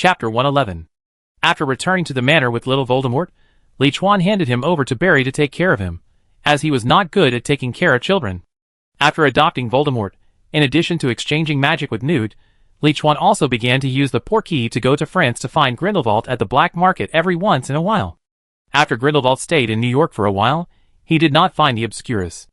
Chapter 111. After returning to the manor with little Voldemort, Li Chuan handed him over to Barry to take care of him, as he was not good at taking care of children. After adopting Voldemort, in addition to exchanging magic with Nude, Li Chuan also began to use the Portkey to go to France to find Grindelwald at the black market every once in a while. After Grindelwald stayed in New York for a while, he did not find the Obscurus.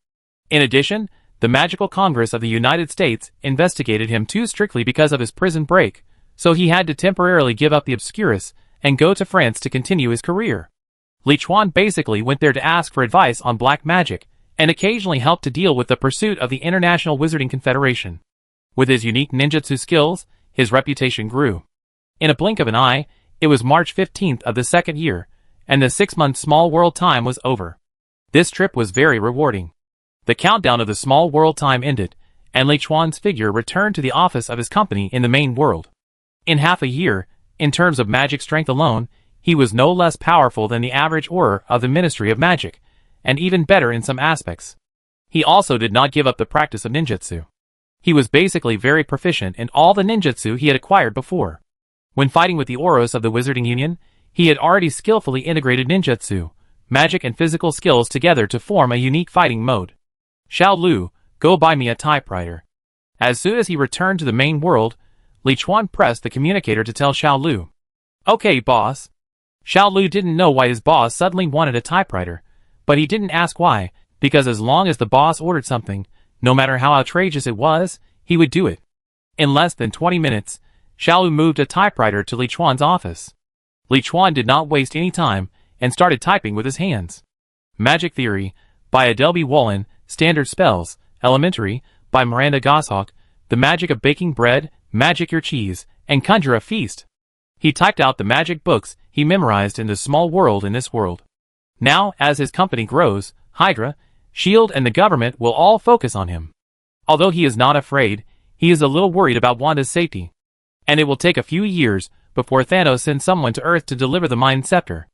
In addition, the Magical Congress of the United States investigated him too strictly because of his prison break, so he had to temporarily give up the Obscurus and go to France to continue his career. Li Chuan basically went there to ask for advice on black magic, and occasionally helped to deal with the pursuit of the International Wizarding Confederation. With his unique ninjutsu skills, his reputation grew. In a blink of an eye, it was March 15th of the second year, and the 6-month small world time was over. This trip was very rewarding. The countdown of the small world time ended, and Li Chuan's figure returned to the office of his company in the main world. In half a year, in terms of magic strength alone, he was no less powerful than the average Auror of the Ministry of Magic, and even better in some aspects. He also did not give up the practice of ninjutsu. He was basically very proficient in all the ninjutsu he had acquired before. When fighting with the Auros of the Wizarding Union, he had already skillfully integrated ninjutsu, magic and physical skills together to form a unique fighting mode. Xiao Lu, go buy me a typewriter. As soon as he returned to the main world, Li Chuan pressed the communicator to tell Xiao Lu. Okay, boss. Xiao Lu didn't know why his boss suddenly wanted a typewriter, but he didn't ask why, because as long as the boss ordered something, no matter how outrageous it was, he would do it. In less than 20 minutes, Xiao Lu moved a typewriter to Li Chuan's office. Li Chuan did not waste any time, and started typing with his hands. Magic Theory, by Adelby Wolin. Standard Spells, Elementary, by Miranda Goshawk. The Magic of Baking Bread, Magic Your Cheese, and Conjure a Feast. He typed out the magic books he memorized in the small world in this world. Now, as his company grows, Hydra, S.H.I.E.L.D. and the government will all focus on him. Although he is not afraid, he is a little worried about Wanda's safety. And it will take a few years before Thanos sends someone to Earth to deliver the Mind Scepter.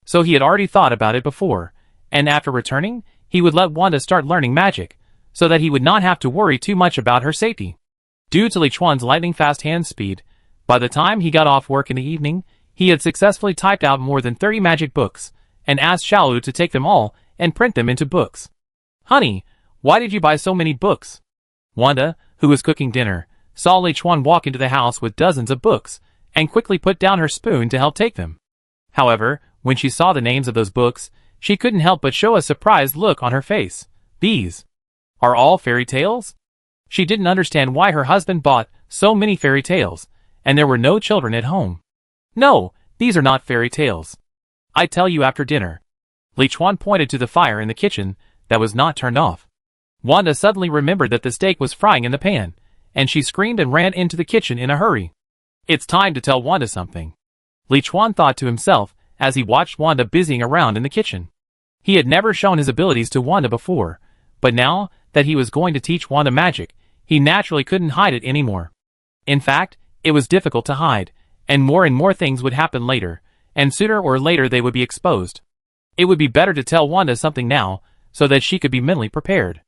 So he had already thought about it before, and after returning, he would let Wanda start learning magic, so that he would not have to worry too much about her safety. Due to Li Chuan's lightning-fast hand speed, by the time he got off work in the evening, he had successfully typed out more than 30 magic books, and asked Xiao Lu to take them all and print them into books. Honey, why did you buy so many books? Wanda, who was cooking dinner, saw Li Chuan walk into the house with dozens of books, and quickly put down her spoon to help take them. However, when she saw the names of those books, she couldn't help but show a surprised look on her face. These are all fairy tales? She didn't understand why her husband bought so many fairy tales, and there were no children at home. No, these are not fairy tales. I tell you after dinner. Li Chuan pointed to the fire in the kitchen that was not turned off. Wanda suddenly remembered that the steak was frying in the pan, and she screamed and ran into the kitchen in a hurry. It's time to tell Wanda something. Li Chuan thought to himself as he watched Wanda busying around in the kitchen. He had never shown his abilities to Wanda before, but now that he was going to teach Wanda magic, he naturally couldn't hide it anymore. In fact, it was difficult to hide, and more things would happen later, and sooner or later they would be exposed. It would be better to tell Wanda something now, so that she could be mentally prepared.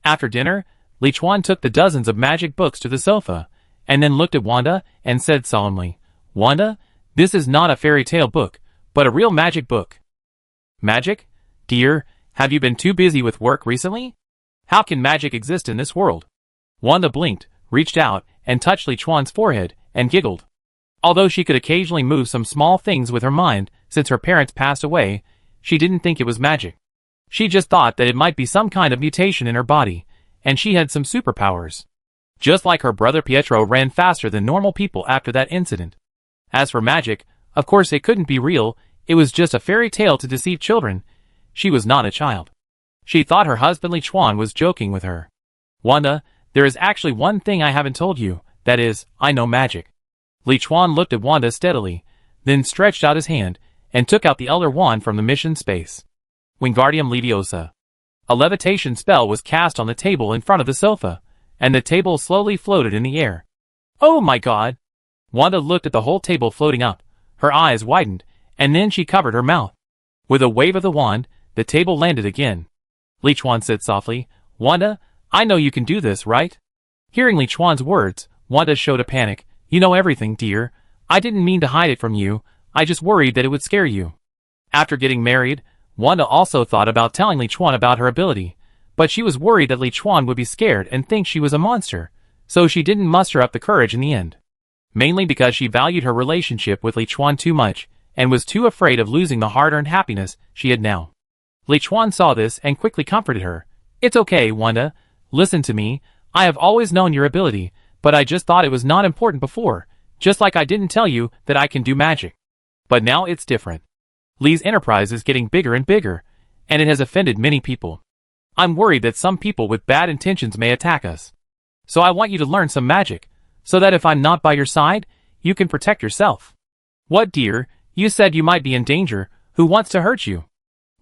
After dinner, Li Chuan took the dozens of magic books to the sofa, and then looked at Wanda and said solemnly, Wanda, this is not a fairy tale book, but a real magic book. Magic? Dear, have you been too busy with work recently? How can magic exist in this world? Wanda blinked, reached out, and touched Li Chuan's forehead, and giggled. Although she could occasionally move some small things with her mind since her parents passed away, she didn't think it was magic. She just thought that it might be some kind of mutation in her body, and she had some superpowers. Just like her brother Pietro ran faster than normal people after that incident. As for magic, of course it couldn't be real, it was just a fairy tale to deceive children. She was not a child. She thought her husband Li Chuan was joking with her. Wanda, there is actually one thing I haven't told you, that is, I know magic. Li Chuan looked at Wanda steadily, then stretched out his hand, and took out the Elder Wand from the mission space. Wingardium Leviosa. A levitation spell was cast on the table in front of the sofa, and the table slowly floated in the air. Oh my god! Wanda looked at the whole table floating up, her eyes widened, and then she covered her mouth. With a wave of the wand, the table landed again. Li Chuan said softly, Wanda, I know you can do this, right? Hearing Li Chuan's words, Wanda showed a panic. You know everything, dear. I didn't mean to hide it from you, I just worried that it would scare you. After getting married, Wanda also thought about telling Li Chuan about her ability, but she was worried that Li Chuan would be scared and think she was a monster, so she didn't muster up the courage in the end. Mainly because she valued her relationship with Li Chuan too much, and was too afraid of losing the hard-earned happiness she had now. Li Chuan saw this and quickly comforted her. It's okay, Wanda. Listen to me, I have always known your ability, but I just thought it was not important before, just like I didn't tell you that I can do magic. But now it's different. Li's enterprise is getting bigger and bigger, and it has offended many people. I'm worried that some people with bad intentions may attack us. So I want you to learn some magic, so that if I'm not by your side, you can protect yourself. What, dear? You said you might be in danger. Who wants to hurt you?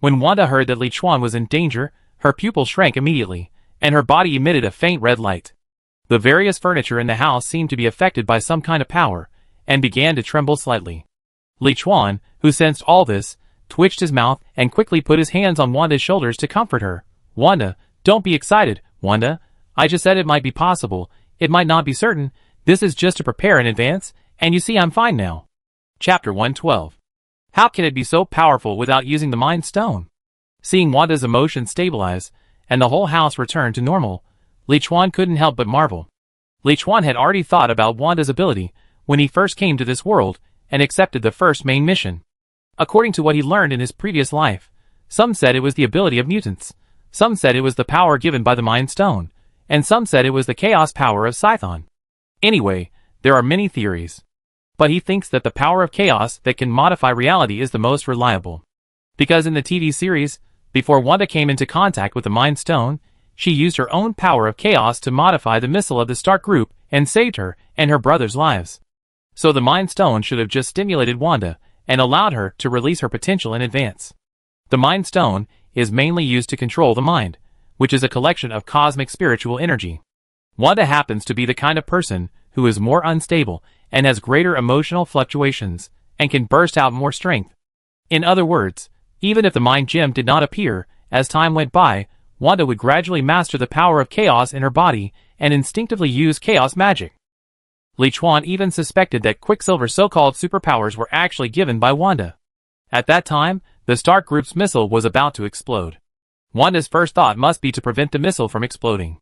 When Wanda heard that Li Chuan was in danger, her pupils shrank immediately, and her body emitted a faint red light. The various furniture in the house seemed to be affected by some kind of power, and began to tremble slightly. Li Chuan, who sensed all this, twitched his mouth and quickly put his hands on Wanda's shoulders to comfort her. Wanda, don't be excited, Wanda. I just said it might be possible, it might not be certain, this is just to prepare in advance, and you see I'm fine now. Chapter 112. How can it be so powerful without using the Mind Stone? Seeing Wanda's emotions stabilize, and the whole house return to normal, Li Chuan couldn't help but marvel. Li Chuan had already thought about Wanda's ability when he first came to this world and accepted the first main mission. According to what he learned in his previous life, some said it was the ability of mutants, some said it was the power given by the Mind Stone, and some said it was the chaos power of Scython. Anyway, there are many theories. But he thinks that the power of chaos that can modify reality is the most reliable. Because in the TV series, before Wanda came into contact with the Mind Stone, she used her own power of chaos to modify the missile of the Stark group and saved her and her brother's lives. So the Mind Stone should have just stimulated Wanda and allowed her to release her potential in advance. The Mind Stone is mainly used to control the mind, which is a collection of cosmic spiritual energy. Wanda happens to be the kind of person who is more unstable and has greater emotional fluctuations, and can burst out more strength. In other words, even if the Mind Gem did not appear, as time went by, Wanda would gradually master the power of chaos in her body and instinctively use chaos magic. Li Chuan even suspected that Quicksilver's so-called superpowers were actually given by Wanda. At that time, the Stark group's missile was about to explode. Wanda's first thought must be to prevent the missile from exploding.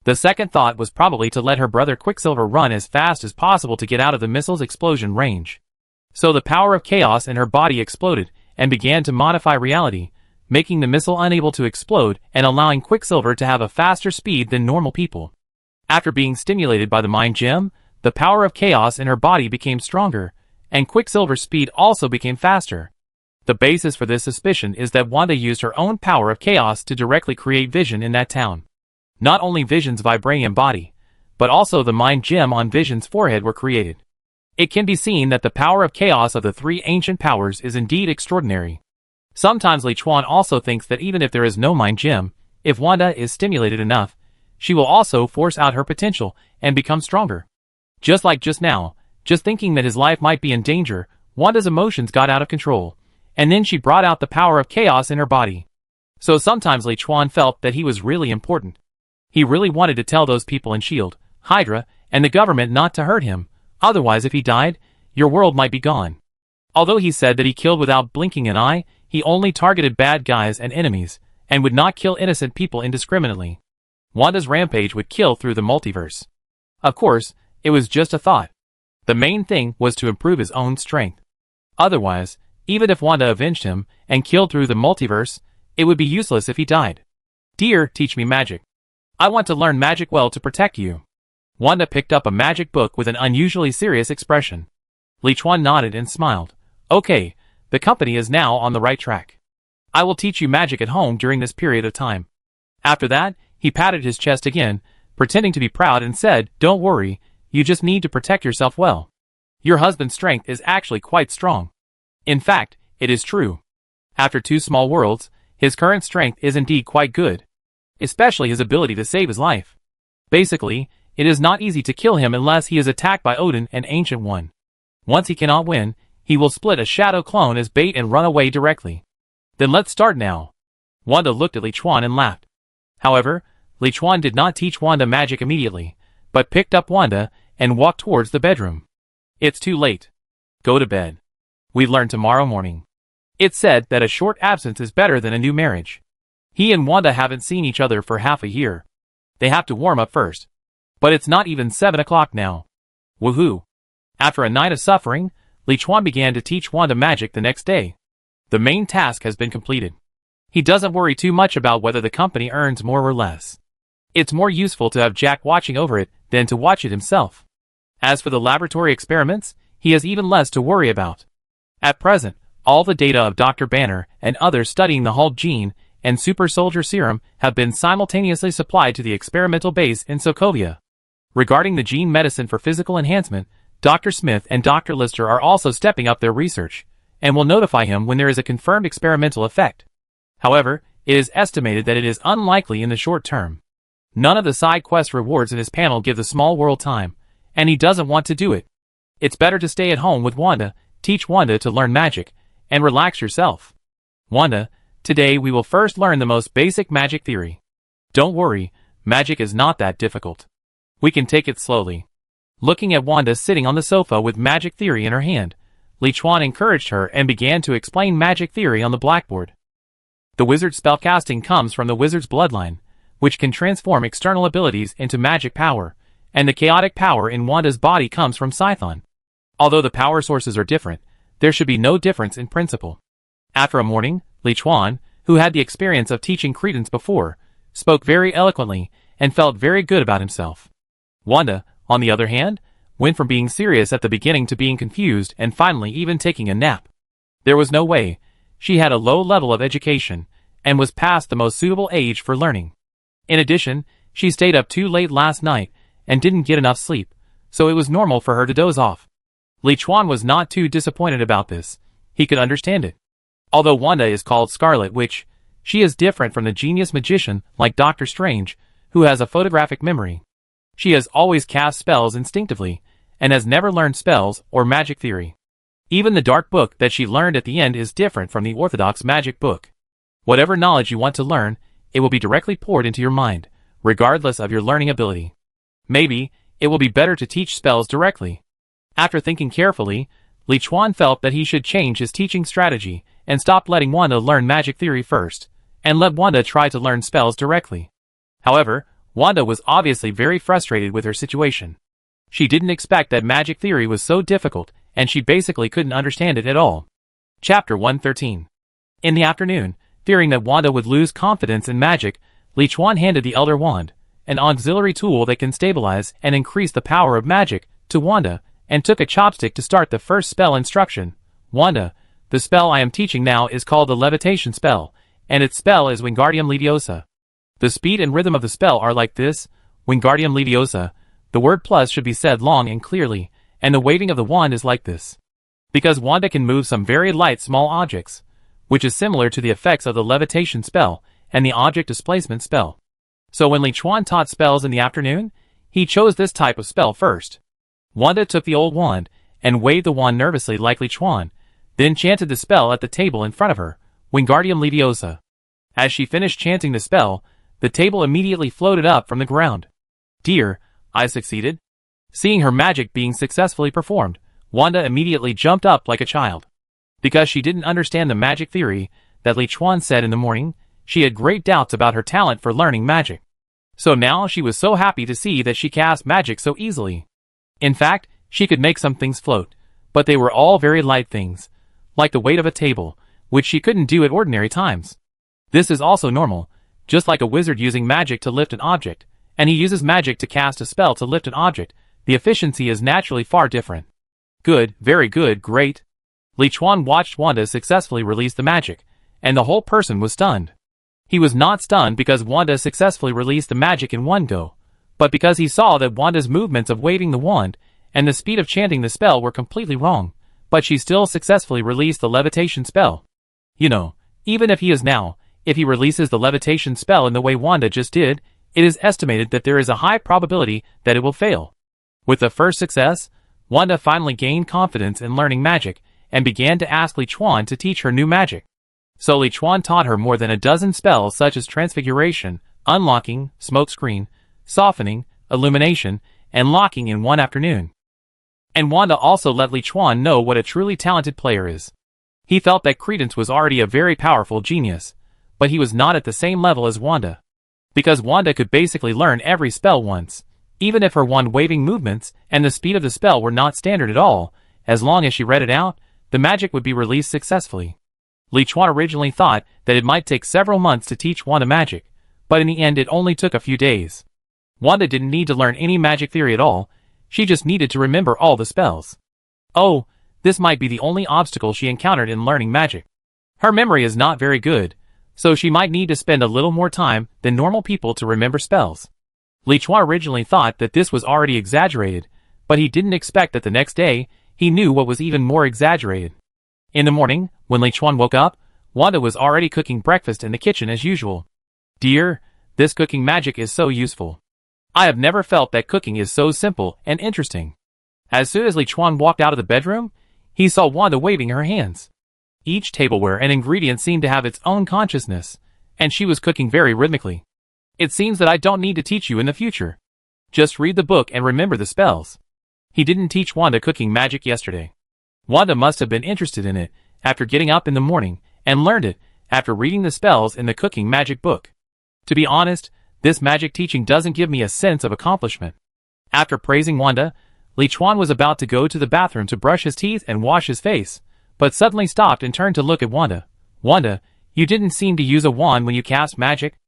The second thought was probably to let her brother Quicksilver run as fast as possible to get out of the missile's explosion range. So the power of chaos in her body exploded and began to modify reality, making the missile unable to explode and allowing Quicksilver to have a faster speed than normal people. After being stimulated by the Mind Gem, the power of chaos in her body became stronger, and Quicksilver's speed also became faster. The basis for this suspicion is that Wanda used her own power of chaos to directly create Vision in that town. Not only Vision's vibranium body, but also the Mind Gem on Vision's forehead were created. It can be seen that the power of chaos of the three ancient powers is indeed extraordinary. Sometimes Li Chuan also thinks that even if there is no Mind Gem, if Wanda is stimulated enough, she will also force out her potential and become stronger. Just like just now, just thinking that his life might be in danger, Wanda's emotions got out of control, and then she brought out the power of chaos in her body. So sometimes Li Chuan felt that he was really important. He really wanted to tell those people in S.H.I.E.L.D., Hydra, and the government not to hurt him, otherwise if he died, your world might be gone. Although he said that he killed without blinking an eye, he only targeted bad guys and enemies, and would not kill innocent people indiscriminately. Wanda's rampage would kill through the multiverse. Of course, it was just a thought. The main thing was to improve his own strength. Otherwise, even if Wanda avenged him and killed through the multiverse, it would be useless if he died. Dear, teach me magic. I want to learn magic well to protect you. Wanda picked up a magic book with an unusually serious expression. Li Chuan nodded and smiled. Okay, the company is now on the right track. I will teach you magic at home during this period of time. After that, he patted his chest again, pretending to be proud and said, don't worry, you just need to protect yourself well. Your husband's strength is actually quite strong. In fact, it is true. After 2 small worlds, his current strength is indeed quite good. Especially his ability to save his life. Basically, it is not easy to kill him unless he is attacked by Odin and Ancient One. Once he cannot win, he will split a shadow clone as bait and run away directly. Then let's start now. Wanda looked at Li Chuan and laughed. However, Li Chuan did not teach Wanda magic immediately, but picked up Wanda and walked towards the bedroom. It's too late. Go to bed. We learn tomorrow morning. It's said that a short absence is better than a new marriage. He and Wanda haven't seen each other for half a year. They have to warm up first. But it's not even 7 o'clock now. Woohoo! After a night of suffering, Li Chuan began to teach Wanda magic the next day. The main task has been completed. He doesn't worry too much about whether the company earns more or less. It's more useful to have Jack watching over it than to watch it himself. As for the laboratory experiments, he has even less to worry about. At present, all the data of Dr. Banner and others studying the Hulk gene and Super Soldier Serum have been simultaneously supplied to the experimental base in Sokovia. Regarding the gene medicine for physical enhancement, Dr. Smith and Dr. Lister are also stepping up their research, and will notify him when there is a confirmed experimental effect. However, it is estimated that it is unlikely in the short term. None of the side quest rewards in his panel give the small world time, and he doesn't want to do it. It's better to stay at home with Wanda, teach Wanda to learn magic, and relax yourself. Wanda, today we will first learn the most basic magic theory. Don't worry, magic is not that difficult. We can take it slowly. Looking at Wanda sitting on the sofa with magic theory in her hand, Li Chuan encouraged her and began to explain magic theory on the blackboard. The wizard's spellcasting comes from the wizard's bloodline, which can transform external abilities into magic power, and the chaotic power in Wanda's body comes from Scython. Although the power sources are different, there should be no difference in principle. After a morning, Li Chuan, who had the experience of teaching Cretans before, spoke very eloquently and felt very good about himself. Wanda, on the other hand, went from being serious at the beginning to being confused and finally even taking a nap. There was no way. She had a low level of education and was past the most suitable age for learning. In addition, she stayed up too late last night and didn't get enough sleep, so it was normal for her to doze off. Li Chuan was not too disappointed about this. He could understand it. Although Wanda is called Scarlet Witch, she is different from the genius magician like Doctor Strange, who has a photographic memory. She has always cast spells instinctively, and has never learned spells or magic theory. Even the dark book that she learned at the end is different from the orthodox magic book. Whatever knowledge you want to learn, it will be directly poured into your mind, regardless of your learning ability. Maybe, it will be better to teach spells directly. After thinking carefully, Li Chuan felt that he should change his teaching strategy and stop letting Wanda learn magic theory first, and let Wanda try to learn spells directly. However, Wanda was obviously very frustrated with her situation. She didn't expect that magic theory was so difficult, and she basically couldn't understand it at all. Chapter 113. In the afternoon, fearing that Wanda would lose confidence in magic, Li Chuan handed the Elder Wand, an auxiliary tool that can stabilize and increase the power of magic, to Wanda, and took a chopstick to start the first spell instruction. Wanda, the spell I am teaching now is called the levitation spell, and its spell is Wingardium Leviosa. The speed and rhythm of the spell are like this: Wingardium Leviosa. The word plus should be said long and clearly, and the waving of the wand is like this. Because Wanda can move some very light small objects, which is similar to the effects of the levitation spell and the object displacement spell. So when Li Chuan taught spells in the afternoon, he chose this type of spell first. Wanda took the old wand and waved the wand nervously like Li Chuan, then chanted the spell at the table in front of her, Wingardium Leviosa. As she finished chanting the spell, the table immediately floated up from the ground. Dear, I succeeded. Seeing her magic being successfully performed, Wanda immediately jumped up like a child. Because she didn't understand the magic theory that Li Chuan said in the morning, she had great doubts about her talent for learning magic. So now she was so happy to see that she cast magic so easily. In fact, she could make some things float, but they were all very light things, like the weight of a table, which she couldn't do at ordinary times. This is also normal, just like a wizard using magic to lift an object, and he uses magic to cast a spell to lift an object. The efficiency is naturally far different. Good, very good, great. Li Chuan watched Wanda successfully release the magic, and the whole person was stunned. He was not stunned because Wanda successfully released the magic in one go, but because he saw that Wanda's movements of waving the wand and the speed of chanting the spell were completely wrong, but she still successfully released the levitation spell. You know, even if he releases the levitation spell in the way Wanda just did, it is estimated that there is a high probability that it will fail. With the first success, Wanda finally gained confidence in learning magic and began to ask Li Chuan to teach her new magic. So Li Chuan taught her more than a dozen spells such as transfiguration, unlocking, smokescreen, softening, illumination, and locking in one afternoon. And Wanda also let Li Chuan know what a truly talented player is. He felt that Credence was already a very powerful genius, but he was not at the same level as Wanda. Because Wanda could basically learn every spell once, even if her wand-waving movements and the speed of the spell were not standard at all, as long as she read it out, the magic would be released successfully. Li Chuan originally thought that it might take several months to teach Wanda magic, but in the end it only took a few days. Wanda didn't need to learn any magic theory at all, she just needed to remember all the spells. Oh, this might be the only obstacle she encountered in learning magic. Her memory is not very good, so she might need to spend a little more time than normal people to remember spells. Li Chuan originally thought that this was already exaggerated, but he didn't expect that the next day, he knew what was even more exaggerated. In the morning, when Li Chuan woke up, Wanda was already cooking breakfast in the kitchen as usual. Dear, this cooking magic is so useful. I have never felt that cooking is so simple and interesting. As soon as Li Chuan walked out of the bedroom, he saw Wanda waving her hands. Each tableware and ingredient seemed to have its own consciousness, and she was cooking very rhythmically. It seems that I don't need to teach you in the future. Just read the book and remember the spells. He didn't teach Wanda cooking magic yesterday. Wanda must have been interested in it after getting up in the morning and learned it after reading the spells in the cooking magic book. To be honest, this magic teaching doesn't give me a sense of accomplishment. After praising Wanda, Li Chuan was about to go to the bathroom to brush his teeth and wash his face, but suddenly stopped and turned to look at Wanda. Wanda, you didn't seem to use a wand when you cast magic?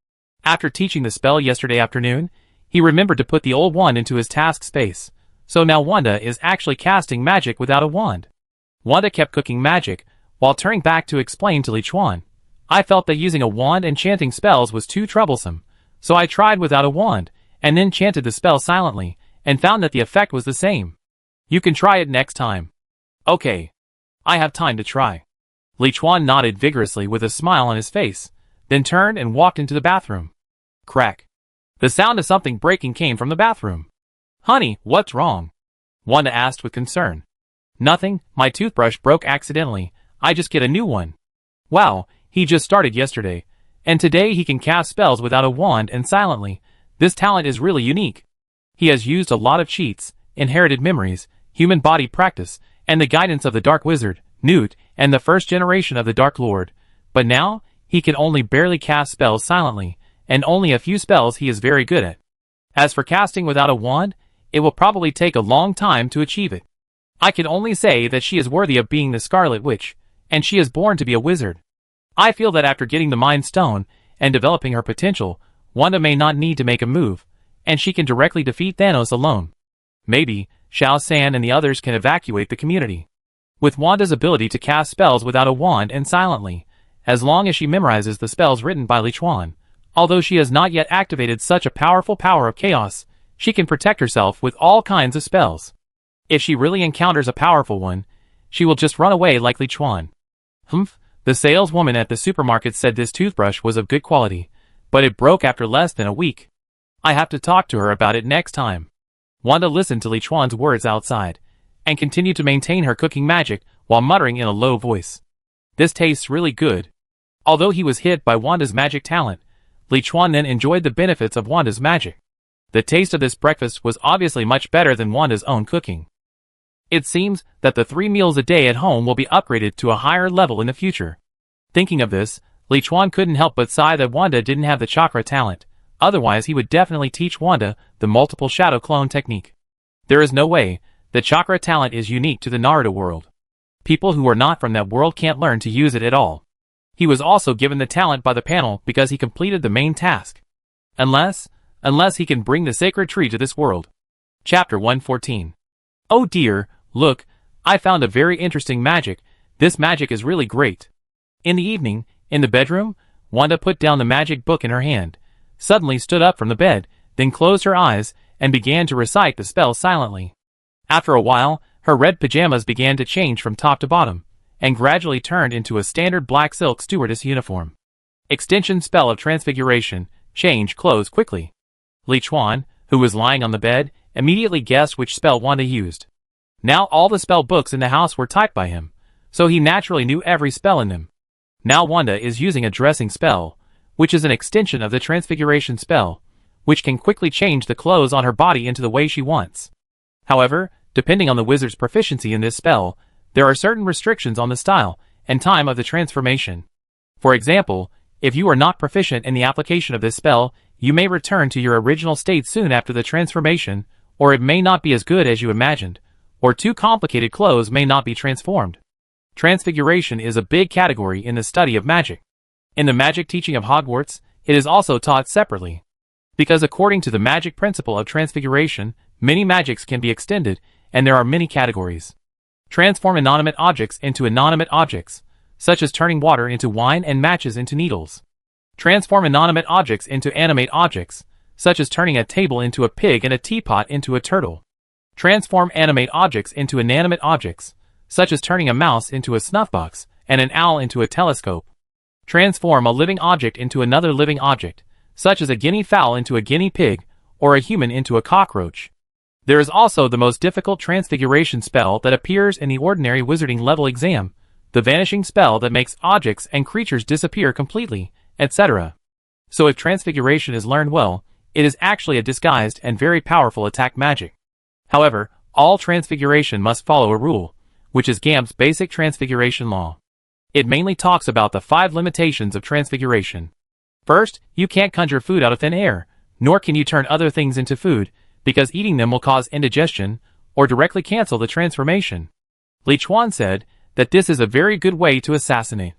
After teaching the spell yesterday afternoon, he remembered to put the old wand into his task space, so now Wanda is actually casting magic without a wand. Wanda kept cooking magic, while turning back to explain to Li Chuan. I felt that using a wand and chanting spells was too troublesome, so I tried without a wand, and then chanted the spell silently, and found that the effect was the same. You can try it next time. Okay. I have time to try. Li Chuan nodded vigorously with a smile on his face, then turned and walked into the bathroom. Crack. The sound of something breaking came from the bathroom. Honey, what's wrong? Wanda asked with concern. Nothing, my toothbrush broke accidentally, I just get a new one. Wow, he just started yesterday, and today he can cast spells without a wand and silently. This talent is really unique. He has used a lot of cheats, inherited memories, human body practice, and the guidance of the Dark Wizard, Newt, and the first generation of the Dark Lord. But now, he can only barely cast spells silently, and only a few spells he is very good at. As for casting without a wand, it will probably take a long time to achieve it. I can only say that she is worthy of being the Scarlet Witch, and she is born to be a wizard. I feel that after getting the Mind Stone, and developing her potential, Wanda may not need to make a move, and she can directly defeat Thanos alone. Maybe, Shao San and the others can evacuate the community. With Wanda's ability to cast spells without a wand and silently, as long as she memorizes the spells written by Li Chuan, although she has not yet activated such a powerful power of chaos, she can protect herself with all kinds of spells. If she really encounters a powerful one, she will just run away like Li Chuan. The saleswoman at the supermarket said this toothbrush was of good quality, but it broke after less than a week. I have to talk to her about it next time. Wanda listened to Li Chuan's words outside, and continued to maintain her cooking magic while muttering in a low voice. This tastes really good. Although he was hit by Wanda's magic talent, Li Chuan then enjoyed the benefits of Wanda's magic. The taste of this breakfast was obviously much better than Wanda's own cooking. It seems that the 3 meals a day at home will be upgraded to a higher level in the future. Thinking of this, Li Chuan couldn't help but sigh that Wanda didn't have the chakra talent, otherwise he would definitely teach Wanda the multiple shadow clone technique. There is no way, the chakra talent is unique to the Naruto world. People who are not from that world can't learn to use it at all. He was also given the talent by the panel because he completed the main task. Unless he can bring the sacred tree to this world. Chapter 114. Oh dear, look, I found a very interesting magic. This magic is really great. In the evening, in the bedroom, Wanda put down the magic book in her hand, suddenly stood up from the bed, then closed her eyes, and began to recite the spell silently. After a while, her red pajamas began to change from top to bottom, and gradually turned into a standard black silk stewardess uniform. Extension spell of transfiguration, change clothes quickly. Li Chuan, who was lying on the bed, immediately guessed which spell Wanda used. Now all the spell books in the house were typed by him, so he naturally knew every spell in them. Now Wanda is using a dressing spell, which is an extension of the transfiguration spell, which can quickly change the clothes on her body into the way she wants. However, Depending on the wizard's proficiency in this spell, there are certain restrictions on the style and time of the transformation. For example, if you are not proficient in the application of this spell, you may return to your original state soon after the transformation, or it may not be as good as you imagined, or too complicated clothes may not be transformed. Transfiguration is a big category in the study of magic. In the magic teaching of Hogwarts, it is also taught separately. Because according to the magic principle of transfiguration, many magics can be extended, and there are many categories. Transform inanimate objects into inanimate objects, such as turning water into wine and matches into needles. Transform inanimate objects into animate objects, such as turning a table into a pig and a teapot into a turtle. Transform animate objects into inanimate objects, such as turning a mouse into a snuffbox and an owl into a telescope. Transform a living object into another living object, such as a guinea fowl into a guinea pig, or a human into a cockroach. There is also the most difficult transfiguration spell that appears in the ordinary wizarding level exam, the vanishing spell that makes objects and creatures disappear completely, etc. So if transfiguration is learned well, it is actually a disguised and very powerful attack magic. However, all transfiguration must follow a rule, which is GAMP's basic transfiguration law. It mainly talks about the 5 limitations of transfiguration. First, you can't conjure food out of thin air, nor can you turn other things into food, because eating them will cause indigestion, or directly cancel the transformation. Li Chuan said that this is a very good way to assassinate.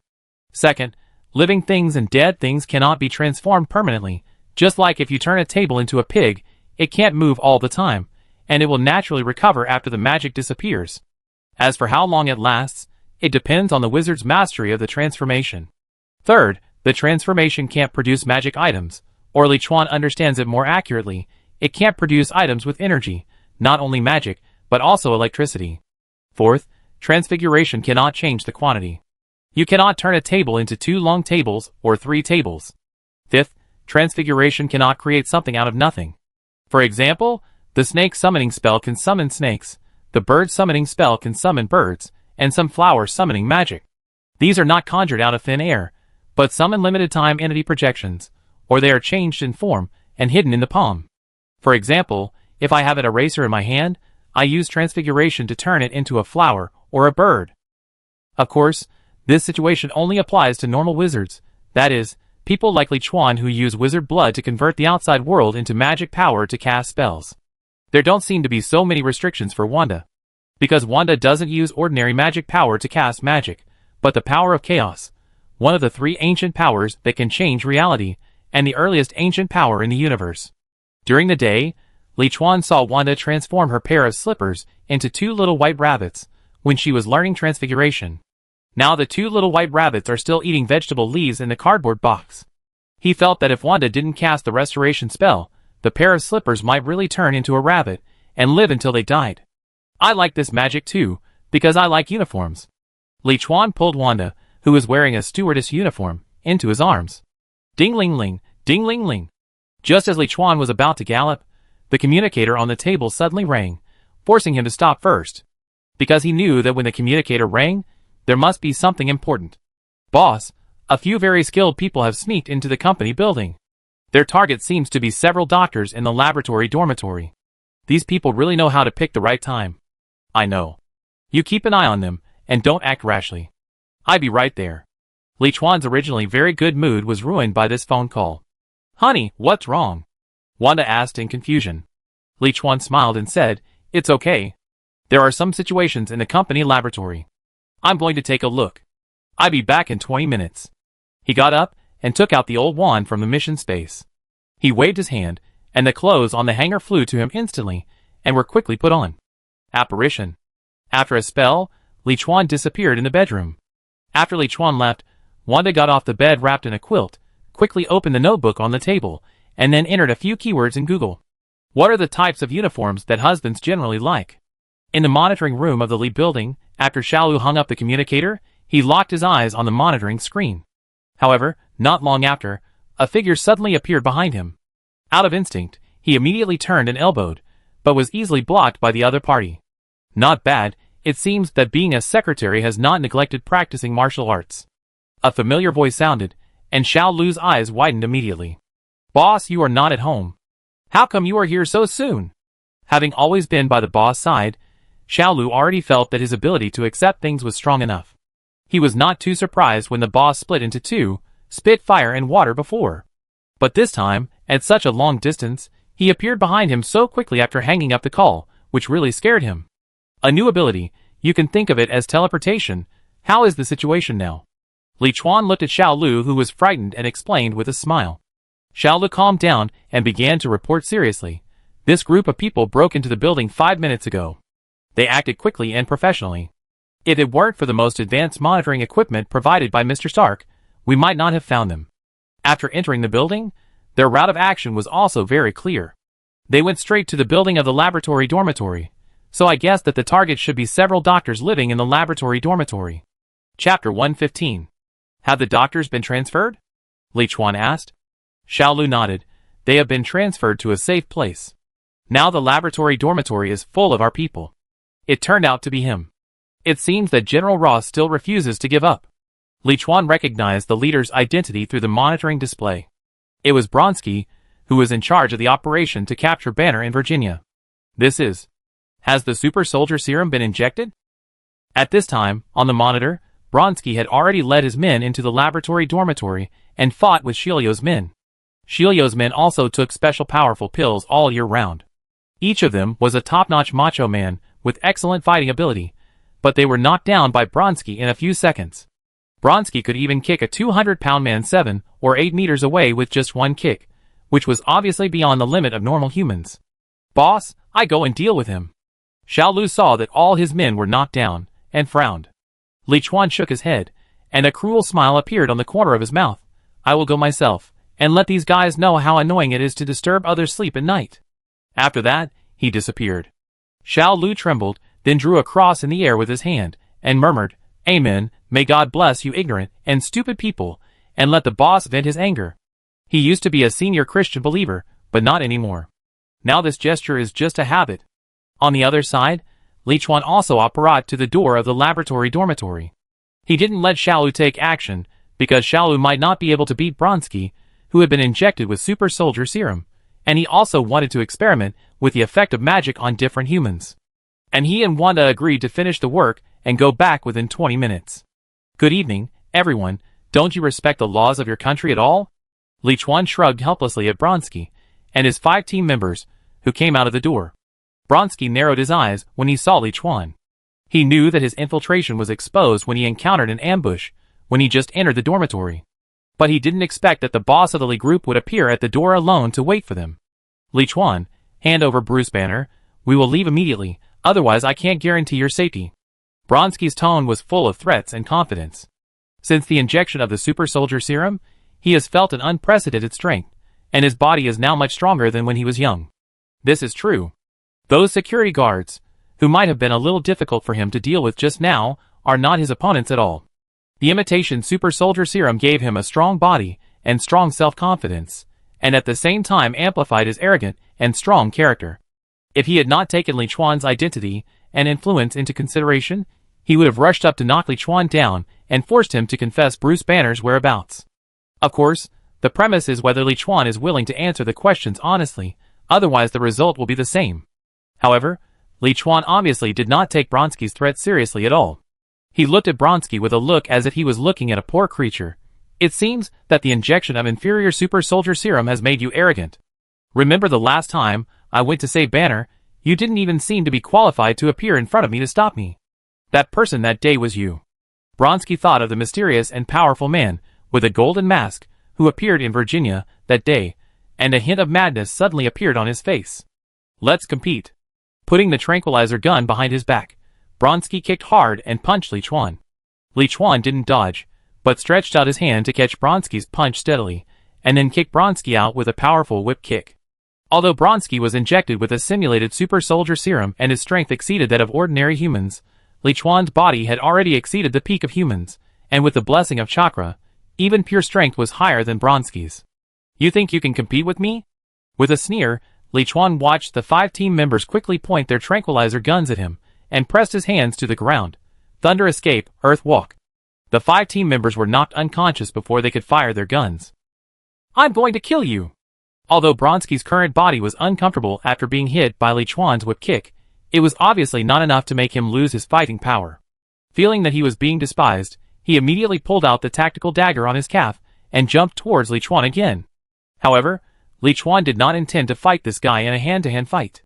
Second, living things and dead things cannot be transformed permanently, just like if you turn a table into a pig, it can't move all the time, and it will naturally recover after the magic disappears. As for how long it lasts, it depends on the wizard's mastery of the transformation. Third, the transformation can't produce magic items, or Li Chuan understands it more accurately, it can't produce items with energy, not only magic, but also electricity. Fourth, transfiguration cannot change the quantity. You cannot turn a table into 2 long tables or 3 tables. Fifth, transfiguration cannot create something out of nothing. For example, the snake summoning spell can summon snakes, the bird summoning spell can summon birds, and some flower summoning magic. These are not conjured out of thin air, but summon limited time entity projections, or they are changed in form and hidden in the palm. For example, if I have an eraser in my hand, I use transfiguration to turn it into a flower or a bird. Of course, this situation only applies to normal wizards, that is, people like Li Chuan who use wizard blood to convert the outside world into magic power to cast spells. There don't seem to be so many restrictions for Wanda. Because Wanda doesn't use ordinary magic power to cast magic, but the power of chaos, one of the 3 ancient powers that can change reality, and the earliest ancient power in the universe. During the day, Li Chuan saw Wanda transform her pair of slippers into 2 little white rabbits when she was learning transfiguration. Now the 2 little white rabbits are still eating vegetable leaves in the cardboard box. He felt that if Wanda didn't cast the restoration spell, the pair of slippers might really turn into a rabbit and live until they died. I like this magic too, because I like uniforms. Li Chuan pulled Wanda, who was wearing a stewardess uniform, into his arms. Ding-ling-ling, ding-ling-ling. Just as Li Chuan was about to gallop, the communicator on the table suddenly rang, forcing him to stop first. Because he knew that when the communicator rang, there must be something important. Boss, a few very skilled people have sneaked into the company building. Their target seems to be several doctors in the laboratory dormitory. These people really know how to pick the right time. I know. You keep an eye on them, and don't act rashly. I'll be right there. Li Chuan's originally very good mood was ruined by this phone call. Honey, what's wrong? Wanda asked in confusion. Li Chuan smiled and said, It's okay. There are some situations in the company laboratory. I'm going to take a look. I'll be back in 20 minutes. He got up and took out the old wand from the mission space. He waved his hand, and the clothes on the hanger flew to him instantly and were quickly put on. Apparition. After a spell, Li Chuan disappeared in the bedroom. After Li Chuan left, Wanda got off the bed wrapped in a quilt, quickly opened the notebook on the table, and then entered a few keywords in Google. What are the types of uniforms that husbands generally like? In the monitoring room of the Li building, after Xiaolu hung up the communicator, he locked his eyes on the monitoring screen. However, not long after, a figure suddenly appeared behind him. Out of instinct, he immediately turned and elbowed, but was easily blocked by the other party. Not bad, it seems that being a secretary has not neglected practicing martial arts. A familiar voice sounded, and Xiaolu's eyes widened immediately. Boss, you are not at home. How come you are here so soon? Having always been by the boss' side, Xiaolu already felt that his ability to accept things was strong enough. He was not too surprised when the boss split into two, spit fire and water before. But this time, at such a long distance, he appeared behind him so quickly after hanging up the call, which really scared him. A new ability, you can think of it as teleportation. How is the situation now? Li Chuan looked at Xiaolu, who was frightened, and explained with a smile. Xiaolu calmed down and began to report seriously. This group of people broke into the building 5 minutes ago. They acted quickly and professionally. If it weren't for the most advanced monitoring equipment provided by Mr. Stark, we might not have found them. After entering the building, their route of action was also very clear. They went straight to the building of the laboratory dormitory, so I guess that the target should be several doctors living in the laboratory dormitory. Chapter 115. Have the doctors been transferred? Li Chuan asked. Xiaolu nodded. They have been transferred to a safe place. Now the laboratory dormitory is full of our people. It turned out to be him. It seems that General Ross still refuses to give up. Li Chuan recognized the leader's identity through the monitoring display. It was Bronsky, who was in charge of the operation to capture Banner in Virginia. Has the super soldier serum been injected? At this time, on the monitor, Bronsky had already led his men into the laboratory dormitory and fought with Shilio's men. Shilio's men also took special powerful pills all year round. Each of them was a top-notch macho man with excellent fighting ability, but they were knocked down by Bronsky in a few seconds. Bronsky could even kick a 200-pound man 7 or 8 meters away with just one kick, which was obviously beyond the limit of normal humans. Boss, I go and deal with him. Xiaolu saw that all his men were knocked down, and frowned. Li Chuan shook his head, and a cruel smile appeared on the corner of his mouth. I will go myself, and let these guys know how annoying it is to disturb others' sleep at night. After that, he disappeared. Xiaolu trembled, then drew a cross in the air with his hand, and murmured, Amen, may God bless you ignorant and stupid people, and let the boss vent his anger. He used to be a senior Christian believer, but not anymore. Now this gesture is just a habit. On the other side, Li Chuan also apparat to the door of the laboratory dormitory. He didn't let Xiaolu take action, because Xiaolu might not be able to beat Bronsky, who had been injected with super soldier serum, and he also wanted to experiment with the effect of magic on different humans. And he and Wanda agreed to finish the work and go back within 20 minutes. Good evening, everyone. Don't you respect the laws of your country at all? Li Chuan shrugged helplessly at Bronsky and his 5 team members, who came out of the door. Bronsky narrowed his eyes when he saw Li Chuan. He knew that his infiltration was exposed when he encountered an ambush when he just entered the dormitory. But he didn't expect that the boss of the Li group would appear at the door alone to wait for them. Li Chuan, hand over Bruce Banner. We will leave immediately, otherwise I can't guarantee your safety. Bronsky's tone was full of threats and confidence. Since the injection of the super soldier serum, he has felt an unprecedented strength, and his body is now much stronger than when he was young. This is true. Those security guards, who might have been a little difficult for him to deal with just now, are not his opponents at all. The imitation super soldier serum gave him a strong body and strong self-confidence, and at the same time amplified his arrogant and strong character. If he had not taken Li Chuan's identity and influence into consideration, he would have rushed up to knock Li Chuan down and forced him to confess Bruce Banner's whereabouts. Of course, the premise is whether Li Chuan is willing to answer the questions honestly, otherwise the result will be the same. However, Li Chuan obviously did not take Bronsky's threat seriously at all. He looked at Bronsky with a look as if he was looking at a poor creature. It seems that the injection of inferior super soldier serum has made you arrogant. Remember the last time I went to save Banner, you didn't even seem to be qualified to appear in front of me to stop me. That person that day was you. Bronsky thought of the mysterious and powerful man with a golden mask who appeared in Virginia that day, and a hint of madness suddenly appeared on his face. Let's compete. Putting the tranquilizer gun behind his back, Bronsky kicked hard and punched Li Chuan. Li Chuan didn't dodge, but stretched out his hand to catch Bronsky's punch steadily, and then kicked Bronsky out with a powerful whip kick. Although Bronsky was injected with a simulated super soldier serum and his strength exceeded that of ordinary humans, Li Chuan's body had already exceeded the peak of humans, and with the blessing of chakra, even pure strength was higher than Bronsky's. You think you can compete with me? With a sneer, Li Chuan watched the 5 team members quickly point their tranquilizer guns at him, and pressed his hands to the ground. Thunder escape, earth walk. The 5 team members were knocked unconscious before they could fire their guns. I'm going to kill you! Although Bronsky's current body was uncomfortable after being hit by Li Chuan's whip kick, It was obviously not enough to make him lose his fighting power. Feeling that he was being despised, he immediately pulled out the tactical dagger on his calf and jumped towards Li Chuan again. However, Li Chuan did not intend to fight this guy in a hand-to-hand fight.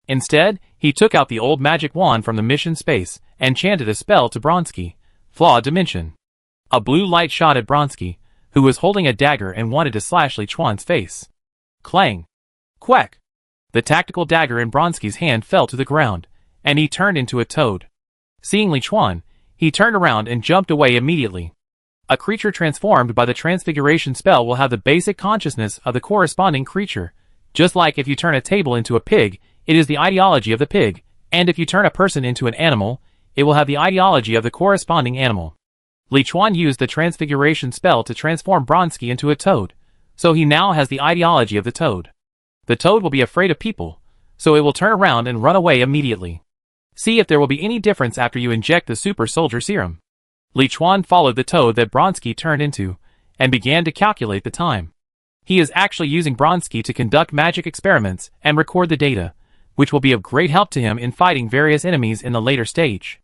Instead, he took out the old magic wand from the mission space and chanted a spell to Bronski, Flawed Dimension. A blue light shot at Bronski, who was holding a dagger and wanted to slash Li Chuan's face. Clang! Quack! The tactical dagger in Bronski's hand fell to the ground, and he turned into a toad. Seeing Li Chuan, he turned around and jumped away immediately. A creature transformed by the transfiguration spell will have the basic consciousness of the corresponding creature. Just like if you turn a table into a pig, it is the ideology of the pig, and if you turn a person into an animal, it will have the ideology of the corresponding animal. Li Chuan used the transfiguration spell to transform Bronski into a toad, so he now has the ideology of the toad. The toad will be afraid of people, so it will turn around and run away immediately. See if there will be any difference after you inject the super soldier serum. Li Chuan followed the toad that Bronski turned into, and began to calculate the time. He is actually using Bronski to conduct magic experiments and record the data, which will be of great help to him in fighting various enemies in the later stage.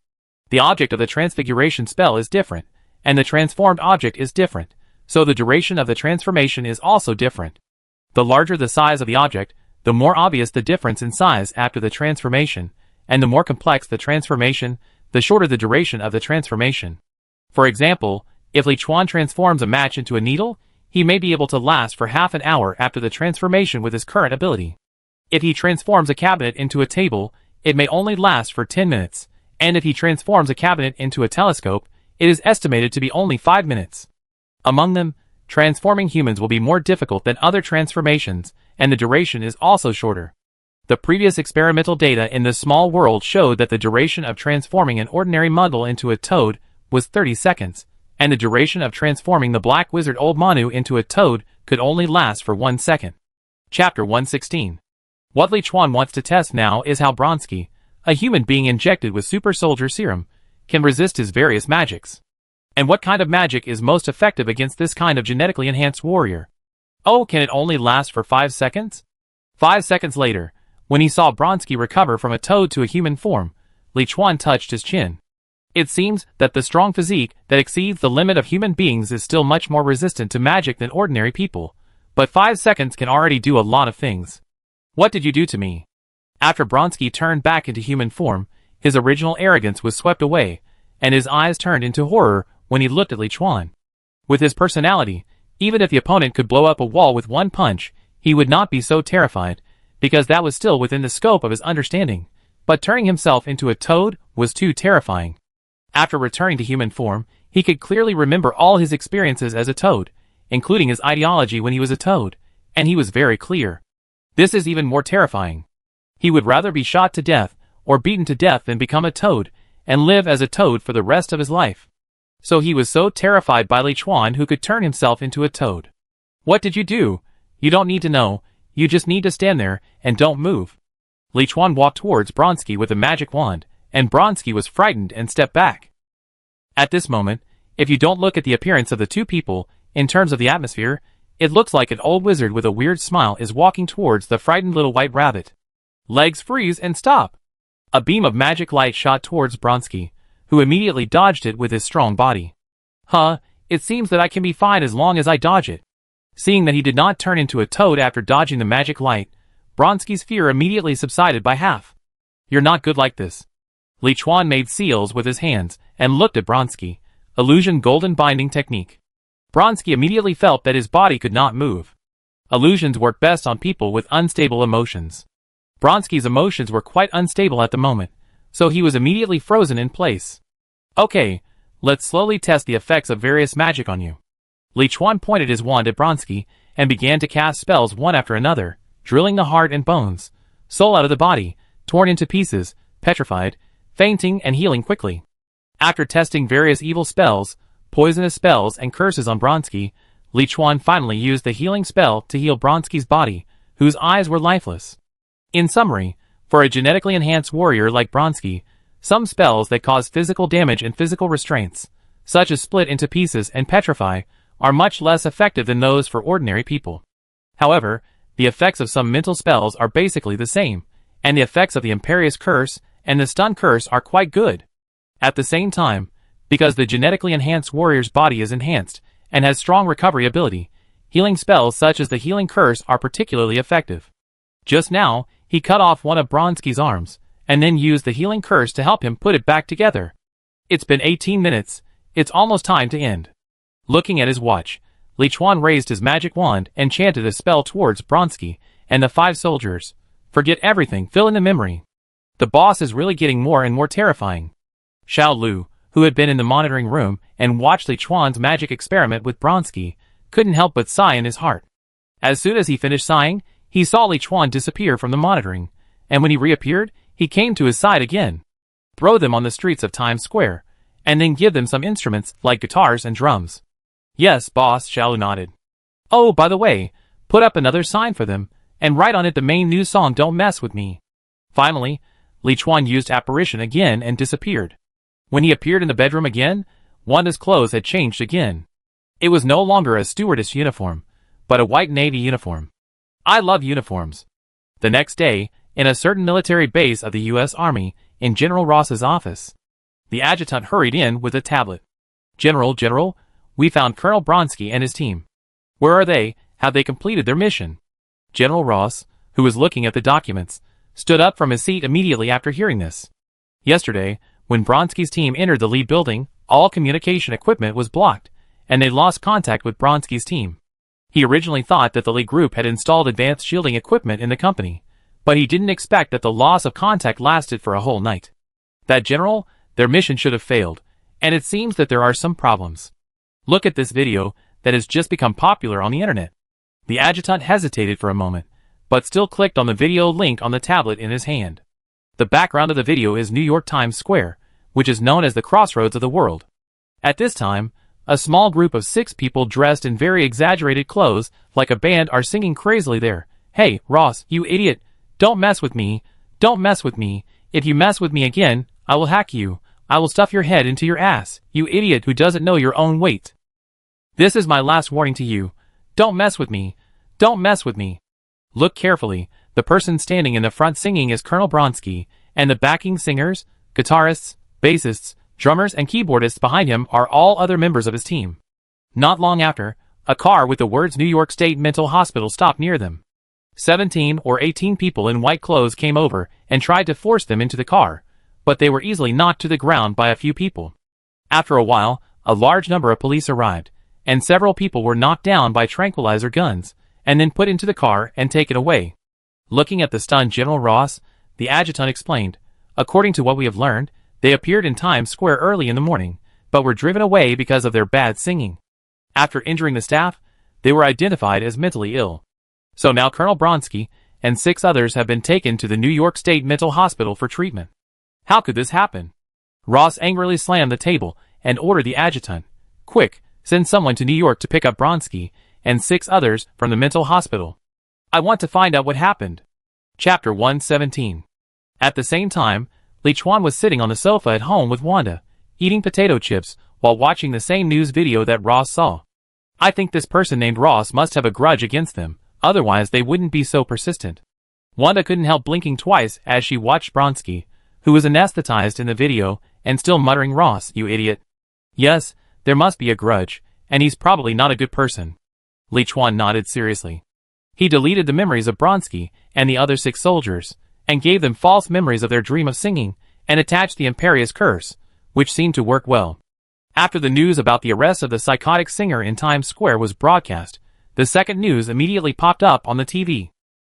The object of the transfiguration spell is different, and the transformed object is different, so the duration of the transformation is also different. The larger the size of the object, the more obvious the difference in size after the transformation, and the more complex the transformation, the shorter the duration of the transformation. For example, if Li Chuan transforms a match into a needle, he may be able to last for half an hour after the transformation with his current ability. If he transforms a cabinet into a table, it may only last for 10 minutes, and if he transforms a cabinet into a telescope, it is estimated to be only 5 minutes. Among them, transforming humans will be more difficult than other transformations, and the duration is also shorter. The previous experimental data in this small world showed that the duration of transforming an ordinary muggle into a toad was 30 seconds, and the duration of transforming the black wizard Old Manu into a toad could only last for 1 second. Chapter 116. What Li Chuan wants to test now is how Bronski, a human being injected with super soldier serum, can resist his various magics. And what kind of magic is most effective against this kind of genetically enhanced warrior? Oh, can it only last for 5 seconds? 5 seconds later, when he saw Bronski recover from a toad to a human form, Li Chuan touched his chin. It seems that the strong physique that exceeds the limit of human beings is still much more resistant to magic than ordinary people, but 5 seconds can already do a lot of things. What did you do to me? After Bronski turned back into human form, his original arrogance was swept away, and his eyes turned into horror when he looked at Li Chuan. With his personality, even if the opponent could blow up a wall with one punch, he would not be so terrified, because that was still within the scope of his understanding, but turning himself into a toad was too terrifying. After returning to human form, he could clearly remember all his experiences as a toad, including his ideology when he was a toad, and he was very clear. This is even more terrifying. He would rather be shot to death, or beaten to death than become a toad, and live as a toad for the rest of his life. So he was so terrified by Li Chuan who could turn himself into a toad. What did you do? You don't need to know, you just need to stand there, and don't move. Li Chuan walked towards Bronski with a magic wand, and Bronski was frightened and stepped back. At this moment, if you don't look at the appearance of the two people, in terms of the atmosphere, it looks like an old wizard with a weird smile is walking towards the frightened little white rabbit. Legs freeze and stop! A beam of magic light shot towards Bronski, who immediately dodged it with his strong body. It seems that I can be fine as long as I dodge it. Seeing that he did not turn into a toad after dodging the magic light, Bronski's fear immediately subsided by half. You're not good like this. Li Chuan made seals with his hands and looked at Bronski. Illusion golden binding technique. Bronski immediately felt that his body could not move. Illusions work best on people with unstable emotions. Bronski's emotions were quite unstable at the moment, so he was immediately frozen in place. Okay, let's slowly test the effects of various magic on you. Li Chuan pointed his wand at Bronski and began to cast spells one after another, drilling the heart and bones, soul out of the body, torn into pieces, petrified, fainting and healing quickly. After testing various evil spells, poisonous spells and curses on Bronski, Li Chuan finally used the healing spell to heal Bronski's body, whose eyes were lifeless. In summary, for a genetically enhanced warrior like Bronski, some spells that cause physical damage and physical restraints, such as split into pieces and petrify, are much less effective than those for ordinary people. However, the effects of some mental spells are basically the same, and the effects of the Imperious Curse and the stun curse are quite good. At the same time, because the genetically enhanced warrior's body is enhanced and has strong recovery ability, healing spells such as the healing curse are particularly effective. Just now, he cut off one of Bronski's arms, and then used the healing curse to help him put it back together. It's been 18 minutes, it's almost time to end. Looking at his watch, Li Chuan raised his magic wand and chanted a spell towards Bronski and the 5 soldiers. Forget everything, fill in the memory. The boss is really getting more and more terrifying. Xiao Lu, who had been in the monitoring room and watched Li Chuan's magic experiment with Bronski, couldn't help but sigh in his heart. As soon as he finished sighing, he saw Li Chuan disappear from the monitoring, and when he reappeared, he came to his side again. Throw them on the streets of Times Square, and then give them some instruments like guitars and drums. Yes, boss, Xiao Lu nodded. Oh, by the way, put up another sign for them, and write on it the main new song Don't Mess With Me. Finally, Li Chuan used apparition again and disappeared. When he appeared in the bedroom again, Wanda's clothes had changed again. It was no longer a stewardess uniform, but a white navy uniform. I love uniforms. The next day, in a certain military base of the U.S. Army, in General Ross's office, the adjutant hurried in with a tablet. General, we found Colonel Bronski and his team. Where are they? Have they completed their mission? General Ross, who was looking at the documents, stood up from his seat immediately after hearing this. Yesterday, when Bronski's team entered the Lee building, all communication equipment was blocked, and they lost contact with Bronski's team. He originally thought that the Lee group had installed advanced shielding equipment in the company, but he didn't expect that the loss of contact lasted for a whole night. That general, their mission should have failed, and it seems that there are some problems. Look at this video that has just become popular on the internet. The adjutant hesitated for a moment, but still clicked on the video link on the tablet in his hand. The background of the video is New York Times Square, which is known as the crossroads of the world. At this time, a small group of 6 people dressed in very exaggerated clothes, like a band, are singing crazily there. Hey, Ross, you idiot! Don't mess with me! Don't mess with me! If you mess with me again, I will hack you. I will stuff your head into your ass, you idiot who doesn't know your own weight. This is my last warning to you. Don't mess with me. Don't mess with me. Look carefully. The person standing in the front singing is Colonel Bronski, and the backing singers, guitarists, bassists, drummers and keyboardists behind him are all other members of his team. Not long after, a car with the words New York State Mental Hospital stopped near them. 17 or 18 people in white clothes came over and tried to force them into the car, but they were easily knocked to the ground by a few people. After a while, a large number of police arrived, and several people were knocked down by tranquilizer guns, and then put into the car and taken away. Looking at the stunned General Ross, the adjutant explained, according to what we have learned, they appeared in Times Square early in the morning, but were driven away because of their bad singing. After injuring the staff, they were identified as mentally ill. So now Colonel Bronski and 6 others have been taken to the New York State Mental Hospital for treatment. How could this happen? Ross angrily slammed the table and ordered the adjutant, quick, send someone to New York to pick up Bronski and 6 others from the mental hospital. I want to find out what happened. Chapter 117. At the same time, Li Chuan was sitting on the sofa at home with Wanda, eating potato chips while watching the same news video that Ross saw. I think this person named Ross must have a grudge against them, otherwise they wouldn't be so persistent. Wanda couldn't help blinking twice as she watched Bronski, who was anesthetized in the video and still muttering, Ross, you idiot. Yes, there must be a grudge, and he's probably not a good person. Li Chuan nodded seriously. He deleted the memories of Bronski and the other 6 soldiers, and gave them false memories of their dream of singing, and attached the imperious curse, which seemed to work well. After the news about the arrest of the psychotic singer in Times Square was broadcast, the second news immediately popped up on the TV.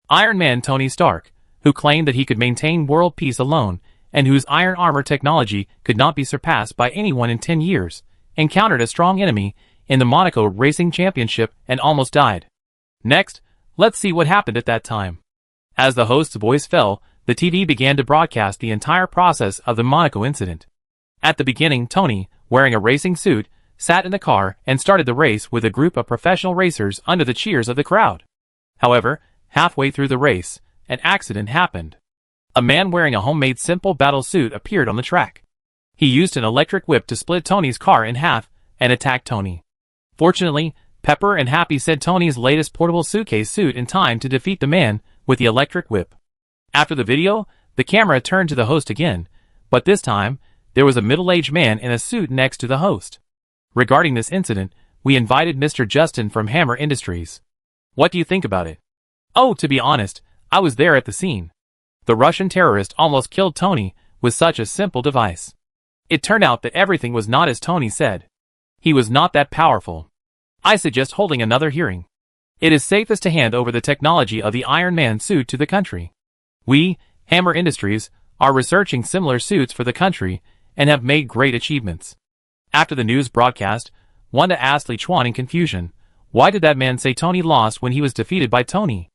Iron Man Tony Stark, who claimed that he could maintain world peace alone, and whose iron armor technology could not be surpassed by anyone in 10 years, encountered a strong enemy in the Monaco Racing Championship and almost died. Next, let's see what happened at that time. As the host's voice fell, the TV began to broadcast the entire process of the Monaco incident. At the beginning, Tony, wearing a racing suit, sat in the car and started the race with a group of professional racers under the cheers of the crowd. However, halfway through the race, an accident happened. A man wearing a homemade simple battle suit appeared on the track. He used an electric whip to split Tony's car in half and attacked Tony. Fortunately, Pepper and Happy said Tony's latest portable suitcase suit in time to defeat the man with the electric whip. After the video, The camera turned to the host again, but this time, there was a middle-aged man in a suit next to the host. Regarding this incident, we invited Mr. Justin from Hammer Industries. What do you think about it? Oh, to be honest, I was there at the scene. The Russian terrorist almost killed Tony with such a simple device. It turned out that everything was not as Tony said. He was not that powerful. I suggest holding another hearing. It is safest to hand over the technology of the Iron Man suit to the country. We, Hammer Industries, are researching similar suits for the country and have made great achievements. After the news broadcast, Wanda asked Li Chuan in confusion, why did that man say Tony lost when he was defeated by Tony?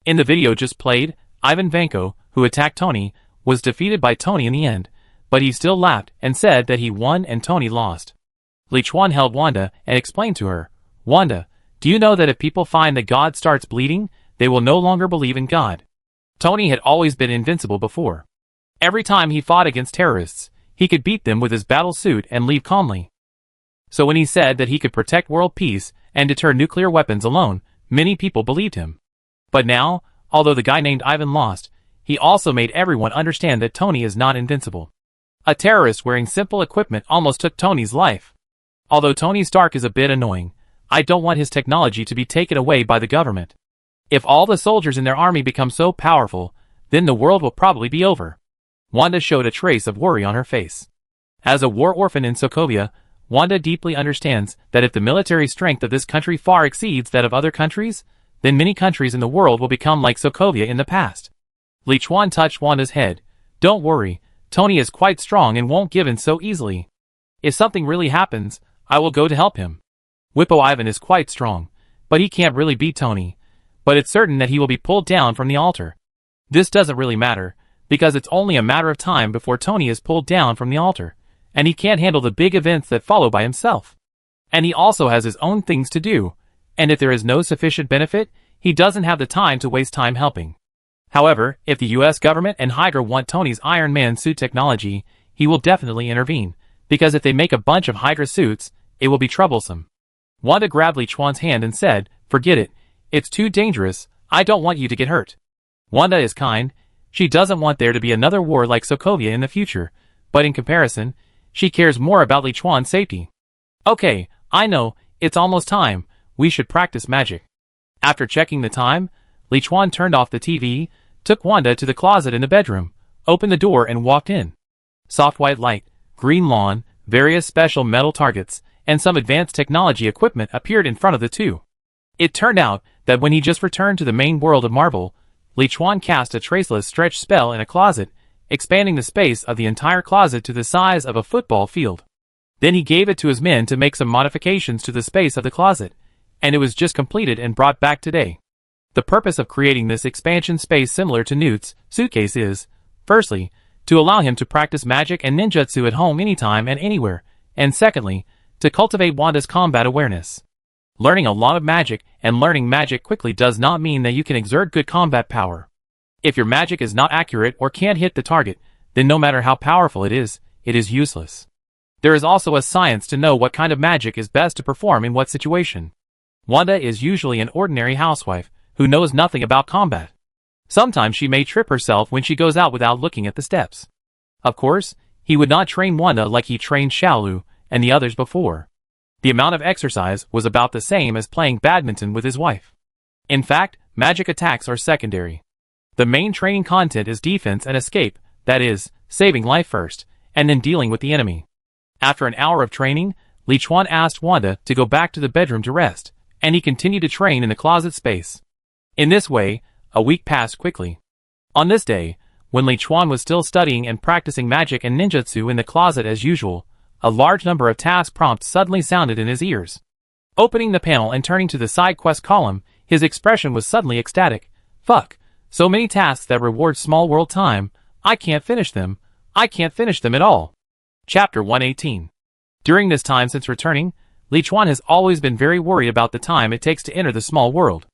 In the video just played, Ivan Vanko, who attacked Tony, was defeated by Tony in the end, but he still laughed and said that he won and Tony lost. Li Chuan held Wanda and explained to her, Wanda, do you know that if people find that God starts bleeding, they will no longer believe in God? Tony had always been invincible before. Every time he fought against terrorists, he could beat them with his battle suit and leave calmly. So when he said that he could protect world peace and deter nuclear weapons alone, many people believed him. But now, although the guy named Ivan lost, he also made everyone understand that Tony is not invincible. A terrorist wearing simple equipment almost took Tony's life. Although Tony Stark is a bit annoying, I don't want his technology to be taken away by the government. If all the soldiers in their army become so powerful, then the world will probably be over. Wanda showed a trace of worry on her face. As a war orphan in Sokovia, Wanda deeply understands that if the military strength of this country far exceeds that of other countries, then many countries in the world will become like Sokovia in the past. Li Chuan touched Wanda's head. Don't worry, Tony is quite strong and won't give in so easily. If something really happens, I will go to help him. Whippo Ivan is quite strong, but he can't really beat Tony. But it's certain that he will be pulled down from the altar. This doesn't really matter, because it's only a matter of time before Tony is pulled down from the altar, and he can't handle the big events that follow by himself. And he also has his own things to do, and if there is no sufficient benefit, he doesn't have the time to waste time helping. However, if the US government and Hydra want Tony's Iron Man suit technology, he will definitely intervene, because if they make a bunch of Hydra suits, it will be troublesome. Wanda grabbed Li Chuan's hand and said, forget it, it's too dangerous, I don't want you to get hurt. Wanda is kind, she doesn't want there to be another war like Sokovia in the future, but in comparison, she cares more about Li Chuan's safety. Okay, I know, it's almost time, we should practice magic. After checking the time, Li Chuan turned off the TV, took Wanda to the closet in the bedroom, opened the door and walked in. Soft white light, green lawn, various special metal targets, and some advanced technology equipment appeared in front of the two. It turned out that when he just returned to the main world of Marvel, Li Chuan cast a traceless stretch spell in a closet, expanding the space of the entire closet to the size of a football field. Then he gave it to his men to make some modifications to the space of the closet, and it was just completed and brought back today. The purpose of creating this expansion space similar to Newt's suitcase is, firstly, to allow him to practice magic and ninjutsu at home anytime and anywhere, and secondly, to cultivate Wanda's combat awareness. Learning a lot of magic and learning magic quickly does not mean that you can exert good combat power. If your magic is not accurate or can't hit the target, then no matter how powerful it is useless. There is also a science to know what kind of magic is best to perform in what situation. Wanda is usually an ordinary housewife who knows nothing about combat. Sometimes she may trip herself when she goes out without looking at the steps. Of course, he would not train Wanda like he trained Xiaolu and the others before. The amount of exercise was about the same as playing badminton with his wife. In fact, magic attacks are secondary. The main training content is defense and escape, that is, saving life first, and then dealing with the enemy. After an hour of training, Li Chuan asked Wanda to go back to the bedroom to rest, and he continued to train in the closet space. In this way, a week passed quickly. On this day, when Li Chuan was still studying and practicing magic and ninjutsu in the closet as usual, a large number of task prompts suddenly sounded in his ears. Opening the panel and turning to the side quest column, his expression was suddenly ecstatic. Fuck, so many tasks that reward small world time, I can't finish them at all. Chapter 118. During this time since returning, Li Chuan has always been very worried about the time it takes to enter the small world.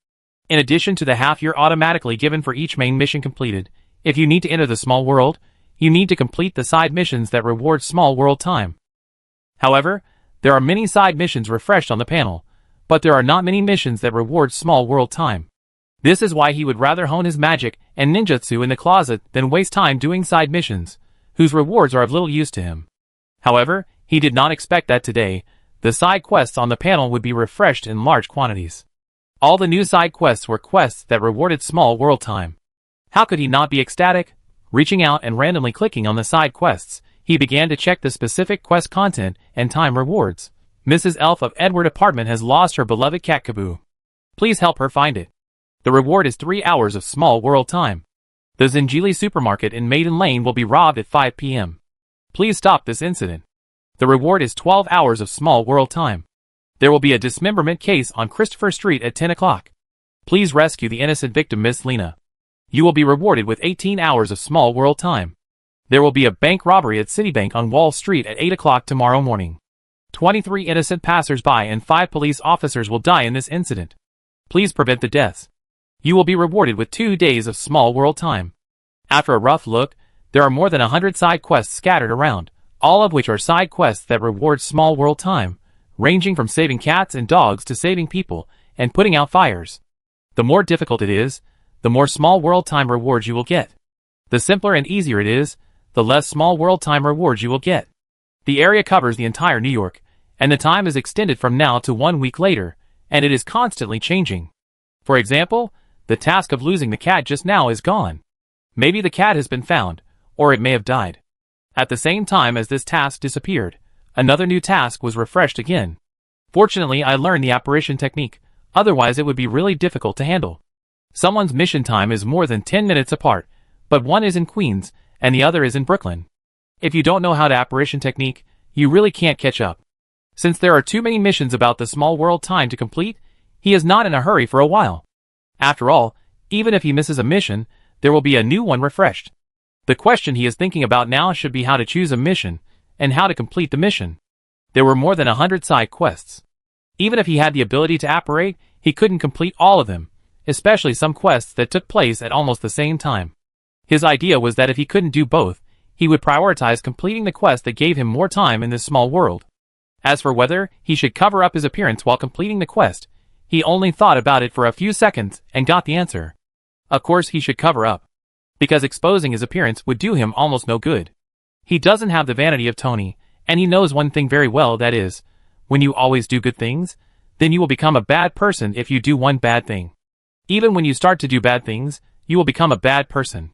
In addition to the half-year automatically given for each main mission completed, if you need to enter the small world, you need to complete the side missions that reward small world time. However, there are many side missions refreshed on the panel, but there are not many missions that reward small world time. This is why he would rather hone his magic and ninjutsu in the closet than waste time doing side missions, whose rewards are of little use to him. However, he did not expect that today, the side quests on the panel would be refreshed in large quantities. All the new side quests were quests that rewarded small world time. How could he not be ecstatic? Reaching out and randomly clicking on the side quests, he began to check the specific quest content and time rewards. Mrs. Elf of Edward Apartment has lost her beloved cat Kaboo. Please help her find it. The reward is 3 hours of small world time. The Zingili supermarket in Maiden Lane will be robbed at 5 p.m. Please stop this incident. The reward is 12 hours of small world time. There will be a dismemberment case on Christopher Street at 10 o'clock. Please rescue the innocent victim, Miss Lena. You will be rewarded with 18 hours of small world time. There will be a bank robbery at Citibank on Wall Street at 8 o'clock tomorrow morning. 23 innocent passers-by and 5 police officers will die in this incident. Please prevent the deaths. You will be rewarded with 2 days of small world time. After a rough look, there are more than 100 side quests scattered around, all of which are side quests that reward small world time, ranging from saving cats and dogs to saving people and putting out fires. The more difficult it is, the more small world time rewards you will get. The simpler and easier it is, the less small world time rewards you will get. The area covers the entire New York, and the time is extended from now to 1 week later, and it is constantly changing. For example, the task of losing the cat just now is gone. Maybe the cat has been found, or it may have died. At the same time as this task disappeared, another new task was refreshed again. Fortunately, I learned the apparition technique, otherwise it would be really difficult to handle. Someone's mission time is more than 10 minutes apart, but one is in Queens, and the other is in Brooklyn. If you don't know how to apparition technique, you really can't catch up. Since there are too many missions about the small world time to complete, he is not in a hurry for a while. After all, even if he misses a mission, there will be a new one refreshed. The question he is thinking about now should be how to choose a mission, and how to complete the mission. There were more than 100 side quests. Even if he had the ability to apparate, he couldn't complete all of them, especially some quests that took place at almost the same time. His idea was that if he couldn't do both, he would prioritize completing the quest that gave him more time in this small world. As for whether he should cover up his appearance while completing the quest, he only thought about it for a few seconds and got the answer. Of course he should cover up, because exposing his appearance would do him almost no good. He doesn't have the vanity of Tony, and he knows one thing very well, that is, when you always do good things, then you will become a bad person if you do one bad thing. Even when you start to do bad things, you will become a bad person.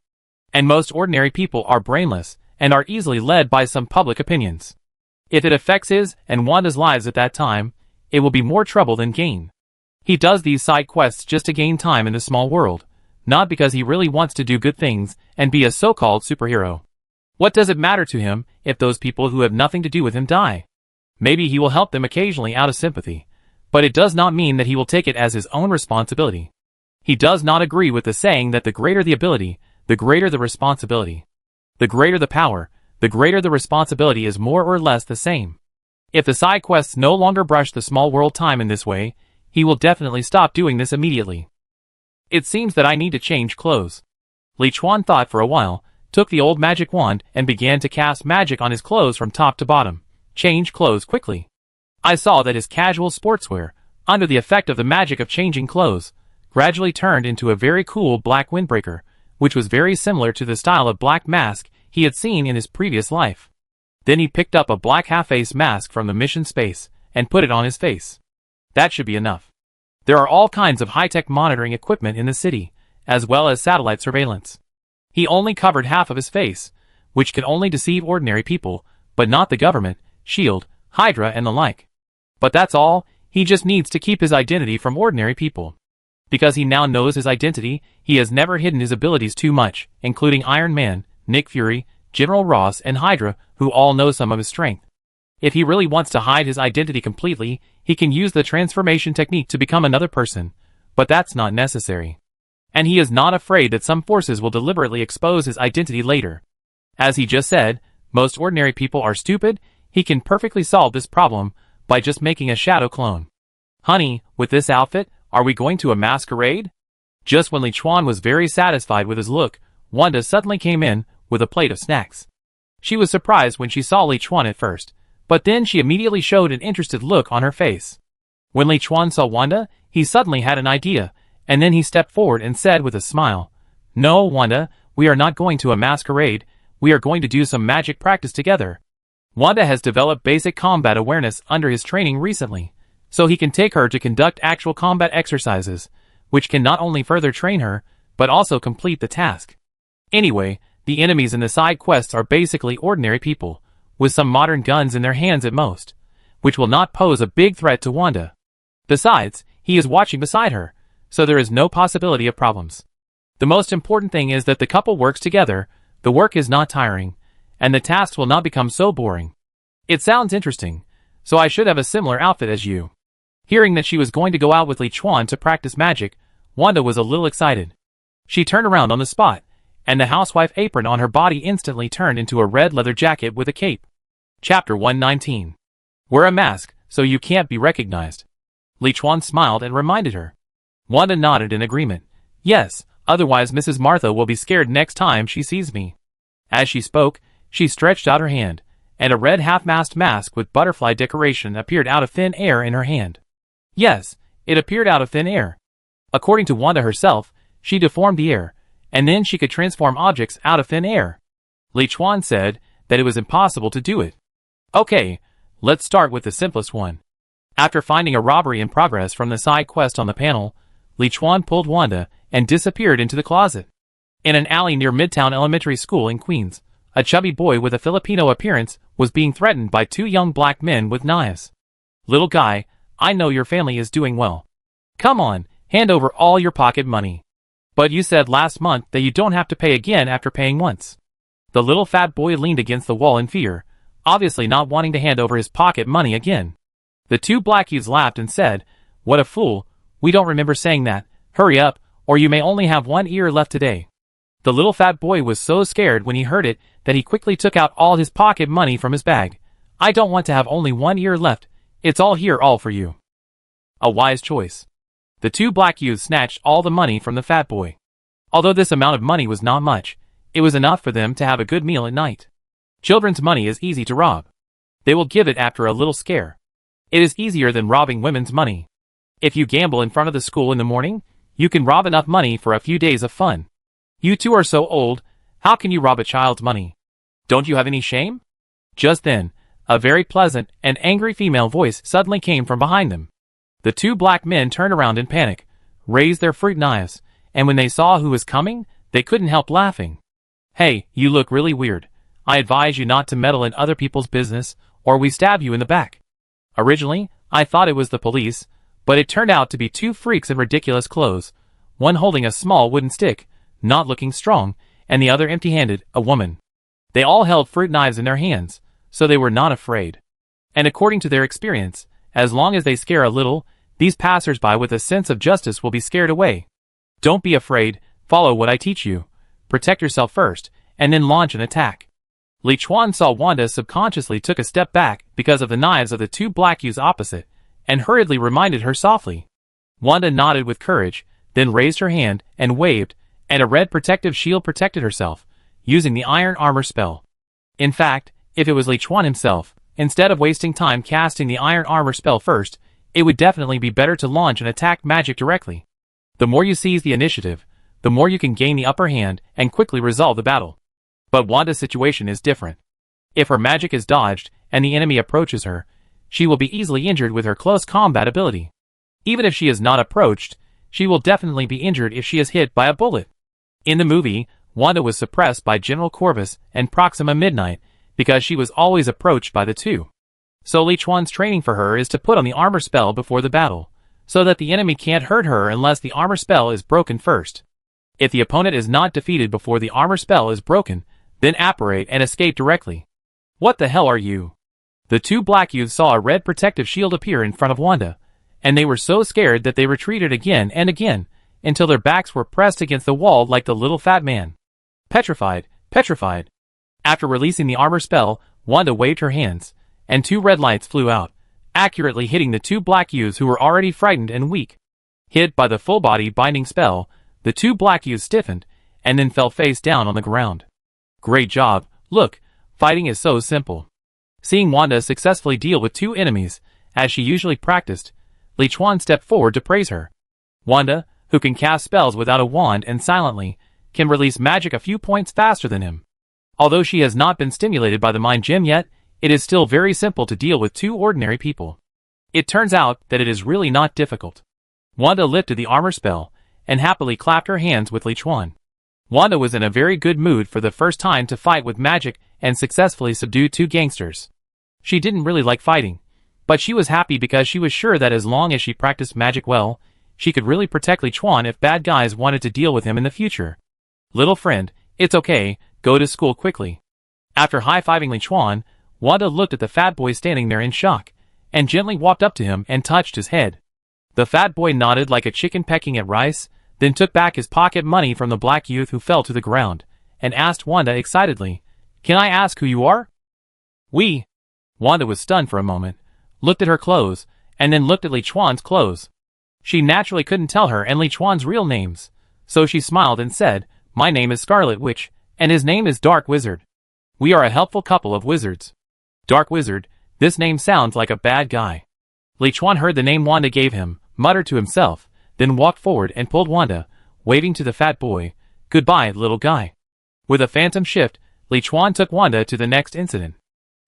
And most ordinary people are brainless, and are easily led by some public opinions. If it affects his and Wanda's lives at that time, it will be more trouble than gain. He does these side quests just to gain time in the small world, not because he really wants to do good things and be a so-called superhero. What does it matter to him if those people who have nothing to do with him die? Maybe he will help them occasionally out of sympathy, but it does not mean that he will take it as his own responsibility. He does not agree with the saying that the greater the ability, the greater the responsibility. The greater the power, the greater the responsibility is more or less the same. If the side quests no longer brush the small world time in this way, he will definitely stop doing this immediately. It seems that I need to change clothes. Li Chuan thought for a while, took the old magic wand and began to cast magic on his clothes from top to bottom. Change clothes quickly. I saw that his casual sportswear, under the effect of the magic of changing clothes, gradually turned into a very cool black windbreaker, which was very similar to the style of black mask he had seen in his previous life. Then he picked up a black half-face mask from the mission space and put it on his face. That should be enough. There are all kinds of high-tech monitoring equipment in the city, as well as satellite surveillance. He only covered half of his face, which can only deceive ordinary people, but not the government, S.H.I.E.L.D., Hydra and the like. But that's all, he just needs to keep his identity from ordinary people. Because he now knows his identity, he has never hidden his abilities too much, including Iron Man, Nick Fury, General Ross and Hydra, who all know some of his strength. If he really wants to hide his identity completely, he can use the transformation technique to become another person, but that's not necessary. And he is not afraid that some forces will deliberately expose his identity later. As he just said, most ordinary people are stupid. He can perfectly solve this problem by just making a shadow clone. Honey, with this outfit, are we going to a masquerade? Just when Li Chuan was very satisfied with his look, Wanda suddenly came in with a plate of snacks. She was surprised when she saw Li Chuan at first, but then she immediately showed an interested look on her face. When Li Chuan saw Wanda, he suddenly had an idea, And then he stepped forward and said with a smile, "No, Wanda, we are not going to a masquerade, we are going to do some magic practice together." Wanda has developed basic combat awareness under his training recently, so he can take her to conduct actual combat exercises, which can not only further train her, but also complete the task. Anyway, the enemies in the side quests are basically ordinary people, with some modern guns in their hands at most, which will not pose a big threat to Wanda. Besides, he is watching beside her, so there is no possibility of problems. The most important thing is that the couple works together, the work is not tiring, and the tasks will not become so boring. It sounds interesting, so I should have a similar outfit as you. Hearing that she was going to go out with Li Chuan to practice magic, Wanda was a little excited. She turned around on the spot, and the housewife apron on her body instantly turned into a red leather jacket with a cape. Chapter 119. Wear a mask, so you can't be recognized. Li Chuan smiled and reminded her. Wanda nodded in agreement. Yes, otherwise Mrs. Martha will be scared next time she sees me. As she spoke, she stretched out her hand, and a red half-mast mask with butterfly decoration appeared out of thin air in her hand. Yes, it appeared out of thin air. According to Wanda herself, she deformed the air, and then she could transform objects out of thin air. Li Chuan said that it was impossible to do it. Okay, let's start with the simplest one. After finding a robbery in progress from the side quest on the panel, Li Chuan pulled Wanda and disappeared into the closet. In an alley near Midtown Elementary School in Queens, a chubby boy with a Filipino appearance was being threatened by two young black men with knives. "Little guy, I know your family is doing well. Come on, hand over all your pocket money. But you said last month that you don't have to pay again after paying once." The little fat boy leaned against the wall in fear, obviously not wanting to hand over his pocket money again. The two black youths laughed and said, "What a fool, we don't remember saying that. Hurry up, or you may only have one ear left today." The little fat boy was so scared when he heard it that he quickly took out all his pocket money from his bag. "I don't want to have only one ear left, it's all here, all for you." A wise choice. The two black youths snatched all the money from the fat boy. Although this amount of money was not much, it was enough for them to have a good meal at night. Children's money is easy to rob. They will give it after a little scare. It is easier than robbing women's money. If you gamble in front of the school in the morning, you can rob enough money for a few days of fun. You two are so old, how can you rob a child's money? Don't you have any shame? Just then, a very pleasant and angry female voice suddenly came from behind them. The two black men turned around in panic, raised their fruit knives, and when they saw who was coming, they couldn't help laughing. "Hey, you look really weird. I advise you not to meddle in other people's business, or we stab you in the back." Originally, I thought it was the police, but it turned out to be two freaks in ridiculous clothes, one holding a small wooden stick, not looking strong, and the other empty-handed, a woman. They all held fruit knives in their hands, so they were not afraid. And according to their experience, as long as they scare a little, these passers-by with a sense of justice will be scared away. Don't be afraid, follow what I teach you. Protect yourself first, and then launch an attack. Li Chuan saw Wanda subconsciously took a step back because of the knives of the two black youths opposite, and hurriedly reminded her softly. Wanda nodded with courage, then raised her hand and waved, and a red protective shield protected herself, using the iron armor spell. In fact, if it was Li Chuan himself, instead of wasting time casting the iron armor spell first, it would definitely be better to launch and attack magic directly. The more you seize the initiative, the more you can gain the upper hand and quickly resolve the battle. But Wanda's situation is different. If her magic is dodged and the enemy approaches her, she will be easily injured with her close combat ability. Even if she is not approached, she will definitely be injured if she is hit by a bullet. In the movie, Wanda was suppressed by General Corvus and Proxima Midnight because she was always approached by the two. So Li Chuan's training for her is to put on the armor spell before the battle, so that the enemy can't hurt her unless the armor spell is broken first. If the opponent is not defeated before the armor spell is broken, then apparate and escape directly. What the hell are you? The two black youths saw a red protective shield appear in front of Wanda, and they were so scared that they retreated again and again, until their backs were pressed against the wall like the little fat man. Petrified, petrified. After releasing the armor spell, Wanda waved her hands, and two red lights flew out, accurately hitting the two black youths who were already frightened and weak. Hit by the full-body binding spell, the two black youths stiffened, and then fell face down on the ground. Great job, look, fighting is so simple. Seeing Wanda successfully deal with two enemies, as she usually practiced, Li Chuan stepped forward to praise her. Wanda, who can cast spells without a wand and silently, can release magic a few points faster than him. Although she has not been stimulated by the mind gem yet, it is still very simple to deal with two ordinary people. It turns out that it is really not difficult. Wanda lifted the armor spell, and happily clapped her hands with Li Chuan. Wanda was in a very good mood for the first time to fight with magic and successfully subdue two gangsters. She didn't really like fighting, but she was happy because she was sure that as long as she practiced magic well, she could really protect Li Chuan if bad guys wanted to deal with him in the future. Little friend, it's okay, go to school quickly. After high-fiving Li Chuan, Wanda looked at the fat boy standing there in shock, and gently walked up to him and touched his head. The fat boy nodded like a chicken pecking at rice, then took back his pocket money from the black youth who fell to the ground, and asked Wanda excitedly, "Can I ask who you are?" "We." Wanda was stunned for a moment, looked at her clothes, and then looked at Li Chuan's clothes. She naturally couldn't tell her and Li Chuan's real names, so she smiled and said, "My name is Scarlet Witch, and his name is Dark Wizard. We are a helpful couple of wizards." Dark Wizard, this name sounds like a bad guy. Li Chuan heard the name Wanda gave him, muttered to himself, then walked forward and pulled Wanda, waving to the fat boy, "Goodbye, little guy." With a phantom shift, Li Chuan took Wanda to the next incident.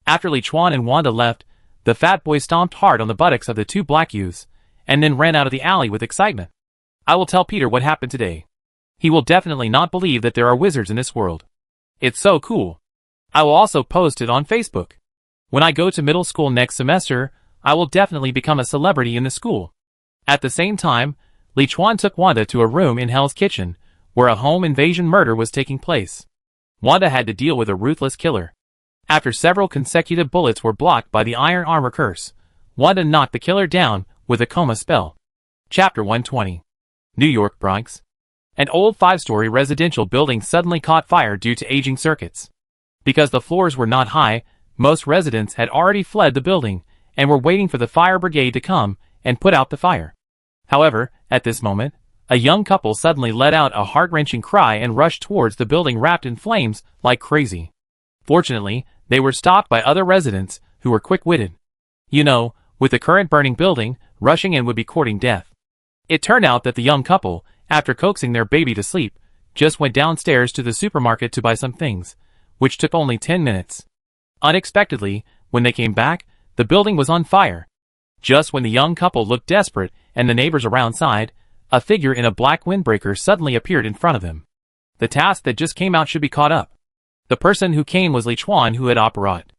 After Li Chuan and Wanda left, the fat boy stomped hard on the buttocks of the two black youths, and then ran out of the alley with excitement. "I will tell Peter what happened today. He will definitely not believe that there are wizards in this world. It's so cool. I will also post it on Facebook. When I go to middle school next semester, I will definitely become a celebrity in the school." At the same time, Li Chuan took Wanda to a room in Hell's Kitchen, where a home invasion murder was taking place. Wanda had to deal with a ruthless killer. After several consecutive bullets were blocked by the iron armor curse, Wanda knocked the killer down with a coma spell. Chapter 120. New York, Bronx. An old 5-story residential building suddenly caught fire due to aging circuits. Because the floors were not high, most residents had already fled the building and were waiting for the fire brigade to come and put out the fire. However, at this moment, a young couple suddenly let out a heart-wrenching cry and rushed towards the building wrapped in flames like crazy. Fortunately, they were stopped by other residents who were quick-witted. You know, with the current burning building, rushing in would be courting death. It turned out that the young couple, after coaxing their baby to sleep, just went downstairs to the supermarket to buy some things, which took only 10 minutes. Unexpectedly, when they came back, the building was on fire. Just when the young couple looked desperate and the neighbors around sighed, a figure in a black windbreaker suddenly appeared in front of them. The task that just came out should be caught up. The person who came was Li Chuan, who had operated.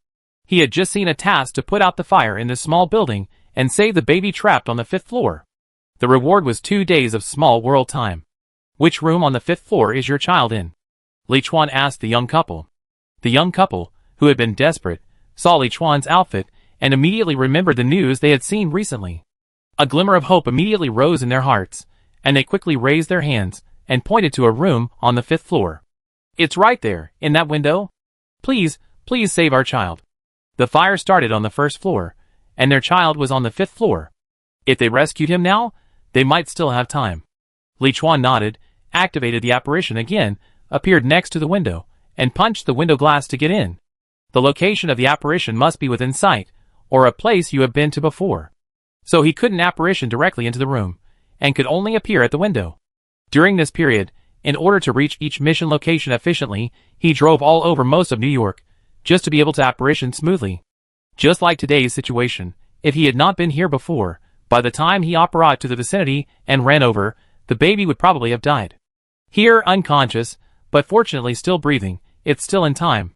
He had just seen a task to put out the fire in this small building and save the baby trapped on the 5th floor. The reward was 2 days of small world time. "Which room on the 5th floor is your child in?" Li Chuan asked the young couple. The young couple, who had been desperate, saw Li Chuan's outfit and immediately remembered the news they had seen recently. A glimmer of hope immediately rose in their hearts, and they quickly raised their hands and pointed to a room on the 5th floor. "It's right there, in that window. Please, please save our child." The fire started on the 1st floor, and their child was on the 5th floor. If they rescued him now, they might still have time. Li Chuan nodded, activated the apparition again, appeared next to the window, and punched the window glass to get in. The location of the apparition must be within sight, or a place you have been to before. So he couldn't apparition directly into the room, and could only appear at the window. During this period, in order to reach each mission location efficiently, he drove all over most of New York, just to be able to apparition smoothly. Just like today's situation, if he had not been here before, by the time he operated to the vicinity and ran over, the baby would probably have died. Here, unconscious, but fortunately still breathing, it's still in time.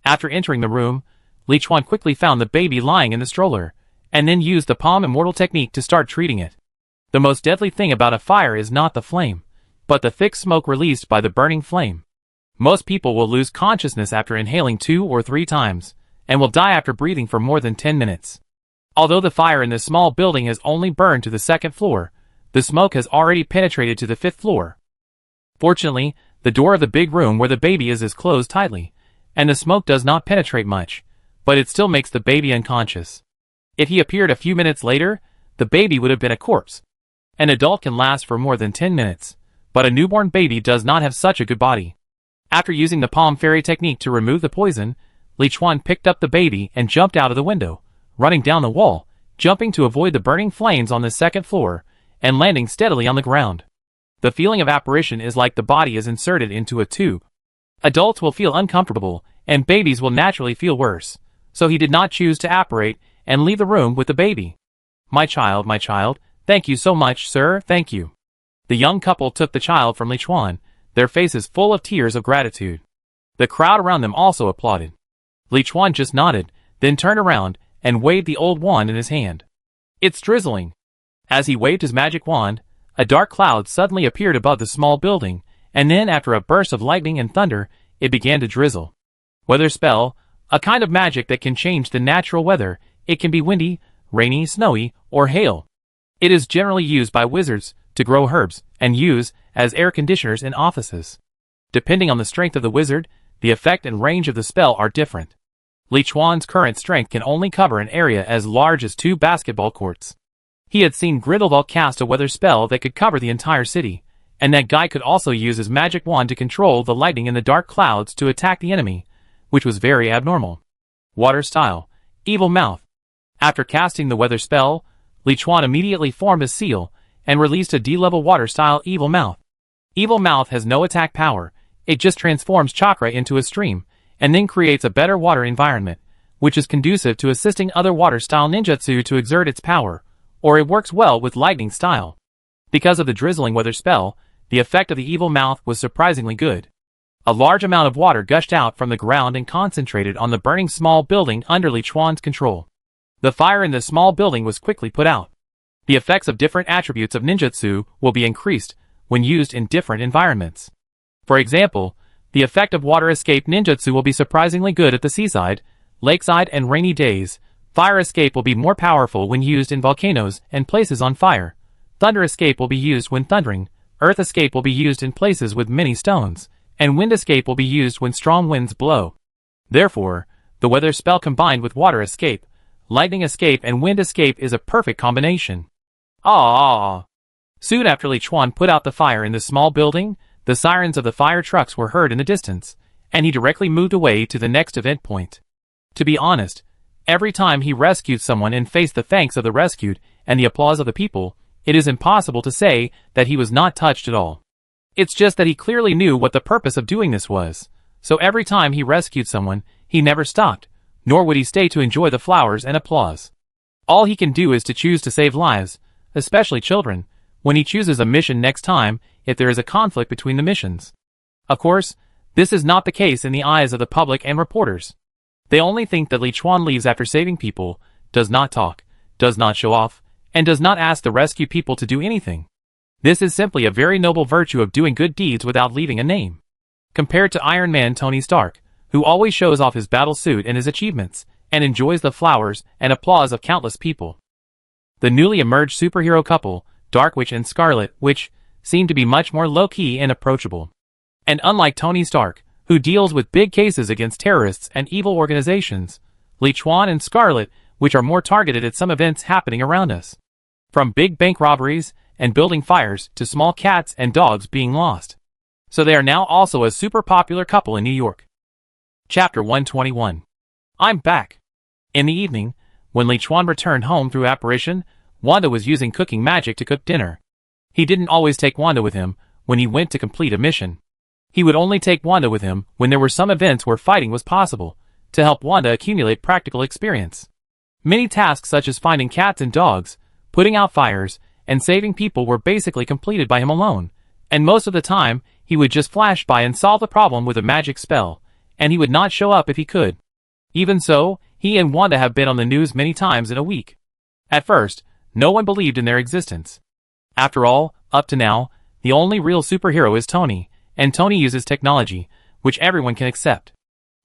After entering the room, Li Chuan quickly found the baby lying in the stroller, and then used the palm immortal technique to start treating it. The most deadly thing about a fire is not the flame, but the thick smoke released by the burning flame. Most people will lose consciousness after inhaling 2 or 3 times, and will die after breathing for more than 10 minutes. Although the fire in this small building has only burned to the 2nd floor, the smoke has already penetrated to the 5th floor. Fortunately, the door of the big room where the baby is closed tightly, and the smoke does not penetrate much, but it still makes the baby unconscious. If he appeared a few minutes later, the baby would have been a corpse. An adult can last for more than 10 minutes, but a newborn baby does not have such a good body. After using the palm fairy technique to remove the poison, Li Chuan picked up the baby and jumped out of the window, running down the wall, jumping to avoid the burning flames on the 2nd floor, and landing steadily on the ground. The feeling of apparition is like the body is inserted into a tube. Adults will feel uncomfortable, and babies will naturally feel worse. So he did not choose to apparate and leave the room with the baby. My child, thank you so much, sir, thank you. The young couple took the child from Li Chuan, their faces full of tears of gratitude. The crowd around them also applauded. Li Chuan just nodded, then turned around and waved the old wand in his hand. It's drizzling. As he waved his magic wand, a dark cloud suddenly appeared above the small building, and then after a burst of lightning and thunder, it began to drizzle. Weather spell, a kind of magic that can change the natural weather. It can be windy, rainy, snowy, or hail. It is generally used by wizards to grow herbs and use as air conditioners in offices. Depending on the strength of the wizard, the effect and range of the spell are different. Li Chuan's current strength can only cover an area as large as 2 basketball courts. He had seen Grindelwald cast a weather spell that could cover the entire city, and that guy could also use his magic wand to control the lightning and the dark clouds to attack the enemy, which was very abnormal. Water style, evil mouth. After casting the weather spell, Li Chuan immediately formed a seal and released a D-level water style evil mouth. Evil mouth has no attack power, it just transforms chakra into a stream, and then creates a better water environment, which is conducive to assisting other water style ninjutsu to exert its power, or it works well with lightning style. Because of the drizzling weather spell, the effect of the evil mouth was surprisingly good. A large amount of water gushed out from the ground and concentrated on the burning small building under Li Chuan's control. The fire in the small building was quickly put out. The effects of different attributes of ninjutsu will be increased when used in different environments. For example, the effect of water escape ninjutsu will be surprisingly good at the seaside, lakeside and rainy days. Fire escape will be more powerful when used in volcanoes and places on fire. Thunder escape will be used when thundering. Earth escape will be used in places with many stones, and wind escape will be used when strong winds blow. Therefore, the weather spell combined with water escape, lightning escape and wind escape is a perfect combination. Soon after Li Chuan put out the fire in the small building, the sirens of the fire trucks were heard in the distance, and he directly moved away to the next event point. To be honest, every time he rescued someone and faced the thanks of the rescued and the applause of the people, it is impossible to say that he was not touched at all. It's just that he clearly knew what the purpose of doing this was, so every time he rescued someone, he never stopped, nor would he stay to enjoy the flowers and applause. All he can do is to choose to save lives, especially children, when he chooses a mission next time if there is a conflict between the missions. Of course, this is not the case in the eyes of the public and reporters. They only think that Li Chuan leaves after saving people, does not talk, does not show off, and does not ask the rescue people to do anything. This is simply a very noble virtue of doing good deeds without leaving a name. Compared to Iron Man Tony Stark, who always shows off his battle suit and his achievements, and enjoys the flowers and applause of countless people. The newly emerged superhero couple, Dark Witch and Scarlet Witch, seem to be much more low-key and approachable. And unlike Tony Stark, who deals with big cases against terrorists and evil organizations, Li Chuan and Scarlet Witch are more targeted at some events happening around us. From big bank robberies and building fires to small cats and dogs being lost. So they are now also a super popular couple in New York. Chapter 121. I'm back. In the evening, when Li Chuan returned home through apparition, Wanda was using cooking magic to cook dinner. He didn't always take Wanda with him when he went to complete a mission. He would only take Wanda with him when there were some events where fighting was possible, to help Wanda accumulate practical experience. Many tasks such as finding cats and dogs, putting out fires, and saving people were basically completed by him alone, and most of the time, he would just flash by and solve the problem with a magic spell, and he would not show up if he could. Even so, he and Wanda have been on the news many times in a week. At first, no one believed in their existence. After all, up to now, the only real superhero is Tony, and Tony uses technology, which everyone can accept.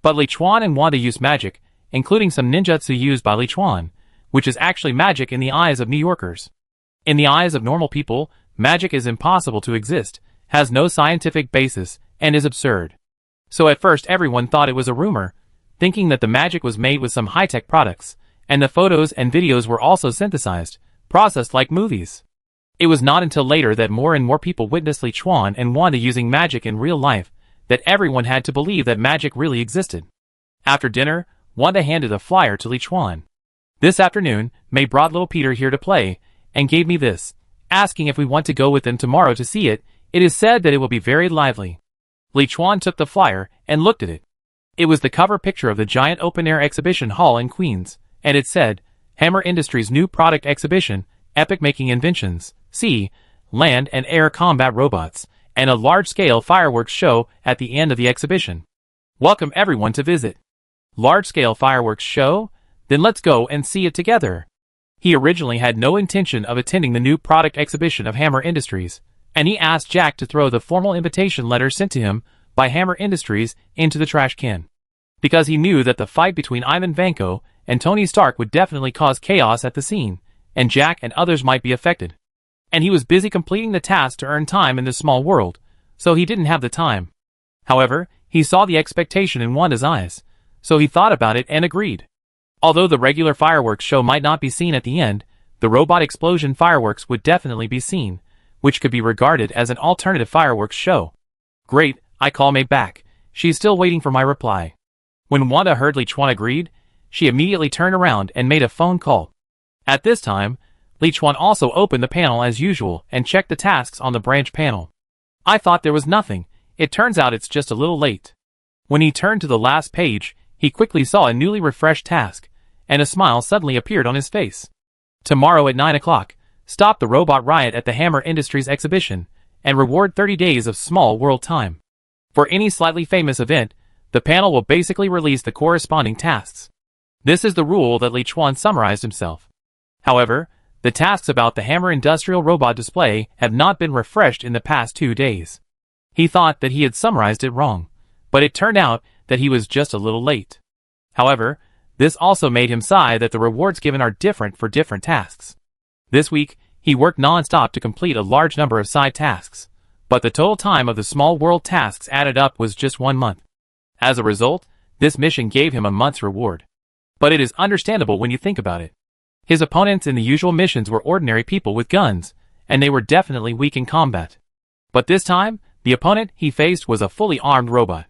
But Li Chuan and Wanda use magic, including some ninjutsu used by Li Chuan, which is actually magic in the eyes of New Yorkers. In the eyes of normal people, magic is impossible to exist, has no scientific basis, and is absurd. So at first everyone thought it was a rumor, thinking that the magic was made with some high-tech products, and the photos and videos were also synthesized, processed like movies. It was not until later that more and more people witnessed Li Chuan and Wanda using magic in real life, that everyone had to believe that magic really existed. After dinner, Wanda handed a flyer to Li Chuan. This afternoon, May brought little Peter here to play, and gave me this, asking if we want to go with them tomorrow to see it, It is said that it will be very lively. Li Chuan took the flyer and looked at it. It was the cover picture of the giant open-air exhibition hall in Queens, and it said, Hammer Industries' new product exhibition, epic-making inventions, sea, land and air combat robots, and a large-scale fireworks show at the end of the exhibition. Welcome everyone to visit. Large-scale fireworks show? Then let's go and see it together. He originally had no intention of attending the new product exhibition of Hammer Industries, and he asked Jack to throw the formal invitation letter sent to him by Hammer Industries into the trash can. Because he knew that the fight between Ivan Vanko and Tony Stark would definitely cause chaos at the scene, and Jack and others might be affected. And he was busy completing the task to earn time in this small world, so he didn't have the time. However, he saw the expectation in Wanda's eyes, so he thought about it and agreed. Although the regular fireworks show might not be seen at the end, the robot explosion fireworks would definitely be seen, which could be regarded as an alternative fireworks show. Great, I call May back. She's still waiting for my reply. When Wanda heard Li Chuan agreed, she immediately turned around and made a phone call. At this time, Li Chuan also opened the panel as usual and checked the tasks on the branch panel. I thought there was nothing. It turns out it's just a little late. When he turned to the last page, he quickly saw a newly refreshed task, and a smile suddenly appeared on his face. Tomorrow at 9 o'clock, stop the robot riot at the Hammer Industries exhibition, and reward 30 days of small world time. For any slightly famous event, the panel will basically release the corresponding tasks. This is the rule that Li Chuan summarized himself. However, the tasks about the Hammer Industrial Robot display have not been refreshed in the past 2 days. He thought that he had summarized it wrong, but it turned out that he was just a little late. However, this also made him sigh that the rewards given are different for different tasks. This week, he worked non-stop to complete a large number of side tasks, but the total time of the small world tasks added up was just 1 month. As a result, this mission gave him a month's reward. But it is understandable when you think about it. His opponents in the usual missions were ordinary people with guns, and they were definitely weak in combat. But this time, the opponent he faced was a fully armed robot.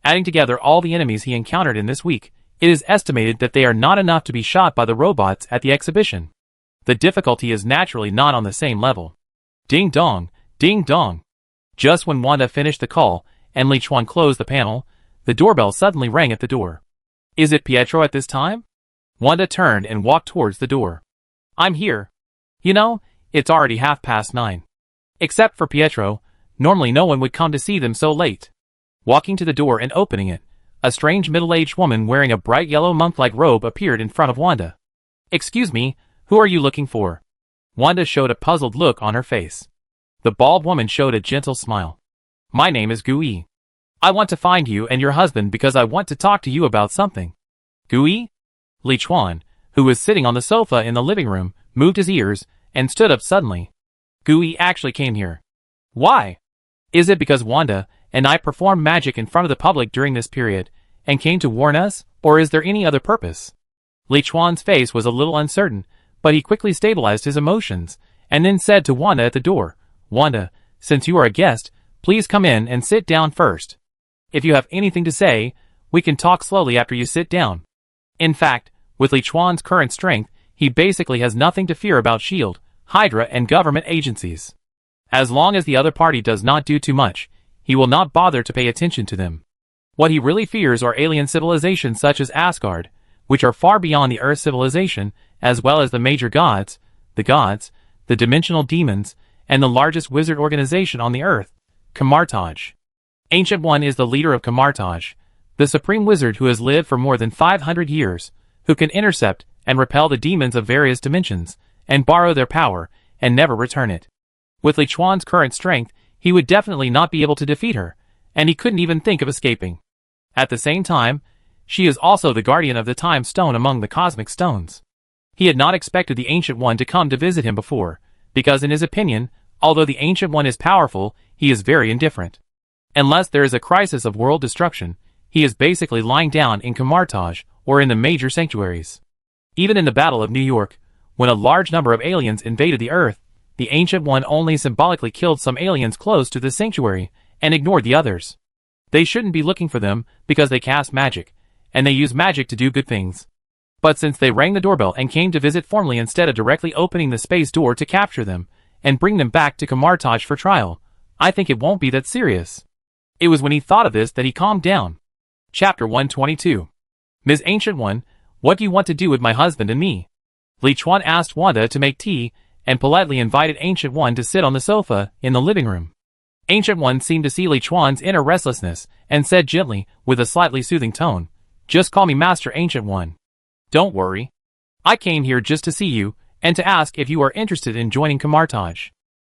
Adding together all the enemies he encountered in this week, it is estimated that they are not enough to be shot by the robots at the exhibition. The difficulty is naturally not on the same level. Ding dong, ding dong. Just when Wanda finished the call, and Li Chuan closed the panel, the doorbell suddenly rang at the door. Is it Pietro at this time? Wanda turned and walked towards the door. I'm here. You know, it's already 9:30. Except for Pietro, normally no one would come to see them so late. Walking to the door and opening it, a strange middle-aged woman wearing a bright yellow monk-like robe appeared in front of Wanda. Excuse me, who are you looking for? Wanda showed a puzzled look on her face. The bald woman showed a gentle smile. My name is Gui. I want to find you and your husband because I want to talk to you about something. Gui? Li Chuan, who was sitting on the sofa in the living room, moved his ears and stood up suddenly. Gui actually came here. Why? Is it because Wanda and I performed magic in front of the public during this period and came to warn us, or is there any other purpose? Li Chuan's face was a little uncertain, but he quickly stabilized his emotions and then said to Wanda at the door, Wanda, since you are a guest, please come in and sit down first. If you have anything to say, we can talk slowly after you sit down. In fact, with Li Chuan's current strength, he basically has nothing to fear about S.H.I.E.L.D., Hydra and government agencies. As long as the other party does not do too much, he will not bother to pay attention to them. What he really fears are alien civilizations such as Asgard, which are far beyond the Earth civilization, as well as the major gods, the dimensional demons, and the largest wizard organization on the Earth, Kamartaj. Ancient One is the leader of Kamartaj, the supreme wizard who has lived for more than 500 years, who can intercept and repel the demons of various dimensions, and borrow their power, and never return it. With Li Chuan's current strength, he would definitely not be able to defeat her, and he couldn't even think of escaping. At the same time, she is also the guardian of the Time Stone among the cosmic stones. He had not expected the Ancient One to come to visit him before, because in his opinion, although the Ancient One is powerful, he is very indifferent. Unless there is a crisis of world destruction, he is basically lying down in Kamartaj or in the major sanctuaries. Even in the Battle of New York, when a large number of aliens invaded the Earth, the Ancient One only symbolically killed some aliens close to the sanctuary and ignored the others. They shouldn't be looking for them because they cast magic, and they use magic to do good things. But since they rang the doorbell and came to visit formally instead of directly opening the space door to capture them and bring them back to Kamartaj for trial, I think it won't be that serious. It was when he thought of this that he calmed down. Chapter 122. Ms. Ancient One, what do you want to do with my husband and me? Li Chuan asked Wanda to make tea, and politely invited Ancient One to sit on the sofa in the living room. Ancient One seemed to see Li Chuan's inner restlessness, and said gently, with a slightly soothing tone, "Just call me Master Ancient One. Don't worry. I came here just to see you, and to ask if you are interested in joining Kamartaj."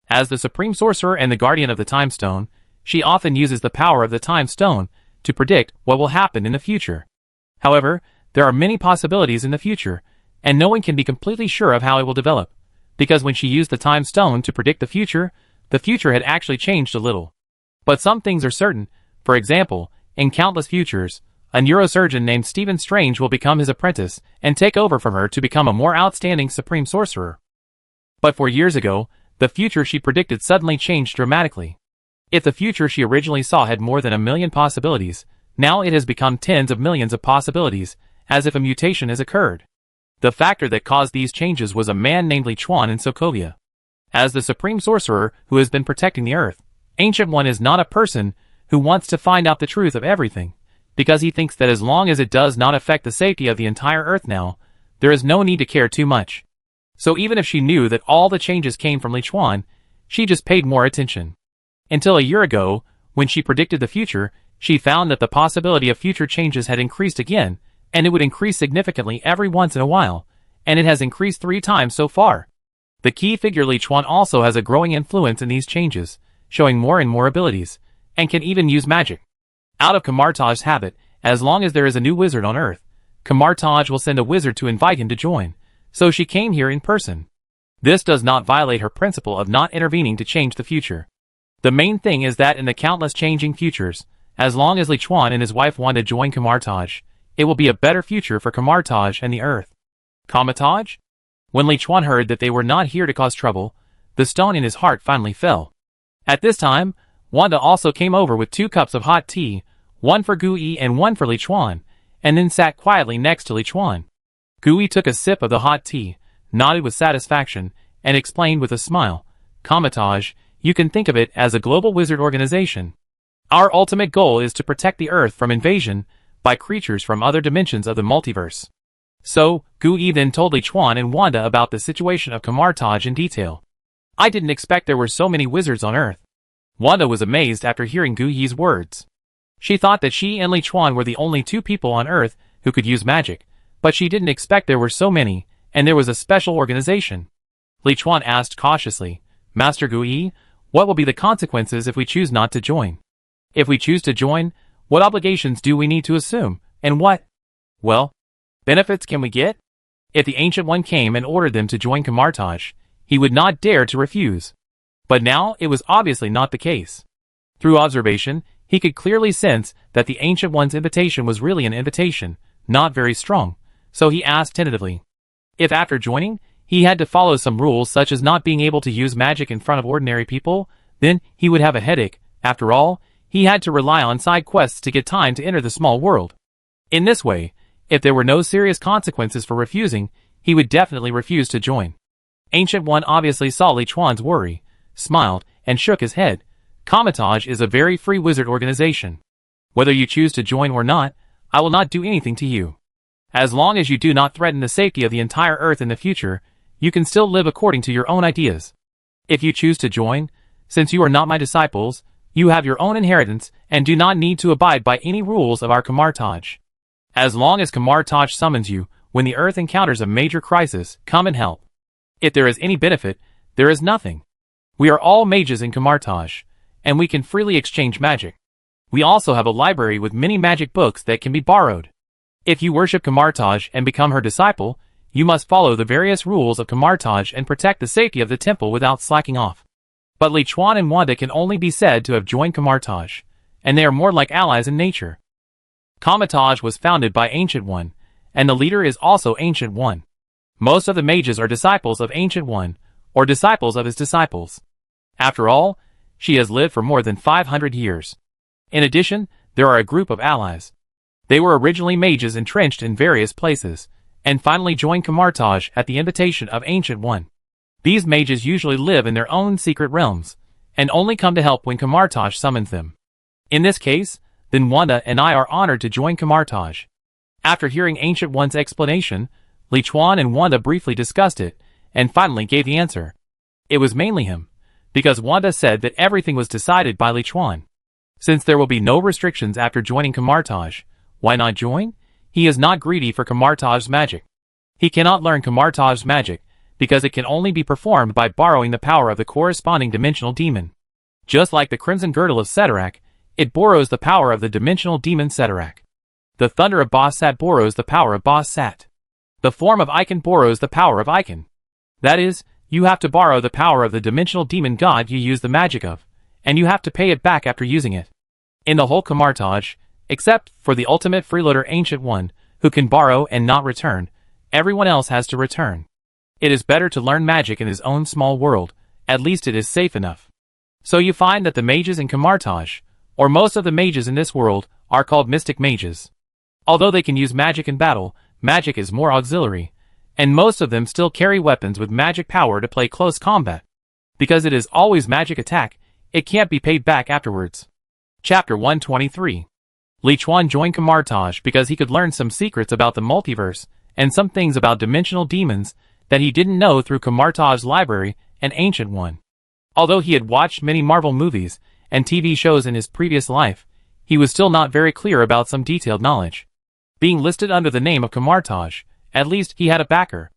As the Supreme Sorcerer and the Guardian of the Time Stone, she often uses the power of the Time Stone to predict what will happen in the future. However, there are many possibilities in the future, and no one can be completely sure of how it will develop, because when she used the Time Stone to predict the future had actually changed a little. But some things are certain. For example, in countless futures, a neurosurgeon named Stephen Strange will become his apprentice and take over from her to become a more outstanding Supreme Sorcerer. But 4 years ago, the future she predicted suddenly changed dramatically. If the future she originally saw had more than 1 million possibilities, now it has become tens of millions of possibilities, as if a mutation has occurred. The factor that caused these changes was a man named Li Chuan in Sokovia. As the Supreme Sorcerer who has been protecting the Earth, Ancient One is not a person who wants to find out the truth of everything, because he thinks that as long as it does not affect the safety of the entire Earth now, there is no need to care too much. So even if she knew that all the changes came from Li Chuan, she just paid more attention. Until a year ago, when she predicted the future, she found that the possibility of future changes had increased again, and it would increase significantly every once in a while, and it has increased 3 times so far. The key figure Li Chuan also has a growing influence in these changes, showing more and more abilities, and can even use magic. Out of Kamartaj's habit, as long as there is a new wizard on Earth, Kamartaj will send a wizard to invite him to join, so she came here in person. This does not violate her principle of not intervening to change the future. The main thing is that in the countless changing futures, as long as Li Chuan and his wife Wanda join Kamartaj, it will be a better future for Kamartaj and the Earth. Kamartaj? When Li Chuan heard that they were not here to cause trouble, the stone in his heart finally fell. At this time, Wanda also came over with 2 cups of hot tea, one for Gui and one for Li Chuan, and then sat quietly next to Li Chuan. Gui took a sip of the hot tea, nodded with satisfaction, and explained with a smile, "Kamartaj, you can think of it as a global wizard organization. Our ultimate goal is to protect the Earth from invasion by creatures from other dimensions of the multiverse." So, Gui then told Li Chuan and Wanda about the situation of Kamartaj in detail. "I didn't expect there were so many wizards on Earth." Wanda was amazed after hearing Gui's words. She thought that she and Li Chuan were the only 2 people on Earth who could use magic, but she didn't expect there were so many, and there was a special organization. Li Chuan asked cautiously, "Master Gui, what will be the consequences if we choose not to join? If we choose to join, what obligations do we need to assume, and what, well, benefits can we get?" If the Ancient One came and ordered them to join Kamartaj, he would not dare to refuse. But now it was obviously not the case. Through observation, he could clearly sense that the Ancient One's invitation was really an invitation, not very strong, so he asked tentatively. If after joining, he had to follow some rules such as not being able to use magic in front of ordinary people, then he would have a headache. After all, he had to rely on side quests to get time to enter the small world. In this way, if there were no serious consequences for refusing, he would definitely refuse to join. Ancient One obviously saw Li Chuan's worry, smiled, and shook his head. "Kamartaj is a very free wizard organization. Whether you choose to join or not, I will not do anything to you. As long as you do not threaten the safety of the entire Earth in the future, you can still live according to your own ideas. If you choose to join, since you are not my disciples, you have your own inheritance and do not need to abide by any rules of our Kamartaj. As long as Kamartaj summons you, when the Earth encounters a major crisis, come and help. If there is any benefit, there is nothing. We are all mages in Kamartaj, and we can freely exchange magic. We also have a library with many magic books that can be borrowed. If you worship Kamartaj and become her disciple, you must follow the various rules of Kamartaj and protect the safety of the temple without slacking off." But Li Chuan and Wanda can only be said to have joined Kamartaj, and they are more like allies in nature. Kamartaj was founded by Ancient One, and the leader is also Ancient One. Most of the mages are disciples of Ancient One, or disciples of his disciples. After all, she has lived for more than 500 years. In addition, there are a group of allies. They were originally mages entrenched in various places, and finally joined Kamartaj at the invitation of Ancient One. These mages usually live in their own secret realms, and only come to help when Kamartaj summons them. In this case, then Wanda and I are honored to join Kamartaj. After hearing Ancient One's explanation, Li Chuan and Wanda briefly discussed it, and finally gave the answer. It was mainly him, because Wanda said that everything was decided by Li Chuan. Since there will be no restrictions after joining Kamartaj, why not join? He is not greedy for Kamartaj's magic. He cannot learn Kamartaj's magic, because it can only be performed by borrowing the power of the corresponding dimensional demon. Just like the Crimson Girdle of Setarak, it borrows the power of the dimensional demon Setarak. The Thunder of Boss-Sat borrows the power of Boss-Sat. The form of Icon borrows the power of Icon. That is, you have to borrow the power of the dimensional demon god you use the magic of, and you have to pay it back after using it. In the whole Kamartaj, except for the ultimate freeloader Ancient One, who can borrow and not return, everyone else has to return. It is better to learn magic in his own small world, at least it is safe enough. So you find that the mages in Kamartaj, or most of the mages in this world, are called mystic mages. Although they can use magic in battle, magic is more auxiliary, and most of them still carry weapons with magic power to play close combat. Because it is always magic attack, it can't be paid back afterwards. Chapter 123. Li Chuan joined Kamartaj because he could learn some secrets about the multiverse, and some things about dimensional demons that he didn't know through Kamartaj's library and Ancient One. Although he had watched many Marvel movies and TV shows in his previous life, he was still not very clear about some detailed knowledge. Being listed under the name of Kamartaj, at least he had a backer.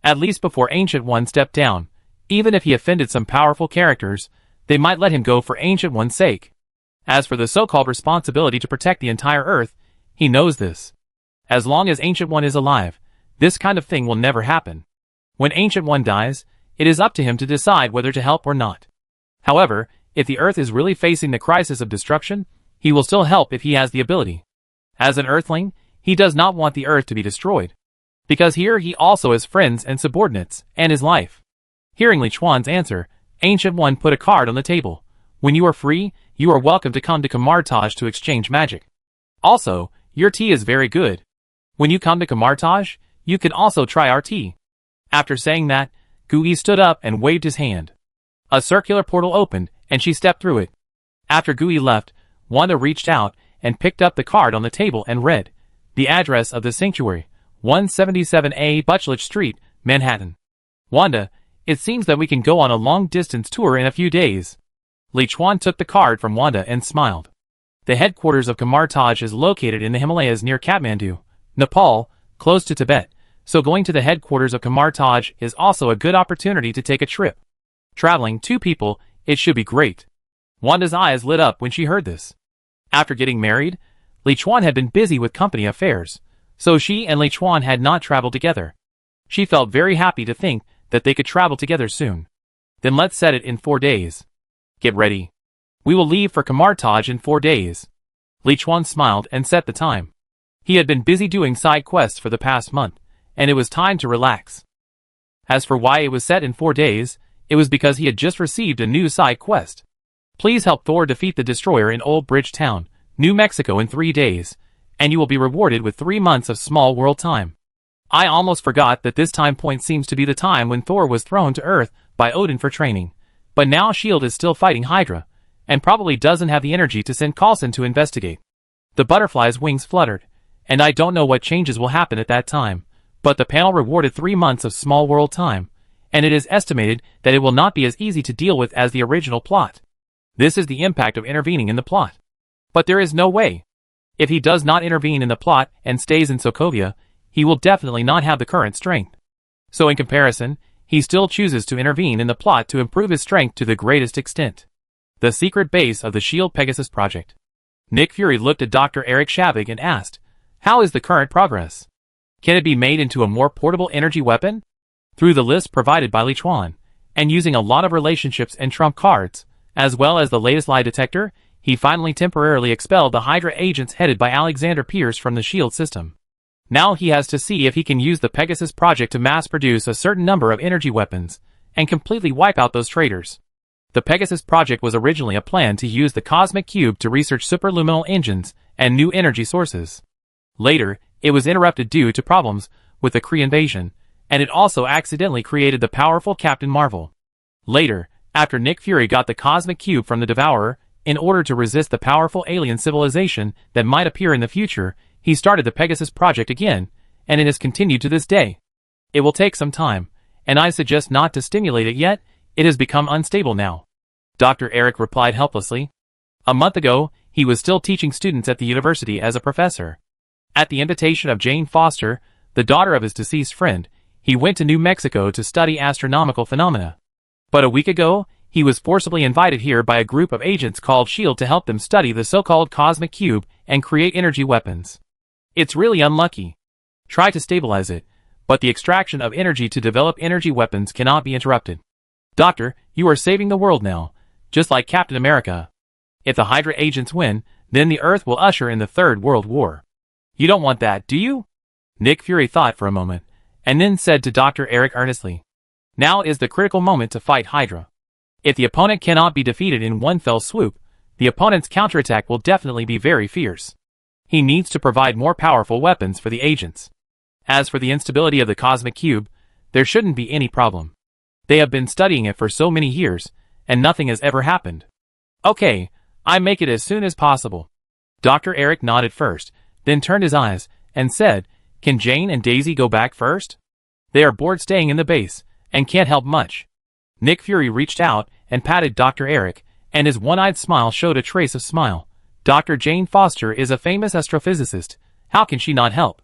At least before Ancient One stepped down, even if he offended some powerful characters, they might let him go for Ancient One's sake. As for the so-called responsibility to protect the entire Earth, he knows this. As long as Ancient One is alive, this kind of thing will never happen. When Ancient One dies, it is up to him to decide whether to help or not. However, if the Earth is really facing the crisis of destruction, he will still help if he has the ability. As an Earthling, he does not want the Earth to be destroyed. Because here he also has friends and subordinates, and his life. Hearing Li Chuan's answer, Ancient One put a card on the table. When you are free, you are welcome to come to Kamartaj to exchange magic. Also, your tea is very good. When you come to Kamartaj, you can also try our tea. After saying that, Gui stood up and waved his hand. A circular portal opened, and she stepped through it. After Gui left, Wanda reached out and picked up the card on the table and read the address of the sanctuary, 177A Butchlich Street, Manhattan. Wanda, it seems that we can go on a long-distance tour in a few days. Li Chuan took the card from Wanda and smiled. The headquarters of Kamartaj is located in the Himalayas near Kathmandu, Nepal, close to Tibet, so going to the headquarters of Kamartaj is also a good opportunity to take a trip. Traveling 2 people, it should be great. Wanda's eyes lit up when she heard this. After getting married, Li Chuan had been busy with company affairs, so she and Li Chuan had not traveled together. She felt very happy to think that they could travel together soon. Then let's set it in 4 days. Get ready. We will leave for Kamartaj in 4 days. Li Chuan smiled and set the time. He had been busy doing side quests for the past month, and it was time to relax. As for why it was set in 4 days, it was because he had just received a new side quest. Please help Thor defeat the destroyer in Old Bridge Town, New Mexico in 3 days, and you will be rewarded with 3 months of small world time. I almost forgot that this time point seems to be the time when Thor was thrown to Earth by Odin for training, but now S.H.I.E.L.D. is still fighting Hydra, and probably doesn't have the energy to send Coulson to investigate. The butterfly's wings fluttered, and I don't know what changes will happen at that time, but the panel rewarded 3 months of small world time, and it is estimated that it will not be as easy to deal with as the original plot. This is the impact of intervening in the plot. But there is no way. If he does not intervene in the plot and stays in Sokovia, he will definitely not have the current strength. So in comparison, he still chooses to intervene in the plot to improve his strength to the greatest extent. The secret base of the S.H.I.E.L.D. Pegasus project. Nick Fury looked at Dr. Eric Shavig and asked, how is the current progress? Can it be made into a more portable energy weapon? Through the list provided by Li Chuan, and using a lot of relationships and trump cards, as well as the latest lie detector, he finally temporarily expelled the Hydra agents headed by Alexander Pierce from the S.H.I.E.L.D. system. Now he has to see if he can use the Pegasus project to mass-produce a certain number of energy weapons, and completely wipe out those traitors. The Pegasus project was originally a plan to use the Cosmic Cube to research superluminal engines and new energy sources. Later, it was interrupted due to problems with the Kree invasion, and it also accidentally created the powerful Captain Marvel. Later, After Nick Fury got the cosmic cube from the Devourer, in order to resist the powerful alien civilization that might appear in the future, he started the Pegasus project again, and it has continued to this day. It will take some time, and I suggest not to stimulate it yet. It has become unstable now. Dr. Eric replied helplessly. A month ago, he was still teaching students at the university as a professor. At the invitation of Jane Foster, the daughter of his deceased friend, he went to New Mexico to study astronomical phenomena. But a week ago, he was forcibly invited here by a group of agents called S.H.I.E.L.D. to help them study the so-called cosmic cube and create energy weapons. It's really unlucky. Try to stabilize it, but the extraction of energy to develop energy weapons cannot be interrupted. Doctor, you are saving the world now, just like Captain America. If the Hydra agents win, then the Earth will usher in the Third World War. You don't want that, do you? Nick Fury thought for a moment, and then said to Dr. Eric earnestly, now is the critical moment to fight Hydra. If the opponent cannot be defeated in one fell swoop, the opponent's counterattack will definitely be very fierce. He needs to provide more powerful weapons for the agents. As for the instability of the cosmic cube, there shouldn't be any problem. They have been studying it for so many years, and nothing has ever happened. Okay, I make it as soon as possible. Dr. Eric nodded first, then turned his eyes, and said, can Jane and Daisy go back first? They are bored staying in the base, and can't help much. Nick Fury reached out and patted Dr. Eric, and his one-eyed smile showed a trace of smile. Dr. Jane Foster is a famous astrophysicist. How can she not help?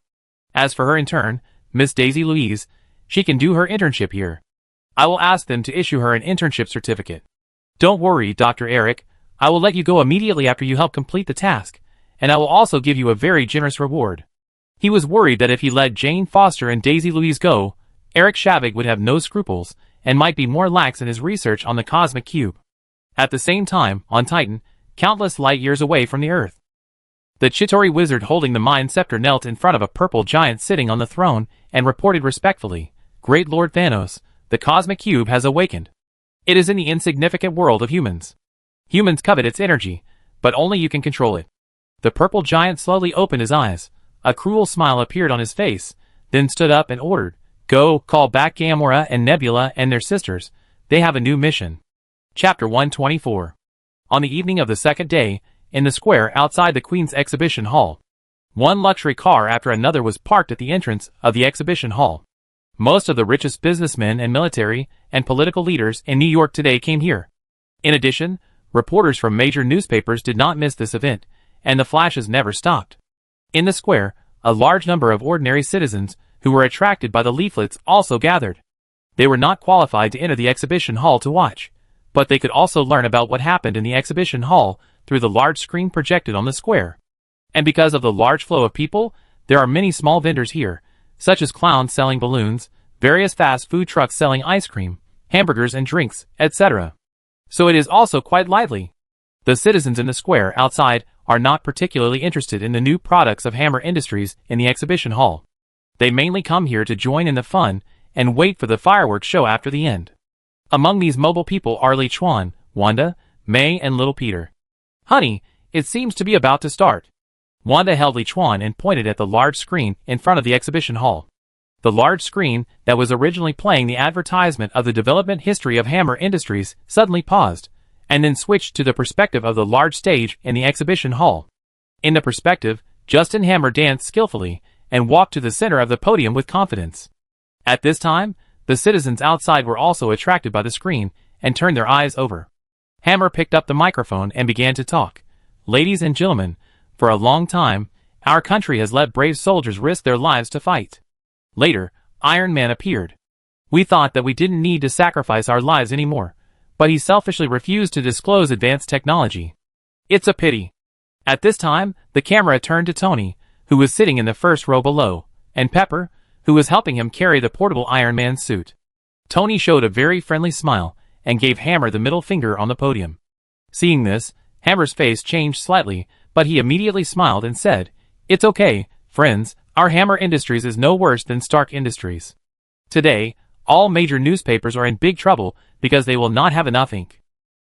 As for her intern, Miss Daisy Louise, she can do her internship here. I will ask them to issue her an internship certificate. Don't worry, Dr. Eric. I will let you go immediately after you help complete the task, and I will also give you a very generous reward. He was worried that if he let Jane Foster and Daisy Louise go, Eric Shavig would have no scruples, and might be more lax in his research on the cosmic cube. At the same time, on Titan, countless light years away from the Earth, the Chitauri wizard holding the Mind Scepter knelt in front of a purple giant sitting on the throne and reported respectfully, Great Lord Thanos, the cosmic cube has awakened. It is in the insignificant world of humans. Humans covet its energy, but only you can control it. The purple giant slowly opened his eyes. A cruel smile appeared on his face, then stood up and ordered, go, call back Gamora and Nebula and their sisters. They have a new mission. Chapter 124. On the evening of the second day, in the square outside the Queen's exhibition hall, one luxury car after another was parked at the entrance of the exhibition hall. Most of the richest businessmen and military and political leaders in New York today came here. In addition, reporters from major newspapers did not miss this event, and the flashes never stopped. In the square, a large number of ordinary citizens who were attracted by the leaflets also gathered. They were not qualified to enter the exhibition hall to watch, but they could also learn about what happened in the exhibition hall through the large screen projected on the square. And because of the large flow of people, there are many small vendors here, such as clowns selling balloons, various fast food trucks selling ice cream, hamburgers and drinks, etc. So it is also quite lively. The citizens in the square outside are not particularly interested in the new products of Hammer Industries in the exhibition hall. They mainly come here to join in the fun and wait for the fireworks show after the end. Among these mobile people are Li Chuan, Wanda, May and little Peter. Honey, it seems to be about to start. Wanda held Li Chuan and pointed at the large screen in front of the exhibition hall. The large screen that was originally playing the advertisement of the development history of Hammer Industries suddenly paused, and then switched to the perspective of the large stage in the exhibition hall. In the perspective, Justin Hammer danced skillfully and walked to the center of the podium with confidence. At this time, the citizens outside were also attracted by the screen and turned their eyes over. Hammer picked up the microphone and began to talk. Ladies and gentlemen, for a long time, our country has let brave soldiers risk their lives to fight. Later, Iron Man appeared. We thought that we didn't need to sacrifice our lives anymore, but he selfishly refused to disclose advanced technology. It's a pity. At this time, the camera turned to Tony, who was sitting in the first row below, and Pepper, who was helping him carry the portable Iron Man suit. Tony showed a very friendly smile and gave Hammer the middle finger on the podium. Seeing this, Hammer's face changed slightly, but he immediately smiled and said, "It's okay, friends, our Hammer Industries is no worse than Stark Industries. Today, all major newspapers are in big trouble because they will not have enough ink.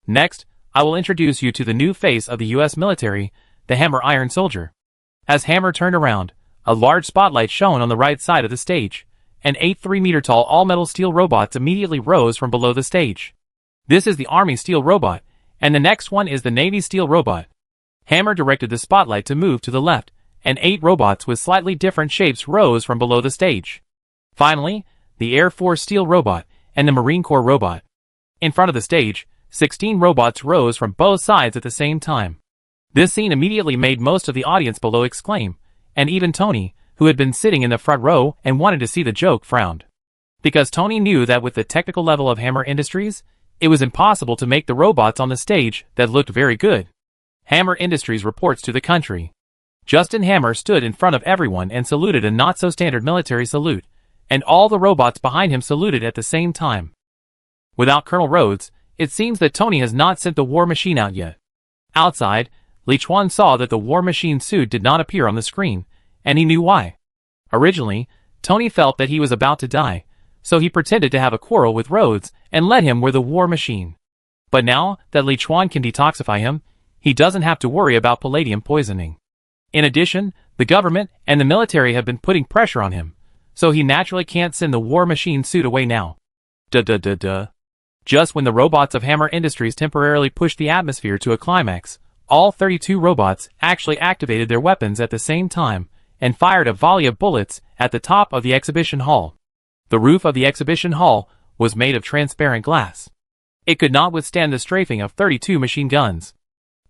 Next, I will introduce you to the new face of the US military, the Hammer Iron Soldier." As Hammer turned around, a large spotlight shone on the right side of the stage, and 8 3-meter-tall all-metal steel robots immediately rose from below the stage. This is the Army steel robot, and the next one is the Navy steel robot. Hammer directed the spotlight to move to the left, and 8 robots with slightly different shapes rose from below the stage. Finally, the Air Force steel robot and the Marine Corps robot. In front of the stage, 16 robots rose from both sides at the same time. This scene immediately made most of the audience below exclaim, and even Tony, who had been sitting in the front row and wanted to see the joke, frowned. Because Tony knew that with the technical level of Hammer Industries, it was impossible to make the robots on the stage that looked very good. Hammer Industries reports to the country. Justin Hammer stood in front of everyone and saluted a not-so-standard military salute, and all the robots behind him saluted at the same time. Without Colonel Rhodes, it seems that Tony has not sent the War Machine out yet. Outside, Li Chuan saw that the War Machine suit did not appear on the screen, and he knew why. Originally, Tony felt that he was about to die, so he pretended to have a quarrel with Rhodes and let him wear the War Machine. But now that Li Chuan can detoxify him, he doesn't have to worry about palladium poisoning. In addition, the government and the military have been putting pressure on him, so he naturally can't send the War Machine suit away now. Just when the robots of Hammer Industries temporarily pushed the atmosphere to a climax, all 32 robots actually activated their weapons at the same time and fired a volley of bullets at the top of the exhibition hall. The roof of the exhibition hall was made of transparent glass. It could not withstand the strafing of 32 machine guns.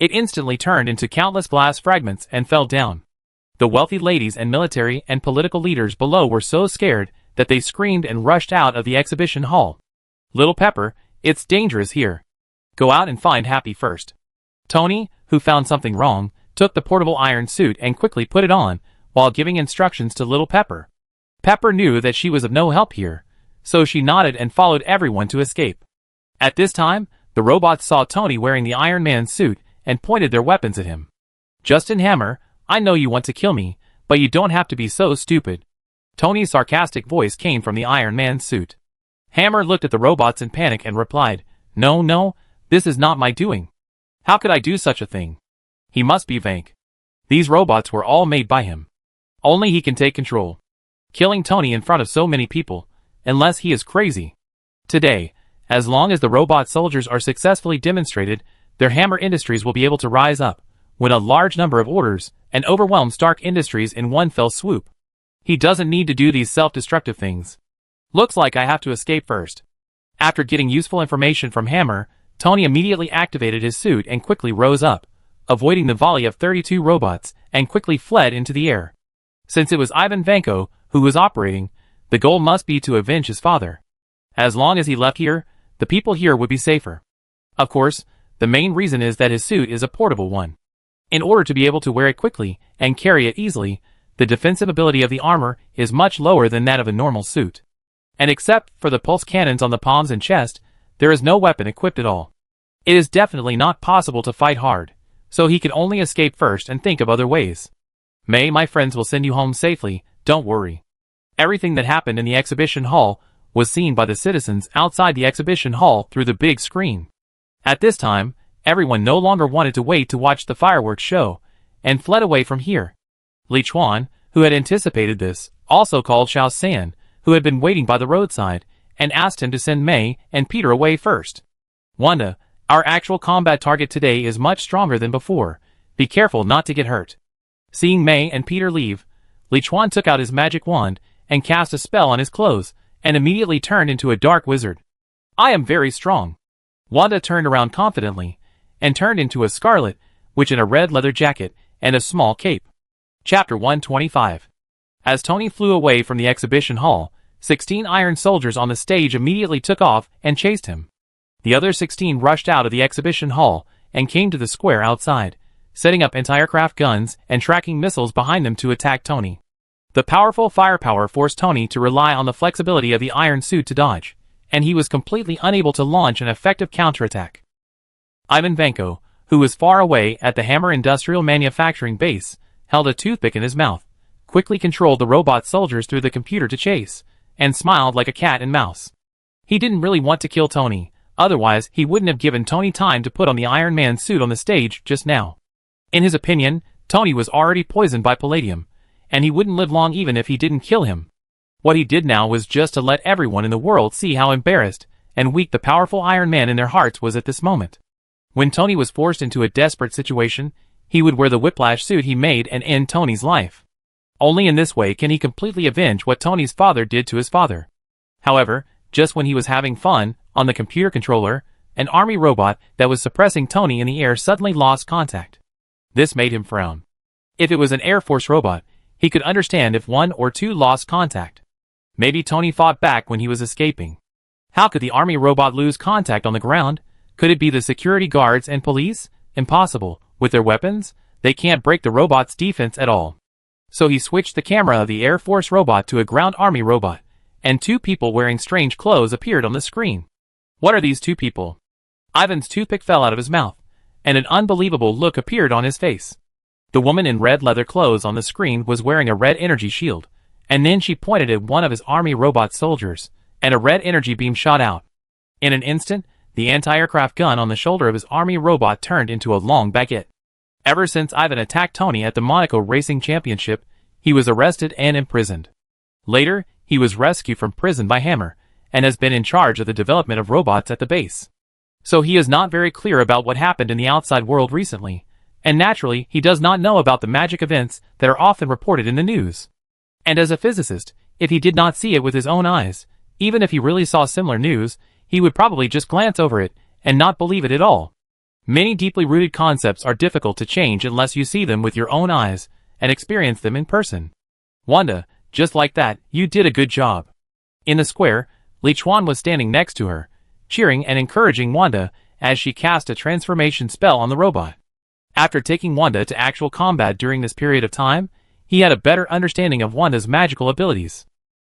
It instantly turned into countless glass fragments and fell down. The wealthy ladies and military and political leaders below were so scared that they screamed and rushed out of the exhibition hall. Little Pepper, it's dangerous here. Go out and find Happy first. Tony, who found something wrong, took the portable iron suit and quickly put it on, while giving instructions to Little Pepper. Pepper knew that she was of no help here, so she nodded and followed everyone to escape. At this time, the robots saw Tony wearing the Iron Man suit and pointed their weapons at him. Justin Hammer, I know you want to kill me, but you don't have to be so stupid. Tony's sarcastic voice came from the Iron Man suit. Hammer looked at the robots in panic and replied, No, this is not my doing. How could I do such a thing? He must be Vank. These robots were all made by him. Only he can take control. Killing Tony in front of so many people, unless he is crazy. Today, as long as the robot soldiers are successfully demonstrated, their Hammer Industries will be able to rise up, win a large number of orders, and overwhelm Stark Industries in one fell swoop. He doesn't need to do these self-destructive things. Looks like I have to escape first. After getting useful information from Hammer, Tony immediately activated his suit and quickly rose up, avoiding the volley of 32 robots, and quickly fled into the air. Since it was Ivan Vanko who was operating, the goal must be to avenge his father. As long as he left here, the people here would be safer. Of course, the main reason is that his suit is a portable one. In order to be able to wear it quickly and carry it easily, the defensive ability of the armor is much lower than that of a normal suit. And except for the pulse cannons on the palms and chest, there is no weapon equipped at all. It is definitely not possible to fight hard, so he can only escape first and think of other ways. May, my friends will send you home safely, don't worry. Everything that happened in the exhibition hall was seen by the citizens outside the exhibition hall through the big screen. At this time, everyone no longer wanted to wait to watch the fireworks show, and fled away from here. Li Chuan, who had anticipated this, also called Xiao San, who had been waiting by the roadside, and asked him to send May and Peter away first. Wanda, our actual combat target today is much stronger than before. Be careful not to get hurt. Seeing May and Peter leave, Li Chuan took out his magic wand and cast a spell on his clothes, and immediately turned into a dark wizard. I am very strong. Wanda turned around confidently, and turned into a Scarlet, which in a red leather jacket and a small cape. Chapter 125. As Tony flew away from the exhibition hall, 16 iron soldiers on the stage immediately took off and chased him. The other 16 rushed out of the exhibition hall and came to the square outside, setting up anti-aircraft guns and tracking missiles behind them to attack Tony. The powerful firepower forced Tony to rely on the flexibility of the iron suit to dodge, and he was completely unable to launch an effective counterattack. Ivan Vanko, who was far away at the Hammer Industrial Manufacturing Base, held a toothpick in his mouth, quickly controlled the robot soldiers through the computer to chase, and smiled like a cat and mouse. He didn't really want to kill Tony, otherwise he wouldn't have given Tony time to put on the Iron Man suit on the stage just now. In his opinion, Tony was already poisoned by palladium, and he wouldn't live long even if he didn't kill him. What he did now was just to let everyone in the world see how embarrassed and weak the powerful Iron Man in their hearts was at this moment. When Tony was forced into a desperate situation, he would wear the whiplash suit he made and end Tony's life. Only in this way can he completely avenge what Tony's father did to his father. However, just when he was having fun, on the computer controller, an army robot that was suppressing Tony in the air suddenly lost contact. This made him frown. If it was an Air Force robot, he could understand if one or two lost contact. Maybe Tony fought back when he was escaping. How could the army robot lose contact on the ground? Could it be the security guards and police? Impossible. With their weapons, they can't break the robot's defense at all. So he switched the camera of the Air Force robot to a ground army robot, and two people wearing strange clothes appeared on the screen. What are these two people? Ivan's toothpick fell out of his mouth, and an unbelievable look appeared on his face. The woman in red leather clothes on the screen was wearing a red energy shield, and then she pointed at one of his army robot soldiers, and a red energy beam shot out. In an instant, the anti-aircraft gun on the shoulder of his army robot turned into a long baguette. Ever since Ivan attacked Tony at the Monaco Racing Championship, he was arrested and imprisoned. Later, he was rescued from prison by Hammer, and has been in charge of the development of robots at the base. So he is not very clear about what happened in the outside world recently, and naturally he does not know about the magic events that are often reported in the news. And as a physicist, if he did not see it with his own eyes, even if he really saw similar news, he would probably just glance over it and not believe it at all. Many deeply rooted concepts are difficult to change unless you see them with your own eyes and experience them in person. Wanda, just like that, you did a good job. In the square, Li Chuan was standing next to her, cheering and encouraging Wanda as she cast a transformation spell on the robot. After taking Wanda to actual combat during this period of time, he had a better understanding of Wanda's magical abilities.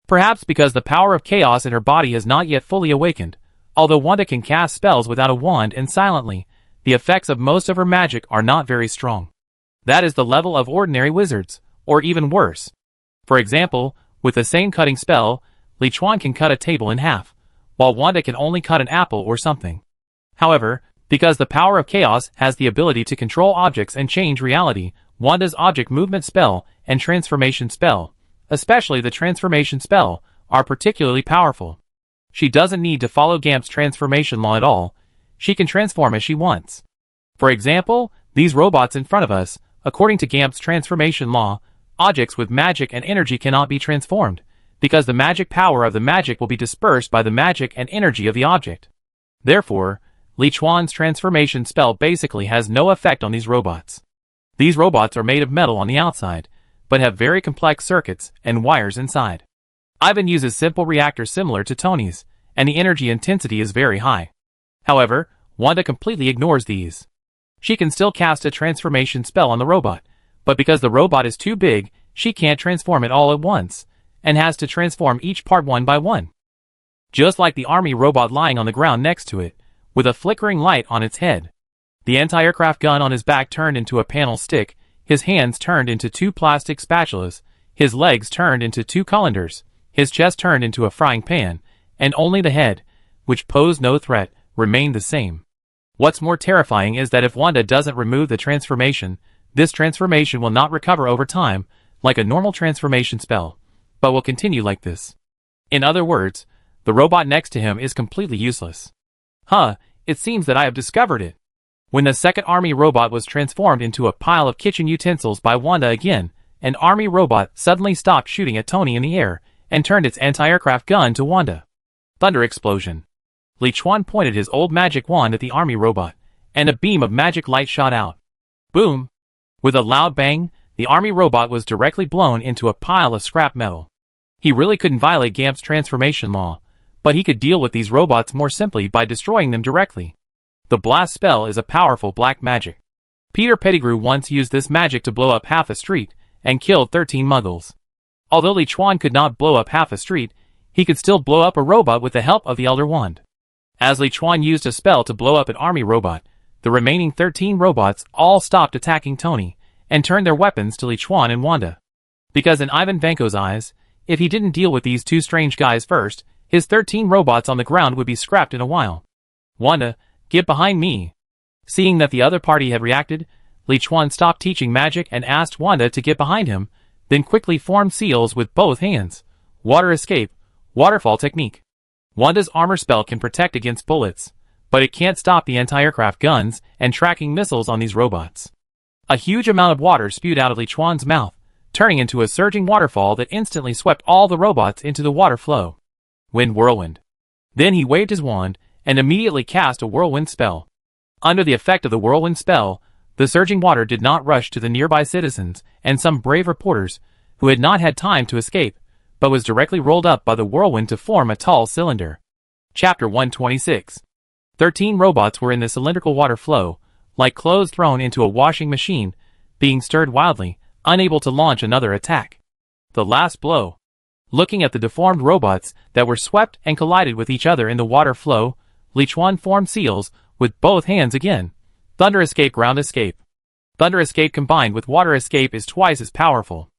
Perhaps because the power of chaos in her body has not yet fully awakened, although Wanda can cast spells without a wand and silently, the effects of most of her magic are not very strong. That is the level of ordinary wizards, or even worse. For example, with the same cutting spell, Li Chuan can cut a table in half, while Wanda can only cut an apple or something. However, because the power of chaos has the ability to control objects and change reality, Wanda's object movement spell and transformation spell, especially the transformation spell, are particularly powerful. She doesn't need to follow Gamp's transformation law at all. She can transform as she wants. For example, these robots in front of us, according to Gamp's transformation law, objects with magic and energy cannot be transformed, because the magic power of the magic will be dispersed by the magic and energy of the object. Therefore, Li Chuan's transformation spell basically has no effect on these robots. These robots are made of metal on the outside, but have very complex circuits and wires inside. Ivan uses simple reactors similar to Tony's, and the energy intensity is very high. However, Wanda completely ignores these. She can still cast a transformation spell on the robot, but because the robot is too big, she can't transform it all at once, and has to transform each part one by one. Just like the army robot lying on the ground next to it, with a flickering light on its head. The anti-aircraft gun on his back turned into a panel stick, his hands turned into two plastic spatulas, his legs turned into two colanders, his chest turned into a frying pan, and only the head, which posed no threat, remained the same. What's more terrifying is that if Wanda doesn't remove the transformation, this transformation will not recover over time, like a normal transformation spell, but will continue like this. In other words, the robot next to him is completely useless. It seems that I have discovered it. When the second army robot was transformed into a pile of kitchen utensils by Wanda again, an army robot suddenly stopped shooting at Tony in the air, and turned its anti-aircraft gun to Wanda. Thunder explosion. Li Chuan pointed his old magic wand at the army robot, and a beam of magic light shot out. Boom! With a loud bang, the army robot was directly blown into a pile of scrap metal. He really couldn't violate Gamp's transformation law, but he could deal with these robots more simply by destroying them directly. The blast spell is a powerful black magic. Peter Pettigrew once used this magic to blow up half a street, and killed 13 muggles. Although Li Chuan could not blow up half a street, he could still blow up a robot with the help of the Elder Wand. As Li Chuan used a spell to blow up an army robot, the remaining 13 robots all stopped attacking Tony, and turned their weapons to Li Chuan and Wanda. Because in Ivan Vanko's eyes, if he didn't deal with these two strange guys first, his 13 robots on the ground would be scrapped in a while. Wanda, get behind me. Seeing that the other party had reacted, Li Chuan stopped teaching magic and asked Wanda to get behind him, then quickly formed seals with both hands. Water escape, waterfall technique. Wanda's armor spell can protect against bullets, but it can't stop the anti-aircraft guns and tracking missiles on these robots. A huge amount of water spewed out of Li Chuan's mouth, turning into a surging waterfall that instantly swept all the robots into the water flow. Wind whirlwind. Then he waved his wand and immediately cast a whirlwind spell. Under the effect of the whirlwind spell, the surging water did not rush to the nearby citizens and some brave reporters who had not had time to escape, but was directly rolled up by the whirlwind to form a tall cylinder. Chapter 126. 13 robots were in the cylindrical water flow, like clothes thrown into a washing machine, being stirred wildly, unable to launch another attack. The last blow. Looking at the deformed robots that were swept and collided with each other in the water flow, Li Chuan formed seals with both hands again. Thunder escape, ground escape. Thunder escape combined with water escape is twice as powerful.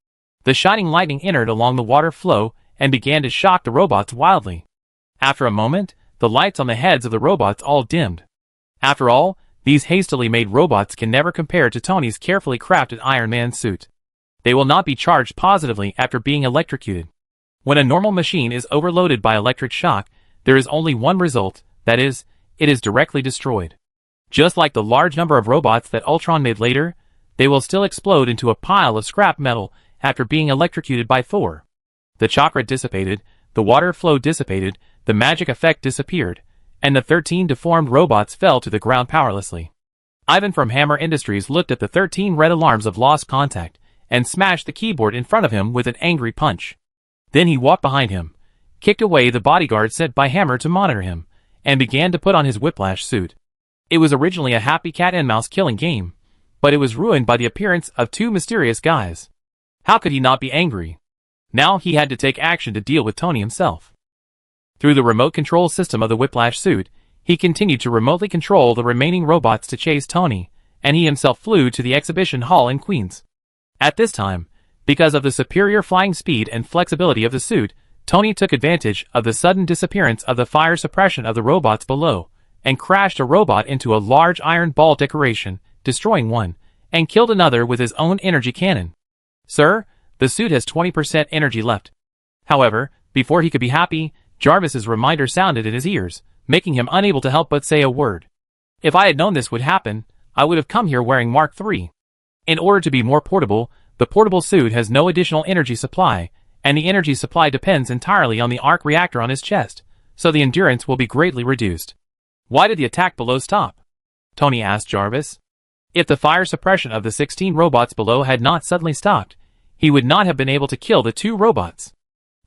The shining lightning entered along the water flow and began to shock the robots wildly. After a moment, the lights on the heads of the robots all dimmed. After all, these hastily made robots can never compare to Tony's carefully crafted Iron Man suit. They will not be charged positively after being electrocuted. When a normal machine is overloaded by electric shock, there is only one result, that is, it is directly destroyed. Just like the large number of robots that Ultron made later, they will still explode into a pile of scrap metal after being electrocuted by Thor. The chakra dissipated, the water flow dissipated, the magic effect disappeared, and the 13 deformed robots fell to the ground powerlessly. Ivan from Hammer Industries looked at the 13 red alarms of lost contact, and smashed the keyboard in front of him with an angry punch. Then he walked behind him, kicked away the bodyguard sent by Hammer to monitor him, and began to put on his whiplash suit. It was originally a happy cat-and-mouse killing game, but it was ruined by the appearance of two mysterious guys. How could he not be angry? Now he had to take action to deal with Tony himself. Through the remote control system of the whiplash suit, he continued to remotely control the remaining robots to chase Tony, and he himself flew to the exhibition hall in Queens. At this time, because of the superior flying speed and flexibility of the suit, Tony took advantage of the sudden disappearance of the fire suppression of the robots below, and crashed a robot into a large iron ball decoration, destroying one, and killed another with his own energy cannon. Sir, the suit has 20% energy left. However, before he could be happy, Jarvis's reminder sounded in his ears, making him unable to help but say a word. If I had known this would happen, I would have come here wearing Mark III. In order to be more portable, the portable suit has no additional energy supply, and the energy supply depends entirely on the arc reactor on his chest, so the endurance will be greatly reduced. Why did the attack below stop? Tony asked Jarvis. If the fire suppression of the 16 robots below had not suddenly stopped, he would not have been able to kill the two robots.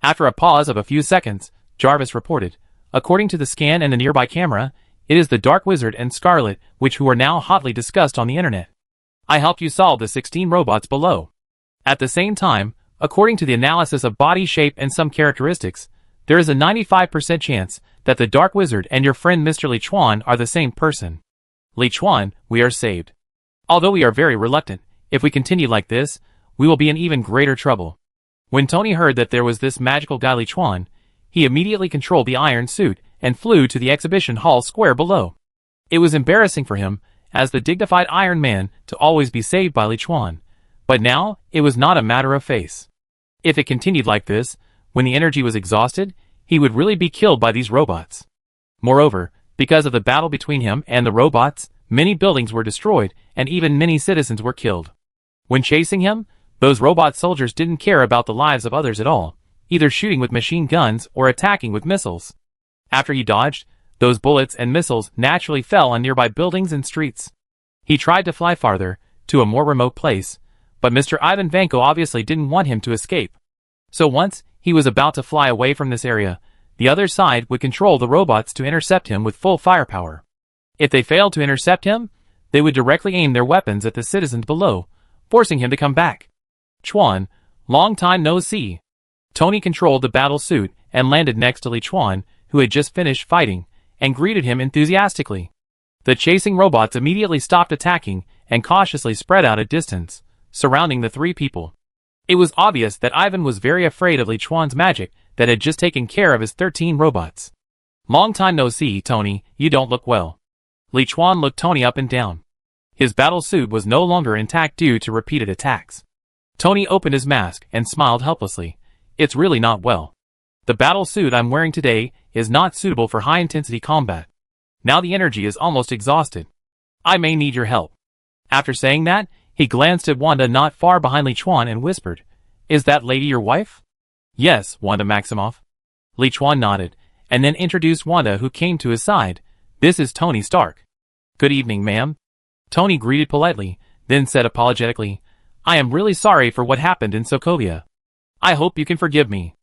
After a pause of a few seconds, Jarvis reported, according to the scan and the nearby camera, it is the Dark Wizard and Scarlet who are now hotly discussed on the internet. I helped you solve the 16 robots below. At the same time, according to the analysis of body shape and some characteristics, there is a 95% chance that the Dark Wizard and your friend Mr. Li Chuan are the same person. Li Chuan, we are saved. Although we are very reluctant, if we continue like this, we will be in even greater trouble. When Tony heard that there was this magical guy Li Chuan, he immediately controlled the iron suit and flew to the exhibition hall square below. It was embarrassing for him, as the dignified Iron Man, to always be saved by Li Chuan, but now it was not a matter of face. If it continued like this, when the energy was exhausted, he would really be killed by these robots. Moreover, because of the battle between him and the robots, many buildings were destroyed and even many citizens were killed. When chasing him, those robot soldiers didn't care about the lives of others at all, either shooting with machine guns or attacking with missiles. After he dodged, those bullets and missiles naturally fell on nearby buildings and streets. He tried to fly farther, to a more remote place, but Mr. Ivan Vanko obviously didn't want him to escape. So once he was about to fly away from this area, the other side would control the robots to intercept him with full firepower. If they failed to intercept him, they would directly aim their weapons at the citizens below, forcing him to come back. Chuan, long time no see. Tony controlled the battle suit and landed next to Li Chuan, who had just finished fighting, and greeted him enthusiastically. The chasing robots immediately stopped attacking and cautiously spread out a distance, surrounding the three people. It was obvious that Ivan was very afraid of Li Chuan's magic that had just taken care of his 13 robots. Long time no see, Tony, you don't look well. Li Chuan looked Tony up and down. His battle suit was no longer intact due to repeated attacks. Tony opened his mask and smiled helplessly. It's really not well. The battle suit I'm wearing today is not suitable for high-intensity combat. Now the energy is almost exhausted. I may need your help. After saying that, he glanced at Wanda not far behind Li Chuan and whispered, "Is that lady your wife?" "Yes, Wanda Maximoff." Li Chuan nodded, and then introduced Wanda, who came to his side. "This is Tony Stark." "Good evening, ma'am." Tony greeted politely, then said apologetically, "I am really sorry for what happened in Sokovia. I hope you can forgive me.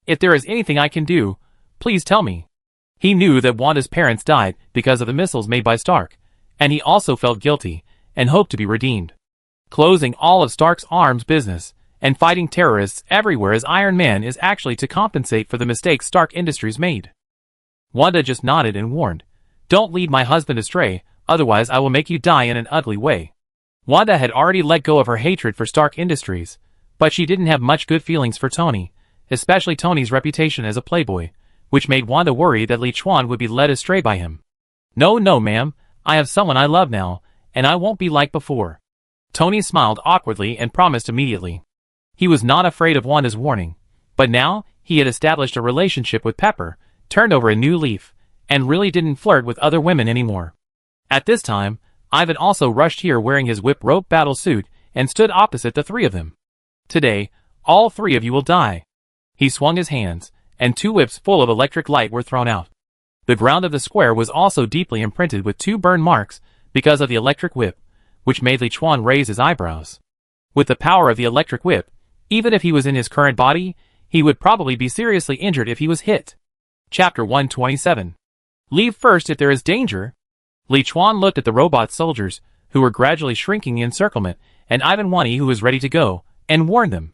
If there is anything I can do, please tell me." He knew that Wanda's parents died because of the missiles made by Stark, and he also felt guilty, and hoped to be redeemed. Closing all of Stark's arms business, and fighting terrorists everywhere as Iron Man is actually to compensate for the mistakes Stark Industries made. Wanda just nodded and warned, "Don't lead my husband astray, otherwise I will make you die in an ugly way." Wanda had already let go of her hatred for Stark Industries, but she didn't have much good feelings for Tony, especially Tony's reputation as a playboy, which made Wanda worry that Li Chuan would be led astray by him. "No, ma'am, I have someone I love now, and I won't be like before." Tony smiled awkwardly and promised immediately. He was not afraid of Wanda's warning, but now he had established a relationship with Pepper, turned over a new leaf, and really didn't flirt with other women anymore. At this time, Ivan also rushed here wearing his whip rope battle suit and stood opposite the three of them. "Today, all three of you will die." He swung his hands, and two whips full of electric light were thrown out. The ground of the square was also deeply imprinted with two burn marks because of the electric whip, which made Li Chuan raise his eyebrows. With the power of the electric whip, even if he was in his current body, he would probably be seriously injured if he was hit. Chapter 127. Leave first if there is danger. Li Chuan looked at the robot soldiers, who were gradually shrinking the encirclement, and Ivan Wani, who was ready to go, and warned them.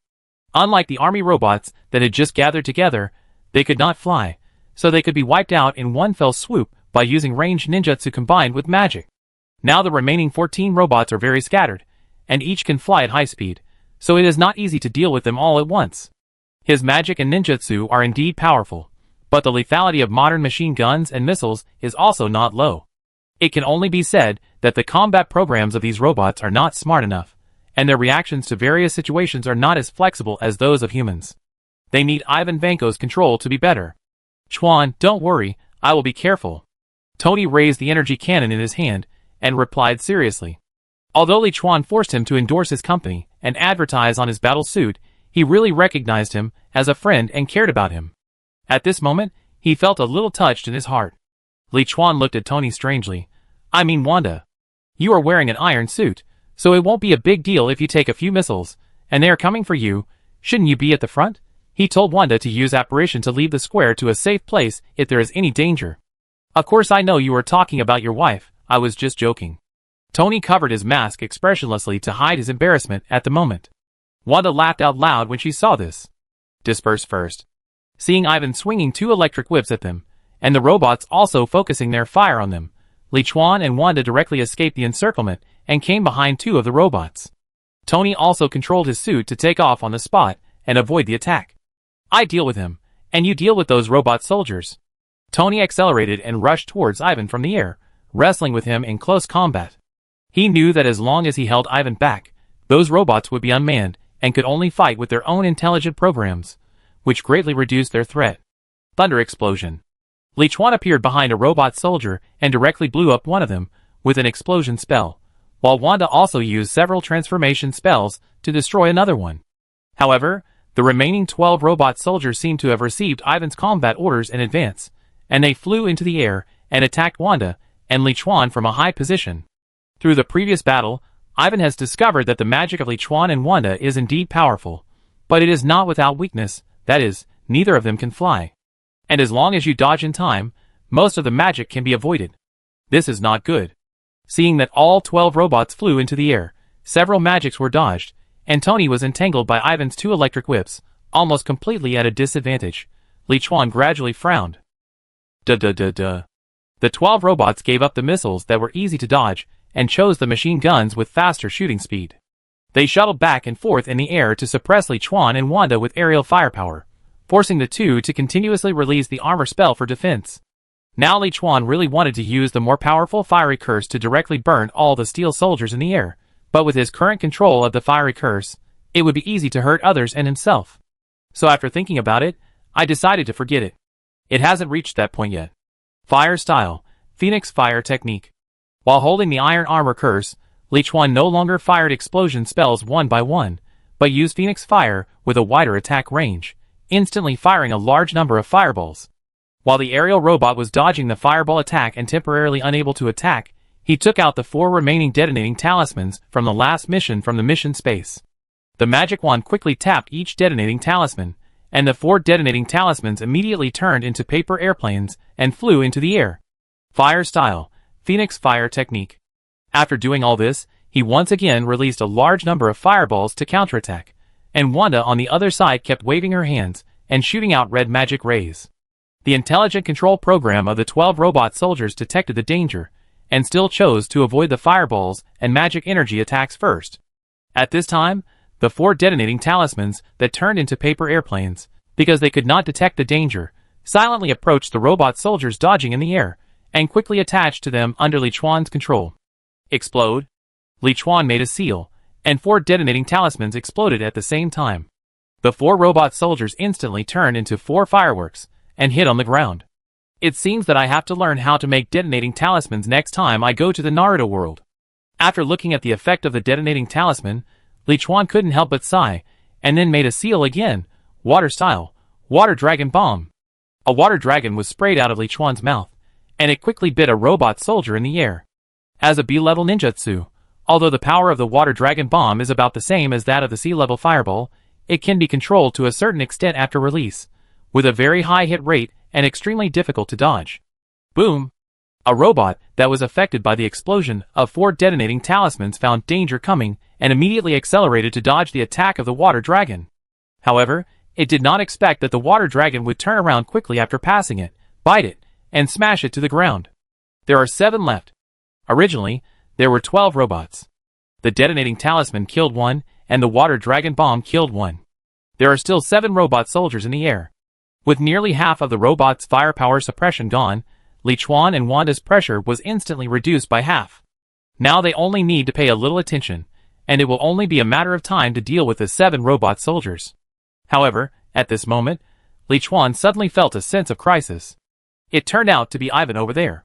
Unlike the army robots that had just gathered together, they could not fly, so they could be wiped out in one fell swoop by using ranged ninjutsu combined with magic. Now the remaining 14 robots are very scattered, and each can fly at high speed, so it is not easy to deal with them all at once. His magic and ninjutsu are indeed powerful, but the lethality of modern machine guns and missiles is also not low. It can only be said that the combat programs of these robots are not smart enough, and their reactions to various situations are not as flexible as those of humans. They need Ivan Vanko's control to be better. "Chuan, don't worry, I will be careful." Tony raised the energy cannon in his hand, and replied seriously. Although Li Chuan forced him to endorse his company and advertise on his battle suit, he really recognized him as a friend and cared about him. At this moment, he felt a little touched in his heart. Li Chuan looked at Tony strangely. "I mean, Wanda, you are wearing an iron suit, so it won't be a big deal if you take a few missiles, and they are coming for you. Shouldn't you be at the front?" He told Wanda to use apparition to leave the square to a safe place if there is any danger. "Of course I know you are talking about your wife, I was just joking." Tony covered his mask expressionlessly to hide his embarrassment at the moment. Wanda laughed out loud when she saw this. "Disperse first." Seeing Ivan swinging two electric whips at them, and the robots also focusing their fire on them, Li Chuan and Wanda directly escaped the encirclement and came behind two of the robots. Tony also controlled his suit to take off on the spot and avoid the attack. "I deal with him, and you deal with those robot soldiers." Tony accelerated and rushed towards Ivan from the air, wrestling with him in close combat. He knew that as long as he held Ivan back, those robots would be unmanned and could only fight with their own intelligent programs, which greatly reduced their threat. Thunder explosion. Li Chuan appeared behind a robot soldier and directly blew up one of them with an explosion spell, while Wanda also used several transformation spells to destroy another one. However, the remaining 12 robot soldiers seemed to have received Ivan's combat orders in advance, and they flew into the air and attacked Wanda and Li Chuan from a high position. Through the previous battle, Ivan has discovered that the magic of Li Chuan and Wanda is indeed powerful, but it is not without weakness, that is, neither of them can fly. And as long as you dodge in time, most of the magic can be avoided. This is not good. Seeing that all 12 robots flew into the air, several magics were dodged, and Tony was entangled by Ivan's two electric whips, almost completely at a disadvantage. Li Chuan gradually frowned. The 12 robots gave up the missiles that were easy to dodge, and chose the machine guns with faster shooting speed. They shuttled back and forth in the air to suppress Li Chuan and Wanda with aerial firepower, forcing the two to continuously release the armor spell for defense. Now Li Chuan really wanted to use the more powerful fiery curse to directly burn all the steel soldiers in the air, but with his current control of the fiery curse, it would be easy to hurt others and himself. So after thinking about it, I decided to forget it. It hasn't reached that point yet. Fire style, Phoenix fire technique. While holding the iron armor curse, Li Chuan no longer fired explosion spells one by one, but used Phoenix fire with a wider attack range, instantly firing a large number of fireballs. While the aerial robot was dodging the fireball attack and temporarily unable to attack, he took out the 4 remaining detonating talismans from the last mission from the mission space. The magic wand quickly tapped each detonating talisman, and the 4 detonating talismans immediately turned into paper airplanes and flew into the air. Fire style, Phoenix fire technique. After doing all this, he once again released a large number of fireballs to counterattack, and Wanda on the other side kept waving her hands and shooting out red magic rays. The intelligent control program of the 12 robot soldiers detected the danger, and still chose to avoid the fireballs and magic energy attacks first. At this time, the 4 detonating talismans that turned into paper airplanes, because they could not detect the danger, silently approached the robot soldiers dodging in the air, and quickly attached to them under Li Chuan's control. Explode. Li Chuan made a seal, and 4 detonating talismans exploded at the same time. The 4 robot soldiers instantly turned into 4 fireworks, and hit on the ground. It seems that I have to learn how to make detonating talismans next time I go to the Naruto world. After looking at the effect of the detonating talisman, Li Chuan couldn't help but sigh, and then made a seal again, water style, water dragon bomb. A water dragon was sprayed out of Li Chuan's mouth, and it quickly bit a robot soldier in the air. As a B-level ninjutsu, although the power of the water dragon bomb is about the same as that of the C-level fireball, it can be controlled to a certain extent after release, with a very high hit rate and extremely difficult to dodge. Boom! A robot that was affected by the explosion of 4 detonating talismans found danger coming and immediately accelerated to dodge the attack of the water dragon. However, it did not expect that the water dragon would turn around quickly after passing it, bite it, and smash it to the ground. There are 7 left. Originally, there were 12 robots. The detonating talisman killed 1, and the water dragon bomb killed 1. There are still 7 robot soldiers in the air. With nearly half of the robot's firepower suppression gone, Li Chuan and Wanda's pressure was instantly reduced by half. Now they only need to pay a little attention, and it will only be a matter of time to deal with the 7 robot soldiers. However, at this moment, Li Chuan suddenly felt a sense of crisis. It turned out to be Ivan over there.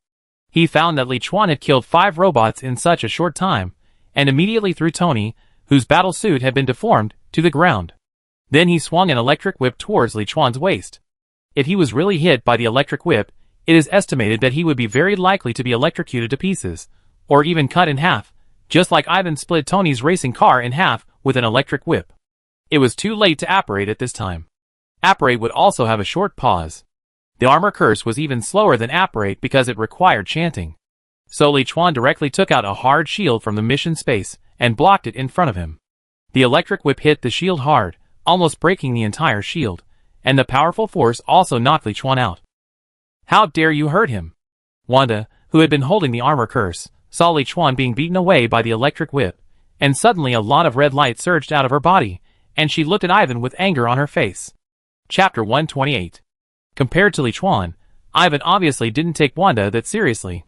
He found that Li Chuan had killed 5 robots in such a short time, and immediately threw Tony, whose battle suit had been deformed, to the ground. Then he swung an electric whip towards Li Chuan's waist. If he was really hit by the electric whip, it is estimated that he would be very likely to be electrocuted to pieces, or even cut in half, just like Ivan split Tony's racing car in half with an electric whip. It was too late to apparate at this time. Apparate would also have a short pause. The armor curse was even slower than apparate because it required chanting. So Li Chuan directly took out a hard shield from the mission space and blocked it in front of him. The electric whip hit the shield hard, almost breaking the entire shield, and the powerful force also knocked Li Chuan out. How dare you hurt him? Wanda, who had been holding the armor curse, saw Li Chuan being beaten away by the electric whip, and suddenly a lot of red light surged out of her body, and she looked at Ivan with anger on her face. Chapter 128. Compared to Li Chuan, Ivan obviously didn't take Wanda that seriously.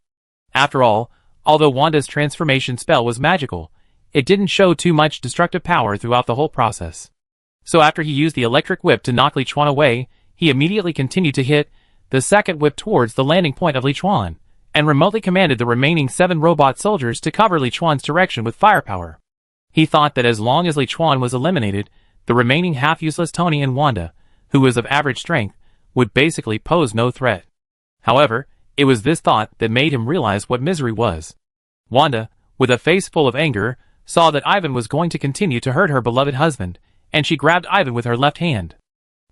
After all, although Wanda's transformation spell was magical, it didn't show too much destructive power throughout the whole process. So after he used the electric whip to knock Li Chuan away, he immediately continued to hit the second whip towards the landing point of Li Chuan, and remotely commanded the remaining 7 robot soldiers to cover Li Chuan's direction with firepower. He thought that as long as Li Chuan was eliminated, the remaining half-useless Tony and Wanda, who was of average strength, would basically pose no threat. However, it was this thought that made him realize what misery was. Wanda, with a face full of anger, saw that Ivan was going to continue to hurt her beloved husband, and she grabbed Ivan with her left hand.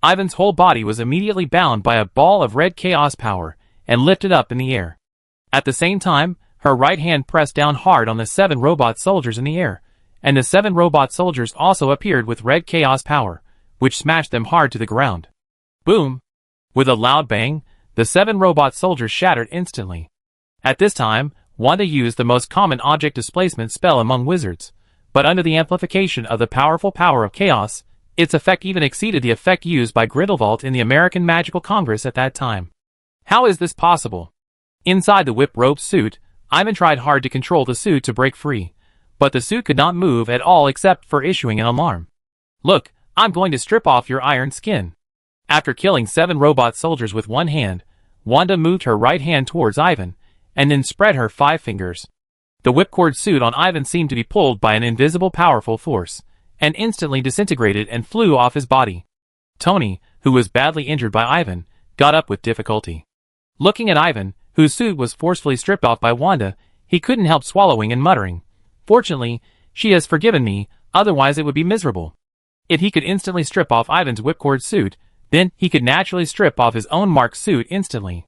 Ivan's whole body was immediately bound by a ball of red chaos power and lifted up in the air. At the same time, her right hand pressed down hard on the 7 robot soldiers in the air, and the 7 robot soldiers also appeared with red chaos power, which smashed them hard to the ground. Boom! With a loud bang, the 7 robot soldiers shattered instantly. At this time, Wanda used the most common object displacement spell among wizards, but under the amplification of the powerful power of chaos, its effect even exceeded the effect used by Grindelwald in the American Magical Congress at that time. How is this possible? Inside the whip rope suit, Ivan tried hard to control the suit to break free, but the suit could not move at all except for issuing an alarm. Look, I'm going to strip off your iron skin. After killing 7 robot soldiers with one hand, Wanda moved her right hand towards Ivan, and then spread her 5 fingers. The whipcord suit on Ivan seemed to be pulled by an invisible powerful force, and instantly disintegrated and flew off his body. Tony, who was badly injured by Ivan, got up with difficulty. Looking at Ivan, whose suit was forcefully stripped off by Wanda, he couldn't help swallowing and muttering, "Fortunately, she has forgiven me, otherwise it would be miserable." If he could instantly strip off Ivan's whipcord suit, then he could naturally strip off his own Mark's suit instantly.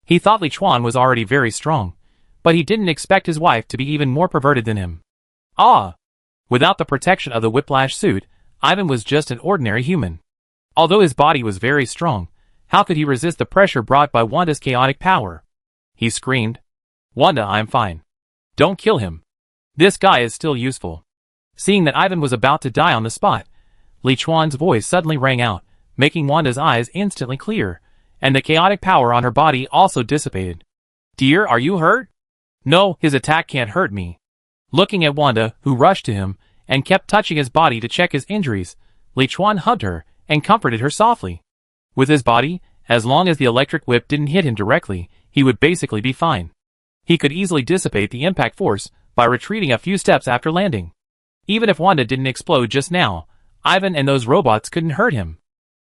He thought Li Chuan was already very strong, but he didn't expect his wife to be even more perverted than him. Without the protection of the whiplash suit, Ivan was just an ordinary human. Although his body was very strong, how could he resist the pressure brought by Wanda's chaotic power? He screamed, "Wanda, I'm fine. Don't kill him. This guy is still useful." Seeing that Ivan was about to die on the spot, Li Chuan's voice suddenly rang out, making Wanda's eyes instantly clear, and the chaotic power on her body also dissipated. "Dear, are you hurt?" "No, his attack can't hurt me." Looking at Wanda, who rushed to him, and kept touching his body to check his injuries, Li Chuan hugged her, and comforted her softly. With his body, as long as the electric whip didn't hit him directly, he would basically be fine. He could easily dissipate the impact force by retreating a few steps after landing. Even if Wanda didn't explode just now, Ivan and those robots couldn't hurt him.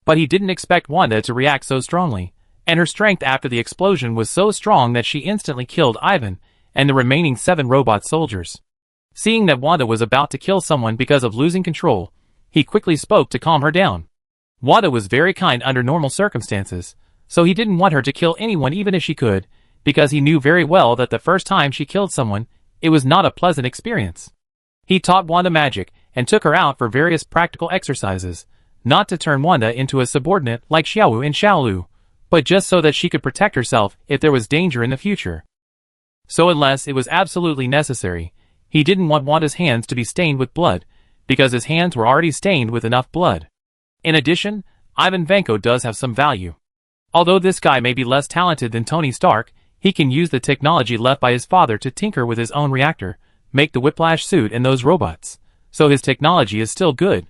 But he didn't expect Wanda to react so strongly, and her strength after the explosion was so strong that she instantly killed Ivan and the remaining 7 robot soldiers. Seeing that Wanda was about to kill someone because of losing control, he quickly spoke to calm her down. Wanda was very kind under normal circumstances, so he didn't want her to kill anyone even if she could, because he knew very well that the first time she killed someone, it was not a pleasant experience. He taught Wanda magic and took her out for various practical exercises, not to turn Wanda into a subordinate like Xiaowu and Xiaolu, but just so that she could protect herself if there was danger in the future. So unless it was absolutely necessary, he didn't want Wanda's hands to be stained with blood, because his hands were already stained with enough blood. In addition, Ivan Vanko does have some value. Although this guy may be less talented than Tony Stark, he can use the technology left by his father to tinker with his own reactor, make the whiplash suit and those robots, so his technology is still good.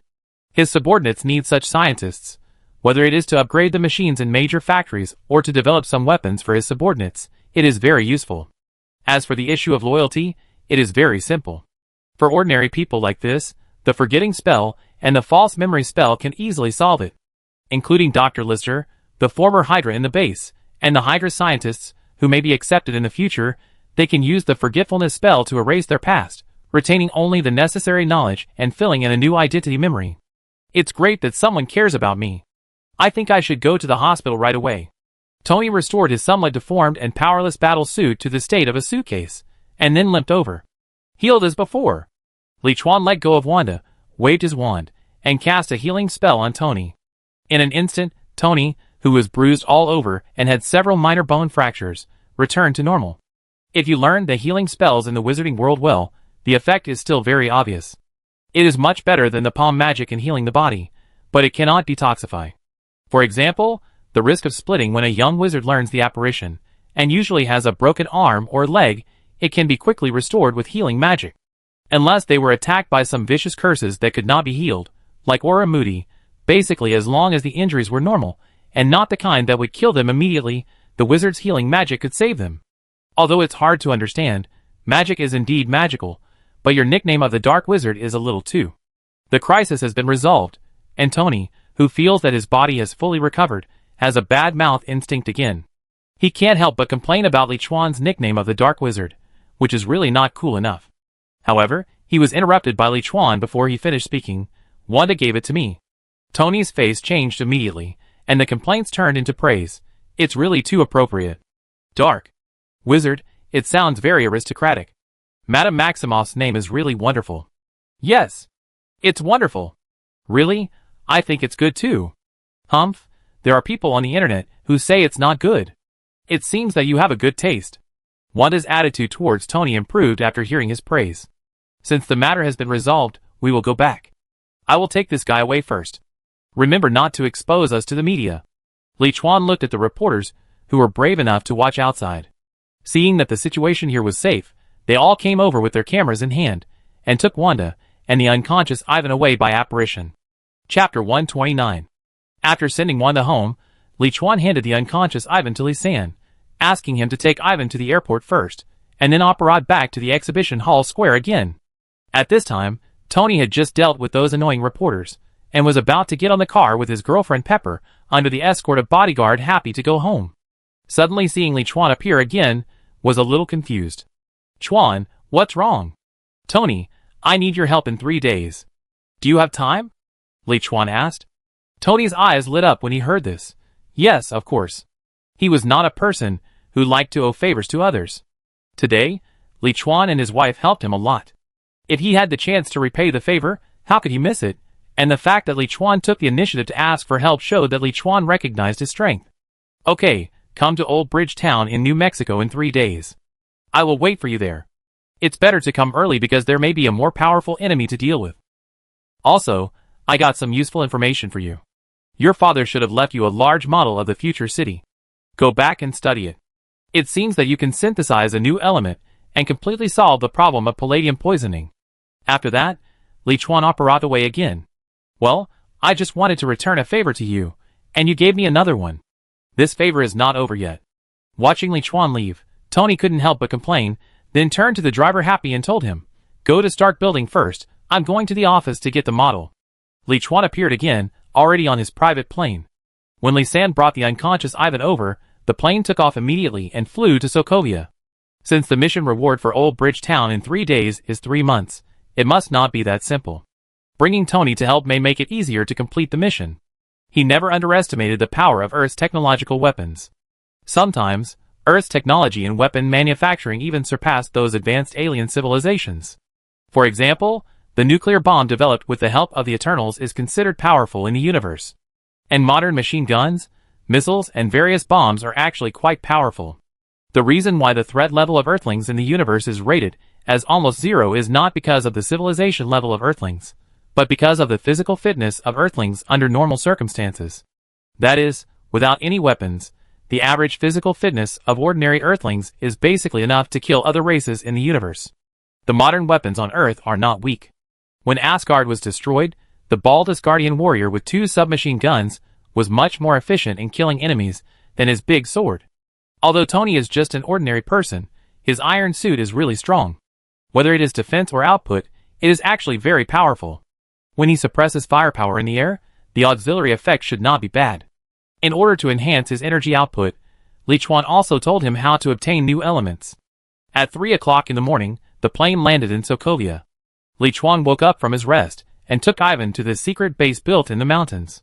His subordinates need such scientists, whether it is to upgrade the machines in major factories or to develop some weapons for his subordinates, it is very useful. As for the issue of loyalty, it is very simple. For ordinary people like this, the forgetting spell and the false memory spell can easily solve it. Including Dr. Lister, the former Hydra in the base, and the Hydra scientists, who may be accepted in the future, they can use the forgetfulness spell to erase their past, retaining only the necessary knowledge and filling in a new identity memory. It's great that someone cares about me. I think I should go to the hospital right away. Tony restored his somewhat deformed and powerless battle suit to the state of a suitcase, and then limped over. Healed as before. Li Chuan let go of Wanda, waved his wand, and cast a healing spell on Tony. In an instant, Tony, who was bruised all over and had several minor bone fractures, returned to normal. If you learn the healing spells in the wizarding world well, the effect is still very obvious. It is much better than the palm magic in healing the body, but it cannot detoxify. For example, the risk of splitting when a young wizard learns the apparition, and usually has a broken arm or leg, it can be quickly restored with healing magic. Unless they were attacked by some vicious curses that could not be healed, like Aura Moody, basically as long as the injuries were normal, and not the kind that would kill them immediately, the wizard's healing magic could save them. Although it's hard to understand, magic is indeed magical, but your nickname of the Dark Wizard is a little too. The crisis has been resolved, and Tony, who feels that his body has fully recovered, has a bad mouth instinct again. He can't help but complain about Li Chuan's nickname of the Dark Wizard, which is really not cool enough. However, he was interrupted by Li Chuan before he finished speaking. Wanda gave it to me. Tony's face changed immediately, and the complaints turned into praise. It's really too appropriate. Dark Wizard, it sounds very aristocratic. Madame Maximoff's name is really wonderful. Yes. It's wonderful. Really? I think it's good too. Humph, there are people on the internet who say it's not good. It seems that you have a good taste. Wanda's attitude towards Tony improved after hearing his praise. Since the matter has been resolved, we will go back. I will take this guy away first. Remember not to expose us to the media. Li Chuan looked at the reporters, who were brave enough to watch outside. Seeing that the situation here was safe, they all came over with their cameras in hand, and took Wanda and the unconscious Ivan away by apparition. Chapter 129. After sending Wanda home, Li Chuan handed the unconscious Ivan to Li San, asking him to take Ivan to the airport first, and then operate back to the exhibition hall square again. At this time, Tony had just dealt with those annoying reporters, and was about to get on the car with his girlfriend Pepper, under the escort of bodyguard happy to go home. Suddenly seeing Li Chuan appear again, was a little confused. "Chuan, what's wrong?" "Tony, I need your help in 3 days. Do you have time?" Li Chuan asked. Tony's eyes lit up when he heard this. Yes, of course. He was not a person who liked to owe favors to others. Today, Li Chuan and his wife helped him a lot. If he had the chance to repay the favor, how could he miss it? And the fact that Li Chuan took the initiative to ask for help showed that Li Chuan recognized his strength. "Okay, come to Old Bridge Town in New Mexico in 3 days. I will wait for you there. It's better to come early because there may be a more powerful enemy to deal with. Also, I got some useful information for you. Your father should have left you a large model of the future city. Go back and study it. It seems that you can synthesize a new element and completely solve the problem of palladium poisoning." After that, Li Chuan operated away again. "Well, I just wanted to return a favor to you, and you gave me another one. This favor is not over yet." Watching Li Chuan leave, Tony couldn't help but complain, then turned to the driver happy and told him, "Go to start building first, I'm going to the office to get the model." Li Chuan appeared again, already on his private plane. When Li San brought the unconscious Ivan over, the plane took off immediately and flew to Sokovia. Since the mission reward for Old Bridge Town in 3 days is 3 months, it must not be that simple. Bringing Tony to help may make it easier to complete the mission. He never underestimated the power of Earth's technological weapons. Sometimes, Earth's technology in weapon manufacturing even surpassed those advanced alien civilizations. For example, the nuclear bomb developed with the help of the Eternals is considered powerful in the universe. And modern machine guns, missiles, and various bombs are actually quite powerful. The reason why the threat level of Earthlings in the universe is rated as almost 0 is not because of the civilization level of Earthlings, but because of the physical fitness of Earthlings under normal circumstances. That is, without any weapons, the average physical fitness of ordinary Earthlings is basically enough to kill other races in the universe. The modern weapons on Earth are not weak. When Asgard was destroyed, the bald Asgardian warrior with 2 submachine guns was much more efficient in killing enemies than his big sword. Although Tony is just an ordinary person, his iron suit is really strong. Whether it is defense or output, it is actually very powerful. When he suppresses firepower in the air, the auxiliary effect should not be bad. In order to enhance his energy output, Li Chuan also told him how to obtain new elements. At 3 o'clock in the morning, the plane landed in Sokovia. Li Chuan woke up from his rest and took Ivan to the secret base built in the mountains.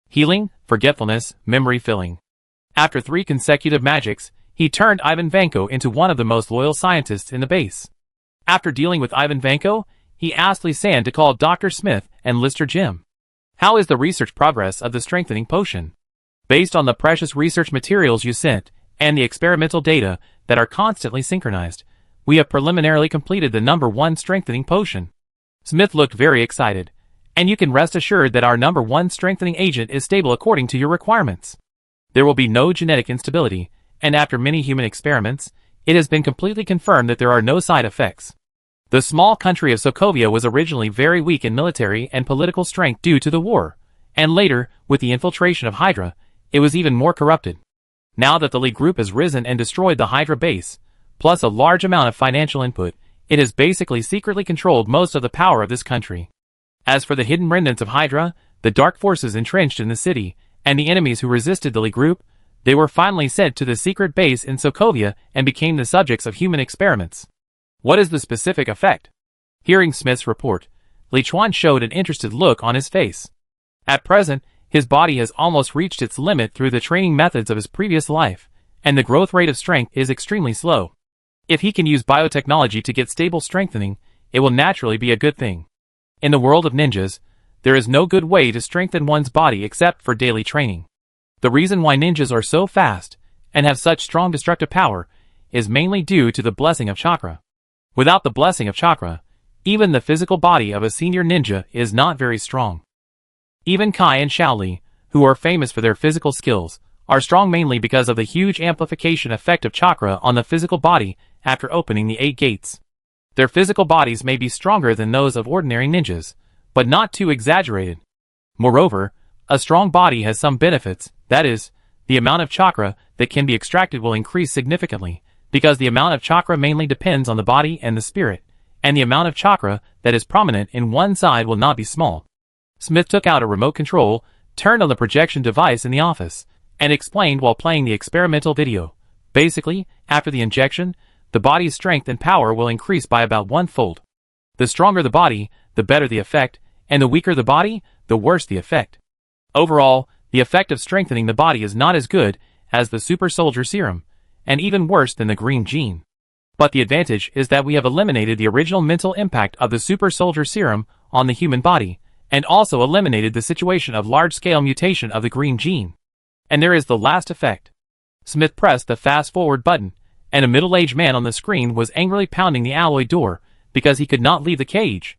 Healing, forgetfulness, memory filling. After 3 consecutive magics, he turned Ivan Vanko into one of the most loyal scientists in the base. After dealing with Ivan Vanko, he asked Li San to call Dr. Smith and Lister Jim. "How is the research progress of the strengthening potion? Based on the precious research materials you sent, and the experimental data that are constantly synchronized, we have preliminarily completed the number 1 strengthening potion." Smith looked very excited. "And you can rest assured that our number 1 strengthening agent is stable according to your requirements. There will be no genetic instability, and after many human experiments, it has been completely confirmed that there are no side effects." The small country of Sokovia was originally very weak in military and political strength due to the war, and later, with the infiltration of Hydra, it was even more corrupted. Now that the League Group has risen and destroyed the Hydra base, plus a large amount of financial input, it has basically secretly controlled most of the power of this country. As for the hidden remnants of Hydra, the dark forces entrenched in the city, and the enemies who resisted the League Group, they were finally sent to the secret base in Sokovia and became the subjects of human experiments. What is the specific effect? Hearing Smith's report, Li Chuan showed an interested look on his face. At present, his body has almost reached its limit through the training methods of his previous life, and the growth rate of strength is extremely slow. If he can use biotechnology to get stable strengthening, it will naturally be a good thing. In the world of ninjas, there is no good way to strengthen one's body except for daily training. The reason why ninjas are so fast, and have such strong destructive power, is mainly due to the blessing of chakra. Without the blessing of chakra, even the physical body of a senior ninja is not very strong. Even Kai and Shaoli, who are famous for their physical skills, are strong mainly because of the huge amplification effect of chakra on the physical body after opening the 8 gates. Their physical bodies may be stronger than those of ordinary ninjas, but not too exaggerated. Moreover, A strong body has some benefits, that is, the amount of chakra that can be extracted will increase significantly, because the amount of chakra mainly depends on the body and the spirit, and the amount of chakra that is prominent in one side will not be small. Smith took out a remote control, turned on the projection device in the office, and explained while playing the experimental video. Basically, after the injection, the body's strength and power will increase by about 1-fold. The stronger the body, the better the effect, and the weaker the body, the worse the effect. Overall, the effect of strengthening the body is not as good as the super soldier serum, and even worse than the green gene. But the advantage is that we have eliminated the original mental impact of the super soldier serum on the human body, and also eliminated the situation of large-scale mutation of the green gene. And there is the last effect. Smith pressed the fast-forward button, and a middle-aged man on the screen was angrily pounding the alloy door because he could not leave the cage.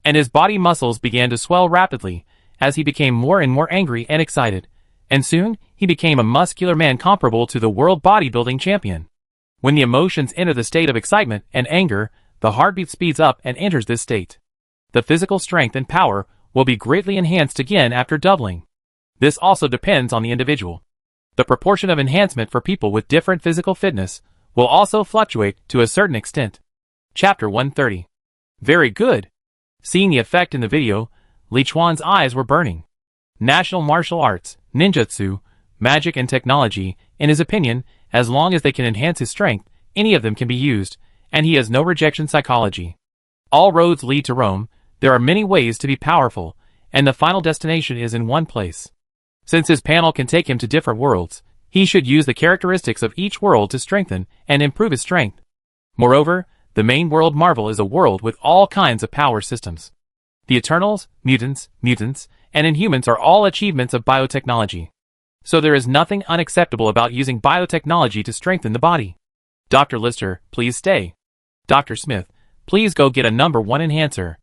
And his body muscles began to swell rapidly as he became more and more angry and excited, and soon he became a muscular man comparable to the world bodybuilding champion. When the emotions enter the state of excitement and anger, the heartbeat speeds up and enters this state. The physical strength and power will be greatly enhanced again after doubling. This also depends on the individual. The proportion of enhancement for people with different physical fitness will also fluctuate to a certain extent. Chapter 130. Very good. Seeing the effect in the video, Li Chuan's eyes were burning. National martial arts, ninjutsu, magic and technology, in his opinion, as long as they can enhance his strength, any of them can be used, and he has no rejection psychology. All roads lead to Rome. There are many ways to be powerful, and the final destination is in one place. Since his panel can take him to different worlds, he should use the characteristics of each world to strengthen and improve his strength. Moreover, the main world Marvel is a world with all kinds of power systems. The Eternals, mutants, and Inhumans are all achievements of biotechnology. So there is nothing unacceptable about using biotechnology to strengthen the body. Dr. Lister, please stay. Dr. Smith, please go get a number 1 enhancer.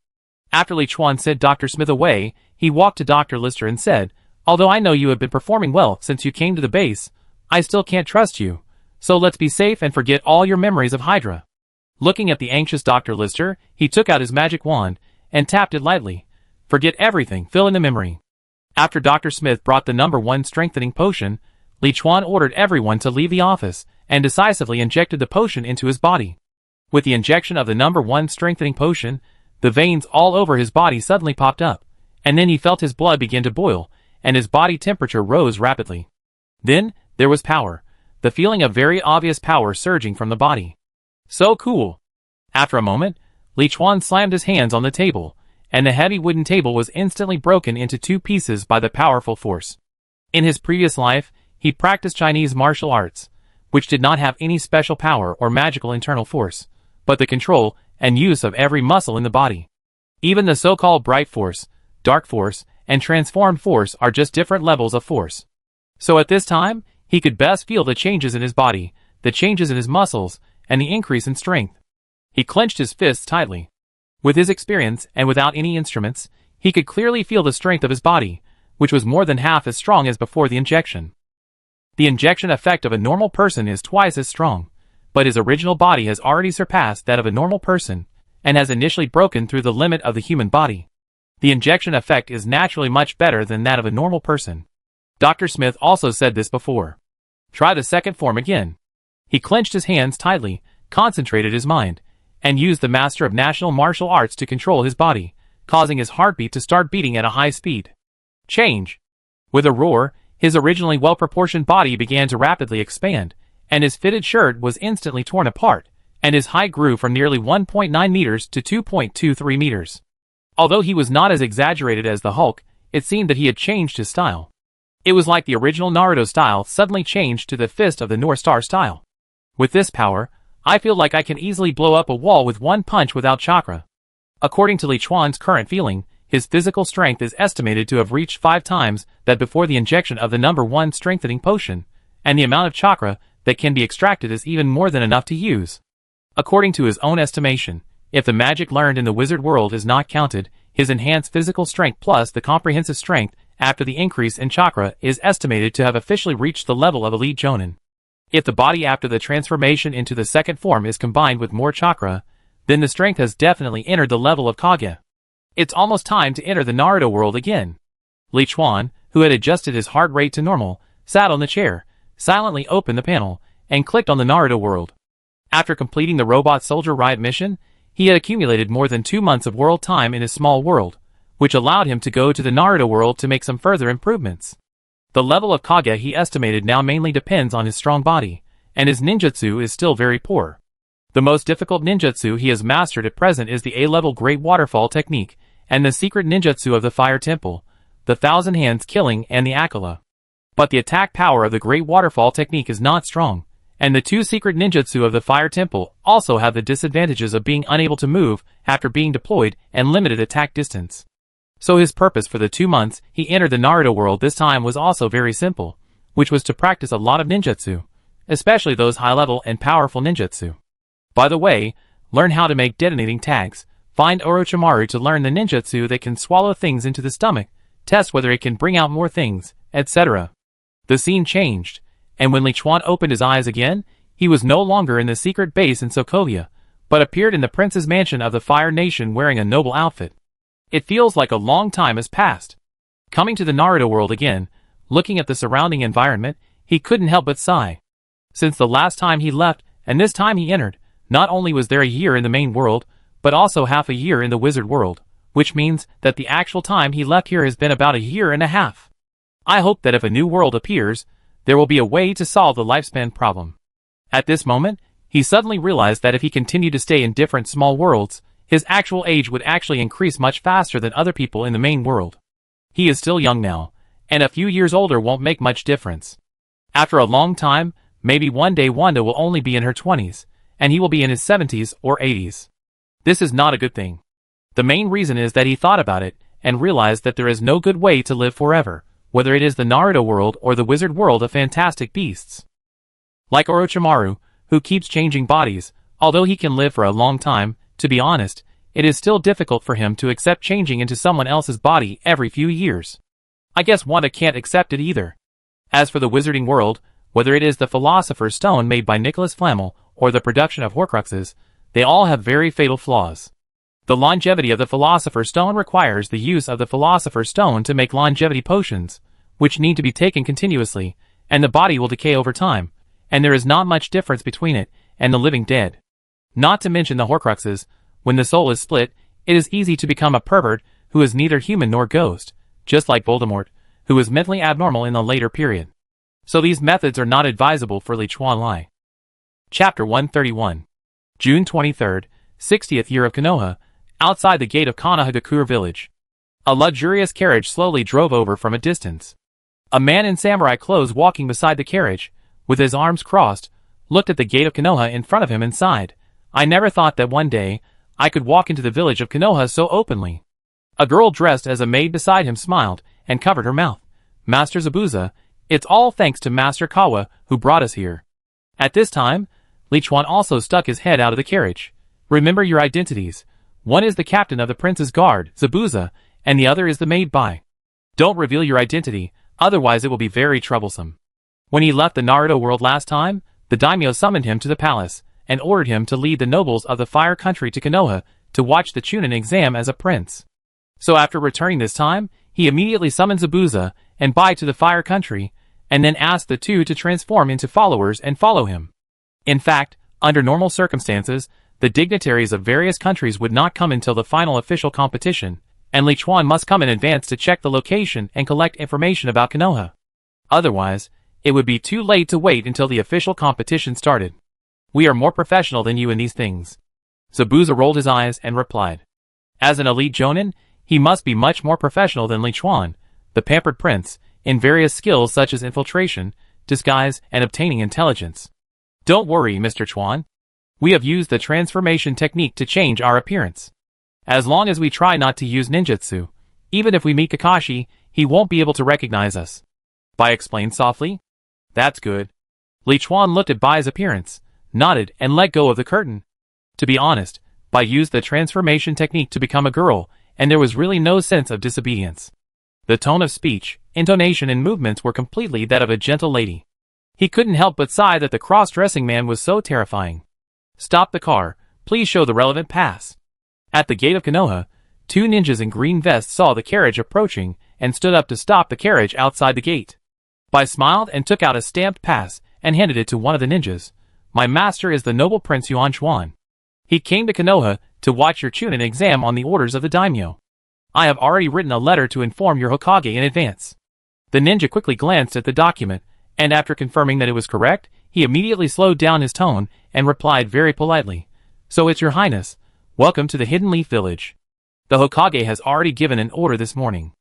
After Li Chuan sent Dr. Smith away, he walked to Dr. Lister and said, although I know you have been performing well since you came to the base, I still can't trust you. So let's be safe and forget all your memories of Hydra. Looking at the anxious Dr. Lister, he took out his magic wand and tapped it lightly. Forget everything, fill in the memory. After Dr. Smith brought the number 1 strengthening potion, Li Chuan ordered everyone to leave the office and decisively injected the potion into his body. With the injection of the number 1 strengthening potion, the veins all over his body suddenly popped up, and then he felt his blood begin to boil, and his body temperature rose rapidly. Then, there was power, the feeling of very obvious power surging from the body. So cool! After a moment, Li Chuan slammed his hands on the table, and the heavy wooden table was instantly broken into 2 pieces by the powerful force. In his previous life, he practiced Chinese martial arts, which did not have any special power or magical internal force, but the control and use of every muscle in the body. Even the so-called bright force, dark force, and transformed force are just different levels of force. So at this time, he could best feel the changes in his body, the changes in his muscles, and the increase in strength. He clenched his fists tightly. With his experience and without any instruments, he could clearly feel the strength of his body, which was more than half as strong as before the injection. The injection effect of a normal person is twice as strong, but his original body has already surpassed that of a normal person, and has initially broken through the limit of the human body. The injection effect is naturally much better than that of a normal person. Dr. Smith also said this before. Try the second form again. He clenched his hands tightly, concentrated his mind, and used the master of national martial arts to control his body, causing his heartbeat to start beating at a high speed. Change. With a roar, his originally well-proportioned body began to rapidly expand, and his fitted shirt was instantly torn apart, and his height grew from nearly 1.9 meters to 2.23 meters. Although he was not as exaggerated as the Hulk, it seemed that he had changed his style. It was like the original Naruto style suddenly changed to the Fist of the North Star style. With this power, I feel like I can easily blow up a wall with one punch without chakra. According to Li Chuan's current feeling, his physical strength is estimated to have reached 5 times that before the injection of the number 1 strengthening potion, and the amount of chakra that can be extracted is even more than enough to use. According to his own estimation, if the magic learned in the wizard world is not counted, his enhanced physical strength plus the comprehensive strength after the increase in chakra is estimated to have officially reached the level of elite Jonin. If the body after the transformation into the second form is combined with more chakra, then the strength has definitely entered the level of Kage. It's almost time to enter the Naruto world again. Li Chuan, who had adjusted his heart rate to normal, sat on the chair, silently opened the panel, and clicked on the Naruto world. After completing the Robot Soldier Riot mission, he had accumulated more than 2 months of world time in his small world, which allowed him to go to the Naruto world to make some further improvements. The level of Kage he estimated now mainly depends on his strong body, and his ninjutsu is still very poor. The most difficult ninjutsu he has mastered at present is the A-level Great Waterfall technique, and the secret ninjutsu of the Fire Temple, the Thousand Hands Killing and the Akala. But the attack power of the Great Waterfall technique is not strong, and the 2 secret ninjutsu of the Fire Temple also have the disadvantages of being unable to move after being deployed and limited attack distance. So his purpose for the 2 months he entered the Naruto world this time was also very simple, which was to practice a lot of ninjutsu, especially those high-level and powerful ninjutsu. By the way, learn how to make detonating tags, find Orochimaru to learn the ninjutsu that can swallow things into the stomach, test whether it can bring out more things, etc. The scene changed, and when Li Chuan opened his eyes again, he was no longer in the secret base in Sokovia, but appeared in the prince's mansion of the Fire Nation wearing a noble outfit. It feels like a long time has passed. Coming to the Naruto world again, looking at the surrounding environment, he couldn't help but sigh. Since the last time he left, and this time he entered, not only was there a year in the main world, but also half a year in the wizard world, which means that the actual time he left here has been about a year and a half. I hope that if a new world appears, there will be a way to solve the lifespan problem. At this moment, he suddenly realized that if he continued to stay in different small worlds, his actual age would actually increase much faster than other people in the main world. He is still young now, and a few years older won't make much difference. After a long time, maybe one day Wanda will only be in her 20s, and he will be in his 70s or 80s. This is not a good thing. The main reason is that he thought about it, and realized that there is no good way to live forever, whether it is the Naruto world or the wizard world of fantastic beasts. Like Orochimaru, who keeps changing bodies, although he can live for a long time, to be honest, it is still difficult for him to accept changing into someone else's body every few years. I guess Wanda can't accept it either. As for the wizarding world, whether it is the Philosopher's Stone made by Nicholas Flamel or the production of Horcruxes, they all have very fatal flaws. The longevity of the Philosopher's Stone requires the use of the Philosopher's Stone to make longevity potions, which need to be taken continuously, and the body will decay over time, and there is not much difference between it and the living dead. Not to mention the Horcruxes, when the soul is split, it is easy to become a pervert who is neither human nor ghost, just like Voldemort, who was mentally abnormal in the later period. So these methods are not advisable for Li Chuan Lai. Chapter 131. June 23rd, 60th year of Konoha, outside the gate of Konohagakure village. A luxurious carriage slowly drove over from a distance. A man in samurai clothes walking beside the carriage, with his arms crossed, looked at the gate of Konoha in front of him and sighed. I never thought that one day I could walk into the village of Konoha so openly. A girl dressed as a maid beside him smiled and covered her mouth. Master Zabuza, it's all thanks to Master Kawa who brought us here. At this time, Li Chuan also stuck his head out of the carriage. Remember your identities. One is the captain of the prince's guard, Zabuza, and the other is the maid Bai. Don't reveal your identity, otherwise it will be very troublesome. When he left the Naruto world last time, the daimyo summoned him to the palace, and ordered him to lead the nobles of the Fire Country to Konoha to watch the Chunin exam as a prince. So after returning this time, he immediately summoned Zabuza and Bai to the Fire Country, and then asked the two to transform into followers and follow him. In fact, under normal circumstances, the dignitaries of various countries would not come until the final official competition, and Li Chuan must come in advance to check the location and collect information about Konoha. Otherwise, it would be too late to wait until the official competition started. We are more professional than you in these things. Zabuza rolled his eyes and replied. As an elite jonin, he must be much more professional than Li Chuan, the pampered prince, in various skills such as infiltration, disguise, and obtaining intelligence. Don't worry, Mr. Chuan. We have used the transformation technique to change our appearance. As long as we try not to use ninjutsu, even if we meet Kakashi, he won't be able to recognize us. Bai explained softly. That's good. Li Chuan looked at Bai's appearance, nodded, and let go of the curtain. To be honest, Bai used the transformation technique to become a girl, and there was really no sense of disobedience. The tone of speech, intonation, and movements were completely that of a gentle lady. He couldn't help but sigh that the cross-dressing man was so terrifying. Stop the car, please show the relevant pass. At the gate of Konoha, two ninjas in green vests saw the carriage approaching and stood up to stop the carriage outside the gate. Bai smiled and took out a stamped pass and handed it to one of the ninjas. My master is the noble Prince Yuan Chuan. He came to Konoha to watch your Chunin exam on the orders of the daimyo. I have already written a letter to inform your Hokage in advance. The ninja quickly glanced at the document, and after confirming that it was correct, he immediately slowed down his tone and replied very politely. So it's your highness. Welcome to the Hidden Leaf Village. The Hokage has already given an order this morning.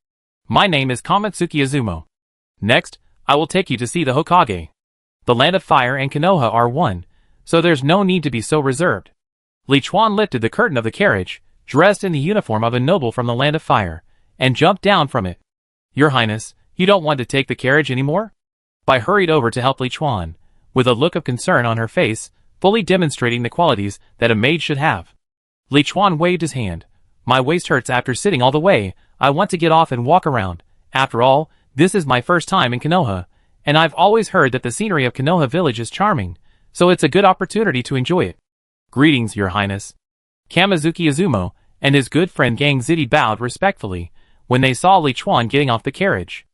My name is Kamatsuki Izumo. Next, I will take you to see the Hokage. The Land of Fire and Konoha are one, so there's no need to be so reserved. Li Chuan lifted the curtain of the carriage, dressed in the uniform of a noble from the Land of Fire, and jumped down from it. Your highness, you don't want to take the carriage anymore? Bai hurried over to help Li Chuan, with a look of concern on her face, fully demonstrating the qualities that a maid should have. Li Chuan waved his hand. My waist hurts after sitting all the way. I want to get off and walk around. After all, this is my first time in Konoha, and I've always heard that the scenery of Konoha village is charming, so it's a good opportunity to enjoy it. Greetings, your highness. Kamizuki Izumo and his good friend Gang Ziti bowed respectfully when they saw Li Chuan getting off the carriage.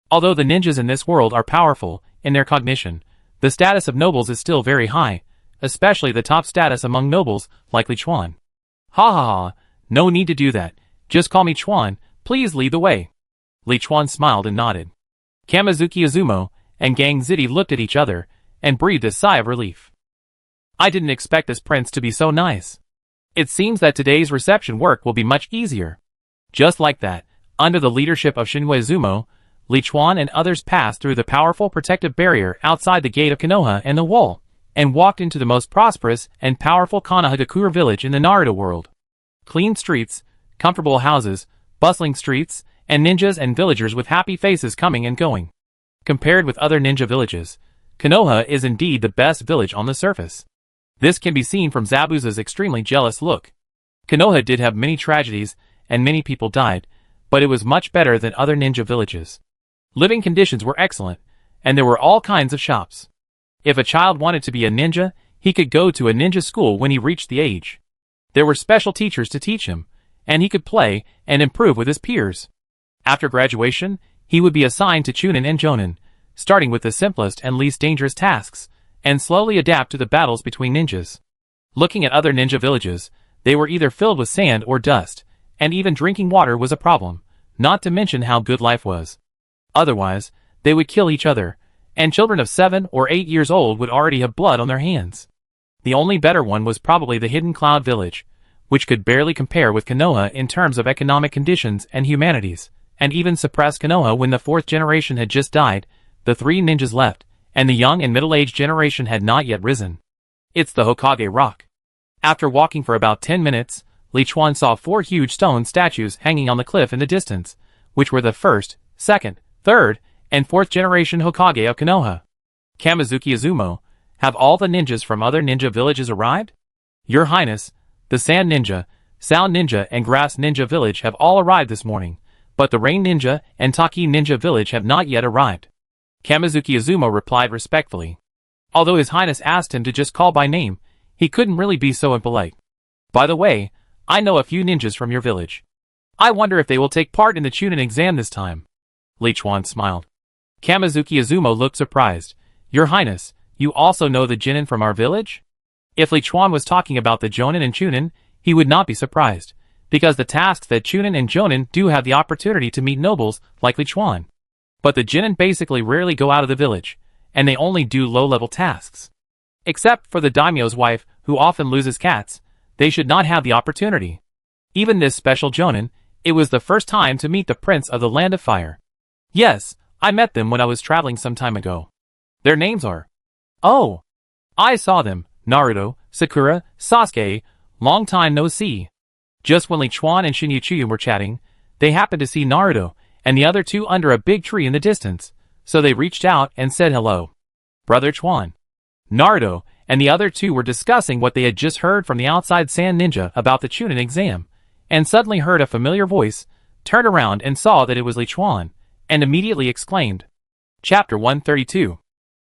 Although the ninjas in this world are powerful in their cognition, the status of nobles is still very high, especially the top status among nobles like Li Chuan. Ha ha ha, no need to do that. Just call me Chuan, please lead the way. Li Chuan smiled and nodded. Kamizuki Izumo and Gang Ziti looked at each other and breathed a sigh of relief. I didn't expect this prince to be so nice. It seems that today's reception work will be much easier. Just like that, under the leadership of Shinhwa Izumo, Li Chuan and others passed through the powerful protective barrier outside the gate of Konoha and the wall, and walked into the most prosperous and powerful Konohagakure village in the Naruto world. Clean streets, comfortable houses, bustling streets, and ninjas and villagers with happy faces coming and going. Compared with other ninja villages, Konoha is indeed the best village on the surface. This can be seen from Zabuza's extremely jealous look. Konoha did have many tragedies, and many people died, but it was much better than other ninja villages. Living conditions were excellent, and there were all kinds of shops. If a child wanted to be a ninja, he could go to a ninja school when he reached the age. There were special teachers to teach him, and he could play and improve with his peers. After graduation, he would be assigned to Chunin and Jonin, starting with the simplest and least dangerous tasks, and slowly adapt to the battles between ninjas. Looking at other ninja villages, they were either filled with sand or dust, and even drinking water was a problem, not to mention how good life was. Otherwise, they would kill each other, and children of 7 or 8 years old would already have blood on their hands. The only better one was probably the Hidden Cloud Village, which could barely compare with Konoha in terms of economic conditions and humanities, and even suppressed Konoha when the 4th generation had just died, the 3 ninjas left, and the young and middle-aged generation had not yet risen. It's the Hokage Rock. After walking for about 10 minutes, Li Chuan saw 4 huge stone statues hanging on the cliff in the distance, which were the 1st, 2nd, 3rd, and 4th generation Hokage of Konoha. Kamizuki Izumo, have all the ninjas from other ninja villages arrived? Your Highness, the Sand Ninja, Sound Ninja and Grass Ninja village have all arrived this morning, but the Rain Ninja and Taki Ninja village have not yet arrived. Kamizuki Izumo replied respectfully. Although His Highness asked him to just call by name, he couldn't really be so impolite. By the way, I know a few ninjas from your village. I wonder if they will take part in the Chunin exam this time. Li Chuan smiled. Kamizuki Izumo looked surprised. Your Highness, you also know the Jinin from our village? If Li Chuan was talking about the Jonin and Chunin, he would not be surprised, because the tasks that Chunin and Jonin do have the opportunity to meet nobles like Li Chuan. But the Jinin basically rarely go out of the village, and they only do low-level tasks. Except for the daimyo's wife, who often loses cats, they should not have the opportunity. Even this special Jonin, it was the first time to meet the Prince of the Land of Fire. Yes, I met them when I was traveling some time ago. Their names are... Oh! I saw them, Naruto, Sakura, Sasuke, long time no see. Just when Li Chuan and Shin Yuchiyun were chatting, they happened to see Naruto and the other 2 under a big tree in the distance, so they reached out and said hello. Brother Chuan. Naruto and the other 2 were discussing what they had just heard from the outside Sand Ninja about the Chunin exam, and suddenly heard a familiar voice, turned around and saw that it was Li Chuan, and immediately exclaimed. Chapter 132.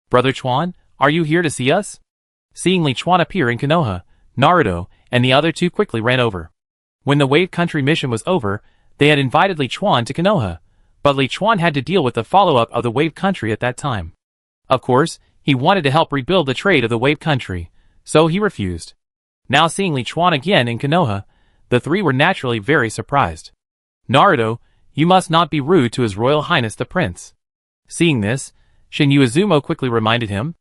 Brother Chuan, are you here to see us? Seeing Li Chuan appear in Konoha, Naruto and the other 2 quickly ran over. When the Wave Country mission was over, they had invited Li Chuan to Konoha, but Li Chuan had to deal with the follow-up of the Wave Country at that time. Of course, he wanted to help rebuild the trade of the Wave Country, so he refused. Now seeing Li Chuan again in Konoha, the three were naturally very surprised. "Naruto, you must not be rude to His Royal Highness the Prince." Seeing this, Shinyu Izumo quickly reminded him.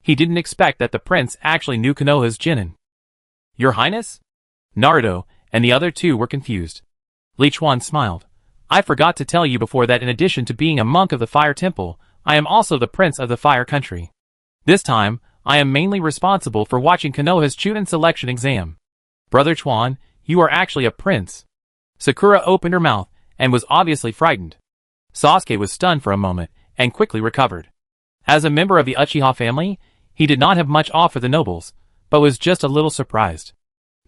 He didn't expect that the prince actually knew Konoha's Jinin. "Your Highness?" Naruto and the other two were confused. Li Chuan smiled. "I forgot to tell you before that in addition to being a monk of the Fire Temple, I am also the Prince of the Fire Country. This time, I am mainly responsible for watching Konoha's Chunin selection exam. Brother Chuan, you are actually a prince." Sakura opened her mouth and was obviously frightened. Sasuke was stunned for a moment and quickly recovered. As a member of the Uchiha family, he did not have much awe for the nobles, but was just a little surprised.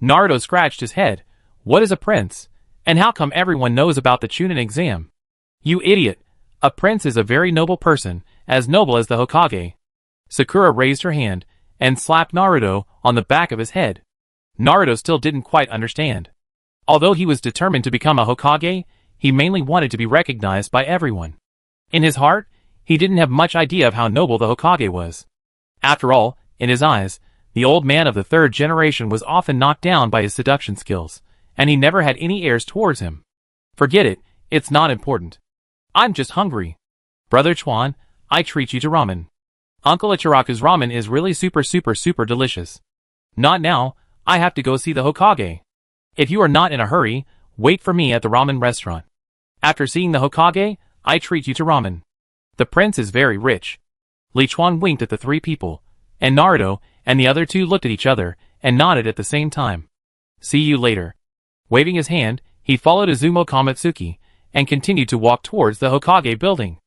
Naruto scratched his head. "What is a prince? And how come everyone knows about the Chunin exam?" "You idiot! A prince is a very noble person, as noble as the Hokage." Sakura raised her hand and slapped Naruto on the back of his head. Naruto still didn't quite understand. Although he was determined to become a Hokage, he mainly wanted to be recognized by everyone. In his heart, he didn't have much idea of how noble the Hokage was. After all, in his eyes, the old man of the third generation was often knocked down by his seduction skills, and he never had any heirs towards him. "Forget it, it's not important. I'm just hungry. Brother Chuan, I treat you to ramen. Uncle Ichiraku's ramen is really super delicious. Not now, I have to go see the Hokage. If you are not in a hurry, wait for me at the ramen restaurant. After seeing the Hokage, I treat you to ramen. The prince is very rich." Li Chuan winked at the three people, and Naruto and the other two looked at each other and nodded at the same time. "See you later." Waving his hand, he followed Izumo Kamatsuki and continued to walk towards the Hokage building.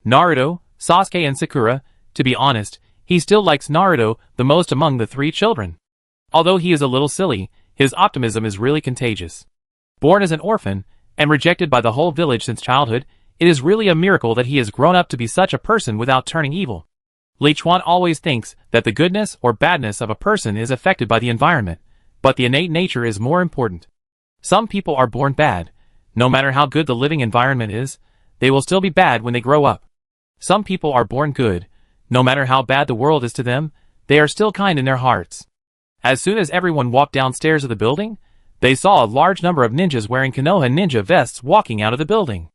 Naruto, Sasuke and Sakura, to be honest, he still likes Naruto the most among the three children. Although he is a little silly, his optimism is really contagious. Born as an orphan, and rejected by the whole village since childhood, it is really a miracle that he has grown up to be such a person without turning evil. Li Chuan always thinks that the goodness or badness of a person is affected by the environment, but the innate nature is more important. Some people are born bad. No matter how good the living environment is, they will still be bad when they grow up. Some people are born good. No matter how bad the world is to them, they are still kind in their hearts. As soon as everyone walked downstairs of the building, they saw a large number of ninjas wearing Konoha ninja vests walking out of the building.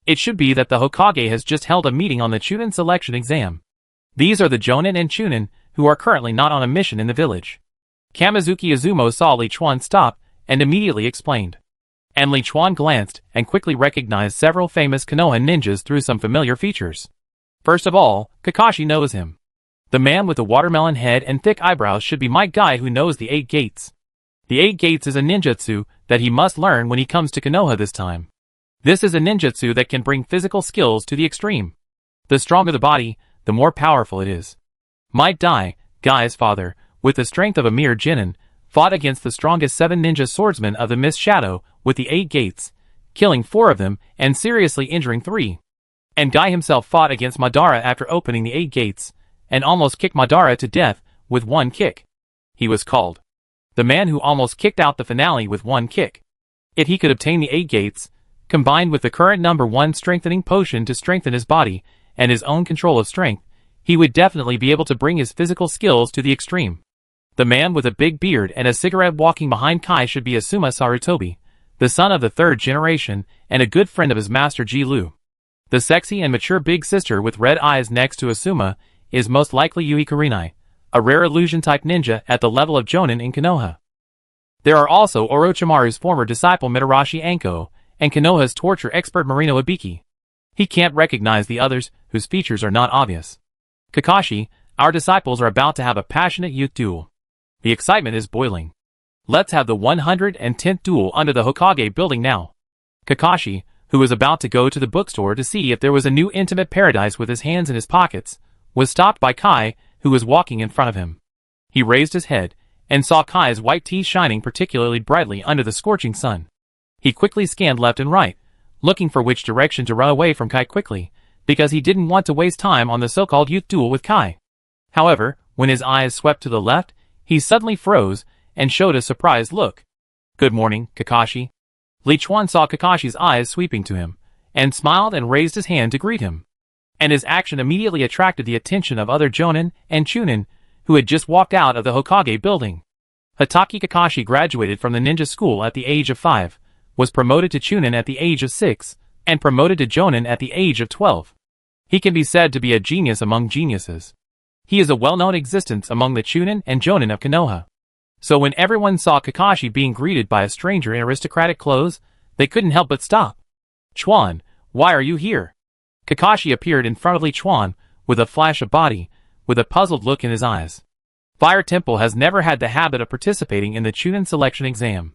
It should be that the Hokage has just held a meeting on the Chunin selection exam. These are the Jonin and Chunin who are currently not on a mission in the village. Kamizuki Izumo saw Li Chuan stop and immediately explained. And Li Chuan glanced and quickly recognized several famous Konoha ninjas through some familiar features. First of all, Kakashi knows him. The man with the watermelon head and thick eyebrows should be my guy who knows the 8 gates. The 8 gates is a ninjutsu that he must learn when he comes to Konoha this time. This is a ninjutsu that can bring physical skills to the extreme. The stronger the body, the more powerful it is. Might Dai, Guy's father, with the strength of a mere Jinin, fought against the strongest 7 ninja swordsmen of the Mist Shadow with the 8 gates, killing 4 of them and seriously injuring 3. And Guy himself fought against Madara after opening the 8 gates, and almost kicked Madara to death with 1 kick. He was called the man who almost kicked out the finale with 1 kick. If he could obtain the 8 gates, combined with the current number 1 strengthening potion to strengthen his body and his own control of strength, he would definitely be able to bring his physical skills to the extreme. The man with a big beard and a cigarette walking behind Kai should be Asuma Sarutobi, the son of the 3rd generation and a good friend of his master Ji Lu. The sexy and mature big sister with red eyes next to Asuma is most likely Yui Kurenai, a rare illusion-type ninja at the level of Jonin in Konoha. There are also Orochimaru's former disciple Mitarashi Anko, and Konoha's torture expert Marino Ibiki. He can't recognize the others, whose features are not obvious. Kakashi, our disciples are about to have a passionate youth duel. The excitement is boiling. Let's have the 110th duel under the Hokage building now. Kakashi, who was about to go to the bookstore to see if there was a new intimate paradise with his hands in his pockets, was stopped by Kai, who was walking in front of him. He raised his head, and saw Kai's white teeth shining particularly brightly under the scorching sun. He quickly scanned left and right, looking for which direction to run away from Kai quickly, because he didn't want to waste time on the so-called youth duel with Kai. However, when his eyes swept to the left, he suddenly froze, and showed a surprised look. "Good morning, Kakashi." Li Chuan saw Kakashi's eyes sweeping to him, and smiled and raised his hand to greet him. And his action immediately attracted the attention of other Jonin and Chunin, who had just walked out of the Hokage building. Hatake Kakashi graduated from the ninja school at the age of 5, was promoted to Chunin at the age of 6, and promoted to Jonin at the age of 12. He can be said to be a genius among geniuses. He is a well-known existence among the Chunin and Jonin of Konoha. So when everyone saw Kakashi being greeted by a stranger in aristocratic clothes, they couldn't help but stop. "Chuan, why are you here?" Kakashi appeared in front of Li Chuan, with a flash of body, with a puzzled look in his eyes. Fire Temple has never had the habit of participating in the Chunin selection exam.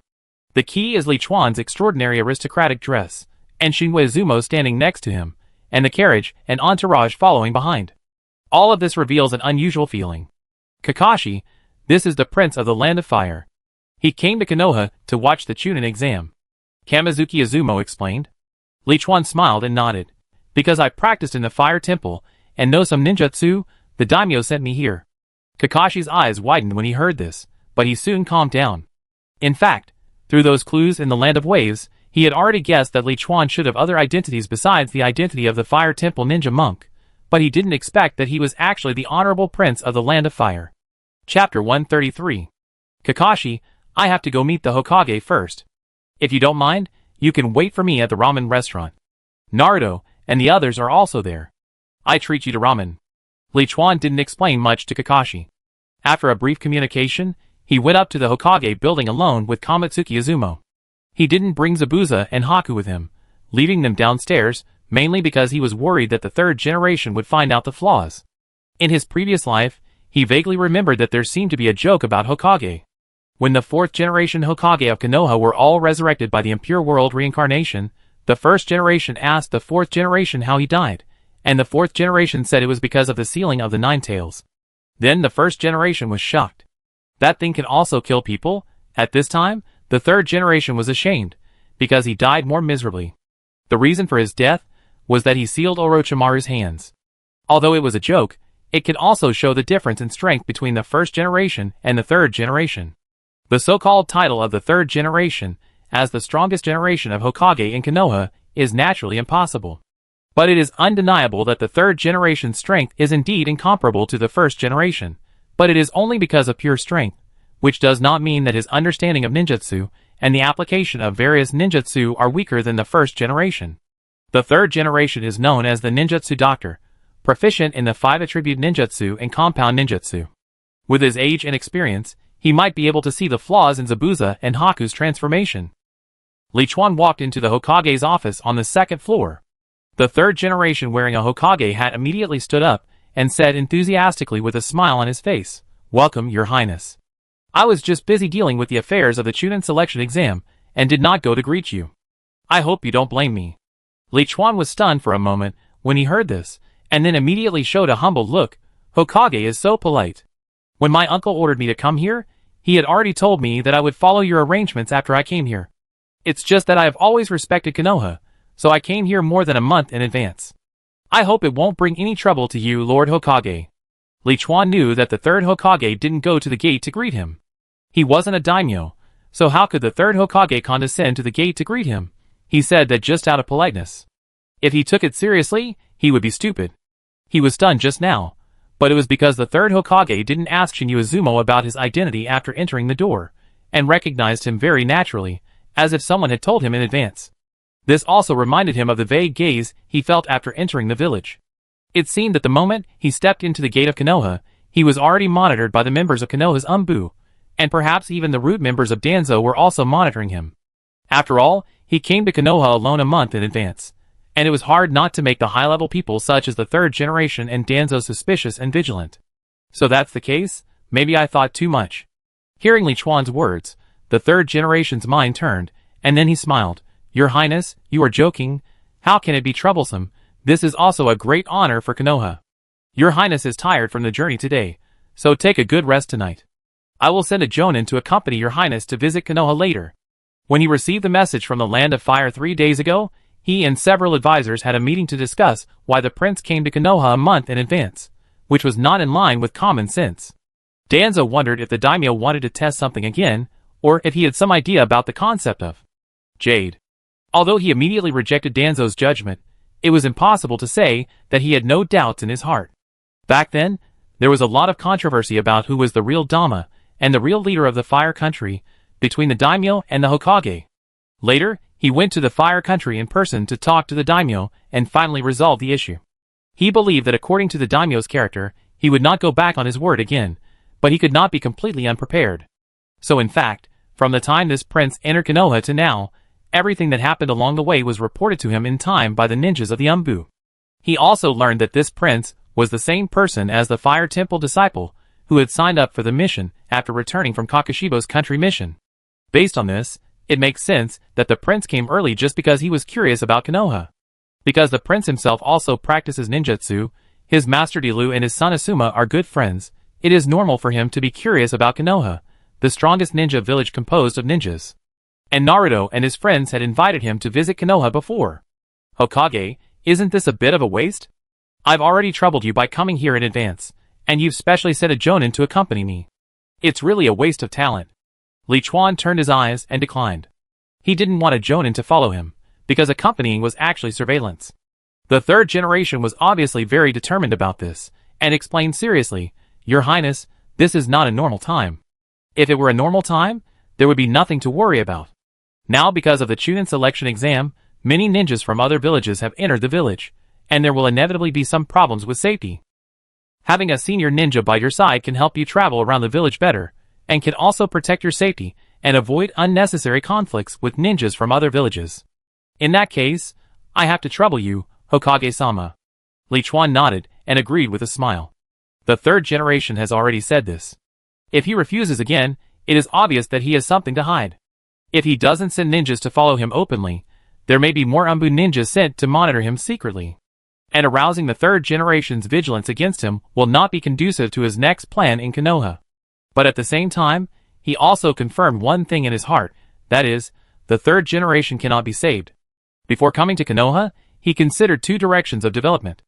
The key is Li Chuan's extraordinary aristocratic dress, and Shinwei Izumo standing next to him, and the carriage and entourage following behind. All of this reveals an unusual feeling. "Kakashi, this is the Prince of the Land of Fire. He came to Konoha to watch the Chunin exam," Kamizuki Izumo explained. Li Chuan smiled and nodded. "Because I practiced in the Fire Temple and know some ninjutsu, the daimyo sent me here." Kakashi's eyes widened when he heard this, but he soon calmed down. In fact, through those clues in the Land of Waves, he had already guessed that Li Chuan should have other identities besides the identity of the Fire Temple ninja monk, but he didn't expect that he was actually the Honorable Prince of the Land of Fire. Chapter 133. "Kakashi, I have to go meet the Hokage first. If you don't mind, you can wait for me at the ramen restaurant. Naruto and the others are also there. I treat you to ramen." Li Chuan didn't explain much to Kakashi. After a brief communication, he went up to the Hokage building alone with Kamitsuki Izumo. He didn't bring Zabuza and Haku with him, leaving them downstairs, mainly because he was worried that the third generation would find out the flaws. In his previous life, he vaguely remembered that there seemed to be a joke about Hokage. When the fourth generation Hokage of Konoha were all resurrected by the impure world reincarnation, the first generation asked the fourth generation how he died, and the fourth generation said it was because of the sealing of the Nine Tails. Then the first generation was shocked. That thing can also kill people? At this time, the third generation was ashamed, because he died more miserably. The reason for his death was that he sealed Orochimaru's hands. Although it was a joke, it can also show the difference in strength between the first generation and the third generation. The so-called title of the third generation, as the strongest generation of Hokage in Konoha, is naturally impossible. But it is undeniable that the third generation's strength is indeed incomparable to the first generation, but it is only because of pure strength, which does not mean that his understanding of ninjutsu and the application of various ninjutsu are weaker than the first generation. The third generation is known as the ninjutsu doctor, proficient in the 5 attribute ninjutsu and compound ninjutsu. With his age and experience, he might be able to see the flaws in Zabuza and Haku's transformation. Li Chuan walked into the Hokage's office on the second floor. The third generation wearing a Hokage hat immediately stood up and said enthusiastically with a smile on his face, "Welcome, Your Highness. I was just busy dealing with the affairs of the Chunin selection exam and did not go to greet you. I hope you don't blame me." Li Chuan was stunned for a moment when he heard this, and then immediately showed a humbled look. "Hokage is so polite. When my uncle ordered me to come here, he had already told me that I would follow your arrangements after I came here. It's just that I have always respected Konoha, so I came here more than a month in advance. I hope it won't bring any trouble to you, Lord Hokage." Li Chuan knew that the third Hokage didn't go to the gate to greet him. He wasn't a daimyo, so how could the third Hokage condescend to the gate to greet him? He said that just out of politeness. If he took it seriously, he would be stupid. He was stunned just now, but it was because the third Hokage didn't ask Shinyu Izumo about his identity after entering the door, and recognized him very naturally, as if someone had told him in advance. This also reminded him of the vague gaze he felt after entering the village. It seemed that the moment he stepped into the gate of Konoha, he was already monitored by the members of Konoha's Umbu, and perhaps even the root members of Danzo were also monitoring him. After all, he came to Konoha alone a month in advance, and it was hard not to make the high-level people such as the third generation and Danzo suspicious and vigilant. So that's the case? Maybe I thought too much. Hearing Li Chuan's words, the third generation's mind turned, and then he smiled. "Your Highness, you are joking. How can it be troublesome? This is also a great honor for Konoha. Your Highness is tired from the journey today, so take a good rest tonight. I will send a Jonin to accompany your Highness to visit Konoha later." When he received the message from the Land of Fire 3 days ago, he and several advisors had a meeting to discuss why the prince came to Konoha a month in advance, which was not in line with common sense. Danzo wondered if the daimyo wanted to test something again, or if he had some idea about the concept of jade. Although he immediately rejected Danzo's judgment, it was impossible to say that he had no doubts in his heart. Back then, there was a lot of controversy about who was the real Dama and the real leader of the Fire Country, between the daimyo and the Hokage. Later, he went to the Fire Country in person to talk to the daimyo and finally resolve the issue. He believed that according to the daimyo's character, he would not go back on his word again, but he could not be completely unprepared. So in fact, from the time this prince entered Konoha to now, everything that happened along the way was reported to him in time by the ninjas of the Umbu. He also learned that this prince was the same person as the Fire Temple disciple who had signed up for the mission after returning from Kakushibo's country mission. Based on this, it makes sense that the prince came early just because he was curious about Konoha. Because the prince himself also practices ninjutsu, his master Dilu and his son Asuma are good friends, it is normal for him to be curious about Konoha, the strongest ninja village composed of ninjas. And Naruto and his friends had invited him to visit Konoha before. Hokage, isn't this a bit of a waste? I've already troubled you by coming here in advance, and you've specially sent a jonin to accompany me. It's really a waste of talent. Li Chuan turned his eyes and declined. He didn't want a jonin to follow him, because accompanying was actually surveillance. The third generation was obviously very determined about this, and explained seriously, Your Highness, this is not a normal time. If it were a normal time, there would be nothing to worry about. Now because of the Chunin selection exam, many ninjas from other villages have entered the village, and there will inevitably be some problems with safety. Having a senior ninja by your side can help you travel around the village better, and can also protect your safety and avoid unnecessary conflicts with ninjas from other villages. In that case, I have to trouble you, Hokage-sama. Li Chuan nodded and agreed with a smile. The third generation has already said this. If he refuses again, it is obvious that he has something to hide. If he doesn't send ninjas to follow him openly, there may be more Umbu ninjas sent to monitor him secretly. And arousing the third generation's vigilance against him will not be conducive to his next plan in Konoha. But at the same time, he also confirmed one thing in his heart, that is, the third generation cannot be saved. Before coming to Konoha, he considered two directions of development.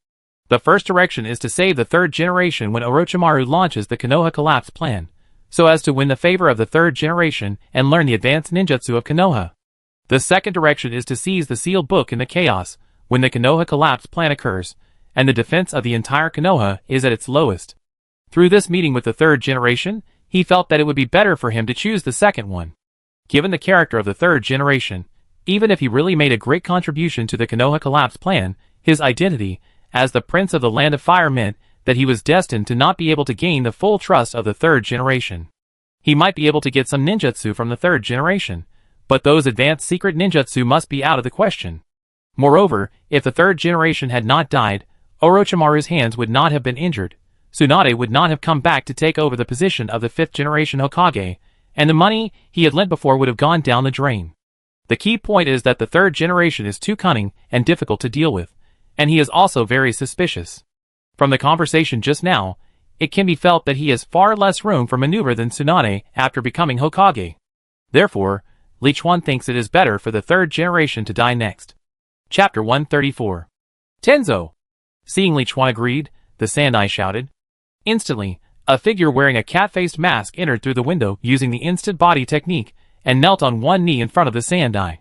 The first direction is to save the third generation when Orochimaru launches the Konoha collapse plan, so as to win the favor of the third generation and learn the advanced ninjutsu of Konoha. The second direction is to seize the sealed book in the chaos when the Konoha collapse plan occurs, and the defense of the entire Konoha is at its lowest. Through this meeting with the third generation, he felt that it would be better for him to choose the second one. Given the character of the third generation, even if he really made a great contribution to the Konoha collapse plan, his identity, as the Prince of the Land of Fire meant that he was destined to not be able to gain the full trust of the third generation. He might be able to get some ninjutsu from the third generation, but those advanced secret ninjutsu must be out of the question. Moreover, if the third generation had not died, Orochimaru's hands would not have been injured, Tsunade would not have come back to take over the position of the fifth generation Hokage, and the money he had lent before would have gone down the drain. The key point is that the third generation is too cunning and difficult to deal with, and he is also very suspicious. From the conversation just now, it can be felt that he has far less room for maneuver than Tsunade after becoming Hokage. Therefore, Li Chuan thinks it is better for the third generation to die next. Chapter 134. Tenzo! Seeing Li Chuan agreed, the Sandai shouted. Instantly, a figure wearing a cat-faced mask entered through the window using the instant body technique and knelt on one knee in front of the Sandai.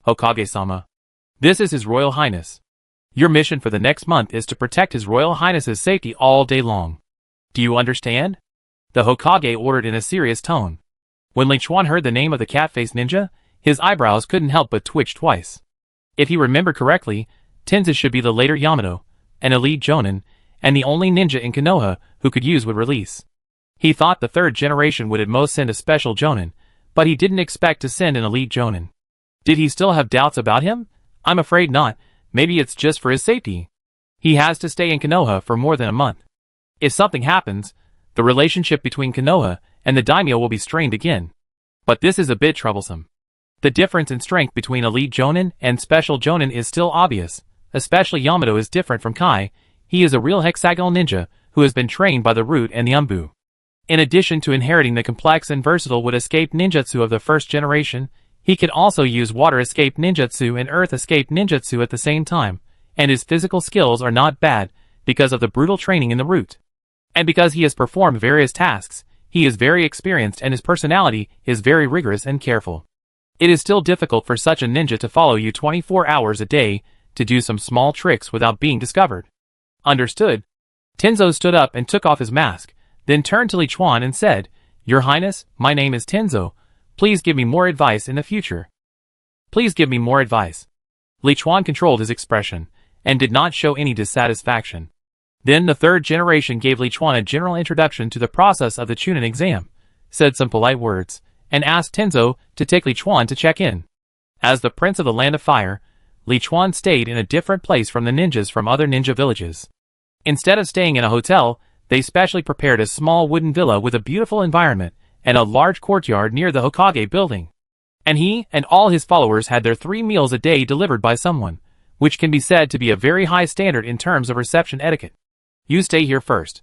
Hokage-sama. This is His Royal Highness. Your mission for the next month is to protect His Royal Highness's safety all day long. Do you understand? The Hokage ordered in a serious tone. When Li Chuan heard the name of the cat-faced ninja, his eyebrows couldn't help but twitch twice. If he remembered correctly, Tenzo should be the later Yamato, an elite jonin, and the only ninja in Konoha who could use would release. He thought the third generation would at most send a special jonin, but he didn't expect to send an elite jonin. Did he still have doubts about him? I'm afraid not. Maybe it's just for his safety. He has to stay in Konoha for more than a month. If something happens, the relationship between Konoha and the daimyo will be strained again. But this is a bit troublesome. The difference in strength between elite jonin and special jonin is still obvious, especially Yamato is different from Kai. He is a real hexagonal ninja who has been trained by the root and the Umbu. In addition to inheriting the complex and versatile wood escape ninjutsu of the first generation, he can also use water escape ninjutsu and earth escape ninjutsu at the same time, and his physical skills are not bad because of the brutal training in the root. And because he has performed various tasks, he is very experienced and his personality is very rigorous and careful. It is still difficult for such a ninja to follow you 24 hours a day to do some small tricks without being discovered. Understood. Tenzo stood up and took off his mask, then turned to Li Chuan and said, "Your Highness, my name is Tenzo. Please give me more advice in the future." Please give me more advice. Li Chuan controlled his expression, and did not show any dissatisfaction. Then the third generation gave Li Chuan a general introduction to the process of the Chunin exam, said some polite words, and asked Tenzo to take Li Chuan to check in. As the prince of the Land of Fire, Li Chuan stayed in a different place from the ninjas from other ninja villages. Instead of staying in a hotel, they specially prepared a small wooden villa with a beautiful environment and a large courtyard near the Hokage building. And he and all his followers had their 3 meals a day delivered by someone, which can be said to be a very high standard in terms of reception etiquette. You stay here first.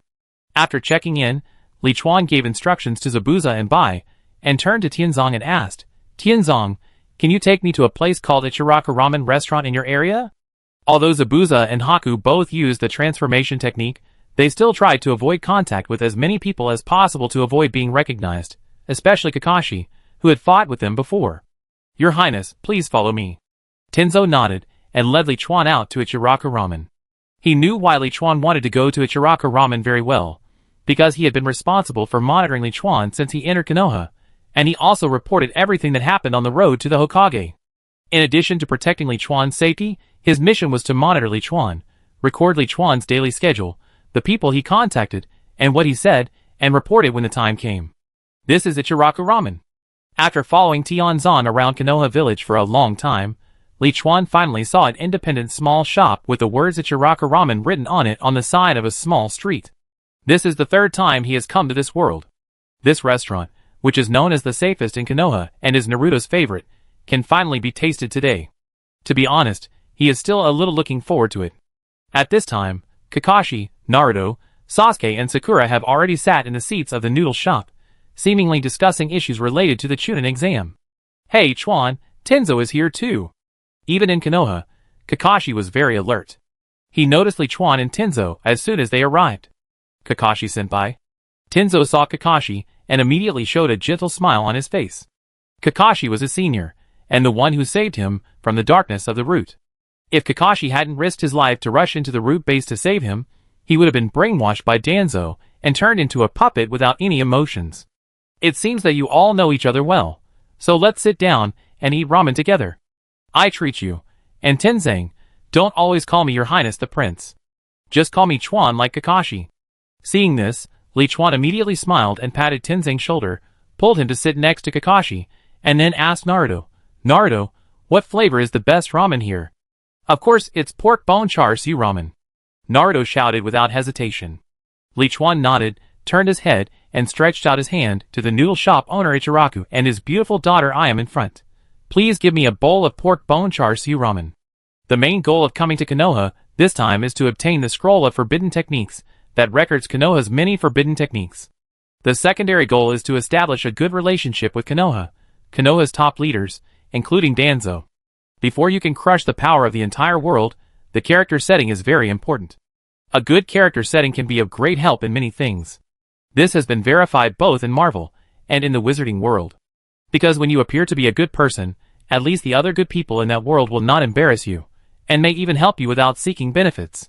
After checking in, Li Chuan gave instructions to Zabuza and Bai, and turned to Tianzong and asked, "Tianzong, can you take me to a place called Ichiraka Ramen Restaurant in your area?" Although Zabuza and Haku both used the transformation technique, they still tried to avoid contact with as many people as possible to avoid being recognized, especially Kakashi, who had fought with them before. "Your Highness, please follow me." Tenzo nodded, and led Li Chuan out to Ichiraka Ramen. He knew why Li Chuan wanted to go to Ichiraka Ramen very well, because he had been responsible for monitoring Li Chuan since he entered Konoha, and he also reported everything that happened on the road to the Hokage. In addition to protecting Li Chuan's safety, his mission was to monitor Li Chuan, record Li Chuan's daily schedule, the people he contacted, and what he said, and report it when the time came. This is Ichiraka Ramen. After following Tianzan around Konoha village for a long time, Li Chuan finally saw an independent small shop with the words Ichiraka Ramen written on it on the side of a small street. This is the 3rd time he has come to this world. This restaurant, which is known as the safest in Konoha and is Naruto's favorite, can finally be tasted today. To be honest, he is still a little looking forward to it. At this time, Kakashi, Naruto, Sasuke and Sakura have already sat in the seats of the noodle shop, seemingly discussing issues related to the Chunin exam. "Hey Chuan, Tenzo is here too." Even in Konoha, Kakashi was very alert. He noticed Li Chuan and Tenzo as soon as they arrived. "Kakashi-senpai." Tenzo saw Kakashi and immediately showed a gentle smile on his face. Kakashi was a senior, and the one who saved him from the darkness of the root. If Kakashi hadn't risked his life to rush into the root base to save him, he would have been brainwashed by Danzo and turned into a puppet without any emotions. "It seems that you all know each other well, so let's sit down and eat ramen together. I treat you, and Tenzang, don't always call me your Highness the Prince. Just call me Chuan like Kakashi." Seeing this, Li Chuan immediately smiled and patted Tenzang's shoulder, pulled him to sit next to Kakashi, and then asked Naruto, "Naruto, what flavor is the best ramen here?" "Of course it's pork bone char siu ramen," Naruto shouted without hesitation. Li Chuan nodded, turned his head, and stretched out his hand to the noodle shop owner Ichiraku and his beautiful daughter Ayam in front. "Please give me a bowl of pork bone char siu ramen." The main goal of coming to Konoha this time is to obtain the scroll of forbidden techniques that records Konoha's many forbidden techniques. The secondary goal is to establish a good relationship with Konoha's top leaders, including Danzo. Before you can crush the power of the entire world, the character setting is very important. A good character setting can be of great help in many things. This has been verified both in Marvel and in the wizarding world. Because when you appear to be a good person, at least the other good people in that world will not embarrass you, and may even help you without seeking benefits.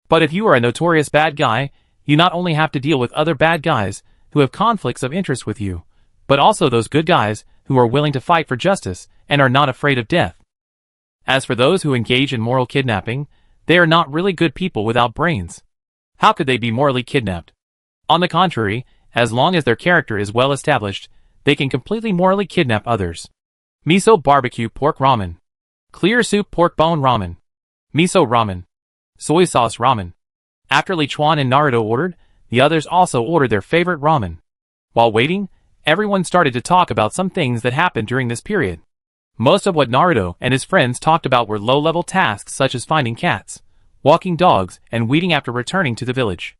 But if you are a notorious bad guy, you not only have to deal with other bad guys who have conflicts of interest with you, but also those good guys who are willing to fight for justice and are not afraid of death. As for those who engage in moral kidnapping, they are not really good people without brains. How could they be morally kidnapped? On the contrary, as long as their character is well established, they can completely morally kidnap others. Miso barbecue pork ramen. Clear soup pork bone ramen. Miso ramen. Soy sauce ramen. After Li Chuan and Naruto ordered, the others also ordered their favorite ramen. While waiting, everyone started to talk about some things that happened during this period. Most of what Naruto and his friends talked about were low-level tasks such as finding cats, walking dogs, and weeding after returning to the village.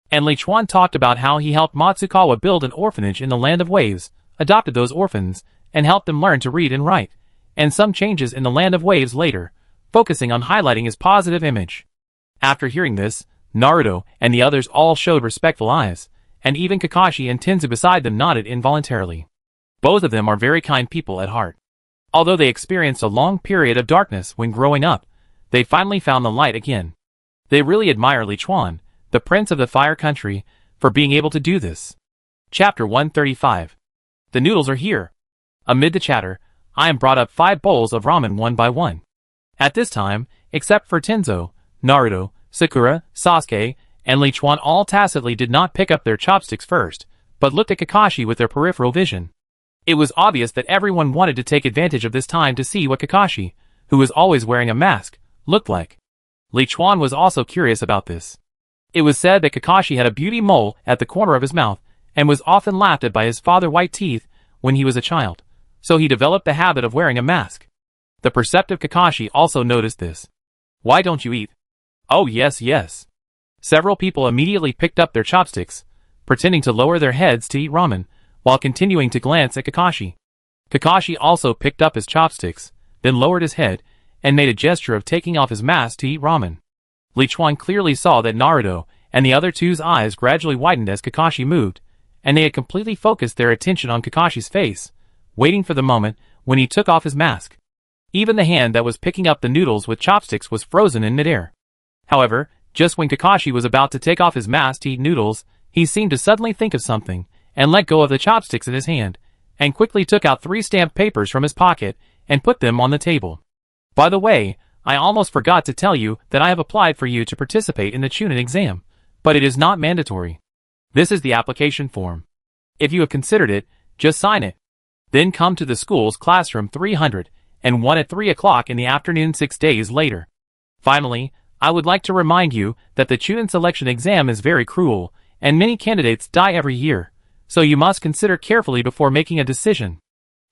And Li Chuan talked about how he helped Matsukawa build an orphanage in the Land of Waves, adopted those orphans, and helped them learn to read and write, and some changes in the Land of Waves later, focusing on highlighting his positive image. After hearing this, Naruto and the others all showed respectful eyes, and even Kakashi and Tenzu beside them nodded involuntarily. Both of them are very kind people at heart. Although they experienced a long period of darkness when growing up, they finally found the light again. They really admire Li Chuan, the Prince of the Fire Country, for being able to do this. Chapter 135. The noodles are here. Amid the chatter, I am brought up 5 bowls of ramen one by one. At this time, except for Tenzo, Naruto, Sakura, Sasuke, and Li Chuan all tacitly did not pick up their chopsticks first, but looked at Kakashi with their peripheral vision. It was obvious that everyone wanted to take advantage of this time to see what Kakashi, who was always wearing a mask, looked like. Li Chuan was also curious about this. It was said that Kakashi had a beauty mole at the corner of his mouth, and was often laughed at by his father's white teeth when he was a child, so he developed the habit of wearing a mask. The perceptive Kakashi also noticed this. Why don't you eat? Oh yes, yes. Several people immediately picked up their chopsticks, pretending to lower their heads to eat ramen, while continuing to glance at Kakashi. Kakashi also picked up his chopsticks, then lowered his head, and made a gesture of taking off his mask to eat ramen. Li Chuan clearly saw that Naruto and the other two's eyes gradually widened as Kakashi moved, and they had completely focused their attention on Kakashi's face, waiting for the moment when he took off his mask. Even the hand that was picking up the noodles with chopsticks was frozen in midair. However, just when Kakashi was about to take off his mask to eat noodles, he seemed to suddenly think of something, and let go of the chopsticks in his hand, and quickly took out 3 stamped papers from his pocket, and put them on the table. By the way, I almost forgot to tell you that I have applied for you to participate in the Chunin exam, but it is not mandatory. This is the application form. If you have considered it, just sign it. Then come to the school's classroom 301 at 3 o'clock in the afternoon 6 days later. Finally, I would like to remind you that the Chunin selection exam is very cruel, and many candidates die every year, so you must consider carefully before making a decision.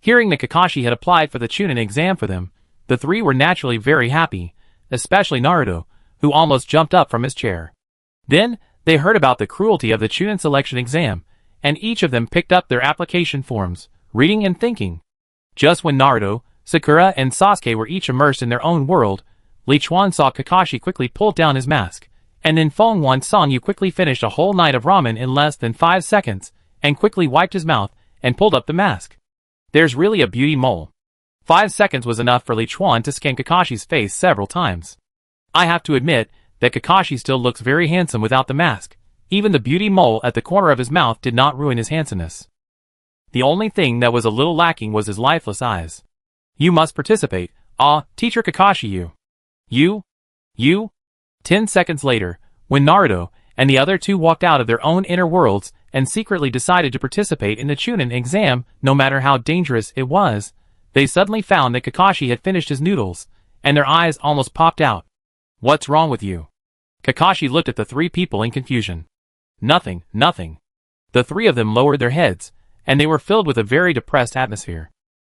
Hearing that Kakashi had applied for the Chunin exam for them, the 3 were naturally very happy, especially Naruto, who almost jumped up from his chair. Then, they heard about the cruelty of the Chunin selection exam, and each of them picked up their application forms, reading and thinking. Just when Naruto, Sakura, and Sasuke were each immersed in their own world, Li Chuan saw Kakashi quickly pull down his mask, and then Feng Song Yu quickly finished a whole night of ramen in less than 5 seconds, and quickly wiped his mouth, and pulled up the mask. There's really a beauty mole. 5 seconds was enough for Li Chuan to scan Kakashi's face several times. I have to admit that Kakashi still looks very handsome without the mask. Even the beauty mole at the corner of his mouth did not ruin his handsomeness. The only thing that was a little lacking was his lifeless eyes. You must participate. Teacher Kakashi, you. 10 seconds later, when Naruto and the other 2 walked out of their own inner worlds and secretly decided to participate in the Chunin exam, no matter how dangerous it was, they suddenly found that Kakashi had finished his noodles, and their eyes almost popped out. What's wrong with you? Kakashi looked at the 3 people in confusion. Nothing. The 3 of them lowered their heads, and they were filled with a very depressed atmosphere.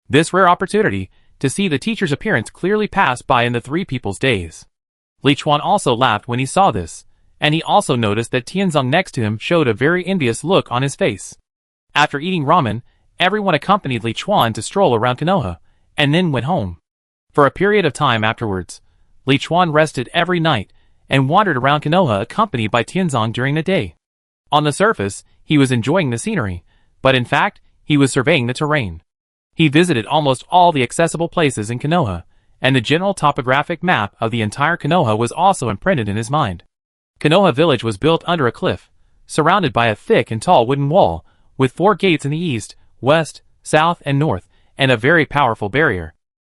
This rare opportunity to see the teacher's appearance clearly passed by in the 3 people's days. Li Chuan also laughed when he saw this, and he also noticed that Tianzong next to him showed a very envious look on his face. After eating ramen, everyone accompanied Li Chuan to stroll around Konoha, and then went home. For a period of time afterwards, Li Chuan rested every night, and wandered around Konoha accompanied by Tianzong during the day. On the surface, he was enjoying the scenery, but in fact, he was surveying the terrain. He visited almost all the accessible places in Konoha, and the general topographic map of the entire Konoha was also imprinted in his mind. Konoha village was built under a cliff, surrounded by a thick and tall wooden wall, with 4 gates in the east, west, south, and north, and a very powerful barrier.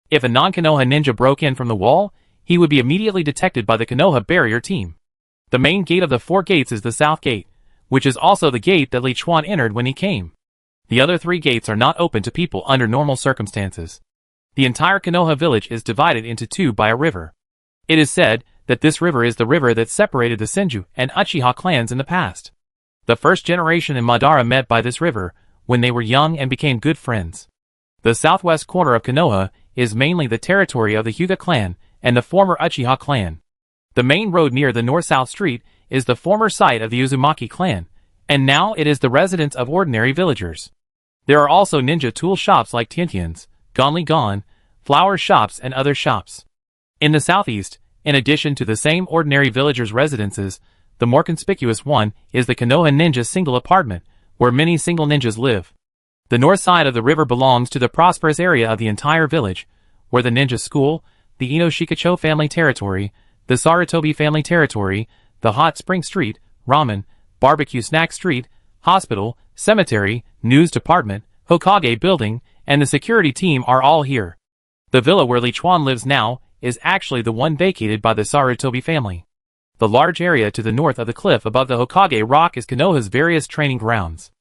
If a non-Konoha ninja broke in from the wall, he would be immediately detected by the Konoha barrier team. The main gate of the 4 gates is the south gate, which is also the gate that Li Chuan entered when he came. The other 3 gates are not open to people under normal circumstances. The entire Konoha village is divided into 2 by a river. It is said that this river is the river that separated the Senju and Uchiha clans in the past. The first generation in Madara met by this river when they were young and became good friends. The southwest corner of Konoha is mainly the territory of the Hyuga clan and the former Uchiha clan. The main road near the north-south street is the former site of the Uzumaki clan, and now it is the residence of ordinary villagers. There are also ninja tool shops like Tiantian's, Gonli Gon, flower shops, and other shops. In the southeast, in addition to the same ordinary villagers' residences, the more conspicuous one is the Konoha Ninja single apartment, where many single ninjas live. The north side of the river belongs to the prosperous area of the entire village, where the ninja school, the Inoshikacho family territory, the Sarutobi family territory, the hot spring street, ramen, barbecue snack street, hospital, cemetery, news department, Hokage building, and the security team are all here. The villa where Li Chuan lives now is actually the one vacated by the Sarutobi family. The large area to the north of the cliff above the Hokage rock is Konoha's various training grounds.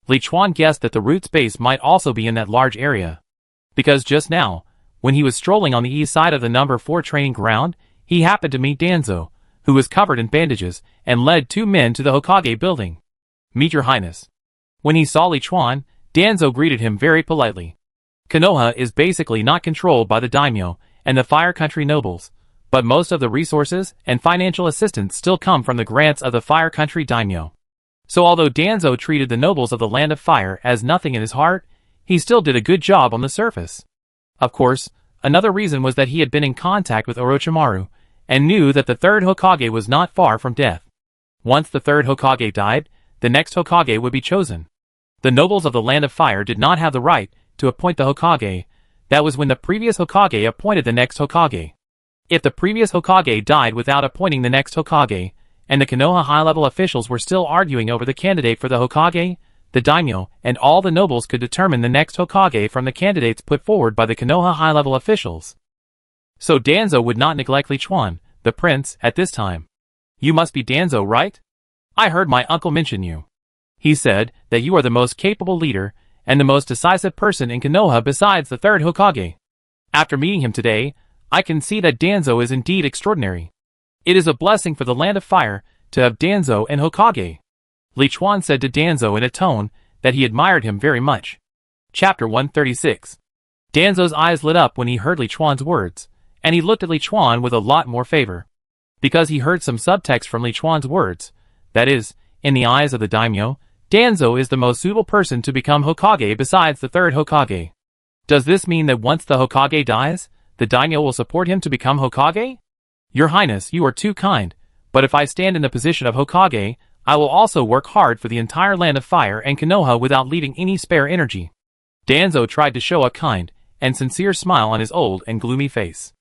Li Chuan guessed that the root's base might also be in that large area. Because just now, when he was strolling on the east side of the number 4 training ground, he happened to meet Danzo, who was covered in bandages, and led 2 men to the Hokage building. "Meet your highness." When he saw Li Chuan, Danzo greeted him very politely. Konoha is basically not controlled by the daimyo and the Fire Country nobles, but most of the resources and financial assistance still come from the grants of the Fire Country daimyo. So although Danzo treated the nobles of the Land of Fire as nothing in his heart, he still did a good job on the surface. Of course, another reason was that he had been in contact with Orochimaru, and knew that the third Hokage was not far from death. Once the third Hokage died, the next Hokage would be chosen. The nobles of the Land of Fire did not have the right to appoint the Hokage. That was when the previous Hokage appointed the next Hokage. If the previous Hokage died without appointing the next Hokage, and the Konoha high-level officials were still arguing over the candidate for the Hokage, the daimyo and all the nobles could determine the next Hokage from the candidates put forward by the Konoha high-level officials. So Danzo would not neglect Li Chuan, the prince, at this time. "You must be Danzo, right? I heard my uncle mention you. He said that you are the most capable leader and the most decisive person in Konoha besides the third Hokage. After meeting him today, I can see that Danzo is indeed extraordinary. It is a blessing for the Land of Fire to have Danzo and Hokage." Li Chuan said to Danzo in a tone that he admired him very much. Chapter 136. Danzo's eyes lit up when he heard Li Chuan's words, and he looked at Li Chuan with a lot more favor. Because he heard some subtext from Li Chuan's words, that is, in the eyes of the daimyo, Danzo is the most suitable person to become Hokage besides the third Hokage. Does this mean that once the Hokage dies, the daimyo will support him to become Hokage? "Your Highness, you are too kind, but if I stand in the position of Hokage, I will also work hard for the entire Land of Fire and Konoha without leaving any spare energy." Danzo tried to show a kind and sincere smile on his old and gloomy face.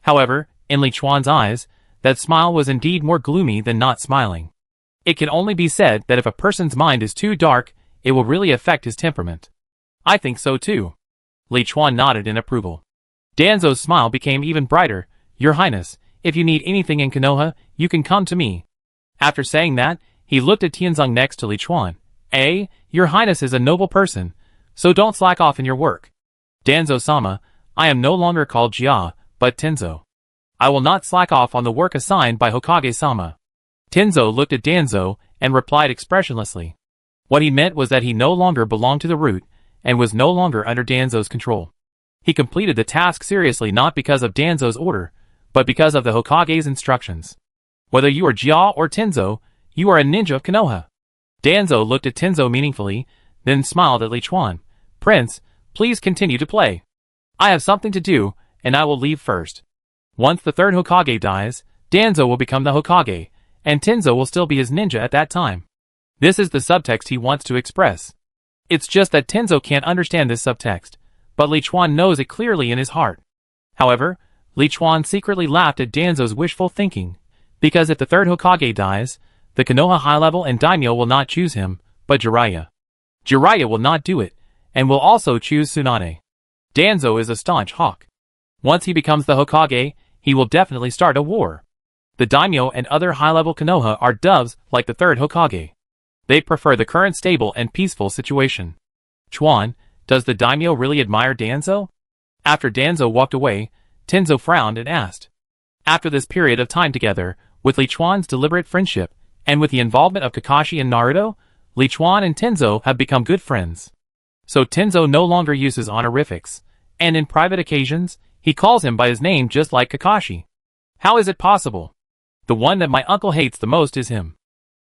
However, in Li Chuan's eyes, that smile was indeed more gloomy than not smiling. It can only be said that if a person's mind is too dark, it will really affect his temperament. "I think so too." Li Chuan nodded in approval. Danzo's smile became even brighter. "Your Highness, if you need anything in Konoha, you can come to me." After saying that, he looked at Tianzong next to Li Chuan. Your Highness is a noble person, so don't slack off in your work." "Danzo-sama, I am no longer called Jia, but Tenzo. I will not slack off on the work assigned by Hokage-sama." Tenzo looked at Danzo and replied expressionlessly. What he meant was that he no longer belonged to the root and was no longer under Danzo's control. He completed the task seriously not because of Danzo's order, but because of the Hokage's instructions. "Whether you are Jia or Tenzo, you are a ninja of Konoha." Danzo looked at Tenzo meaningfully, then smiled at Li Chuan. "Prince, please continue to play. I have something to do, and I will leave first." Once the third Hokage dies, Danzo will become the Hokage, and Tenzo will still be his ninja at that time. This is the subtext he wants to express. It's just that Tenzo can't understand this subtext, but Li Chuan knows it clearly in his heart. However, Li Chuan secretly laughed at Danzo's wishful thinking, because if the third Hokage dies, the Konoha high-level and daimyo will not choose him, but Jiraiya. Jiraiya will not do it, and will also choose Tsunade. Danzo is a staunch hawk. Once he becomes the Hokage, he will definitely start a war. The daimyo and other high-level Konoha are doves like the third Hokage. They prefer the current stable and peaceful situation. Chuan, does the daimyo really admire Danzo? After Danzo walked away, Tenzo frowned and asked. After this period of time together, with Li Chuan's deliberate friendship, and with the involvement of Kakashi and Naruto, Li Chuan and Tenzo have become good friends. So Tenzo no longer uses honorifics, and in private occasions, he calls him by his name just like Kakashi. How is it possible? The one that my uncle hates the most is him.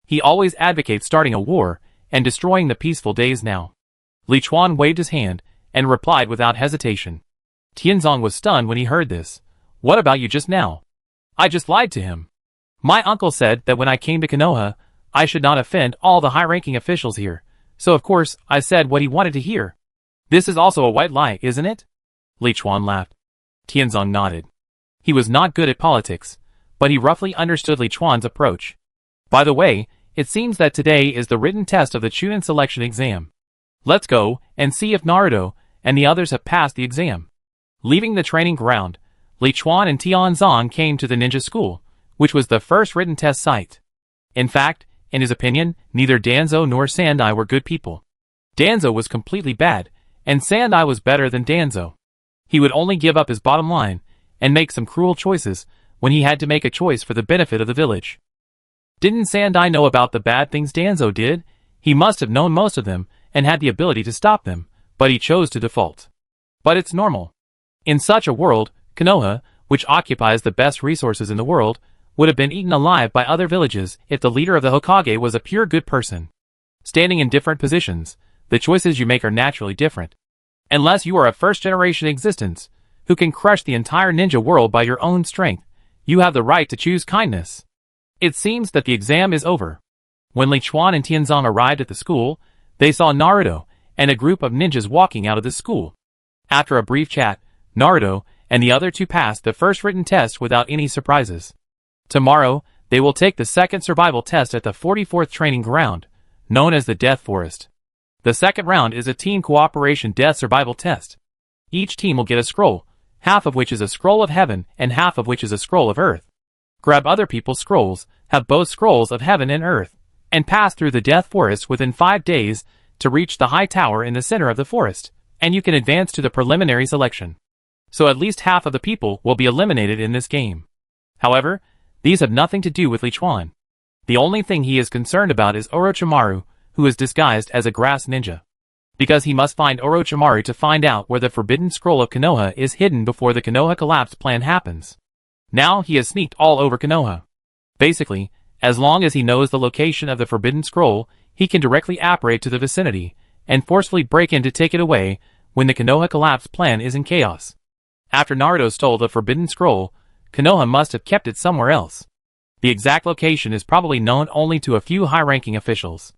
He always advocates starting a war, and destroying the peaceful days now. Li Chuan waved his hand, and replied without hesitation. Tianzong was stunned when he heard this. "What about you just now?" "I just lied to him. My uncle said that when I came to Konoha, I should not offend all the high-ranking officials here, so of course I said what he wanted to hear." This is also a white lie, isn't it? Li Chuan laughed. Tianzong nodded. He was not good at politics, but he roughly understood Li Chuan's approach. By the way, it seems that today is the written test of the Chunin selection exam. Let's go and see if Naruto and the others have passed the exam. Leaving the training ground, Li Chuan and Tianzong came to the ninja school, which was the first written test site. In fact, in his opinion, neither Danzo nor Sandai were good people. Danzo was completely bad, and Sandai was better than Danzo. He would only give up his bottom line and make some cruel choices when he had to make a choice for the benefit of the village. Didn't Sandai know about the bad things Danzo did? He must have known most of them and had the ability to stop them, but he chose to default. But it's normal. In such a world, Konoha, which occupies the best resources in the world, would have been eaten alive by other villages if the leader of the Hokage was a pure good person. Standing in different positions, the choices you make are naturally different. Unless you are a first-generation existence, who can crush the entire ninja world by your own strength, you have the right to choose kindness. It seems that the exam is over. When Li Chuan and Tianzong arrived at the school, they saw Naruto and a group of ninjas walking out of the school. After a brief chat, Naruto and the other two passed the first written test without any surprises. Tomorrow, they will take the second survival test at the 44th training ground, known as the Death Forest. The second round is a team cooperation death survival test. Each team will get a scroll, half of which is a scroll of heaven and half of which is a scroll of earth. Grab other people's scrolls, have both scrolls of heaven and earth, and pass through the Death Forest within 5 days to reach the high tower in the center of the forest, and you can advance to the preliminary selection. So at least half of the people will be eliminated in this game. However, these have nothing to do with Li Chuan. The only thing he is concerned about is Orochimaru, who is disguised as a grass ninja. Because he must find Orochimaru to find out where the forbidden scroll of Konoha is hidden before the Konoha collapse plan happens. Now he has sneaked all over Konoha. Basically, as long as he knows the location of the forbidden scroll, he can directly apparate to the vicinity and forcefully break in to take it away when the Konoha collapse plan is in chaos. After Naruto stole the forbidden scroll, Konoha must have kept it somewhere else. The exact location is probably known only to a few high-ranking officials.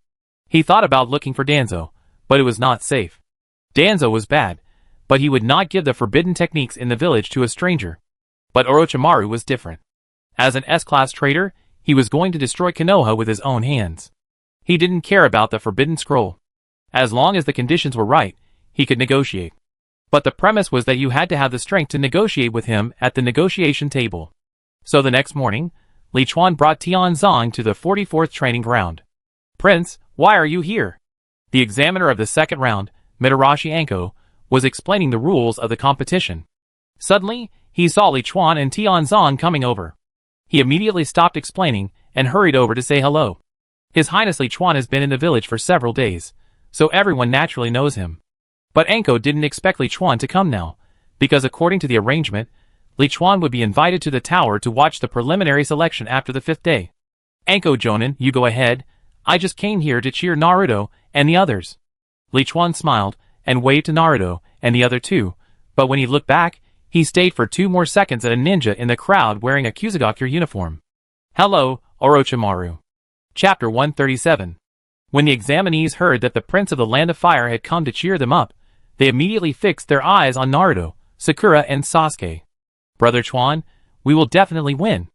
He thought about looking for Danzo, but it was not safe. Danzo was bad, but he would not give the forbidden techniques in the village to a stranger. But Orochimaru was different. As an S-class traitor, he was going to destroy Konoha with his own hands. He didn't care about the forbidden scroll. As long as the conditions were right, he could negotiate. But the premise was that you had to have the strength to negotiate with him at the negotiation table. So the next morning, Li Chuan brought Tianzong to the 44th training ground. "Prince, why are you here?" The examiner of the second round, Mitarashi Anko, was explaining the rules of the competition. Suddenly, he saw Li Chuan and Tianzong coming over. He immediately stopped explaining and hurried over to say hello. His Highness Li Chuan has been in the village for several days, so everyone naturally knows him. But Anko didn't expect Li Chuan to come now, because according to the arrangement, Li Chuan would be invited to the tower to watch the preliminary selection after the 5th day. "Anko Jonin, you go ahead. I just came here to cheer Naruto and the others." Li Chuan smiled and waved to Naruto and the other two, but when he looked back, he stayed for 2 more seconds at a ninja in the crowd wearing a Kusagakure uniform. "Hello, Orochimaru." Chapter 137. When the examinees heard that the Prince of the Land of Fire had come to cheer them up, they immediately fixed their eyes on Naruto, Sakura, and Sasuke. "Brother Chuan, we will definitely win."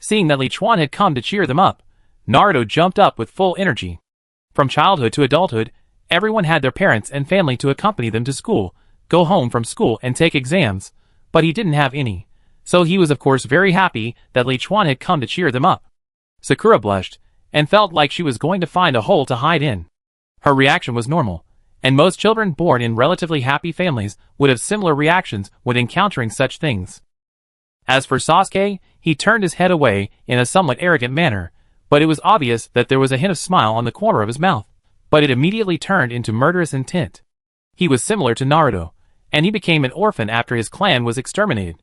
Seeing that Li Chuan had come to cheer them up, Naruto jumped up with full energy. From childhood to adulthood, everyone had their parents and family to accompany them to school, go home from school and take exams, but he didn't have any, so he was of course very happy that Li Chuan had come to cheer them up. Sakura blushed, and felt like she was going to find a hole to hide in. Her reaction was normal, and most children born in relatively happy families would have similar reactions when encountering such things. As for Sasuke, he turned his head away in a somewhat arrogant manner, but it was obvious that there was a hint of smile on the corner of his mouth, but it immediately turned into murderous intent. He was similar to Naruto, and he became an orphan after his clan was exterminated.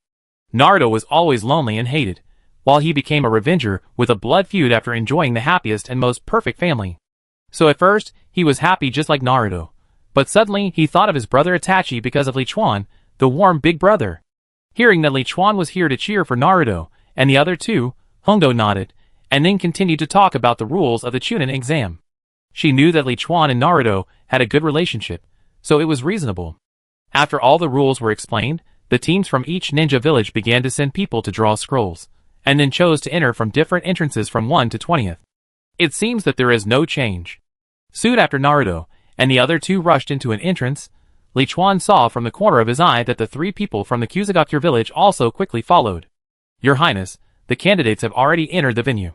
Naruto was always lonely and hated, while he became a revenger with a blood feud after enjoying the happiest and most perfect family. So at first, he was happy just like Naruto, but suddenly he thought of his brother Itachi because of Li Chuan, the warm big brother. Hearing that Li Chuan was here to cheer for Naruto and the other two, Hongo nodded, and then continued to talk about the rules of the Chunin exam. She knew that Li Chuan and Naruto had a good relationship, so it was reasonable. After all the rules were explained, the teams from each ninja village began to send people to draw scrolls, and then chose to enter from different entrances from 1 to 20th. It seems that there is no change. Soon after Naruto and the other two rushed into an entrance, Li Chuan saw from the corner of his eye that the 3 people from the Kusagakure village also quickly followed. Your Highness, the candidates have already entered the venue.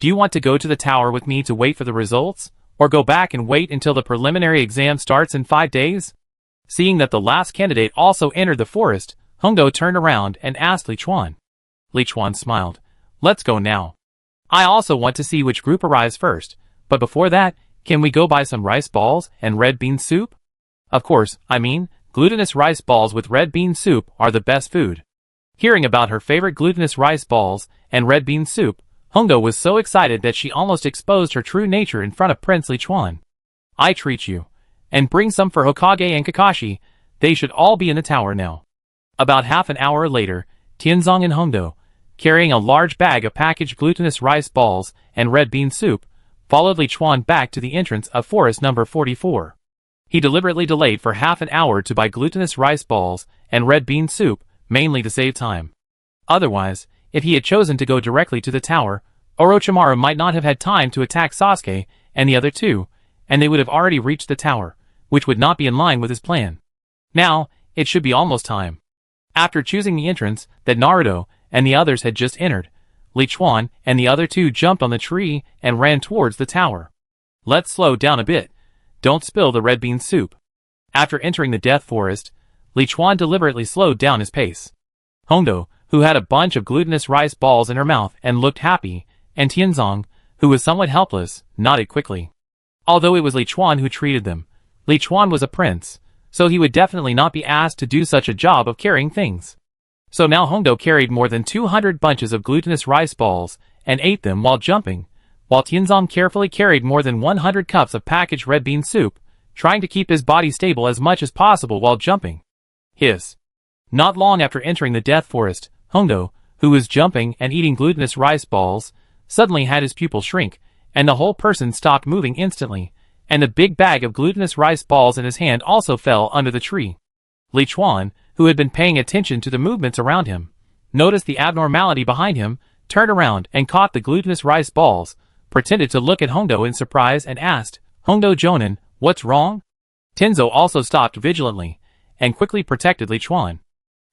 Do you want to go to the tower with me to wait for the results, or go back and wait until the preliminary exam starts in 5 days? Seeing that the last candidate also entered the forest, Hongdo turned around and asked Li Chuan. Li Chuan smiled. Let's go now. I also want to see which group arrives first, but before that, can we go buy some rice balls and red bean soup? Of course, glutinous rice balls with red bean soup are the best food. Hearing about her favorite glutinous rice balls and red bean soup, Hongdo was so excited that she almost exposed her true nature in front of Prince Li Chuan. I treat you. And bring some for Hokage and Kakashi, they should all be in the tower now. About half an hour later, Tianzong and Hongdo, carrying a large bag of packaged glutinous rice balls and red bean soup, followed Li Chuan back to the entrance of forest number 44. He deliberately delayed for half an hour to buy glutinous rice balls and red bean soup, mainly to save time. Otherwise, if he had chosen to go directly to the tower, Orochimaru might not have had time to attack Sasuke and the other two, and they would have already reached the tower, which would not be in line with his plan. Now, it should be almost time. After choosing the entrance that Naruto and the others had just entered, Li Chuan and the other two jumped on the tree and ran towards the tower. Let's slow down a bit. Don't spill the red bean soup. After entering the death forest, Li Chuan deliberately slowed down his pace. Hongdo, who had a bunch of glutinous rice balls in her mouth and looked happy, and Tianzong, who was somewhat helpless, nodded quickly. Although it was Li Chuan who treated them, Li Chuan was a prince, so he would definitely not be asked to do such a job of carrying things. So now Hongdo carried more than 200 bunches of glutinous rice balls and ate them while jumping, while Tianzong carefully carried more than 100 cups of packaged red bean soup, trying to keep his body stable as much as possible while jumping. Hiss. Not long after entering the death forest, Hongdo, who was jumping and eating glutinous rice balls, suddenly had his pupil shrink, and the whole person stopped moving instantly, and the big bag of glutinous rice balls in his hand also fell under the tree. Li Chuan, who had been paying attention to the movements around him, noticed the abnormality behind him, turned around and caught the glutinous rice balls, pretended to look at Hongdo in surprise and asked, Hongdo Jonin, what's wrong? Tenzo also stopped vigilantly, and quickly protected Li Chuan.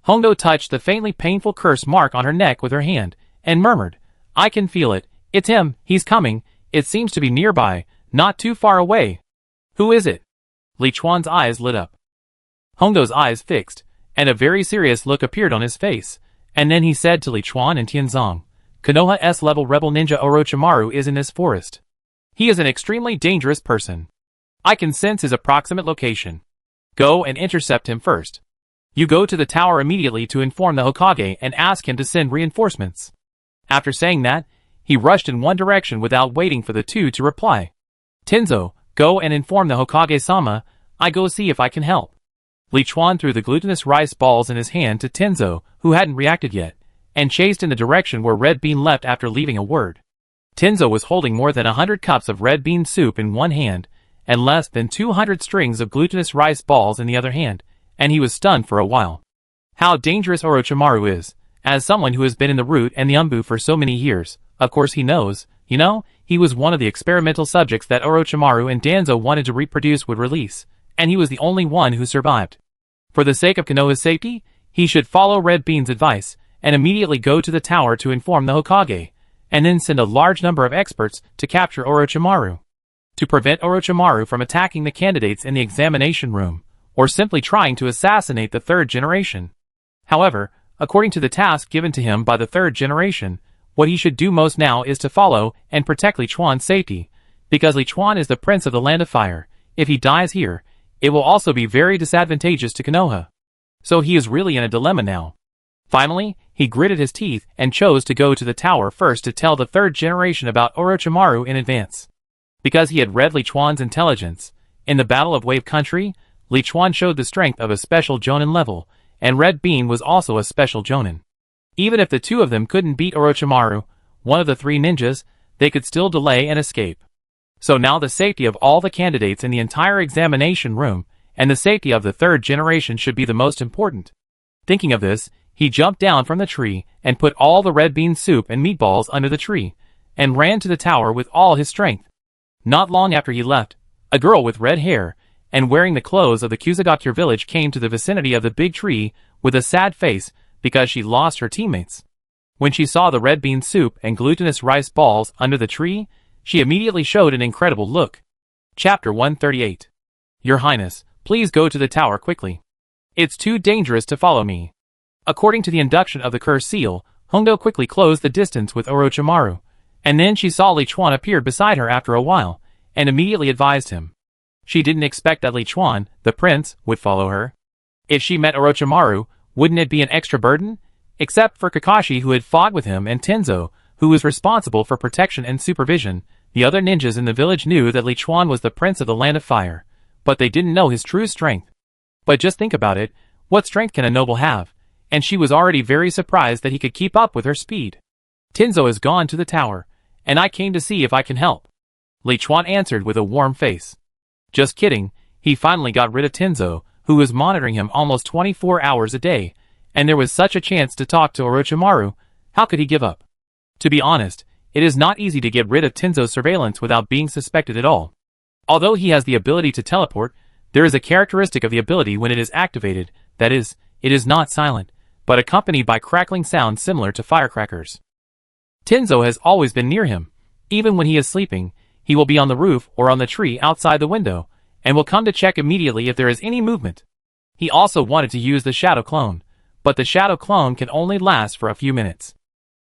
Hongdo touched the faintly painful curse mark on her neck with her hand, and murmured, I can feel it, it's him, he's coming, it seems to be nearby, not too far away. Who is it? Li Chuan's eyes lit up. Hongdo's eyes fixed, and a very serious look appeared on his face, and then he said to Li Chuan and Tianzong, Konoha S-level rebel ninja Orochimaru is in this forest. He is an extremely dangerous person. I can sense his approximate location. Go and intercept him first. You go to the tower immediately to inform the Hokage and ask him to send reinforcements. After saying that, he rushed in one direction without waiting for the two to reply. Tenzo, go and inform the Hokage-sama, I go see if I can help. Li Chuan threw the glutinous rice balls in his hand to Tenzo, who hadn't reacted yet, and chased in the direction where Red Bean left after leaving a word. Tenzo was holding more than 100 cups of red bean soup in one hand, and less than 200 strings of glutinous rice balls in the other hand, and he was stunned for a while. How dangerous Orochimaru is, as someone who has been in the root and the umbu for so many years, of course he knows, he was one of the experimental subjects that Orochimaru and Danzo wanted to reproduce would release, and he was the only one who survived. For the sake of Konoha's safety, he should follow Red Bean's advice, and immediately go to the tower to inform the Hokage, and then send a large number of experts to capture Orochimaru. To prevent Orochimaru from attacking the candidates in the examination room, or simply trying to assassinate the third generation. However, according to the task given to him by the third generation, what he should do most now is to follow and protect Li Chuan's safety, because Li Chuan is the prince of the Land of Fire. If he dies here, it will also be very disadvantageous to Konoha. So he is really in a dilemma now. Finally, he gritted his teeth and chose to go to the tower first to tell the third generation about Orochimaru in advance. Because he had read Li Chuan's intelligence, in the Battle of Wave Country, Li Chuan showed the strength of a special Jonin level, and Red Bean was also a special Jonin. Even if the two of them couldn't beat Orochimaru, one of the three ninjas, they could still delay and escape. So now the safety of all the candidates in the entire examination room, and the safety of the third generation should be the most important. Thinking of this, he jumped down from the tree and put all the red bean soup and meatballs under the tree, and ran to the tower with all his strength. Not long after he left, a girl with red hair and wearing the clothes of the Kusagakure village came to the vicinity of the big tree with a sad face because she lost her teammates. When she saw the red bean soup and glutinous rice balls under the tree, she immediately showed an incredible look. Chapter 138. Your Highness, please go to the tower quickly. It's too dangerous to follow me. According to the induction of the curse seal, Hongdo quickly closed the distance with Orochimaru, and then she saw Li Chuan appear beside her after a while, and immediately advised him. She didn't expect that Li Chuan, the prince, would follow her. If she met Orochimaru, wouldn't it be an extra burden? Except for Kakashi, who had fought with him, and Tenzo, who was responsible for protection and supervision, the other ninjas in the village knew that Li Chuan was the prince of the land of fire, but they didn't know his true strength. But just think about it, what strength can a noble have? And she was already very surprised that he could keep up with her speed. Tenzo has gone to the tower, and I came to see if I can help. Li Chuan answered with a warm face. Just kidding, he finally got rid of Tenzo, who was monitoring him almost 24 hours a day, and there was such a chance to talk to Orochimaru, how could he give up? To be honest, it is not easy to get rid of Tenzo's surveillance without being suspected at all. Although he has the ability to teleport, there is a characteristic of the ability when it is activated, that is, it is not silent, but accompanied by crackling sounds similar to firecrackers. Tenzo has always been near him. Even when he is sleeping, he will be on the roof or on the tree outside the window, and will come to check immediately if there is any movement. He also wanted to use the shadow clone, but the shadow clone can only last for a few minutes.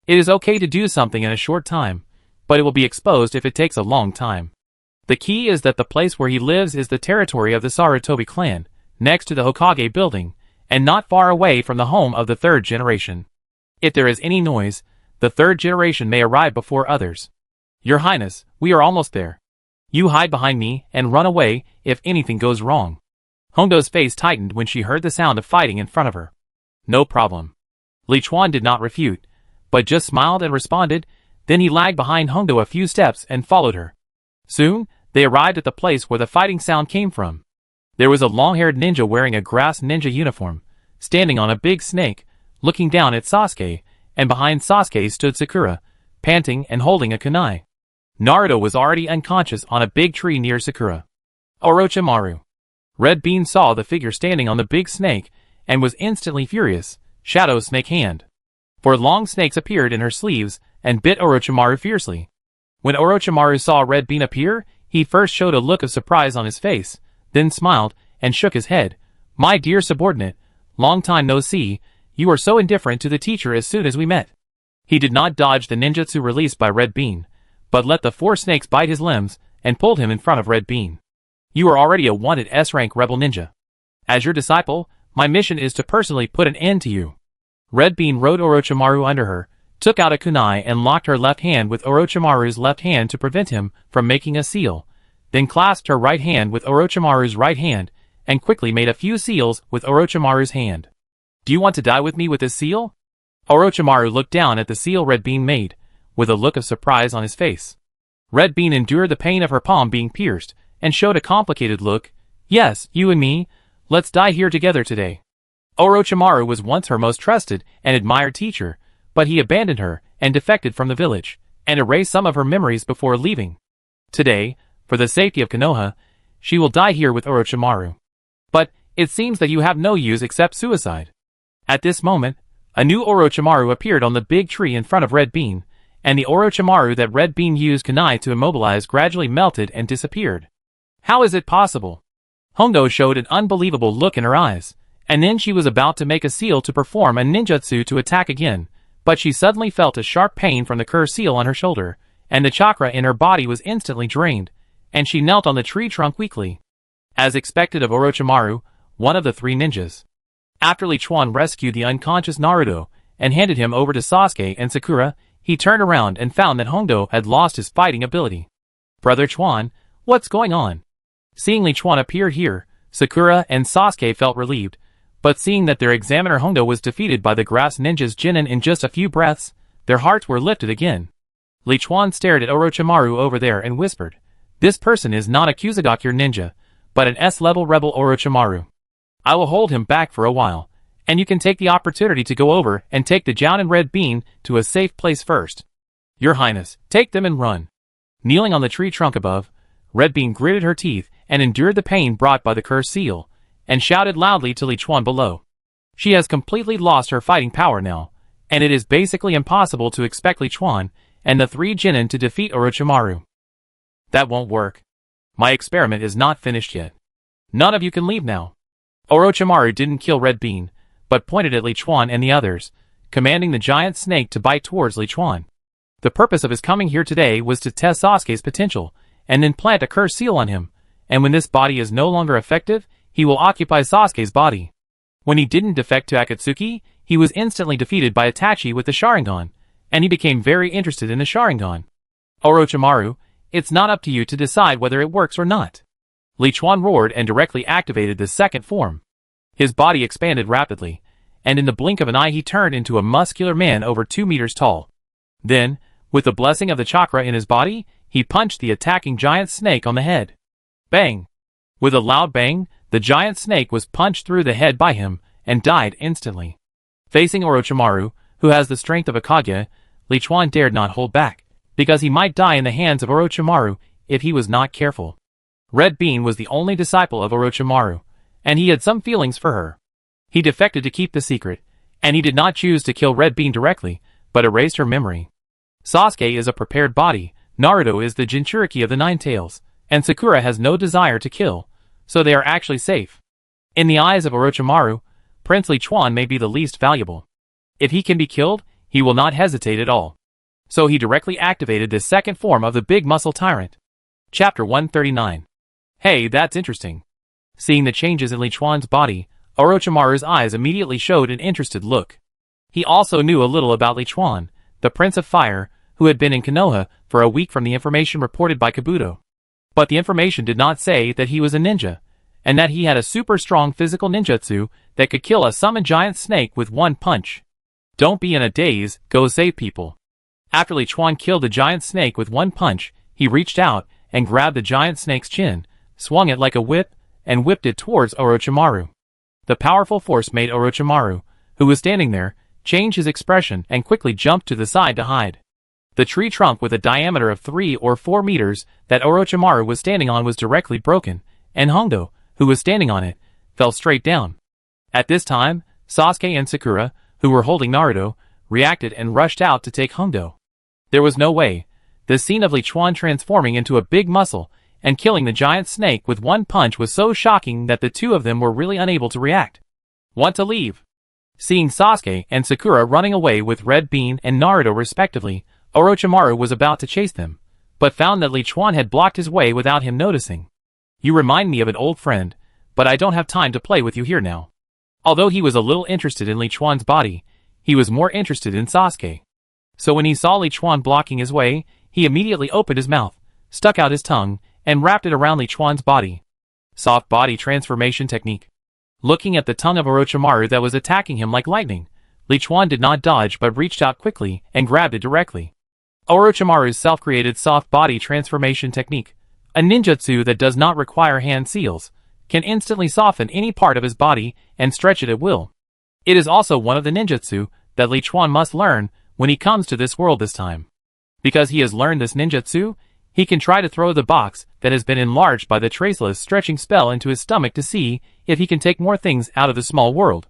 It is okay to do something in a short time, but it will be exposed if it takes a long time. The key is that the place where he lives is the territory of the Sarutobi clan, next to the Hokage building, and not far away from the home of the third generation. If there is any noise, the third generation may arrive before others. Your Highness, we are almost there. You hide behind me and run away if anything goes wrong. Hongdo's face tightened when she heard the sound of fighting in front of her. No problem. Li Chuan did not refute, but just smiled and responded, then he lagged behind Hongdo a few steps and followed her. Soon, they arrived at the place where the fighting sound came from. There was a long-haired ninja wearing a grass ninja uniform, standing on a big snake, looking down at Sasuke, and behind Sasuke stood Sakura, panting and holding a kunai. Naruto was already unconscious on a big tree near Sakura. Orochimaru. Red Bean saw the figure standing on the big snake, and was instantly furious, Shadow Snake Hand. For long snakes appeared in her sleeves, and bit Orochimaru fiercely. When Orochimaru saw Red Bean appear, he first showed a look of surprise on his face, then smiled, and shook his head. My dear subordinate, long time no see, you are so indifferent to the teacher as soon as we met. He did not dodge the ninjutsu released by Red Bean, but let the 4 snakes bite his limbs, and pulled him in front of Red Bean. You are already a wanted S-rank rebel ninja. As your disciple, my mission is to personally put an end to you. Red Bean rode Orochimaru under her, took out a kunai and locked her left hand with Orochimaru's left hand to prevent him from making a seal, then clasped her right hand with Orochimaru's right hand, and quickly made a few seals with Orochimaru's hand. Do you want to die with me with this seal? Orochimaru looked down at the seal Red Bean made, with a look of surprise on his face. Red Bean endured the pain of her palm being pierced, and showed a complicated look. Yes, you and me, let's die here together today. Orochimaru was once her most trusted and admired teacher, but he abandoned her and defected from the village, and erased some of her memories before leaving. Today, for the safety of Konoha, she will die here with Orochimaru. But, it seems that you have no use except suicide. At this moment, a new Orochimaru appeared on the big tree in front of Red Bean, and the Orochimaru that Red Bean used kunai to immobilize gradually melted and disappeared. How is it possible? Hongdo showed an unbelievable look in her eyes, and then she was about to make a seal to perform a ninjutsu to attack again, but she suddenly felt a sharp pain from the curse seal on her shoulder, and the chakra in her body was instantly drained, and she knelt on the tree trunk weakly. As expected of Orochimaru, one of the 3 ninjas. After Li Chuan rescued the unconscious Naruto, and handed him over to Sasuke and Sakura, he turned around and found that Hongdo had lost his fighting ability. Brother Chuan, what's going on? Seeing Li Chuan appear here, Sakura and Sasuke felt relieved, but seeing that their examiner Hongdo was defeated by the grass ninjas Jinin in just a few breaths, their hearts were lifted again. Li Chuan stared at Orochimaru over there and whispered, "This person is not a Kusagakure ninja, but an S-level rebel Orochimaru. I will hold him back for a while, and you can take the opportunity to go over and take the Jiao and Red Bean to a safe place first. Your Highness, take them and run. Kneeling on the tree trunk above, Red Bean gritted her teeth and endured the pain brought by the cursed seal, and shouted loudly to Lichuan below. She has completely lost her fighting power now, and it is basically impossible to expect Lichuan and the 3 Genin to defeat Orochimaru. That won't work. My experiment is not finished yet. None of you can leave now. Orochimaru didn't kill Red Bean, but pointed at Lichuan and the others, commanding the giant snake to bite towards Lichuan. The purpose of his coming here today was to test Sasuke's potential, and then plant a cursed seal on him, and when this body is no longer effective, he will occupy Sasuke's body. When he didn't defect to Akatsuki, he was instantly defeated by Itachi with the Sharingan, and he became very interested in the Sharingan. Orochimaru, it's not up to you to decide whether it works or not. Lichuan roared and directly activated the second form. His body expanded rapidly, and in the blink of an eye he turned into a muscular man over 2 meters tall. Then, with the blessing of the chakra in his body, he punched the attacking giant snake on the head. Bang! With a loud bang, the giant snake was punched through the head by him, and died instantly. Facing Orochimaru, who has the strength of a Kage, Lichuan dared not hold back, because he might die in the hands of Orochimaru if he was not careful. Red Bean was the only disciple of Orochimaru, and he had some feelings for her. He defected to keep the secret, and he did not choose to kill Red Bean directly, but erased her memory. Sasuke is a prepared body, Naruto is the Jinchuriki of the Nine Tails, and Sakura has no desire to kill, so they are actually safe. In the eyes of Orochimaru, Prince Lichuan may be the least valuable. If he can be killed, he will not hesitate at all. So he directly activated the second form of the Big Muscle Tyrant. Chapter 139. Hey, that's interesting. Seeing the changes in Lichuan's body, Orochimaru's eyes immediately showed an interested look. He also knew a little about Lichuan, the Prince of Fire, who had been in Konoha for a week from the information reported by Kabuto. But the information did not say that he was a ninja, and that he had a super strong physical ninjutsu that could kill a summoned giant snake with one punch. Don't be in a daze, go save people. After Lichuan killed the giant snake with one punch, he reached out and grabbed the giant snake's chin, swung it like a whip, and whipped it towards Orochimaru. The powerful force made Orochimaru, who was standing there, change his expression and quickly jumped to the side to hide. The tree trunk with a diameter of 3 or 4 meters that Orochimaru was standing on was directly broken, and Hondo, who was standing on it, fell straight down. At this time, Sasuke and Sakura, who were holding Naruto, reacted and rushed out to take Hondo. There was no way. The scene of Lichuan transforming into a big muscle and killing the giant snake with one punch was so shocking that the two of them were really unable to react. Want to leave? Seeing Sasuke and Sakura running away with Red Bean and Naruto respectively, Orochimaru was about to chase them, but found that Lichuan had blocked his way without him noticing. You remind me of an old friend, but I don't have time to play with you here now. Although he was a little interested in Lichuan's body, he was more interested in Sasuke. So when he saw Lichuan blocking his way, he immediately opened his mouth, stuck out his tongue, and wrapped it around Lichuan's body. Soft body transformation technique. Looking at the tongue of Orochimaru that was attacking him like lightning, Lichuan did not dodge but reached out quickly and grabbed it directly. Orochimaru's self-created soft body transformation technique, a ninjutsu that does not require hand seals, can instantly soften any part of his body and stretch it at will. It is also one of the ninjutsu that Lichuan must learn when he comes to this world this time. Because he has learned this ninjutsu, he can try to throw the box that has been enlarged by the traceless stretching spell into his stomach to see if he can take more things out of the small world.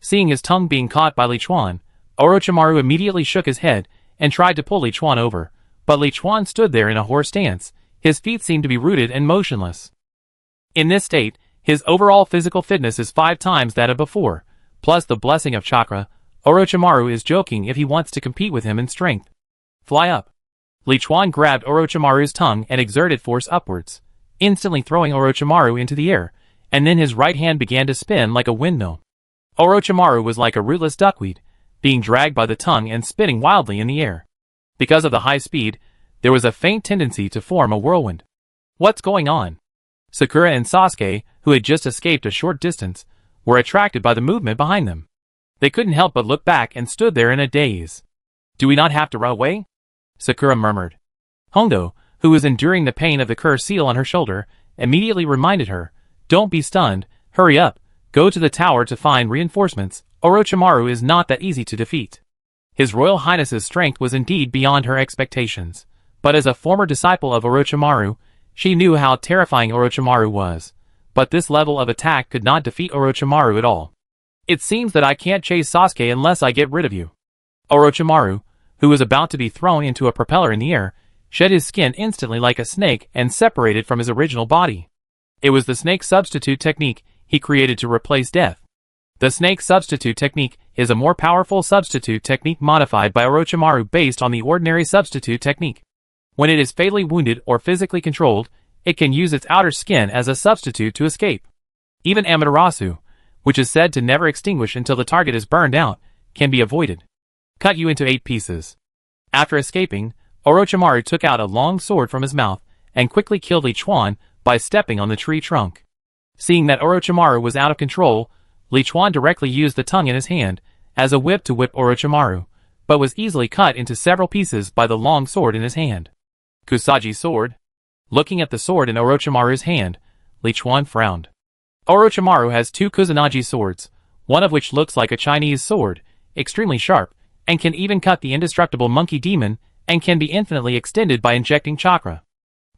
Seeing his tongue being caught by Lichuan, Orochimaru immediately shook his head and tried to pull Lichuan over, but Lichuan stood there in a horse stance. His feet seemed to be rooted and motionless. In this state, his overall physical fitness is 5 times that of before, plus the blessing of chakra. Orochimaru is joking if he wants to compete with him in strength. Fly up. Lichuan grabbed Orochimaru's tongue and exerted force upwards, instantly throwing Orochimaru into the air, and then his right hand began to spin like a windmill. Orochimaru was like a rootless duckweed, being dragged by the tongue and spinning wildly in the air. Because of the high speed, there was a faint tendency to form a whirlwind. What's going on? Sakura and Sasuke, who had just escaped a short distance, were attracted by the movement behind them. They couldn't help but look back and stood there in a daze. Do we not have to run away? Sakura murmured. Hondo, who was enduring the pain of the cursed seal on her shoulder, immediately reminded her, Don't be stunned, hurry up, go to the tower to find reinforcements. Orochimaru is not that easy to defeat. His Royal Highness's strength was indeed beyond her expectations, but as a former disciple of Orochimaru, she knew how terrifying Orochimaru was. But this level of attack could not defeat Orochimaru at all. It seems that I can't chase Sasuke unless I get rid of you. Orochimaru, who was about to be thrown into a propeller in the air, shed his skin instantly like a snake and separated from his original body. It was the snake substitute technique he created to replace death. The snake substitute technique is a more powerful substitute technique modified by Orochimaru based on the ordinary substitute technique. When it is fatally wounded or physically controlled, it can use its outer skin as a substitute to escape. Even Amaterasu, which is said to never extinguish until the target is burned out, can be avoided. Cut you into 8 pieces. After escaping, Orochimaru took out a long sword from his mouth and quickly killed Li Chuan by stepping on the tree trunk. Seeing that Orochimaru was out of control, Li Chuan directly used the tongue in his hand as a whip to whip Orochimaru, but was easily cut into several pieces by the long sword in his hand. Kusaji sword. Looking at the sword in Orochimaru's hand, Li Chuan frowned. Orochimaru has 2 Kusanagi swords, one of which looks like a Chinese sword, extremely sharp, and can even cut the indestructible monkey demon, and can be infinitely extended by injecting chakra.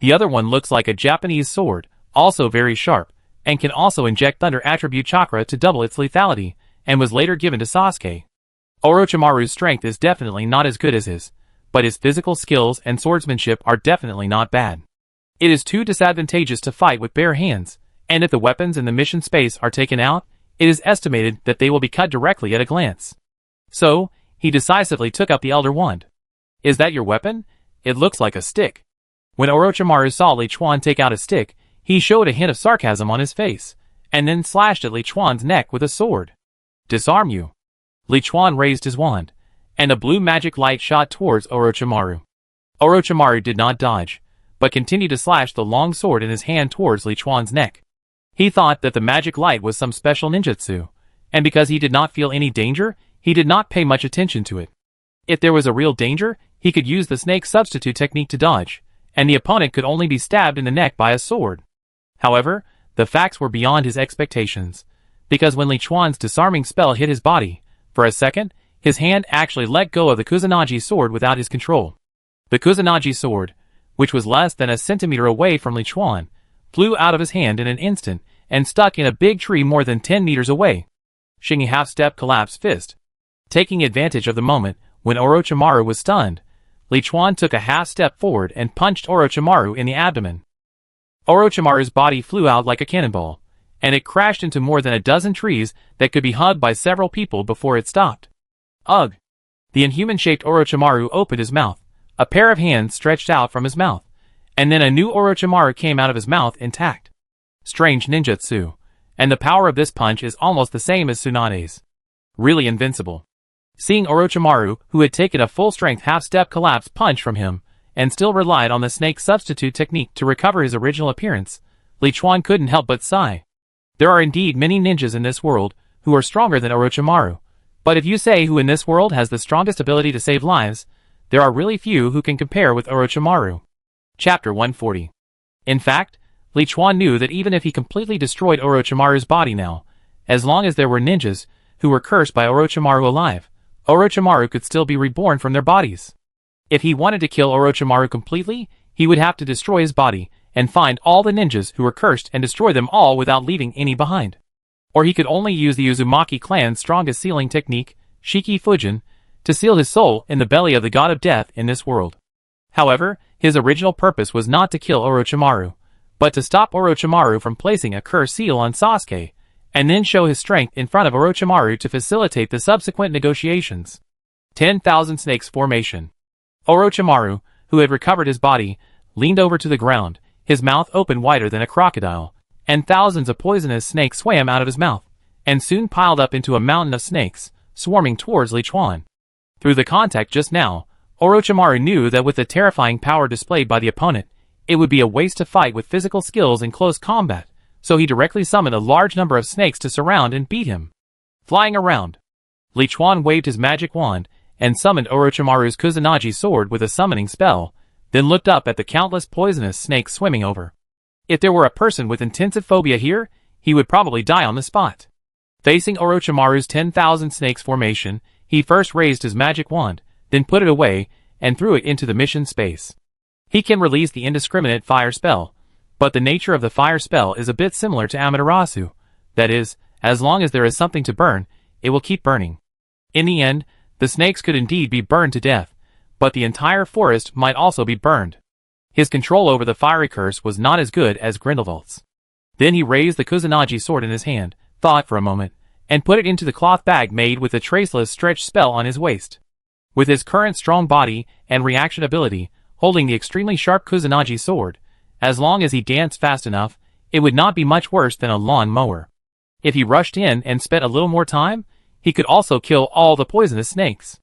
The other one looks like a Japanese sword, also very sharp, and can also inject thunder attribute chakra to double its lethality, and was later given to Sasuke. Orochimaru's strength is definitely not as good as his, but his physical skills and swordsmanship are definitely not bad. It is too disadvantageous to fight with bare hands, and if the weapons in the mission space are taken out, it is estimated that they will be cut directly at a glance. So, he decisively took up the Elder Wand. Is that your weapon? It looks like a stick. When Orochimaru saw Li Chuan take out a stick, he showed a hint of sarcasm on his face, and then slashed at Li Chuan's neck with a sword. Disarm you. Li Chuan raised his wand, and a blue magic light shot towards Orochimaru. Orochimaru did not dodge, but continued to slash the long sword in his hand towards Li Chuan's neck. He thought that the magic light was some special ninjutsu, and because he did not feel any danger, he did not pay much attention to it. If there was a real danger, he could use the snake substitute technique to dodge, and the opponent could only be stabbed in the neck by a sword. However, the facts were beyond his expectations, because when Li Chuan's disarming spell hit his body, for a second, his hand actually let go of the Kusanagi sword without his control. The Kusanagi sword, which was less than a centimeter away from Li Chuan, flew out of his hand in an instant and stuck in a big tree more than 10 meters away. Shingi half-step collapsed fist. Taking advantage of the moment when Orochimaru was stunned, Li Chuan took a half-step forward and punched Orochimaru in the abdomen. Orochimaru's body flew out like a cannonball, and it crashed into more than a dozen trees that could be hugged by several people before it stopped. Ugh! The inhuman-shaped Orochimaru opened his mouth. A pair of hands stretched out from his mouth, and then a new Orochimaru came out of his mouth intact. Strange ninjutsu, and the power of this punch is almost the same as Tsunade's. Really invincible. Seeing Orochimaru, who had taken a full-strength half-step collapse punch from him, and still relied on the snake substitute technique to recover his original appearance, Li Chuan couldn't help but sigh. There are indeed many ninjas in this world who are stronger than Orochimaru, but if you say who in this world has the strongest ability to save lives, there are really few who can compare with Orochimaru. Chapter 140. In fact, Li Chuan knew that even if he completely destroyed Orochimaru's body now, as long as there were ninjas who were cursed by Orochimaru alive, Orochimaru could still be reborn from their bodies. If he wanted to kill Orochimaru completely, he would have to destroy his body and find all the ninjas who were cursed and destroy them all without leaving any behind. Or he could only use the Uzumaki clan's strongest sealing technique, Shiki Fujin, to seal his soul in the belly of the god of death in this world. However, his original purpose was not to kill Orochimaru, but to stop Orochimaru from placing a curse seal on Sasuke, and then show his strength in front of Orochimaru to facilitate the subsequent negotiations. 10,000 Snakes Formation. Orochimaru, who had recovered his body, leaned over to the ground, his mouth open wider than a crocodile, and thousands of poisonous snakes swam out of his mouth, and soon piled up into a mountain of snakes, swarming towards Li Chuan. Through the contact just now, Orochimaru knew that with the terrifying power displayed by the opponent, it would be a waste to fight with physical skills in close combat, so he directly summoned a large number of snakes to surround and beat him. Flying around, Li Chuan waved his magic wand and summoned Orochimaru's Kusanagi sword with a summoning spell, then looked up at the countless poisonous snakes swimming over. If there were a person with intensive phobia here, he would probably die on the spot. Facing Orochimaru's 10,000 snakes formation, he first raised his magic wand, then put it away, and threw it into the mission space. He can release the indiscriminate fire spell, but the nature of the fire spell is a bit similar to Amaterasu. That is, as long as there is something to burn, it will keep burning. In the end, the snakes could indeed be burned to death, but the entire forest might also be burned. His control over the fiery curse was not as good as Grindelwald's. Then he raised the Kusanagi sword in his hand, thought for a moment, and put it into the cloth bag made with the traceless stretch spell on his waist. With his current strong body and reaction ability, holding the extremely sharp Kusanagi sword, as long as he danced fast enough, it would not be much worse than a lawn mower. If he rushed in and spent a little more time, he could also kill all the poisonous snakes.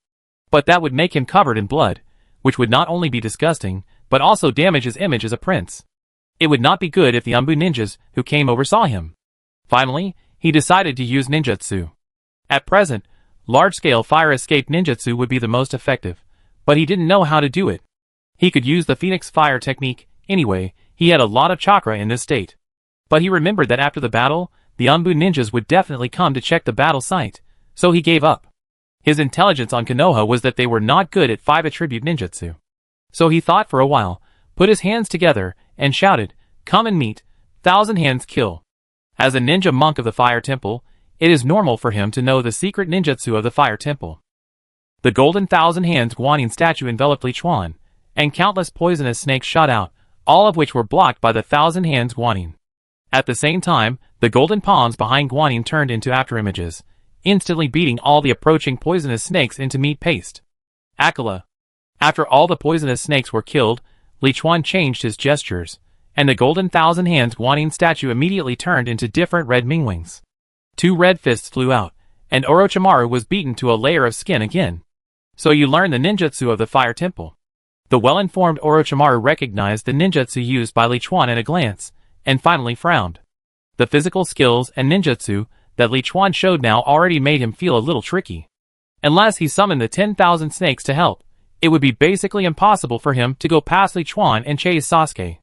But that would make him covered in blood, which would not only be disgusting, but also damage his image as a prince. It would not be good if the Umbu ninjas who came over saw him. Finally, he decided to use ninjutsu. At present, large-scale fire escape ninjutsu would be the most effective, but he didn't know how to do it. He could use the Phoenix Fire technique, anyway, he had a lot of chakra in this state. But he remembered that after the battle, the Umbu ninjas would definitely come to check the battle site, so he gave up. His intelligence on Konoha was that they were not good at 5 attribute ninjutsu. So he thought for a while, put his hands together, and shouted, "Come and meet, 1,000 hands kill." As a ninja monk of the Fire Temple, it is normal for him to know the secret ninjutsu of the Fire Temple. The golden 1,000 hands Guanyin statue enveloped Li Chuan, and countless poisonous snakes shot out, all of which were blocked by the 1,000 hands Guanyin. At the same time, the golden palms behind Guanyin turned into afterimages, instantly beating all the approaching poisonous snakes into meat paste. Akala. After all the poisonous snakes were killed, Li Chuan changed his gestures, and the golden 1,000 hands Guanyin statue immediately turned into different red Mingwings. 2 red fists flew out, and Orochimaru was beaten to a layer of skin again. So you learn the ninjutsu of the Fire Temple. The well-informed Orochimaru recognized the ninjutsu used by Li Chuan at a glance, and finally frowned. The physical skills and ninjutsu that Li Chuan showed now already made him feel a little tricky. Unless he summoned the 10,000 snakes to help, it would be basically impossible for him to go past Li Chuan and chase Sasuke.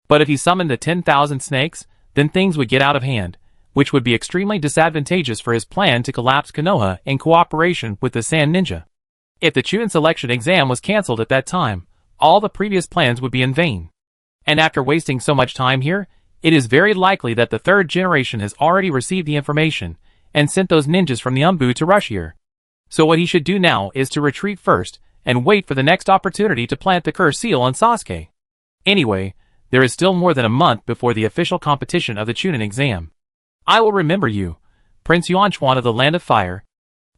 But if he summoned the 10,000 snakes, then things would get out of hand, which would be extremely disadvantageous for his plan to collapse Konoha in cooperation with the Sand Ninja. If the Chunin selection exam was cancelled at that time, all the previous plans would be in vain. And after wasting so much time here, it is very likely that the 3rd generation has already received the information and sent those ninjas from the Umbu to rush here. So what he should do now is to retreat first and wait for the next opportunity to plant the curse seal on Sasuke. Anyway, there is still more than a month before the official competition of the Chunin exam. I will remember you, Prince Yuanchuan of the Land of Fire.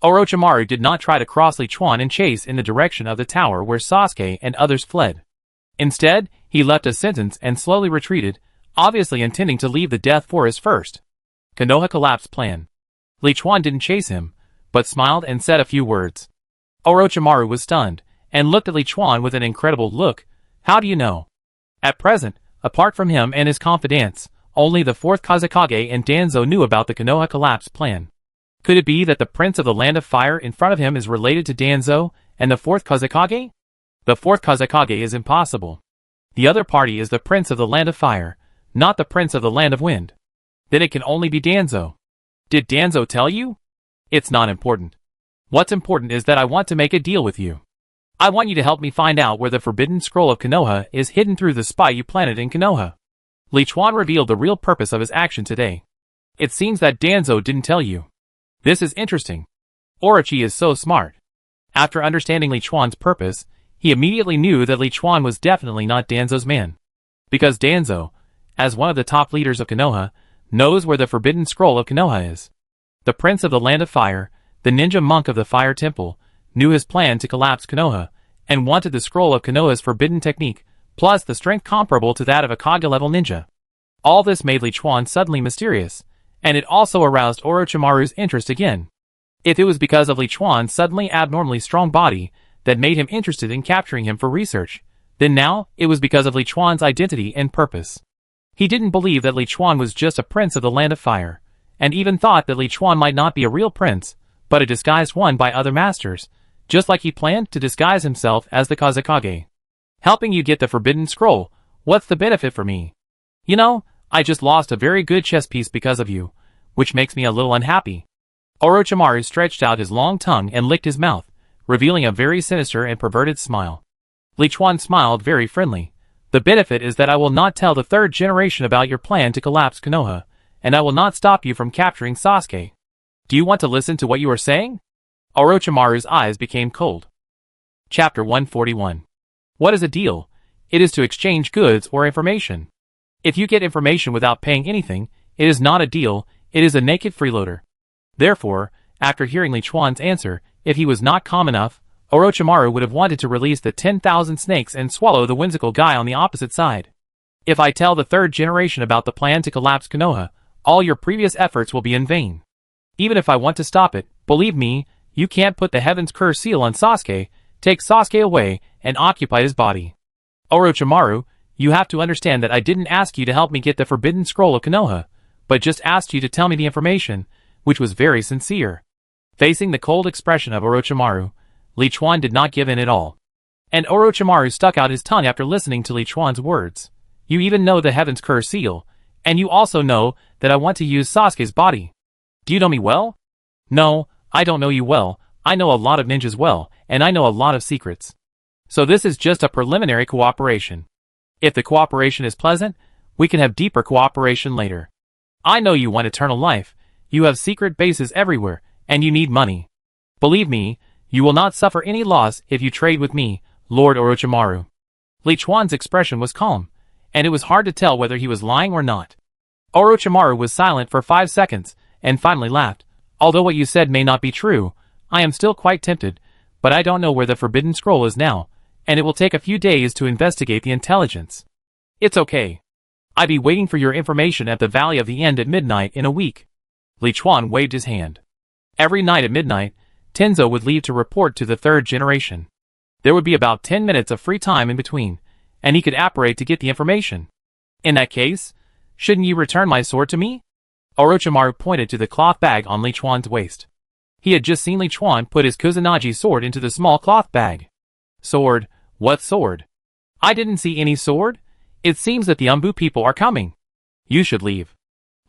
Orochimaru did not try to cross Li Chuan and chase in the direction of the tower where Sasuke and others fled. Instead, he left a sentence and slowly retreated, obviously intending to leave the Death Forest first. Konoha collapse plan. Li Chuan didn't chase him, but smiled and said a few words. Orochimaru was stunned, and looked at Li Chuan with an incredible look. How do you know? At present, apart from him and his confidants, only the 4th Kazekage and Danzo knew about the Konoha collapse plan. Could it be that the Prince of the Land of Fire in front of him is related to Danzo and the 4th Kazekage? The 4th Kazekage is impossible. The other party is the Prince of the Land of Fire, not the Prince of the Land of Wind. Then it can only be Danzo. Did Danzo tell you? It's not important. What's important is that I want to make a deal with you. I want you to help me find out where the Forbidden Scroll of Konoha is hidden through the spy you planted in Konoha. Li Chuan revealed the real purpose of his action today. It seems that Danzo didn't tell you. This is interesting. Orochi is so smart. After understanding Li Chuan's purpose, he immediately knew that Li Chuan was definitely not Danzo's man. Because Danzo, as one of the top leaders of Konoha, knows where the Forbidden Scroll of Konoha is. The Prince of the Land of Fire, the ninja monk of the Fire Temple, knew his plan to collapse Konoha, and wanted the scroll of Konoha's forbidden technique, plus the strength comparable to that of a Kage-level ninja. All this made Li Chuan suddenly mysterious, and it also aroused Orochimaru's interest again. If it was because of Li Chuan's suddenly abnormally strong body that made him interested in capturing him for research, then now it was because of Li Chuan's identity and purpose. He didn't believe that Li Chuan was just a prince of the Land of Fire, and even thought that Li Chuan might not be a real prince, but a disguised one by other masters, just like he planned to disguise himself as the Kazekage. Helping you get the Forbidden Scroll, what's the benefit for me? You know, I just lost a very good chess piece because of you, which makes me a little unhappy. Orochimaru stretched out his long tongue and licked his mouth, revealing a very sinister and perverted smile. Li Chuan smiled very friendly. The benefit is that I will not tell the third generation about your plan to collapse Konoha, and I will not stop you from capturing Sasuke. Do you want to listen to what you are saying? Orochimaru's eyes became cold. Chapter 141. What is a deal? It is to exchange goods or information. If you get information without paying anything, it is not a deal, it is a naked freeloader. Therefore, after hearing Li Chuan's answer, if he was not calm enough, Orochimaru would have wanted to release the 10,000 snakes and swallow the whimsical guy on the opposite side. If I tell the third generation about the plan to collapse Konoha, all your previous efforts will be in vain. Even if I want to stop it, believe me, you can't put the Heaven's Curse seal on Sasuke, take Sasuke away, and occupy his body. Orochimaru, you have to understand that I didn't ask you to help me get the Forbidden Scroll of Konoha, but just asked you to tell me the information, which was very sincere. Facing the cold expression of Orochimaru, Li Chuan did not give in at all. And Orochimaru stuck out his tongue after listening to Li Chuan's words. You even know the Heaven's Curse seal, and you also know that I want to use Sasuke's body. Do you know me well? No, I don't know you well, I know a lot of ninjas well, and I know a lot of secrets. So this is just a preliminary cooperation. If the cooperation is pleasant, we can have deeper cooperation later. I know you want eternal life, you have secret bases everywhere, and you need money. Believe me, you will not suffer any loss if you trade with me, Lord Orochimaru. Li Chuan's expression was calm, and it was hard to tell whether he was lying or not. Orochimaru was silent for 5 seconds, and finally laughed. Although what you said may not be true, I am still quite tempted, but I don't know where the Forbidden Scroll is now, and it will take a few days to investigate the intelligence. It's okay. I'll be waiting for your information at the Valley of the End at midnight in a week. Li Chuan waved his hand. Every night at midnight, Tenzo would leave to report to the third generation. There would be about 10 minutes of free time in between, and he could apparate to get the information. In that case, shouldn't you return my sword to me? Orochimaru pointed to the cloth bag on Li Chuan's waist. He had just seen Li Chuan put his Kusanagi sword into the small cloth bag. Sword? What sword? I didn't see any sword. It seems that the Umbu people are coming. You should leave.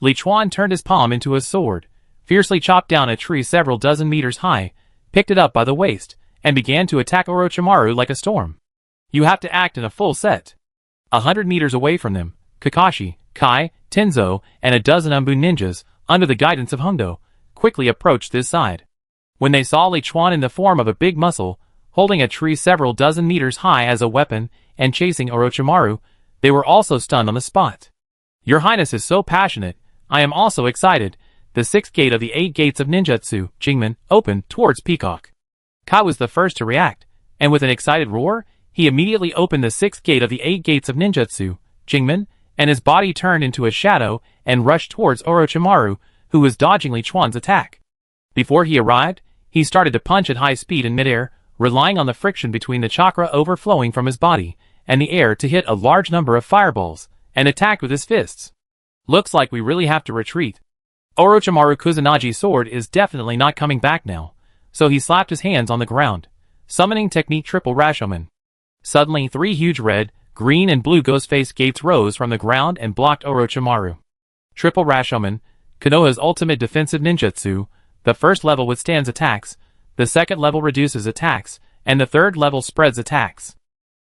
Li Chuan turned his palm into a sword, fiercely chopped down a tree several dozen meters high, picked it up by the waist, and began to attack Orochimaru like a storm. You have to act in a full set. 100 meters away from them, Kakashi, Kai, Tenzo, and a dozen Umbu ninjas, under the guidance of Hondo, quickly approached this side. When they saw Li Chuan in the form of a big muscle, holding a tree several dozen meters high as a weapon, and chasing Orochimaru, they were also stunned on the spot. Your Highness is so passionate, I am also excited. The 6th gate of the 8 gates of ninjutsu, Jingmen, opened towards Peacock. Kai was the first to react, and with an excited roar, he immediately opened the 6th gate of the 8 gates of ninjutsu, Jingmen, and his body turned into a shadow and rushed towards Orochimaru, who was dodging Li Chuan's attack. Before he arrived, he started to punch at high speed in midair, relying on the friction between the chakra overflowing from his body and the air to hit a large number of fireballs, and attacked with his fists. Looks like we really have to retreat. Orochimaru Kusanagi sword is definitely not coming back now, so he slapped his hands on the ground, summoning technique Triple Rashomon. Suddenly 3 huge red, green and blue ghost-face gates rose from the ground and blocked Orochimaru. Triple Rashomon, Konoha's ultimate defensive ninjutsu, the first level withstands attacks, the second level reduces attacks, and the third level spreads attacks.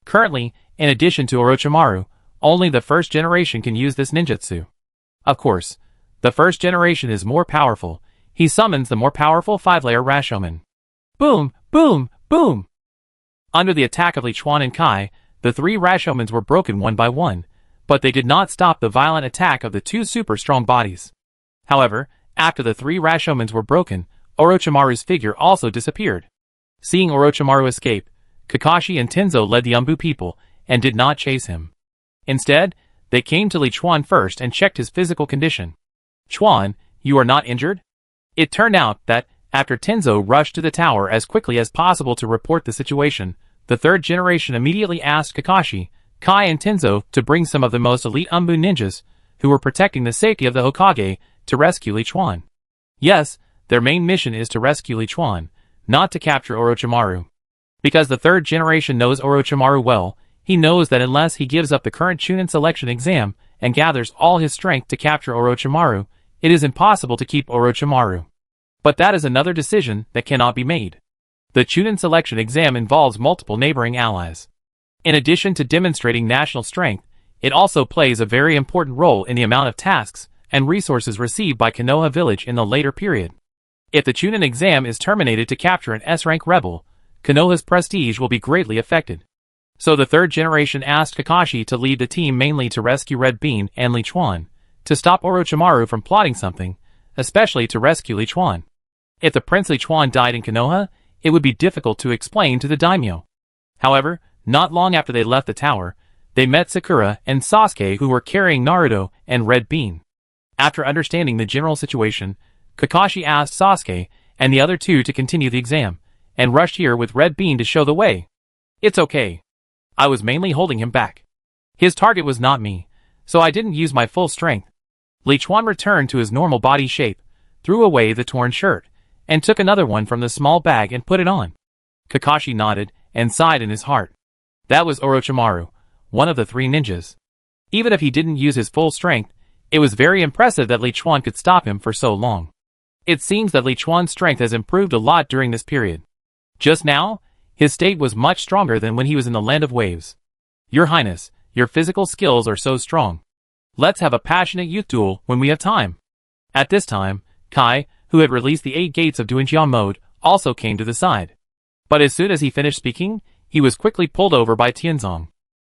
Currently, in addition to Orochimaru, only the first generation can use this ninjutsu. Of course, the first generation is more powerful. He summons the more powerful 5-layer Rashomon. Boom, boom, boom! Under the attack of Li Chuan and Kai, the 3 Rashomons were broken one by one, but they did not stop the violent attack of the 2 super strong bodies. However, after the 3 Rashomons were broken, Orochimaru's figure also disappeared. Seeing Orochimaru escape, Kakashi and Tenzo led the Umbu people, and did not chase him. Instead, they came to Li Chuan first and checked his physical condition. Chuan, you are not injured? It turned out that, after Tenzo rushed to the tower as quickly as possible to report the situation, the third generation immediately asked Kakashi, Kai and Tenzo to bring some of the most elite Umbu ninjas, who were protecting the safety of the Hokage, to rescue Li Chuan. Yes, their main mission is to rescue Li Chuan, not to capture Orochimaru. Because the third generation knows Orochimaru well, he knows that unless he gives up the current Chunin selection exam and gathers all his strength to capture Orochimaru, it is impossible to keep Orochimaru. But that is another decision that cannot be made. The Chunin selection exam involves multiple neighboring allies. In addition to demonstrating national strength, it also plays a very important role in the amount of tasks and resources received by Konoha village in the later period. If the Chunin exam is terminated to capture an S-rank rebel, Konoha's prestige will be greatly affected. So the third generation asked Kakashi to lead the team mainly to rescue Red Bean and Li Chuan, to stop Orochimaru from plotting something, especially to rescue Li Chuan. If the Prince Li Chuan died in Konoha, it would be difficult to explain to the daimyo. However, not long after they left the tower, they met Sakura and Sasuke who were carrying Naruto and Red Bean. After understanding the general situation, Kakashi asked Sasuke and the other two to continue the exam, and rushed here with Red Bean to show the way. It's okay. I was mainly holding him back. His target was not me, so I didn't use my full strength. Li Chuan returned to his normal body shape, threw away the torn shirt, and took another one from the small bag and put it on. Kakashi nodded and sighed in his heart. That was Orochimaru, one of the three ninjas. Even if he didn't use his full strength, it was very impressive that Li Chuan could stop him for so long. It seems that Li Chuan's strength has improved a lot during this period. Just now, his state was much stronger than when he was in the Land of Waves. Your Highness, your physical skills are so strong. Let's have a passionate youth duel when we have time. At this time, Kai, who had released the 8 gates of Doujin mode, also came to the side. But as soon as he finished speaking, he was quickly pulled over by Tianzong.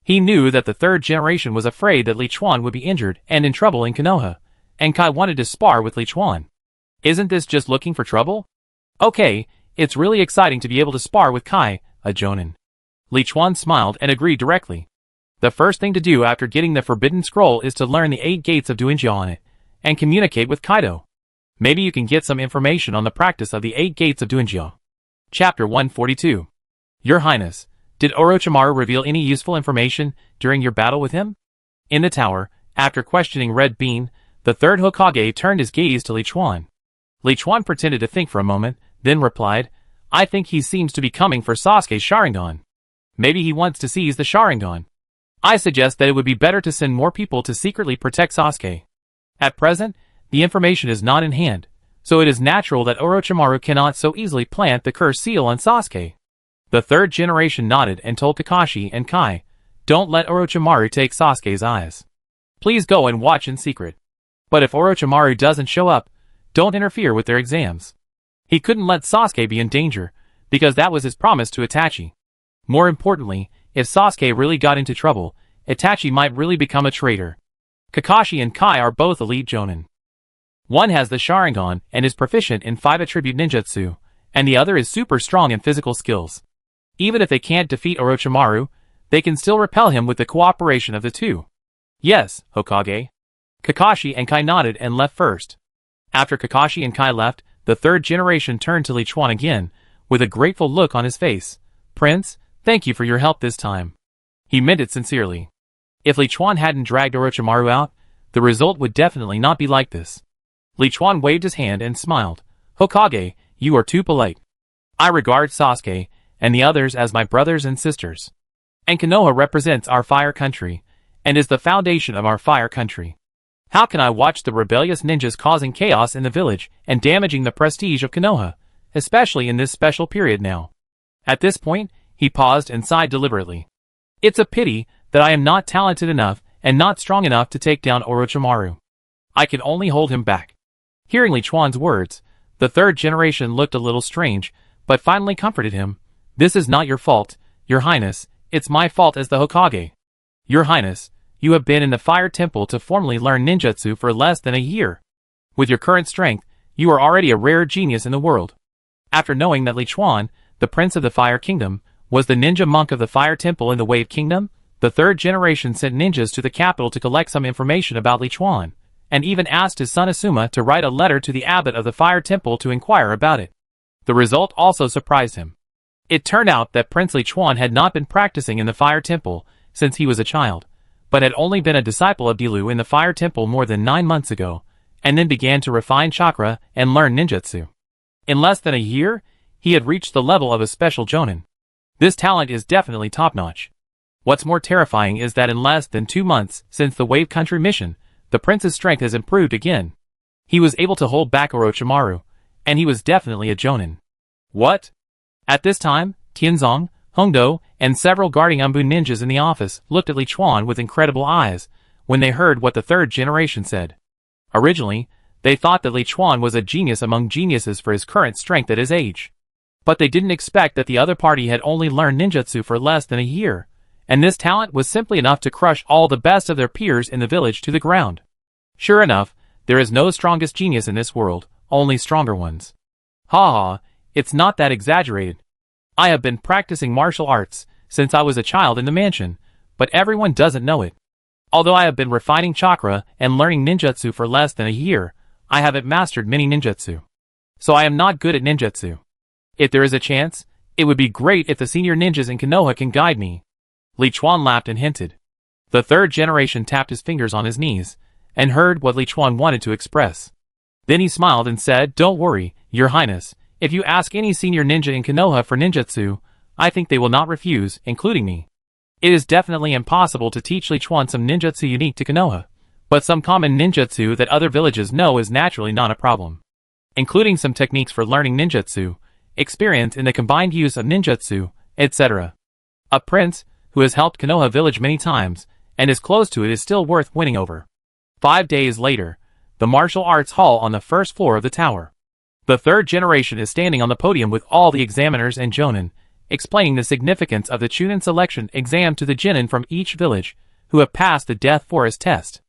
He knew that the third generation was afraid that Li Chuan would be injured and in trouble in Konoha, and Kai wanted to spar with Li Chuan. Isn't this just looking for trouble? Okay, it's really exciting to be able to spar with Kai, a Jonin. Li Chuan smiled and agreed directly. The first thing to do after getting the Forbidden Scroll is to learn the 8 gates of Doujin on it, and communicate with Kaido. Maybe you can get some information on the practice of the 8 gates of Doujin. Chapter 142. Your Highness, did Orochimaru reveal any useful information during your battle with him? In the tower, after questioning Red Bean, the third Hokage turned his gaze to Li Chuan. Li Chuan pretended to think for a moment, then replied, I think he seems to be coming for Sasuke's Sharingan. Maybe he wants to seize the Sharingan. I suggest that it would be better to send more people to secretly protect Sasuke. At present, the information is not in hand, so it is natural that Orochimaru cannot so easily plant the curse seal on Sasuke. The third generation nodded and told Kakashi and Kai, don't let Orochimaru take Sasuke's eyes. Please go and watch in secret. But if Orochimaru doesn't show up, don't interfere with their exams. He couldn't let Sasuke be in danger, because that was his promise to Itachi. More importantly, if Sasuke really got into trouble, Itachi might really become a traitor. Kakashi and Kai are both elite Jonin. One has the Sharingan and is proficient in 5 attribute ninjutsu, and the other is super strong in physical skills. Even if they can't defeat Orochimaru, they can still repel him with the cooperation of the two. Yes, Hokage. Kakashi and Kai nodded and left first. After Kakashi and Kai left, the third generation turned to Li Chuan again, with a grateful look on his face. Prince, thank you for your help this time. He meant it sincerely. If Li Chuan hadn't dragged Orochimaru out, the result would definitely not be like this. Li Chuan waved his hand and smiled. Hokage, you are too polite. I regard Sasuke and the others as my brothers and sisters. And Konoha represents our fire country, and is the foundation of our fire country. How can I watch the rebellious ninjas causing chaos in the village and damaging the prestige of Konoha, especially in this special period now? At this point, he paused and sighed deliberately. It's a pity that I am not talented enough and not strong enough to take down Orochimaru. I can only hold him back. Hearing Li Chuan's words, the third generation looked a little strange, but finally comforted him. This is not your fault, Your Highness, it's my fault as the Hokage. Your Highness, you have been in the Fire Temple to formally learn ninjutsu for less than a year. With your current strength, you are already a rare genius in the world. After knowing that Li Chuan, the Prince of the Fire Kingdom, was the ninja monk of the Fire Temple in the Wave Kingdom, the third generation sent ninjas to the capital to collect some information about Li Chuan, and even asked his son Asuma to write a letter to the abbot of the Fire Temple to inquire about it. The result also surprised him. It turned out that Prince Li Chuan had not been practicing in the Fire Temple since he was a child, but had only been a disciple of Dilu in the Fire Temple more than 9 months ago, and then began to refine chakra and learn ninjutsu. In less than a year, he had reached the level of a special Jonin. This talent is definitely top-notch. What's more terrifying is that in less than 2 months since the Wave Country mission, the prince's strength has improved again. He was able to hold back Orochimaru, and he was definitely a Jonin. What? At this time, Tianzong, Hongdo, and several guarding Umbu ninjas in the office looked at Li Chuan with incredible eyes when they heard what the third generation said. Originally, they thought that Li Chuan was a genius among geniuses for his current strength at his age. But they didn't expect that the other party had only learned ninjutsu for less than a year, and this talent was simply enough to crush all the best of their peers in the village to the ground. Sure enough, there is no strongest genius in this world, only stronger ones. Ha, it's not that exaggerated. I have been practicing martial arts since I was a child in the mansion, but everyone doesn't know it. Although I have been refining chakra and learning ninjutsu for less than a year, I haven't mastered many ninjutsu. So I am not good at ninjutsu. If there is a chance, it would be great if the senior ninjas in Konoha can guide me. Li Chuan laughed and hinted. The third generation tapped his fingers on his knees, and heard what Li Chuan wanted to express. Then he smiled and said, "Don't worry, Your Highness, if you ask any senior ninja in Konoha for ninjutsu, I think they will not refuse, including me. It is definitely impossible to teach Li Chuan some ninjutsu unique to Konoha, but some common ninjutsu that other villages know is naturally not a problem. Including some techniques for learning ninjutsu, experience in the combined use of ninjutsu, etc. A prince who has helped Konoha village many times and is close to it is still worth winning over." 5 days later, the martial arts hall on the first floor of the tower. The third generation is standing on the podium with all the examiners and jonin, explaining the significance of the Chunin selection exam to the genin from each village who have passed the Death Forest test.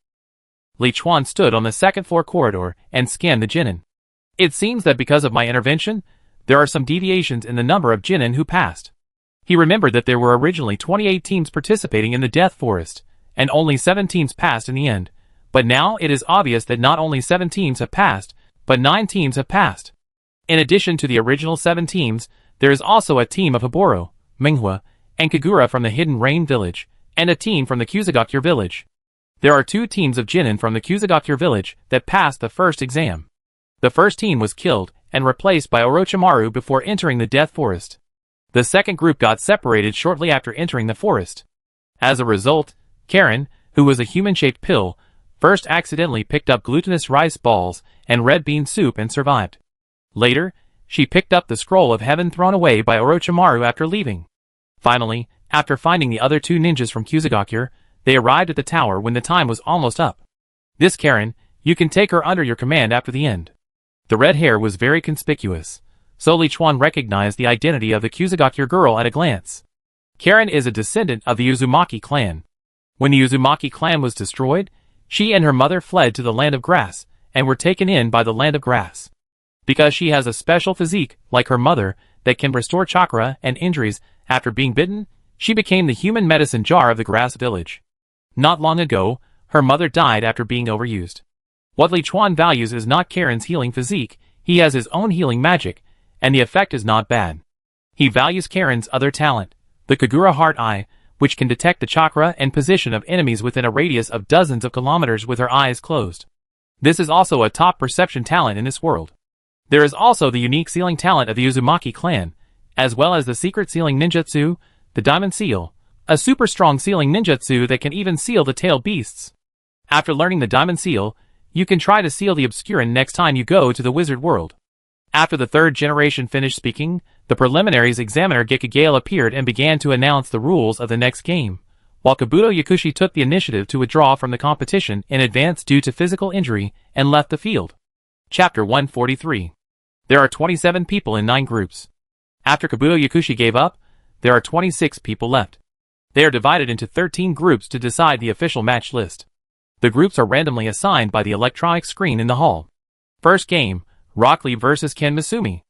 Li Chuan stood on the second floor corridor and scanned the genin. It seems that because of my intervention, there are some deviations in the number of genin who passed. He remembered that there were originally 28 teams participating in the Death Forest, and only 7 teams passed in the end. But now it is obvious that not only 7 teams have passed, but 9 teams have passed. In addition to the original 7 teams, there is also a team of Hiboro, Minghua, and Kagura from the Hidden Rain village, and a team from the Kusagakure village. There are 2 teams of genin from the Kusagakure village that passed the first exam. The first team was killed and replaced by Orochimaru before entering the Death Forest. The second group got separated shortly after entering the forest. As a result, Karen, who was a human-shaped pill, first accidentally picked up glutinous rice balls and red bean soup and survived. Later, she picked up the scroll of heaven thrown away by Orochimaru after leaving. Finally, after finding the other 2 ninjas from Kusagakure, they arrived at the tower when the time was almost up. This Karen, you can take her under your command after the end. The red hair was very conspicuous, so Li Chuan recognized the identity of the Kusagakure girl at a glance. Karen is a descendant of the Uzumaki clan. When the Uzumaki clan was destroyed, she and her mother fled to the Land of Grass, and were taken in by the Land of Grass. Because she has a special physique, like her mother, that can restore chakra and injuries after being bitten, she became the human medicine jar of the Grass village. Not long ago, her mother died after being overused. What Li Chuan values is not Karen's healing physique, he has his own healing magic, and the effect is not bad. He values Karen's other talent, the Kagura Heart Eye, which can detect the chakra and position of enemies within a radius of dozens of kilometers with her eyes closed. This is also a top perception talent in this world. There is also the unique sealing talent of the Uzumaki clan, as well as the secret sealing ninjutsu, the Diamond Seal, a super strong sealing ninjutsu that can even seal the tailed beasts. After learning the Diamond Seal, you can try to seal the Obscurin next time you go to the wizard world. After the third generation finished speaking, the preliminaries examiner Gekigale appeared and began to announce the rules of the next game, while Kabuto Yakushi took the initiative to withdraw from the competition in advance due to physical injury and left the field. Chapter 143. There are 27 people in 9 groups. After Kabuto Yakushi gave up, there are 26 people left. They are divided into 13 groups to decide the official match list. The groups are randomly assigned by the electronic screen in the hall. First game, Rock Lee vs. Ken Misumi.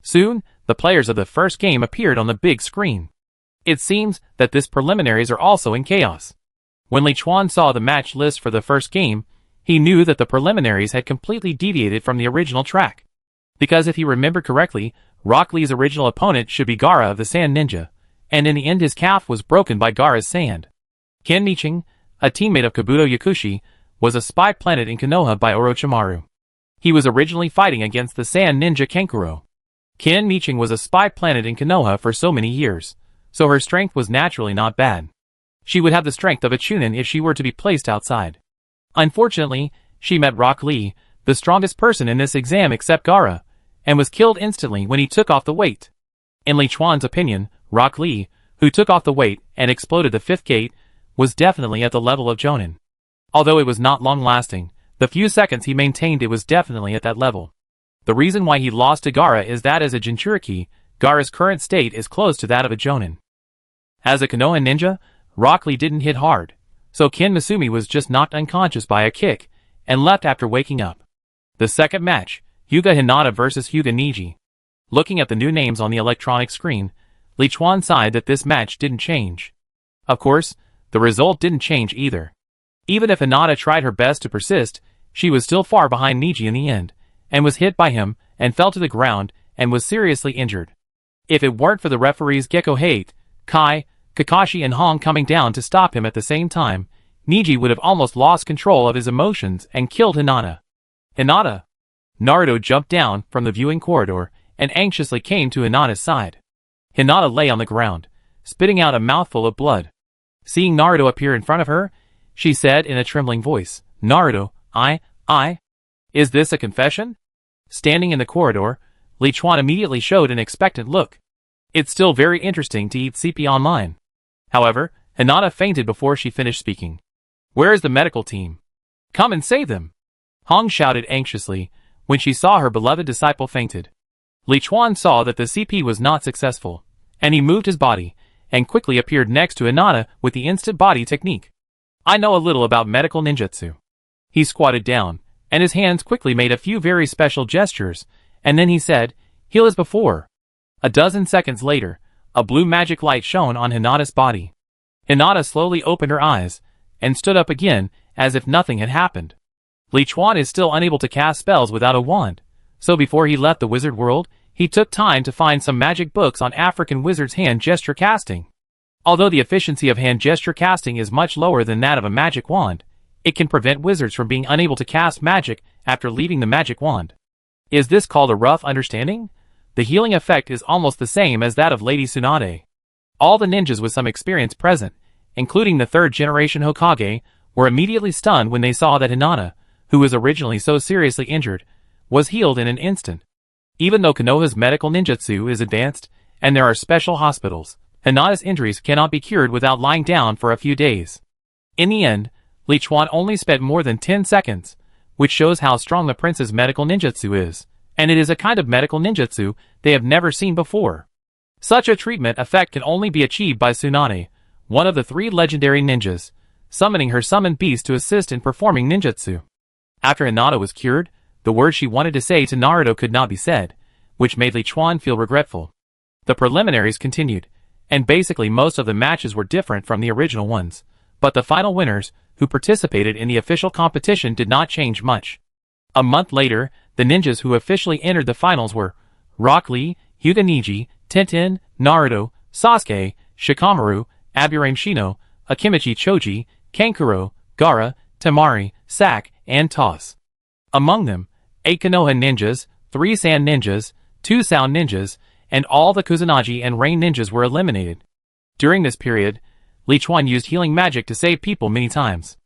Soon, the players of the first game appeared on the big screen. It seems that these preliminaries are also in chaos. When Li Chuan saw the match list for the first game, he knew that the preliminaries had completely deviated from the original track. Because if he remembered correctly, Rock Lee's original opponent should be Gaara of the Sand Ninja, and in the end his calf was broken by Gaara's sand. Ken Miching, a teammate of Kabuto Yakushi, was a spy planted in Konoha by Orochimaru. He was originally fighting against the Sand Ninja Kenkuro. Ken Miching was a spy planted in Konoha for so many years, so her strength was naturally not bad. She would have the strength of a Chunin if she were to be placed outside. Unfortunately, she met Rock Lee, the strongest person in this exam except Gaara, and was killed instantly when he took off the weight. In Li Chuan's opinion, Rock Lee, who took off the weight and exploded the fifth gate, was definitely at the level of Jonin. Although it was not long-lasting, the few seconds he maintained it was definitely at that level. The reason why he lost to Gaara is that as a Jinchuriki, Gaara's current state is close to that of a Jonin. As a Konoha ninja, Rock Lee didn't hit hard, so Kin Masumi was just knocked unconscious by a kick, and left after waking up. The second match, Hyuga Hinata vs Hyuga Niji. Looking at the new names on the electronic screen, Li Chuan sighed that this match didn't change. Of course, the result didn't change either. Even if Hinata tried her best to persist, she was still far behind Niji in the end, and was hit by him, and fell to the ground, and was seriously injured. If it weren't for the referees Gekko Hate, Kai, Kakashi and Hong coming down to stop him at the same time, Niji would have almost lost control of his emotions and killed Hinata. Hinata! Naruto jumped down from the viewing corridor, and anxiously came to Hinata's side. Hinata lay on the ground, spitting out a mouthful of blood. Seeing Naruto appear in front of her, she said in a trembling voice, "Naruto, is this a confession?" Standing in the corridor, Li Chuan immediately showed an expectant look. It's still very interesting to eat EP111. However, Hinata fainted before she finished speaking. "Where is the medical team? Come and save them!" Hong shouted anxiously when she saw her beloved disciple fainted. Li Chuan saw that the CP was not successful, and he moved his body, and quickly appeared next to Hinata with the instant body technique. "I know a little about medical ninjutsu." He squatted down, and his hands quickly made a few very special gestures, and then he said, "Heal as before." A dozen seconds later, a blue magic light shone on Hinata's body. Hinata slowly opened her eyes, and stood up again, as if nothing had happened. Li Chuan is still unable to cast spells without a wand, so before he left the wizard world, he took time to find some magic books on African wizards' hand gesture casting. Although the efficiency of hand gesture casting is much lower than that of a magic wand, it can prevent wizards from being unable to cast magic after leaving the magic wand. Is this called a rough understanding? The healing effect is almost the same as that of Lady Tsunade. All the ninjas with some experience present, including the third generation Hokage, were immediately stunned when they saw that Hinata, who was originally so seriously injured, was healed in an instant. Even though Konoha's medical ninjutsu is advanced, and there are special hospitals, Hinata's injuries cannot be cured without lying down for a few days. In the end, Li Chuan only spent more than 10 seconds, which shows how strong the prince's medical ninjutsu is, and it is a kind of medical ninjutsu they have never seen before. Such a treatment effect can only be achieved by Tsunade, one of the 3 legendary ninjas, summoning her summoned beast to assist in performing ninjutsu. After Hinata was cured, the words she wanted to say to Naruto could not be said, which made Li Chuan feel regretful. The preliminaries continued, and basically most of the matches were different from the original ones, but the final winners, who participated in the official competition, did not change much. A month later, the ninjas who officially entered the finals were Rock Lee, Hyuga Niji, Tenten, Naruto, Sasuke, Shikamaru, Aburame Shino, Akimichi Choji, Kankuro, Gaara, Temari, Sak, and Toss. Among them, 8 Konoha ninjas, 3 Sand ninjas, 2 Sound ninjas, and all the Kusanagi and Rain ninjas were eliminated. During this period, Li Chuan used healing magic to save people many times.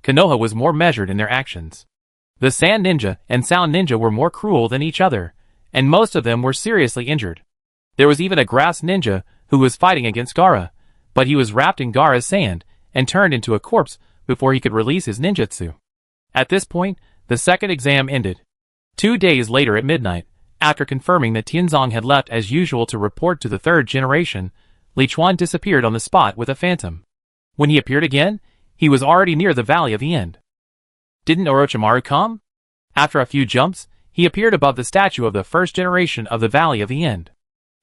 Konoha was more measured in their actions. The Sand ninja and Sound ninja were more cruel than each other, and most of them were seriously injured. There was even a Grass ninja who was fighting against Gaara, but he was wrapped in Gaara's sand and turned into a corpse before he could release his ninjutsu. At this point, the second exam ended. 2 days later at midnight, after confirming that Tianzong had left as usual to report to the third generation, Li Chuan disappeared on the spot with a phantom. When he appeared again, he was already near the Valley of the End. Didn't Orochimaru come? After a few jumps, he appeared above the statue of the first generation of the Valley of the End.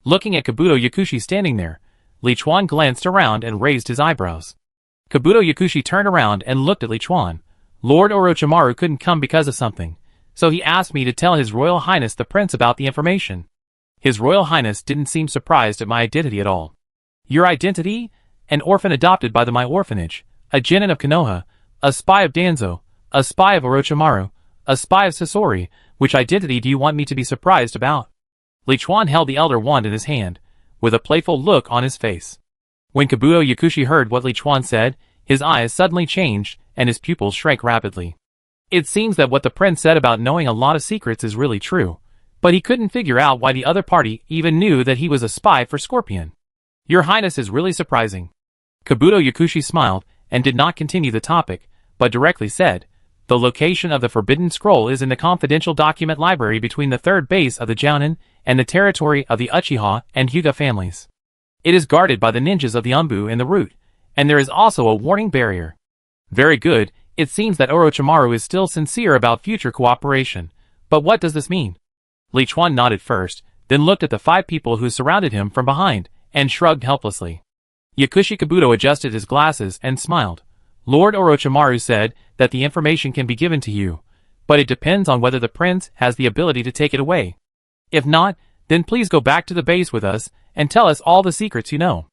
Looking at Kabuto Yakushi standing there, Li Chuan glanced around and raised his eyebrows. Kabuto Yakushi turned around and looked at Li Chuan. Lord Orochimaru couldn't come because of something, so he asked me to tell His Royal Highness the Prince about the information. His Royal Highness didn't seem surprised at my identity at all. Your identity? An orphan adopted by the My Orphanage, a genin of Konoha, a spy of Danzo, a spy of Orochimaru, a spy of Sasori. Which identity do you want me to be surprised about? Li Chuan held the Elder Wand in his hand, with a playful look on his face. When Kabuto Yakushi heard what Li Chuan said, his eyes suddenly changed, and his pupils shrank rapidly. It seems that what the prince said about knowing a lot of secrets is really true, but he couldn't figure out why the other party even knew that he was a spy for Scorpion. Your Highness is really surprising. Kabuto Yakushi smiled, and did not continue the topic, but directly said, the location of the Forbidden Scroll is in the confidential document library between the third base of the Jounin and the territory of the Uchiha and Hyuga families. It is guarded by the ninjas of the Umbu and the Root, and there is also a warning barrier. Very good, it seems that Orochimaru is still sincere about future cooperation. But what does this mean? Li Chuan nodded first, then looked at the 5 people who surrounded him from behind, and shrugged helplessly. Yakushi Kabuto adjusted his glasses and smiled. Lord Orochimaru said that the information can be given to you, but it depends on whether the prince has the ability to take it away. If not, then please go back to the base with us and tell us all the secrets you know.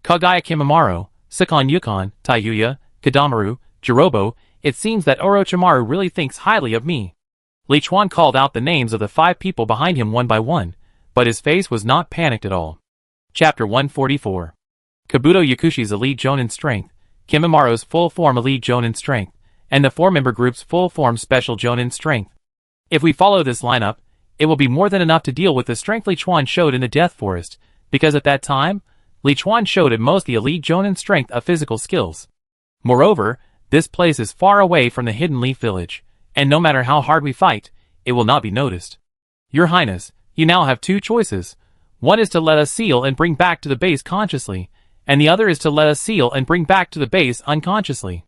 Kagaya Kimimaro, Sakon Yukon, Taiyuya, Kadamaru, Jirobo, it seems that Orochimaru really thinks highly of me. Li Chuan called out the names of the 5 people behind him one by one, but his face was not panicked at all. Chapter 144. Kabuto Yakushi's Elite Jonin Strength, Kimimaro's full-form Elite Jonin Strength, and the 4-member group's full-form Special Jonin Strength. If we follow this lineup, it will be more than enough to deal with the strength Li Chuan showed in the Death Forest, because at that time, Li Chuan showed at most the Elite Jonin Strength of physical skills. Moreover, this place is far away from the Hidden Leaf Village, and no matter how hard we fight, it will not be noticed. Your Highness, you now have 2 choices. One is to let us seal and bring back to the base consciously, and the other is to let us seal and bring back to the base unconsciously.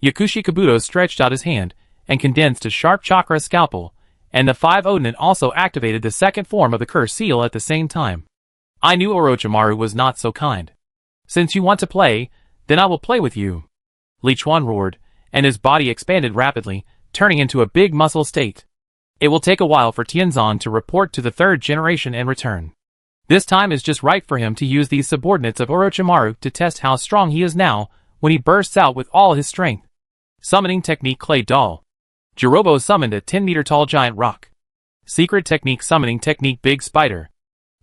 Yakushi Kabuto stretched out his hand, and condensed a sharp chakra scalpel, and the 5 Odinin also activated the second form of the curse seal at the same time. I knew Orochimaru was not so kind. Since you want to play, then I will play with you. Li Chuan roared, and his body expanded rapidly, turning into a big muscle state. It will take a while for Tianzan to report to the 3rd generation and return. This time is just right for him to use these subordinates of Orochimaru to test how strong he is now when he bursts out with all his strength. Summoning Technique Clay Doll. Jirobo summoned a 10-meter-tall giant rock. Secret Technique Summoning Technique Big Spider.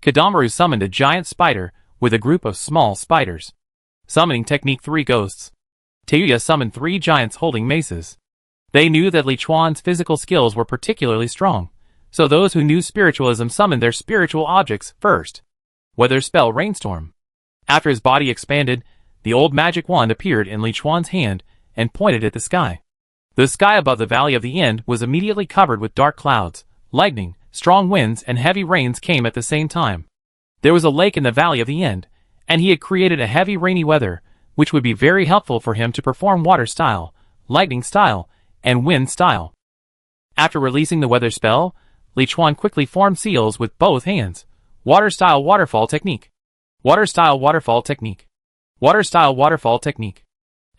Kadamaru summoned a giant spider with a group of small spiders. Summoning Technique 3 Ghosts. Taiyuya summoned 3 giants holding maces. They knew that Li Chuan's physical skills were particularly strong, so those who knew spiritualism summoned their spiritual objects first. Weather Spell Rainstorm. After his body expanded, the old magic wand appeared in Li Chuan's hand and pointed at the sky. The sky above the Valley of the End was immediately covered with dark clouds, lightning, strong winds and heavy rains came at the same time. There was a lake in the Valley of the End, and he had created a heavy rainy weather, which would be very helpful for him to perform water style, lightning style, and wind style. After releasing the weather spell, Li Chuan quickly formed seals with both hands. Water style waterfall technique. Water style waterfall technique. Water style waterfall technique.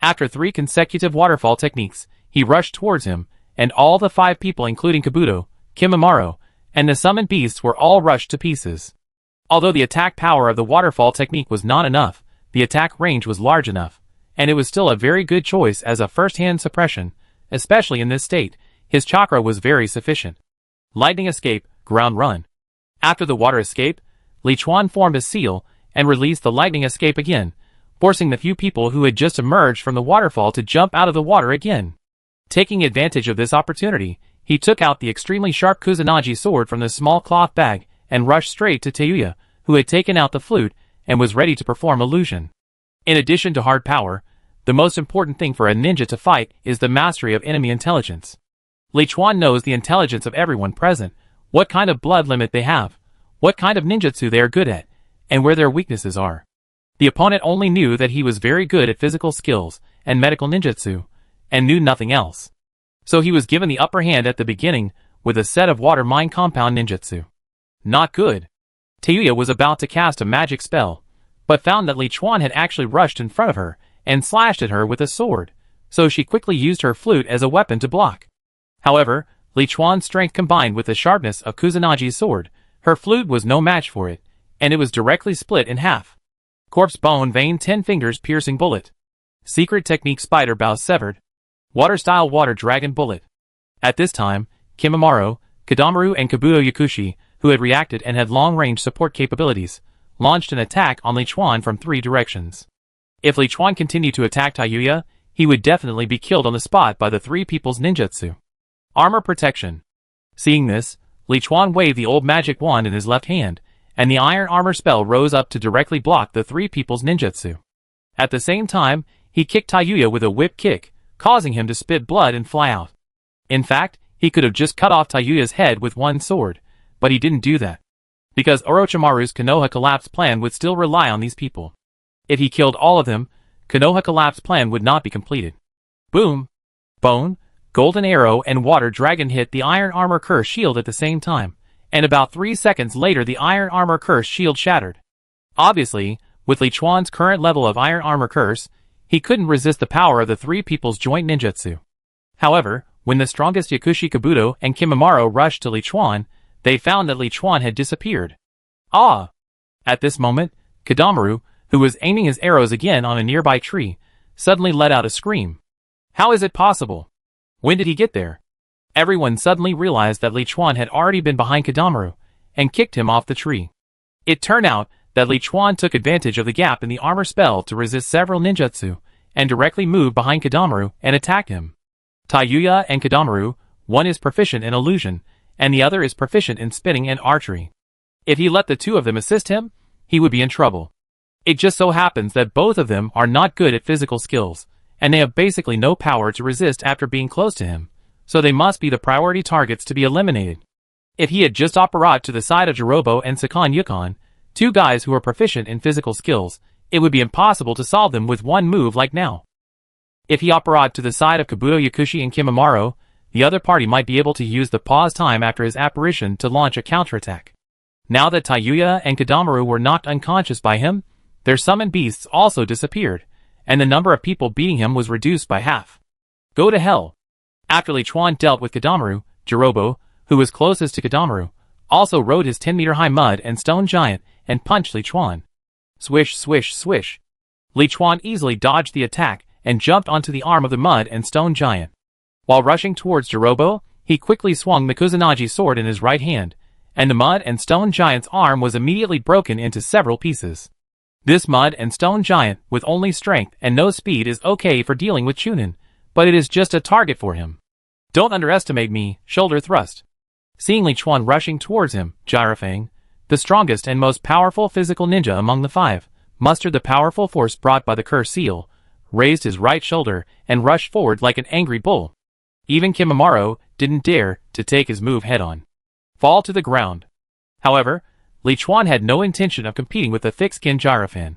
After 3 consecutive waterfall techniques, he rushed towards him, and all the 5 people including Kabuto, Kimimaro, and the summoned beasts were all rushed to pieces. Although the attack power of the waterfall technique was not enough, the attack range was large enough, and it was still a very good choice as a first-hand suppression, especially in this state. His chakra was very sufficient. Lightning Escape, Ground Run. After the water escape, Li Chuan formed a seal and released the lightning escape again, forcing the few people who had just emerged from the waterfall to jump out of the water again. Taking advantage of this opportunity, he took out the extremely sharp Kusanagi sword from the small cloth bag and rushed straight to Taiyuya, who had taken out the flute and was ready to perform illusion. In addition to hard power, the most important thing for a ninja to fight is the mastery of enemy intelligence. Li Chuan knows the intelligence of everyone present, what kind of blood limit they have, what kind of ninjutsu they are good at, and where their weaknesses are. The opponent only knew that he was very good at physical skills and medical ninjutsu, and knew nothing else. So he was given the upper hand at the beginning with a set of water mine compound ninjutsu. Not good. Taiyuya was about to cast a magic spell, but found that Li Chuan had actually rushed in front of her and slashed at her with a sword, so she quickly used her flute as a weapon to block. However, Li Chuan's strength combined with the sharpness of Kusanagi's sword, her flute was no match for it, and it was directly split in half. Corpse Bone Vein 10 Fingers Piercing Bullet. Secret Technique Spider Bow Severed. Water Style Water Dragon Bullet. At this time, Kimimaro, Kadamaru and Kabuto Yakushi, who had reacted and had long-range support capabilities, launched an attack on Li Chuan from 3 directions. If Li Chuan continued to attack Taiyuya, he would definitely be killed on the spot by the three people's ninjutsu. Armor protection. Seeing this, Li Chuan waved the old magic wand in his left hand, and the iron armor spell rose up to directly block the three people's ninjutsu. At the same time, he kicked Taiyuya with a whip kick, causing him to spit blood and fly out. In fact, he could have just cut off Taiyuya's head with one sword, but he didn't do that. Because Orochimaru's Konoha collapse plan would still rely on these people. If he killed all of them, Konoha collapse plan would not be completed. Boom! Bone, golden arrow and water dragon hit the iron armor curse shield at the same time, and about 3 seconds later the iron armor curse shield shattered. Obviously, with Li Chuan's current level of iron armor curse, he couldn't resist the power of the three people's joint ninjutsu. However, when the strongest Yakushi Kabuto and Kimimaro rushed to Li Chuan, they found that Li Chuan had disappeared. Ah! At this moment, Kadamaru, who was aiming his arrows again on a nearby tree, suddenly let out a scream. How is it possible? When did he get there? Everyone suddenly realized that Li Chuan had already been behind Kadamaru, and kicked him off the tree. It turned out that Li Chuan took advantage of the gap in the armor spell to resist several ninjutsu, and directly moved behind Kadamaru and attacked him. Taiyuya and Kadamaru, one is proficient in illusion, and the other is proficient in spinning and archery. If he let the two of them assist him, he would be in trouble. It just so happens that both of them are not good at physical skills, and they have basically no power to resist after being close to him, so they must be the priority targets to be eliminated. If he had just operated to the side of Jirobo and Sakan Yukon, two guys who are proficient in physical skills, it would be impossible to solve them with one move like now. If he operated to the side of Kabuto Yakushi and Kimimaro, the other party might be able to use the pause time after his apparition to launch a counterattack. Now that Taiyuya and Kadamaru were knocked unconscious by him, their summoned beasts also disappeared, and the number of people beating him was reduced by half. Go to hell. After Li Chuan dealt with Kadamaru, Jirobo, who was closest to Kadamaru, also rode his 10-meter-high mud and stone giant and punched Li Chuan. Swish, swish, swish. Li Chuan easily dodged the attack and jumped onto the arm of the mud and stone giant. While rushing towards Jirobo, he quickly swung the Kusanagi sword in his right hand, and the mud and stone giant's arm was immediately broken into several pieces. This mud and stone giant, with only strength and no speed, is okay for dealing with Chunin, but it is just a target for him. Don't underestimate me, shoulder thrust. Seeing Li Chuan rushing towards him, Jirafang, the strongest and most powerful physical ninja among the five, mustered the powerful force brought by the curse seal, raised his right shoulder, and rushed forward like an angry bull. Even Kimimaro didn't dare to take his move head-on. Fall to the ground. However, Li Chuan had no intention of competing with the thick-skinned Jirafang.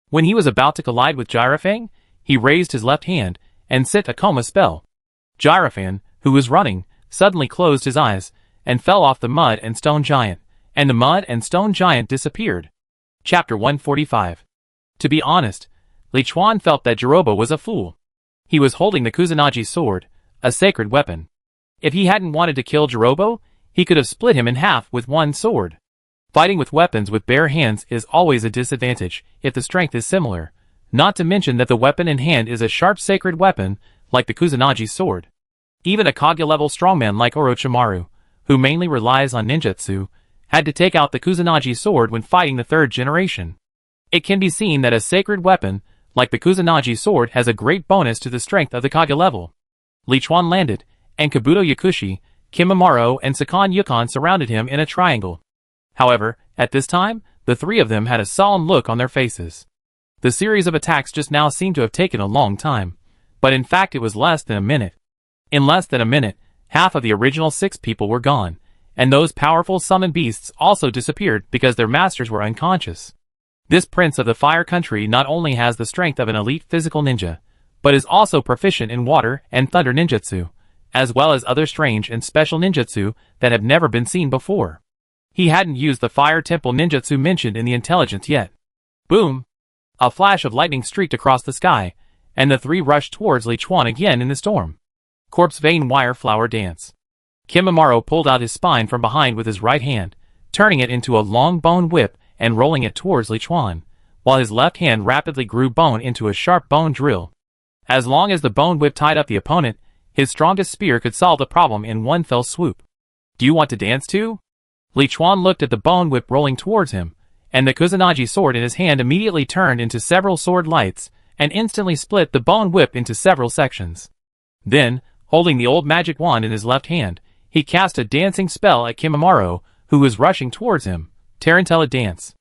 When he was about to collide with Jirafang, he raised his left hand and sent a coma spell. Jirafang, who was running, suddenly closed his eyes and fell off the mud and stone giant, and the mud and stone giant disappeared. Chapter 145. To be honest, Li Chuan felt that Jirobo was a fool. He was holding the Kusanagi sword, a sacred weapon. If he hadn't wanted to kill Jirobo, he could have split him in half with one sword. Fighting with weapons with bare hands is always a disadvantage if the strength is similar, not to mention that the weapon in hand is a sharp sacred weapon like the Kusanagi sword. Even a Kage-level strongman like Orochimaru, who mainly relies on ninjutsu, had to take out the Kusanagi sword when fighting the third generation. It can be seen that a sacred weapon like the Kusanagi sword has a great bonus to the strength of the Kage level. Li Chuan landed, and Kabuto Yakushi, Kimimaro and Sakan Yukon surrounded him in a triangle. However, at this time, the three of them had a solemn look on their faces. The series of attacks just now seemed to have taken a long time, but in fact it was less than a minute. In less than a minute, half of the original 6 people were gone, and those powerful summoned beasts also disappeared because their masters were unconscious. This prince of the fire country not only has the strength of an elite physical ninja, but is also proficient in water and thunder ninjutsu, as well as other strange and special ninjutsu that have never been seen before. He hadn't used the fire temple ninjutsu mentioned in the intelligence yet. Boom! A flash of lightning streaked across the sky, and the three rushed towards Li Chuan again in the storm. Corpse vein wire flower dance. Kimimaro pulled out his spine from behind with his right hand, turning it into a long bone whip and rolling it towards Li Chuan, while his left hand rapidly grew bone into a sharp bone drill. As long as the bone whip tied up the opponent, his strongest spear could solve the problem in one fell swoop. Do you want to dance too? Li Chuan looked at the bone whip rolling towards him, and the Kusanagi sword in his hand immediately turned into several sword lights and instantly split the bone whip into several sections. Then, holding the old magic wand in his left hand, he cast a dancing spell at Kimimaro, who was rushing towards him. Tarantella dance.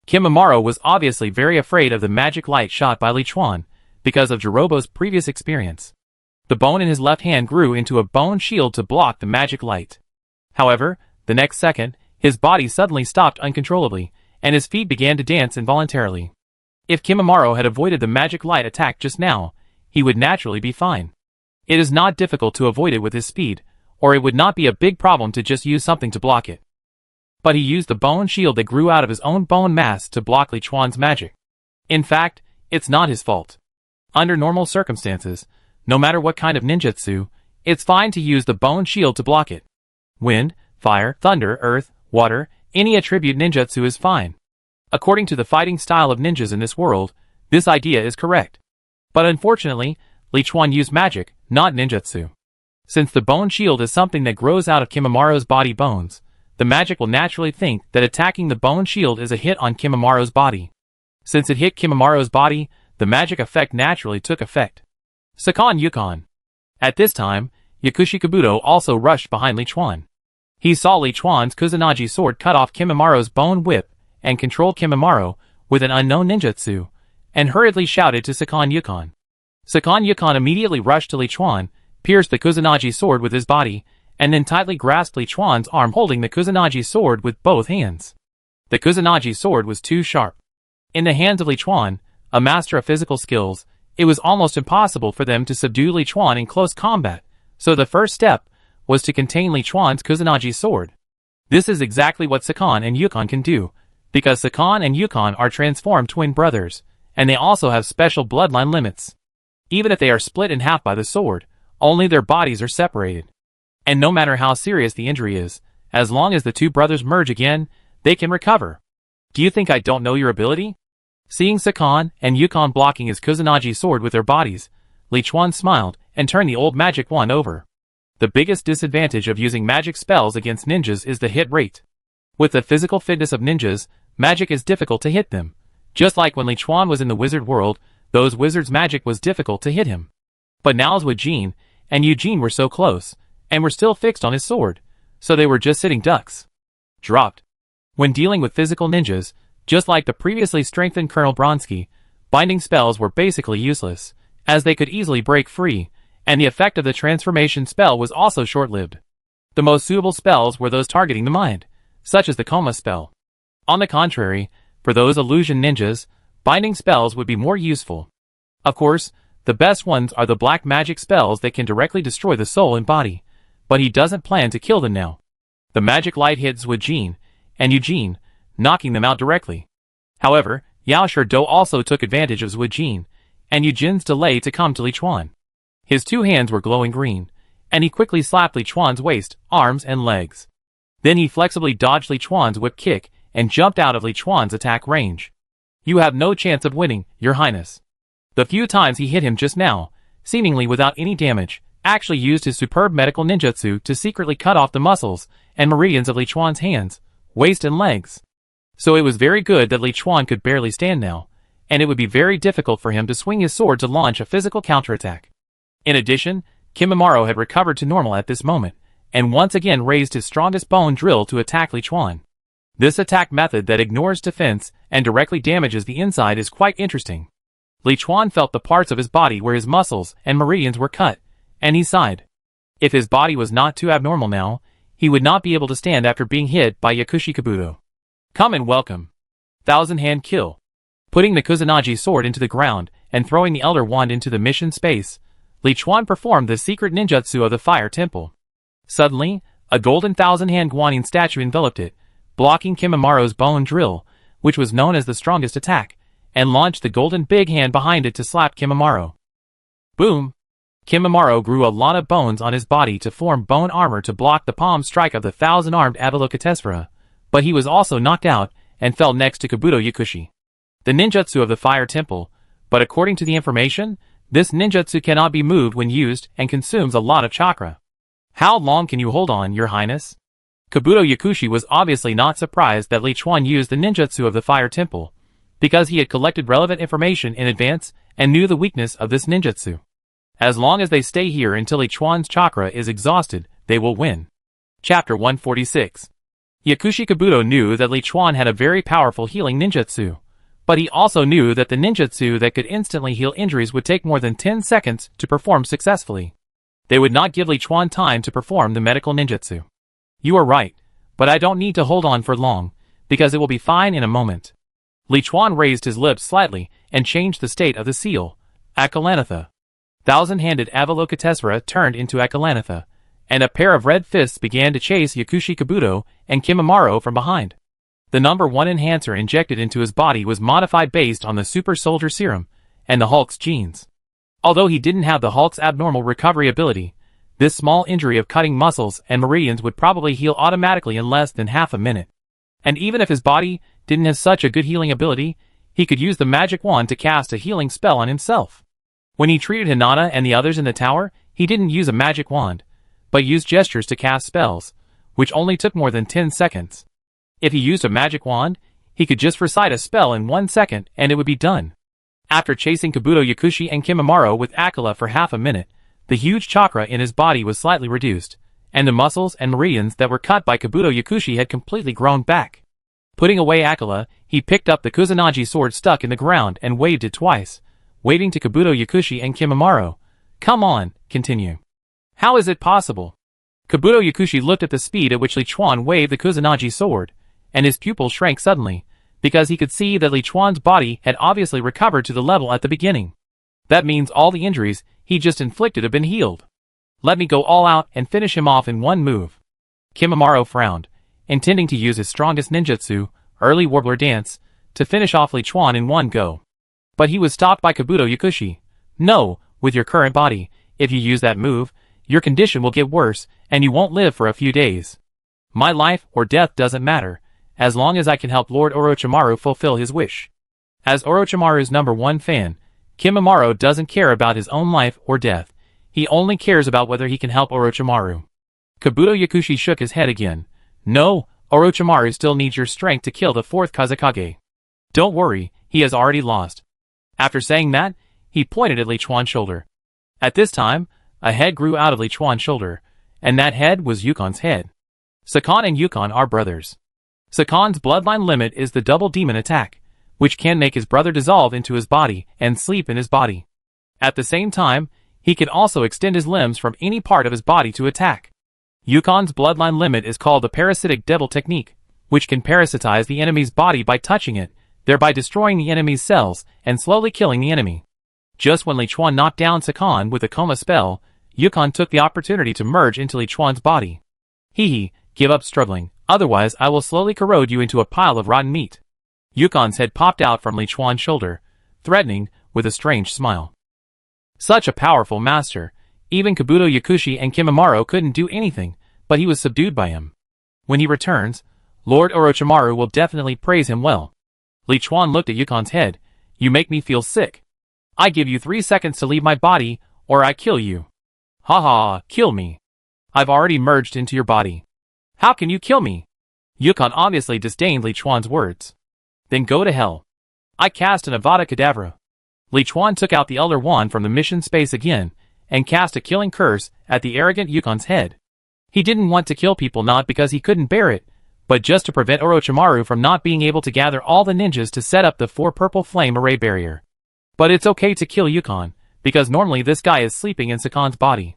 Kimimaro was obviously very afraid of the magic light shot by Li Chuan, because of Jirobo's previous experience. The bone in his left hand grew into a bone shield to block the magic light. However, the next second, his body suddenly stopped uncontrollably, and his feet began to dance involuntarily. If Kimimaro had avoided the magic light attack just now, he would naturally be fine. It is not difficult to avoid it with his speed, or it would not be a big problem to just use something to block it. But he used the bone shield that grew out of his own bone mass to block Li Chuan's magic. In fact, it's not his fault. Under normal circumstances, no matter what kind of ninjutsu, it's fine to use the bone shield to block it. Wind, fire, thunder, earth, water, any attribute ninjutsu is fine. According to the fighting style of ninjas in this world, this idea is correct. But unfortunately, Li Chuan used magic, not ninjutsu. Since the bone shield is something that grows out of Kimimaro's body bones, the magic will naturally think that attacking the bone shield is a hit on Kimimaro's body. Since it hit Kimimaro's body, the magic effect naturally took effect. Sakon Yukon. At this time, Yakushi Kabuto also rushed behind Li Chuan. He saw Li Chuan's Kusanagi sword cut off Kimimaro's bone whip and controlled Kimimaro with an unknown ninjutsu, and hurriedly shouted to Sakon Yukon. Sakon Yukon immediately rushed to Li Chuan, pierced the Kusanagi sword with his body, and then tightly grasped Li Chuan's arm holding the Kusanagi sword with both hands. The Kusanagi sword was too sharp. In the hands of Li Chuan, a master of physical skills, it was almost impossible for them to subdue Li Chuan in close combat, so the first step was to contain Li Chuan's Kusanagi sword. This is exactly what Sakon and Yukon can do, because Sakon and Yukon are transformed twin brothers, and they also have special bloodline limits. Even if they are split in half by the sword, only their bodies are separated. And no matter how serious the injury is, as long as the two brothers merge again, they can recover. Do you think I don't know your ability? Seeing Sakon and Yukon blocking his Kusanagi sword with their bodies, Li Chuan smiled and turned the old magic wand over. The biggest disadvantage of using magic spells against ninjas is the hit rate. With the physical fitness of ninjas, magic is difficult to hit them. Just like when Li Chuan was in the wizard world, those wizards' magic was difficult to hit him. But now's with Jean and Eugene were so close, and were still fixed on his sword, so they were just sitting ducks. Dropped. When dealing with physical ninjas, just like the previously strengthened Colonel Bronsky, binding spells were basically useless, as they could easily break free, and the effect of the transformation spell was also short-lived. The most suitable spells were those targeting the mind, such as the coma spell. On the contrary, for those illusion ninjas, binding spells would be more useful. Of course, the best ones are the black magic spells that can directly destroy the soul and body, but he doesn't plan to kill them now. The magic light hits with Jean and Eugene, knocking them out directly. However, Yao Shirdo also took advantage of Jean and Eugene's delay to come to Li Chuan. His two hands were glowing green, and he quickly slapped Li Chuan's waist, arms, and legs. Then he flexibly dodged Li Chuan's whip kick and jumped out of Li Chuan's attack range. You have no chance of winning, Your Highness. The few times he hit him just now, seemingly without any damage, actually used his superb medical ninjutsu to secretly cut off the muscles and meridians of Li Chuan's hands, waist and legs. So it was very good that Li Chuan could barely stand now, and it would be very difficult for him to swing his sword to launch a physical counterattack. In addition, Kimimaro had recovered to normal at this moment, and once again raised his strongest bone drill to attack Li Chuan. This attack method that ignores defense and directly damages the inside is quite interesting. Li Chuan felt the parts of his body where his muscles and meridians were cut, and he sighed. If his body was not too abnormal now, he would not be able to stand after being hit by Yakushi Kabuto. Come and welcome. Thousand-hand kill. Putting the Kusanagi sword into the ground and throwing the Elder Wand into the mission space, Li Chuan performed the secret ninjutsu of the Fire Temple. Suddenly, a golden thousand-hand Guanyin statue enveloped it, blocking Kimimaro's bone drill, which was known as the strongest attack, and launched the golden big hand behind it to slap Kimimaro. Boom! Kimimaro grew a lot of bones on his body to form bone armor to block the palm strike of the thousand-armed Avalokitesvara, but he was also knocked out and fell next to Kabuto Yakushi. The ninjutsu of the Fire Temple, but according to the information, this ninjutsu cannot be moved when used and consumes a lot of chakra. How long can you hold on, Your Highness? Kabuto Yakushi was obviously not surprised that Li Chuan used the ninjutsu of the Fire Temple, because he had collected relevant information in advance and knew the weakness of this ninjutsu. As long as they stay here until Li Chuan's chakra is exhausted, they will win. Chapter 146. Yakushi Kabuto knew that Li Chuan had a very powerful healing ninjutsu, but he also knew that the ninjutsu that could instantly heal injuries would take more than 10 seconds to perform successfully. They would not give Li Chuan time to perform the medical ninjutsu. You are right, but I don't need to hold on for long, because it will be fine in a moment. Li Chuan raised his lips slightly and changed the state of the seal. Akalanatha. Thousand-handed Avalokitesvara turned into Akalanatha, and a pair of red fists began to chase Yakushi Kabuto and Kimimaro from behind. The number 1 enhancer injected into his body was modified based on the Super Soldier Serum and the Hulk's genes. Although he didn't have the Hulk's abnormal recovery ability, this small injury of cutting muscles and meridians would probably heal automatically in less than half a minute. And even if his body didn't have such a good healing ability, he could use the magic wand to cast a healing spell on himself. When he treated Hinata and the others in the tower, he didn't use a magic wand, but used gestures to cast spells, which only took more than 10 seconds. If he used a magic wand, he could just recite a spell in 1 second and it would be done. After chasing Kabuto Yakushi and Kimimaro with Akala for half a minute, the huge chakra in his body was slightly reduced, and the muscles and meridians that were cut by Kabuto Yakushi had completely grown back. Putting away Akala, he picked up the Kusanagi sword stuck in the ground and waved it twice, waving to Kabuto Yakushi and Kimimaro. Come on, continue. How is it possible? Kabuto Yakushi looked at the speed at which Li Chuan waved the Kusanagi sword, and his pupils shrank suddenly, because he could see that Li Chuan's body had obviously recovered to the level at the beginning. That means all the injuries he just inflicted have been healed. Let me go all out and finish him off in one move. Kimimaro frowned, intending to use his strongest ninjutsu, Early Warbler Dance, to finish off Li Chuan in one go. But he was stopped by Kabuto Yakushi. No, with your current body, if you use that move, your condition will get worse, and you won't live for a few days. My life or death doesn't matter, as long as I can help Lord Orochimaru fulfill his wish. As Orochimaru's #1 fan, Kimimaro doesn't care about his own life or death. He only cares about whether he can help Orochimaru. Kabuto Yakushi shook his head again. No, Orochimaru still needs your strength to kill the 4th Kazekage. Don't worry, he has already lost. After saying that, he pointed at Li Chuan's shoulder. At this time, a head grew out of Li Chuan's shoulder, and that head was Yukon's head. Sakon and Yukon are brothers. Sakon's bloodline limit is the double demon attack, which can make his brother dissolve into his body and sleep in his body. At the same time, he can also extend his limbs from any part of his body to attack. Yukon's bloodline limit is called the parasitic devil technique, which can parasitize the enemy's body by touching it, thereby destroying the enemy's cells and slowly killing the enemy. Just when Li Chuan knocked down Sakon with a coma spell, Yukon took the opportunity to merge into Li Chuan's body. Hee, give up struggling, otherwise I will slowly corrode you into a pile of rotten meat. Yukon's head popped out from Li Chuan's shoulder, threatening, with a strange smile. Such a powerful master, even Kabuto Yakushi and Kimimaro couldn't do anything, but he was subdued by him. When he returns, Lord Orochimaru will definitely praise him well. Li Chuan looked at Yukon's head. You make me feel sick. I give you 3 seconds to leave my body, or I kill you. Ha ha, kill me. I've already merged into your body. How can you kill me? Yukon obviously disdained Li Chuan's words. Then go to hell. I cast an Avada Kedavra. Li Chuan took out the Elder Wand from the mission space again, and cast a killing curse at the arrogant Yukon's head. He didn't want to kill people not because he couldn't bear it, but just to prevent Orochimaru from not being able to gather all the ninjas to set up the 4 purple flame array barrier. But it's okay to kill Yukon, because normally this guy is sleeping in Sakon's body.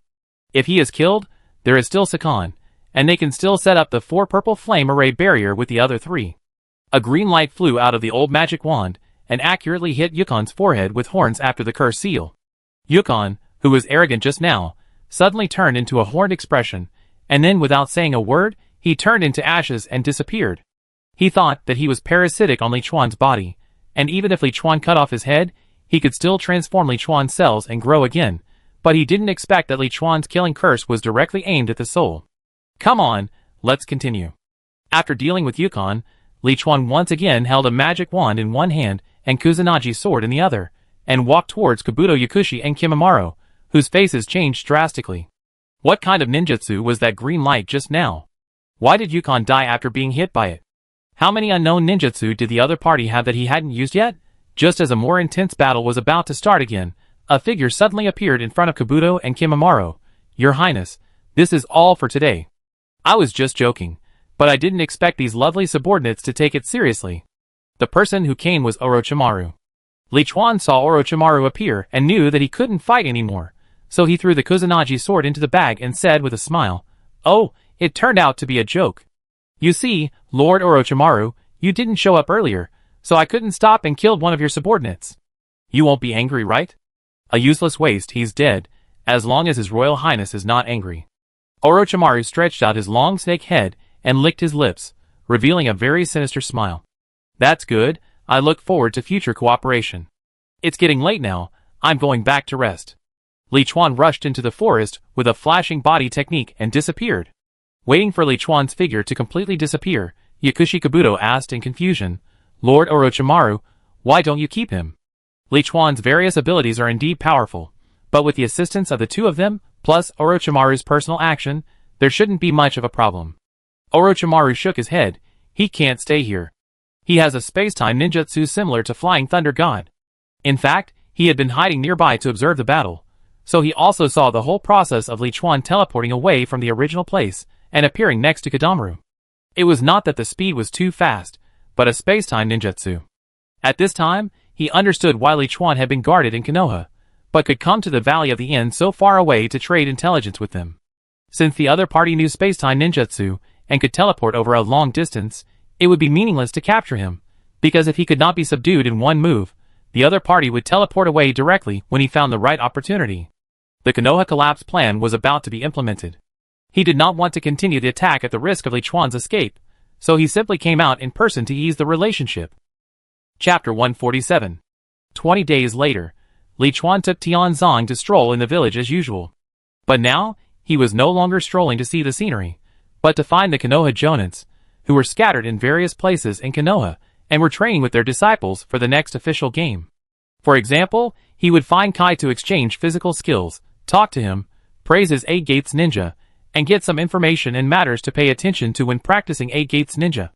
If he is killed, there is still Sakon, and they can still set up the 4 purple flame array barrier with the other 3. A green light flew out of the old magic wand, and accurately hit Yukon's forehead with horns after the curse seal. Yukon, who was arrogant just now, suddenly turned into a horned expression, and then without saying a word, he turned into ashes and disappeared. He thought that he was parasitic on Li Chuan's body, and even if Li Chuan cut off his head, he could still transform Li Chuan's cells and grow again, but he didn't expect that Li Chuan's killing curse was directly aimed at the soul. Come on, let's continue. After dealing with Yukon, Li Chuan once again held a magic wand in one hand and Kusanagi sword in the other, and walked towards Kabuto Yakushi and Kimimaro, whose faces changed drastically. What kind of ninjutsu was that green light just now? Why did Yukon die after being hit by it? How many unknown ninjutsu did the other party have that he hadn't used yet? Just as a more intense battle was about to start again, a figure suddenly appeared in front of Kabuto and Kimimaro. "Your Highness, this is all for today." "I was just joking, but I didn't expect these lovely subordinates to take it seriously." The person who came was Orochimaru. Li Chuan saw Orochimaru appear and knew that he couldn't fight anymore, so he threw the Kusanagi sword into the bag and said with a smile, "Oh, it turned out to be a joke. You see, Lord Orochimaru, you didn't show up earlier, so I couldn't stop and killed one of your subordinates. You won't be angry, right? A useless waste, he's dead, as long as his Royal Highness is not angry." Orochimaru stretched out his long snake head and licked his lips, revealing a very sinister smile. "That's good, I look forward to future cooperation. It's getting late now, I'm going back to rest." Li Chuan rushed into the forest with a flashing body technique and disappeared. Waiting for Li Chuan's figure to completely disappear, Yakushi Kabuto asked in confusion, "Lord Orochimaru, why don't you keep him?" Li Chuan's various abilities are indeed powerful, but with the assistance of the two of them, plus Orochimaru's personal action, there shouldn't be much of a problem. Orochimaru shook his head. He can't stay here. He has a space-time ninjutsu similar to Flying Thunder God. In fact, he had been hiding nearby to observe the battle, so he also saw the whole process of Li Chuan teleporting away from the original place and appearing next to Kodomaru. It was not that the speed was too fast, but a space-time ninjutsu. At this time, he understood why Li Chuan had been guarded in Konoha, but could come to the Valley of the End so far away to trade intelligence with them. Since the other party knew space-time ninjutsu and could teleport over a long distance, it would be meaningless to capture him, because if he could not be subdued in one move, the other party would teleport away directly when he found the right opportunity. The Konoha collapse plan was about to be implemented. He did not want to continue the attack at the risk of Li Chuan's escape, so he simply came out in person to ease the relationship. Chapter 147. 20 days later, Li Chuan took Tianzong to stroll in the village as usual. But now, he was no longer strolling to see the scenery, but to find the Konoha Jonins, who were scattered in various places in Konoha and were training with their disciples for the next official game. For example, he would find Kai to exchange physical skills, talk to him, praise his 8 Gates Ninja, and get some information and matters to pay attention to when practicing 8 Gates Ninja.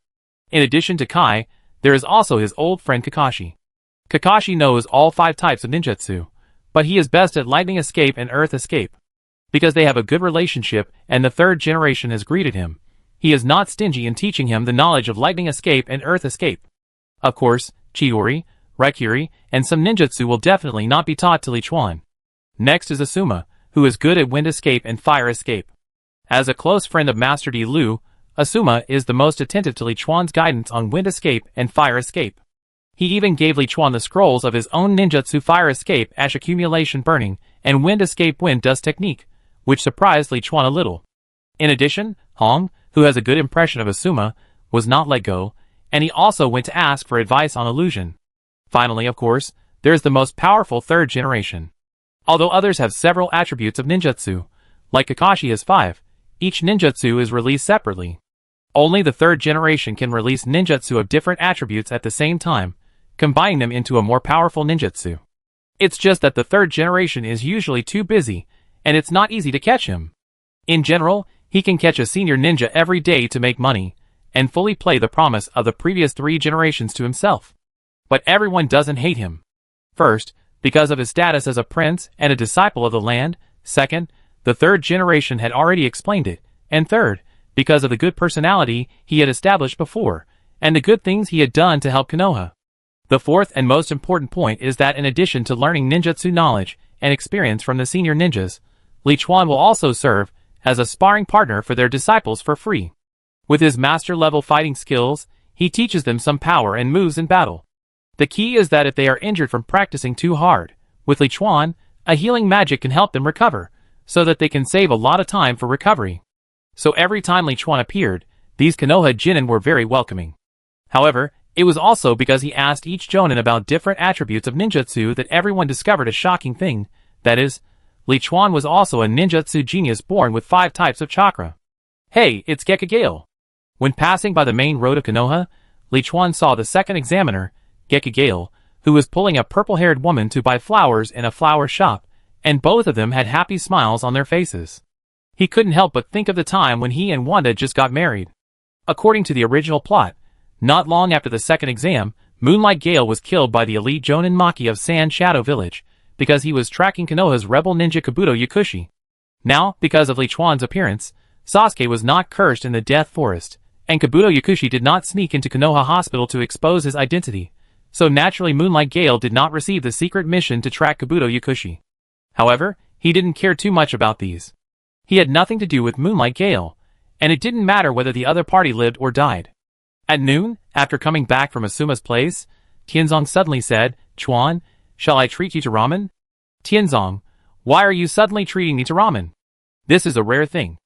In addition to Kai, there is also his old friend Kakashi. Kakashi knows all 5 types of ninjutsu, but he is best at lightning escape and earth escape. Because they have a good relationship and the 3rd generation has greeted him, he is not stingy in teaching him the knowledge of lightning escape and earth escape. Of course, Chiyori, Raikiri, and some ninjutsu will definitely not be taught to Li Chuan. Next is Asuma, who is good at wind escape and fire escape. As a close friend of Master Di Lu, Asuma is the most attentive to Li Chuan's guidance on wind escape and fire escape. He even gave Li Chuan the scrolls of his own ninjutsu fire escape ash accumulation burning and wind escape wind dust technique, which surprised Li Chuan a little. In addition, Hong, who has a good impression of Asuma, was not let go, and he also went to ask for advice on illusion. Finally, of course, there is the most powerful 3rd generation. Although others have several attributes of ninjutsu, like Kakashi has 5, each ninjutsu is released separately. Only the 3rd generation can release ninjutsu of different attributes at the same time, combining them into a more powerful ninjutsu. It's just that the 3rd generation is usually too busy, and it's not easy to catch him. In general, he can catch a senior ninja every day to make money, and fully play the promise of the previous 3 generations to himself. But everyone doesn't hate him. First, because of his status as a prince and a disciple of the land. Second, the 3rd generation had already explained it. And third, because of the good personality he had established before, and the good things he had done to help Konoha. The 4th and most important point is that in addition to learning ninjutsu knowledge and experience from the senior ninjas, Li Chuan will also serve as a sparring partner for their disciples for free. With his master-level fighting skills, he teaches them some power and moves in battle. The key is that if they are injured from practicing too hard, with Li Chuan, a healing magic can help them recover, so that they can save a lot of time for recovery. So every time Li Chuan appeared, these Konoha Jonin were very welcoming. However, it was also because he asked each Jonin about different attributes of ninjutsu that everyone discovered a shocking thing, that is, Li Chuan was also a ninjutsu genius born with 5 types of chakra. Hey, it's Gekigale. When passing by the main road of Konoha, Li Chuan saw the 2nd examiner, Gekigale, who was pulling a purple-haired woman to buy flowers in a flower shop, and both of them had happy smiles on their faces. He couldn't help but think of the time when he and Wanda just got married. According to the original plot, not long after the 2nd exam, Moonlight Gale was killed by the elite Jonin Maki of Sand Shadow Village, because he was tracking Konoha's rebel ninja Kabuto Yakushi. Now, because of Li Chuan's appearance, Sasuke was not cursed in the Death Forest, and Kabuto Yakushi did not sneak into Konoha Hospital to expose his identity, so naturally Moonlight Gale did not receive the secret mission to track Kabuto Yakushi. However, he didn't care too much about these. He had nothing to do with Moonlight Gale, and it didn't matter whether the other party lived or died. At noon, after coming back from Asuma's place, Tianzong suddenly said, "Chuan, shall I treat you to ramen?" "Tianzong, why are you suddenly treating me to ramen? This is a rare thing."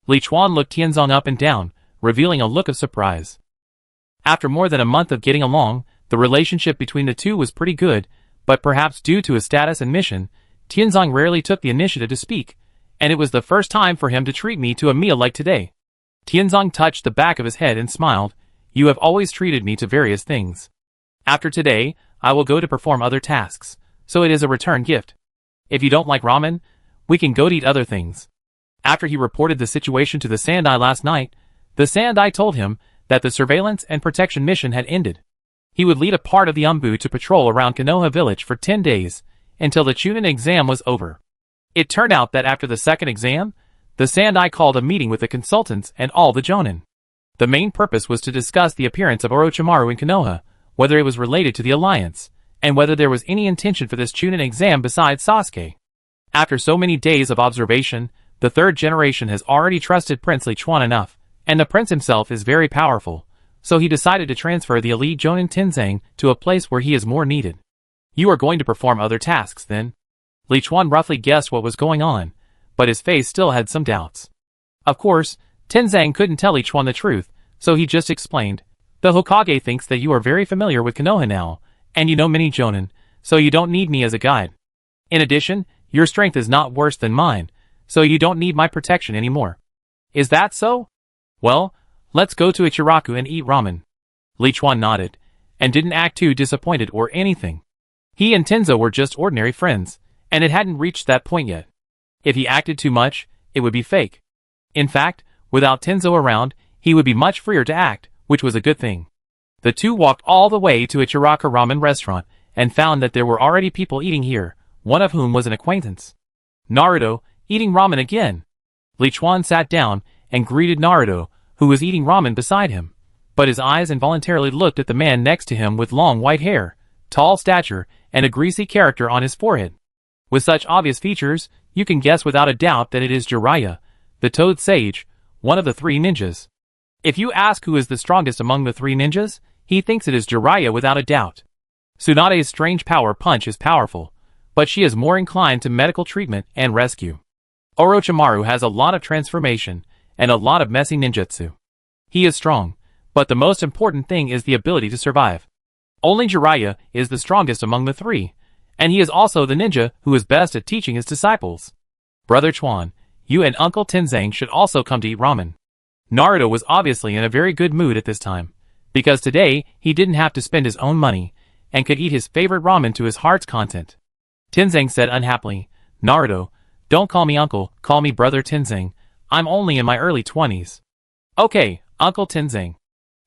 Li Chuan looked Tianzong up and down, revealing a look of surprise. After more than a month of getting along, the relationship between the two was pretty good, but perhaps due to his status and mission, Tianzong rarely took the initiative to speak, and it was the first time for him to treat me to a meal like today. Tianzong touched the back of his head and smiled. "You have always treated me to various things. After today, I will go to perform other tasks, so it is a return gift. If you don't like ramen, we can go to eat other things." After he reported the situation to the Sandai last night, the Sandai told him that the surveillance and protection mission had ended. He would lead a part of the Umbu to patrol around Konoha village for 10 days, until the Chunin exam was over. It turned out that after the second exam, the Sandai called a meeting with the consultants and all the Jonin. The main purpose was to discuss the appearance of Orochimaru in Konoha, whether it was related to the alliance, and whether there was any intention for this Chunin exam besides Sasuke. After so many days of observation, the third generation has already trusted Prince Li Chuan enough, and the prince himself is very powerful, so he decided to transfer the elite Jonin Tenzang to a place where he is more needed. "You are going to perform other tasks, then?" Li Chuan roughly guessed what was going on, but his face still had some doubts. Of course, Tenzang couldn't tell Li Chuan the truth, so he just explained, "The Hokage thinks that you are very familiar with Konoha now, and you know many Jonin, so you don't need me as a guide. In addition, your strength is not worse than mine, so you don't need my protection anymore. Is that so? Well, let's go to Ichiraku and eat ramen." Li Chuan nodded, and didn't act too disappointed or anything. He and Tenzo were just ordinary friends, and it hadn't reached that point yet. If he acted too much, it would be fake. In fact, without Tenzo around, he would be much freer to act, which was a good thing. The two walked all the way to Ichiraku ramen restaurant, and found that there were already people eating here, one of whom was an acquaintance. Naruto, eating ramen again. Li Chuan sat down and greeted Naruto, who was eating ramen beside him, but his eyes involuntarily looked at the man next to him with long white hair, tall stature, and a greasy character on his forehead. With such obvious features, you can guess without a doubt that it is Jiraiya, the Toad Sage, one of the three ninjas. If you ask who is the strongest among the three ninjas, he thinks it is Jiraiya without a doubt. Tsunade's strange power punch is powerful, but she is more inclined to medical treatment and rescue. Orochimaru has a lot of transformation, and a lot of messy ninjutsu. He is strong, but the most important thing is the ability to survive. Only Jiraiya is the strongest among the three, and he is also the ninja who is best at teaching his disciples. "Brother Chuan, you and Uncle Tenzang should also come to eat ramen." Naruto was obviously in a very good mood at this time, because today he didn't have to spend his own money, and could eat his favorite ramen to his heart's content. Tenzang said unhappily, "Naruto, don't call me uncle, call me brother Tenzang. I'm only in my early 20s. "Okay, Uncle Tenzang."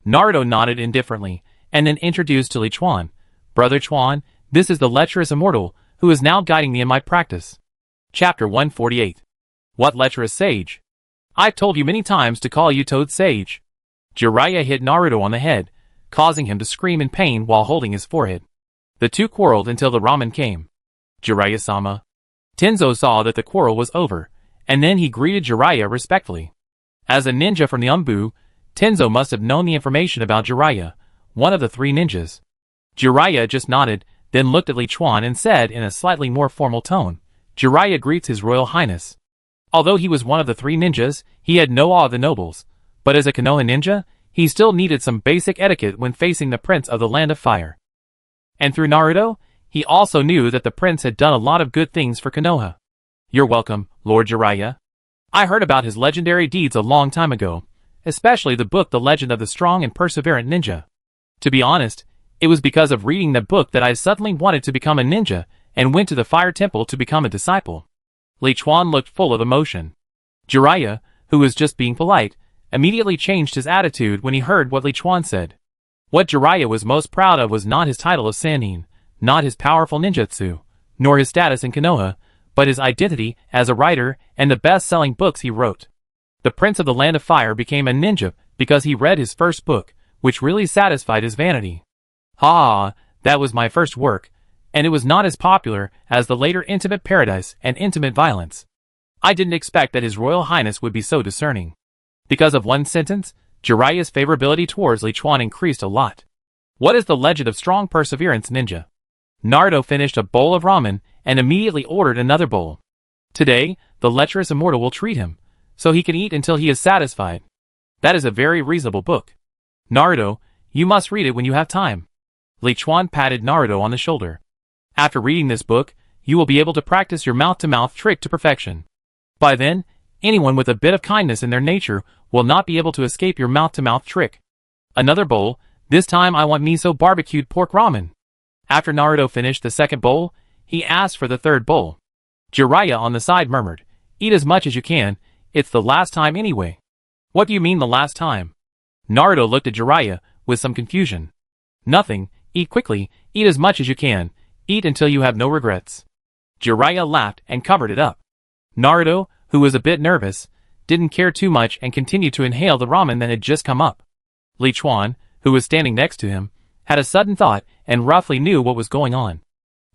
Naruto nodded indifferently, and then introduced to Li Chuan, "Brother Chuan, this is the lecherous immortal, who is now guiding me in my practice." Chapter 148. What lecherous sage? I've told you many times to call you Toad Sage. Jiraiya hit Naruto on the head, causing him to scream in pain while holding his forehead. The two quarreled until the ramen came. "Jiraiya-sama." Tenzo saw that the quarrel was over, and then he greeted Jiraiya respectfully. As a ninja from the Umbu, Tenzo must have known the information about Jiraiya, one of the three ninjas. Jiraiya just nodded, then looked at Li Chuan and said in a slightly more formal tone, "Jiraiya greets His Royal Highness." Although he was one of the three ninjas, he had no awe of the nobles, but as a Konoha ninja, he still needed some basic etiquette when facing the Prince of the Land of Fire. And through Naruto, he also knew that the prince had done a lot of good things for Konoha. "You're welcome, Lord Jiraiya. I heard about his legendary deeds a long time ago, especially the book The Legend of the Strong and Perseverant Ninja. To be honest, it was because of reading that book that I suddenly wanted to become a ninja and went to the Fire Temple to become a disciple." Li Chuan looked full of emotion. Jiraiya, who was just being polite, immediately changed his attitude when he heard what Li Chuan said. What Jiraiya was most proud of was not his title of Sannin, not his powerful ninjutsu, nor his status in Konoha, but his identity as a writer and the best-selling books he wrote. The Prince of the Land of Fire became a ninja because he read his first book, which really satisfied his vanity. Ha, that was my first work, and it was not as popular as the later Intimate Paradise and Intimate Violence. I didn't expect that His Royal Highness would be so discerning. Because of one sentence, Jiraiya's favorability towards Li Chuan increased a lot. What is the legend of strong perseverance ninja? Naruto finished a bowl of ramen and immediately ordered another bowl. Today, the lecherous immortal will treat him, so he can eat until he is satisfied. That is a very reasonable book. Naruto, you must read it when you have time. Li Chuan patted Naruto on the shoulder. After reading this book, you will be able to practice your mouth-to-mouth trick to perfection. By then, anyone with a bit of kindness in their nature will not be able to escape your mouth-to-mouth trick. Another bowl, this time I want miso barbecued pork ramen. After Naruto finished the second bowl, he asked for the third bowl. Jiraiya on the side murmured, "Eat as much as you can, it's the last time anyway." "What do you mean the last time?" Naruto looked at Jiraiya with some confusion. "Nothing, eat quickly, eat as much as you can, eat until you have no regrets." Jiraiya laughed and covered it up. Naruto, who was a bit nervous, didn't care too much and continued to inhale the ramen that had just come up. Li Chuan, who was standing next to him, had a sudden thought and roughly knew what was going on.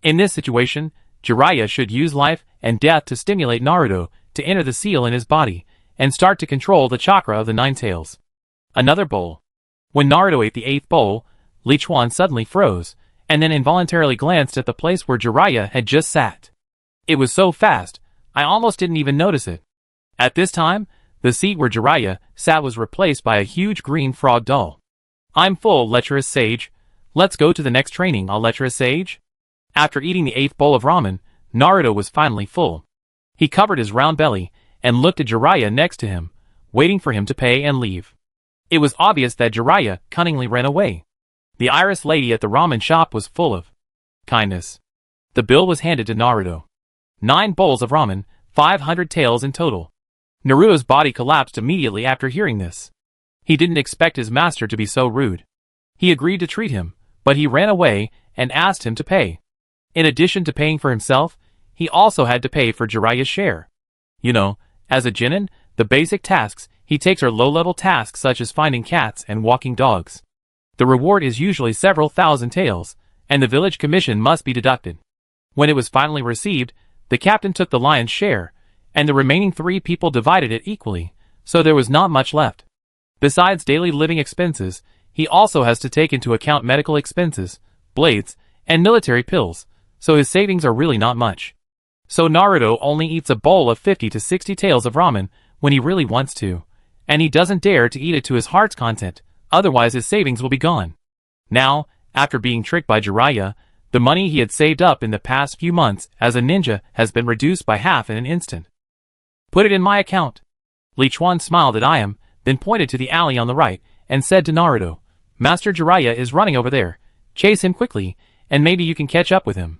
In this situation, Jiraiya should use life and death to stimulate Naruto to enter the seal in his body and start to control the chakra of the nine tails. Another bowl. When Naruto ate the eighth bowl, Li Chuan suddenly froze, and then involuntarily glanced at the place where Jiraiya had just sat. It was so fast, I almost didn't even notice it. At this time, the seat where Jiraiya sat was replaced by a huge green frog doll. "I'm full, lecherous sage. Let's go to the next training, lecherous sage." After eating the eighth bowl of ramen, Naruto was finally full. He covered his round belly and looked at Jiraiya next to him, waiting for him to pay and leave. It was obvious that Jiraiya cunningly ran away. The iris lady at the ramen shop was full of kindness. The bill was handed to Naruto. 9 bowls of ramen, 500 taels in total. Naruto's body collapsed immediately after hearing this. He didn't expect his master to be so rude. He agreed to treat him, but he ran away and asked him to pay. In addition to paying for himself, he also had to pay for Jiraiya's share. You know, as a genin, the basic tasks he takes are low-level tasks such as finding cats and walking dogs. The reward is usually several thousand taels, and the village commission must be deducted. When it was finally received, the captain took the lion's share, and the remaining 3 people divided it equally, so there was not much left. Besides daily living expenses, he also has to take into account medical expenses, blades, and military pills, so his savings are really not much. So Naruto only eats a bowl of 50 to 60 taels of ramen when he really wants to, and he doesn't dare to eat it to his heart's content, otherwise his savings will be gone. Now, after being tricked by Jiraiya, the money he had saved up in the past few months as a ninja has been reduced by half in an instant. "Put it in my account." Li Chuan smiled at Iam, then pointed to the alley on the right, and said to Naruto, "Master Jiraiya is running over there. Chase him quickly, and maybe you can catch up with him."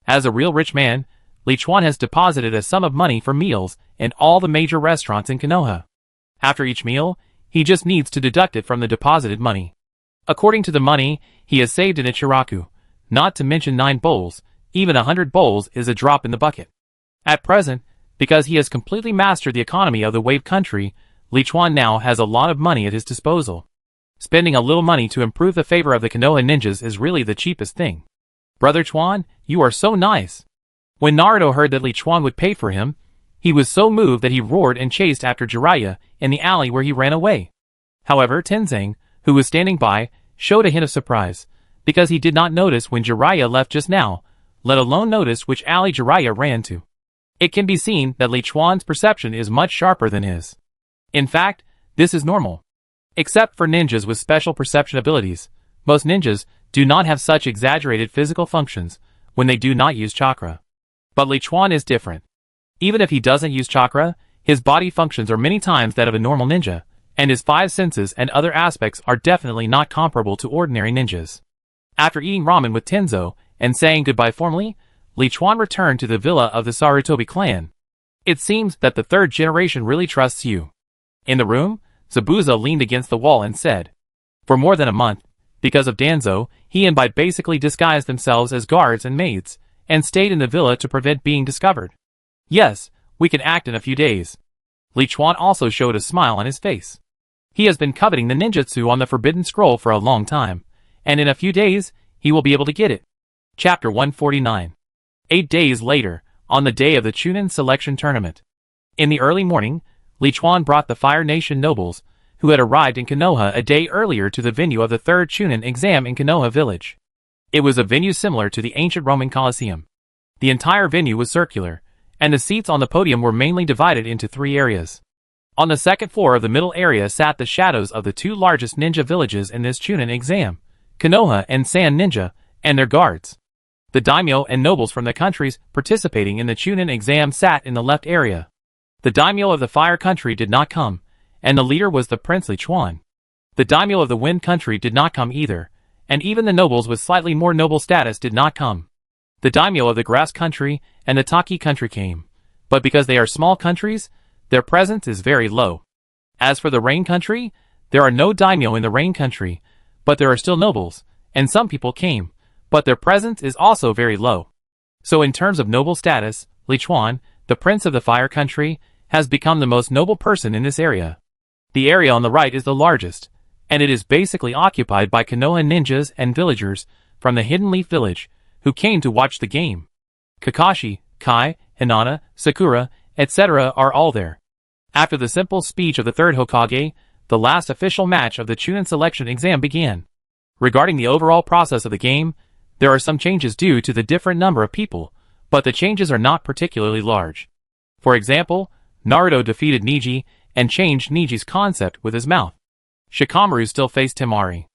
As a real rich man, Li Chuan has deposited a sum of money for meals in all the major restaurants in Konoha. After each meal, he just needs to deduct it from the deposited money. According to the money he has saved in Ichiraku, not to mention 9 bowls, even 100 bowls is a drop in the bucket. At present, because he has completely mastered the economy of the wave country, Li Chuan now has a lot of money at his disposal. Spending a little money to improve the favor of the Konoha ninjas is really the cheapest thing. "Brother Chuan, you are so nice." When Naruto heard that Li Chuan would pay for him, he was so moved that he roared and chased after Jiraiya in the alley where he ran away. However, Tenzing, who was standing by, showed a hint of surprise, because he did not notice when Jiraiya left just now, let alone notice which alley Jiraiya ran to. It can be seen that Li Chuan's perception is much sharper than his. In fact, this is normal. Except for ninjas with special perception abilities, most ninjas do not have such exaggerated physical functions when they do not use chakra. But Li Chuan is different. Even if he doesn't use chakra, his body functions are many times that of a normal ninja, and his 5 senses and other aspects are definitely not comparable to ordinary ninjas. After eating ramen with Tenzo and saying goodbye formally, Li Chuan returned to the villa of the Sarutobi clan. "It seems that the 3rd generation really trusts you." In the room, Zabuza leaned against the wall and said, "For more than a month, Because of Danzo, he and Bai basically disguised themselves as guards and maids, and stayed in the villa to prevent being discovered. Yes, we can act in a few days. Li Chuan also showed a smile on his face. He has been coveting the ninjutsu on the Forbidden Scroll for a long time, and in a few days, he will be able to get it. Chapter 149. 8 days later, on the day of the Chunin selection tournament. In the early morning, Li Chuan brought the Fire Nation nobles, who had arrived in Konoha a day earlier, to the venue of the third Chunin exam in Konoha village. It was a venue similar to the ancient Roman Colosseum. The entire venue was circular, and the seats on the podium were mainly divided into 3 areas. On the second floor of the middle area sat the shadows of the 2 largest ninja villages in this Chunin exam, Konoha and Sand Ninja, and their guards. The daimyo and nobles from the countries participating in the Chunin exam sat in the left area. The daimyo of the Fire Country did not come, and the leader was the Prince Li Chuan. The daimyo of the Wind Country did not come either, and even the nobles with slightly more noble status did not come. The daimyo of the Grass Country and the Taki Country came, but because they are small countries, their presence is very low. As for the Rain Country, there are no daimyo in the Rain Country, but there are still nobles, and some people came, but their presence is also very low. So in terms of noble status, Li Chuan, the Prince of the Fire Country, has become the most noble person in this area. The area on the right is the largest, and it is basically occupied by Konoha ninjas and villagers from the Hidden Leaf Village, who came to watch the game. Kakashi, Kai, Hinata, Sakura, etc. are all there. After the simple speech of the third Hokage, the last official match of the Chunin selection exam began. Regarding the overall process of the game, there are some changes due to the different number of people, but the changes are not particularly large. For example, Naruto defeated Neji and changed Neji's concept with his mouth. Shikamaru still faced Temari.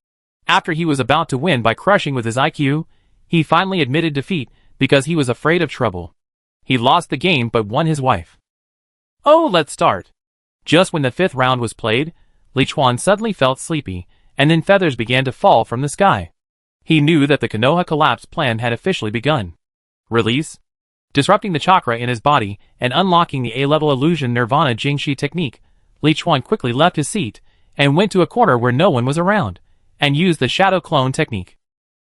After he was about to win by crushing with his IQ, he finally admitted defeat because he was afraid of trouble. He lost the game but won his wife. Oh, let's start. Just when the 5th round was played, Li Chuan suddenly felt sleepy, and then feathers began to fall from the sky. He knew that the Konoha collapse plan had officially begun. Release. Disrupting the chakra in his body and unlocking the A-level illusion Nirvana Jingshi technique, Li Chuan quickly left his seat and went to a corner where no one was around, and used the shadow clone technique.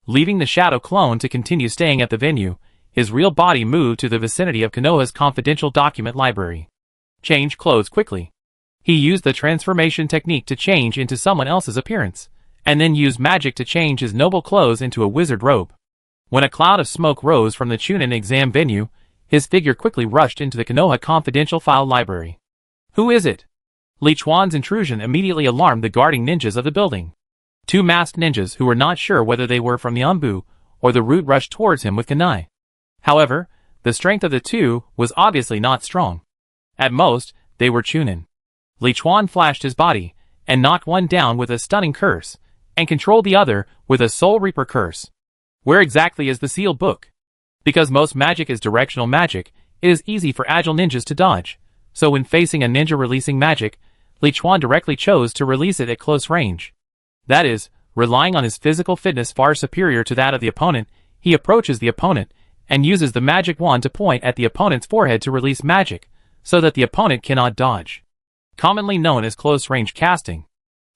Leaving the shadow clone to continue staying at the venue, his real body moved to the vicinity of Konoha's confidential document library. Change clothes quickly. He used the transformation technique to change into someone else's appearance, and then used magic to change his noble clothes into a wizard robe. When a cloud of smoke rose from the Chunin exam venue, his figure quickly rushed into the Konoha confidential file library. Who is it? Li Chuan's intrusion immediately alarmed the guarding ninjas of the building. 2 masked ninjas who were not sure whether they were from the Anbu or the root rushed towards him with kunai. However, the strength of the 2 was obviously not strong. At most, they were Chunin. Li Chuan flashed his body, and knocked one down with a stunning curse, and controlled the other with a Soul Reaper curse. Where exactly is the sealed book? Because most magic is directional magic, it is easy for agile ninjas to dodge, so when facing a ninja releasing magic, Li Chuan directly chose to release it at close range. That is, relying on his physical fitness far superior to that of the opponent, he approaches the opponent, and uses the magic wand to point at the opponent's forehead to release magic, so that the opponent cannot dodge. Commonly known as close-range casting.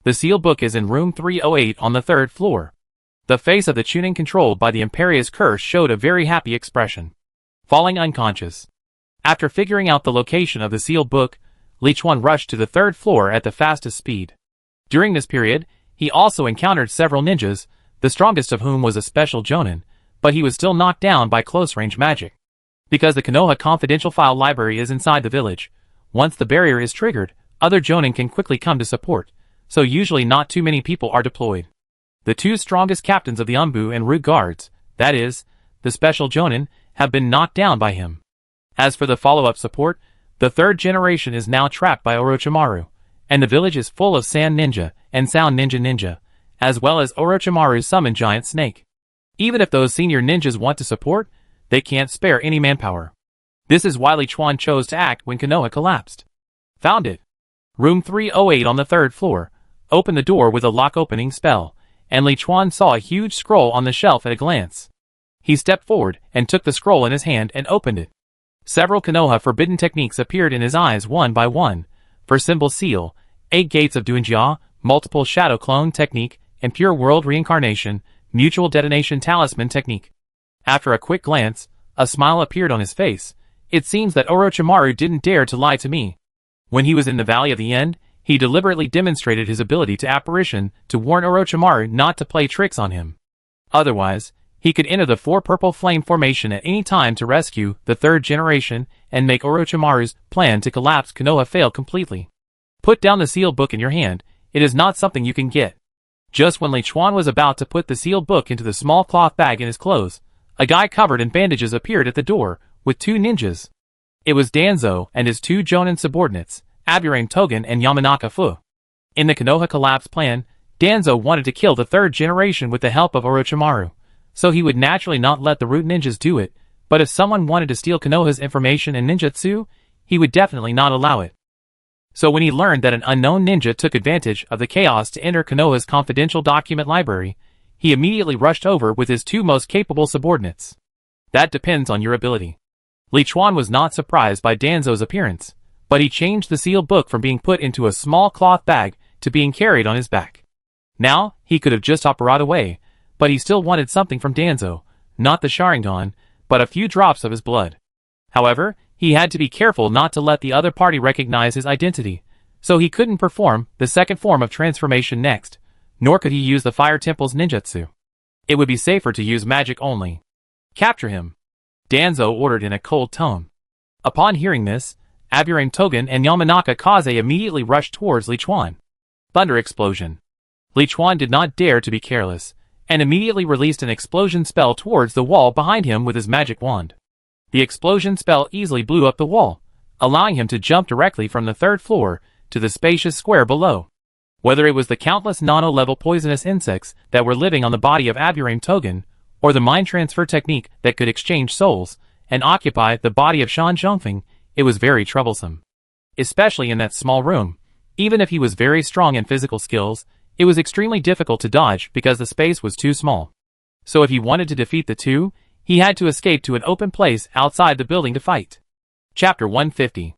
The sealed book is in room 308 on the 3rd floor. The face of the Chunin controlled by the Imperious Curse showed a very happy expression. Falling unconscious. After figuring out the location of the sealed book, Li Chuan rushed to the 3rd floor at the fastest speed. During this period, he also encountered several ninjas, the strongest of whom was a special Jonin, but he was still knocked down by close-range magic. Because the Konoha confidential file library is inside the village, once the barrier is triggered, other Jonin can quickly come to support, so usually not too many people are deployed. The 2 strongest captains of the Anbu and Root Guards, that is, the special Jonin, have been knocked down by him. As for the follow-up support, the 3rd generation is now trapped by Orochimaru, and the village is full of Sand Ninja and Sound Ninja, as well as Orochimaru's summoned giant snake. Even if those senior ninjas want to support, they can't spare any manpower. This is why Li Chuan chose to act when Konoha collapsed. Found it. Room 308 on the 3rd floor. Open the door with a lock-opening spell, and Li Chuan saw a huge scroll on the shelf at a glance. He stepped forward and took the scroll in his hand and opened it. Several Konoha forbidden techniques appeared in his eyes one by one. For symbol seal, 8 gates of Duanjia, multiple shadow clone technique, and Pure World Reincarnation, Mutual Detonation Talisman Technique. After a quick glance, a smile appeared on his face. It seems that Orochimaru didn't dare to lie to me. When he was in the Valley of the End, he deliberately demonstrated his ability to apparition to warn Orochimaru not to play tricks on him. Otherwise, he could enter the 4 purple flame formation at any time to rescue the 3rd generation and make Orochimaru's plan to collapse Konoha fail completely. Put down the sealed book in your hand. It is not something you can get. Just when Li Chuan was about to put the sealed book into the small cloth bag in his clothes, a guy covered in bandages appeared at the door, with 2 ninjas. It was Danzo and his 2 Jonin subordinates, Aburame Togen and Yamanaka Fu. In the Konoha collapse plan, Danzo wanted to kill the 3rd generation with the help of Orochimaru, so he would naturally not let the root ninjas do it, but if someone wanted to steal Konoha's information and ninjutsu, he would definitely not allow it. So when he learned that an unknown ninja took advantage of the chaos to enter Konoha's confidential document library, he immediately rushed over with his 2 most capable subordinates. That depends on your ability. Li Chuan was not surprised by Danzo's appearance, but he changed the sealed book from being put into a small cloth bag to being carried on his back. Now, he could have just hopped right away, but he still wanted something from Danzo, not the Sharingan, but a few drops of his blood. However, he had to be careful not to let the other party recognize his identity, so he couldn't perform the 2nd form of transformation next, nor could he use the Fire Temple's ninjutsu. It would be safer to use magic only. Capture him, Danzo ordered in a cold tone. Upon hearing this, Aburame Togen and Yamanaka Kaze immediately rushed towards Li Chuan. Thunder explosion. Li Chuan did not dare to be careless, and immediately released an explosion spell towards the wall behind him with his magic wand. The explosion spell easily blew up the wall, allowing him to jump directly from the 3rd floor to the spacious square below. Whether it was the countless nano-level poisonous insects that were living on the body of Aburame Togen, or the mind transfer technique that could exchange souls and occupy the body of Shan Zhongfeng, it was very troublesome. Especially in that small room. Even if he was very strong in physical skills, it was extremely difficult to dodge because the space was too small. So if he wanted to defeat the 2, he had to escape to an open place outside the building to fight. Chapter 150.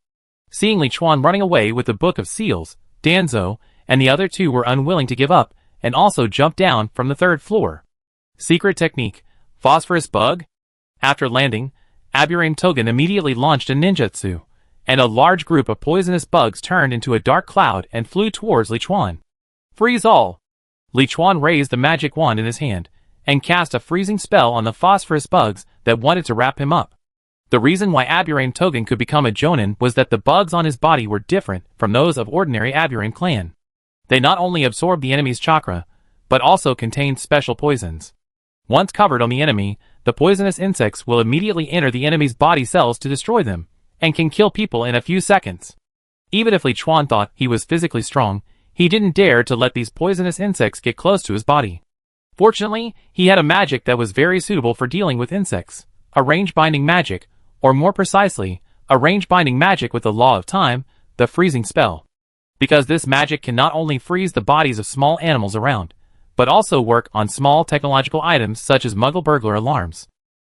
Seeing Li Chuan running away with the Book of Seals, Danzo and the other 2 were unwilling to give up, and also jumped down from the 3rd floor. Secret technique, Phosphorus Bug? After landing, Aburame Togen immediately launched a ninjutsu, and a large group of poisonous bugs turned into a dark cloud and flew towards Li Chuan. Freeze all! Li Chuan raised the magic wand in his hand, and cast a freezing spell on the phosphorus bugs that wanted to wrap him up. The reason why Aburame Togen could become a Jonin was that the bugs on his body were different from those of ordinary Aburame clan. They not only absorbed the enemy's chakra, but also contained special poisons. Once covered on the enemy, the poisonous insects will immediately enter the enemy's body cells to destroy them, and can kill people in a few seconds. Even if Li Chuan thought he was physically strong, he didn't dare to let these poisonous insects get close to his body. Fortunately, he had a magic that was very suitable for dealing with insects, a range-binding magic, or more precisely, a range-binding magic with the law of time, the freezing spell. Because this magic can not only freeze the bodies of small animals around, but also work on small technological items such as Muggle burglar alarms.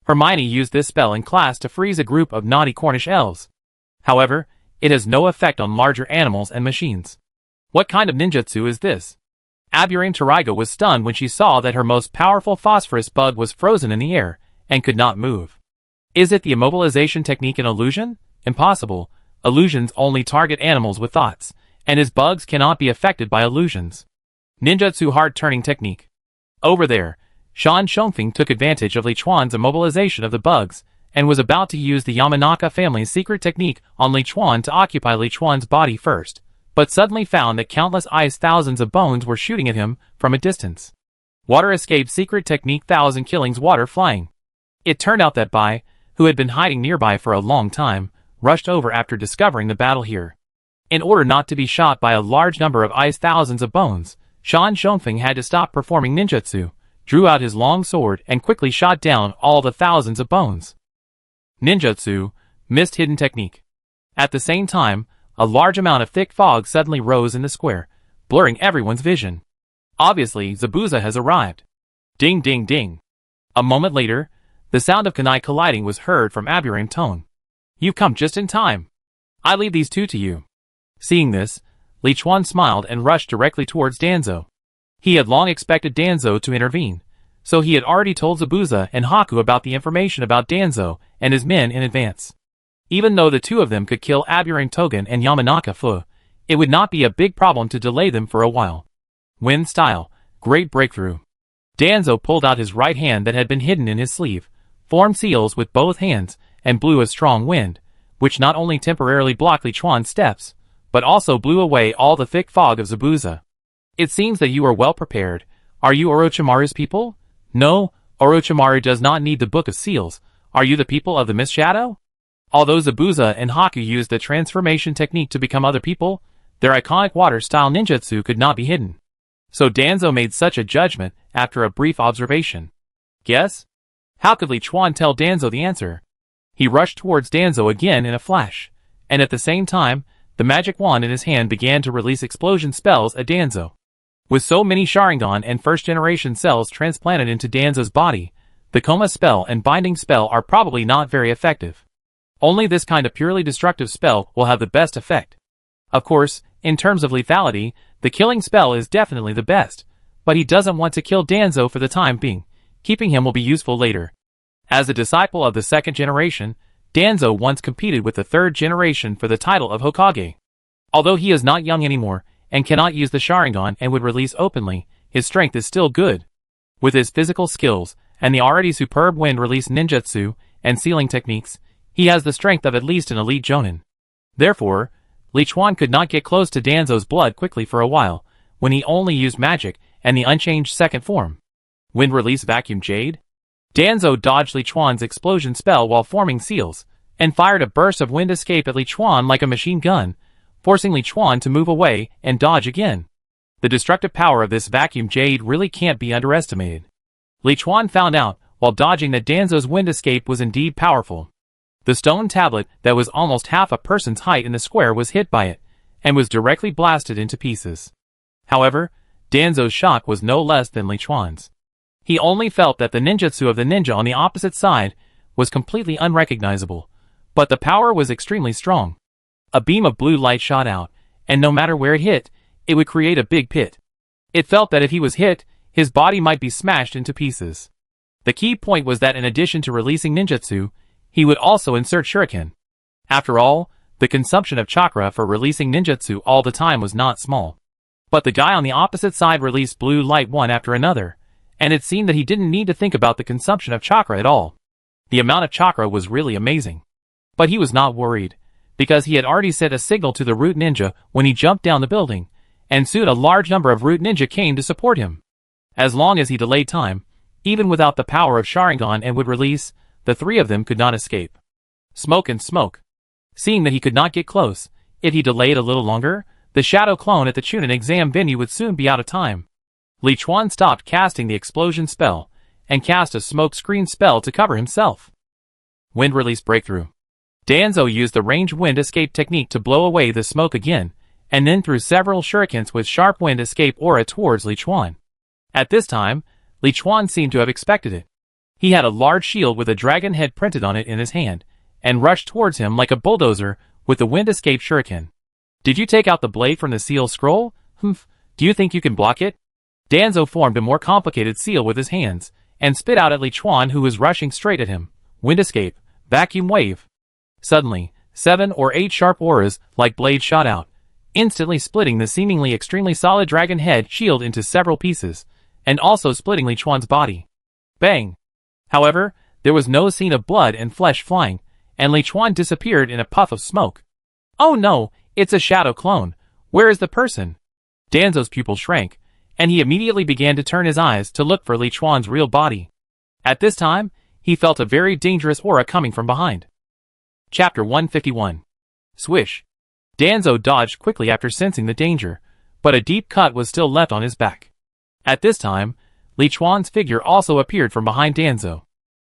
Hermione used this spell in class to freeze a group of naughty Cornish elves. However, it has no effect on larger animals and machines. What kind of ninjutsu is this? Aburame Tariga was stunned when she saw that her most powerful phosphorus bug was frozen in the air and could not move. Is it the immobilization technique in illusion? Impossible. Illusions only target animals with thoughts, and his bugs cannot be affected by illusions. Ninjutsu hard-turning technique. Over there, Shan Zhongfeng took advantage of Li Chuan's immobilization of the bugs, and was about to use the Yamanaka family's secret technique on Li Chuan to occupy Li Chuan's body first, but suddenly found that countless ice thousands of bones were shooting at him from a distance. Water escape secret technique 1,000 killings water flying. It turned out that Bai, who had been hiding nearby for a long time, rushed over after discovering the battle here. In order not to be shot by a large number of ice thousands of bones, Shan Zhongfeng had to stop performing ninjutsu, drew out his long sword and quickly shot down all the thousands of bones. Ninjutsu, mist hidden technique. At the same time, a large amount of thick fog suddenly rose in the square, blurring everyone's vision. Obviously, Zabuza has arrived. Ding ding ding. A moment later, the sound of kunai colliding was heard from Aburame Togen. You've come just in time. I leave these 2 to you. Seeing this, Li Chuan smiled and rushed directly towards Danzo. He had long expected Danzo to intervene, so he had already told Zabuza and Haku about the information about Danzo and his men in advance. Even though the two of them could kill Aburang Togen and Yamanaka Fu, it would not be a big problem to delay them for a while. Wind style, great breakthrough. Danzo pulled out his right hand that had been hidden in his sleeve, formed seals with both hands, and blew a strong wind, which not only temporarily blocked Li Chuan's steps, but also blew away all the thick fog of Zabuza. It seems that you are well prepared. Are you Orochimaru's people? No, Orochimaru does not need the Book of Seals. Are you the people of the Mist Shadow? Although Zabuza and Haku used the transformation technique to become other people, their iconic water-style ninjutsu could not be hidden. So Danzo made such a judgment after a brief observation. Guess? How could Li Chuan tell Danzo the answer? He rushed towards Danzo again in a flash, and at the same time, the magic wand in his hand began to release explosion spells at Danzo. With so many Sharingan and first-generation cells transplanted into Danzo's body, the coma spell and binding spell are probably not very effective. Only this kind of purely destructive spell will have the best effect. Of course, in terms of lethality, the killing spell is definitely the best, but he doesn't want to kill Danzo for the time being. Keeping him will be useful later. As a disciple of the second generation, Danzo once competed with the third generation for the title of Hokage. Although he is not young anymore, and cannot use the Sharingan and would release openly, his strength is still good. With his physical skills, and the already superb wind release ninjutsu, and sealing techniques, he has the strength of at least an elite Jonin. Therefore, Li Chuan could not get close to Danzo's blood quickly for a while, when he only used magic and the unchanged second form. Wind release vacuum jade? Danzo dodged Li Chuan's explosion spell while forming seals, and fired a burst of wind escape at Li Chuan like a machine gun, forcing Li Chuan to move away and dodge again. The destructive power of this vacuum jade really can't be underestimated. Li Chuan found out, while dodging, that Danzo's wind escape was indeed powerful. The stone tablet that was almost half a person's height in the square was hit by it, and was directly blasted into pieces. However, Danzo's shock was no less than Li Chuan's. He only felt that the ninjutsu of the ninja on the opposite side was completely unrecognizable, but the power was extremely strong. A beam of blue light shot out, and no matter where it hit, it would create a big pit. It felt that if he was hit, his body might be smashed into pieces. The key point was that in addition to releasing ninjutsu, he would also insert shuriken. After all, the consumption of chakra for releasing ninjutsu all the time was not small. But the guy on the opposite side released blue light one after another, and it seemed that he didn't need to think about the consumption of chakra at all. The amount of chakra was really amazing. But he was not worried, because he had already sent a signal to the Root Ninja when he jumped down the building, and soon a large number of Root Ninja came to support him. As long as he delayed time, even without the power of Sharingan and would release, the three of them could not escape. Smoke and smoke. Seeing that he could not get close, if he delayed a little longer, the shadow clone at the Chunin exam venue would soon be out of time. Li Chuan stopped casting the explosion spell, and cast a smoke screen spell to cover himself. Wind release breakthrough. Danzo used the ranged wind escape technique to blow away the smoke again, and then threw several shurikens with sharp wind escape aura towards Li Chuan. At this time, Li Chuan seemed to have expected it. He had a large shield with a dragon head printed on it in his hand, and rushed towards him like a bulldozer with the wind escape shuriken. Did you take out the blade from the seal scroll? Humph, do you think you can block it? Danzo formed a more complicated seal with his hands, and spit out at Li Chuan, who was rushing straight at him. Wind escape, vacuum wave. Suddenly, 7 or 8 sharp auras like blades shot out, instantly splitting the seemingly extremely solid dragon head shield into several pieces, and also splitting Li Chuan's body. Bang! However, there was no scene of blood and flesh flying, and Li Chuan disappeared in a puff of smoke. Oh no, it's a shadow clone. Where is the person? Danzo's pupil shrank, and he immediately began to turn his eyes to look for Li Chuan's real body. At this time, he felt a very dangerous aura coming from behind. Chapter 151. Swish. Danzo dodged quickly after sensing the danger, but a deep cut was still left on his back. At this time, Li Chuan's figure also appeared from behind Danzo.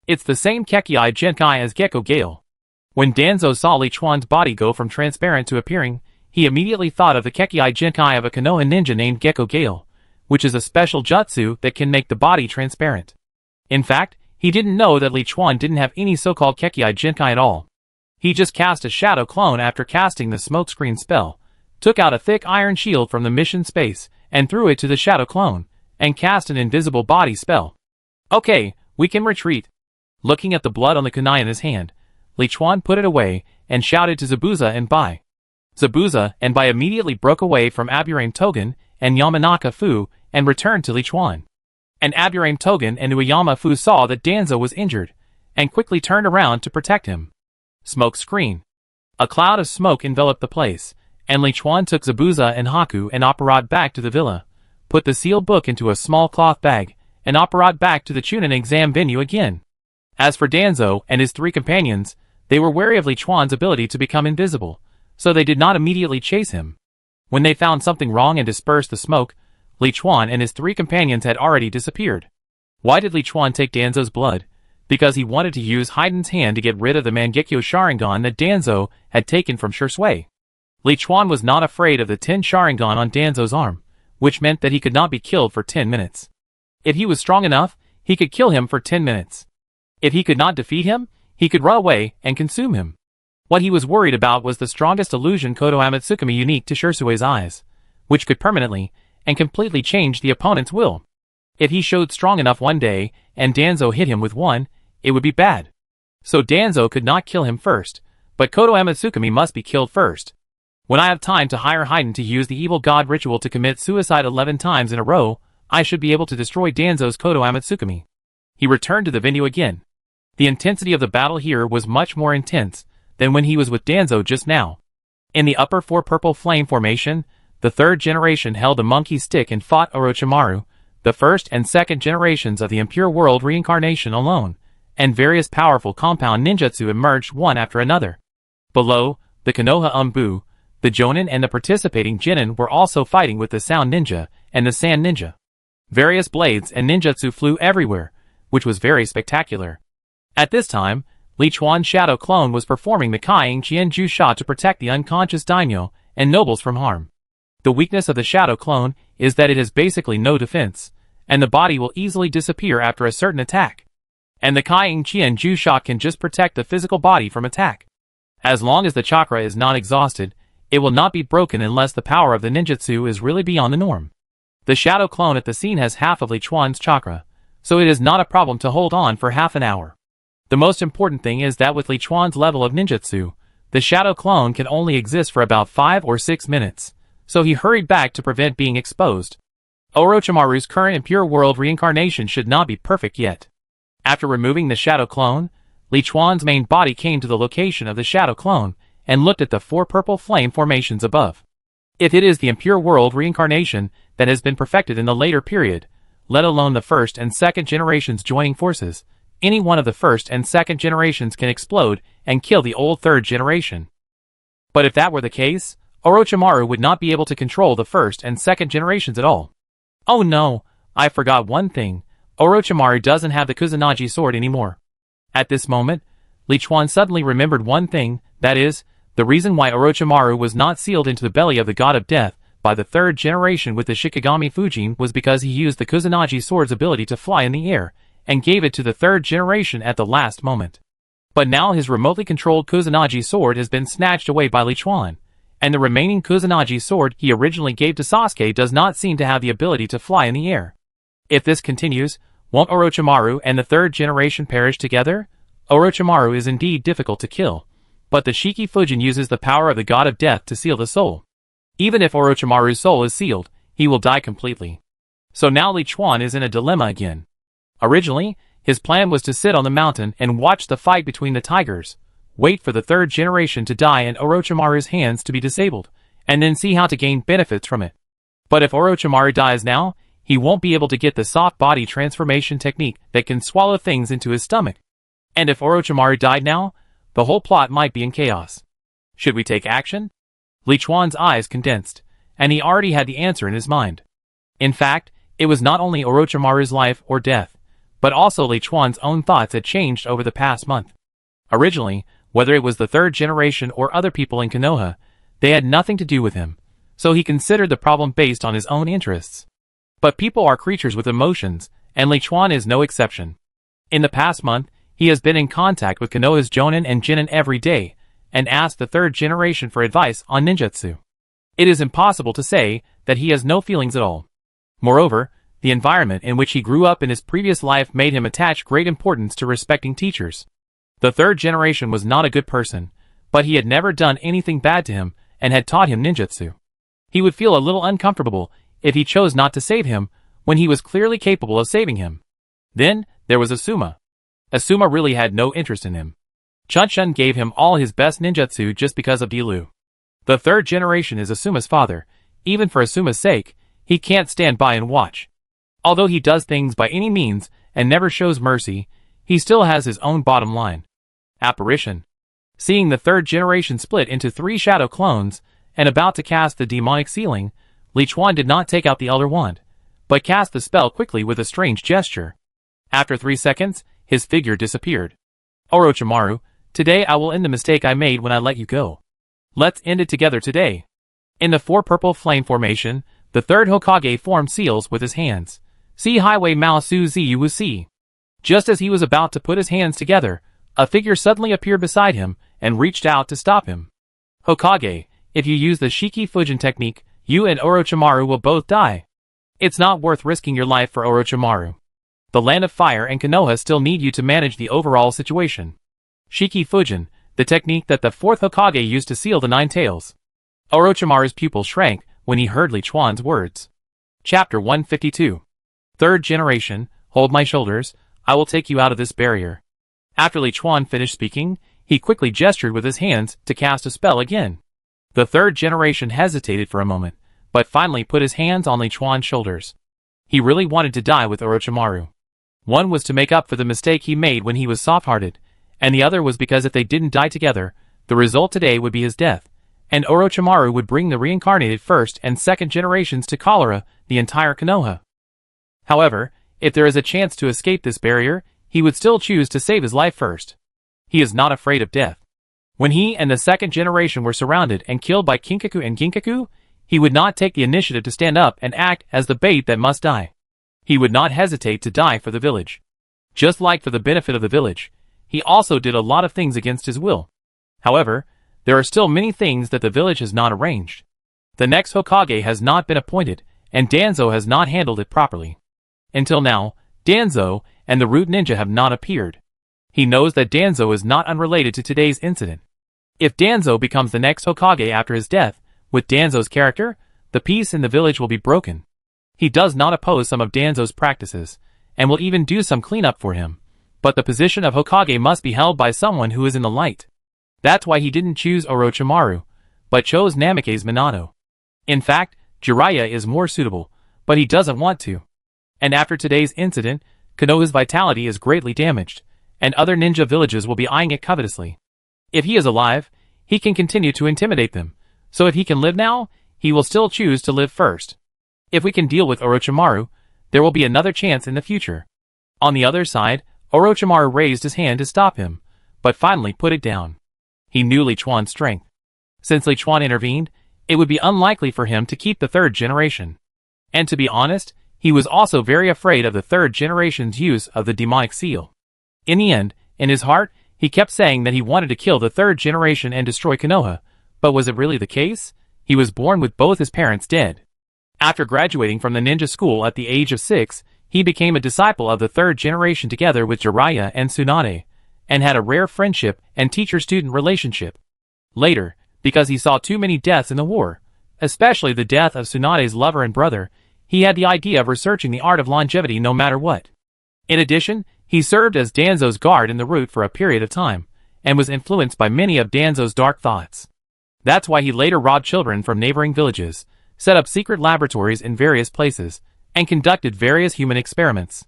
It's the same Kekkei Genkai as Gecko Gale. When Danzo saw Li Chuan's body go from transparent to appearing, he immediately thought of the Kekkei Genkai of a Konoha ninja named Gecko Gale, which is a special jutsu that can make the body transparent. In fact, he didn't know that Li Chuan didn't have any so-called Kekkei Genkai at all. He just cast a shadow clone after casting the smokescreen spell, took out a thick iron shield from the mission space, and threw it to the shadow clone, and cast an invisible body spell. Okay, we can retreat. Looking at the blood on the kunai in his hand, Li Chuan put it away and shouted to Zabuza and Bai. Zabuza and Bai immediately broke away from Aburame Togen and Yamanaka Fu and returned to Li Chuan. And Aburame Togen and Uyama Fu saw that Danzo was injured, and quickly turned around to protect him. Smoke screen. A cloud of smoke enveloped the place, and Li Chuan took Zabuza and Haku and Apparat back to the villa, put the sealed book into a small cloth bag, and Apparat back to the Chunin exam venue again. As for Danzo and his 3 companions, they were wary of Li Chuan's ability to become invisible, so they did not immediately chase him. When they found something wrong and dispersed the smoke, Li Chuan and his 3 companions had already disappeared. Why did Li Chuan take Danzo's blood? Because he wanted to use Haiden's hand to get rid of the Mangekyo Sharingan that Danzo had taken from Shui. Li Chuan was not afraid of the 10 Sharingan on Danzo's arm, which meant that he could not be killed for 10 minutes. If he was strong enough, he could kill him for 10 minutes. If he could not defeat him, he could run away and consume him. What he was worried about was the strongest illusion Kodo Amatsukami unique to Shursue's eyes, which could permanently and completely change the opponent's will. If he showed strong enough one day, and Danzo hit him with one, it would be bad. So Danzo could not kill him first, but Kodo Amatsukami must be killed first. When I have time to hire Haiden to use the evil god ritual to commit suicide 11 times in a row, I should be able to destroy Danzo's Kodo Amatsukami. He returned to the venue again. The intensity of the battle here was much more intense than when he was with Danzo just now. In the upper 4 purple flame formation, the 3rd generation held a monkey stick and fought Orochimaru, the 1st and 2nd generations of the impure world reincarnation alone, and various powerful compound ninjutsu emerged one after another. Below, the Konoha Umbu, the Jonin and the participating Jinin were also fighting with the Sound Ninja and the Sand Ninja. Various blades and ninjutsu flew everywhere, which was very spectacular. At this time, Li Chuan's shadow clone was performing the Kaing Qianju Sha to protect the unconscious daimyo and nobles from harm. The weakness of the shadow clone is that it has basically no defense, and the body will easily disappear after a certain attack. And the Kaing Qianju Sha can just protect the physical body from attack. As long as the chakra is not exhausted, it will not be broken unless the power of the ninjutsu is really beyond the norm. The shadow clone at the scene has half of Li Chuan's chakra, so it is not a problem to hold on for half an hour. The most important thing is that with Li Chuan's level of ninjutsu, the shadow clone can only exist for about 5 or 6 minutes, so he hurried back to prevent being exposed. Orochimaru's current impure world reincarnation should not be perfect yet. After removing the shadow clone, Li Chuan's main body came to the location of the shadow clone, and looked at the 4 purple flame formations above. If it is the impure world reincarnation that has been perfected in the later period, let alone the 1st and 2nd generations joining forces, any one of the 1st and 2nd generations can explode and kill the old 3rd generation. But if that were the case, Orochimaru would not be able to control the 1st and 2nd generations at all. Oh no, I forgot one thing. Orochimaru doesn't have the Kusanagi sword anymore. At this moment, Li Chuan suddenly remembered one thing, that is, the reason why Orochimaru was not sealed into the belly of the god of death by the 3rd generation with the Shikigami Fujin was because he used the Kusanagi sword's ability to fly in the air, and gave it to the 3rd generation at the last moment. But now his remotely controlled Kusanagi sword has been snatched away by Li Chuan, and the remaining Kusanagi sword he originally gave to Sasuke does not seem to have the ability to fly in the air. If this continues, won't Orochimaru and the 3rd generation perish together? Orochimaru is indeed difficult to kill, but the Shiki Fujin uses the power of the god of death to seal the soul. Even if Orochimaru's soul is sealed, he will die completely. So now Li Chuan is in a dilemma again. Originally, his plan was to sit on the mountain and watch the fight between the tigers, wait for the 3rd generation to die and Orochimaru's hands to be disabled, and then see how to gain benefits from it. But if Orochimaru dies now, he won't be able to get the soft body transformation technique that can swallow things into his stomach. And if Orochimaru died now, the whole plot might be in chaos. Should we take action? Li Chuan's eyes condensed, and he already had the answer in his mind. In fact, it was not only Orochimaru's life or death, but also Li Chuan's own thoughts had changed over the past month. Originally, whether it was the 3rd generation or other people in Konoha, they had nothing to do with him, so he considered the problem based on his own interests. But people are creatures with emotions, and Li Chuan is no exception. In the past month, he has been in contact with Konoha's Jonin and Jinin every day, and asked the 3rd generation for advice on ninjutsu. It is impossible to say that he has no feelings at all. Moreover, The environment in which he grew up in his previous life made him attach great importance to respecting teachers. The third generation was not a good person, but he had never done anything bad to him and had taught him ninjutsu. He would feel a little uncomfortable if he chose not to save him when he was clearly capable of saving him. Then, there was Asuma. Asuma really had no interest in him. Chun-Shun gave him all his best ninjutsu just because of Dilu. The third generation is Asuma's father. Even for Asuma's sake, he can't stand by and watch. Although he does things by any means and never shows mercy, he still has his own bottom line. Apparition. Seeing the third generation split into 3 shadow clones and about to cast the demonic sealing, Li Chuan did not take out the Elder Wand, but cast the spell quickly with a strange gesture. After 3 seconds, his figure disappeared. Orochimaru, today I will end the mistake I made when I let you go. Let's end it together today. In the 4 purple flame formation, the third Hokage formed seals with his hands. See Highway Mao Su Zi Wu Si. Just as he was about to put his hands together, a figure suddenly appeared beside him and reached out to stop him. Hokage, if you use the Shiki Fujin technique, you and Orochimaru will both die. It's not worth risking your life for Orochimaru. The Land of Fire and Konoha still need you to manage the overall situation. Shiki Fujin, the technique that the 4th Hokage used to seal the 9 tails. Orochimaru's pupil shrank when he heard Li Chuan's words. Chapter 152. Third generation, hold my shoulders, I will take you out of this barrier. After Li Chuan finished speaking, he quickly gestured with his hands to cast a spell again. The third generation hesitated for a moment, but finally put his hands on Li Chuan's shoulders. He really wanted to die with Orochimaru. One was to make up for the mistake he made when he was soft-hearted, and the other was because if they didn't die together, the result today would be his death, and Orochimaru would bring the reincarnated first and second generations to cholera the entire Konoha. However, if there is a chance to escape this barrier, he would still choose to save his life first. He is not afraid of death. When he and the second generation were surrounded and killed by Kinkaku and Ginkaku, he would not take the initiative to stand up and act as the bait that must die. He would not hesitate to die for the village. Just like for the benefit of the village, he also did a lot of things against his will. However, there are still many things that the village has not arranged. The next Hokage has not been appointed, and Danzo has not handled it properly. Until now, Danzo and the Root Ninja have not appeared. He knows that Danzo is not unrelated to today's incident. If Danzo becomes the next Hokage after his death, with Danzo's character, the peace in the village will be broken. He does not oppose some of Danzo's practices, and will even do some cleanup for him, but the position of Hokage must be held by someone who is in the light. That's why he didn't choose Orochimaru, but chose Namake's Minato. In fact, Jiraiya is more suitable, but he doesn't want to. And after today's incident, Konoha's vitality is greatly damaged, and other ninja villages will be eyeing it covetously. If he is alive, he can continue to intimidate them, so if he can live now, he will still choose to live first. If we can deal with Orochimaru, there will be another chance in the future. On the other side, Orochimaru raised his hand to stop him, but finally put it down. He knew Li Chuan's strength. Since Li Chuan intervened, it would be unlikely for him to keep the third generation. And to be honest, he was also very afraid of the third generation's use of the demonic seal. In the end, in his heart, he kept saying that he wanted to kill the third generation and destroy Konoha, but was it really the case? He was born with both his parents dead. After graduating from the ninja school at the age of 6, he became a disciple of the third generation together with Jiraiya and Tsunade, and had a rare friendship and teacher-student relationship. Later, because he saw too many deaths in the war, especially the death of Tsunade's lover and brother, he had the idea of researching the art of longevity no matter what. In addition, he served as Danzo's guard in the route for a period of time, and was influenced by many of Danzo's dark thoughts. That's why he later robbed children from neighboring villages, set up secret laboratories in various places, and conducted various human experiments.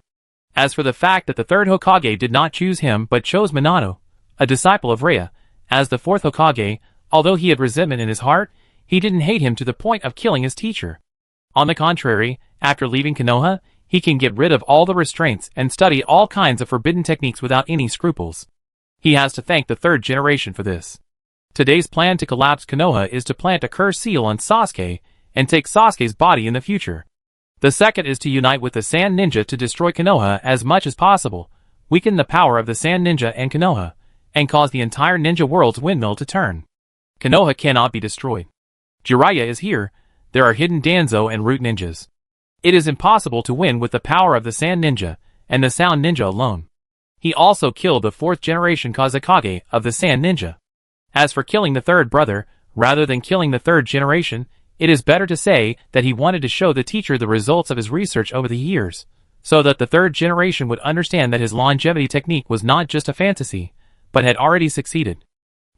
As for the fact that the third Hokage did not choose him but chose Minato, a disciple of Rhea, as the fourth Hokage, although he had resentment in his heart, he didn't hate him to the point of killing his teacher. On the contrary, after leaving Konoha, he can get rid of all the restraints and study all kinds of forbidden techniques without any scruples. He has to thank the third generation for this. Today's plan to collapse Konoha is to plant a curse seal on Sasuke and take Sasuke's body in the future. The second is to unite with the Sand Ninja to destroy Konoha as much as possible, weaken the power of the Sand Ninja and Konoha, and cause the entire ninja world's windmill to turn. Konoha cannot be destroyed. Jiraiya is here. There are hidden Danzo and Root Ninjas. It is impossible to win with the power of the Sand Ninja and the Sound Ninja alone. He also killed the 4th generation Kazekage of the Sand Ninja. As for killing the 3rd brother, rather than killing the 3rd generation, it is better to say that he wanted to show the teacher the results of his research over the years, so that the 3rd generation would understand that his longevity technique was not just a fantasy, but had already succeeded.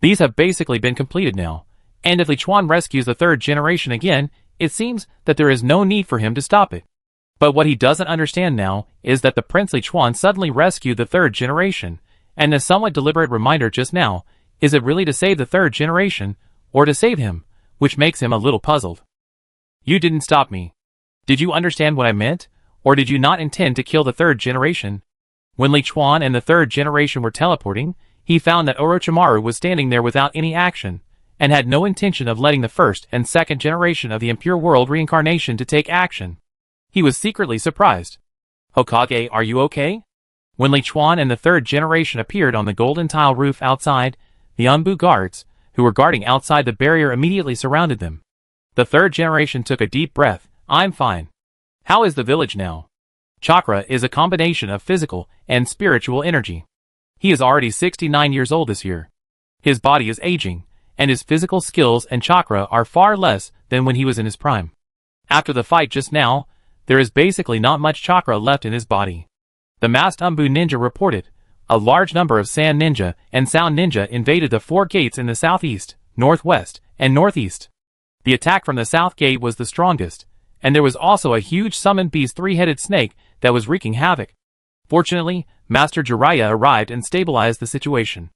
These have basically been completed now, and if Li Chuan rescues the 3rd generation again, it seems that there is no need for him to stop it. But what he doesn't understand now is that the Prince Li Chuan suddenly rescued the 3rd generation, and a somewhat deliberate reminder just now, is it really to save the 3rd generation, or to save him, which makes him a little puzzled. You didn't stop me. Did you understand what I meant, or did you not intend to kill the 3rd generation? When Li Chuan and the 3rd generation were teleporting, he found that Orochimaru was standing there without any action, and had no intention of letting the 1st and 2nd generation of the impure world reincarnation to take action. He was secretly surprised. Hokage, are you okay? When Li Chuan and the 3rd generation appeared on the golden tile roof outside, the Anbu guards, who were guarding outside the barrier, immediately surrounded them. The 3rd generation took a deep breath. I'm fine. How is the village now? Chakra is a combination of physical and spiritual energy. He is already 69 years old this year. His body is aging, and his physical skills and chakra are far less than when he was in his prime. After the fight just now, there is basically not much chakra left in his body. The masked Anbu ninja reported, a large number of Sand Ninja and Sound Ninja invaded the 4 gates in the southeast, northwest, and northeast. The attack from the south gate was the strongest, and there was also a huge summoned beast 3-headed snake that was wreaking havoc. Fortunately, Master Jiraiya arrived and stabilized the situation.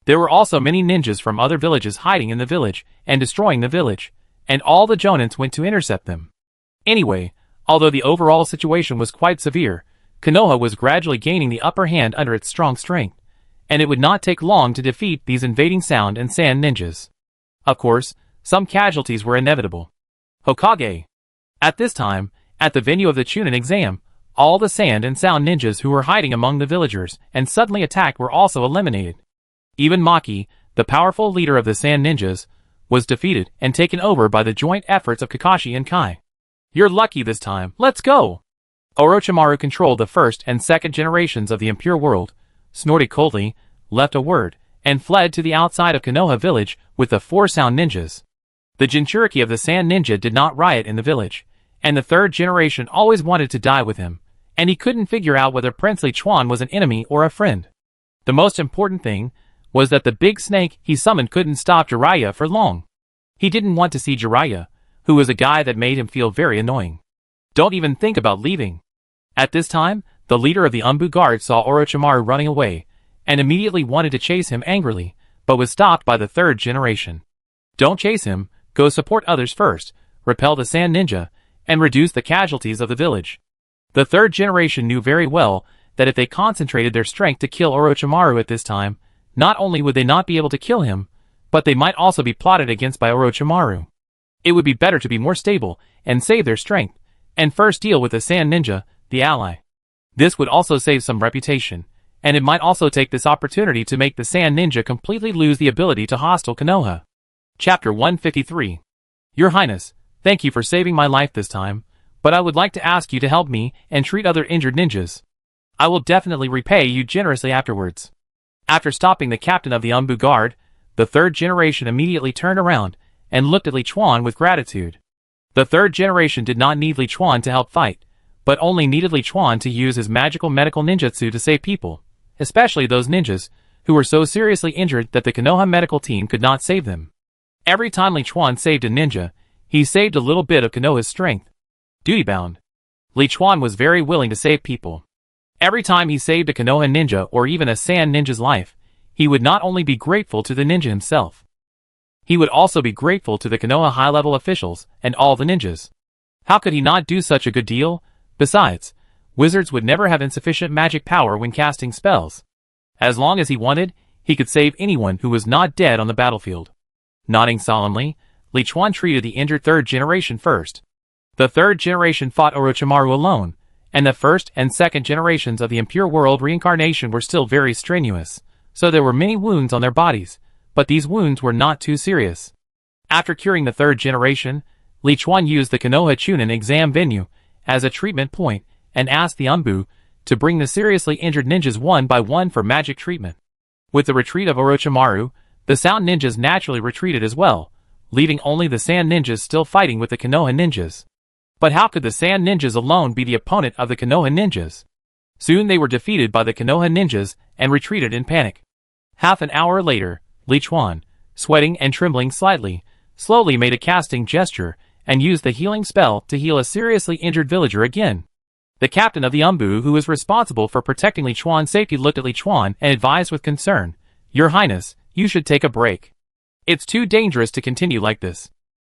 There were also many ninjas from other villages hiding in the village and destroying the village, and all the Jonins went to intercept them. Anyway, although the overall situation was quite severe, Konoha was gradually gaining the upper hand under its strong strength, and it would not take long to defeat these invading Sound and Sand Ninjas. Of course, some casualties were inevitable. Hokage. At this time, at the venue of the Chunin exam, all the Sand and Sound Ninjas who were hiding among the villagers and suddenly attacked were also eliminated. Even Maki, the powerful leader of the Sand Ninjas, was defeated and taken over by the joint efforts of Kakashi and Kai. You're lucky this time, let's go! Orochimaru controlled the 1st and 2nd generations of the impure world, snorted coldly, left a word, and fled to the outside of Konoha village with the 4 Sound Ninjas. The Jinchuriki of the Sand Ninja did not riot in the village, and the 3rd generation always wanted to die with him, and he couldn't figure out whether Prince Li Chuan was an enemy or a friend. The most important thing was that the big snake he summoned couldn't stop Jiraiya for long. He didn't want to see Jiraiya, who was a guy that made him feel very annoying. Don't even think about leaving. At this time, the leader of the Anbu guard saw Orochimaru running away, and immediately wanted to chase him angrily, but was stopped by the 3rd generation. Don't chase him, go support others first, repel the Sand Ninja, and reduce the casualties of the village. The 3rd generation knew very well that if they concentrated their strength to kill Orochimaru at this time, not only would they not be able to kill him, but they might also be plotted against by Orochimaru. It would be better to be more stable and save their strength, and first deal with the Sand Ninja, the ally. This would also save some reputation, and it might also take this opportunity to make the Sand Ninja completely lose the ability to hostile Konoha. Chapter 153. Your Highness, thank you for saving my life this time, but I would like to ask you to help me and treat other injured ninjas. I will definitely repay you generously afterwards. After stopping the captain of the Anbu guard, the 3rd generation immediately turned around and looked at Li Chuan with gratitude. The 3rd generation did not need Li Chuan to help fight, but only needed Li Chuan to use his magical medical ninjutsu to save people, especially those ninjas who were so seriously injured that the Konoha medical team could not save them. Every time Li Chuan saved a ninja, he saved a little bit of Konoha's strength. Duty-bound. Li Chuan was very willing to save people. Every time he saved a Konoha ninja or even a Sand ninja's life, he would not only be grateful to the ninja himself. He would also be grateful to the Konoha high-level officials and all the ninjas. How could he not do such a good deal? Besides, wizards would never have insufficient magic power when casting spells. As long as he wanted, he could save anyone who was not dead on the battlefield. Nodding solemnly, Li Chuan treated the injured 3rd generation first. The 3rd generation fought Orochimaru alone, and the 1st and 2nd generations of the impure world reincarnation were still very strenuous, so there were many wounds on their bodies, but these wounds were not too serious. After curing the 3rd generation, Li Chuan used the Konoha Chunin exam venue as a treatment point and asked the Umbu to bring the seriously injured ninjas one by one for magic treatment. With the retreat of Orochimaru, the Sound Ninjas naturally retreated as well, leaving only the Sand Ninjas still fighting with the Konoha Ninjas. But how could the Sand Ninjas alone be the opponent of the Konoha Ninjas? Soon they were defeated by the Konoha Ninjas and retreated in panic. Half an hour later, Li Chuan, sweating and trembling slightly, slowly made a casting gesture and used the healing spell to heal a seriously injured villager again. The captain of the Umbu, who was responsible for protecting Li Chuan's safety, looked at Li Chuan and advised with concern, "Your Highness, you should take a break. It's too dangerous to continue like this."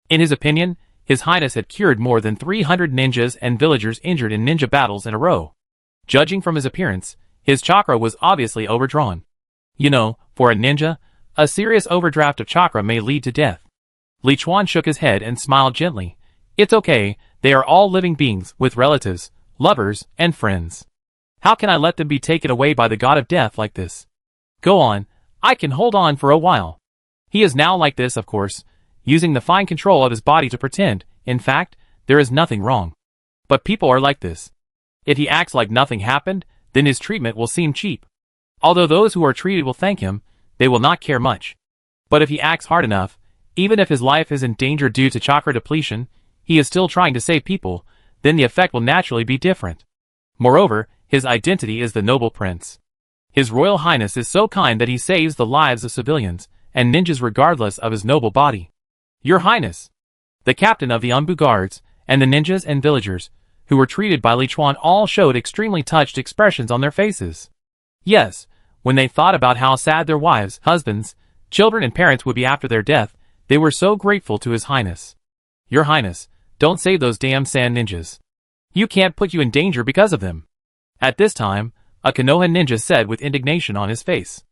In his opinion, His Highness had cured more than 300 ninjas and villagers injured in ninja battles in a row. Judging from his appearance, his chakra was obviously overdrawn. You know, for a ninja, a serious overdraft of chakra may lead to death. Li Chuan shook his head and smiled gently. It's okay, they are all living beings with relatives, lovers, and friends. How can I let them be taken away by the god of death like this? Go on, I can hold on for a while. He is now like this, of course, using the fine control of his body to pretend, in fact, there is nothing wrong. But people are like this. If he acts like nothing happened, then his treatment will seem cheap. Although those who are treated will thank him, they will not care much. But if he acts hard enough, even if his life is in danger due to chakra depletion, he is still trying to save people, then the effect will naturally be different. Moreover, his identity is the noble prince. His Royal Highness is so kind that he saves the lives of civilians and ninjas regardless of his noble body. Your Highness! The captain of the Umbu guards, and the ninjas and villagers, who were treated by Li Chuan, all showed extremely touched expressions on their faces. Yes, when they thought about how sad their wives, husbands, children and parents would be after their death, they were so grateful to His Highness. Your Highness, don't save those damn sand ninjas. You can't put you in danger because of them. At this time, a Konoha ninja said with indignation on his face.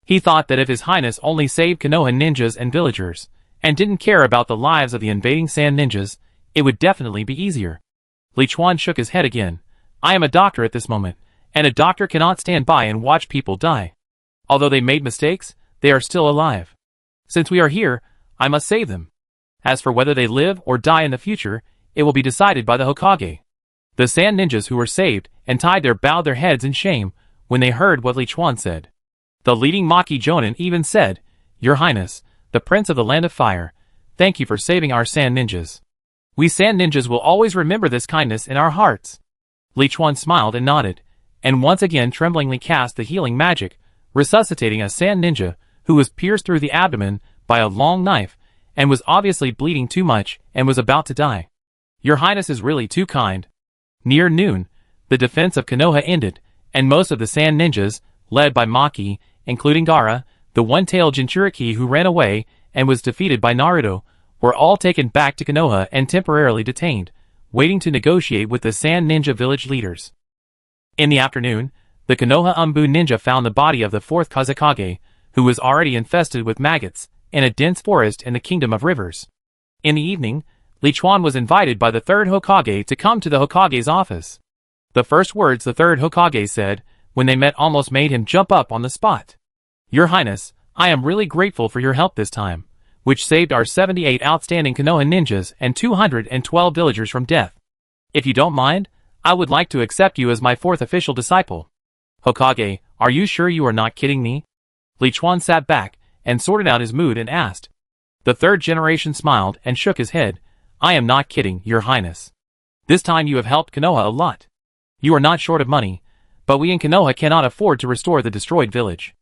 He thought that if His Highness only saved Konoha ninjas and villagers, and didn't care about the lives of the invading sand ninjas, it would definitely be easier. Li Chuan shook his head again. I am a doctor at this moment, and a doctor cannot stand by and watch people die. Although they made mistakes, they are still alive. Since we are here, I must save them. As for whether they live or die in the future, it will be decided by the Hokage. The sand ninjas who were saved and tied there bowed their heads in shame when they heard what Li Chuan said. The leading Maki Jonin even said, Your Highness, the Prince of the Land of Fire, thank you for saving our sand ninjas. We sand ninjas will always remember this kindness in our hearts. Li Chuan smiled and nodded, and once again tremblingly cast the healing magic, resuscitating a sand ninja who was pierced through the abdomen by a long knife and was obviously bleeding too much and was about to die. Your Highness is really too kind. Near noon, the defense of Konoha ended, and most of the sand ninjas, led by Maki, including Gaara, the one-tailed Jinchuriki who ran away and was defeated by Naruto, were all taken back to Konoha and temporarily detained, waiting to negotiate with the Sand Ninja village leaders. In the afternoon, the Konoha Umbu ninja found the body of the fourth Kazekage, who was already infested with maggots, in a dense forest in the Kingdom of Rivers. In the evening, Li Chuan was invited by the third Hokage to come to the Hokage's office. The first words the third Hokage said, when they met, almost made him jump up on the spot. Your Highness, I am really grateful for your help this time, which saved our 78 outstanding Konoha ninjas and 212 villagers from death. If you don't mind, I would like to accept you as my fourth official disciple. Hokage, are you sure you are not kidding me? Li Chuan sat back and sorted out his mood and asked. The third generation smiled and shook his head. I am not kidding, Your Highness. This time you have helped Konoha a lot. You are not short of money, but we in Konoha cannot afford to restore the destroyed village.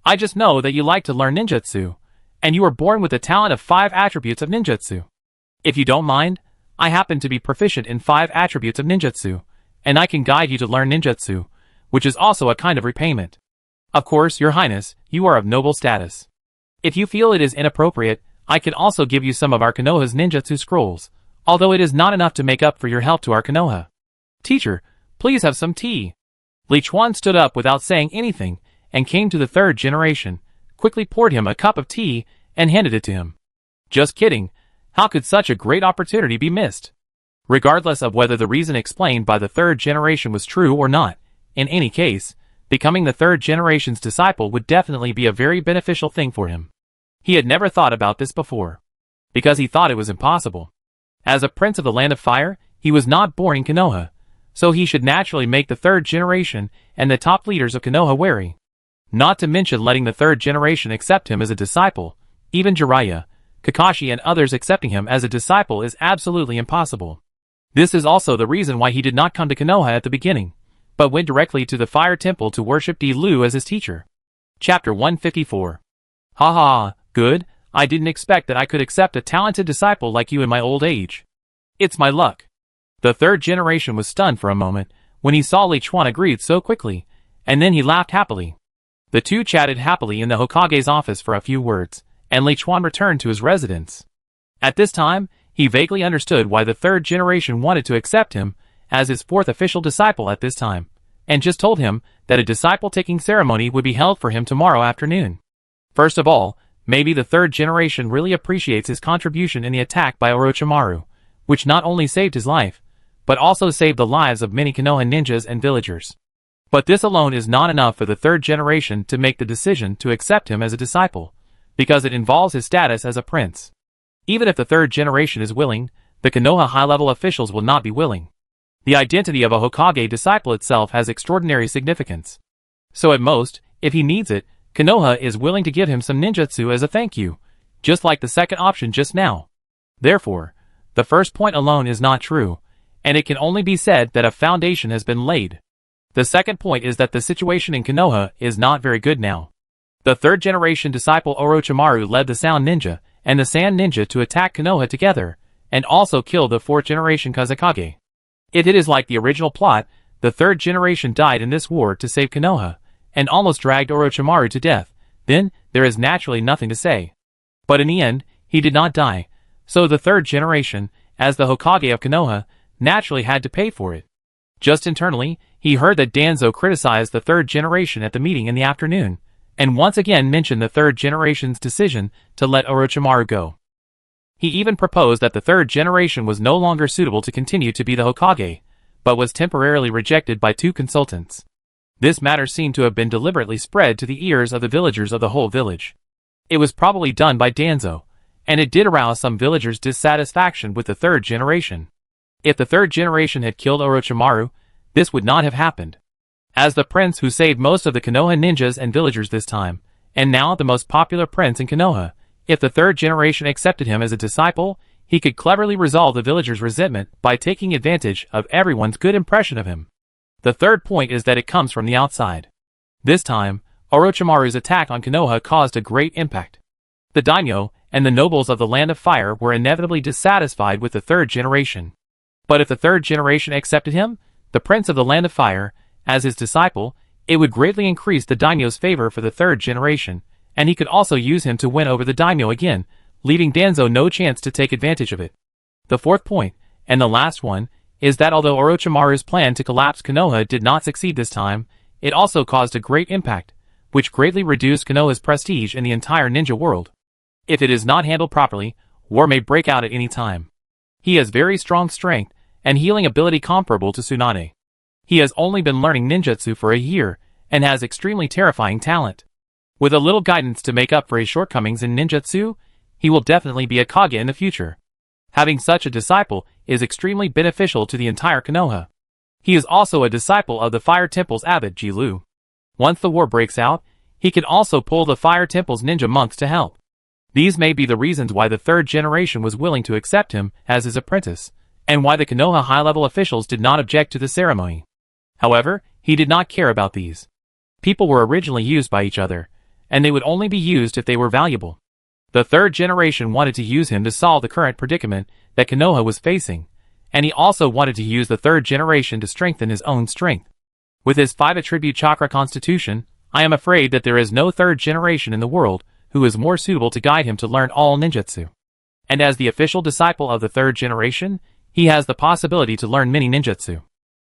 I just know that you like to learn ninjutsu, and you are born with the talent of 5 attributes of ninjutsu. If you don't mind, I happen to be proficient in 5 attributes of ninjutsu, and I can guide you to learn ninjutsu, which is also a kind of repayment. Of course, Your Highness, you are of noble status. If you feel it is inappropriate, I can also give you some of our Konoha's ninjutsu scrolls, although it is not enough to make up for your help to our Konoha. Teacher, please have some tea. Li Chuan stood up without saying anything, and came to the third generation, quickly poured him a cup of tea, and handed it to him. Just kidding, how could such a great opportunity be missed? Regardless of whether the reason explained by the third generation was true or not, in any case, becoming the third generation's disciple would definitely be a very beneficial thing for him. He had never thought about this before, because he thought it was impossible. As a prince of the Land of Fire, He was not born in Konoha, so he should naturally make the third generation and the top leaders of Konoha wary. Not to mention letting the third generation accept him as a disciple. Even Jiraiya, Kakashi and others accepting him as a disciple is absolutely impossible. This is also the reason why he did not come to Konoha at the beginning, but went directly to the Fire Temple to worship Di Lu as his teacher. Chapter 154. Ha ha, good, I didn't expect that I could accept a talented disciple like you in my old age. It's my luck. The third generation was stunned for a moment when he saw Li Chuan agreed so quickly, and then he laughed happily. The two chatted happily in the Hokage's office for a few words, and Li Chuan returned to his residence. At this time, he vaguely understood why the third generation wanted to accept him as his fourth official disciple at this time, and just told him that a disciple-taking ceremony would be held for him tomorrow afternoon. First of all, maybe the third generation really appreciates his contribution in the attack by Orochimaru, which not only saved his life, but also saved the lives of many Konoha ninjas and villagers. But this alone is not enough for the third generation to make the decision to accept him as a disciple, because it involves his status as a prince. Even if the third generation is willing, the Konoha high-level officials will not be willing. The identity of a Hokage disciple itself has extraordinary significance. So at most, if he needs it, Konoha is willing to give him some ninjutsu as a thank you, just like the second option just now. Therefore, the first point alone is not true, and it can only be said that a foundation has been laid. The second point is that the situation in Konoha is not very good now. The third generation disciple Orochimaru led the Sound Ninja and the Sand Ninja to attack Konoha together, and also killed the fourth generation Kazekage. If it is like the original plot, the third generation died in this war to save Konoha, and almost dragged Orochimaru to death, then there is naturally nothing to say. But in the end, he did not die, so the third generation, as the Hokage of Konoha, naturally had to pay for it. Just internally, he heard that Danzo criticized the third generation at the meeting in the afternoon, and once again mentioned the third generation's decision to let Orochimaru go. He even proposed that the third generation was no longer suitable to continue to be the Hokage, but was temporarily rejected by two consultants. This matter seemed to have been deliberately spread to the ears of the villagers of the whole village. It was probably done by Danzo, and it did arouse some villagers' dissatisfaction with the third generation. If the third generation had killed Orochimaru, this would not have happened. As the prince who saved most of the Konoha ninjas and villagers this time, and now the most popular prince in Konoha, if the third generation accepted him as a disciple, he could cleverly resolve the villagers' resentment by taking advantage of everyone's good impression of him. The third point is that it comes from the outside. This time, Orochimaru's attack on Konoha caused a great impact. The daimyo and the nobles of the Land of Fire were inevitably dissatisfied with the third generation. But if the third generation accepted him, the prince of the Land of Fire, as his disciple, it would greatly increase the daimyo's favor for the third generation, and he could also use him to win over the daimyo again, leaving Danzo no chance to take advantage of it. The fourth point, and the last one, is that although Orochimaru's plan to collapse Konoha did not succeed this time, it also caused a great impact, which greatly reduced Konoha's prestige in the entire ninja world. If it is not handled properly, war may break out at any time. He has very strong strength and healing ability comparable to Tsunade. He has only been learning ninjutsu for a year and has extremely terrifying talent. With a little guidance to make up for his shortcomings in ninjutsu, he will definitely be a Kage in the future. Having such a disciple is extremely beneficial to the entire Konoha. He is also a disciple of the Fire Temple's abbot Di Lu. Once the war breaks out, he can also pull the Fire Temple's ninja monks to help. These may be the reasons why the third generation was willing to accept him as his apprentice, and why the Konoha high-level officials did not object to the ceremony. However, he did not care about these. People were originally used by each other, and they would only be used if they were valuable. The third generation wanted to use him to solve the current predicament that Konoha was facing, and he also wanted to use the third generation to strengthen his own strength. With his 5 attribute chakra constitution, I am afraid that there is no third generation in the world who is more suitable to guide him to learn all ninjutsu. And as the official disciple of the third generation, he has the possibility to learn many ninjutsu.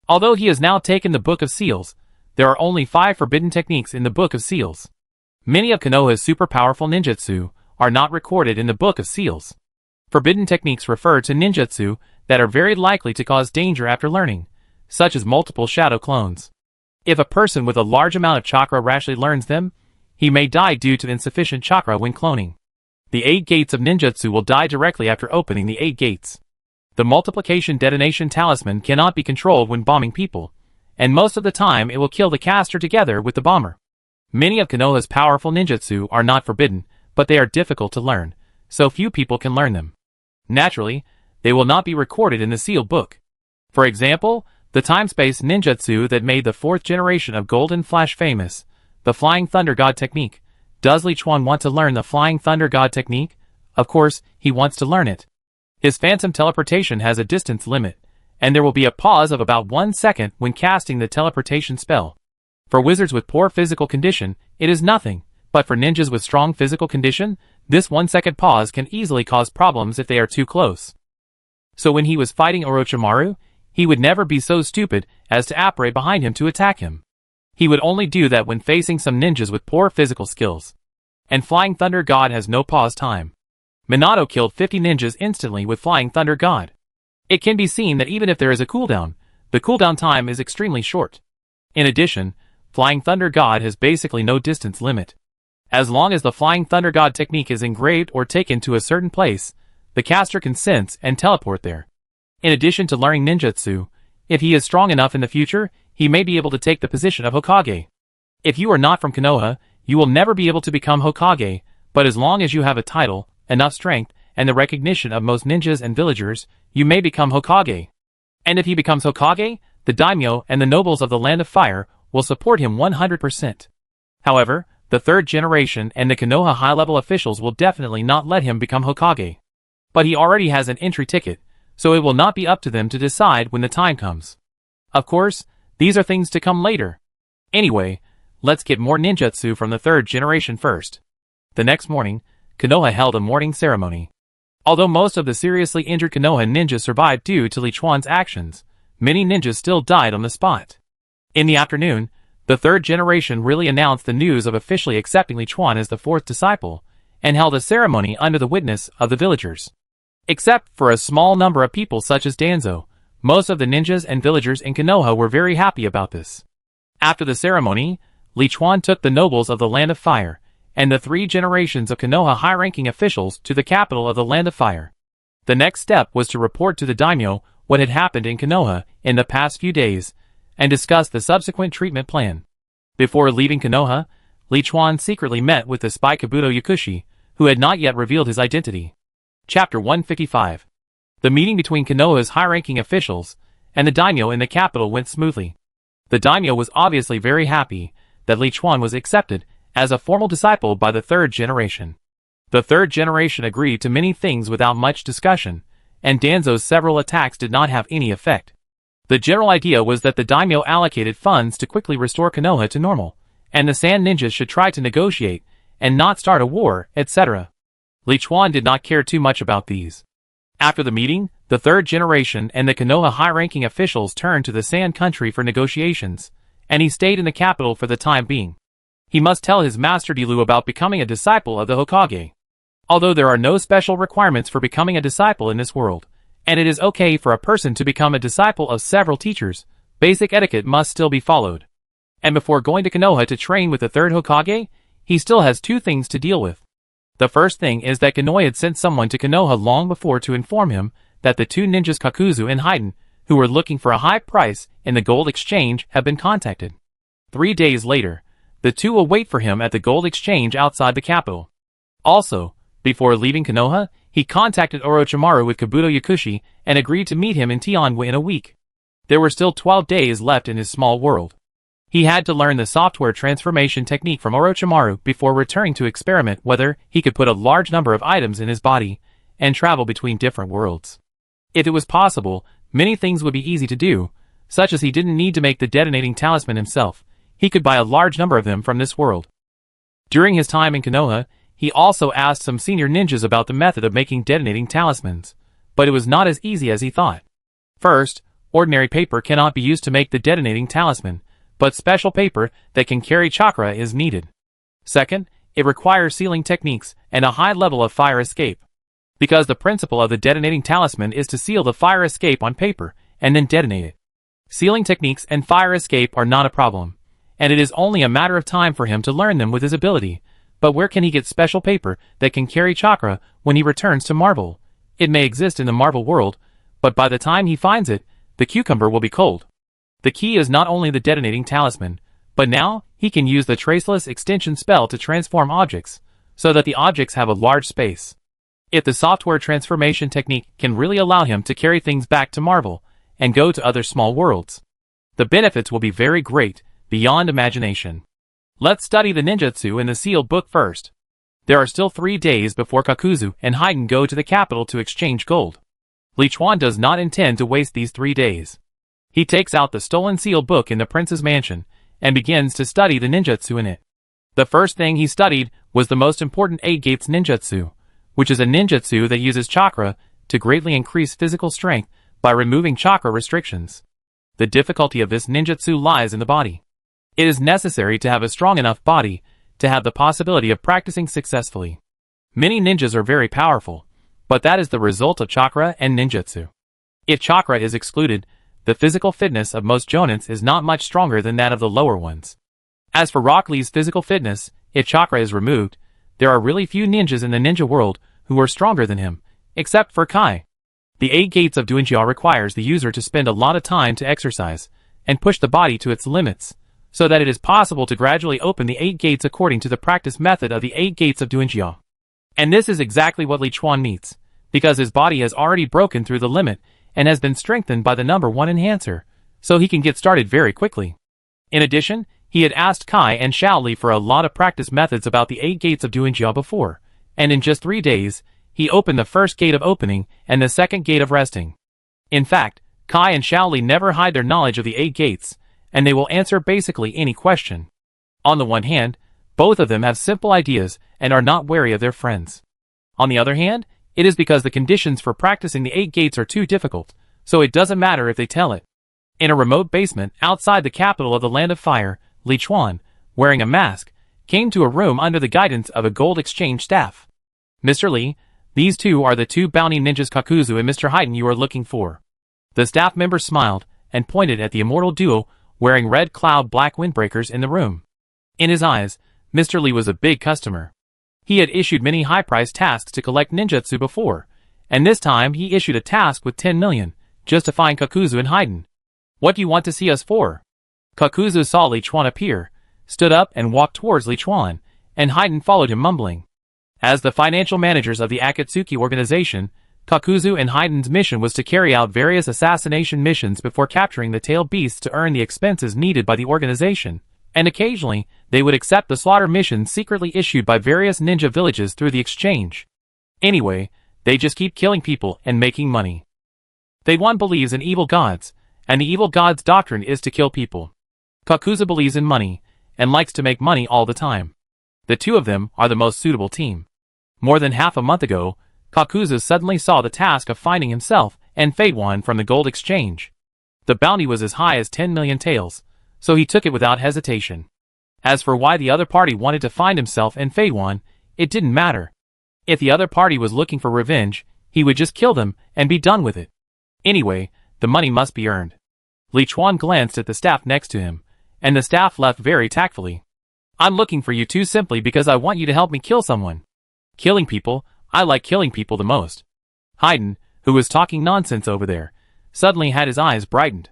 Although he has now taken the Book of Seals, there are only 5 forbidden techniques in the Book of Seals. Many of Konoha's super powerful ninjutsu are not recorded in the Book of Seals. Forbidden techniques refer to ninjutsu that are very likely to cause danger after learning, such as multiple shadow clones. If a person with a large amount of chakra rashly learns them, he may die due to insufficient chakra when cloning. The 8 gates of ninjutsu will die directly after opening the 8 gates. The multiplication detonation talisman cannot be controlled when bombing people, and most of the time it will kill the caster together with the bomber. Many of Konoha's powerful ninjutsu are not forbidden, but they are difficult to learn, so few people can learn them. Naturally, they will not be recorded in the sealed book. For example, the time-space ninjutsu that made the 4th generation of Golden Flash famous, the Flying Thunder God technique. Does Li Chuan want to learn the Flying Thunder God technique? Of course, he wants to learn it. His phantom teleportation has a distance limit, and there will be a pause of about 1 second when casting the teleportation spell. For wizards with poor physical condition, it is nothing, but for ninjas with strong physical condition, this 1 second pause can easily cause problems if they are too close. So when he was fighting Orochimaru, he would never be so stupid as to apparate behind him to attack him. He would only do that when facing some ninjas with poor physical skills. And Flying Thunder God has no pause time. Minato killed 50 ninjas instantly with Flying Thunder God. It can be seen that even if there is a cooldown, the cooldown time is extremely short. In addition, Flying Thunder God has basically no distance limit. As long as the Flying Thunder God technique is engraved or taken to a certain place, the caster can sense and teleport there. In addition to learning ninjutsu, if he is strong enough in the future, he may be able to take the position of Hokage. If you are not from Konoha, you will never be able to become Hokage, but as long as you have a title, enough strength, and the recognition of most ninjas and villagers, you may become Hokage. And if he becomes Hokage, the daimyo and the nobles of the Land of Fire will support him 100%. However, the 3rd generation and the Konoha high-level officials will definitely not let him become Hokage. But he already has an entry ticket, so it will not be up to them to decide when the time comes. Of course, these are things to come later. Anyway, let's get more ninjutsu from the 3rd generation first. The next morning, Konoha held a morning ceremony. Although most of the seriously injured Konoha ninjas survived due to Li Chuan's actions, many ninjas still died on the spot. In the afternoon, the 3rd generation really announced the news of officially accepting Li Chuan as the 4th disciple, and held a ceremony under the witness of the villagers. Except for a small number of people such as Danzo, most of the ninjas and villagers in Konoha were very happy about this. After the ceremony, Li Chuan took the nobles of the Land of Fire, and the 3 generations of Konoha high-ranking officials to the capital of the Land of Fire. The next step was to report to the daimyo what had happened in Konoha in the past few days, and discuss the subsequent treatment plan. Before leaving Konoha, Li Chuan secretly met with the spy Kabuto Yakushi, who had not yet revealed his identity. Chapter 155. The meeting between Konoha's high-ranking officials and the daimyo in the capital went smoothly. The daimyo was obviously very happy that Li Chuan was accepted as a formal disciple by the 3rd generation. The 3rd generation agreed to many things without much discussion, and Danzo's several attacks did not have any effect. The general idea was that the daimyo allocated funds to quickly restore Konoha to normal, and the Sand Ninjas should try to negotiate and not start a war, etc. Li Chuan did not care too much about these. After the meeting, the 3rd generation and the Konoha high-ranking officials turned to the Sand Country for negotiations, and he stayed in the capital for the time being. He must tell his master Dilu about becoming a disciple of the Hokage. Although there are no special requirements for becoming a disciple in this world, and it is okay for a person to become a disciple of several teachers, basic etiquette must still be followed. And before going to Konoha to train with the 3rd Hokage, he still has 2 things to deal with. The first thing is that Konoha had sent someone to Konoha long before to inform him that the 2 ninjas Kakuzu and Haiden, who were looking for a high price in the gold exchange, have been contacted. 3 days later, the 2 will wait for him at the gold exchange outside the capital. Also, before leaving Konoha, he contacted Orochimaru with Kabuto Yakushi and agreed to meet him in Tianwu in a week. There were still 12 days left in his small world. He had to learn the software transformation technique from Orochimaru before returning to experiment whether he could put a large number of items in his body and travel between different worlds. If it was possible, many things would be easy to do, such as he didn't need to make the detonating talisman himself. He could buy a large number of them from this world. During his time in Konoha, he also asked some senior ninjas about the method of making detonating talismans, but it was not as easy as he thought. First, ordinary paper cannot be used to make the detonating talisman, but special paper that can carry chakra is needed. Second, it requires sealing techniques and a high level of fire escape. Because the principle of the detonating talisman is to seal the fire escape on paper and then detonate it. Sealing techniques and fire escape are not a problem, and it is only a matter of time for him to learn them with his ability. But where can he get special paper that can carry chakra when he returns to Marvel? It may exist in the Marvel world, But by the time he finds it, the cucumber will be cold. The key is not only the detonating talisman, but now he can use the traceless extension spell to transform objects, so that the objects have a large space. If the software transformation technique can really allow him to carry things back to Marvel and go to other small worlds, the benefits will be very great, beyond imagination. Let's study the ninjutsu in the sealed book first. There are still 3 days before Kakuzu and Haiden go to the capital to exchange gold. Li Chuan does not intend to waste these 3 days. He takes out the stolen sealed book in the prince's mansion and begins to study the ninjutsu in it. The first thing he studied was the most important 8 Gates ninjutsu, which is a ninjutsu that uses chakra to greatly increase physical strength by removing chakra restrictions. The difficulty of this ninjutsu lies in the body. It is necessary to have a strong enough body to have the possibility of practicing successfully. Many ninjas are very powerful, but that is the result of chakra and ninjutsu. If chakra is excluded, the physical fitness of most jonins is not much stronger than that of the lower ones. As for Rock Lee's physical fitness, if chakra is removed, there are really few ninjas in the ninja world who are stronger than him, except for Kai. The 8 Gates of Duinjia requires the user to spend a lot of time to exercise and push the body to its limits, so that it is possible to gradually open the 8 Gates according to the practice method of the 8 Gates of Duinjia. And this is exactly what Li Chuan needs, because his body has already broken through the limit and has been strengthened by the number 1 enhancer, so he can get started very quickly. In addition, he had asked Kai and Xiao Li for a lot of practice methods about the 8 Gates of Duinjia before, and in just 3 days, he opened the first gate of opening and the second gate of resting. In fact, Kai and Xiao Li never hide their knowledge of the 8 Gates, and they will answer basically any question. On the one hand, both of them have simple ideas and are not wary of their friends. On the other hand, it is because the conditions for practicing the 8 Gates are too difficult, so it doesn't matter if they tell it. In a remote basement outside the capital of the Land of Fire, Li Chuan, wearing a mask, came to a room under the guidance of a gold exchange staff. Mr. Li, these two are the 2 bounty ninjas Kakuzu and Mr. Haiden you are looking for. The staff member smiled and pointed at the immortal duo wearing red cloud black windbreakers in the room. In his eyes, Mr. Li was a big customer. He had issued many high-priced tasks to collect ninjutsu before, and this time he issued a task with 10 million, just to find Kakuzu and Haiden. What do you want to see us for? Kakuzu saw Li Chuan appear, stood up and walked towards Li Chuan, and Haiden followed him mumbling. As the financial managers of the Akatsuki organization, Kakuzu and Haiden's mission was to carry out various assassination missions before capturing the tail beasts to earn the expenses needed by the organization, and occasionally, they would accept the slaughter missions secretly issued by various ninja villages through the exchange. Anyway, they just keep killing people and making money. One believes in evil gods, and the evil god's doctrine is to kill people. Kakuzu believes in money, and likes to make money all the time. The 2 of them are the most suitable team. More than half a month ago, Kakuzu suddenly saw the task of finding himself and Fade-One from the gold exchange. The bounty was as high as 10 million taels, so he took it without hesitation. As for why the other party wanted to find himself and Fade-One, it didn't matter. If the other party was looking for revenge, he would just kill them and be done with it. Anyway, the money must be earned. Li Chuan glanced at the staff next to him, and the staff left very tactfully. I'm looking for you 2 simply because I want you to help me kill someone. Killing people? I like killing people the most. Haiden, who was talking nonsense over there, suddenly had his eyes brightened.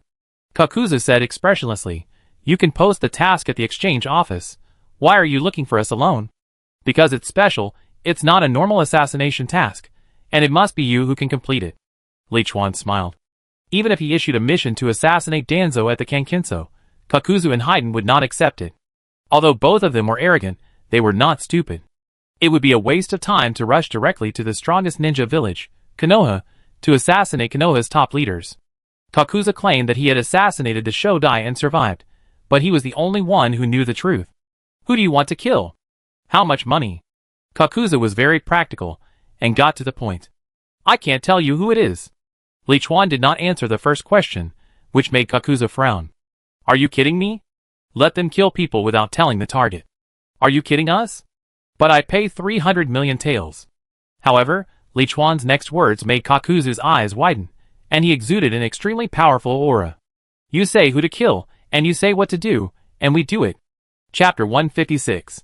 Kakuzu said expressionlessly, You can post the task at the exchange office. Why are you looking for us alone? Because it's special, it's not a normal assassination task, and it must be you who can complete it. Li Chuan smiled. Even if he issued a mission to assassinate Danzo at the Kankinso, Kakuzu and Haiden would not accept it. Although both of them were arrogant, they were not stupid. It would be a waste of time to rush directly to the strongest ninja village, Konoha, to assassinate Konoha's top leaders. Kakuzu claimed that he had assassinated the Shodai and survived, but he was the only one who knew the truth. Who do you want to kill? How much money? Kakuzu was very practical, and got to the point. I can't tell you who it is. Li Chuan did not answer the first question, which made Kakuzu frown. Are you kidding me? Let them kill people without telling the target. Are you kidding us? But I pay 300 million taels. However, Li Chuan's next words made Kakuzu's eyes widen, and he exuded an extremely powerful aura. You say who to kill, and you say what to do, and we do it. Chapter 156.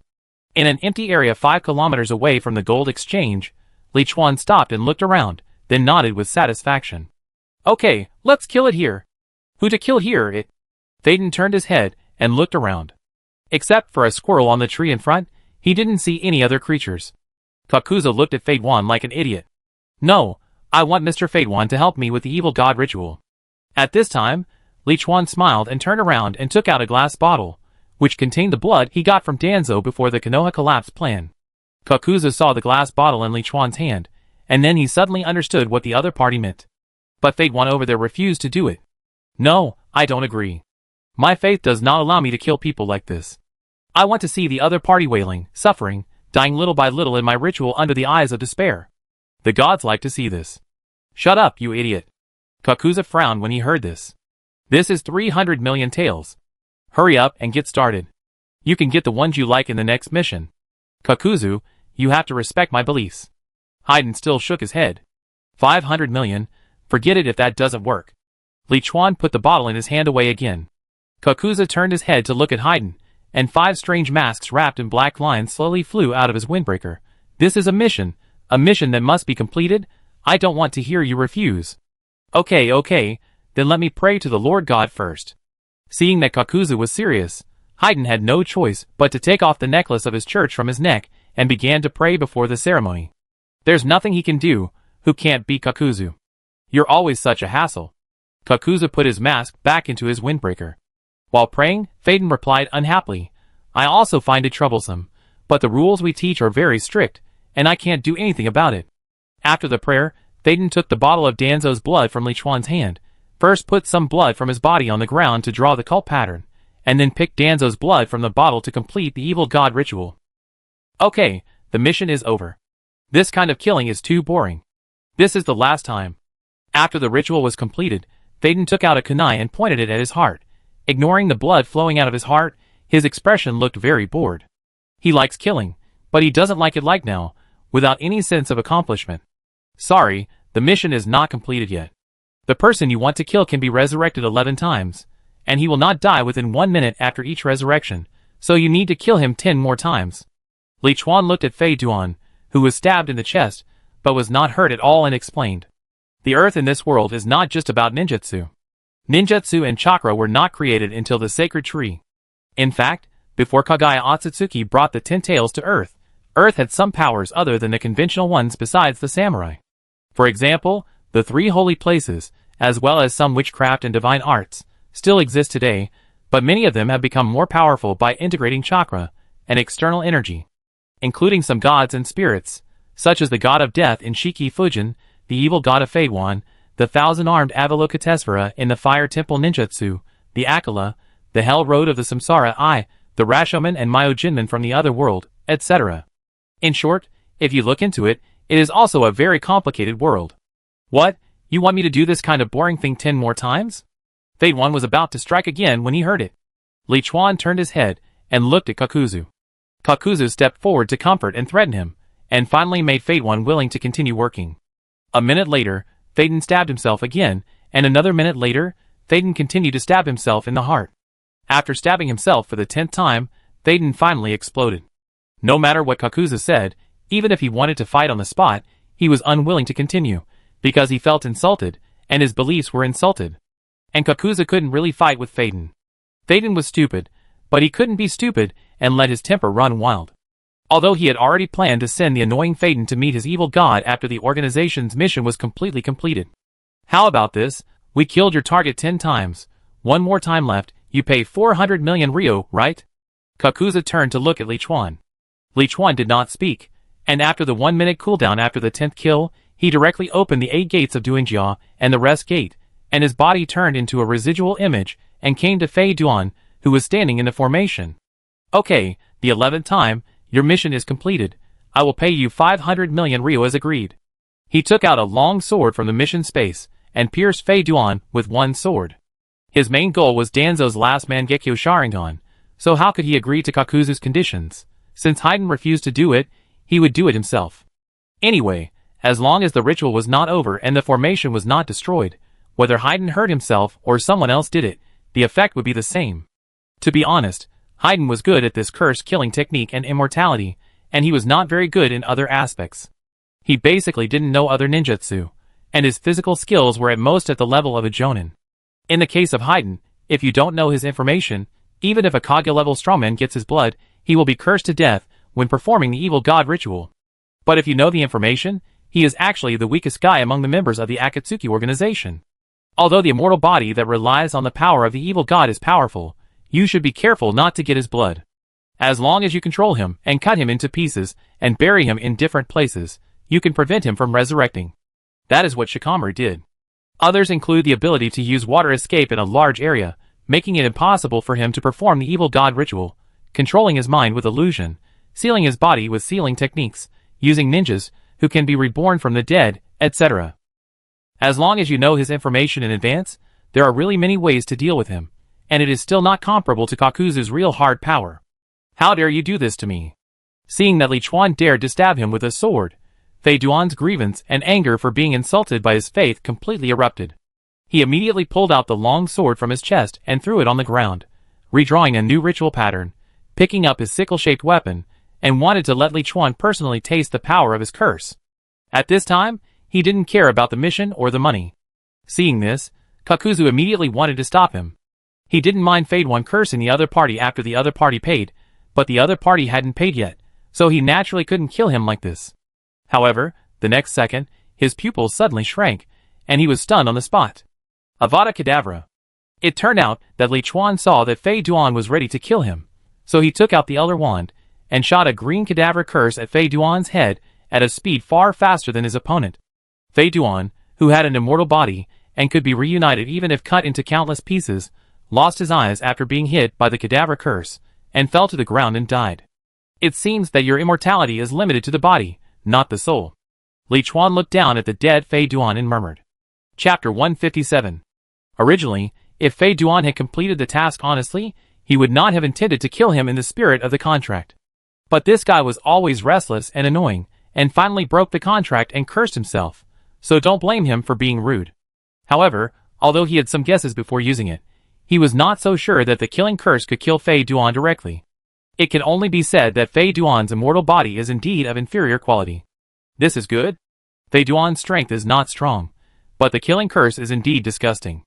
In an empty area 5 kilometers away from the gold exchange, Li Chuan stopped and looked around, then nodded with satisfaction. Okay, let's kill it here. Who to kill here, it? Phaeton turned his head and looked around. Except for a squirrel on the tree in front, he didn't see any other creatures. Kakuzu looked at Phaeton like an idiot. No, I want Mr. Phaeton to help me with the evil god ritual. At this time, Lichuan smiled and turned around and took out a glass bottle, which contained the blood he got from Danzo before the Konoha collapse plan. Kakuzu saw the glass bottle in Lichuan's hand, and then he suddenly understood what the other party meant. But Phaeton over there refused to do it. No, I don't agree. My faith does not allow me to kill people like this. I want to see the other party wailing, suffering, dying little by little in my ritual under the eyes of despair. The gods like to see this. Shut up, you idiot. Kakuzu frowned when he heard this. This is 300 million taels. Hurry up and get started. You can get the ones you like in the next mission. Kakuzu, you have to respect my beliefs. Haydn still shook his head. 500 million, forget it if that doesn't work. Lichuan put the bottle in his hand away again. Kakuzu turned his head to look at Haydn, and 5 strange masks wrapped in black lines slowly flew out of his windbreaker. This is a mission that must be completed. I don't want to hear you refuse. Okay, then let me pray to the Lord God first. Seeing that Kakuzu was serious, Haydn had no choice but to take off the necklace of his church from his neck and began to pray before the ceremony. There's nothing he can do, who can't beat Kakuzu. You're always such a hassle. Kakuzu put his mask back into his windbreaker. While praying, Phaeton replied unhappily, I also find it troublesome, but the rules we teach are very strict, and I can't do anything about it. After the prayer, Phaeton took the bottle of Danzo's blood from Lichuan's hand, first put some blood from his body on the ground to draw the cult pattern, and then picked Danzo's blood from the bottle to complete the evil god ritual. Okay, the mission is over. This kind of killing is too boring. This is the last time. After the ritual was completed, Phaeton took out a kunai and pointed it at his heart. Ignoring the blood flowing out of his heart, his expression looked very bored. He likes killing, but he doesn't like it like now, without any sense of accomplishment. Sorry, the mission is not completed yet. The person you want to kill can be resurrected 11 times, and he will not die within 1 minute after each resurrection, so you need to kill him 10 more times. Lichuan looked at Fei Duan, who was stabbed in the chest, but was not hurt at all and explained. The earth in this world is not just about ninjutsu. Ninjutsu and chakra were not created until the sacred tree. In fact, before Kagaya Otsutsuki brought the 10 tails to Earth, Earth had some powers other than the conventional ones besides the samurai. For example, the 3 holy places, as well as some witchcraft and divine arts, still exist today, but many of them have become more powerful by integrating chakra and external energy, including some gods and spirits, such as the god of death in Shiki Fujin, the evil god of Feiwan, the 1,000-armed Avalokitesvara in the Fire Temple Ninjutsu, the Akala, the Hell Road of the Samsara Eye, the Rashomon and Myojinman from the other world, etc. In short, if you look into it, it is also a very complicated world. What? You want me to do this kind of boring thing 10 more times? Feiwan was about to strike again when he heard it. Lichuan turned his head and looked at Kakuzu. Kakuzu stepped forward to comfort and threaten him, and finally made Feiwan willing to continue working. A minute later, Phaeton stabbed himself again, and another minute later, Phaeton continued to stab himself in the heart. After stabbing himself for the 10th time, Phaeton finally exploded. No matter what Kakuzu said, even if he wanted to fight on the spot, he was unwilling to continue, because he felt insulted, and his beliefs were insulted. And Kakuzu couldn't really fight with Phaeton. Phaeton was stupid, but he couldn't be stupid and let his temper run wild. Although he had already planned to send the annoying Phaeton to meet his evil god after the organization's mission was completely completed. How about this? We killed your target 10 times. 1 more time left, you pay 400 million ryo, right? Kakuzu turned to look at Lichuan. Lichuan did not speak, and after the 1-minute cooldown after the 10th kill, he directly opened the 8 gates of Duangjia and the rest gate, and his body turned into a residual image and came to Fei Duan, who was standing in the formation. Okay, the 11th time, your mission is completed. I will pay you 500 million ryo as agreed. He took out a long sword from the mission space and pierced Fei Duan with one sword. His main goal was Danzo's last Mangekyo Sharingan, so how could he agree to Kakuzu's conditions? Since Haydn refused to do it, he would do it himself. Anyway, as long as the ritual was not over and the formation was not destroyed, whether Haydn hurt himself or someone else did it, the effect would be the same. To be honest, Haydn was good at this curse-killing technique and immortality, and he was not very good in other aspects. He basically didn't know other ninjutsu, and his physical skills were at most at the level of a jonin. In the case of Haydn, if you don't know his information, even if a Kage-level strongman gets his blood, he will be cursed to death when performing the evil god ritual. But if you know the information, he is actually the weakest guy among the members of the Akatsuki organization. Although the immortal body that relies on the power of the evil god is powerful, you should be careful not to get his blood. As long as you control him and cut him into pieces and bury him in different places, you can prevent him from resurrecting. That is what Shikamaru did. Others include the ability to use water escape in a large area, making it impossible for him to perform the evil god ritual, controlling his mind with illusion, sealing his body with sealing techniques, using ninjas, who can be reborn from the dead, etc. As long as you know his information in advance, there are really many ways to deal with him, and it is still not comparable to Kakuzu's real hard power. How dare you do this to me? Seeing that Li Chuan dared to stab him with a sword, Fei Duan's grievance and anger for being insulted by his faith completely erupted. He immediately pulled out the long sword from his chest and threw it on the ground, redrawing a new ritual pattern, picking up his sickle-shaped weapon, and wanted to let Li Chuan personally taste the power of his curse. At this time, he didn't care about the mission or the money. Seeing this, Kakuzu immediately wanted to stop him. He didn't mind Fei Duan cursing the other party after the other party paid, but the other party hadn't paid yet, so he naturally couldn't kill him like this. However, the next second, his pupils suddenly shrank, and he was stunned on the spot. Avada Kedavra. It turned out that Li Chuan saw that Fei Duan was ready to kill him, so he took out the Elder Wand, and shot a green cadaver curse at Fei Duan's head at a speed far faster than his opponent. Fei Duan, who had an immortal body, and could be reunited even if cut into countless pieces, lost his eyes after being hit by the cadaver curse, and fell to the ground and died. It seems that your immortality is limited to the body, not the soul. Li Chuan looked down at the dead Fei Duan and murmured. Chapter 157. Originally, if Fei Duan had completed the task honestly, he would not have intended to kill him in the spirit of the contract. But this guy was always restless and annoying, and finally broke the contract and cursed himself, so don't blame him for being rude. However, although he had some guesses before using it, he was not so sure that the killing curse could kill Fei Duan directly. It can only be said that Fei Duan's immortal body is indeed of inferior quality. This is good. Fei Duan's strength is not strong, but the killing curse is indeed disgusting.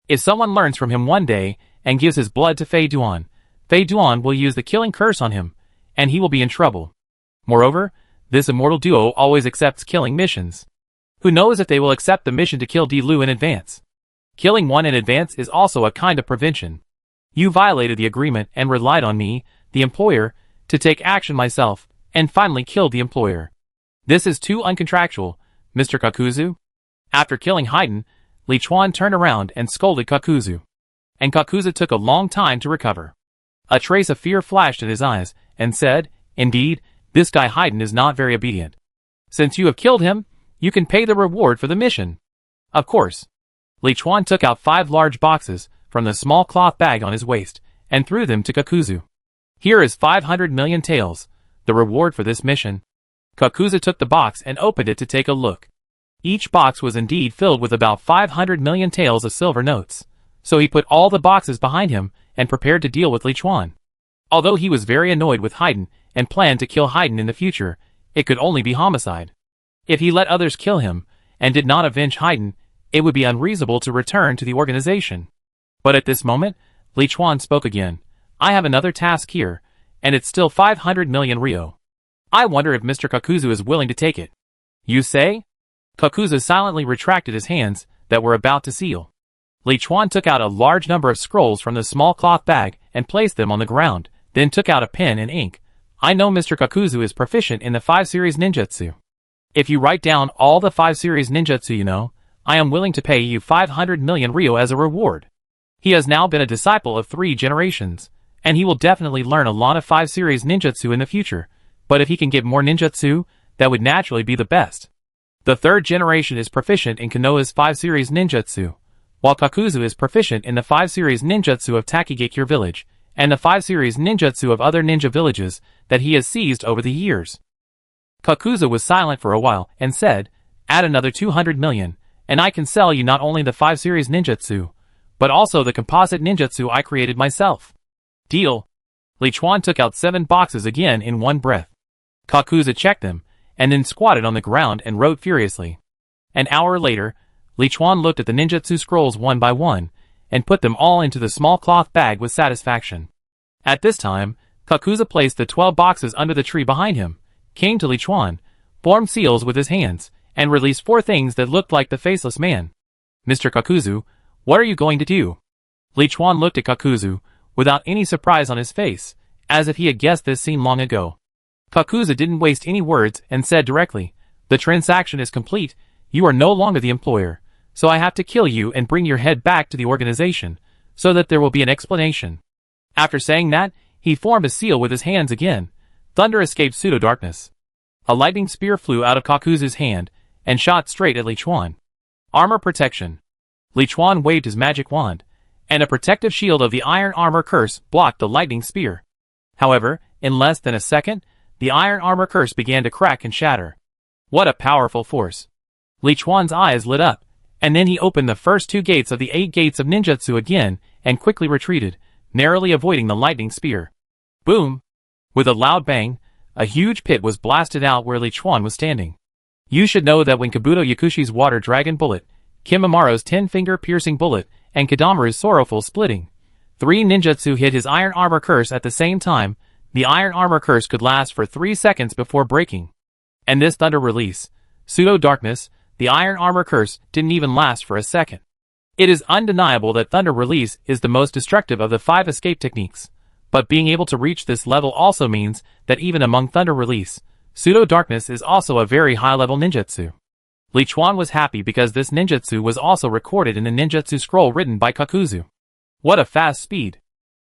If someone learns from him one day and gives his blood to Fei Duan will use the killing curse on him, and he will be in trouble. Moreover, this immortal duo always accepts killing missions. Who knows if they will accept the mission to kill Di Lu in advance? Killing one in advance is also a kind of prevention. You violated the agreement and relied on me, the employer, to take action myself, and finally killed the employer. This is too uncontractual, Mr. Kakuzu. After killing Haydn, Li Chuan turned around and scolded Kakuzu. And Kakuzu took a long time to recover. A trace of fear flashed in his eyes, and said, "Indeed, this guy Haydn is not very obedient. Since you have killed him, you can pay the reward for the mission." Of course. Li Chuan took out 5 large boxes from the small cloth bag on his waist, and threw them to Kakuzu. "Here is 500 million taels, the reward for this mission." Kakuzu took the box and opened it to take a look. Each box was indeed filled with about 500 million taels of silver notes, so he put all the boxes behind him and prepared to deal with Li Chuan. Although he was very annoyed with Haydn and planned to kill Haydn in the future, it could only be homicide. If he let others kill him, and did not avenge Haydn, it would be unreasonable to return to the organization. But at this moment, Li Chuan spoke again. "I have another task here, and it's still 500 million ryo. I wonder if Mr. Kakuzu is willing to take it." "You say?" Kakuzu silently retracted his hands that were about to seal. Li Chuan took out a large number of scrolls from the small cloth bag and placed them on the ground, then took out a pen and ink. "I know Mr. Kakuzu is proficient in the 5 series ninjutsu. If you write down all the 5 series ninjutsu you know, I am willing to pay you 500 million ryo as a reward." He has now been a disciple of 3 generations, and he will definitely learn a lot of 5 series ninjutsu in the future, but if he can get more ninjutsu, that would naturally be the best. The 3rd generation is proficient in Konoha's 5 series ninjutsu, while Kakuzu is proficient in the 5 series ninjutsu of Takigakure village, and the 5 series ninjutsu of other ninja villages that he has seized over the years. Kakuzu was silent for a while and said, "Add another 200 million, and I can sell you not only the 5 series ninjutsu, but also the composite ninjutsu I created myself." "Deal." Li Chuan took out 7 boxes again in one breath. Kakuzu checked them, and then squatted on the ground and wrote furiously. An hour later, Li Chuan looked at the ninjutsu scrolls one by one, and put them all into the small cloth bag with satisfaction. At this time, Kakuzu placed the 12 boxes under the tree behind him, came to Li Chuan, formed seals with his hands, and released 4 things that looked like the faceless man. Mr. Kakuzu, what are you going to do? Li Chuan looked at Kakuzu, without any surprise on his face, as if he had guessed this scene long ago. Kakuzu didn't waste any words and said directly, the transaction is complete, you are no longer the employer, so I have to kill you and bring your head back to the organization, so that there will be an explanation. After saying that, he formed a seal with his hands again. Thunder escaped pseudo-darkness. A lightning spear flew out of Kakuzu's hand, and shot straight at Li Chuan. Armor protection. Li Chuan waved his magic wand, and a protective shield of the iron armor curse blocked the lightning spear. However, in less than a second, the iron armor curse began to crack and shatter. What a powerful force. Li Chuan's eyes lit up, and then he opened the first 2 gates of the 8 gates of ninjutsu again, and quickly retreated, narrowly avoiding the lightning spear. Boom! With a loud bang, a huge pit was blasted out where Li Chuan was standing. You should know that when Kabuto Yakushi's water dragon bullet, Kimimara's 10-finger piercing bullet, and Kadamaru's sorrowful splitting 3 ninjutsu hit his iron armor curse at the same time, the iron armor curse could last for 3 seconds before breaking. And this thunder release, pseudo-darkness, the iron armor curse didn't even last for a second. It is undeniable that thunder release is the most destructive of the 5 escape techniques, but being able to reach this level also means that even among thunder release, pseudo-darkness is also a very high-level ninjutsu. Li Chuan was happy because this ninjutsu was also recorded in the ninjutsu scroll written by Kakuzu. What a fast speed!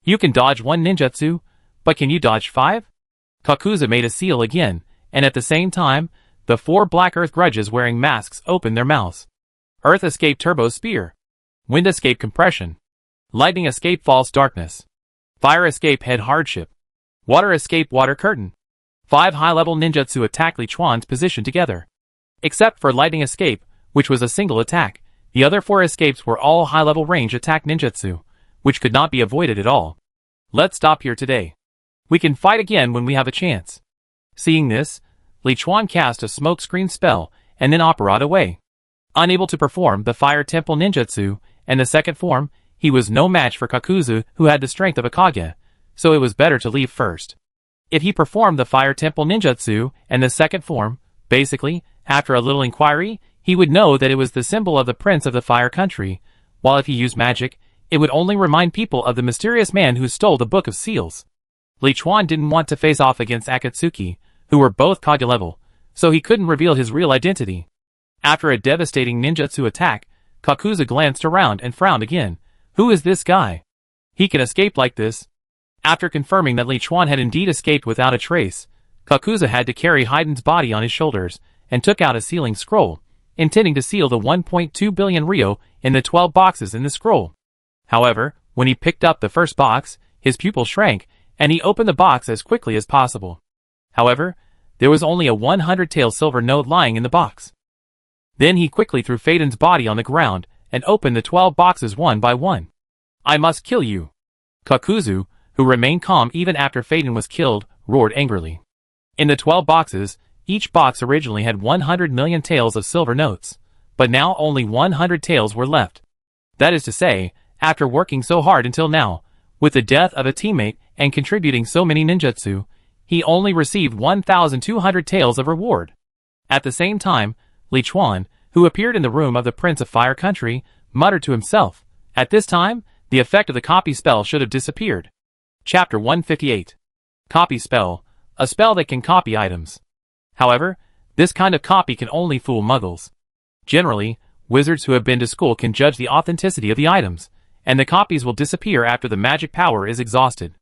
You can dodge 1 ninjutsu, but can you dodge 5? Kakuzu made a seal again, and at the same time, the 4 Black Earth grudges wearing masks opened their mouths. Earth escape turbo spear. Wind escape compression. Lightning escape false darkness. Fire escape head hardship. Water escape water curtain. 5 high-level ninjutsu attack Li Chuan's position together. Except for lightning escape, which was a single attack, the other 4 escapes were all high-level range attack ninjutsu, which could not be avoided at all. Let's stop here today. We can fight again when we have a chance. Seeing this, Li Chuan cast a smokescreen spell, and then operated away. Unable to perform the Fire Temple ninjutsu, and the second form, he was no match for Kakuzu, who had the strength of a Kage, so it was better to leave first. If he performed the Fire Temple ninjutsu, and the second form, basically, after a little inquiry, he would know that it was the symbol of the Prince of the Fire Country, while if he used magic, it would only remind people of the mysterious man who stole the Book of Seals. Li Chuan didn't want to face off against Akatsuki, who were both Kage level, so he couldn't reveal his real identity. After a devastating ninjutsu attack, Kakuzu glanced around and frowned again. Who is this guy? He can escape like this? After confirming that Li Chuan had indeed escaped without a trace, Kakuzu had to carry Haiden's body on his shoulders, and took out a sealing scroll, intending to seal the 1.2 billion ryo in the 12 boxes in the scroll. However, when he picked up the first box, his pupil shrank, and he opened the box as quickly as possible. However, there was only a 100-tael silver node lying in the box. Then he quickly threw Feiden's body on the ground, and opened the 12 boxes one by one. I must kill you. Kakuzu, who remained calm even after Feiden was killed, roared angrily. In the 12 boxes, each box originally had 100 million taels of silver notes, but now only 100 taels were left. That is to say, after working so hard until now, with the death of a teammate and contributing so many ninjutsu, he only received 1,200 taels of reward. At the same time, Li Chuan, who appeared in the room of the Prince of Fire Country, muttered to himself, at this time, the effect of the copy spell should have disappeared. Chapter 158. Copy spell, a spell that can copy items. However, this kind of copy can only fool muggles. Generally, wizards who have been to school can judge the authenticity of the items, and the copies will disappear after the magic power is exhausted.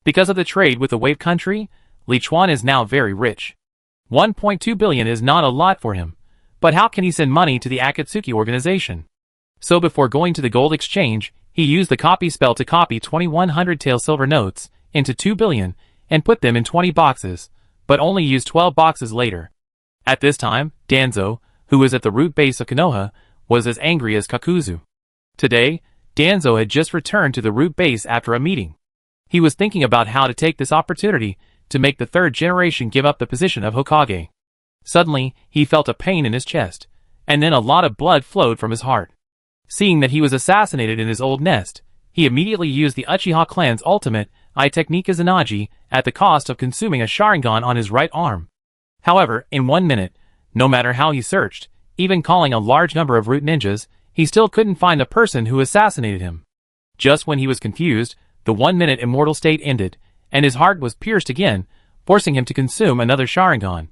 Because of the trade with the Wave Country, Li Chuan is now very rich. 1.2 billion is not a lot for him, but how can he send money to the Akatsuki organization? So before going to the gold exchange, he used the copy spell to copy 2100 tael silver notes into 2 billion and put them in 20 boxes, but only used 12 boxes later. At this time, Danzo, who was at the root base of Konoha, was as angry as Kakuzu. Today, Danzo had just returned to the root base after a meeting. He was thinking about how to take this opportunity to make the third generation give up the position of Hokage. Suddenly, he felt a pain in his chest, and then a lot of blood flowed from his heart. Seeing that he was assassinated in his old nest, he immediately used the Uchiha clan's ultimate, eye technique Izanagi, at the cost of consuming a Sharingan on his right arm. However, in 1 minute, no matter how he searched, even calling a large number of root ninjas, he still couldn't find the person who assassinated him. Just when he was confused, the 1-minute immortal state ended, and his heart was pierced again, forcing him to consume another Sharingan.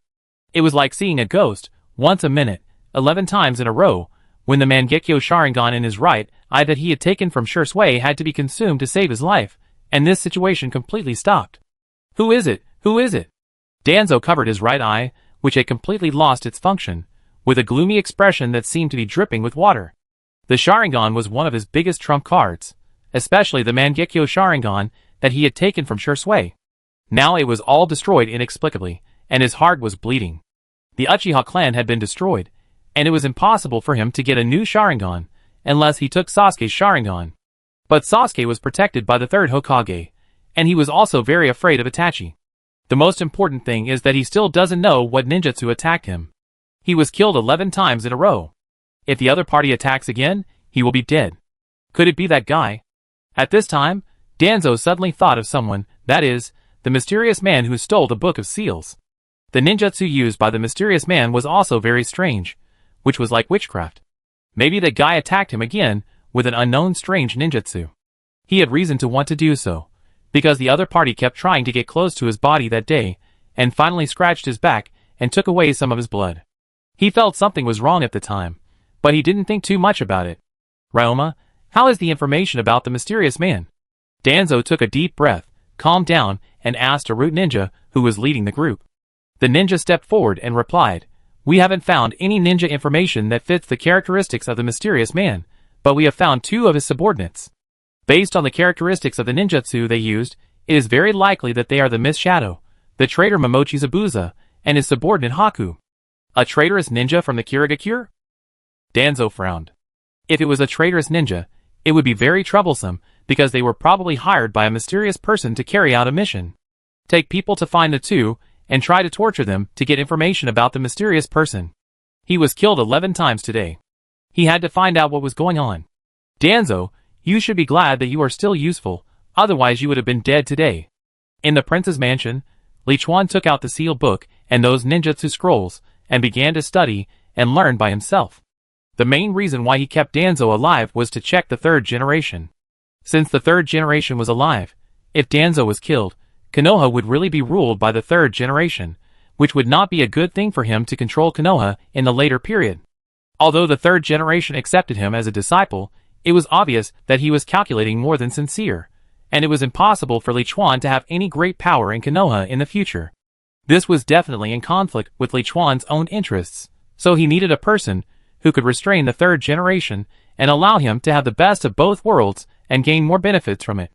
It was like seeing a ghost, once a minute, 11 times in a row, when the Mangekyo Sharingan in his right eye that he had taken from Shursui had to be consumed to save his life, and this situation completely stopped. Who is it? Who is it? Danzo covered his right eye, which had completely lost its function, with a gloomy expression that seemed to be dripping with water. The Sharingan was one of his biggest trump cards, especially the Mangekyo Sharingan that he had taken from Shursui. Now it was all destroyed inexplicably, and his heart was bleeding. The Uchiha clan had been destroyed, and it was impossible for him to get a new Sharingan, unless he took Sasuke's Sharingan. But Sasuke was protected by the third Hokage, and he was also very afraid of Itachi. The most important thing is that he still doesn't know what ninjutsu attacked him. He was killed 11 times in a row. If the other party attacks again, he will be dead. Could it be that guy? At this time, Danzo suddenly thought of someone, that is, the mysterious man who stole the Book of Seals. The ninjutsu used by the mysterious man was also very strange, which was like witchcraft. Maybe the guy attacked him again with an unknown strange ninjutsu. He had reason to want to do so, because the other party kept trying to get close to his body that day, and finally scratched his back and took away some of his blood. He felt something was wrong at the time, but he didn't think too much about it. Ryoma, how is the information about the mysterious man? Danzo took a deep breath, calmed down, and asked a root ninja who was leading the group. The ninja stepped forward and replied, "We haven't found any ninja information that fits the characteristics of the mysterious man, but we have found 2 of his subordinates. Based on the characteristics of the ninjutsu they used, it is very likely that they are the Mist Shadow, the traitor Momochi Zabuza, and his subordinate Haku. A traitorous ninja from the Kirigakure?" Danzo frowned. If it was a traitorous ninja, it would be very troublesome, because they were probably hired by a mysterious person to carry out a mission. Take people to find the 2, and try to torture them to get information about the mysterious person. He was killed 11 times today. He had to find out what was going on. Danzo, you should be glad that you are still useful, otherwise you would have been dead today. In the prince's mansion, Li Chuan took out the sealed book and those ninjutsu scrolls, and began to study and learn by himself. The main reason why he kept Danzo alive was to check the 3rd generation. Since the 3rd generation was alive, if Danzo was killed, Konoha would really be ruled by the 3rd generation, which would not be a good thing for him to control Konoha in the later period. Although the 3rd generation accepted him as a disciple, it was obvious that he was calculating more than sincere, and it was impossible for Li Chuan to have any great power in Konoha in the future. This was definitely in conflict with Li Chuan's own interests, so he needed a person who could restrain the 3rd generation and allow him to have the best of both worlds and gain more benefits from it.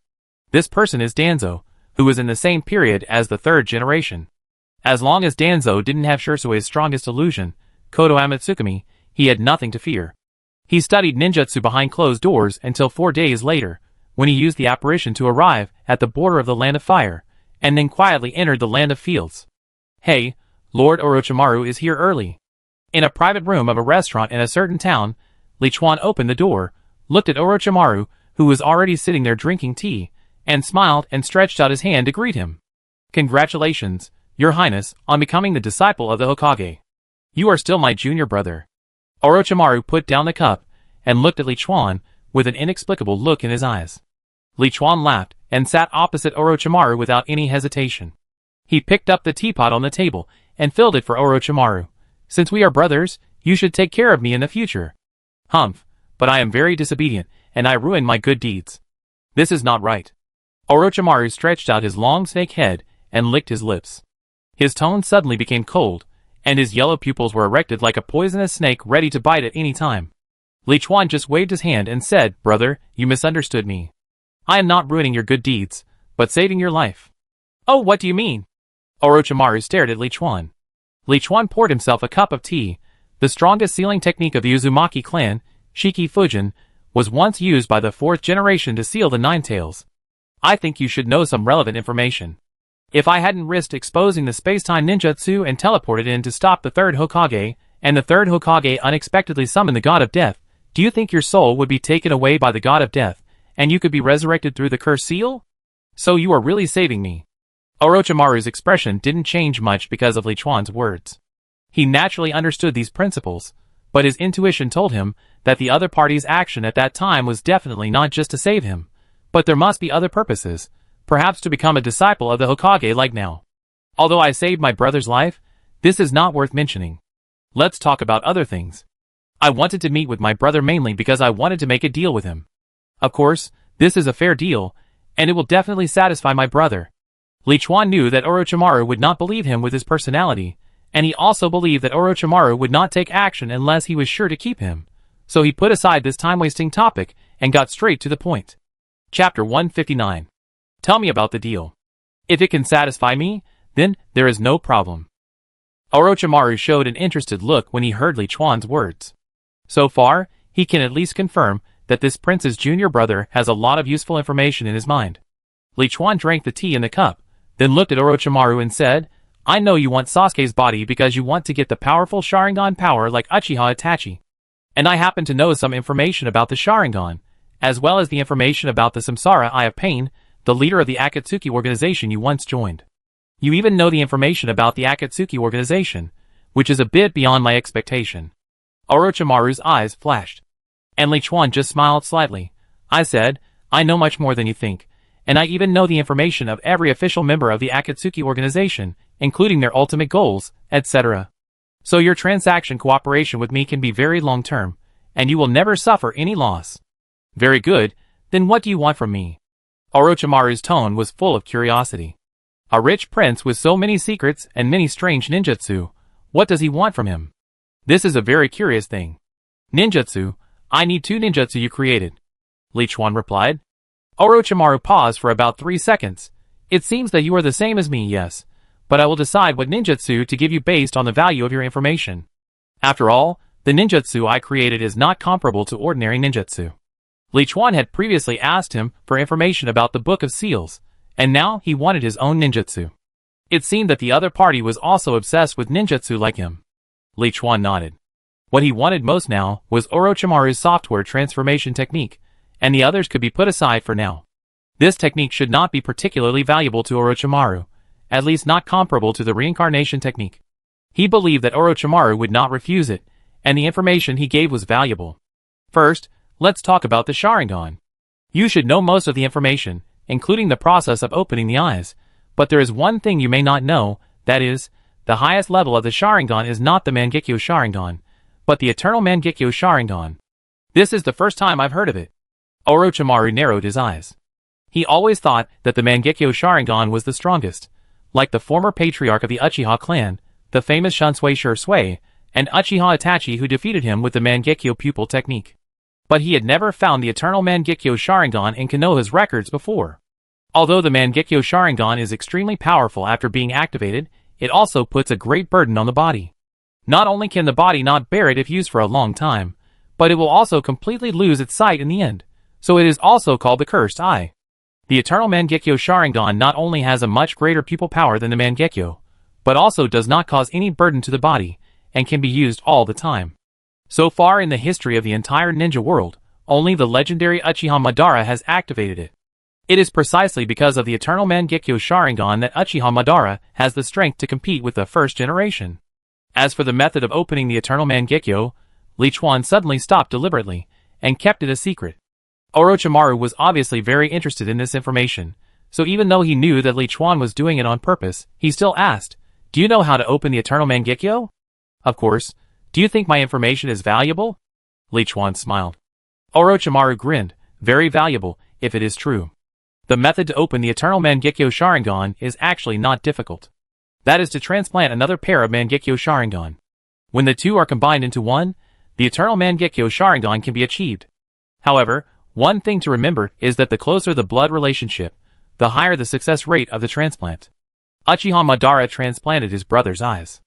This person is Danzo, who was in the same period as the 3rd generation. As long as Danzo didn't have Shursui's strongest illusion, Kodo Amatsukami, he had nothing to fear. He studied ninjutsu behind closed doors until 4 days later, when he used the apparition to arrive at the border of the Land of Fire, and then quietly entered the Land of Fields. "Hey, Lord Orochimaru is here early." In a private room of a restaurant in a certain town, Li Chuan opened the door, looked at Orochimaru, who was already sitting there drinking tea, and smiled and stretched out his hand to greet him. "Congratulations, Your Highness, on becoming the disciple of the Hokage. You are still my junior brother." Orochimaru put down the cup, and looked at Li Chuan, with an inexplicable look in his eyes. Li Chuan laughed, and sat opposite Orochimaru without any hesitation. He picked up the teapot on the table, and filled it for Orochimaru. "Since we are brothers, you should take care of me in the future." "Humph, but I am very disobedient, and I ruin my good deeds. This is not right." Orochimaru stretched out his long snake head, and licked his lips. His tone suddenly became cold, and his yellow pupils were erected like a poisonous snake ready to bite at any time. Li Chuan just waved his hand and said, "Brother, you misunderstood me. I am not ruining your good deeds, but saving your life." "Oh, what do you mean?" Orochimaru stared at Li Chuan. Li Chuan poured himself a cup of tea. The strongest sealing technique of the Uzumaki clan, Shiki Fujin, was once used by the 4th generation to seal the Nine Tails. "I think you should know some relevant information. If I hadn't risked exposing the space-time ninjutsu and teleported in to stop the 3rd Hokage, and the third Hokage unexpectedly summoned the god of death, do you think your soul would be taken away by the god of death, and you could be resurrected through the cursed seal? So you are really saving me. Orochimaru's expression didn't change much because of Li Chuan's words. He naturally understood these principles, but his intuition told him that the other party's action at that time was definitely not just to save him, but there must be other purposes, perhaps to become a disciple of the Hokage like now. Although I saved my brother's life, this is not worth mentioning. Let's talk about other things. I wanted to meet with my brother mainly because I wanted to make a deal with him. Of course, this is a fair deal, and it will definitely satisfy my brother. Li Chuan knew that Orochimaru would not believe him with his personality, and he also believed that Orochimaru would not take action unless he was sure to keep him. So he put aside this time-wasting topic and got straight to the point. Chapter 159. Tell me about the deal. If it can satisfy me, then there is no problem. Orochimaru showed an interested look when he heard Li Chuan's words. So far, he can at least confirm that this prince's junior brother has a lot of useful information in his mind. Li Chuan drank the tea in the cup, then looked at Orochimaru and said, I know you want Sasuke's body because you want to get the powerful Sharingan power like Uchiha Itachi. And I happen to know some information about the Sharingan, as well as the information about the Samsara Eye of Pain, the leader of the Akatsuki organization you once joined. You even know the information about the Akatsuki organization, which is a bit beyond my expectation. Orochimaru's eyes flashed. And Li Chuan just smiled slightly. I said, I know much more than you think, and I even know the information of every official member of the Akatsuki organization, including their ultimate goals, etc. So your transaction cooperation with me can be very long-term, and you will never suffer any loss. Very good, then what do you want from me? Orochimaru's tone was full of curiosity. A rich prince with so many secrets and many strange ninjutsu, what does he want from him? This is a very curious thing. Ninjutsu, I need 2 ninjutsu you created. Li Chuan replied. Orochimaru paused for about 3 seconds. It seems that you are the same as me, yes, but I will decide what ninjutsu to give you based on the value of your information. After all, the ninjutsu I created is not comparable to ordinary ninjutsu. Li Chuan had previously asked him for information about the Book of Seals, and now he wanted his own ninjutsu. It seemed that the other party was also obsessed with ninjutsu like him. Li Chuan nodded. What he wanted most now was Orochimaru's software transformation technique, and the others could be put aside for now. This technique should not be particularly valuable to Orochimaru, at least not comparable to the reincarnation technique. He believed that Orochimaru would not refuse it, and the information he gave was valuable. First, let's talk about the Sharingan. You should know most of the information, including the process of opening the eyes, but there is one thing you may not know, that is, the highest level of the Sharingan is not the Mangekyo Sharingan, but the Eternal Mangekyo Sharingan. This is the first time I've heard of it. Orochimaru narrowed his eyes. He always thought that the Mangekyo Sharingan was the strongest, like the former patriarch of the Uchiha clan, the famous Shunsui Shursui, and Uchiha Itachi who defeated him with the Mangekyo pupil technique. But he had never found the Eternal Mangekyo Sharingan in Konoha's records before. Although the Mangekyo Sharingan is extremely powerful after being activated, it also puts a great burden on the body. Not only can the body not bear it if used for a long time, but it will also completely lose its sight in the end, so it is also called the Cursed Eye. The Eternal Mangekyo Sharingan not only has a much greater pupil power than the Mangekyo, but also does not cause any burden to the body, and can be used all the time. So far in the history of the entire ninja world, only the legendary Uchiha Madara has activated it. It is precisely because of the Eternal Mangekyo Sharingan that Uchiha Madara has the strength to compete with the first generation. As for the method of opening the Eternal Mangekyo, Li Chuan suddenly stopped deliberately, and kept it a secret. Orochimaru was obviously very interested in this information, so even though he knew that Li Chuan was doing it on purpose, he still asked, Do you know how to open the Eternal Mangekyo? Of course. Do you think my information is valuable? Li Chuan smiled. Orochimaru grinned, very valuable, if it is true. The method to open the Eternal Mangekyo Sharingan is actually not difficult. That is to transplant another pair of Mangekyo Sharingan. When the two are combined into one, the Eternal Mangekyo Sharingan can be achieved. However, one thing to remember is that the closer the blood relationship, the higher the success rate of the transplant. Uchiha Madara transplanted his brother's eyes.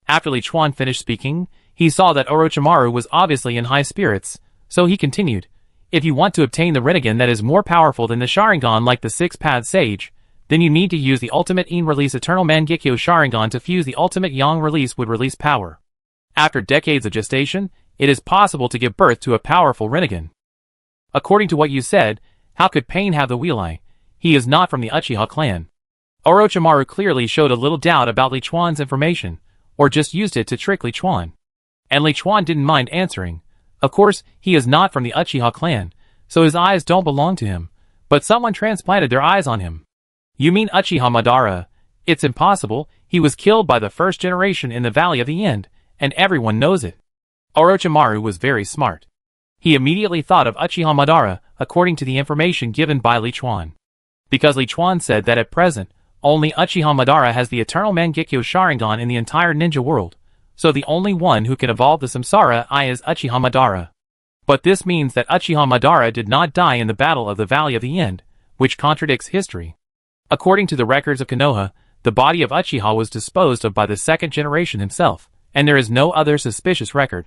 After Li Chuan finished speaking, he saw that Orochimaru was obviously in high spirits, so he continued, If you want to obtain the Rinnegan that is more powerful than the Sharingan like the Six-Path Sage, then you need to use the ultimate Yin release Eternal Mangekyo Sharingan to fuse the ultimate Yang release would release power. After decades of gestation, it is possible to give birth to a powerful Rinnegan. According to what you said, how could Pain have the wheel eye? He is not from the Uchiha clan. Orochimaru clearly showed a little doubt about Li Chuan's information, or just used it to trick Li Chuan. And Li Chuan didn't mind answering. Of course, he is not from the Uchiha clan, so his eyes don't belong to him, but someone transplanted their eyes on him. You mean Uchiha Madara? It's impossible. He was killed by the first generation in the Valley of the End, and everyone knows it. Orochimaru was very smart. He immediately thought of Uchiha Madara, according to the information given by Li Chuan. Because Li Chuan said that at present, only Uchiha Madara has the eternal Mangekyo Sharingan in the entire ninja world, so the only one who can evolve the Samsara Eye is Uchiha Madara. But this means that Uchiha Madara did not die in the Battle of the Valley of the End, which contradicts history. According to the records of Konoha, the body of Uchiha was disposed of by the second generation himself, and there is no other suspicious record.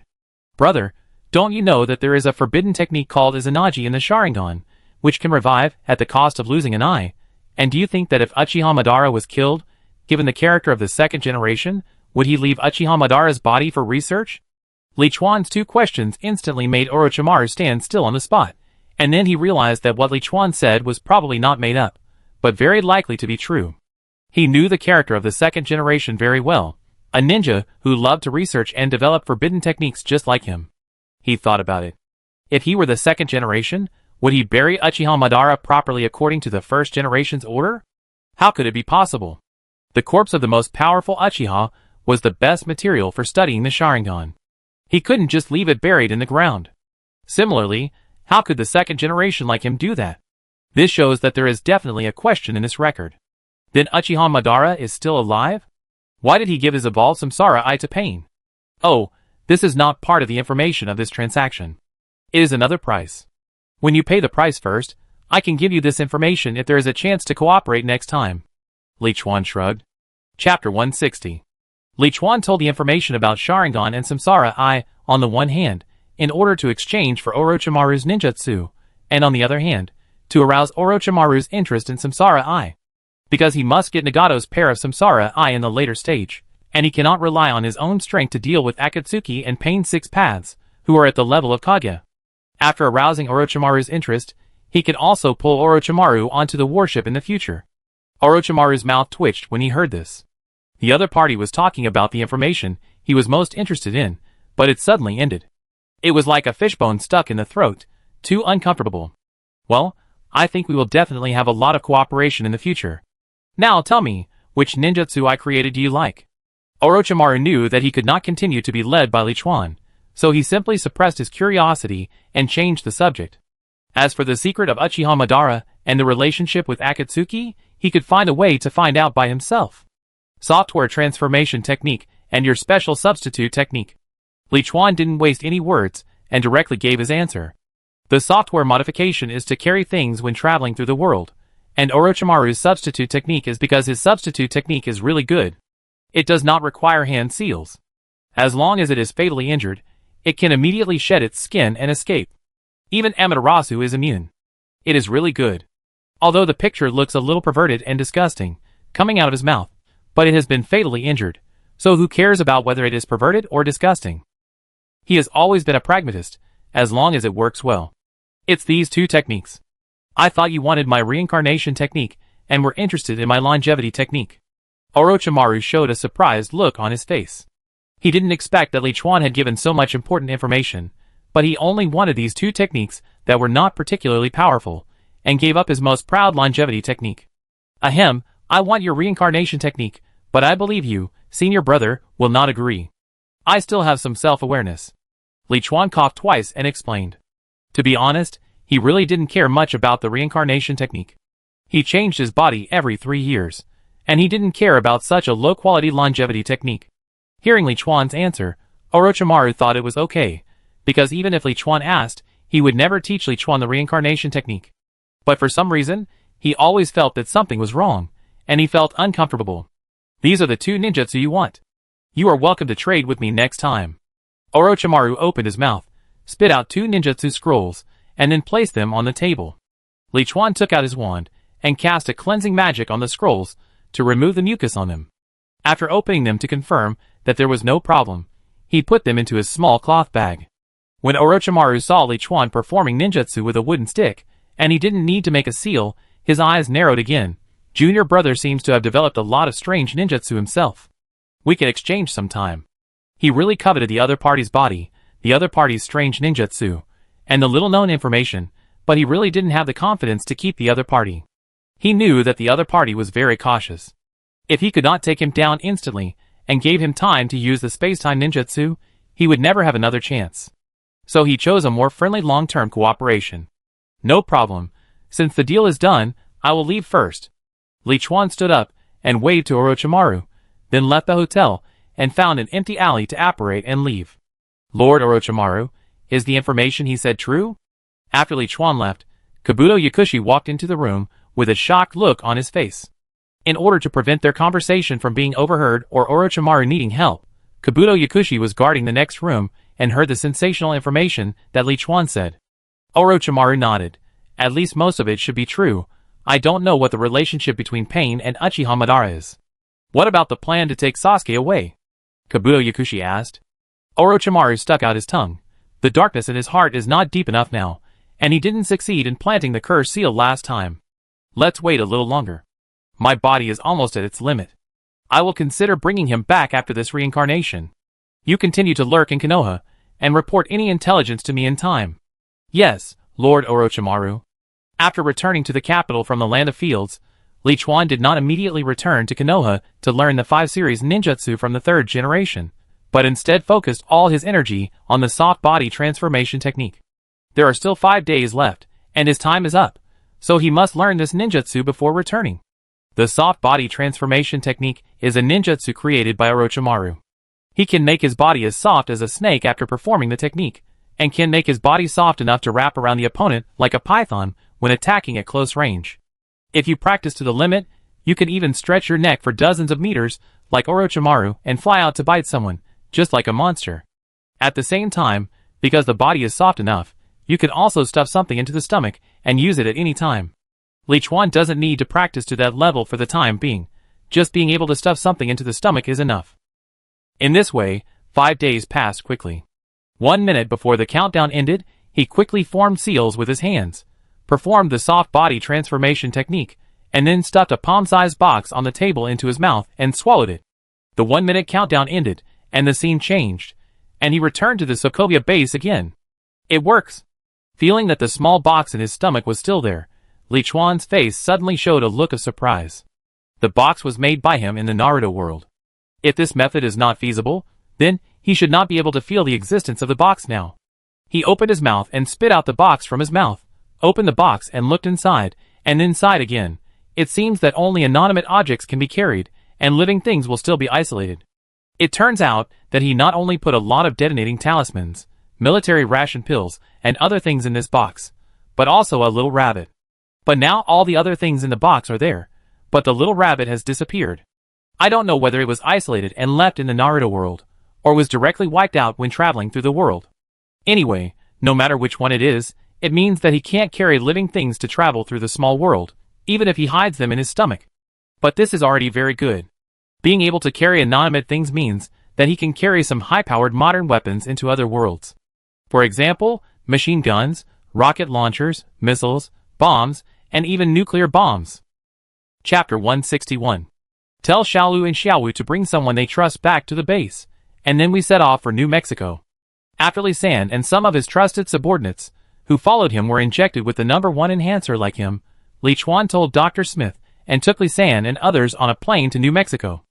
Brother, don't you know that there is a forbidden technique called Izanagi in the Sharingan, which can revive at the cost of losing an eye? And do you think that if Uchiha Madara was killed, given the character of the second generation, would he leave Uchiha Madara's body for research? Li Chuan's two questions instantly made Orochimaru stand still on the spot, and then he realized that what Li Chuan said was probably not made up, but very likely to be true. He knew the character of the second generation very well, a ninja who loved to research and develop forbidden techniques just like him. He thought about it. If he were the second generation, would he bury Uchiha Madara properly according to the first generation's order? How could it be possible? The corpse of the most powerful Uchiha was the best material for studying the Sharingan. He couldn't just leave it buried in the ground. Similarly, how could the second generation like him do that? This shows that there is definitely a question in this record. Then Uchiha Madara is still alive? Why did he give his evolved Samsara Eye to Pain? Oh, this is not part of the information of this transaction. It is another price. When you pay the price first, I can give you this information if there is a chance to cooperate next time. Li Chuan shrugged. Chapter 160. Li Chuan told the information about Sharingan and Samsara Eye on the one hand, in order to exchange for Orochimaru's ninjutsu, and on the other hand, to arouse Orochimaru's interest in Samsara Eye. Because he must get Nagato's pair of Samsara Eye in the later stage, and he cannot rely on his own strength to deal with Akatsuki and Pain Six Paths, who are at the level of Kage. After arousing Orochimaru's interest, he can also pull Orochimaru onto the warship in the future. Orochimaru's mouth twitched when he heard this. The other party was talking about the information he was most interested in, but it suddenly ended. It was like a fishbone stuck in the throat, too uncomfortable. Well, I think we will definitely have a lot of cooperation in the future. Now tell me, which ninjutsu I created do you like? Orochimaru knew that he could not continue to be led by Li Chuan, so he simply suppressed his curiosity and changed the subject. As for the secret of Uchiha Madara and the relationship with Akatsuki, he could find a way to find out by himself. Software transformation technique and your special substitute technique. Li Chuan didn't waste any words and directly gave his answer. The software modification is to carry things when traveling through the world, and Orochimaru's substitute technique is because his substitute technique is really good. It does not require hand seals. As long as it is fatally injured, it can immediately shed its skin and escape. Even Amaterasu is immune. It is really good. Although the picture looks a little perverted and disgusting, coming out of his mouth, but it has been fatally injured, so who cares about whether it is perverted or disgusting? He has always been a pragmatist, as long as it works well. It's these two techniques. I thought you wanted my reincarnation technique, and were interested in my longevity technique. Orochimaru showed a surprised look on his face. He didn't expect that Li Chuan had given so much important information, but he only wanted these two techniques that were not particularly powerful, and gave up his most proud longevity technique. Ahem, I want your reincarnation technique, but I believe you, senior brother, will not agree. I still have some self-awareness. Li Chuan coughed twice and explained. To be honest, he really didn't care much about the reincarnation technique. He changed his body every 3 years, and he didn't care about such a low-quality longevity technique. Hearing Li Chuan's answer, Orochimaru thought it was okay, because even if Li Chuan asked, he would never teach Li Chuan the reincarnation technique. But for some reason, he always felt that something was wrong, and he felt uncomfortable. These are the two ninjutsu you want. You are welcome to trade with me next time. Orochimaru opened his mouth, spit out 2 ninjutsu scrolls, and then placed them on the table. Li Chuan took out his wand, and cast a cleansing magic on the scrolls, to remove the mucus on them. After opening them to confirm that there was no problem, he put them into his small cloth bag. When Orochimaru saw Li Chuan performing ninjutsu with a wooden stick, and he didn't need to make a seal, his eyes narrowed again. Junior brother seems to have developed a lot of strange ninjutsu himself. We could exchange some time. He really coveted the other party's body, the other party's strange ninjutsu, and the little-known information, but he really didn't have the confidence to keep the other party. He knew that the other party was very cautious. If he could not take him down instantly, and gave him time to use the space-time ninjutsu, he would never have another chance. So he chose a more friendly long-term cooperation. No problem. Since the deal is done, I will leave first. Li Chuan stood up and waved to Orochimaru, then left the hotel and found an empty alley to apparate and leave. Lord Orochimaru, is the information he said true? After Li Chuan left, Kabuto Yakushi walked into the room with a shocked look on his face. In order to prevent their conversation from being overheard or Orochimaru needing help, Kabuto Yakushi was guarding the next room and heard the sensational information that Li Chuan said. Orochimaru nodded. At least most of it should be true. I don't know what the relationship between Pain and Uchiha Madara is. What about the plan to take Sasuke away? Kabuto Yakushi asked. Orochimaru stuck out his tongue. The darkness in his heart is not deep enough now, and he didn't succeed in planting the curse seal last time. Let's wait a little longer. My body is almost at its limit. I will consider bringing him back after this reincarnation. You continue to lurk in Konoha, and report any intelligence to me in time. Yes, Lord Orochimaru. After returning to the capital from the Land of Fields, Li Chuan did not immediately return to Konoha to learn the 5 series ninjutsu from the 3rd generation, but instead focused all his energy on the soft body transformation technique. There are still 5 days left, and his time is up, so he must learn this ninjutsu before returning. The soft body transformation technique is a ninjutsu created by Orochimaru. He can make his body as soft as a snake after performing the technique, and can make his body soft enough to wrap around the opponent like a python when attacking at close range. If you practice to the limit, you can even stretch your neck for dozens of meters, like Orochimaru, and fly out to bite someone, just like a monster. At the same time, because the body is soft enough, you can also stuff something into the stomach and use it at any time. Li Chuan doesn't need to practice to that level for the time being. Just being able to stuff something into the stomach is enough. In this way, 5 days passed quickly. 1 minute before the countdown ended, he quickly formed seals with his hands, performed the soft body transformation technique, and then stuffed a palm-sized box on the table into his mouth and swallowed it. The 1 minute countdown ended, and the scene changed, and he returned to the Sokovia base again. It works! Feeling that the small box in his stomach was still there, Li Chuan's face suddenly showed a look of surprise. The box was made by him in the Naruto world. If this method is not feasible, then he should not be able to feel the existence of the box now. He opened his mouth and spit out the box from his mouth, opened the box and looked inside, and inside again. It seems that only inanimate objects can be carried, and living things will still be isolated. It turns out that he not only put a lot of detonating talismans, military ration pills, and other things in this box, but also a little rabbit. But now all the other things in the box are there, but the little rabbit has disappeared. I don't know whether it was isolated and left in the Naruto world, or was directly wiped out when traveling through the world. Anyway, no matter which one it is, it means that he can't carry living things to travel through the small world, even if he hides them in his stomach. But this is already very good. Being able to carry inanimate things means that he can carry some high-powered modern weapons into other worlds. For example, machine guns, rocket launchers, missiles, bombs, and even nuclear bombs. Chapter 161. Tell Xiaolu and Xiaowu to bring someone they trust back to the base, and then we set off for New Mexico. After Li San and some of his trusted subordinates, who followed him, were injected with the number 1 enhancer like him, Li Chuan told Dr. Smith and took Li San and others on a plane to New Mexico.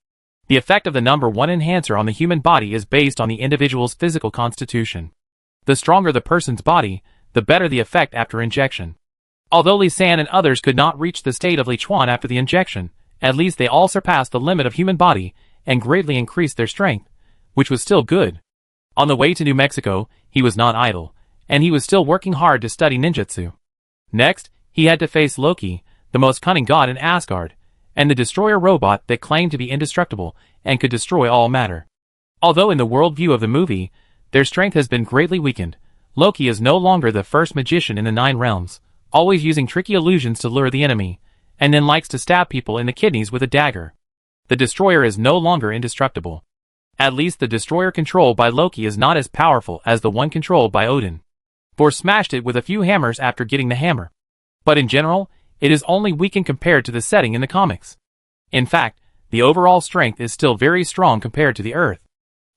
The effect of the number 1 enhancer on the human body is based on the individual's physical constitution. The stronger the person's body, the better the effect after injection. Although Li San and others could not reach the state of Li Chuan after the injection, at least they all surpassed the limit of human body and greatly increased their strength, which was still good. On the way to New Mexico, he was not idle, and he was still working hard to study ninjutsu. Next, he had to face Loki, the most cunning god in Asgard, and the destroyer robot that claimed to be indestructible and could destroy all matter. Although in the worldview of the movie, their strength has been greatly weakened, Loki is no longer the first magician in the 9 realms, always using tricky illusions to lure the enemy, and then likes to stab people in the kidneys with a dagger. The destroyer is no longer indestructible. At least the destroyer controlled by Loki is not as powerful as the one controlled by Odin. Thor smashed it with a few hammers after getting the hammer. But in general, it is only weakened compared to the setting in the comics. In fact, the overall strength is still very strong compared to the Earth.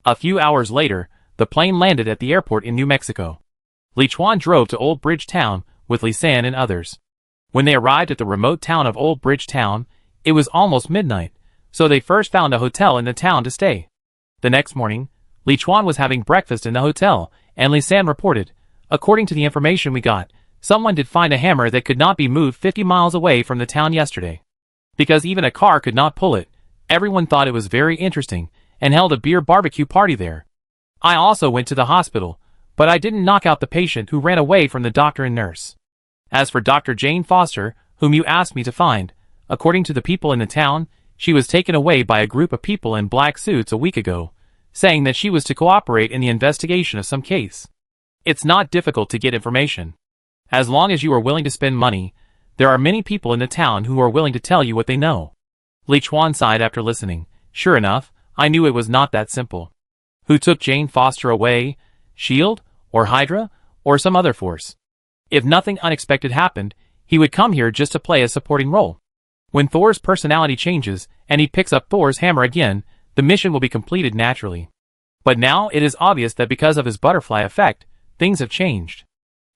A few hours later, the plane landed at the airport in New Mexico. Li Chuan drove to Old Bridge Town with Li San and others. When they arrived at the remote town of Old Bridge Town, it was almost midnight, so they first found a hotel in the town to stay. The next morning, Li Chuan was having breakfast in the hotel, and Li San reported, "According to the information we got, someone did find a hammer that could not be moved 50 miles away from the town yesterday. Because even a car could not pull it, everyone thought it was very interesting, and held a beer barbecue party there. I also went to the hospital, but I didn't knock out the patient who ran away from the doctor and nurse. As for Dr. Jane Foster, whom you asked me to find, according to the people in the town, she was taken away by a group of people in black suits a week ago, saying that she was to cooperate in the investigation of some case. It's not difficult to get information. As long as you are willing to spend money, there are many people in the town who are willing to tell you what they know." Li Chuan sighed after listening. "Sure enough, I knew it was not that simple. Who took Jane Foster away? S.H.I.E.L.D., or Hydra, or some other force? If nothing unexpected happened, he would come here just to play a supporting role. When Thor's personality changes, and he picks up Thor's hammer again, the mission will be completed naturally. But now it is obvious that because of his butterfly effect, things have changed.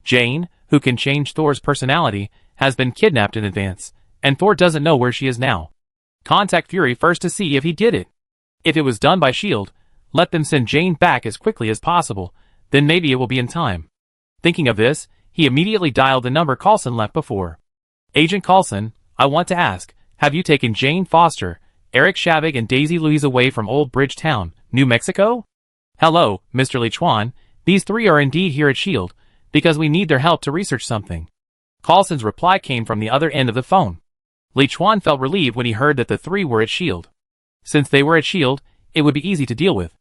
Jane, who can change Thor's personality, has been kidnapped in advance, and Thor doesn't know where she is now. Contact Fury first to see if he did it. If it was done by S.H.I.E.L.D., let them send Jane back as quickly as possible, then maybe it will be in time." Thinking of this, he immediately dialed the number Coulson left before. "Agent Coulson, I want to ask, have you taken Jane Foster, Eric Shavig and Daisy Louise away from Old Bridge Town, New Mexico?" "Hello, Mr. Li Chuan, these three are indeed here at S.H.I.E.L.D., because we need their help to research something." Coulson's reply came from the other end of the phone. Li Chuan felt relieved when he heard that the three were at S.H.I.E.L.D. Since they were at S.H.I.E.L.D., it would be easy to deal with.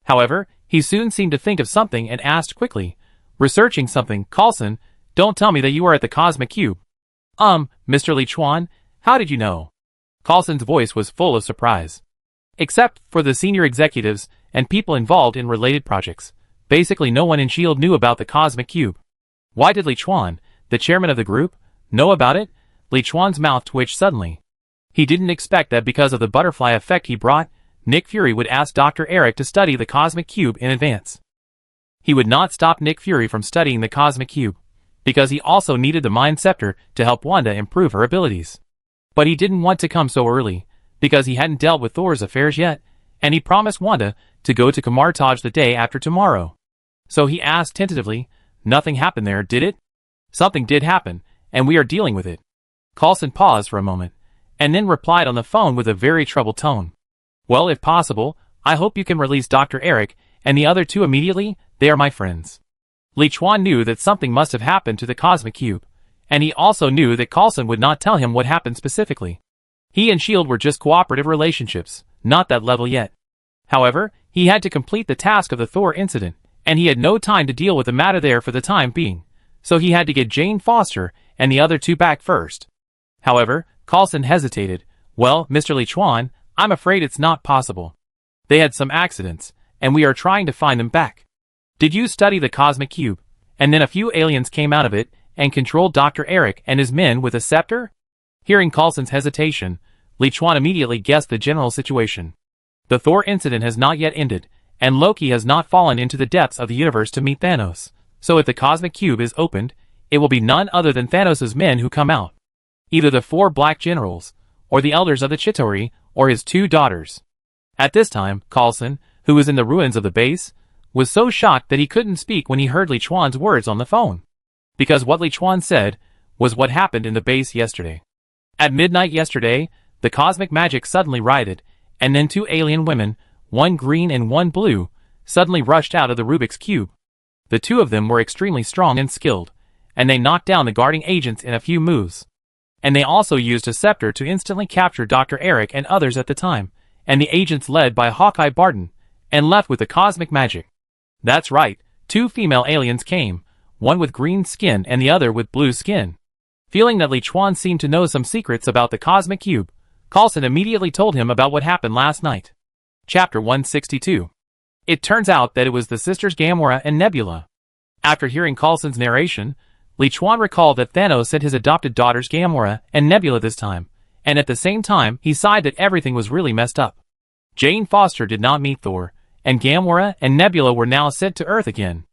However, he soon seemed to think of something and asked quickly, "Researching something, Coulson, don't tell me that you are at the Cosmic Cube." Mr. Li Chuan, how did you know?" Coulson's voice was full of surprise. "Except for the senior executives and people involved in related projects. Basically no one in S.H.I.E.L.D. knew about the Cosmic Cube." "Why did Li Chuan, the chairman of the group, know about it?" Li Chuan's mouth twitched suddenly. He didn't expect that because of the butterfly effect he brought, Nick Fury would ask Dr. Eric to study the Cosmic Cube in advance. He would not stop Nick Fury from studying the Cosmic Cube, because he also needed the Mind Scepter to help Wanda improve her abilities. But he didn't want to come so early, because he hadn't dealt with Thor's affairs yet, and he promised Wanda to go to Kamartaj the day after tomorrow. So he asked tentatively, "Nothing happened there, did it?" "Something did happen, and we are dealing with it." Coulson paused for a moment, and then replied on the phone with a very troubled tone. "Well, if possible, I hope you can release Dr. Eric and the other two immediately. They are my friends." Li Chuan knew that something must have happened to the Cosmic Cube, and he also knew that Coulson would not tell him what happened specifically. He and S.H.I.E.L.D. were just cooperative relationships, not that level yet. However, he had to complete the task of the Thor incident, and he had no time to deal with the matter there for the time being, so he had to get Jane Foster and the other two back first. However, Coulson hesitated. "Well, Mr. Li Chuan, I'm afraid it's not possible. They had some accidents, and we are trying to find them back. Did you study the Cosmic Cube, and then a few aliens came out of it, and controlled Dr. Eric and his men with a scepter?" Hearing Coulson's hesitation, Li Chuan immediately guessed the general situation. The Thor incident has not yet ended, and Loki has not fallen into the depths of the universe to meet Thanos, so if the Cosmic Cube is opened, it will be none other than Thanos' men who come out. Either the 4 black generals, or the elders of the Chitauri, or his 2 daughters. At this time, Coulson, who was in the ruins of the base, was so shocked that he couldn't speak when he heard Li Chuan's words on the phone. Because what Li Chuan said was what happened in the base yesterday. At midnight yesterday, the cosmic magic suddenly rioted, and then 2 alien women, one green and one blue, suddenly rushed out of the Rubik's Cube. The 2 of them were extremely strong and skilled, and they knocked down the guarding agents in a few moves. And they also used a scepter to instantly capture Dr. Eric and others at the time, and the agents led by Hawkeye Barton, and left with the cosmic magic. That's right, 2 female aliens came, one with green skin and the other with blue skin. Feeling that Li Chuan seemed to know some secrets about the Cosmic Cube, Coulson immediately told him about what happened last night. Chapter 162. It turns out that it was the sisters Gamora and Nebula. After hearing Coulson's narration, Li Chuan recalled that Thanos sent his adopted daughters Gamora and Nebula this time, and at the same time he sighed that everything was really messed up. Jane Foster did not meet Thor, and Gamora and Nebula were now sent to Earth again.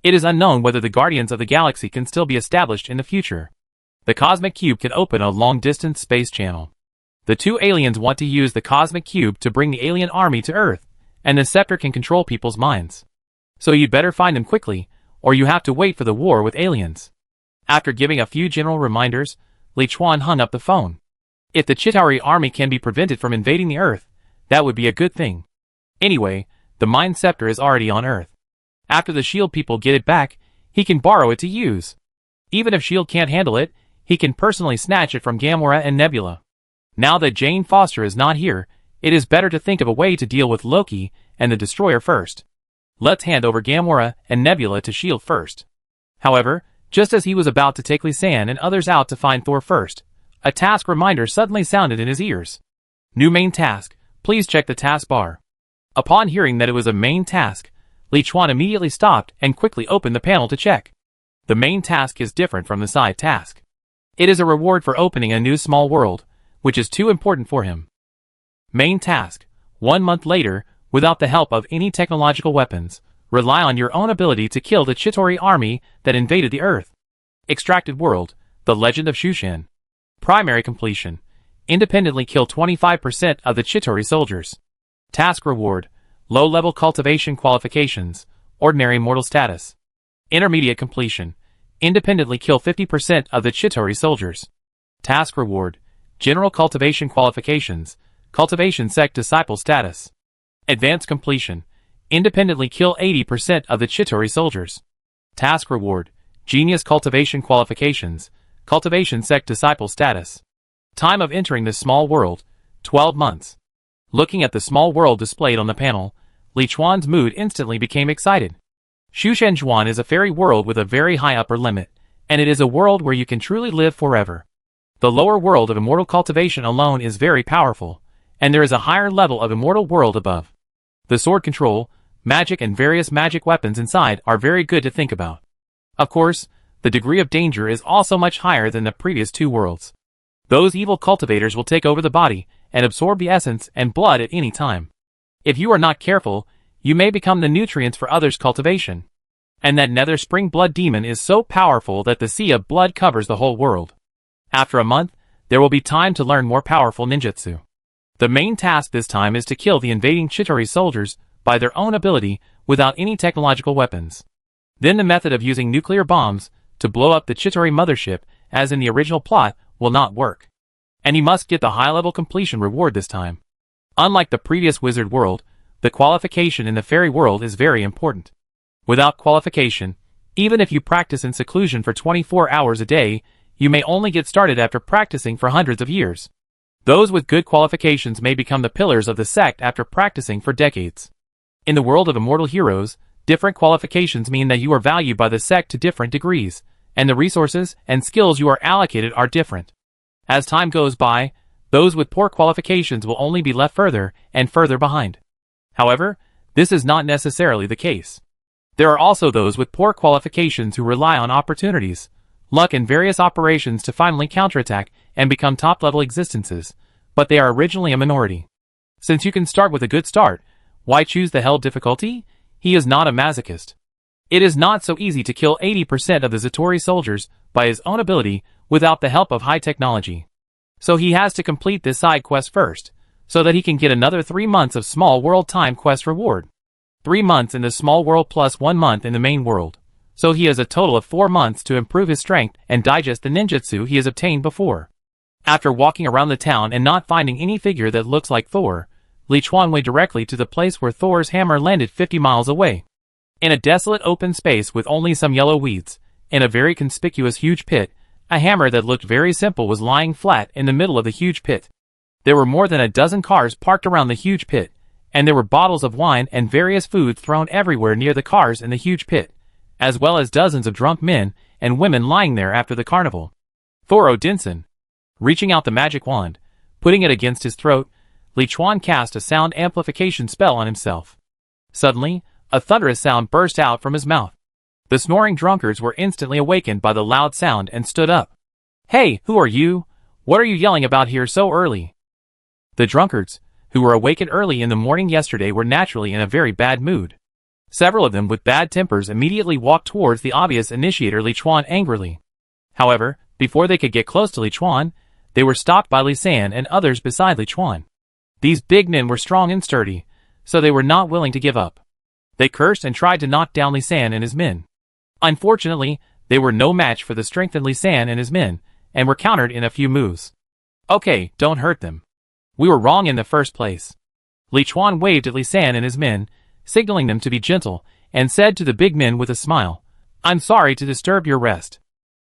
It is unknown whether the Guardians of the Galaxy can still be established in the future. The Cosmic Cube can open a long-distance space channel. The two aliens want to use the Cosmic Cube to bring the alien army to Earth, and the scepter can control people's minds. So you'd better find them quickly, or you have to wait for the war with aliens. After giving a few general reminders, Li Chuan hung up the phone. If the Chitauri army can be prevented from invading the Earth, that would be a good thing. Anyway, the Mind Scepter is already on Earth. After the S.H.I.E.L.D. people get it back, he can borrow it to use. Even if S.H.I.E.L.D. can't handle it, he can personally snatch it from Gamora and Nebula. Now that Jane Foster is not here, it is better to think of a way to deal with Loki and the Destroyer first. Let's hand over Gamora and Nebula to S.H.I.E.L.D. first. However, just as he was about to take Lisanne and others out to find Thor first, a task reminder suddenly sounded in his ears. New main task, please check the task bar. Upon hearing that it was a main task, Li Chuan immediately stopped and quickly opened the panel to check. The main task is different from the side task. It is a reward for opening a new small world, which is too important for him. Main task, 1 month later, without the help of any technological weapons, rely on your own ability to kill the Chitauri army that invaded the Earth. Extracted world, The Legend of Shushan. Primary completion, independently kill 25% of the Chitauri soldiers. Task reward, low-level cultivation qualifications, ordinary mortal status. Intermediate completion, independently kill 50% of the Chitauri soldiers. Task reward, general cultivation qualifications, cultivation sect disciple status. Advanced completion, independently kill 80% of the Chitauri soldiers. Task reward, genius cultivation qualifications, cultivation sect disciple status. Time of entering this small world, 12 months. Looking at the small world displayed on the panel, Li Chuan's mood instantly became excited. Shushan is a fairy world with a very high upper limit, and it is a world where you can truly live forever. The lower world of immortal cultivation alone is very powerful, and there is a higher level of immortal world above. The sword control, magic and various magic weapons inside are very good to think about. Of course, the degree of danger is also much higher than the previous two worlds. Those evil cultivators will take over the body and absorb the essence and blood at any time. If you are not careful, you may become the nutrients for others' cultivation. And that nether spring blood demon is so powerful that the sea of blood covers the whole world. After a month, there will be time to learn more powerful ninjutsu. The main task this time is to kill the invading Chitauri soldiers by their own ability without any technological weapons. Then the method of using nuclear bombs to blow up the Chitauri mothership, as in the original plot, will not work. And he must get the high-level completion reward this time. Unlike the previous wizard world, the qualification in the fairy world is very important. Without qualification, even if you practice in seclusion for 24 hours a day, you may only get started after practicing for hundreds of years. Those with good qualifications may become the pillars of the sect after practicing for decades. In the world of immortal heroes, different qualifications mean that you are valued by the sect to different degrees, and the resources and skills you are allocated are different. As time goes by, those with poor qualifications will only be left further and further behind. However, this is not necessarily the case. There are also those with poor qualifications who rely on opportunities, luck and various operations to finally counterattack and become top-level existences, but they are originally a minority. Since you can start with a good start, why choose the hell difficulty? He is not a masochist. It is not so easy to kill 80% of the Chitauri soldiers by his own ability without the help of high technology. So he has to complete this side quest first, so that he can get another 3 months of small world time quest reward. 3 months in the small world plus 1 month in the main world. So he has a total of 4 months to improve his strength and digest the ninjutsu he has obtained before. After walking around the town and not finding any figure that looks like Thor, Li Chuan went directly to the place where Thor's hammer landed 50 miles away. In a desolate open space with only some yellow weeds, in a very conspicuous huge pit, a hammer that looked very simple was lying flat in the middle of the huge pit. There were more than a dozen cars parked around the huge pit, and there were bottles of wine and various foods thrown everywhere near the cars in the huge pit, as well as dozens of drunk men and women lying there after the carnival. Thor Odinson. Reaching out the magic wand, putting it against his throat, Li Chuan cast a sound amplification spell on himself. Suddenly, a thunderous sound burst out from his mouth. The snoring drunkards were instantly awakened by the loud sound and stood up. "Hey, who are you? What are you yelling about here so early?" The drunkards, who were awakened early in the morning yesterday, were naturally in a very bad mood. Several of them with bad tempers immediately walked towards the obvious initiator Li Chuan angrily. However, before they could get close to Li Chuan, they were stopped by Li San and others beside Li Chuan. These big men were strong and sturdy, so they were not willing to give up. They cursed and tried to knock down Li San and his men. Unfortunately, they were no match for the strength of Li San and his men, and were countered in a few moves. "Okay, don't hurt them. We were wrong in the first place." Li Chuan waved at Li San and his men, signaling them to be gentle, and said to the big men with a smile, "I'm sorry to disturb your rest.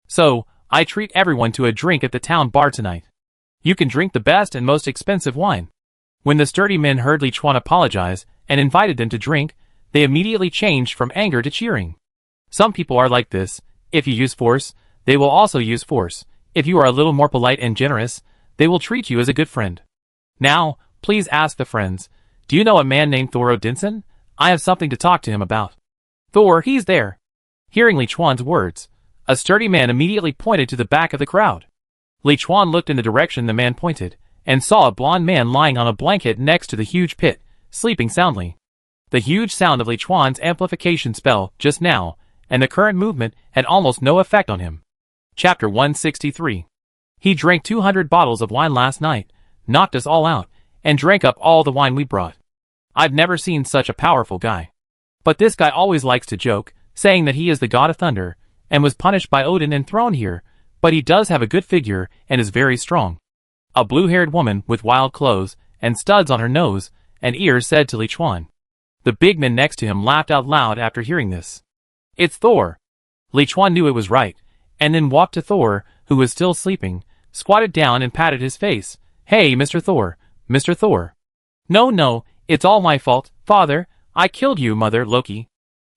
So, I treat everyone to a drink at the town bar tonight. You can drink the best and most expensive wine." When the sturdy men heard Li Chuan apologize and invited them to drink, they immediately changed from anger to cheering. Some people are like this: if you use force, they will also use force. If you are a little more polite and generous, they will treat you as a good friend. Now, please ask the friends, "Do you know a man named Thor Odinson? I have something to talk to him about." "Thor, he's there." Hearing Li Chuan's words, a sturdy man immediately pointed to the back of the crowd. Li Chuan looked in the direction the man pointed, and saw a blond man lying on a blanket next to the huge pit, sleeping soundly. The huge sound of Li Chuan's amplification spell just now, and the current movement, had almost no effect on him. Chapter 163. He drank 200 bottles of wine last night, knocked us all out, and drank up all the wine we brought. I've never seen such a powerful guy. But this guy always likes to joke, saying that he is the god of thunder, and was punished by Odin and thrown here, but he does have a good figure and is very strong. A blue-haired woman with wild clothes and studs on her nose and ears said to Li Chuan. The big men next to him laughed out loud after hearing this. "It's Thor." Li Chuan knew it was right, and then walked to Thor, who was still sleeping, squatted down and patted his face. "Hey, Mr. Thor, Mr. Thor." No, it's all my fault, father. I killed you, mother Loki."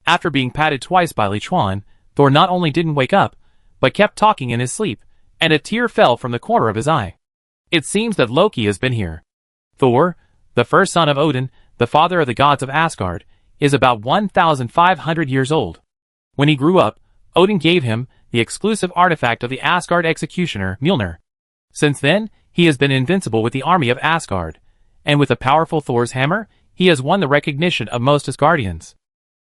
After being patted twice by Li Chuan, Thor not only didn't wake up, but kept talking in his sleep, and a tear fell from the corner of his eye. "It seems that Loki has been here. Thor, the first son of Odin, the father of the gods of Asgard, is about 1,500 years old. When he grew up, Odin gave him the exclusive artifact of the Asgard executioner, Mjolnir. Since then, he has been invincible with the army of Asgard, and with the powerful Thor's hammer, he has won the recognition of most Asgardians.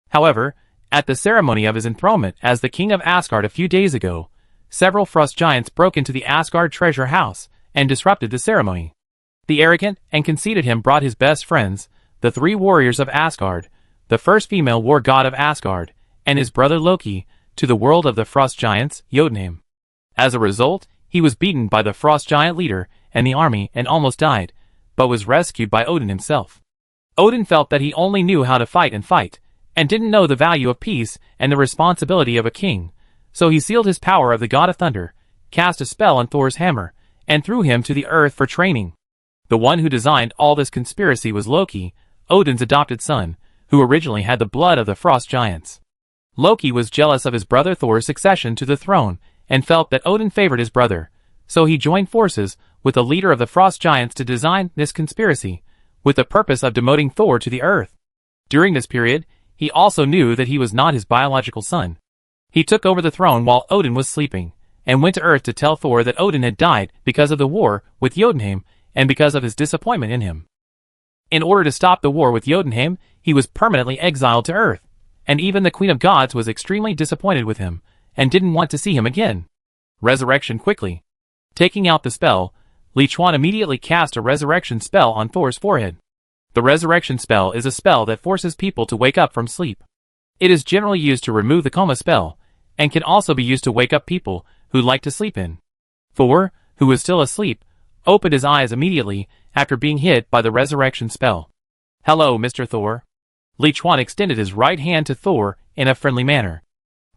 However, at the ceremony of his enthronement as the king of Asgard a few days ago, several frost giants broke into the Asgard treasure house and disrupted the ceremony. The arrogant and conceited him brought his best friends, the 3 warriors of Asgard, the first female war god of Asgard, and his brother Loki, to the world of the frost giants, Jotunheim. As a result, he was beaten by the frost giant leader and the army and almost died, but was rescued by Odin himself. Odin felt that he only knew how to fight, and didn't know the value of peace and the responsibility of a king, so he sealed his power of the god of thunder, cast a spell on Thor's hammer, and threw him to the earth for training. The one who designed all this conspiracy was Loki, Odin's adopted son, who originally had the blood of the frost giants. Loki was jealous of his brother Thor's succession to the throne, and felt that Odin favored his brother, so he joined forces with the leader of the frost giants to design this conspiracy, with the purpose of demoting Thor to the earth. During this period, he also knew that he was not his biological son. He took over the throne while Odin was sleeping, and went to Earth to tell Thor that Odin had died because of the war with Jotunheim and because of his disappointment in him. In order to stop the war with Jotunheim, he was permanently exiled to Earth, and even the Queen of Gods was extremely disappointed with him, and didn't want to see him again. Resurrection quickly. Taking out the spell, Li Chuan immediately cast a resurrection spell on Thor's forehead. The resurrection spell is a spell that forces people to wake up from sleep. It is generally used to remove the coma spell, and can also be used to wake up people who like to sleep in. Thor, who was still asleep, opened his eyes immediately after being hit by the resurrection spell. "Hello, Mr. Thor." Li Chuan extended his right hand to Thor in a friendly manner.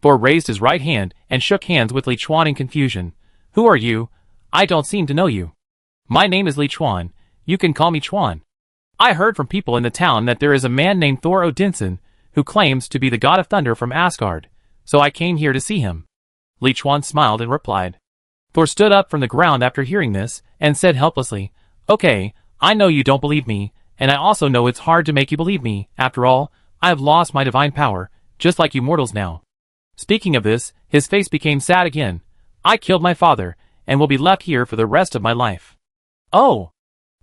Thor raised his right hand and shook hands with Li Chuan in confusion. "Who are you? I don't seem to know you." "My name is Li Chuan. You can call me Chuan. I heard from people in the town that there is a man named Thor Odinson who claims to be the god of thunder from Asgard, so I came here to see him." Li Chuan smiled and replied. Thor stood up from the ground after hearing this, and said helplessly, "Okay, I know you don't believe me, and I also know it's hard to make you believe me. After all, I have lost my divine power, just like you mortals now. Speaking of this, his face became sad again. I killed my father, and will be left here for the rest of my life. Oh!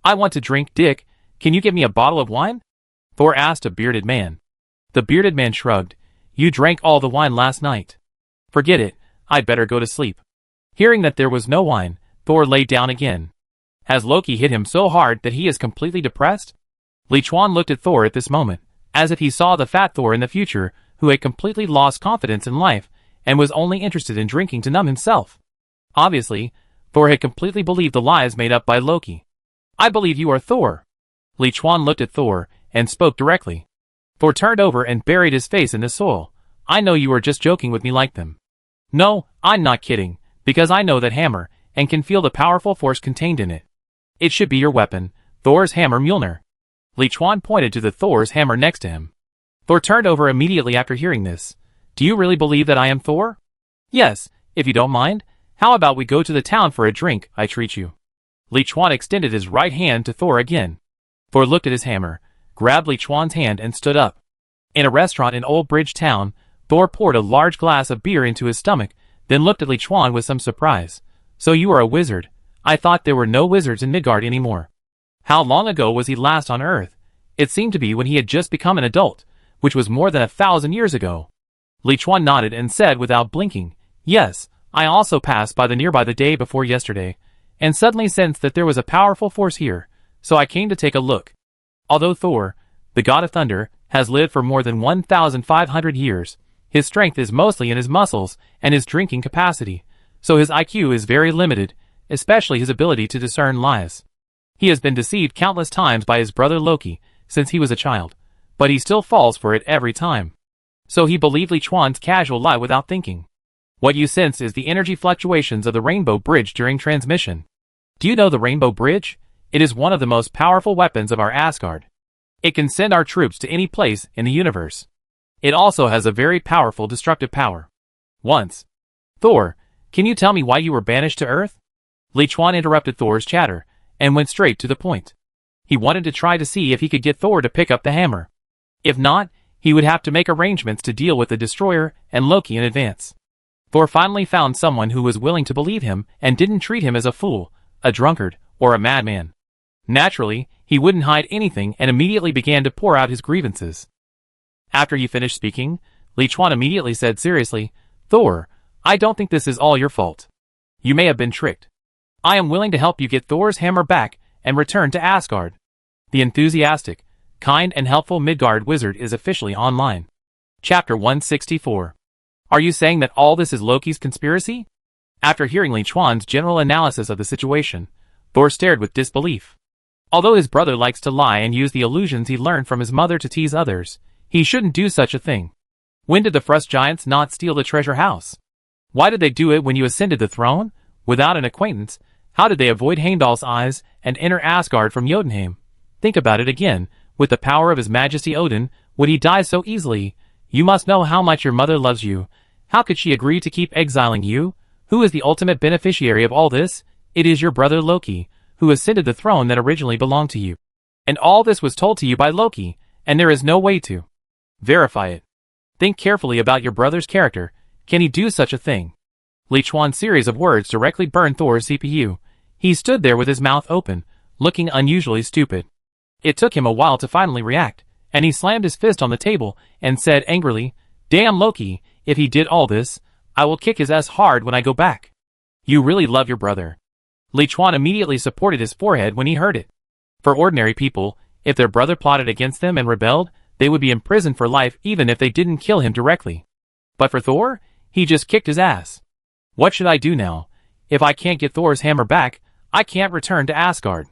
I want to drink, Dick. Can you give me a bottle of wine? Thor asked a bearded man. The bearded man shrugged. You drank all the wine last night. Forget it, I'd better go to sleep. Hearing that there was no wine, Thor lay down again. Has Loki hit him so hard that he is completely depressed? Li Chuan looked at Thor at this moment, as if he saw the fat Thor in the future, who had completely lost confidence in life, and was only interested in drinking to numb himself. Obviously, Thor had completely believed the lies made up by Loki. I believe you are Thor. Li Chuan looked at Thor, and spoke directly. Thor turned over and buried his face in the soil. I know you are just joking with me like them. No, I'm not kidding, because I know that hammer, and can feel the powerful force contained in it. It should be your weapon, Thor's hammer Mjolnir. Li Chuan pointed to the Thor's hammer next to him. Thor turned over immediately after hearing this. Do you really believe that I am Thor? Yes, if you don't mind. How about we go to the town for a drink, I treat you. Li Chuan extended his right hand to Thor again. Thor looked at his hammer, grabbed Li Chuan's hand and stood up. In a restaurant in Old Bridge Town, Thor poured a large glass of beer into his stomach, then looked at Li Chuan with some surprise. So you are a wizard. I thought there were no wizards in Midgard anymore. How long ago was he last on Earth? It seemed to be when he had just become an adult, which was more than 1,000 years ago. Li Chuan nodded and said without blinking, Yes, I also passed by the nearby the day before yesterday, and suddenly sensed that there was a powerful force here, so I came to take a look. Although Thor, the god of thunder, has lived for more than 1,500 years, his strength is mostly in his muscles and his drinking capacity, so his IQ is very limited, especially his ability to discern lies. He has been deceived countless times by his brother Loki since he was a child, but he still falls for it every time. So he believed Li Chuan's casual lie without thinking. What you sense is the energy fluctuations of the Rainbow Bridge during transmission. Do you know the Rainbow Bridge? It is one of the most powerful weapons of our Asgard. It can send our troops to any place in the universe. It also has a very powerful destructive power. Once. Thor, can you tell me why you were banished to Earth? Li Chuan interrupted Thor's chatter, and went straight to the point. He wanted to try to see if he could get Thor to pick up the hammer. If not, he would have to make arrangements to deal with the Destroyer and Loki in advance. Thor finally found someone who was willing to believe him and didn't treat him as a fool, a drunkard, or a madman. Naturally, he wouldn't hide anything and immediately began to pour out his grievances. After he finished speaking, Li Chuan immediately said seriously, Thor, I don't think this is all your fault. You may have been tricked. I am willing to help you get Thor's hammer back and return to Asgard. The enthusiastic, kind and helpful Midgard wizard is officially online. Chapter 164. Are you saying that all this is Loki's conspiracy? After hearing Li Chuan's general analysis of the situation, Thor stared with disbelief. Although his brother likes to lie and use the illusions he learned from his mother to tease others, he shouldn't do such a thing. When did the Frost Giants not steal the treasure house? Why did they do it when you ascended the throne? Without an acquaintance, how did they avoid Heimdall's eyes and enter Asgard from Jotunheim? Think about it again. With the power of His Majesty Odin, would he die so easily? You must know how much your mother loves you. How could she agree to keep exiling you? Who is the ultimate beneficiary of all this? It is your brother Loki, who ascended the throne that originally belonged to you. And all this was told to you by Loki, and there is no way to verify it. Think carefully about your brother's character. Can he do such a thing? Li Chuan's series of words directly burned Thor's CPU. He stood there with his mouth open, looking unusually stupid. It took him a while to finally react, and he slammed his fist on the table and said angrily, Damn Loki, if he did all this, I will kick his ass hard when I go back. You really love your brother. Li Chuan immediately supported his forehead when he heard it. For ordinary people, if their brother plotted against them and rebelled, they would be imprisoned for life even if they didn't kill him directly. But for Thor, he just kicked his ass. What should I do now? If I can't get Thor's hammer back, I can't return to Asgard.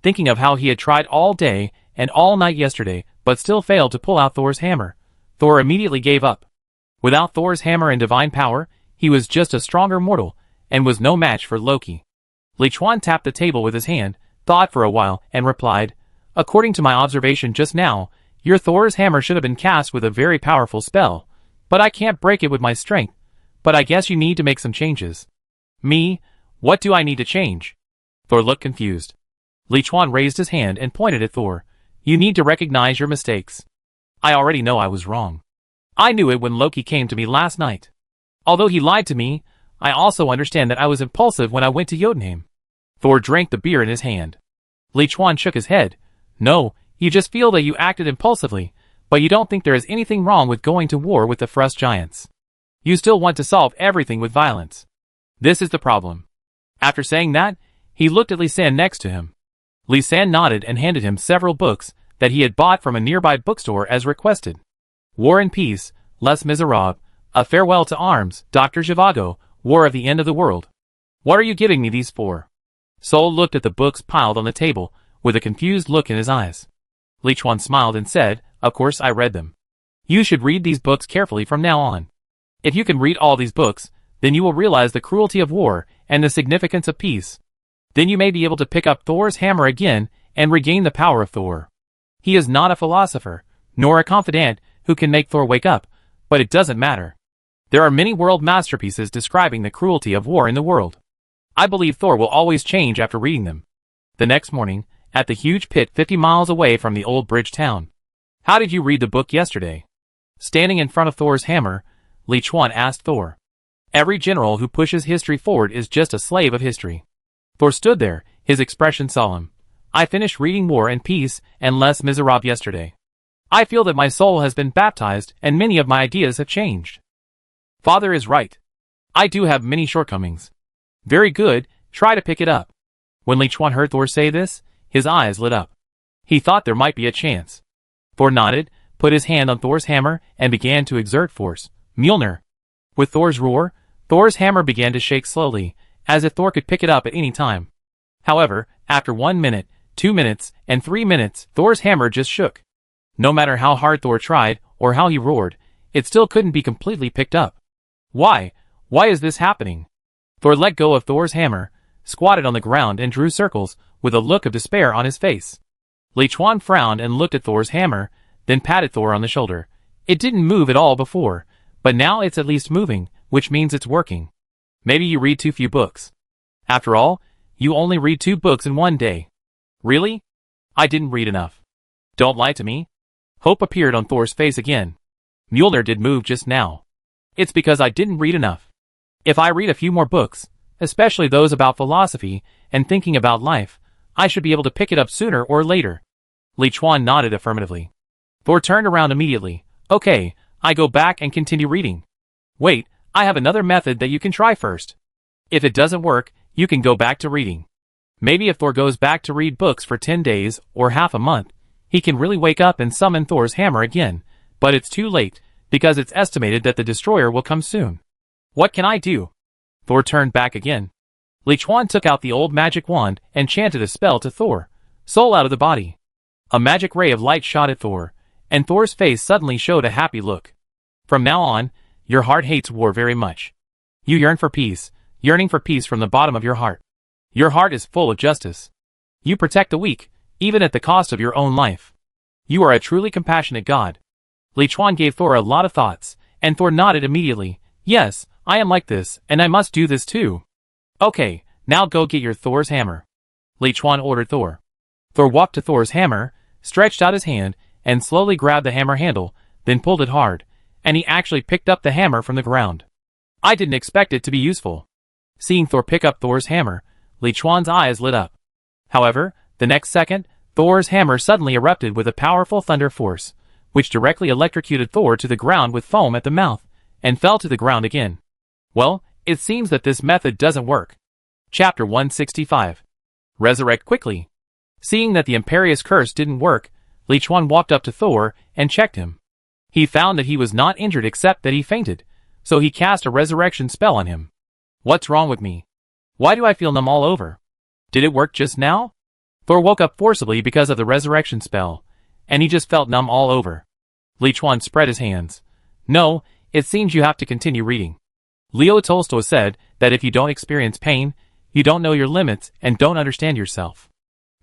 Thinking of how he had tried all day and all night yesterday, but still failed to pull out Thor's hammer, Thor immediately gave up. Without Thor's hammer and divine power, he was just a stronger mortal, and was no match for Loki. Li Chuan tapped the table with his hand, thought for a while, and replied, According to my observation just now, your Thor's hammer should have been cast with a very powerful spell, but I can't break it with my strength. But I guess you need to make some changes. Me? What do I need to change? Thor looked confused. Li Chuan raised his hand and pointed at Thor. You need to recognize your mistakes. I already know I was wrong. I knew it when Loki came to me last night. Although he lied to me, I also understand that I was impulsive when I went to Jotunheim. Thor drank the beer in his hand. Li Chuan shook his head. No, you just feel that you acted impulsively, but you don't think there is anything wrong with going to war with the Frost giants. You still want to solve everything with violence. This is the problem. After saying that, he looked at Li San next to him. Li San nodded and handed him several books that he had bought from a nearby bookstore as requested. War and Peace, Les Miserables, A Farewell to Arms, Dr. Zhivago, War of the End of the World. What are you giving me these for? Sol looked at the books piled on the table, with a confused look in his eyes. Li Chuan smiled and said, Of course I read them. You should read these books carefully from now on. If you can read all these books, then you will realize the cruelty of war and the significance of peace. Then you may be able to pick up Thor's hammer again and regain the power of Thor. He is not a philosopher, nor a confidant who can make Thor wake up, but it doesn't matter. There are many world masterpieces describing the cruelty of war in the world. I believe Thor will always change after reading them. The next morning, at the huge pit 50 miles away from the old bridge town. How did you read the book yesterday? Standing in front of Thor's hammer, Li Chuan asked Thor. Every general who pushes history forward is just a slave of history. Thor stood there, his expression solemn. I finished reading War and Peace and Les Miserables yesterday. I feel that my soul has been baptized and many of my ideas have changed. Father is right. I do have many shortcomings. Very good, try to pick it up. When Li Chuan heard Thor say this, his eyes lit up. He thought there might be a chance. Thor nodded, put his hand on Thor's hammer, and began to exert force. Mjolnir. With Thor's roar, Thor's hammer began to shake slowly, as if Thor could pick it up at any time. However, after 1 minute, 2 minutes, and 3 minutes, Thor's hammer just shook. No matter how hard Thor tried, or how he roared, it still couldn't be completely picked up. Why? Why is this happening? Thor let go of Thor's hammer, squatted on the ground and drew circles, with a look of despair on his face. Li Chuan frowned and looked at Thor's hammer, then patted Thor on the shoulder. It didn't move at all before, but now it's at least moving, which means it's working. Maybe you read too few books. After all, you only read 2 books in 1 day. Really? I didn't read enough. Don't lie to me. Hope appeared on Thor's face again. Mjolnir did move just now. It's because I didn't read enough. If I read a few more books, especially those about philosophy and thinking about life, I should be able to pick it up sooner or later. Li Chuan nodded affirmatively. Thor turned around immediately. Okay, I go back and continue reading. Wait, I have another method that you can try first. If it doesn't work, you can go back to reading. Maybe if Thor goes back to read books for 10 days or half a month, he can really wake up and summon Thor's hammer again, but it's too late, because it's estimated that the destroyer will come soon. What can I do? Thor turned back again. Li Chuan took out the old magic wand and chanted a spell to Thor. Soul out of the body. A magic ray of light shot at Thor, and Thor's face suddenly showed a happy look. From now on, your heart hates war very much. You yearn for peace, yearning for peace from the bottom of your heart. Your heart is full of justice. You protect the weak, even at the cost of your own life. You are a truly compassionate god. Li Chuan gave Thor a lot of thoughts, and Thor nodded immediately. Yes, I am like this, and I must do this too. Okay, now go get your Thor's hammer. Li Chuan ordered Thor. Thor walked to Thor's hammer, stretched out his hand, and slowly grabbed the hammer handle, then pulled it hard, and he actually picked up the hammer from the ground. I didn't expect it to be useful. Seeing Thor pick up Thor's hammer, Li Chuan's eyes lit up. However, the next second, Thor's hammer suddenly erupted with a powerful thunder force, which directly electrocuted Thor to the ground with foam at the mouth, and fell to the ground again. Well, it seems that this method doesn't work. Chapter 165. Resurrect quickly. Seeing that the Imperious Curse didn't work, Li Chuan walked up to Thor and checked him. He found that he was not injured except that he fainted, so he cast a resurrection spell on him. What's wrong with me? Why do I feel numb all over? Did it work just now? Thor woke up forcibly because of the resurrection spell, and he just felt numb all over. Li Chuan spread his hands. No, it seems you have to continue reading. Leo Tolstoy said that if you don't experience pain, you don't know your limits and don't understand yourself.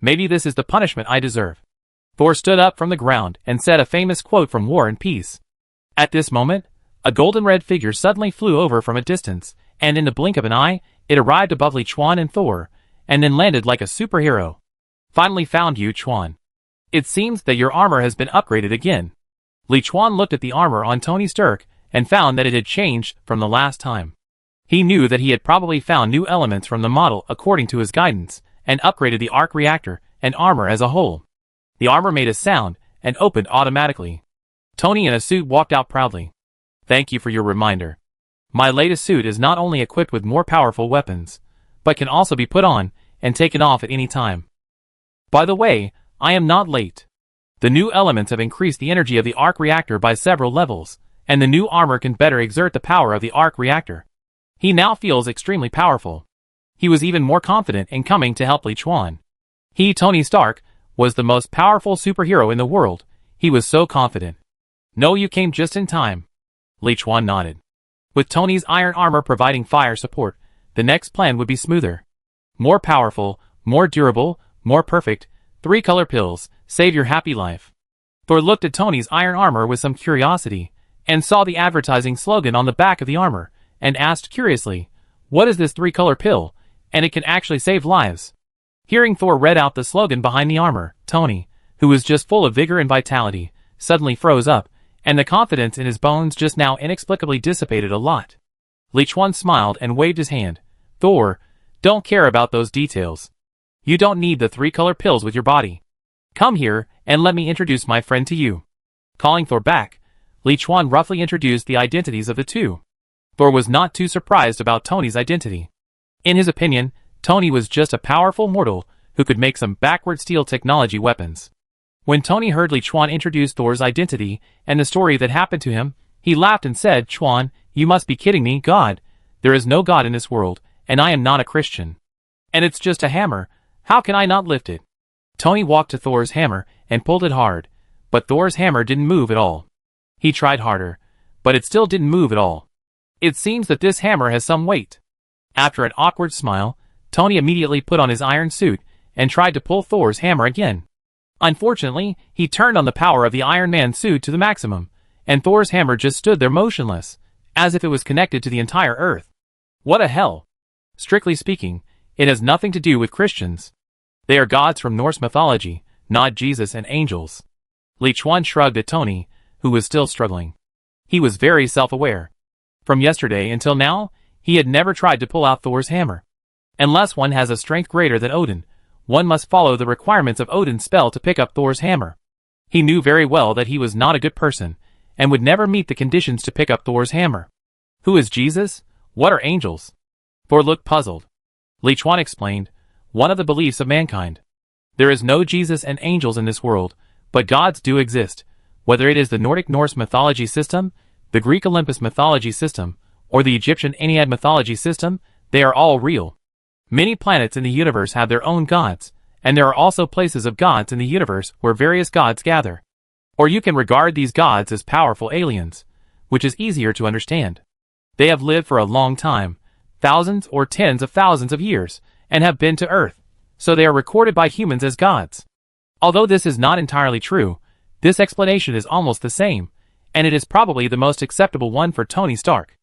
Maybe this is the punishment I deserve. Thor stood up from the ground and said a famous quote from War and Peace. At this moment, a golden red figure suddenly flew over from a distance, and in the blink of an eye, it arrived above Li Chuan and Thor, and then landed like a superhero. Finally found you, Chuan. It seems that your armor has been upgraded again. Li Chuan looked at the armor on Tony Stark and found that it had changed from the last time. He knew that he had probably found new elements from the model according to his guidance, and upgraded the arc reactor and armor as a whole. The armor made a sound and opened automatically. Tony in a suit walked out proudly. Thank you for your reminder. My latest suit is not only equipped with more powerful weapons, but can also be put on and taken off at any time. By the way, I am not late. The new elements have increased the energy of the arc reactor by several levels, and the new armor can better exert the power of the arc reactor. He now feels extremely powerful. He was even more confident in coming to help Li Chuan. He, Tony Stark, was the most powerful superhero in the world. He was so confident. No, you came just in time. Li Chuan nodded. With Tony's iron armor providing fire support, the next plan would be smoother. More powerful, more durable, more perfect. 3 color pills, save your happy life. Thor looked at Tony's iron armor with some curiosity, and saw the advertising slogan on the back of the armor, and asked curiously, what is this 3 color pill, and it can actually save lives? Hearing Thor read out the slogan behind the armor, Tony, who was just full of vigor and vitality, suddenly froze up, and the confidence in his bones just now inexplicably dissipated a lot. Li Chuan smiled and waved his hand. Thor, don't care about those details. You don't need the 3 color pills with your body. Come here, and let me introduce my friend to you. Calling Thor back, Li Chuan roughly introduced the identities of the two. Thor was not too surprised about Tony's identity. In his opinion, Tony was just a powerful mortal who could make some backward steel technology weapons. When Tony heard Li Chuan introduce Thor's identity and the story that happened to him, he laughed and said, Chuan, you must be kidding me, God. There is no God in this world, and I am not a Christian. And it's just a hammer. How can I not lift it? Tony walked to Thor's hammer and pulled it hard, but Thor's hammer didn't move at all. He tried harder, but it still didn't move at all. It seems that this hammer has some weight. After an awkward smile, Tony immediately put on his iron suit and tried to pull Thor's hammer again. Unfortunately, he turned on the power of the Iron Man suit to the maximum, and Thor's hammer just stood there motionless, as if it was connected to the entire earth. What a hell! Strictly speaking, it has nothing to do with Christians. They are gods from Norse mythology, not Jesus and angels. Li Chuan shrugged at Tony, who was still struggling. He was very self-aware. From yesterday until now, he had never tried to pull out Thor's hammer. Unless one has a strength greater than Odin, one must follow the requirements of Odin's spell to pick up Thor's hammer. He knew very well that he was not a good person, and would never meet the conditions to pick up Thor's hammer. Who is Jesus? What are angels? Thor looked puzzled. Li Chuan explained, one of the beliefs of mankind. There is no Jesus and angels in this world, but gods do exist. Whether it is the Nordic Norse mythology system, the Greek Olympus mythology system, or the Egyptian Ennead mythology system, they are all real. Many planets in the universe have their own gods, and there are also places of gods in the universe where various gods gather. Or you can regard these gods as powerful aliens, which is easier to understand. They have lived for a long time, thousands or tens of thousands of years, and have been to Earth, so they are recorded by humans as gods. Although this is not entirely true, this explanation is almost the same, and it is probably the most acceptable one for Tony Stark.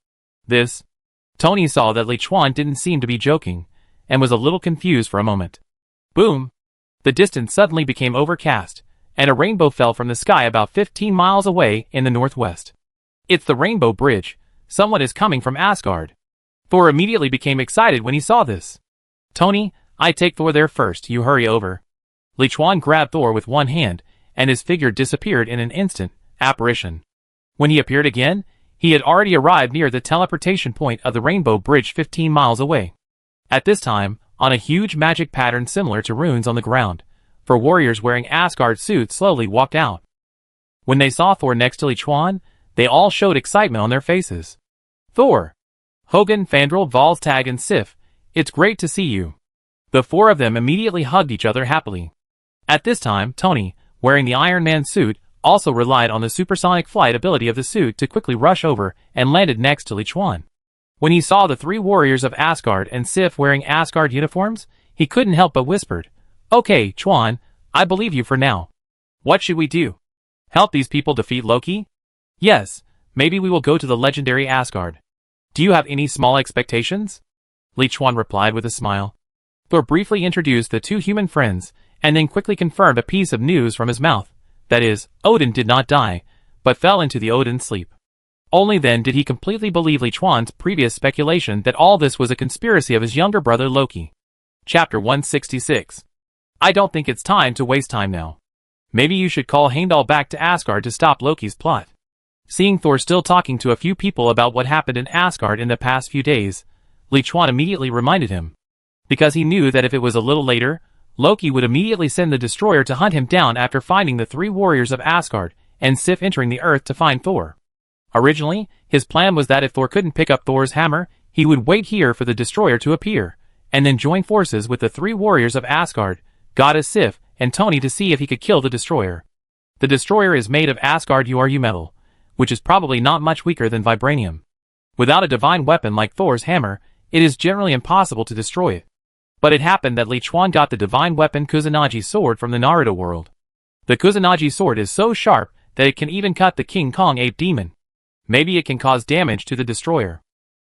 Tony saw that Li Chuan didn't seem to be joking, and was a little confused for a moment. Boom! The distance suddenly became overcast, and a rainbow fell from the sky about 15 miles away in the northwest. It's the Rainbow Bridge. Someone is coming from Asgard. Thor immediately became excited when he saw this. Tony, I take Thor there first, you hurry over. Li Chuan grabbed Thor with one hand, and his figure disappeared in an instant apparition. When he appeared again, he had already arrived near the teleportation point of the Rainbow Bridge 15 miles away. At this time, on a huge magic pattern similar to runes on the ground, 4 warriors wearing Asgard suits slowly walked out. When they saw Thor next to Li Chuan, they all showed excitement on their faces. Thor! Hogun, Fandral, Volstagg, and Sif, it's great to see you. The 4 of them immediately hugged each other happily. At this time, Tony, wearing the Iron Man suit, also relied on the supersonic flight ability of the suit to quickly rush over and landed next to Li Chuan. When he saw the 3 warriors of Asgard and Sif wearing Asgard uniforms, he couldn't help but whispered, Okay, Chuan, I believe you for now. What should we do? Help these people defeat Loki? Yes, maybe we will go to the legendary Asgard. Do you have any small expectations? Li Chuan replied with a smile. Thor briefly introduced the 2 human friends, and then quickly confirmed a piece of news from his mouth. That is, Odin did not die, but fell into the Odin sleep. Only then did he completely believe Li Chuan's previous speculation that all this was a conspiracy of his younger brother Loki. Chapter 166. I don't think it's time to waste time now. Maybe you should call Heimdall back to Asgard to stop Loki's plot. Seeing Thor still talking to a few people about what happened in Asgard in the past few days, Li Chuan immediately reminded him. Because he knew that if it was a little later, Loki would immediately send the destroyer to hunt him down after finding the 3 warriors of Asgard, and Sif entering the earth to find Thor. Originally, his plan was that if Thor couldn't pick up Thor's hammer, he would wait here for the destroyer to appear, and then join forces with the 3 warriors of Asgard, goddess Sif, and Tony to see if he could kill the destroyer. The destroyer is made of Asgard URU metal, which is probably not much weaker than vibranium. Without a divine weapon like Thor's hammer, it is generally impossible to destroy it. But it happened that Li Chuan got the divine weapon Kusanagi sword from the Naruto world. The Kusanagi sword is so sharp that it can even cut the King Kong ape demon. Maybe it can cause damage to the destroyer.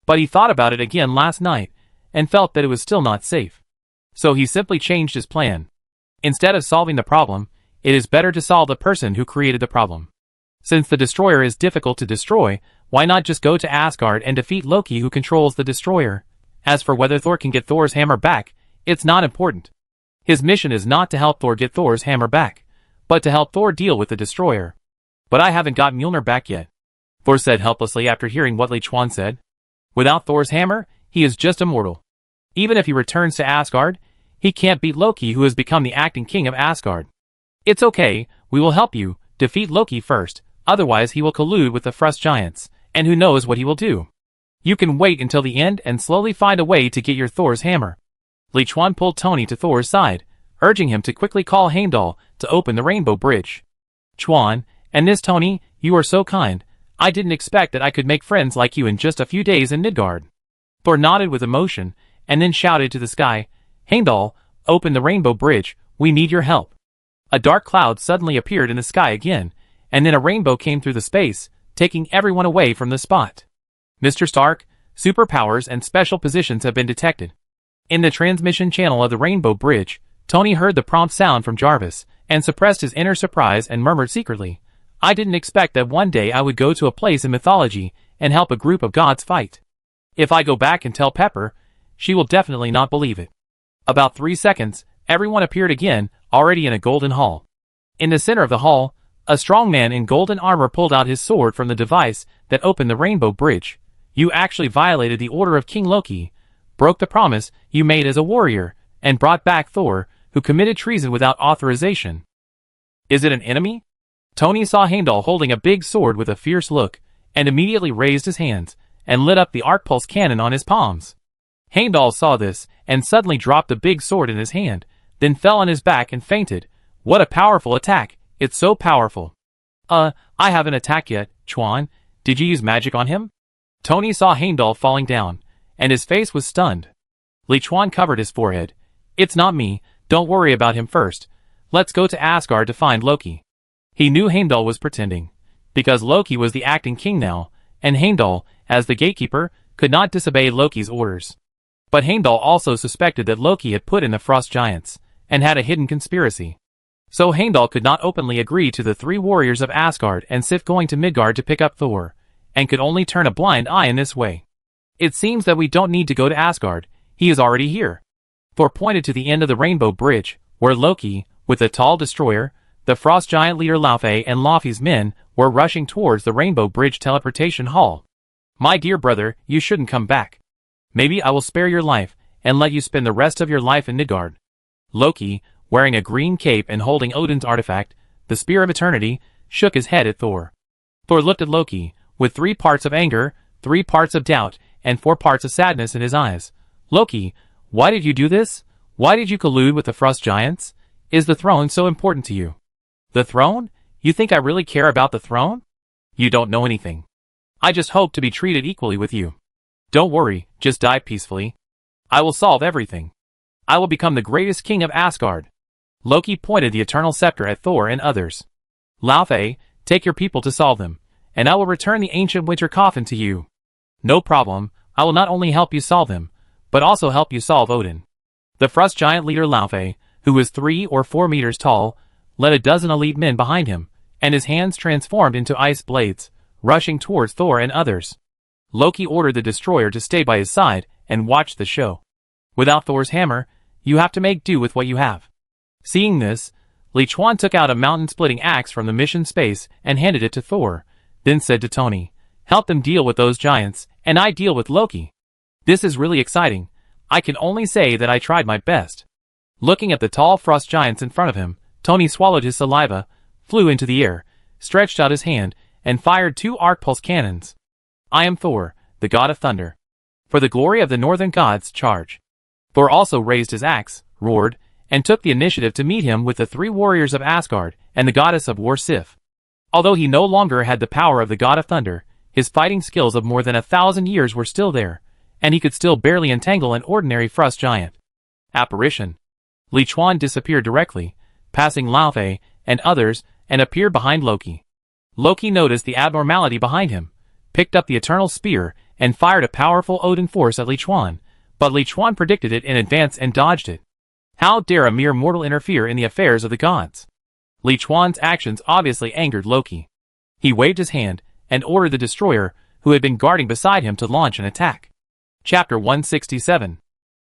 But he thought about it again last night, and felt that it was still not safe. So he simply changed his plan. Instead of solving the problem, it is better to solve the person who created the problem. Since the destroyer is difficult to destroy, why not just go to Asgard and defeat Loki who controls the destroyer? As for whether Thor can get Thor's hammer back, it's not important. His mission is not to help Thor get Thor's hammer back, but to help Thor deal with the destroyer. But I haven't got Mjolnir back yet, Thor said helplessly after hearing what Li Chuan said. Without Thor's hammer, he is just a mortal. Even if he returns to Asgard, he can't beat Loki who has become the acting king of Asgard. It's okay, we will help you, defeat Loki first, otherwise he will collude with the Frost Giants, and who knows what he will do. You can wait until the end and slowly find a way to get your Thor's hammer. Li Chuan pulled Tony to Thor's side, urging him to quickly call Heimdall to open the Rainbow Bridge. Chuan, and this Tony, you are so kind. I didn't expect that I could make friends like you in just a few days in Midgard. Thor nodded with emotion, and then shouted to the sky, Heimdall, open the Rainbow Bridge, we need your help. A dark cloud suddenly appeared in the sky again, and then a rainbow came through the space, taking everyone away from the spot. Mr. Stark, superpowers and special positions have been detected. In the transmission channel of the Rainbow Bridge, Tony heard the prompt sound from Jarvis, and suppressed his inner surprise and murmured secretly, I didn't expect that one day I would go to a place in mythology and help a group of gods fight. If I go back and tell Pepper, she will definitely not believe it. About 3 seconds, everyone appeared again, already in a golden hall. In the center of the hall, a strong man in golden armor pulled out his sword from the device that opened the Rainbow Bridge. You actually violated the order of King Loki, broke the promise you made as a warrior, and brought back Thor, who committed treason without authorization. Is it an enemy? Tony saw Heimdall holding a big sword with a fierce look, and immediately raised his hands, and lit up the arc pulse cannon on his palms. Heimdall saw this, and suddenly dropped the big sword in his hand, then fell on his back and fainted. What a powerful attack, it's so powerful. I haven't attacked yet, Chuan, did you use magic on him? Tony saw Heimdall falling down, and his face was stunned. Li Chuan covered his forehead. It's not me, don't worry about him first. Let's go to Asgard to find Loki. He knew Heimdall was pretending, because Loki was the acting king now, and Heimdall, as the gatekeeper, could not disobey Loki's orders. But Heimdall also suspected that Loki had put in the Frost Giants, and had a hidden conspiracy. So Heimdall could not openly agree to the 3 warriors of Asgard and Sif going to Midgard to pick up Thor, and could only turn a blind eye in this way. It seems that we don't need to go to Asgard, he is already here. Thor pointed to the end of the Rainbow Bridge, where Loki, with the tall destroyer, the Frost Giant leader Laufey and Laufey's men were rushing towards the Rainbow Bridge teleportation hall. My dear brother, you shouldn't come back. Maybe I will spare your life, and let you spend the rest of your life in Midgard. Loki, wearing a green cape and holding Odin's artifact, the Spear of Eternity, shook his head at Thor. Thor looked at Loki, with 3 parts of anger, 3 parts of doubt, and 4 parts of sadness in his eyes. Loki, why did you do this? Why did you collude with the Frost Giants? Is the throne so important to you? The throne? You think I really care about the throne? You don't know anything. I just hope to be treated equally with you. Don't worry, just die peacefully. I will solve everything. I will become the greatest king of Asgard. Loki pointed the eternal scepter at Thor and others. Laufey, take your people to solve them, and I will return the ancient winter coffin to you. No problem, I will not only help you solve them, but also help you solve Odin. The Frost Giant leader Laufey, who was 3 or 4 meters tall, led a dozen elite men behind him, and his hands transformed into ice blades, rushing towards Thor and others. Loki ordered the destroyer to stay by his side and watch the show. Without Thor's hammer, you have to make do with what you have. Seeing this, Lichuan took out a mountain-splitting axe from the mission space and handed it to Thor, then said to Tony, "Help them deal with those giants, and I deal with Loki." This is really exciting. I can only say that I tried my best. Looking at the tall frost giants in front of him, Tony swallowed his saliva, flew into the air, stretched out his hand, and fired 2 arc pulse cannons. "I am Thor, the god of thunder. For the glory of the northern gods, charge." Thor also raised his axe, roared, and took the initiative to meet him with the 3 warriors of Asgard and the goddess of war Sif. Although he no longer had the power of the god of thunder, his fighting skills of more than 1,000 years were still there, and he could still barely entangle an ordinary frost giant. Apparition. Lichuan disappeared directly, passing Laufey and others, and appeared behind Loki. Loki noticed the abnormality behind him, picked up the eternal spear, and fired a powerful Odin force at Lichuan, but Lichuan predicted it in advance and dodged it. How dare a mere mortal interfere in the affairs of the gods? Lichuan's actions obviously angered Loki. He waved his hand and ordered the destroyer, who had been guarding beside him, to launch an attack. Chapter 167.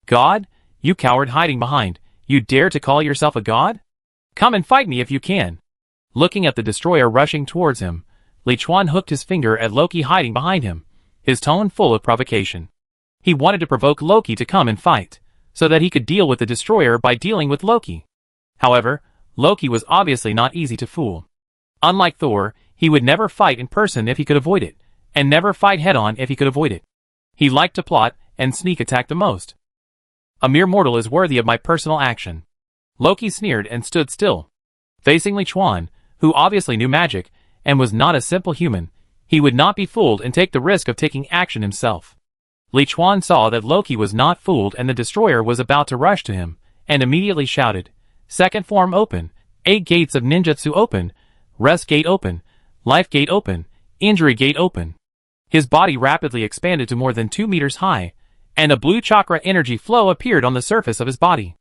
God? You coward hiding behind, you dare to call yourself a god? Come and fight me if you can. Looking at the destroyer rushing towards him, Lichuan hooked his finger at Loki hiding behind him, his tone full of provocation. He wanted to provoke Loki to come and fight, so that he could deal with the destroyer by dealing with Loki. However, Loki was obviously not easy to fool. Unlike Thor, he would never fight in person if he could avoid it, and never fight head-on if he could avoid it. He liked to plot and sneak attack the most. A mere mortal is worthy of my personal action. Loki sneered and stood still. Facing Lichuan, who obviously knew magic, and was not a simple human, he would not be fooled and take the risk of taking action himself. Lichuan saw that Loki was not fooled and the destroyer was about to rush to him, and immediately shouted, "Second form open, 8 gates of ninjutsu open, rest gate open, life gate open, injury gate open." His body rapidly expanded to more than 2 meters high, and a blue chakra energy flow appeared on the surface of his body.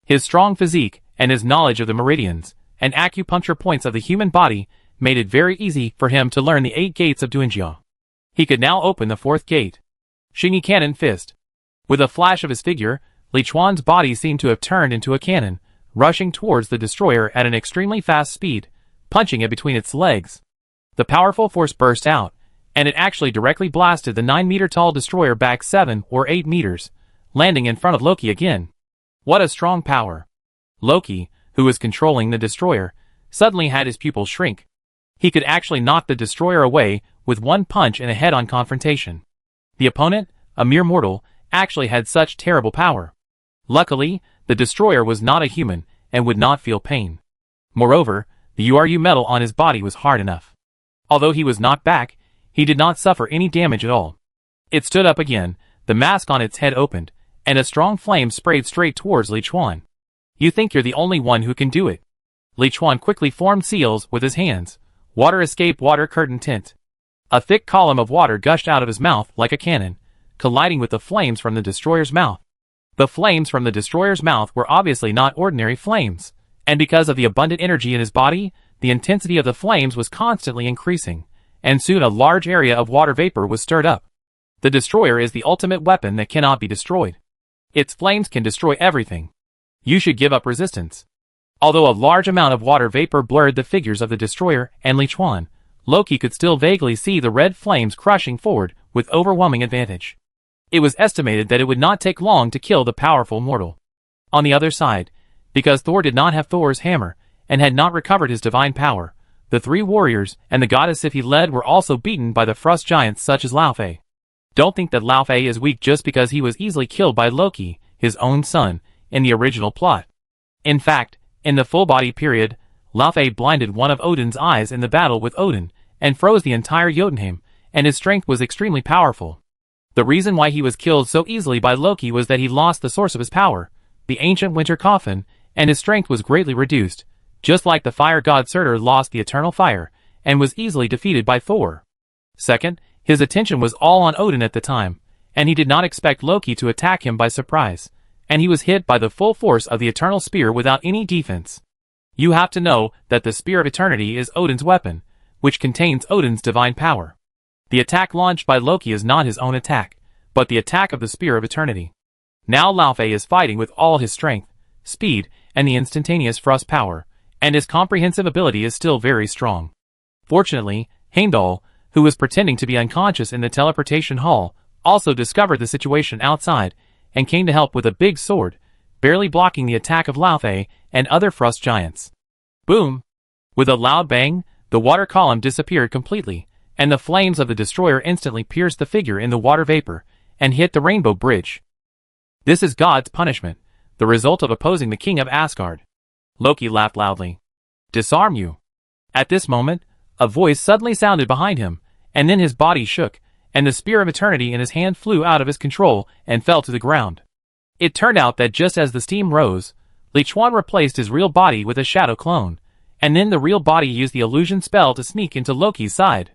His strong physique, and his knowledge of the meridians and acupuncture points of the human body made it very easy for him to learn the 8 gates of Duinjia. He could now open the 4th gate. Shingi Cannon Fist. With a flash of his figure, Lichuan's body seemed to have turned into a cannon, rushing towards the destroyer at an extremely fast speed, punching it between its legs. The powerful force burst out, and it actually directly blasted the 9-meter-tall destroyer back 7 or 8 meters, landing in front of Loki again. What a strong power! Loki, who was controlling the destroyer, suddenly had his pupils shrink. He could actually knock the destroyer away with one punch in a head-on confrontation. The opponent, a mere mortal, actually had such terrible power. Luckily, the destroyer was not a human and would not feel pain. Moreover, the URU metal on his body was hard enough. Although he was knocked back, he did not suffer any damage at all. It stood up again, the mask on its head opened, and a strong flame sprayed straight towards Lichuan. "You think you're the only one who can do it." Lichuan quickly formed seals with his hands. Water escape, water curtain tint. A thick column of water gushed out of his mouth like a cannon, colliding with the flames from the destroyer's mouth. The flames from the destroyer's mouth were obviously not ordinary flames, and because of the abundant energy in his body, the intensity of the flames was constantly increasing, and soon a large area of water vapor was stirred up. The destroyer is the ultimate weapon that cannot be destroyed. Its flames can destroy everything. You should give up resistance. Although a large amount of water vapor blurred the figures of the destroyer and Lichuan, Loki could still vaguely see the red flames crushing forward with overwhelming advantage. It was estimated that it would not take long to kill the powerful mortal. On the other side, because Thor did not have Thor's hammer and had not recovered his divine power, the 3 warriors and the goddess Sif he led were also beaten by the frost giants such as Laufey. Don't think that Laufey is weak just because he was easily killed by Loki, his own son, in the original plot. In fact, in the full-body period, Laufey blinded one of Odin's eyes in the battle with Odin, and froze the entire Jotunheim, and his strength was extremely powerful. The reason why he was killed so easily by Loki was that he lost the source of his power, the ancient winter coffin, and his strength was greatly reduced, just like the fire god Surtur lost the eternal fire, and was easily defeated by Thor. Second, his attention was all on Odin at the time, and he did not expect Loki to attack him by surprise, and he was hit by the full force of the Eternal Spear without any defense. You have to know that the Spear of Eternity is Odin's weapon, which contains Odin's divine power. The attack launched by Loki is not his own attack, but the attack of the Spear of Eternity. Now Laufey is fighting with all his strength, speed, and the instantaneous frost power, and his comprehensive ability is still very strong. Fortunately, Heimdall, who was pretending to be unconscious in the teleportation hall, also discovered the situation outside, and came to help with a big sword, barely blocking the attack of Laufey and other frost giants. Boom! With a loud bang, the water column disappeared completely, and the flames of the destroyer instantly pierced the figure in the water vapor, and hit the rainbow bridge. This is God's punishment, the result of opposing the king of Asgard. Loki laughed loudly. Disarm you. At this moment, a voice suddenly sounded behind him, and then his body shook, and the Spear of Eternity in his hand flew out of his control and fell to the ground. It turned out that just as the steam rose, Lichuan replaced his real body with a shadow clone, and then the real body used the illusion spell to sneak into Loki's side.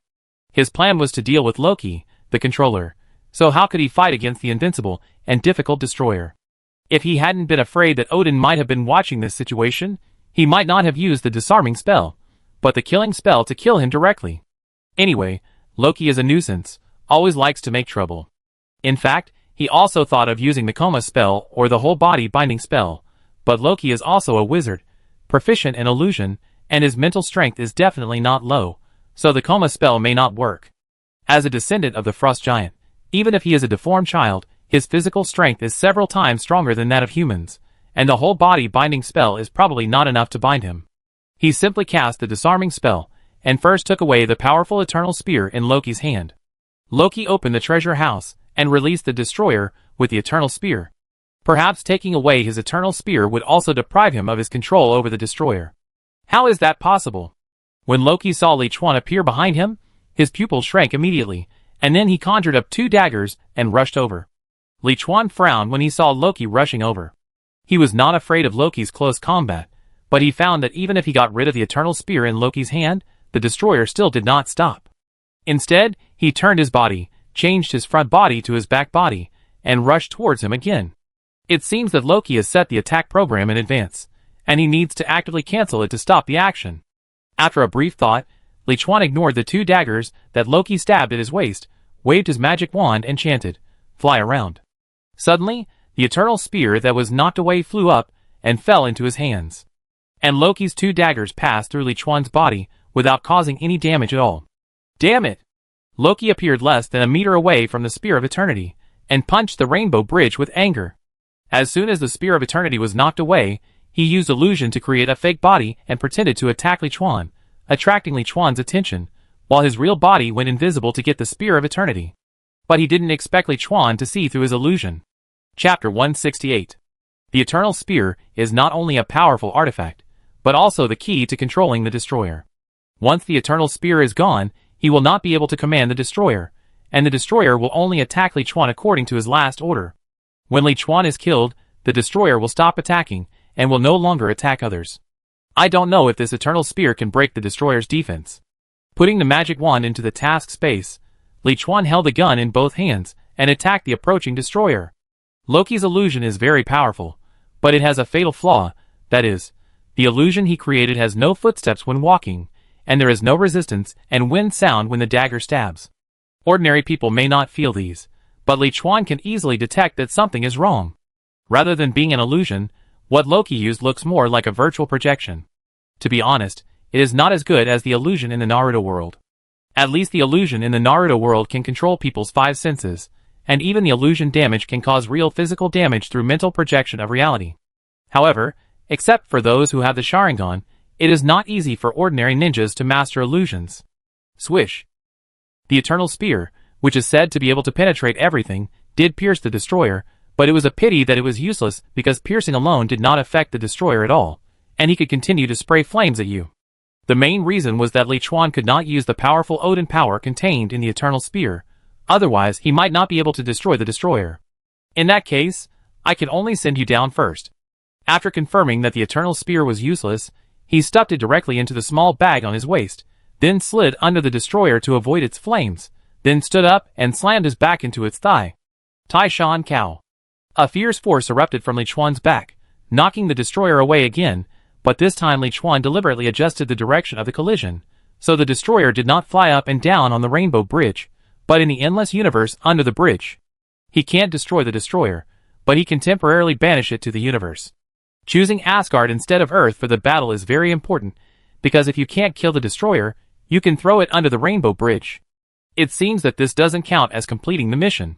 His plan was to deal with Loki, the controller, so how could he fight against the invincible and difficult destroyer? If he hadn't been afraid that Odin might have been watching this situation, he might not have used the disarming spell, but the killing spell to kill him directly. Anyway, Loki is a nuisance, always likes to make trouble. In fact, he also thought of using the coma spell or the whole body binding spell, but Loki is also a wizard, proficient in illusion, and his mental strength is definitely not low, so the coma spell may not work. As a descendant of the Frost Giant, even if he is a deformed child, his physical strength is several times stronger than that of humans, and the whole body binding spell is probably not enough to bind him. He simply cast the disarming spell, and first took away the powerful Eternal Spear in Loki's hand. Loki opened the treasure house, and released the destroyer with the Eternal Spear. Perhaps taking away his Eternal Spear would also deprive him of his control over the destroyer. How is that possible? When Loki saw Lichuan appear behind him, his pupils shrank immediately, and then he conjured up 2 daggers and rushed over. Lichuan frowned when he saw Loki rushing over. He was not afraid of Loki's close combat, but he found that even if he got rid of the Eternal Spear in Loki's hand, the destroyer still did not stop. Instead, he turned his body, changed his front body to his back body, and rushed towards him again. It seems that Loki has set the attack program in advance, and he needs to actively cancel it to stop the action. After a brief thought, Lichuan ignored the 2 daggers that Loki stabbed at his waist, waved his magic wand and chanted, "Fly around." Suddenly, the Eternal Spear that was knocked away flew up and fell into his hands. And Loki's 2 daggers passed through Lichuan's body without causing any damage at all. Damn it! Loki appeared less than a meter away from the Spear of Eternity, and punched the rainbow bridge with anger. As soon as the Spear of Eternity was knocked away, he used illusion to create a fake body and pretended to attack Lichuan, attracting Lichuan's attention, while his real body went invisible to get the Spear of Eternity. But he didn't expect Lichuan to see through his illusion. Chapter 168. The Eternal Spear is not only a powerful artifact, but also the key to controlling the destroyer. Once the Eternal Spear is gone, he will not be able to command the destroyer, and the destroyer will only attack Lichuan according to his last order. When Lichuan is killed, the destroyer will stop attacking, and will no longer attack others. I don't know if this Eternal Spear can break the destroyer's defense. Putting the magic wand into the task space, Lichuan held the gun in both hands, and attacked the approaching destroyer. Loki's illusion is very powerful, but it has a fatal flaw, that is, the illusion he created has no footsteps when walking, and there is no resistance and wind sound when the dagger stabs. Ordinary people may not feel these, but Lichuan can easily detect that something is wrong. Rather than being an illusion, what Loki used looks more like a virtual projection. To be honest, it is not as good as the illusion in the Naruto world. At least the illusion in the Naruto world can control people's 5 senses, and even the illusion damage can cause real physical damage through mental projection of reality. However, except for those who have the Sharingan, it is not easy for ordinary ninjas to master illusions. Swish. The Eternal Spear, which is said to be able to penetrate everything, did pierce the destroyer, but it was a pity that it was useless because piercing alone did not affect the destroyer at all, and he could continue to spray flames at you. The main reason was that Lichuan could not use the powerful Odin power contained in the Eternal Spear, otherwise he might not be able to destroy the destroyer. In that case, I can only send you down first. After confirming that the Eternal Spear was useless, he stuffed it directly into the small bag on his waist, then slid under the destroyer to avoid its flames, then stood up and slammed his back into its thigh. Tai Shan Cow. A fierce force erupted from Li Chuan's back, knocking the destroyer away again, but this time Li Chuan deliberately adjusted the direction of the collision, so the destroyer did not fly up and down on the rainbow bridge, but in the endless universe under the bridge. He can't destroy the destroyer, but he can temporarily banish it to the universe. Choosing Asgard instead of Earth for the battle is very important, because if you can't kill the destroyer, you can throw it under the rainbow bridge. It seems that this doesn't count as completing the mission.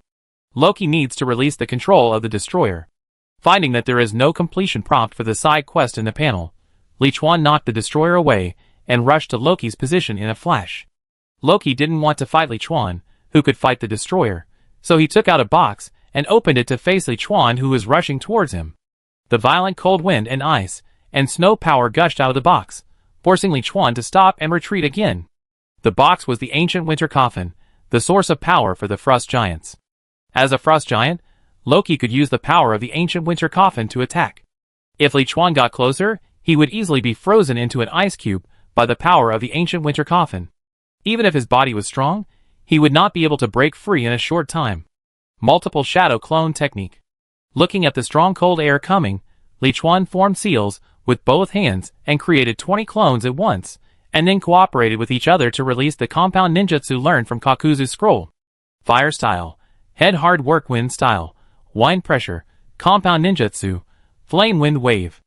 Loki needs to release the control of the destroyer. Finding that there is no completion prompt for the side quest in the panel, Li Chuan knocked the destroyer away and rushed to Loki's position in a flash. Loki didn't want to fight Li Chuan, who could fight the destroyer, so he took out a box and opened it to face Li Chuan, who was rushing towards him. The violent cold wind and ice and snow power gushed out of the box, forcing Li Chuan to stop and retreat again. The box was the ancient winter coffin, the source of power for the frost giants. As a frost giant, Loki could use the power of the ancient winter coffin to attack. If Li Chuan got closer, he would easily be frozen into an ice cube by the power of the ancient winter coffin. Even if his body was strong, he would not be able to break free in a short time. Multiple shadow clone technique. Looking at the strong cold air coming, Li Chuan formed seals with both hands and created 20 clones at once, and then cooperated with each other to release the compound ninjutsu learned from Kakuzu's scroll. Fire style, head hard work wind style, wind pressure, compound ninjutsu, flame wind wave.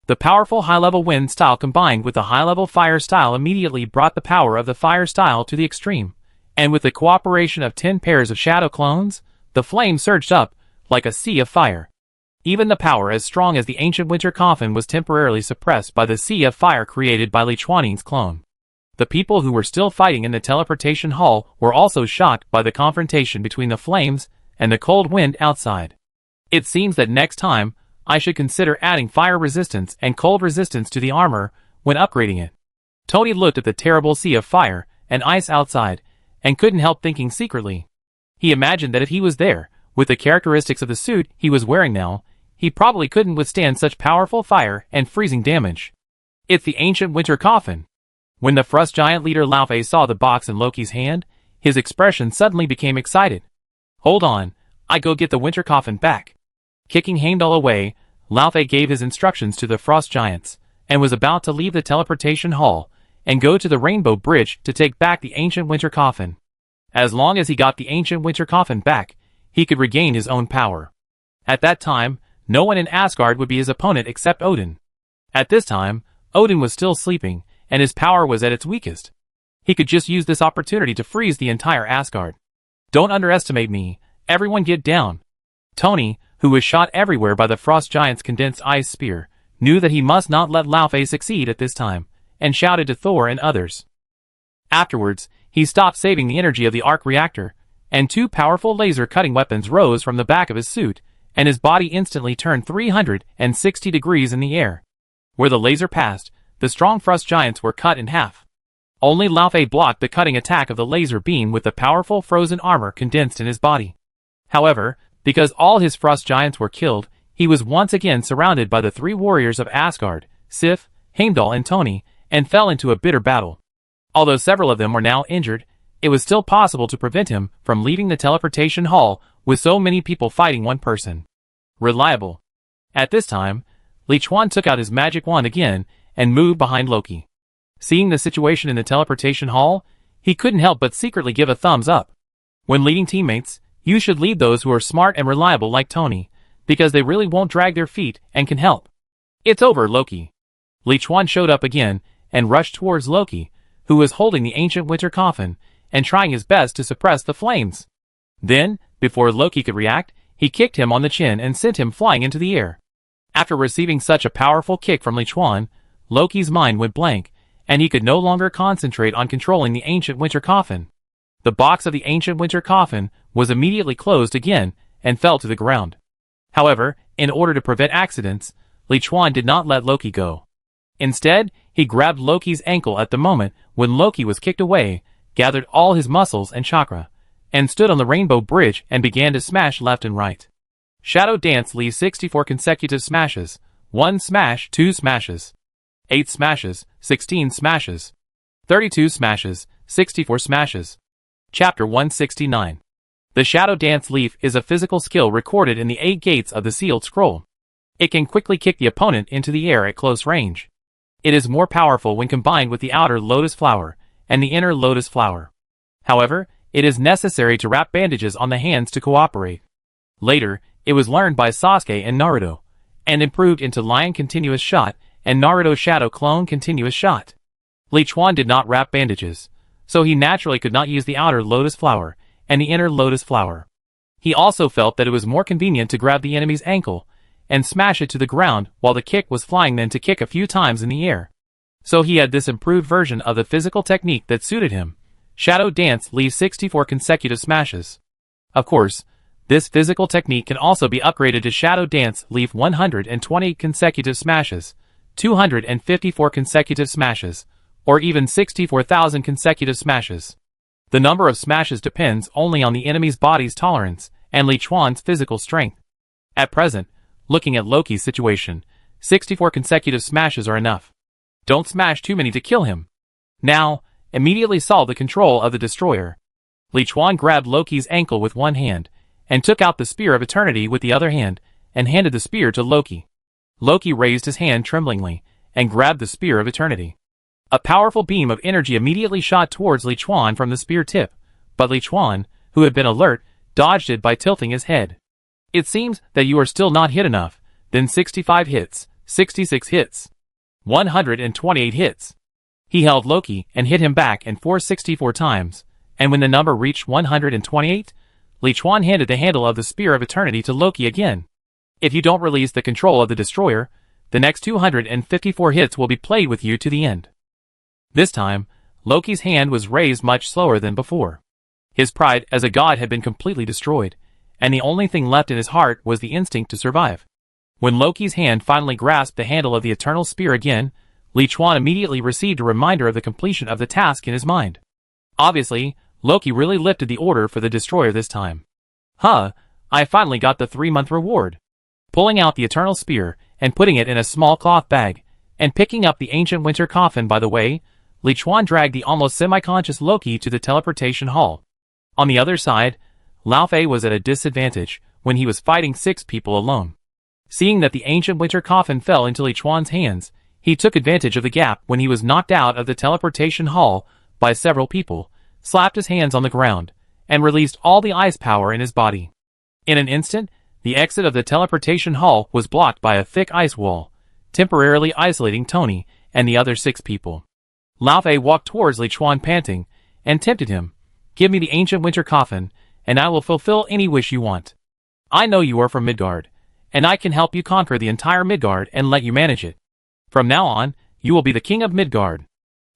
The powerful high-level wind style combined with the high-level fire style immediately brought the power of the fire style to the extreme, and with the cooperation of 10 pairs of shadow clones, the flame surged up like a sea of fire. Even the power as strong as the ancient winter coffin was temporarily suppressed by the sea of fire created by Li Chuan's clone. The people who were still fighting in the teleportation hall were also shocked by the confrontation between the flames and the cold wind outside. It seems that next time, I should consider adding fire resistance and cold resistance to the armor when upgrading it. Tony looked at the terrible sea of fire and ice outside, and couldn't help thinking secretly. He imagined that if he was there, with the characteristics of the suit he was wearing now, he probably couldn't withstand such powerful fire and freezing damage. It's the ancient winter coffin. When the frost giant leader Laufey saw the box in Loki's hand, his expression suddenly became excited. Hold on, I go get the winter coffin back. Kicking Heimdall away, Laufey gave his instructions to the frost giants, and was about to leave the teleportation hall, and go to the rainbow bridge to take back the ancient winter coffin. As long as he got the ancient winter coffin back, he could regain his own power. At that time, no one in Asgard would be his opponent except Odin. At this time, Odin was still sleeping, and his power was at its weakest. He could just use this opportunity to freeze the entire Asgard. Don't underestimate me, everyone get down. Tony, who was shot everywhere by the frost giant's condensed ice spear, knew that he must not let Laufey succeed at this time, and shouted to Thor and others. Afterwards, he stopped saving the energy of the arc reactor, and 2 powerful laser-cutting weapons rose from the back of his suit, and his body instantly turned 360 degrees in the air. Where the laser passed, the strong frost giants were cut in half. Only Laufey blocked the cutting attack of the laser beam with the powerful frozen armor condensed in his body. However, because all his frost giants were killed, he was once again surrounded by the 3 warriors of Asgard, Sif, Heimdall and Tony, and fell into a bitter battle. Although several of them were now injured, it was still possible to prevent him from leaving the teleportation hall with so many people fighting one person. Reliable. At this time, Li Chuan took out his magic wand again and moved behind Loki. Seeing the situation in the teleportation hall, he couldn't help but secretly give a thumbs up. When leading teammates, you should lead those who are smart and reliable like Tony, because they really won't drag their feet and can help. It's over, Loki. Li Chuan showed up again and rushed towards Loki, who was holding the ancient winter coffin and trying his best to suppress the flames. Then, before Loki could react, he kicked him on the chin and sent him flying into the air. After receiving such a powerful kick from Li Chuan, Loki's mind went blank, and he could no longer concentrate on controlling the ancient winter coffin. The box of the ancient winter coffin was immediately closed again and fell to the ground. However, in order to prevent accidents, Li Chuan did not let Loki go. Instead, he grabbed Loki's ankle at the moment when Loki was kicked away, gathered all his muscles and chakra, and stood on the rainbow bridge and began to smash left and right. Shadow Dance leaves 64 consecutive smashes, 1 smash, 2 smashes, 8 smashes, 16 smashes, 32 smashes, 64 smashes. Chapter 169. The Shadow Dance Leaf is a physical skill recorded in the 8 gates of the Sealed Scroll. It can quickly kick the opponent into the air at close range. It is more powerful when combined with the outer Lotus Flower and the inner Lotus Flower. However, it is necessary to wrap bandages on the hands to cooperate. Later, it was learned by Sasuke and Naruto, and improved into Lion Continuous Shot and Naruto Shadow Clone Continuous Shot. Li Chuan did not wrap bandages, so he naturally could not use the outer Lotus Flower and the inner Lotus Flower. He also felt that it was more convenient to grab the enemy's ankle and smash it to the ground while the kick was flying than to kick a few times in the air. So he had this improved version of the physical technique that suited him. Shadow Dance leaves 64 consecutive smashes. Of course, this physical technique can also be upgraded to Shadow Dance leave 120 consecutive smashes, 254 consecutive smashes, or even 64,000 consecutive smashes. The number of smashes depends only on the enemy's body's tolerance and Li Chuan's physical strength. At present, looking at Loki's situation, 64 consecutive smashes are enough. Don't smash too many to kill him. Now, immediately solve the control of the destroyer. Li Chuan grabbed Loki's ankle with one hand, and took out the Spear of Eternity with the other hand, and handed the spear to Loki. Loki raised his hand tremblingly, and grabbed the Spear of Eternity. A powerful beam of energy immediately shot towards Li Chuan from the spear tip, but Li Chuan, who had been alert, dodged it by tilting his head. It seems that you are still not hit enough. Then 65 hits, 66 hits, 128 hits. He held Loki and hit him back and forth 64 times, and when the number reached 128, Li Chuan handed the handle of the Spear of Eternity to Loki again. If you don't release the control of the destroyer, the next 254 hits will be played with you to the end. This time, Loki's hand was raised much slower than before. His pride as a god had been completely destroyed, and the only thing left in his heart was the instinct to survive. When Loki's hand finally grasped the handle of the Eternal Spear again, Li Chuan immediately received a reminder of the completion of the task in his mind. Obviously, Loki really lifted the order for the destroyer this time. I finally got the 3-month reward. Pulling out the Eternal Spear and putting it in a small cloth bag, and picking up the ancient winter coffin by the way, Li Chuan dragged the almost semi-conscious Loki to the teleportation hall. On the other side, Lao Fei was at a disadvantage when he was fighting 6 people alone. Seeing that the ancient winter coffin fell into Li Chuan's hands, he took advantage of the gap when he was knocked out of the teleportation hall by several people, slapped his hands on the ground, and released all the ice power in his body. In an instant, the exit of the teleportation hall was blocked by a thick ice wall, temporarily isolating Tony and the other 6 people. Lao Fei walked towards Li Chuan panting, and tempted him. Give me the ancient winter coffin, and I will fulfill any wish you want. I know you are from Midgard, and I can help you conquer the entire Midgard and let you manage it. From now on, you will be the king of Midgard.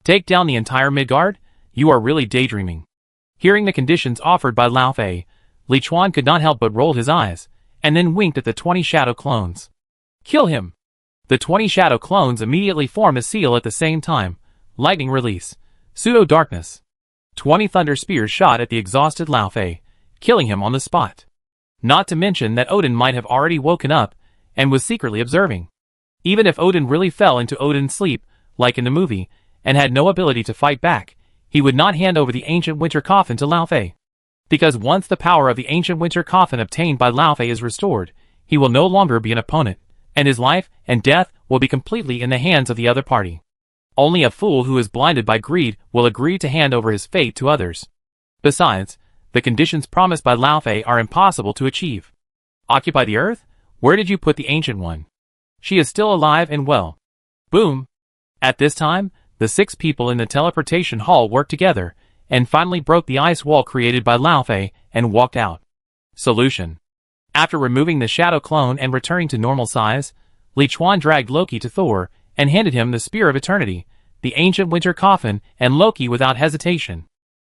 Take down the entire Midgard? You are really daydreaming. Hearing the conditions offered by Lao Fei, Li Chuan could not help but roll his eyes, and then winked at the 20 shadow clones. Kill him! The 20 shadow clones immediately form a seal at the same time. Lightning release. Pseudo-darkness. 20 thunder spears shot at the exhausted Lao Fei, killing him on the spot. Not to mention that Odin might have already woken up, and was secretly observing. Even if Odin really fell into Odin's sleep, like in the movie, and had no ability to fight back, he would not hand over the ancient winter coffin to Lao Fei. Because once the power of the ancient winter coffin obtained by Lao Fei is restored, he will no longer be an opponent, and his life and death will be completely in the hands of the other party. Only a fool who is blinded by greed will agree to hand over his fate to others. Besides, the conditions promised by Lao Fei are impossible to achieve. Occupy the earth? Where did you put the ancient one? She is still alive and well. Boom! At this time, the 6 people in the teleportation hall worked together, and finally broke the ice wall created by Lao Fei, and walked out. Solution. After removing the shadow clone and returning to normal size, Li Chuan dragged Loki to Thor, and handed him the Spear of Eternity, the ancient winter coffin, and Loki without hesitation.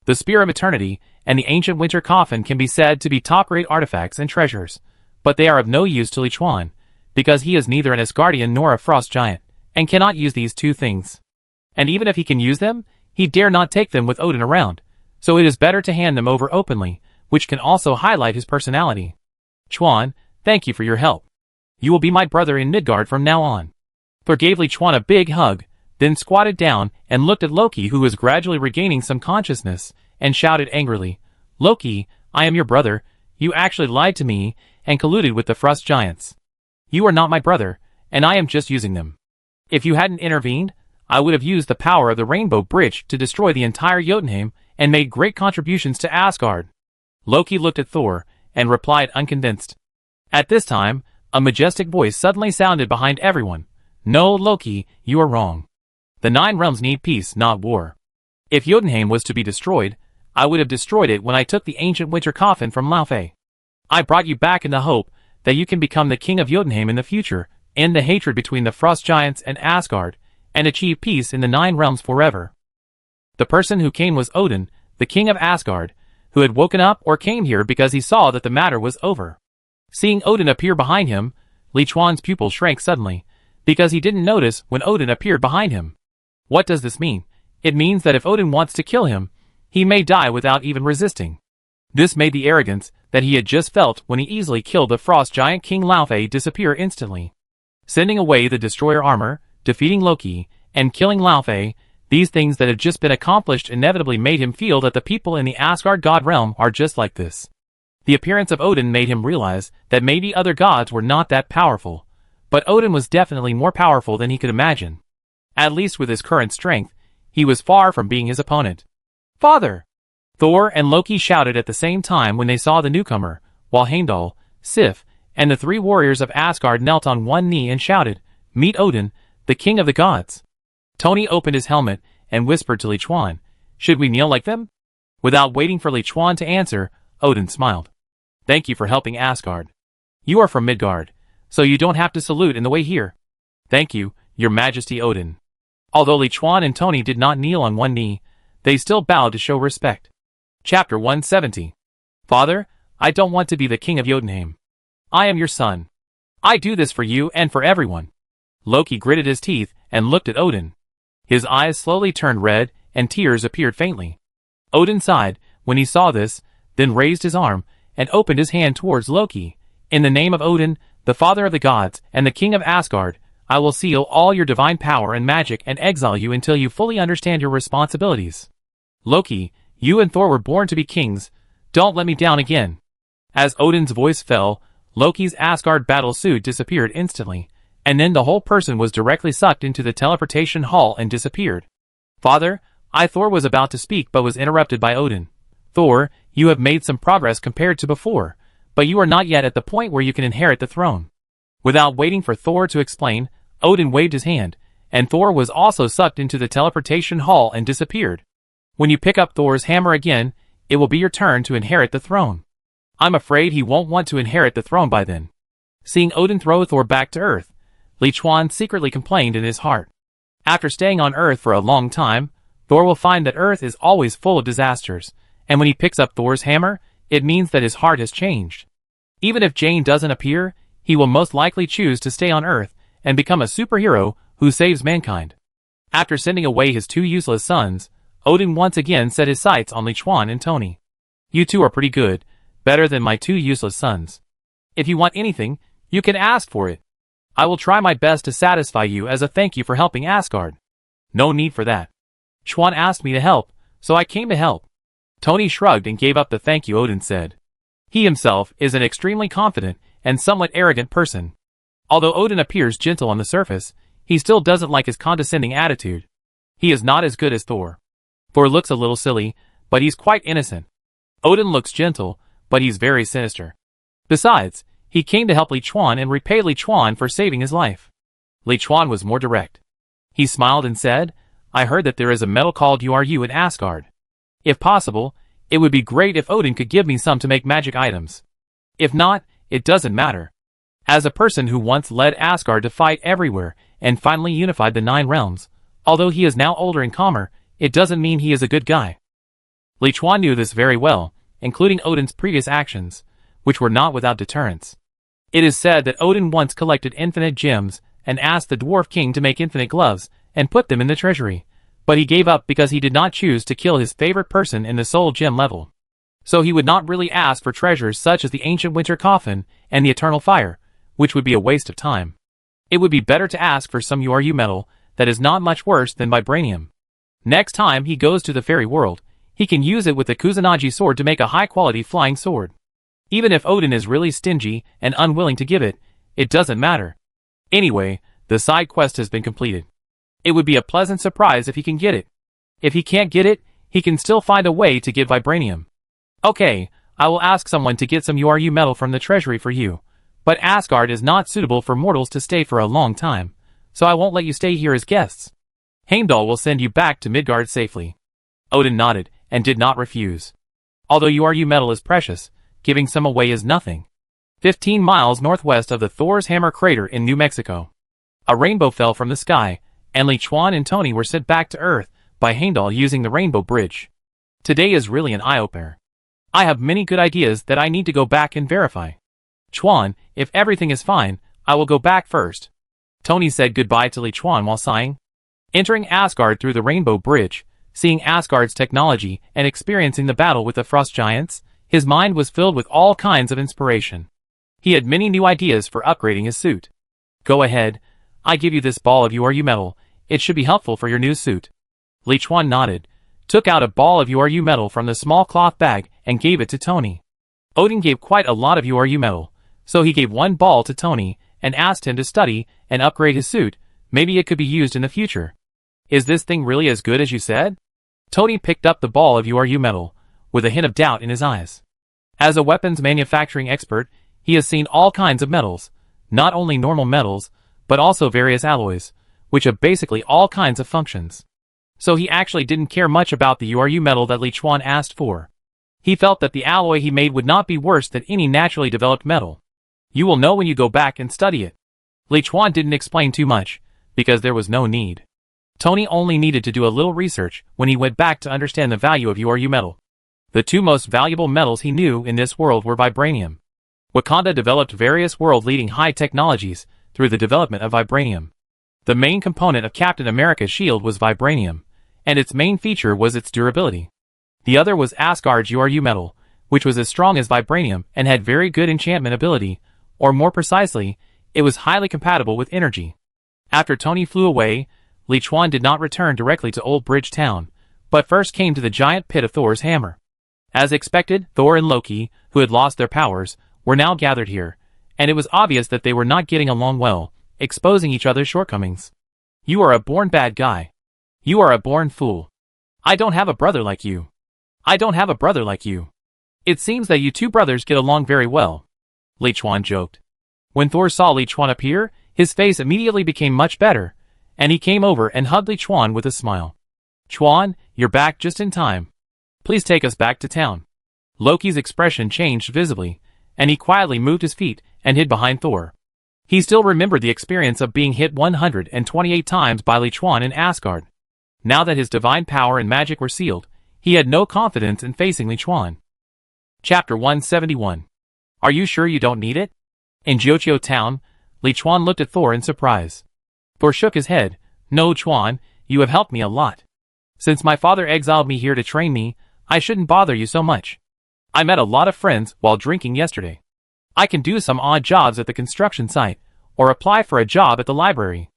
The Spear of Eternity and the ancient winter coffin can be said to be top-grade artifacts and treasures, but they are of no use to Li Chuan, because he is neither an Asgardian nor a frost giant, and cannot use these 2 things. And even if he can use them, he dare not take them with Odin around, so it is better to hand them over openly, which can also highlight his personality. Chuan, thank you for your help. You will be my brother in Midgard from now on. Thor gave Li Chuan a big hug, then squatted down and looked at Loki, who was gradually regaining some consciousness, and shouted angrily, Loki, I am your brother. You actually lied to me and colluded with the Frost Giants. You are not my brother, and I am just using them. If you hadn't intervened, I would have used the power of the Rainbow Bridge to destroy the entire Jotunheim and made great contributions to Asgard. Loki looked at Thor and replied unconvinced. At this time, a majestic voice suddenly sounded behind everyone. No, Loki, you are wrong. The 9 realms need peace, not war. If Jotunheim was to be destroyed, I would have destroyed it when I took the ancient winter coffin from Laufey. I brought you back in the hope that you can become the king of Jotunheim in the future, end the hatred between the Frost Giants and Asgard, and achieve peace in the 9 realms forever. The person who came was Odin, the king of Asgard, who had woken up or came here because he saw that the matter was over. Seeing Odin appear behind him, Li Chuan's pupil shrank suddenly, because he didn't notice when Odin appeared behind him. What does this mean? It means that if Odin wants to kill him, he may die without even resisting. This made the arrogance that he had just felt when he easily killed the Frost Giant King Laufey disappear instantly. Sending away the destroyer armor, defeating Loki, and killing Laufey, these things that had just been accomplished inevitably made him feel that the people in the Asgard god realm are just like this. The appearance of Odin made him realize that maybe other gods were not that powerful, but Odin was definitely more powerful than he could imagine. At least with his current strength, he was far from being his opponent. Father! Thor and Loki shouted at the same time when they saw the newcomer, while Heimdall, Sif, and the 3 warriors of Asgard knelt on one knee and shouted, "Meet Odin, the king of the gods." Tony opened his helmet and whispered to Li Chuan, "Should we kneel like them?" Without waiting for Li Chuan to answer, Odin smiled. "Thank you for helping Asgard. You are from Midgard, so you don't have to salute in the way here." "Thank you, your majesty Odin." Although Li Chuan and Tony did not kneel on one knee, they still bowed to show respect. Chapter 170. Father, I don't want to be the king of Jotunheim. I am your son. I do this for you and for everyone. Loki gritted his teeth and looked at Odin. His eyes slowly turned red and tears appeared faintly. Odin sighed when he saw this, then raised his arm and opened his hand towards Loki. "In the name of Odin, the father of the gods and the king of Asgard, I will seal all your divine power and magic and exile you until you fully understand your responsibilities. Loki, you and Thor were born to be kings. Don't let me down again." As Odin's voice fell, Loki's Asgard battle suit disappeared instantly, and then the whole person was directly sucked into the teleportation hall and disappeared. "Father, Thor was about to speak but was interrupted by Odin. Thor, you have made some progress compared to before, but you are not yet at the point where you can inherit the throne." Without waiting for Thor to explain, Odin waved his hand, and Thor was also sucked into the teleportation hall and disappeared. "When you pick up Thor's hammer again, it will be your turn to inherit the throne. I'm afraid he won't want to inherit the throne by then." Seeing Odin throw Thor back to Earth, Li Chuan secretly complained in his heart. After staying on Earth for a long time, Thor will find that Earth is always full of disasters, and when he picks up Thor's hammer, it means that his heart has changed. Even if Jane doesn't appear, he will most likely choose to stay on Earth and become a superhero who saves mankind. After sending away his 2 useless sons, Odin once again set his sights on Li Chuan and Tony. "You 2 are pretty good, better than my 2 useless sons. If you want anything, you can ask for it. I will try my best to satisfy you as a thank you for helping Asgard." "No need for that. Chuan asked me to help, so I came to help." Tony shrugged and gave up the thank you Odin said. He himself is an extremely confident and somewhat arrogant person. Although Odin appears gentle on the surface, he still doesn't like his condescending attitude. He is not as good as Thor. Thor looks a little silly, but he's quite innocent. Odin looks gentle, but he's very sinister. Besides, he came to help Li Chuan and repay Li Chuan for saving his life. Li Chuan was more direct. He smiled and said, "I heard that there is a metal called URU in Asgard. If possible, it would be great if Odin could give me some to make magic items. If not, it doesn't matter. As a person who once led Asgard to fight everywhere and finally unified the 9 realms, although he is now older and calmer, it doesn't mean he is a good guy." Li Chuan knew this very well, including Odin's previous actions, which were not without deterrence. It is said that Odin once collected infinite gems and asked the Dwarf King to make infinite gloves and put them in the treasury, but he gave up because he did not choose to kill his favorite person in the soul gem level. So he would not really ask for treasures such as the ancient winter coffin and the eternal fire, which would be a waste of time. It would be better to ask for some URU metal that is not much worse than vibranium. Next time he goes to the fairy world, He can use it with the Kusanagi sword to make a high-quality flying sword. Even if Odin is really stingy and unwilling to give it, it doesn't matter. Anyway, the side quest has been completed. It would be a pleasant surprise if he can get it. If he can't get it, he can still find a way to get vibranium. Okay, I will ask someone to get some URU metal from the treasury for you, but Asgard is not suitable for mortals to stay for a long time, so I won't let you stay here as guests. Heimdall will send you back to Midgard safely. Odin nodded and did not refuse. Although URU metal is precious, giving some away is nothing. 15 miles northwest of the Thor's Hammer crater in New Mexico. A rainbow fell from the sky, and Li Chuan and Tony were sent back to Earth by Heimdall using the Rainbow Bridge. Today is really an eye-opener. I have many good ideas that I need to go back and verify. Chuan, if everything is fine, I will go back first. Tony said goodbye to Li Chuan while sighing. Entering Asgard through the Rainbow Bridge, seeing Asgard's technology and experiencing the battle with the Frost Giants, his mind was filled with all kinds of inspiration. He had many new ideas for upgrading his suit. Go ahead, I give you this ball of URU metal, it should be helpful for your new suit. Li Chuan nodded, took out a ball of URU metal from the small cloth bag and gave it to Tony. Odin gave quite a lot of URU metal, so he gave one ball to Tony and asked him to study and upgrade his suit, maybe it could be used in the future. Is this thing really as good as you said? Tony picked up the ball of URU metal, with a hint of doubt in his eyes. As a weapons manufacturing expert, he has seen all kinds of metals, not only normal metals, but also various alloys, which have basically all kinds of functions. So he actually didn't care much about the URU metal that Li Chuan asked for. He felt that the alloy he made would not be worse than any naturally developed metal. You will know when you go back and study it. Li Chuan didn't explain too much, because there was no need. Tony only needed to do a little research when he went back to understand the value of URU metal. The two most valuable metals he knew in this world were vibranium. Wakanda developed various world-leading high technologies through the development of vibranium. The main component of Captain America's shield was vibranium, and its main feature was its durability. The other was Asgard's URU metal, which was as strong as vibranium and had very good enchantment ability, or more precisely, it was highly compatible with energy. After Tony flew away, Li Chuan did not return directly to Old Bridge Town, but first came to the giant pit of Thor's hammer. As expected, Thor and Loki, who had lost their powers, were now gathered here, and it was obvious that they were not getting along well, exposing each other's shortcomings. You are a born bad guy. You are a born fool. I don't have a brother like you. I don't have a brother like you. It seems that you two brothers get along very well. Li Chuan joked. When Thor saw Li Chuan appear, his face immediately became much better, and he came over and hugged Li Chuan with a smile. Chuan, you're back just in time. Please take us back to town. Loki's expression changed visibly, and he quietly moved his feet and hid behind Thor. He still remembered the experience of being hit 128 times by Li Chuan in Asgard. Now that his divine power and magic were sealed, he had no confidence in facing Li Chuan. Chapter 171. Are you sure you don't need it? In Jiuqiu town, Li Chuan looked at Thor in surprise. Thor shook his head. No, Chuan, you have helped me a lot. Since my father exiled me here to train me, I shouldn't bother you so much. I met a lot of friends while drinking yesterday. I can do some odd jobs at the construction site, or apply for a job at the library.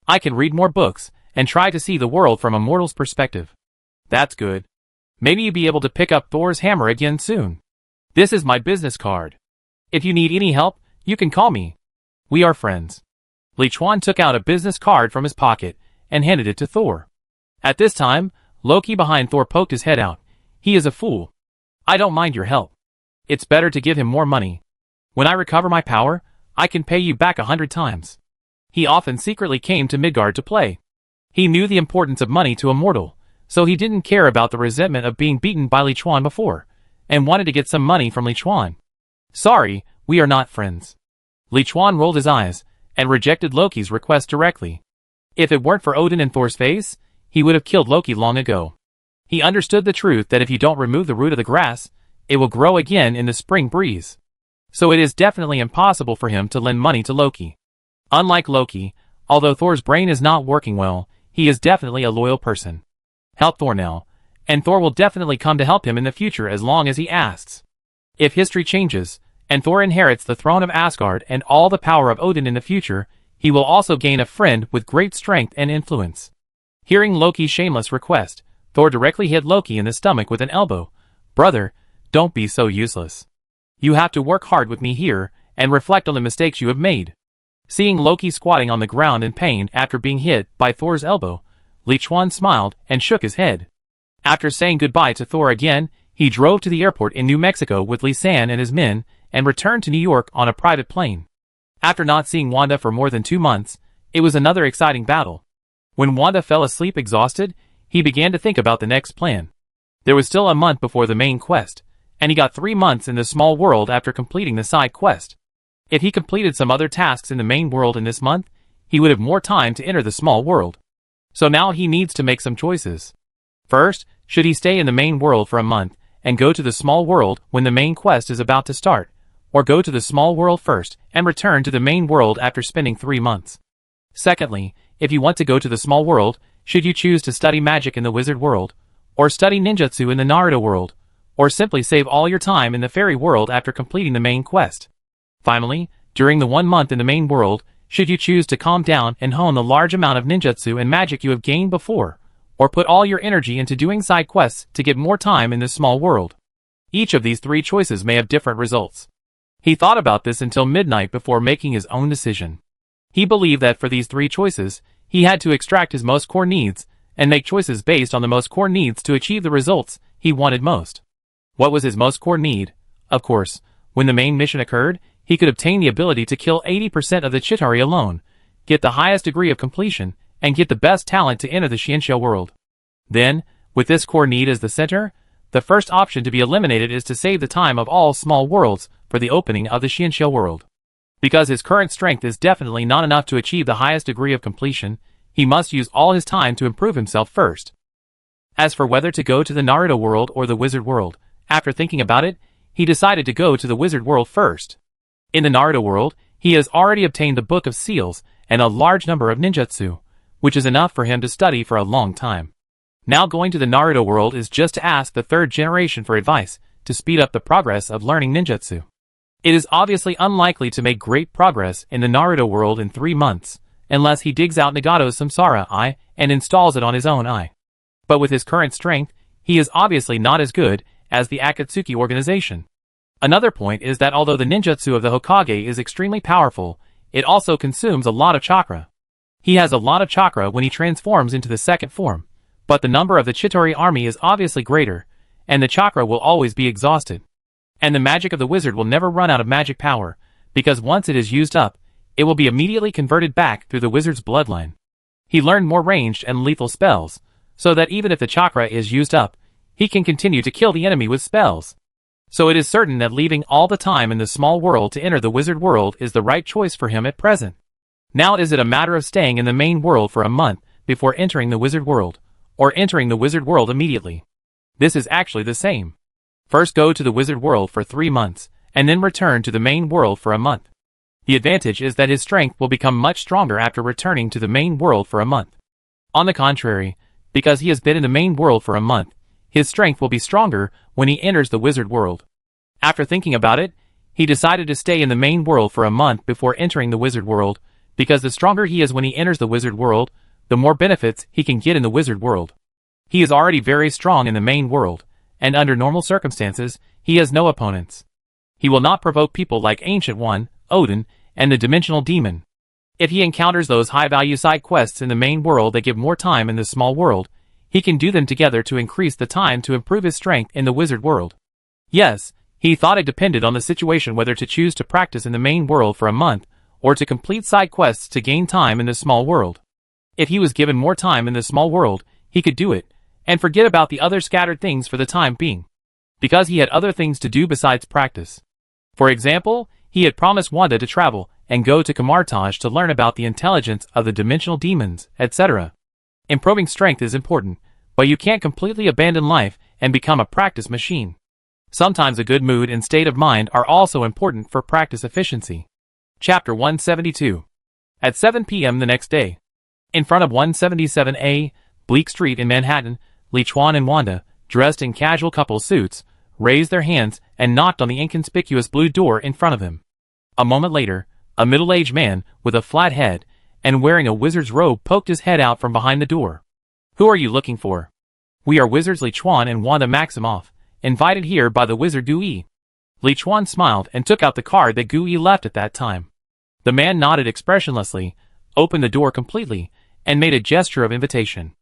I can read more books, and try to see the world from a mortal's perspective. That's good. Maybe you'll be able to pick up Thor's hammer again soon. This is my business card. If you need any help, you can call me. We are friends. Li Chuan took out a business card from his pocket, and handed it to Thor. At this time, Loki behind Thor poked his head out. He is a fool. I don't mind your help. It's better to give him more money. When I recover my power, I can pay you back 100 times. He often secretly came to Midgard to play. He knew the importance of money to a mortal, so he didn't care about the resentment of being beaten by Li Chuan before, and wanted to get some money from Li Chuan. Sorry, we are not friends. Li Chuan rolled his eyes, and rejected Loki's request directly. If it weren't for Odin and Thor's face, he would have killed Loki long ago. He understood the truth that if you don't remove the root of the grass, it will grow again in the spring breeze. So it is definitely impossible for him to lend money to Loki. Unlike Loki, although Thor's brain is not working well, he is definitely a loyal person. Help Thor now, and Thor will definitely come to help him in the future as long as he asks. If history changes, and Thor inherits the throne of Asgard and all the power of Odin in the future, he will also gain a friend with great strength and influence. Hearing Loki's shameless request, Thor directly hit Loki in the stomach with an elbow. "Brother, don't be so useless. You have to work hard with me here, and reflect on the mistakes you have made." Seeing Loki squatting on the ground in pain after being hit by Thor's elbow, Li Chuan smiled and shook his head. After saying goodbye to Thor again, he drove to the airport in New Mexico with Li San and his men, and returned to New York on a private plane. After not seeing Wanda for more than 2 months, it was another exciting battle. When Wanda fell asleep exhausted, he began to think about the next plan. There was still a month before the main quest, and he got 3 months in the small world after completing the side quest. If he completed some other tasks in the main world in this month, he would have more time to enter the small world. So now he needs to make some choices. First, should he stay in the main world for a month, and go to the small world when the main quest is about to start, or go to the small world first, and return to the main world after spending 3 months? Secondly, if you want to go to the small world, should you choose to study magic in the wizard world, or study ninjutsu in the Naruto world, or simply save all your time in the fairy world after completing the main quest? Finally, during the 1 month in the main world, should you choose to calm down and hone the large amount of ninjutsu and magic you have gained before, or put all your energy into doing side quests to get more time in this small world? Each of these 3 choices may have different results. He thought about this until midnight before making his own decision. He believed that for these 3 choices, he had to extract his most core needs, and make choices based on the most core needs to achieve the results he wanted most. What was his most core need? Of course, when the main mission occurred, he could obtain the ability to kill 80% of the Chitauri alone, get the highest degree of completion, and get the best talent to enter the Xianxia world. Then, with this core need as the center, the first option to be eliminated is to save the time of all small worlds for the opening of the Xianxia world. Because his current strength is definitely not enough to achieve the highest degree of completion, he must use all his time to improve himself first. As for whether to go to the Naruto world or the wizard world, after thinking about it, he decided to go to the wizard world first. In the Naruto world, he has already obtained the Book of Seals and a large number of ninjutsu, which is enough for him to study for a long time. Now going to the Naruto world is just to ask the 3rd generation for advice to speed up the progress of learning ninjutsu. It is obviously unlikely to make great progress in the Naruto world in 3 months, unless he digs out Nagato's Samsara Eye and installs it on his own eye. But with his current strength, he is obviously not as good as the Akatsuki organization. Another point is that although the ninjutsu of the Hokage is extremely powerful, it also consumes a lot of chakra. He has a lot of chakra when he transforms into the 2nd form, but the number of the Chitauri army is obviously greater, and the chakra will always be exhausted. And the magic of the wizard will never run out of magic power, because once it is used up, it will be immediately converted back through the wizard's bloodline. He learned more ranged and lethal spells, so that even if the chakra is used up, he can continue to kill the enemy with spells. So it is certain that leaving all the time in the small world to enter the wizard world is the right choice for him at present. Now is it a matter of staying in the main world for a month before entering the wizard world, or entering the wizard world immediately? This is actually the same. First go to the wizard world for 3 months, and then return to the main world for a month. The advantage is that his strength will become much stronger after returning to the main world for a month. On the contrary, because he has been in the main world for a month, his strength will be stronger when he enters the wizard world. After thinking about it, he decided to stay in the main world for a month before entering the wizard world, because the stronger he is when he enters the wizard world, the more benefits he can get in the wizard world. He is already very strong in the main world, and under normal circumstances, he has no opponents. He will not provoke people like Ancient One, Odin, and the Dimensional Demon. If he encounters those high-value side quests in the main world that give more time in the small world, he can do them together to increase the time to improve his strength in the wizard world. Yes, he thought it depended on the situation whether to choose to practice in the main world for a month, or to complete side quests to gain time in the small world. If he was given more time in the small world, he could do it, and forget about the other scattered things for the time being, because he had other things to do besides practice. For example, he had promised Wanda to travel and go to Kamartaj to learn about the intelligence of the dimensional demons, etc. Improving strength is important, but you can't completely abandon life and become a practice machine. Sometimes a good mood and state of mind are also important for practice efficiency. Chapter 172. At 7 p.m. the next day. In front of 177A, Bleak Street in Manhattan, Li Chuan and Wanda, dressed in casual couple suits, raised their hands and knocked on the inconspicuous blue door in front of them. A moment later, a middle-aged man with a flat head and wearing a wizard's robe poked his head out from behind the door. "Who are you looking for?" We are wizards Li Chuan and Wanda Maximoff, invited here by the wizard Gu Yi. Li Chuan smiled and took out the card that Gu Yi left at that time. The man nodded expressionlessly, opened the door completely, and made a gesture of invitation.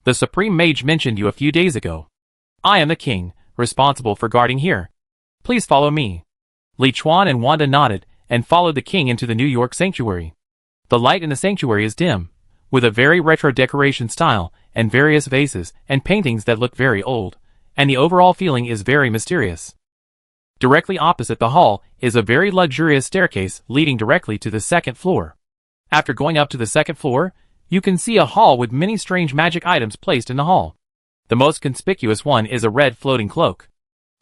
The Supreme Mage mentioned you a few days ago. I am the king, responsible for guarding here. Please follow me. Li Chuan and Wanda nodded, and followed the king into the New York sanctuary. The light in the sanctuary is dim, with a very retro decoration style, and various vases and paintings that look very old, and the overall feeling is very mysterious. Directly opposite the hall is a very luxurious staircase leading directly to the second floor. After going up to the second floor, you can see a hall with many strange magic items placed in the hall. The most conspicuous one is a red floating cloak.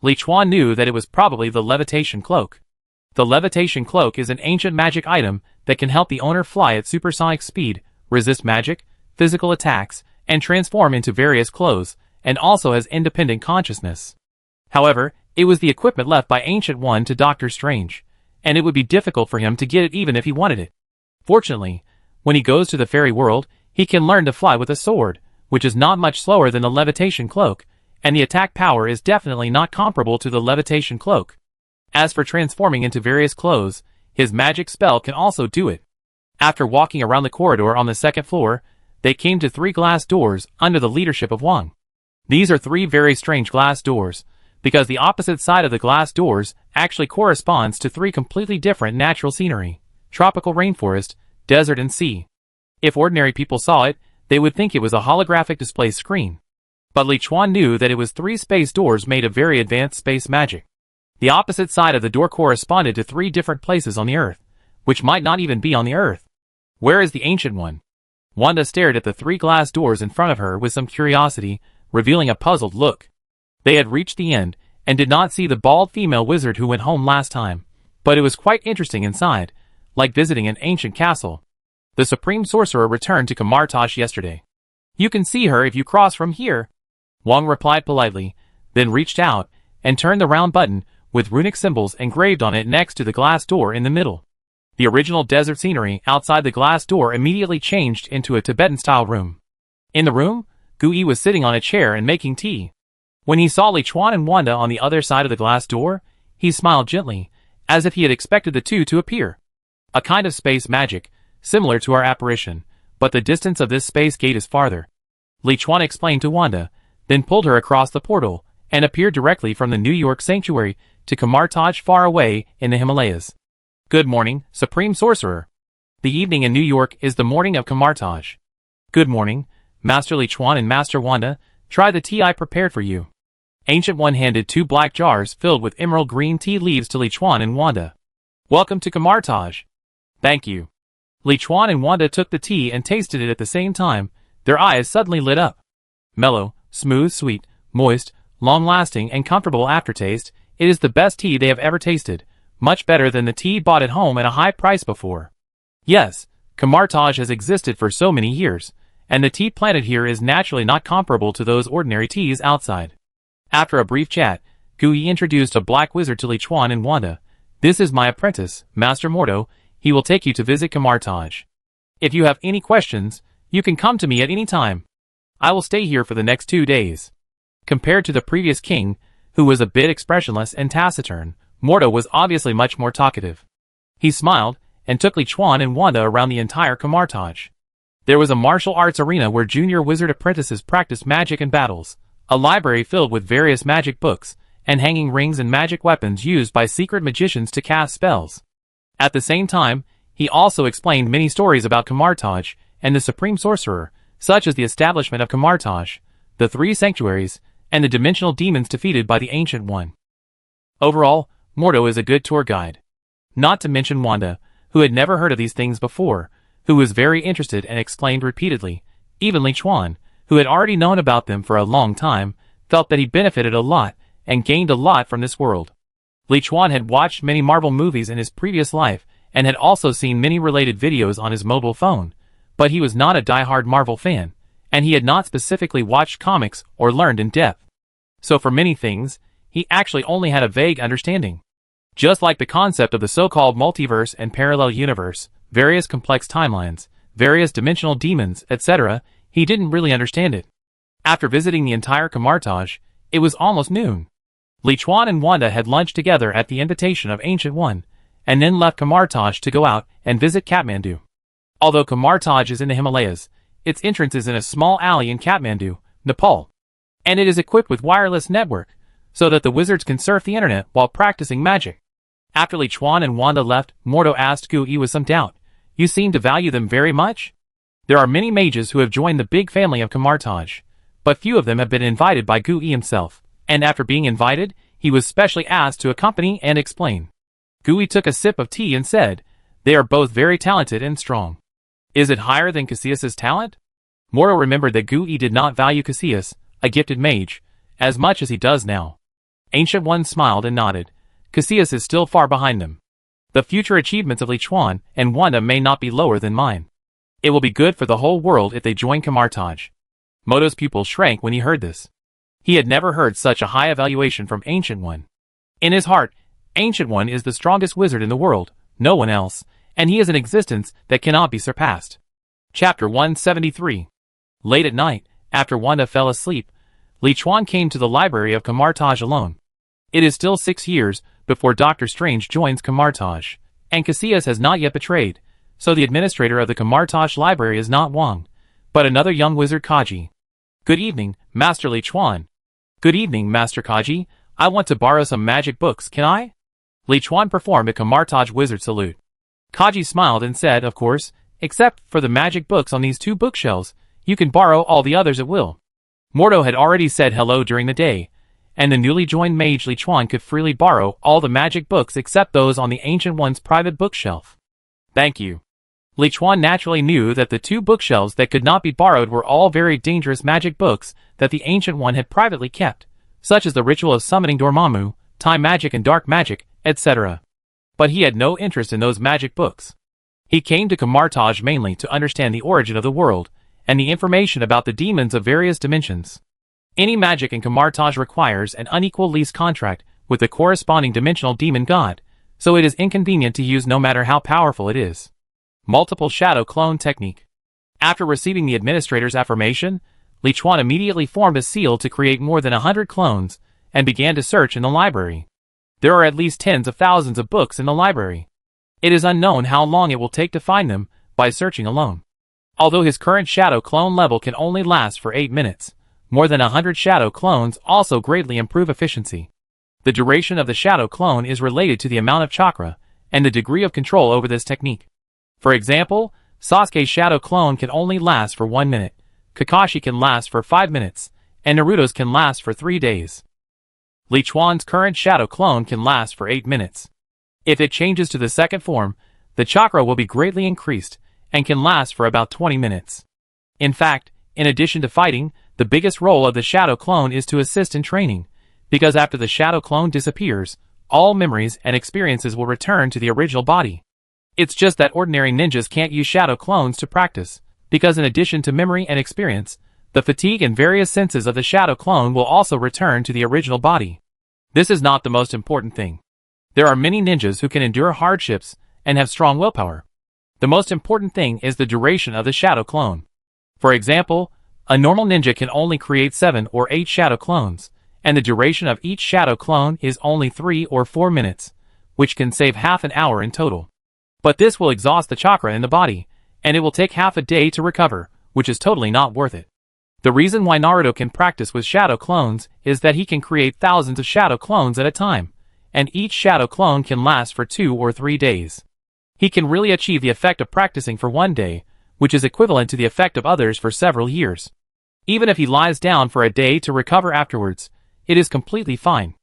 Li Chuan knew that it was probably the levitation cloak. The levitation cloak is an ancient magic item that can help the owner fly at supersonic speed, resist magic, physical attacks, and transform into various clothes, and also has independent consciousness. However, it was the equipment left by Ancient One to Doctor Strange, and it would be difficult for him to get it even if he wanted it. Fortunately, when he goes to the fairy world, he can learn to fly with a sword, which is not much slower than the levitation cloak, and the attack power is definitely not comparable to the levitation cloak. As for transforming into various clothes, his magic spell can also do it. After walking around the corridor on the second floor, they came to 3 glass doors under the leadership of Wang. These are 3 very strange glass doors, because the opposite side of the glass doors actually corresponds to 3 completely different natural scenery: tropical rainforest, desert and sea. If ordinary people saw it, they would think it was a holographic display screen. But Li Chuan knew that it was 3 space doors made of very advanced space magic. The opposite side of the door corresponded to 3 different places on the Earth, which might not even be on the Earth. Where is the Ancient One? Wanda stared at the 3 glass doors in front of her with some curiosity, revealing a puzzled look. They had reached the end, and did not see the bald female wizard who went home last time, but it was quite interesting inside, like visiting an ancient castle. The Supreme Sorcerer returned to Kamartaj yesterday. You can see her if you cross from here. Wang replied politely, then reached out, and turned the round button, with runic symbols engraved on it next to the glass door in the middle. The original desert scenery outside the glass door immediately changed into a Tibetan-style room. In the room, Gu Yi was sitting on a chair and making tea. When he saw Li Chuan and Wanda on the other side of the glass door, he smiled gently, as if he had expected the two to appear. A kind of space magic, similar to our apparition, but the distance of this space gate is farther. Li Chuan explained to Wanda, then pulled her across the portal, and appeared directly from the New York sanctuary to Kamartaj far away in the Himalayas. Good morning, Supreme Sorcerer. The evening in New York is the morning of Kamartaj. Good morning, Master Li Chuan and Master Wanda. Try the tea I prepared for you. Ancient One handed 2 black jars filled with emerald green tea leaves to Li Chuan and Wanda. Welcome to Kamartaj. Thank you. Li Chuan and Wanda took the tea and tasted it at the same time. Their eyes suddenly lit up. Mellow, smooth, sweet, moist, long-lasting and comfortable aftertaste, it is the best tea they have ever tasted, much better than the tea bought at home at a high price before. Yes, Kamartaj has existed for so many years, and the tea planted here is naturally not comparable to those ordinary teas outside. After a brief chat, Gu Yi introduced a black wizard to Li Chuan and Wanda. This is my apprentice, Master Mordo. He will take you to visit Kamartaj. If you have any questions, you can come to me at any time. I will stay here for the next 2 days. Compared to the previous king, who was a bit expressionless and taciturn, Mordo was obviously much more talkative. He smiled, and took Li Chuan and Wanda around the entire Kamartaj. There was a martial arts arena where junior wizard apprentices practiced magic and battles, a library filled with various magic books, and hanging rings and magic weapons used by secret magicians to cast spells. At the same time, he also explained many stories about Kamartaj and the Supreme Sorcerer, such as the establishment of Kamartaj, the 3 sanctuaries, and the dimensional demons defeated by the Ancient One. Overall, Mordo is a good tour guide. Not to mention Wanda, who had never heard of these things before, who was very interested and explained repeatedly. Even Li Chuan, who had already known about them for a long time, felt that he benefited a lot and gained a lot from this world. Li Chuan had watched many Marvel movies in his previous life and had also seen many related videos on his mobile phone, but he was not a die-hard Marvel fan, and he had not specifically watched comics or learned in depth. So for many things, he actually only had a vague understanding. Just like the concept of the so-called multiverse and parallel universe, various complex timelines, various dimensional demons, etc., he didn't really understand it. After visiting the entire Camartage, it was almost noon. Li Chuan and Wanda had lunch together at the invitation of Ancient One, and then left Camartage to go out and visit Kathmandu. Although Camartage is in the Himalayas, its entrance is in a small alley in Kathmandu, Nepal. And it is equipped with wireless network, so that the wizards can surf the internet while practicing magic. After Li Chuan and Wanda left, Mordo asked Gu Yi with some doubt, "You seem to value them very much?" There are many mages who have joined the big family of Camartage, but few of them have been invited by Gu Yi himself, and after being invited, he was specially asked to accompany and explain. Gu Yi took a sip of tea and said, "They are both very talented and strong." Is it higher than Cassius's talent? Mordo remembered that Gu Yi did not value Cassius, a gifted mage, as much as he does now. Ancient One smiled and nodded. Cassius is still far behind them. The future achievements of Li Chuan and Wanda may not be lower than mine. It will be good for the whole world if they join Camartage. Mordo's pupil shrank when he heard this. He had never heard such a high evaluation from Ancient One. In his heart, Ancient One is the strongest wizard in the world, no one else, and he is an existence that cannot be surpassed. Chapter 173. Late at night, after Wanda fell asleep, Li Chuan came to the library of Camartage alone. It is still 6 years before Doctor Strange joins Camartage, and Cassius has not yet betrayed, so the administrator of the Camartage library is not Wang, but another young wizard Kaji. "Good evening, Master Li Chuan." "Good evening, Master Kaji. I want to borrow some magic books, can I?" Li Chuan performed a Camartage wizard salute. Kaji smiled and said, "Of course, except for the magic books on these 2 bookshelves, you can borrow all the others at will." Mordo had already said hello during the day, and the newly joined mage Li Chuan could freely borrow all the magic books except those on the Ancient One's private bookshelf. "Thank you." Li Chuan naturally knew that the 2 bookshelves that could not be borrowed were all very dangerous magic books that the Ancient One had privately kept, such as the ritual of summoning Dormammu, time magic and dark magic, etc. But he had no interest in those magic books. He came to Camartage mainly to understand the origin of the world, and the information about the demons of various dimensions. Any magic in Camartage requires an unequal lease contract with the corresponding dimensional demon god, so it is inconvenient to use no matter how powerful it is. Multiple shadow clone technique. After receiving the administrator's affirmation, Li Chuan immediately formed a seal to create more than 100 clones, and began to search in the library. There are at least tens of thousands of books in the library. It is unknown how long it will take to find them by searching alone. Although his current shadow clone level can only last for 8 minutes, more than 100 shadow clones also greatly improve efficiency. The duration of the shadow clone is related to the amount of chakra and the degree of control over this technique. For example, Sasuke's shadow clone can only last for 1 minute, Kakashi can last for 5 minutes, and Naruto's can last for 3 days. Li Chuan's current shadow clone can last for 8 minutes. If it changes to the second form, the chakra will be greatly increased and can last for about 20 minutes. In fact, in addition to fighting, the biggest role of the shadow clone is to assist in training, because after the shadow clone disappears, all memories and experiences will return to the original body. It's just that ordinary ninjas can't use shadow clones to practice, because in addition to memory and experience, the fatigue and various senses of the shadow clone will also return to the original body. This is not the most important thing. There are many ninjas who can endure hardships and have strong willpower. The most important thing is the duration of the shadow clone. For example, a normal ninja can only create 7 or 8 shadow clones, and the duration of each shadow clone is only 3 or 4 minutes, which can save half an hour in total. But this will exhaust the chakra in the body, and it will take half a day to recover, which is totally not worth it. The reason why Naruto can practice with shadow clones is that he can create thousands of shadow clones at a time, and each shadow clone can last for 2 or 3 days. He can really achieve the effect of practicing for 1 day, which is equivalent to the effect of others for several years. Even if he lies down for a day to recover afterwards, it is completely fine.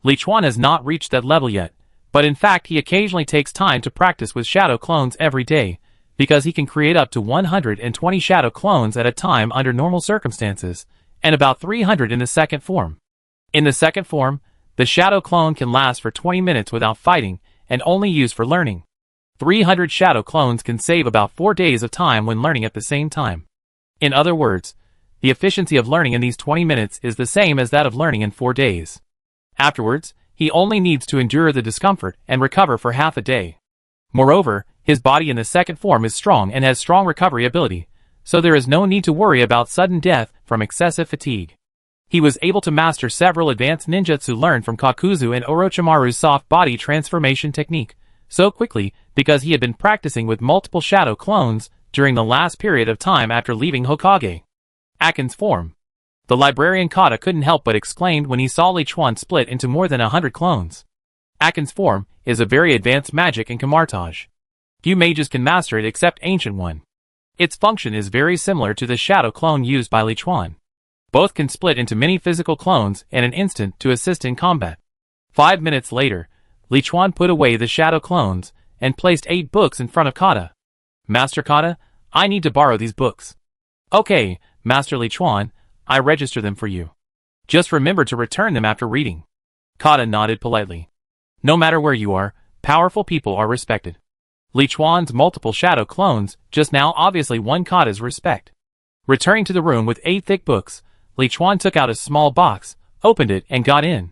Li Chuan has not reached that level yet, but in fact he occasionally takes time to practice with shadow clones every day, because he can create up to 120 shadow clones at a time under normal circumstances, and about 300 in the second form. In the second form, the shadow clone can last for 20 minutes without fighting, and only used for learning. 300 shadow clones can save about 4 days of time when learning at the same time. In other words, the efficiency of learning in these 20 minutes is the same as that of learning in 4 days. Afterwards, he only needs to endure the discomfort and recover for half a day. Moreover, his body in the second form is strong and has strong recovery ability, so there is no need to worry about sudden death from excessive fatigue. He was able to master several advanced ninjutsu learned from Kakuzu and Orochimaru's soft body transformation technique so quickly because he had been practicing with multiple shadow clones during the last period of time after leaving Hokage. Akin's form. The librarian Kata couldn't help but exclaimed when he saw Li Chuan split into more than 100 clones. Akin's form is a very advanced magic in Camartage. Few mages can master it except Ancient One. Its function is very similar to the shadow clone used by Li Chuan. Both can split into many physical clones in an instant to assist in combat. 5 minutes later, Li Chuan put away the shadow clones and placed 8 books in front of Kata. Master Kata, I need to borrow these books. Okay, Master Li Chuan, I register them for you. Just remember to return them after reading. Kata nodded politely. No matter where you are, powerful people are respected. Li Chuan's multiple shadow clones just now obviously won Kata's respect. Returning to the room with 8 thick books, Li Chuan took out a small box, opened it, and got in.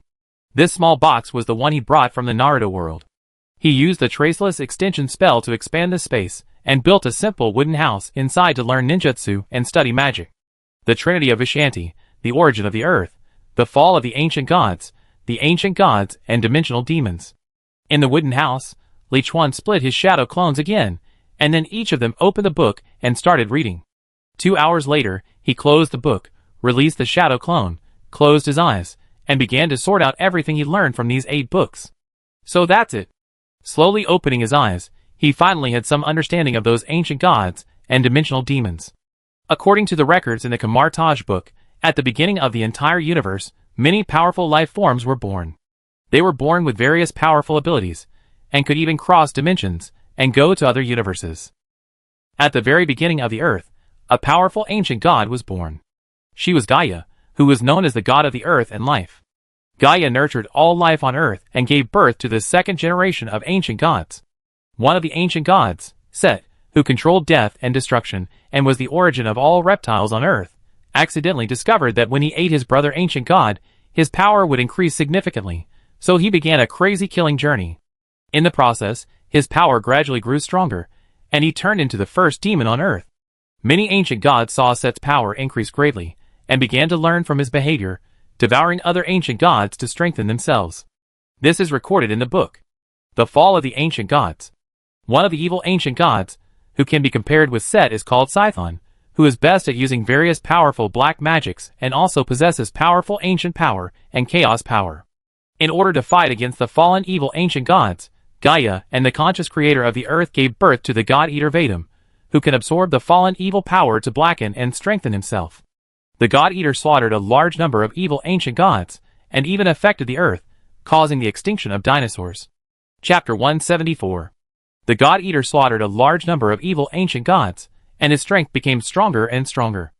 This small box was the one he brought from the Naruto world. He used the Traceless Extension spell to expand the space, and built a simple wooden house inside to learn ninjutsu and study magic. The Trinity of Vishanti, the origin of the earth, the fall of the ancient gods, and dimensional demons. In the wooden house, Li Chuan split his shadow clones again, and then each of them opened the book and started reading. 2 hours later, he closed the book, released the shadow clone, closed his eyes, and began to sort out everything he learned from these 8 books. So that's it. Slowly opening his eyes, he finally had some understanding of those ancient gods and dimensional demons. According to the records in the Camartage book, at the beginning of the entire universe, many powerful life forms were born. They were born with various powerful abilities, and could even cross dimensions and go to other universes. At the very beginning of the earth, a powerful ancient god was born. She was Gaia, who was known as the god of the earth and life. Gaia nurtured all life on earth and gave birth to the second generation of ancient gods. One of the ancient gods, Set, who controlled death and destruction and was the origin of all reptiles on earth, accidentally discovered that when he ate his brother ancient god, his power would increase significantly, so he began a crazy killing journey. In the process, his power gradually grew stronger, and he turned into the first demon on earth. Many ancient gods saw Set's power increase greatly, and began to learn from his behavior, devouring other ancient gods to strengthen themselves. This is recorded in the book. The Fall of the Ancient Gods. One of the evil ancient gods, who can be compared with Set, is called Scython, who is best at using various powerful black magics and also possesses powerful ancient power and chaos power. In order to fight against the fallen evil ancient gods, Gaia and the conscious creator of the earth gave birth to the God-Eater Vadam, who can absorb the fallen evil power to blacken and strengthen himself. The God-Eater slaughtered a large number of evil ancient gods, and even affected the earth, causing the extinction of dinosaurs. Chapter 174. The God-Eater slaughtered a large number of evil ancient gods, and his strength became stronger and stronger.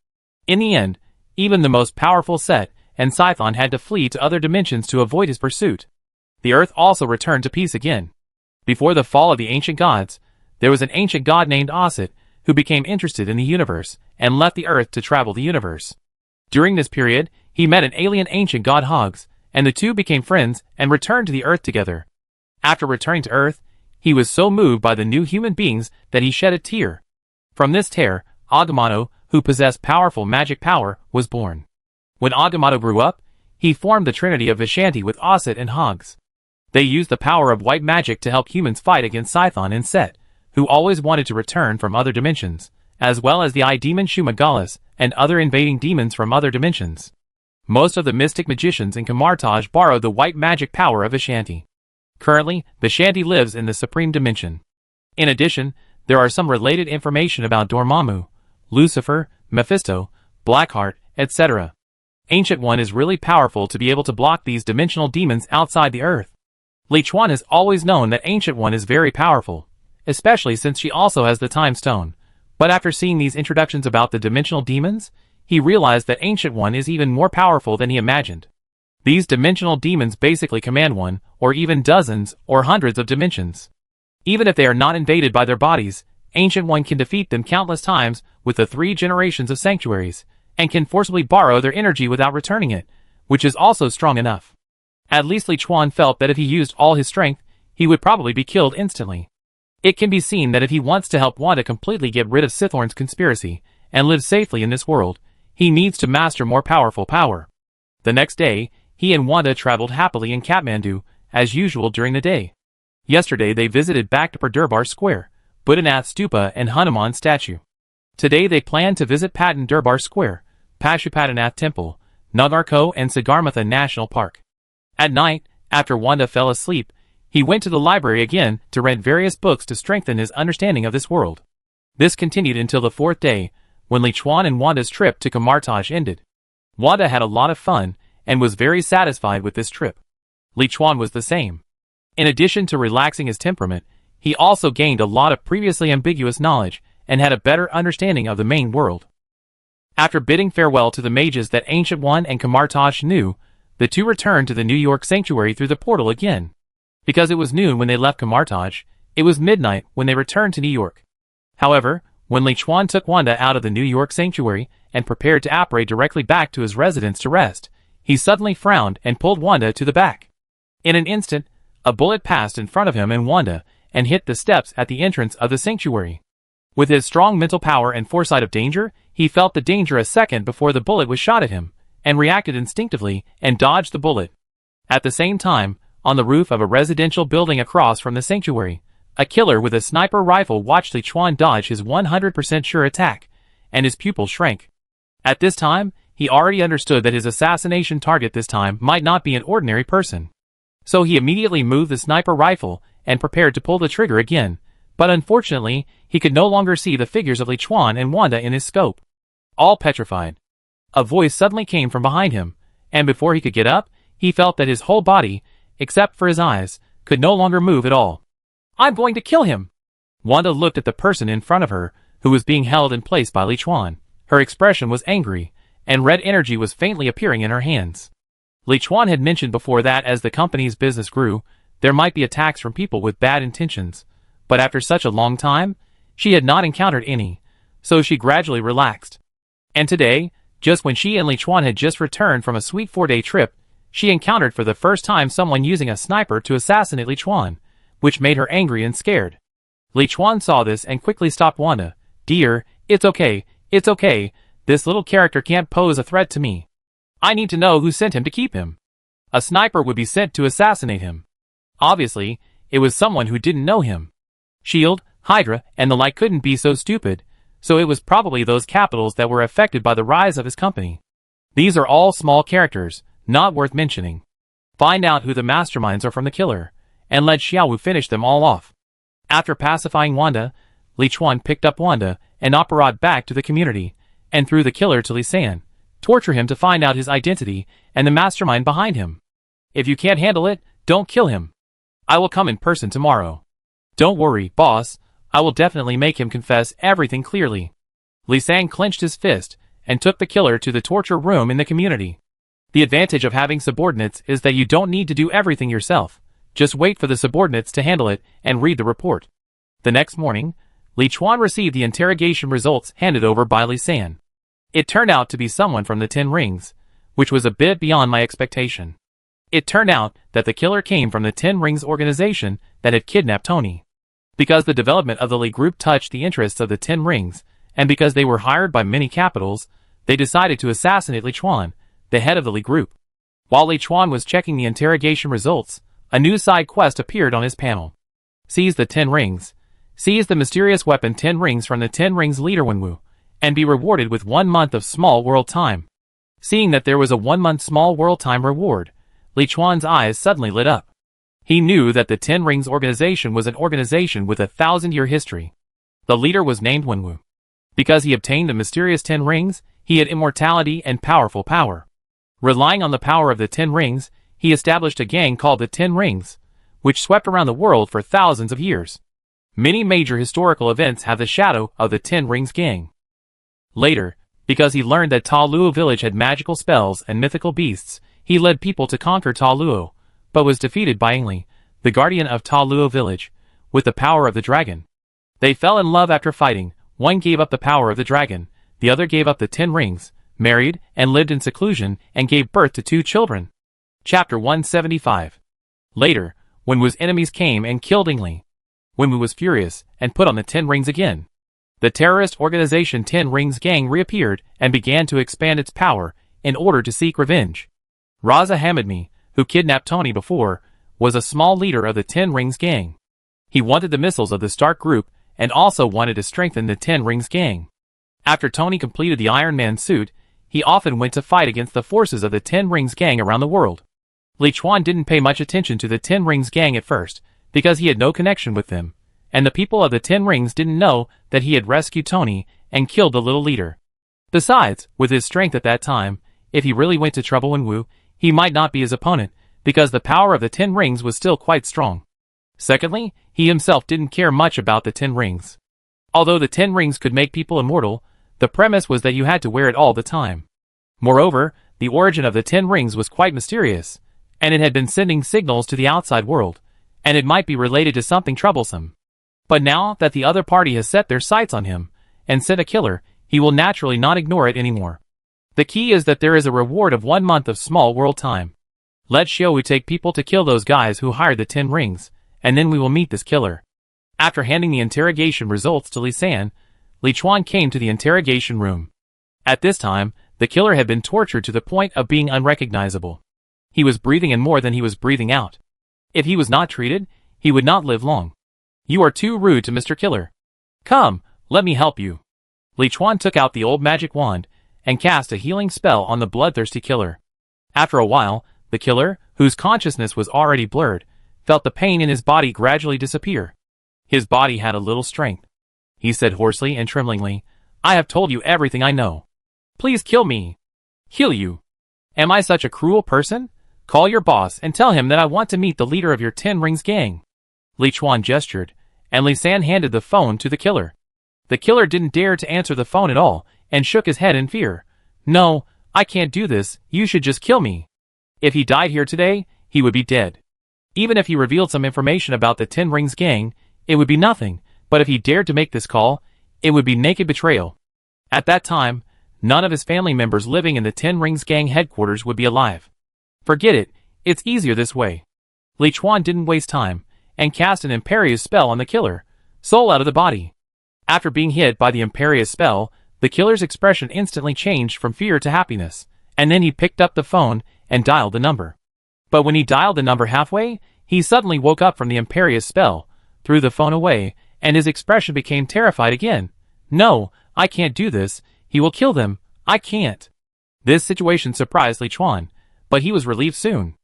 In the end, even the most powerful Set and Scython had to flee to other dimensions to avoid his pursuit. The earth also returned to peace again. Before the fall of the ancient gods, there was an ancient god named Osset, who became interested in the universe, and left the earth to travel the universe. During this period, he met an alien ancient god Hogs, and the two became friends and returned to the earth together. After returning to earth, he was so moved by the new human beings that he shed a tear. From this tear, Agamotto, who possessed powerful magic power, was born. When Agamotto grew up, he formed the Trinity of Vishanti with Osset and Hogs. They used the power of white magic to help humans fight against Scython and Set, who always wanted to return from other dimensions, as well as the Eye-Demon Shumagalas and other invading demons from other dimensions. Most of the mystic magicians in Camartage borrowed the white magic power of Vishanti. Currently, Vishanti lives in the Supreme Dimension. In addition, there are some related information about Dormammu, Lucifer, Mephisto, Blackheart, etc. Ancient One is really powerful to be able to block these dimensional demons outside the earth. Li Chuan has always known that Ancient One is very powerful, especially since she also has the Time Stone. But after seeing these introductions about the dimensional demons, he realized that Ancient One is even more powerful than he imagined. These dimensional demons basically command one, or even dozens, or hundreds of dimensions. Even if they are not invaded by their bodies, Ancient One can defeat them countless times with the 3 generations of sanctuaries, and can forcibly borrow their energy without returning it, which is also strong enough. At least Li Chuan felt that if he used all his strength, he would probably be killed instantly. It can be seen that if he wants to help Wanda completely get rid of Sithorn's conspiracy, and live safely in this world, He needs to master more powerful power. The next day, he and Wanda traveled happily in Kathmandu, as usual during the day. Yesterday they visited Bhaktapur Durbar Square, Buddhanath Stupa and Hanuman statue. Today they planned to visit Patan Durbar Square, Pashupatinath Temple, Nagarko and Sagarmatha National Park. At night, after Wanda fell asleep, he went to the library again to rent various books to strengthen his understanding of this world. This continued until the fourth day, when Li Chuan and Wanda's trip to Kamartaj ended. Wanda had a lot of fun, and was very satisfied with this trip. Li Chuan was the same. In addition to relaxing his temperament, he also gained a lot of previously ambiguous knowledge, and had a better understanding of the main world. After bidding farewell to the mages that Ancient One and Kamartaj knew, the two returned to the New York sanctuary through the portal again. Because it was noon when they left Kamartaj, it was midnight when they returned to New York. However, when Li Chuan took Wanda out of the New York sanctuary and prepared to apparate directly back to his residence to rest, he suddenly frowned and pulled Wanda to the back. In an instant, a bullet passed in front of him and Wanda, and hit the steps at the entrance of the sanctuary. With his strong mental power and foresight of danger, he felt the danger a second before the bullet was shot at him, and reacted instinctively and dodged the bullet. At the same time, on the roof of a residential building across from the sanctuary, a killer with a sniper rifle watched Li Chuan dodge his 100% sure attack, and his pupil shrank. At this time, he already understood that his assassination target this time might not be an ordinary person. So he immediately moved the sniper rifle and prepared to pull the trigger again, but unfortunately, he could no longer see the figures of Li Chuan and Wanda in his scope. All petrified. A voice suddenly came from behind him, and before he could get up, he felt that his whole body, except for his eyes, could no longer move at all. "I'm going to kill him!" Wanda looked at the person in front of her, who was being held in place by Li Chuan. Her expression was angry, and red energy was faintly appearing in her hands. Li Chuan had mentioned before that as the company's business grew, there might be attacks from people with bad intentions, but after such a long time, she had not encountered any, so she gradually relaxed. And today, just when she and Li Chuan had just returned from a sweet 4-day trip, she encountered for the first time someone using a sniper to assassinate Li Chuan, which made her angry and scared. Li Chuan saw this and quickly stopped Wanda. "Dear, it's okay, this little character can't pose a threat to me. I need to know who sent him to keep him. A sniper would be sent to assassinate him. Obviously, it was someone who didn't know him. Shield, Hydra, and the like couldn't be so stupid, so it was probably those capitals that were affected by the rise of his company. These are all small characters, not worth mentioning. Find out who the masterminds are from the killer, and let Xiaowu finish them all off." After pacifying Wanda, Li Chuan picked up Wanda and Aparat back to the community, and threw the killer to Li San, torture him to find out his identity and the mastermind behind him. "If you can't handle it, don't kill him. I will come in person tomorrow. Don't worry, boss, I will definitely make him confess everything clearly." Li San clenched his fist and took the killer to the torture room in the community. The advantage of having subordinates is that you don't need to do everything yourself. Just wait for the subordinates to handle it and read the report. The next morning, Li Chuan received the interrogation results handed over by Li San. It turned out to be someone from the 10 Rings, which was a bit beyond my expectation. It turned out that the killer came from the 10 Rings organization that had kidnapped Tony. Because the development of the Li Group touched the interests of the 10 Rings, and because they were hired by many capitals, they decided to assassinate Li Chuan, the head of the Li Group. While Li Chuan was checking the interrogation results, a new side quest appeared on his panel. Seize the 10 Rings. Seize the mysterious weapon 10 Rings from the 10 Rings leader Wenwu, and be rewarded with 1 month of small world time. Seeing that there was a 1-month small world time reward, Li Chuan's eyes suddenly lit up. He knew that the 10 Rings organization was an organization with a 1,000-year history. The leader was named Wenwu. Because he obtained the mysterious 10 Rings, he had immortality and powerful power. Relying on the power of the 10 Rings, he established a gang called the 10 Rings, which swept around the world for thousands of years. Many major historical events have the shadow of the 10 Rings gang. Later, because he learned that Ta Luo village had magical spells and mythical beasts, he led people to conquer Ta Luo, but was defeated by Ingli, the guardian of Ta Luo village, with the power of the dragon. They fell in love after fighting. One gave up the power of the dragon, the other gave up the 10 Rings, married, and lived in seclusion, and gave birth to 2 children. Chapter 175. Later, Wenwu's enemies came and killed Ingli. Wenwu was furious, and put on the 10 Rings again. The terrorist organization 10 Rings Gang reappeared and began to expand its power in order to seek revenge. Raza Hamidmi, who kidnapped Tony before, was a small leader of the 10 Rings Gang. He wanted the missiles of the Stark Group and also wanted to strengthen the 10 Rings Gang. After Tony completed the Iron Man suit, he often went to fight against the forces of the 10 Rings Gang around the world. Li Chuan didn't pay much attention to the 10 Rings Gang at first, because he had no connection with them, and the people of the 10 Rings didn't know that he had rescued Tony and killed the little leader. Besides, with his strength at that time, if he really went to trouble in Wu, he might not be his opponent, because the power of the 10 Rings was still quite strong. Secondly, he himself didn't care much about the 10 Rings. Although the 10 Rings could make people immortal, the premise was that you had to wear it all the time. Moreover, the origin of the 10 Rings was quite mysterious, and it had been sending signals to the outside world, and it might be related to something troublesome. But now that the other party has set their sights on him, and sent a killer, he will naturally not ignore it anymore. The key is that there is a reward of 1 month of small world time. Let Xiaowu take people to kill those guys who hired the 10 Rings, and then we will meet this killer. After handing the interrogation results to Li San, Li Chuan came to the interrogation room. At this time, the killer had been tortured to the point of being unrecognizable. He was breathing in more than he was breathing out. If he was not treated, he would not live long. You are too rude to Mr. Killer. Come, let me help you. Li Chuan took out the old magic wand and cast a healing spell on the bloodthirsty killer. After a while, the killer, whose consciousness was already blurred, felt the pain in his body gradually disappear. His body had a little strength. He said hoarsely and tremblingly, I have told you everything I know. Please kill me. Heal you. Am I such a cruel person? Call your boss and tell him that I want to meet the leader of your 10 Rings Gang. Li Chuan gestured, and Li San handed the phone to the killer. The killer didn't dare to answer the phone at all, and shook his head in fear. No, I can't do this, you should just kill me. If he died here today, he would be dead. Even if he revealed some information about the 10 Rings Gang, it would be nothing, but if he dared to make this call, it would be naked betrayal. At that time, none of his family members living in the 10 Rings Gang headquarters would be alive. Forget it, it's easier this way. Li Chuan didn't waste time, and cast an imperious spell on the killer, soul out of the body. After being hit by the imperious spell, the killer's expression instantly changed from fear to happiness, and then he picked up the phone and dialed the number. But when he dialed the number halfway, he suddenly woke up from the imperious spell, threw the phone away, and his expression became terrified again. No, I can't do this, he will kill them, I can't. This situation surprised Li Chuan, but he was relieved soon.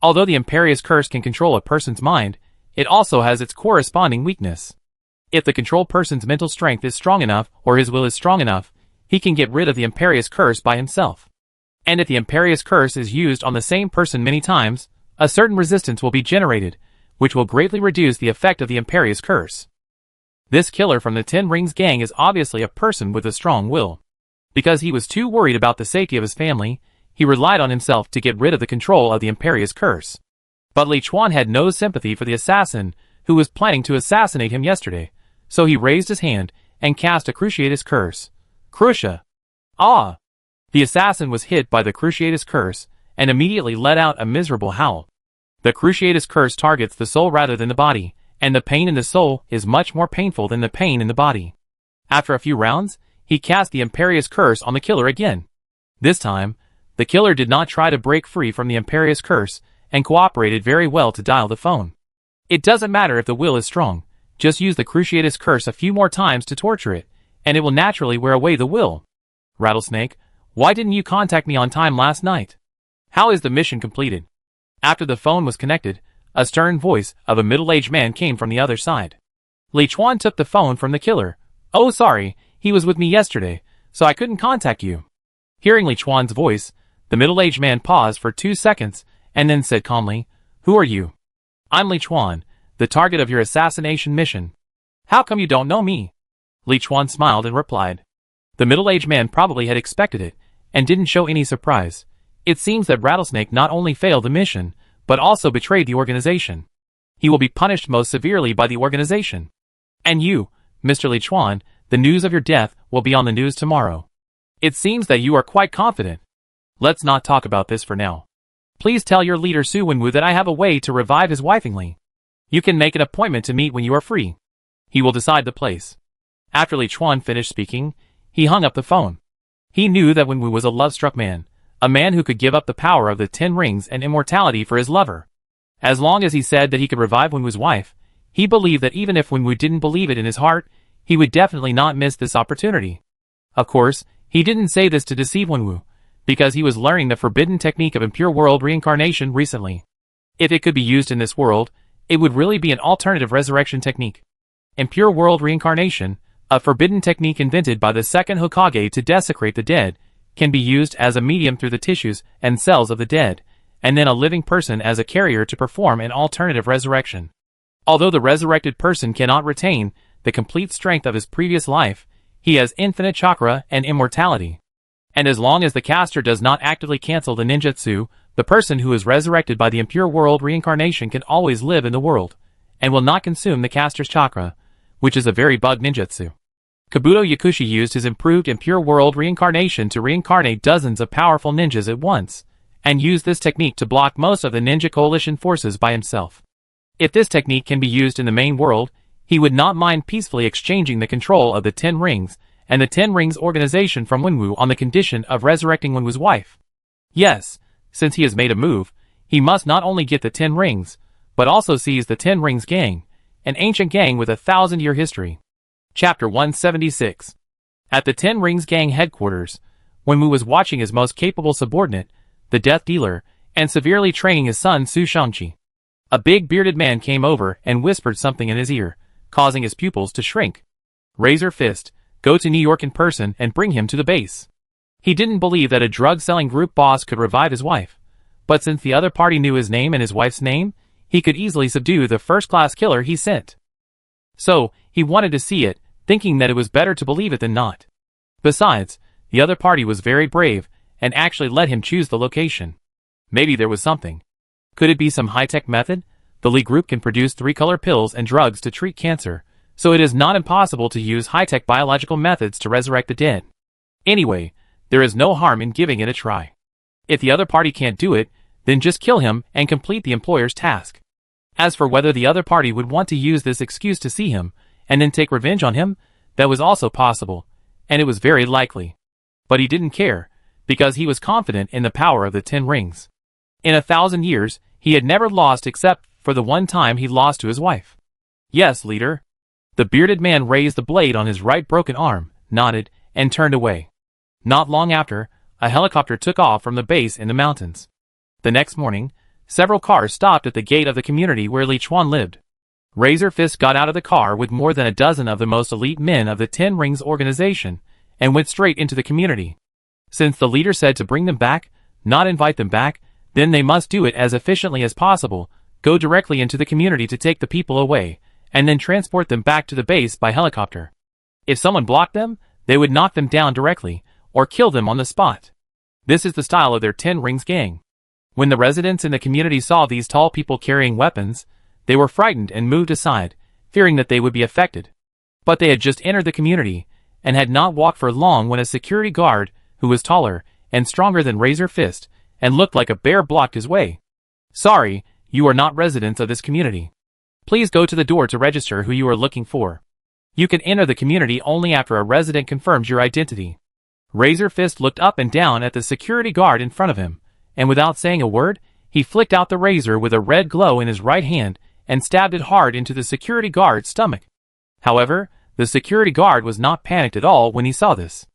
Although the imperious curse can control a person's mind, it also has its corresponding weakness. If the controlled person's mental strength is strong enough or his will is strong enough, he can get rid of the imperious curse by himself. And if the imperious curse is used on the same person many times, a certain resistance will be generated, which will greatly reduce the effect of the imperious curse. This killer from the 10 Rings Gang is obviously a person with a strong will. Because he was too worried about the safety of his family, he relied on himself to get rid of the control of the imperious curse. But Li Chuan had no sympathy for the assassin who was planning to assassinate him yesterday, so he raised his hand and cast a Cruciatus curse. Crucia. Ah! The assassin was hit by the Cruciatus curse and immediately let out a miserable howl. The Cruciatus curse targets the soul rather than the body, and the pain in the soul is much more painful than the pain in the body. After a few rounds, he cast the imperious curse on the killer again. This time, the killer did not try to break free from the imperious curse and cooperated very well to dial the phone. It doesn't matter if the will is strong, just use the Cruciatus curse a few more times to torture it, and it will naturally wear away the will. Rattlesnake, why didn't you contact me on time last night? How is the mission completed? After the phone was connected, a stern voice of a middle-aged man came from the other side. Li Chuan took the phone from the killer. Oh sorry, he was with me yesterday, so I couldn't contact you. Hearing Li Chuan's voice, the middle-aged man paused for 2 seconds, and then said calmly, Who are you? I'm Li Chuan, the target of your assassination mission. How come you don't know me? Li Chuan smiled and replied. The middle-aged man probably had expected it, and didn't show any surprise. It seems that Rattlesnake not only failed the mission, but also betrayed the organization. He will be punished most severely by the organization. And you, Mr. Li Chuan, the news of your death will be on the news tomorrow. It seems that you are quite confident. Let's not talk about this for now. Please tell your leader Su Wenwu that I have a way to revive his wifingly. You can make an appointment to meet when you are free. He will decide the place. After Li Chuan finished speaking, he hung up the phone. He knew that Wenwu was a love-struck man, a man who could give up the power of the 10 rings and immortality for his lover. As long as he said that he could revive Wenwu's wife, he believed that even if Wenwu didn't believe it in his heart, he would definitely not miss this opportunity. Of course, he didn't say this to deceive Wenwu, because he was learning the forbidden technique of impure world reincarnation recently. If it could be used in this world, it would really be an alternative resurrection technique. Impure world reincarnation, a forbidden technique invented by the second Hokage to desecrate the dead, can be used as a medium through the tissues and cells of the dead, and then a living person as a carrier to perform an alternative resurrection. Although the resurrected person cannot retain the complete strength of his previous life, he has infinite chakra and immortality. And as long as the caster does not actively cancel the ninjutsu, the person who is resurrected by the impure world reincarnation can always live in the world, and will not consume the caster's chakra, which is a very bug ninjutsu. Kabuto Yakushi used his improved impure world reincarnation to reincarnate dozens of powerful ninjas at once, and used this technique to block most of the ninja coalition forces by himself. If this technique can be used in the main world, he would not mind peacefully exchanging the control of the 10 rings and the 10 rings organization from Wenwu on the condition of resurrecting Wenwu's wife. Yes, since he has made a move, he must not only get the 10 rings, but also seize the 10 rings gang, an ancient gang with a 1,000-year history. Chapter 176. At the 10 rings gang headquarters, Wenwu was watching his most capable subordinate, the death dealer, and severely training his son Su Shangqi. A big bearded man came over and whispered something in his ear, causing his pupils to shrink. Razor Fist, go to New York in person and bring him to the base. He didn't believe that a drug-selling group boss could revive his wife, but since the other party knew his name and his wife's name, he could easily subdue the first-class killer he sent. So, he wanted to see it, thinking that it was better to believe it than not. Besides, the other party was very brave, and actually let him choose the location. Maybe there was something. Could it be some high-tech method? The Lee group can produce 3-color pills and drugs to treat cancer, so it is not impossible to use high-tech biological methods to resurrect the dead. Anyway, there is no harm in giving it a try. If the other party can't do it, then just kill him and complete the employer's task. As for whether the other party would want to use this excuse to see him, and then take revenge on him, that was also possible, and it was very likely. But he didn't care, because he was confident in the power of the 10 rings. In 1,000 years, he had never lost except for the one time he lost to his wife. Yes, leader. The bearded man raised the blade on his right broken arm, nodded, and turned away. Not long after, a helicopter took off from the base in the mountains. The next morning, several cars stopped at the gate of the community where Li Chuan lived. Razor Fist got out of the car with more than a dozen of the most elite men of the 10 Rings organization, and went straight into the community. Since the leader said to bring them back, not invite them back, then they must do it as efficiently as possible, go directly into the community to take the people away, and then transport them back to the base by helicopter. If someone blocked them, they would knock them down directly, or kill them on the spot. This is the style of their 10 Rings gang. When the residents in the community saw these tall people carrying weapons, they were frightened and moved aside, fearing that they would be affected. But they had just entered the community, and had not walked for long when a security guard, who was taller and stronger than Razor Fist, and looked like a bear, blocked his way. Sorry, you are not residents of this community. Please go to the door to register who you are looking for. You can enter the community only after a resident confirms your identity. Razor Fist looked up and down at the security guard in front of him, and without saying a word, he flicked out the razor with a red glow in his right hand and stabbed it hard into the security guard's stomach. However, the security guard was not panicked at all when he saw this.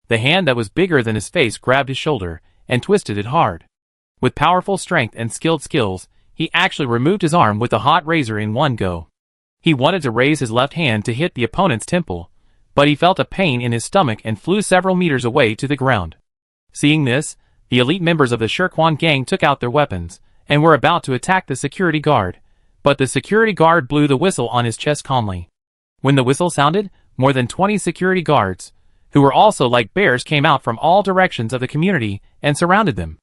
The hand that was bigger than his face grabbed his shoulder and twisted it hard. With powerful strength and skilled skills, he actually removed his arm with the hot razor in one go. He wanted to raise his left hand to hit the opponent's temple, but he felt a pain in his stomach and flew several meters away to the ground. Seeing this, the elite members of the Shirquan gang took out their weapons, and were about to attack the security guard, but the security guard blew the whistle on his chest calmly. When the whistle sounded, more than 20 security guards, who were also like bears, came out from all directions of the community and surrounded them.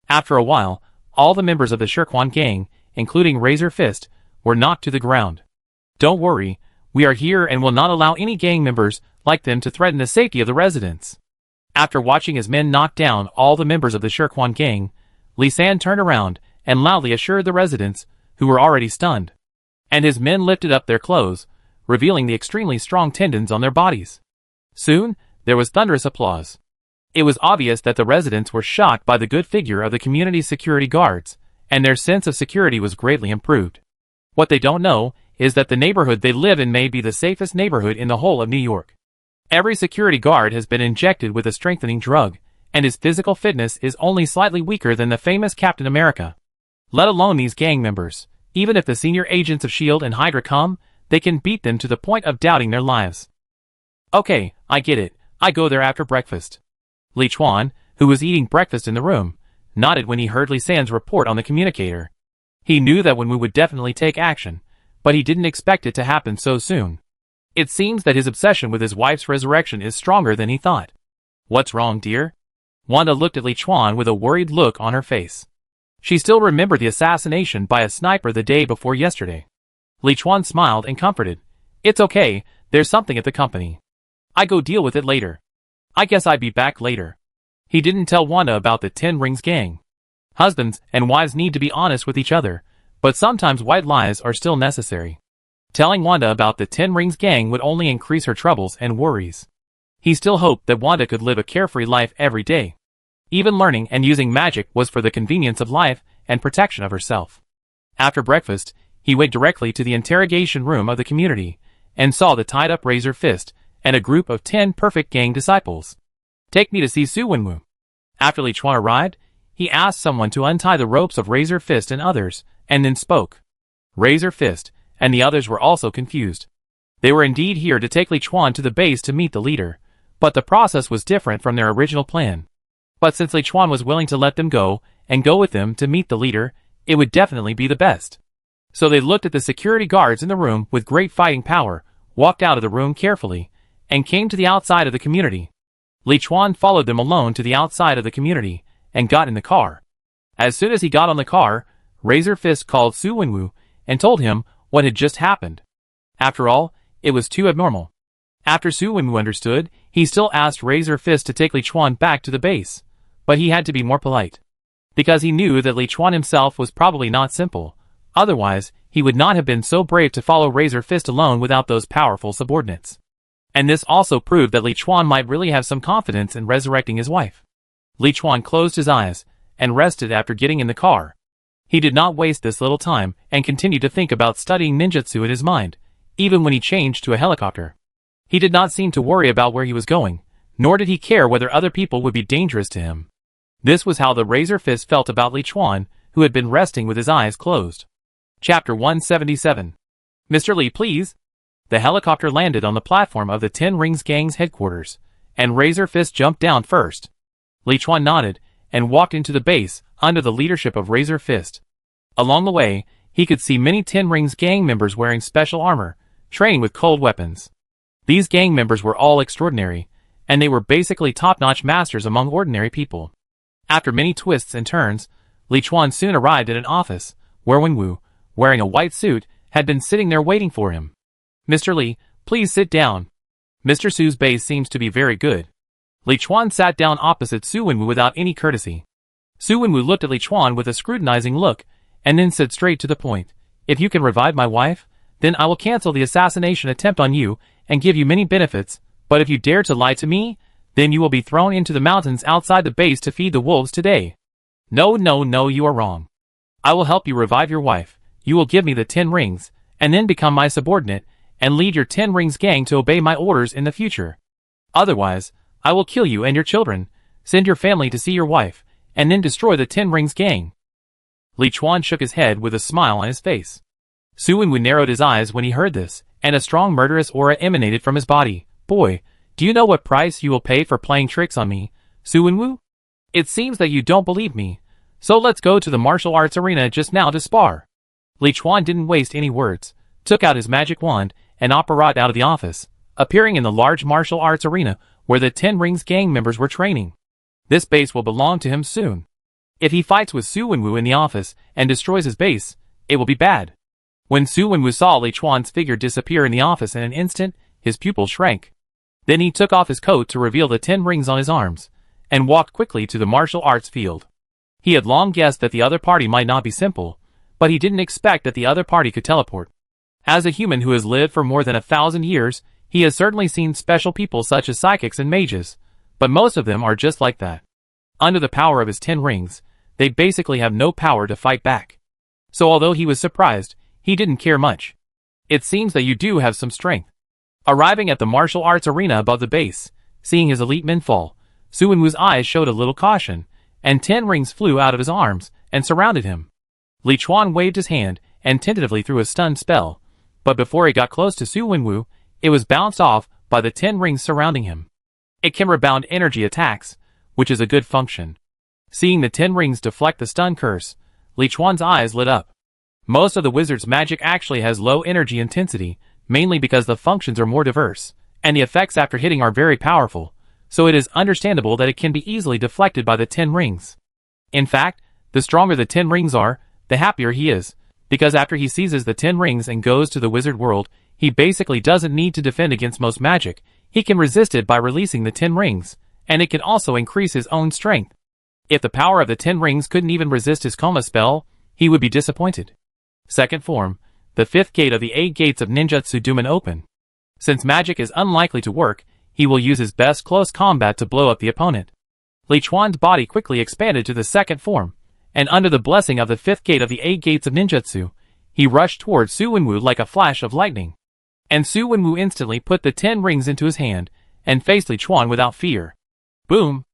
After a while, all the members of the Shirquan gang, including Razor Fist, were knocked to the ground. Don't worry, we are here and will not allow any gang members like them to threaten the safety of the residents. After watching his men knock down all the members of the Shirquan gang, Li San turned around and loudly assured the residents, who were already stunned. And his men lifted up their clothes, revealing the extremely strong tendons on their bodies. Soon, there was thunderous applause. It was obvious that the residents were shocked by the good figure of the community's security guards, and their sense of security was greatly improved. What they don't know is that the neighborhood they live in may be the safest neighborhood in the whole of New York. Every security guard has been injected with a strengthening drug, and his physical fitness is only slightly weaker than the famous Captain America. Let alone these gang members. Even if the senior agents of S.H.I.E.L.D. and Hydra come, they can beat them to the point of doubting their lives. Okay, I get it. I go there after breakfast. Li Chuan, who was eating breakfast in the room, nodded when he heard Li San's report on the communicator. He knew that Wenwu would definitely take action, but he didn't expect it to happen so soon. It seems that his obsession with his wife's resurrection is stronger than he thought. What's wrong, dear? Wanda looked at Li Chuan with a worried look on her face. She still remembered the assassination by a sniper the day before yesterday. Li Chuan smiled and comforted. It's okay, there's something at the company. I go deal with it later. I guess I'd be back later. He didn't tell Wanda about the 10 Rings gang. Husbands and wives need to be honest with each other, but sometimes white lies are still necessary. Telling Wanda about the 10 Rings gang would only increase her troubles and worries. He still hoped that Wanda could live a carefree life every day. Even learning and using magic was for the convenience of life and protection of herself. After breakfast, he went directly to the interrogation room of the community, and saw the tied-up Razor Fist and a group of 10 perfect gang disciples. Take me to see Su Wenwu. After Li Chuan arrived, he asked someone to untie the ropes of Razor Fist and others, and then spoke. Razor Fist and the others were also confused. They were indeed here to take Li Chuan to the base to meet the leader, but the process was different from their original plan. But since Li Chuan was willing to let them go, and go with them to meet the leader, it would definitely be the best. So they looked at the security guards in the room with great fighting power, walked out of the room carefully, and came to the outside of the community. Li Chuan followed them alone to the outside of the community, and got in the car. As soon as he got on the car, Razor Fist called Su Wenwu, and told him what had just happened. After all, it was too abnormal. After Su Wenwu understood, he still asked Razor Fist to take Li Chuan back to the base, but he had to be more polite. Because he knew that Li Chuan himself was probably not simple, otherwise he would not have been so brave to follow Razor Fist alone without those powerful subordinates. And this also proved that Li Chuan might really have some confidence in resurrecting his wife. Li Chuan closed his eyes, and rested after getting in the car. He did not waste this little time, and continued to think about studying ninjutsu in his mind, even when he changed to a helicopter. He did not seem to worry about where he was going, nor did he care whether other people would be dangerous to him. This was how the Razor Fist felt about Li Chuan, who had been resting with his eyes closed. Chapter 177. Mr. Li, please. The helicopter landed on the platform of the 10 Rings gang's headquarters, and Razor Fist jumped down first. Li Chuan nodded, and walked into the base, under the leadership of Razor Fist. Along the way, he could see many 10 Rings gang members wearing special armor, training with cold weapons. These gang members were all extraordinary, and they were basically top-notch masters among ordinary people. After many twists and turns, Li Chuan soon arrived at an office, where Wenwu, wearing a white suit, had been sitting there waiting for him. Mr. Li, please sit down. Mr. Su's base seems to be very good. Li Chuan sat down opposite Su Wenwu without any courtesy. Su Wenwu looked at Li Chuan with a scrutinizing look, and then said straight to the point, If you can revive my wife, then I will cancel the assassination attempt on you, and give you many benefits, but if you dare to lie to me, then you will be thrown into the mountains outside the base to feed the wolves today. No, you are wrong. I will help you revive your wife, you will give me the 10 rings, and then become my subordinate, and lead your 10 Rings gang to obey my orders in the future. Otherwise, I will kill you and your children, send your family to see your wife, and then destroy the 10 Rings gang. Li Chuan shook his head with a smile on his face. Su Wenwu narrowed his eyes when he heard this, and a strong murderous aura emanated from his body. Boy, do you know what price you will pay for playing tricks on me, Su Wenwu? It seems that you don't believe me, so let's go to the martial arts arena just now to spar. Li Chuan didn't waste any words, took out his magic wand, and operated out of the office, appearing in the large martial arts arena where the 10 Rings gang members were training. This base will belong to him soon. If he fights with Su Wenwu in the office and destroys his base, it will be bad. When Su Wenwu saw Li Chuan's figure disappear in the office in an instant, his pupil shrank. Then he took off his coat to reveal the 10 rings on his arms, and walked quickly to the martial arts field. He had long guessed that the other party might not be simple, but he didn't expect that the other party could teleport. As a human who has lived for more than 1,000 years, he has certainly seen special people such as psychics and mages, but most of them are just like that. Under the power of his 10 rings, they basically have no power to fight back. So although he was surprised, he didn't care much. It seems that you do have some strength. Arriving at the martial arts arena above the base, seeing his elite men fall, Su Wenwu's eyes showed a little caution, and 10 rings flew out of his arms and surrounded him. Li Chuan waved his hand and tentatively threw a stun spell, but before it got close to Su Wenwu, it was bounced off by the 10 rings surrounding him. It can rebound energy attacks, which is a good function. Seeing the 10 rings deflect the stun curse, Li Chuan's eyes lit up. Most of the wizard's magic actually has low energy intensity, mainly because the functions are more diverse, and the effects after hitting are very powerful, so it is understandable that it can be easily deflected by the 10 rings. In fact, the stronger the 10 rings are, the happier he is, because after he seizes the 10 rings and goes to the wizard world, he basically doesn't need to defend against most magic. He can resist it by releasing the 10 rings, and it can also increase his own strength. If the power of the 10 rings couldn't even resist his coma spell, he would be disappointed. Second form, the 5th gate of the 8 gates of ninjutsu Dumen open. Since magic is unlikely to work, he will use his best close combat to blow up the opponent. Li Chuan's body quickly expanded to the 2nd form, and under the blessing of the 5th gate of the 8 gates of ninjutsu, he rushed towards Su Wenwu like a flash of lightning. And Su Wenwu instantly put the 10 rings into his hand, and faced Li Chuan without fear. Boom!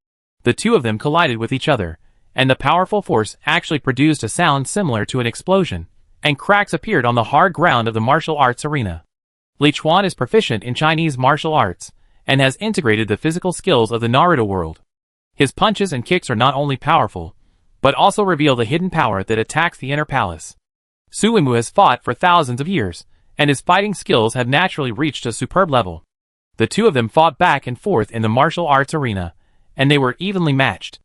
The two of them collided with each other, and the powerful force actually produced a sound similar to an explosion, and cracks appeared on the hard ground of the martial arts arena. Li Chuan is proficient in Chinese martial arts, and has integrated the physical skills of the Naruto world. His punches and kicks are not only powerful, but also reveal the hidden power that attacks the inner palace. Su Wenwu has fought for thousands of years, and his fighting skills have naturally reached a superb level. The two of them fought back and forth in the martial arts arena, and they were evenly matched.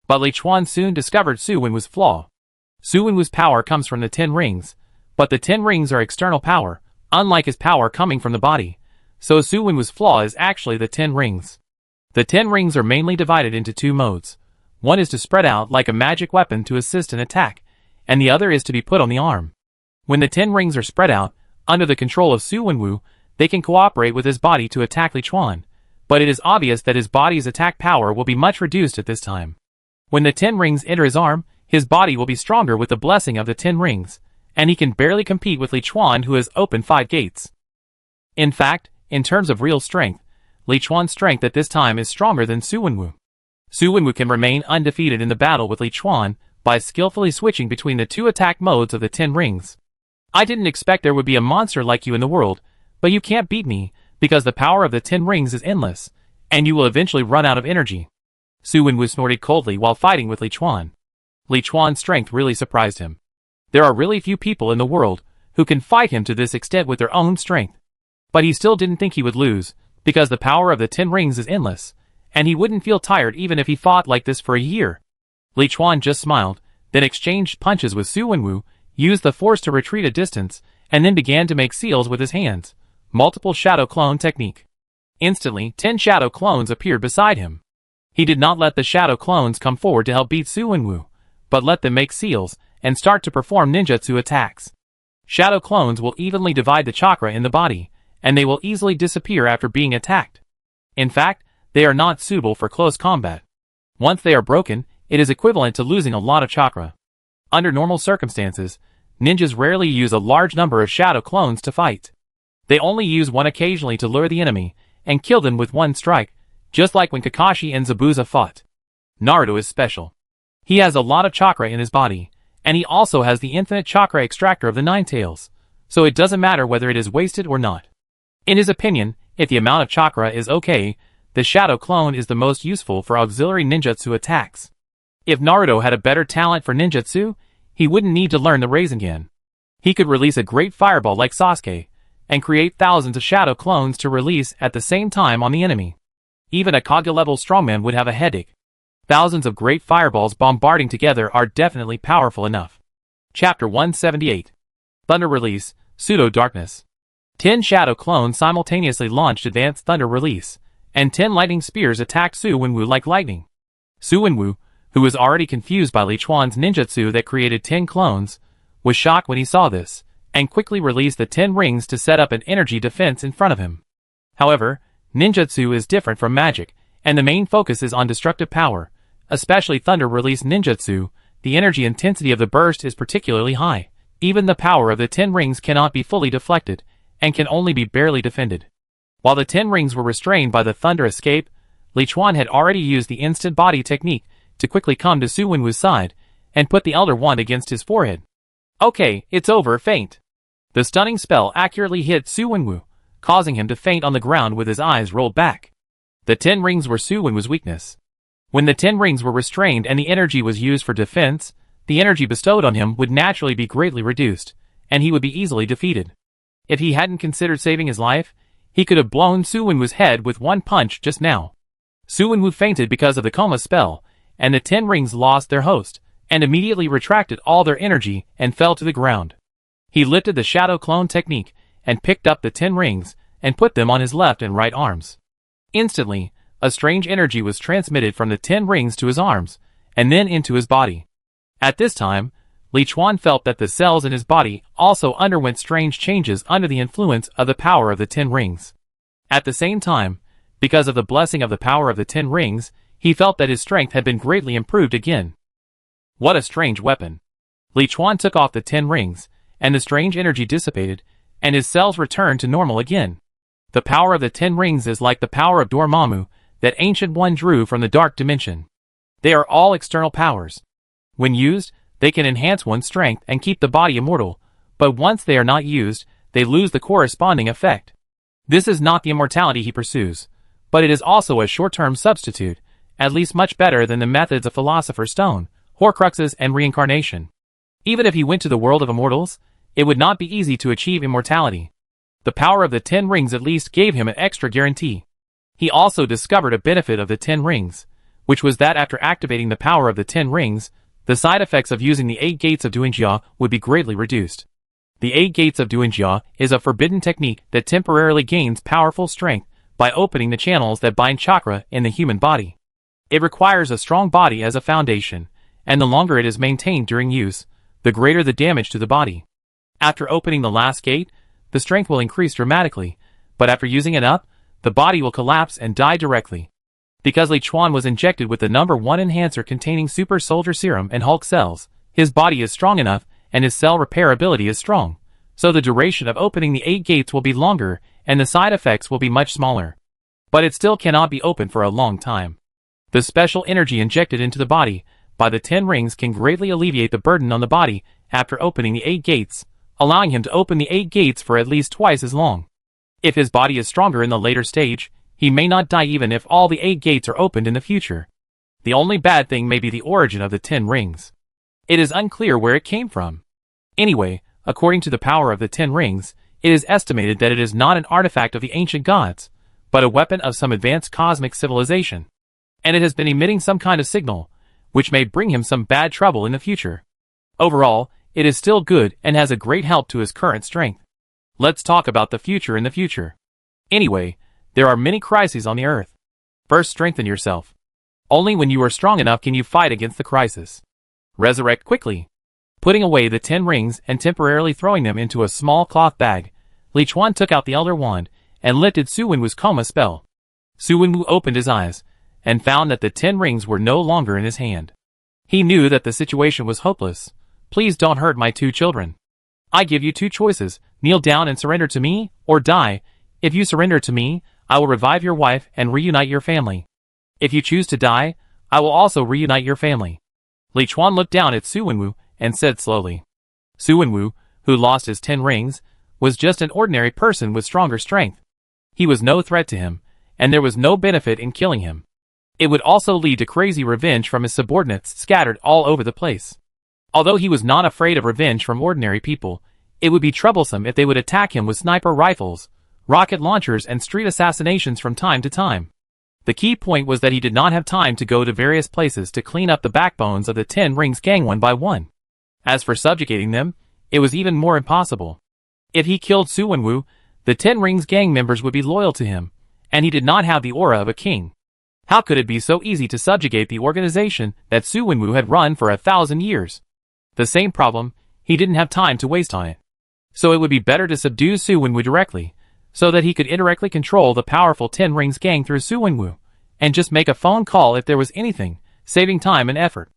But Li Chuan soon discovered Su Wenwu's flaw. Su Wenwu's power comes from the 10 rings, but the 10 rings are external power, unlike his power coming from the body, so Su Wenwu's flaw is actually the 10 rings. The 10 rings are mainly divided into 2 modes. One is to spread out like a magic weapon to assist an attack, and the other is to be put on the arm. When the 10 rings are spread out, under the control of Su Wenwu, they can cooperate with his body to attack Li Chuan, but it is obvious that his body's attack power will be much reduced at this time. When the 10 rings enter his arm, his body will be stronger with the blessing of the 10 rings, and he can barely compete with Li Chuan, who has opened 5 gates. In fact, in terms of real strength, Li Chuan's strength at this time is stronger than Su Wenwu. Su Wenwu can remain undefeated in the battle with Li Chuan by skillfully switching between the 2 attack modes of the 10 rings. I didn't expect there would be a monster like you in the world, but you can't beat me, because the power of the 10 rings is endless, and you will eventually run out of energy. Su Wenwu snorted coldly while fighting with Li Chuan. Li Chuan's strength really surprised him. There are really few people in the world who can fight him to this extent with their own strength. But he still didn't think he would lose, because the power of the 10 rings is endless, and he wouldn't feel tired even if he fought like this for a year. Li Chuan just smiled, then exchanged punches with Su Wenwu, used the force to retreat a distance, and then began to make seals with his hands. Multiple shadow clone technique. Instantly, 10 shadow clones appeared beside him. He did not let the shadow clones come forward to help beat Su Wenwu, but let them make seals and start to perform ninjutsu attacks. Shadow clones will evenly divide the chakra in the body, and they will easily disappear after being attacked. In fact, they are not suitable for close combat. Once they are broken, it is equivalent to losing a lot of chakra. Under normal circumstances, ninjas rarely use a large number of shadow clones to fight. They only use one occasionally to lure the enemy, and kill them with one strike, just like when Kakashi and Zabuza fought. Naruto is special. He has a lot of chakra in his body, and he also has the infinite chakra extractor of the 9 tails, so it doesn't matter whether it is wasted or not. In his opinion, if the amount of chakra is okay, the shadow clone is the most useful for auxiliary ninjutsu attacks. If Naruto had a better talent for ninjutsu, he wouldn't need to learn the Rasengan. He could release a great fireball like Sasuke, and create thousands of shadow clones to release at the same time on the enemy. Even a Kage-level strongman would have a headache. Thousands of great fireballs bombarding together are definitely powerful enough. Chapter 178. Thunder Release, Pseudo Darkness. 10 shadow clones simultaneously launched Advanced Thunder Release, and 10 lightning spears attacked Su Wenwu like lightning. Su Wenwu, who was already confused by Li Chuan's ninjutsu that created 10 clones, was shocked when he saw this, and quickly released the 10 rings to set up an energy defense in front of him. However, ninjutsu is different from magic, and the main focus is on destructive power, especially thunder release ninjutsu. The energy intensity of the burst is particularly high. Even the power of the 10 rings cannot be fully deflected, and can only be barely defended. While the 10 rings were restrained by the thunder escape, Li Chuan had already used the instant body technique to quickly come to Su Wenwu's side, and put the Elder Wand against his forehead. Okay, it's over, faint. The stunning spell accurately hit Su Wenwu, causing him to faint on the ground with his eyes rolled back. The 10 rings were Su Wenwu's weakness. When the 10 rings were restrained and the energy was used for defense, the energy bestowed on him would naturally be greatly reduced, and he would be easily defeated. If he hadn't considered saving his life, he could have blown Su Wenwu's head with one punch just now. Su Wenwu fainted because of the coma spell, and the 10 rings lost their host, and immediately retracted all their energy and fell to the ground. He lifted the shadow clone technique and picked up the 10 rings and put them on his left and right arms. Instantly, a strange energy was transmitted from the 10 rings to his arms, and then into his body. At this time, Li Chuan felt that the cells in his body also underwent strange changes under the influence of the power of the 10 rings. At the same time, because of the blessing of the power of the 10 rings, he felt that his strength had been greatly improved again. What a strange weapon! Li Chuan took off the 10 rings, and the strange energy dissipated, and his cells returned to normal again. The power of the 10 rings is like the power of Dormammu, that ancient one drew from the dark dimension. They are all external powers. When used, they can enhance one's strength and keep the body immortal, but once they are not used, they lose the corresponding effect. This is not the immortality he pursues, but it is also a short-term substitute, at least much better than the methods of Philosopher's Stone, Horcruxes, and reincarnation. Even if he went to the world of immortals, it would not be easy to achieve immortality. The power of the 10 rings at least gave him an extra guarantee. He also discovered a benefit of the 10 rings, which was that after activating the power of the 10 rings, the side effects of using the 8 gates of Duanjia would be greatly reduced. The 8 gates of Duanjia is a forbidden technique that temporarily gains powerful strength by opening the channels that bind chakra in the human body. It requires a strong body as a foundation, and the longer it is maintained during use, the greater the damage to the body. After opening the last gate, the strength will increase dramatically, but after using it up, the body will collapse and die directly. Because Li Chuan was injected with the number 1 enhancer containing super soldier serum and Hulk cells, his body is strong enough and his cell repair ability is strong, so the duration of opening the 8 gates will be longer and the side effects will be much smaller. But it still cannot be open for a long time. The special energy injected into the body by the 10 rings can greatly alleviate the burden on the body after opening the 8 gates, allowing him to open the 8 gates for at least twice as long. If his body is stronger in the later stage, he may not die even if all the 8 gates are opened in the future. The only bad thing may be the origin of the 10 rings. It is unclear where it came from. Anyway, according to the power of the 10 rings, it is estimated that it is not an artifact of the ancient gods, but a weapon of some advanced cosmic civilization. And it has been emitting some kind of signal, which may bring him some bad trouble in the future. Overall, it is still good and has a great help to his current strength. Let's talk about the future in the future. Anyway, there are many crises on the earth. First, strengthen yourself. Only when you are strong enough can you fight against the crisis. Resurrect quickly. Putting away the 10 rings and temporarily throwing them into a small cloth bag, Li Chuan took out the Elder Wand and lifted Su Wenwu's coma spell. Su Wenwu opened his eyes and found that the 10 rings were no longer in his hand. He knew that the situation was hopeless. Please don't hurt my 2 children. I give you 2 choices, kneel down and surrender to me, or die. If you surrender to me, I will revive your wife and reunite your family. If you choose to die, I will also reunite your family. Li Chuan looked down at Su Wenwu and said slowly. Su Wenwu, who lost his 10 rings, was just an ordinary person with stronger strength. He was no threat to him, and there was no benefit in killing him. It would also lead to crazy revenge from his subordinates scattered all over the place. Although he was not afraid of revenge from ordinary people, it would be troublesome if they would attack him with sniper rifles, rocket launchers, and street assassinations from time to time. The key point was that he did not have time to go to various places to clean up the backbones of the 10 rings gang one by one. As for subjugating them, it was even more impossible. If he killed Su Wenwu, the 10 rings gang members would be loyal to him, and he did not have the aura of a king. How could it be so easy to subjugate the organization that Su Wenwu had run for 1,000 years? The same problem, he didn't have time to waste on it. So it would be better to subdue Su Wenwu directly, so that he could indirectly control the powerful Ten Rings gang through Su Wenwu, and just make a phone call if there was anything, saving time and effort.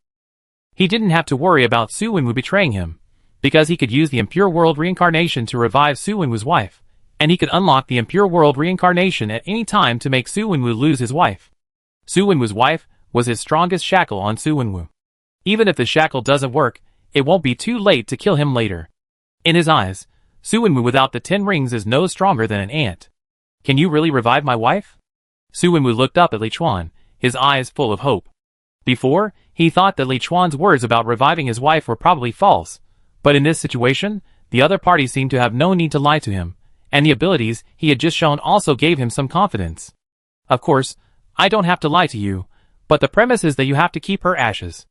He didn't have to worry about Su Wenwu betraying him, because he could use the Impure World reincarnation to revive Su Wenwu's wife, and he could unlock the Impure World reincarnation at any time to make Su Wenwu lose his wife. Su Wenwu's wife was his strongest shackle on Su Wenwu. Even if the shackle doesn't work, it won't be too late to kill him later. In his eyes, Su Wenwu without the 10 rings is no stronger than an ant. Can you really revive my wife? Su Wenwu looked up at Li Chuan, his eyes full of hope. Before, he thought that Li Chuan's words about reviving his wife were probably false, but in this situation, the other party seemed to have no need to lie to him, and the abilities he had just shown also gave him some confidence. Of course, I don't have to lie to you, but the premise is that you have to keep her ashes.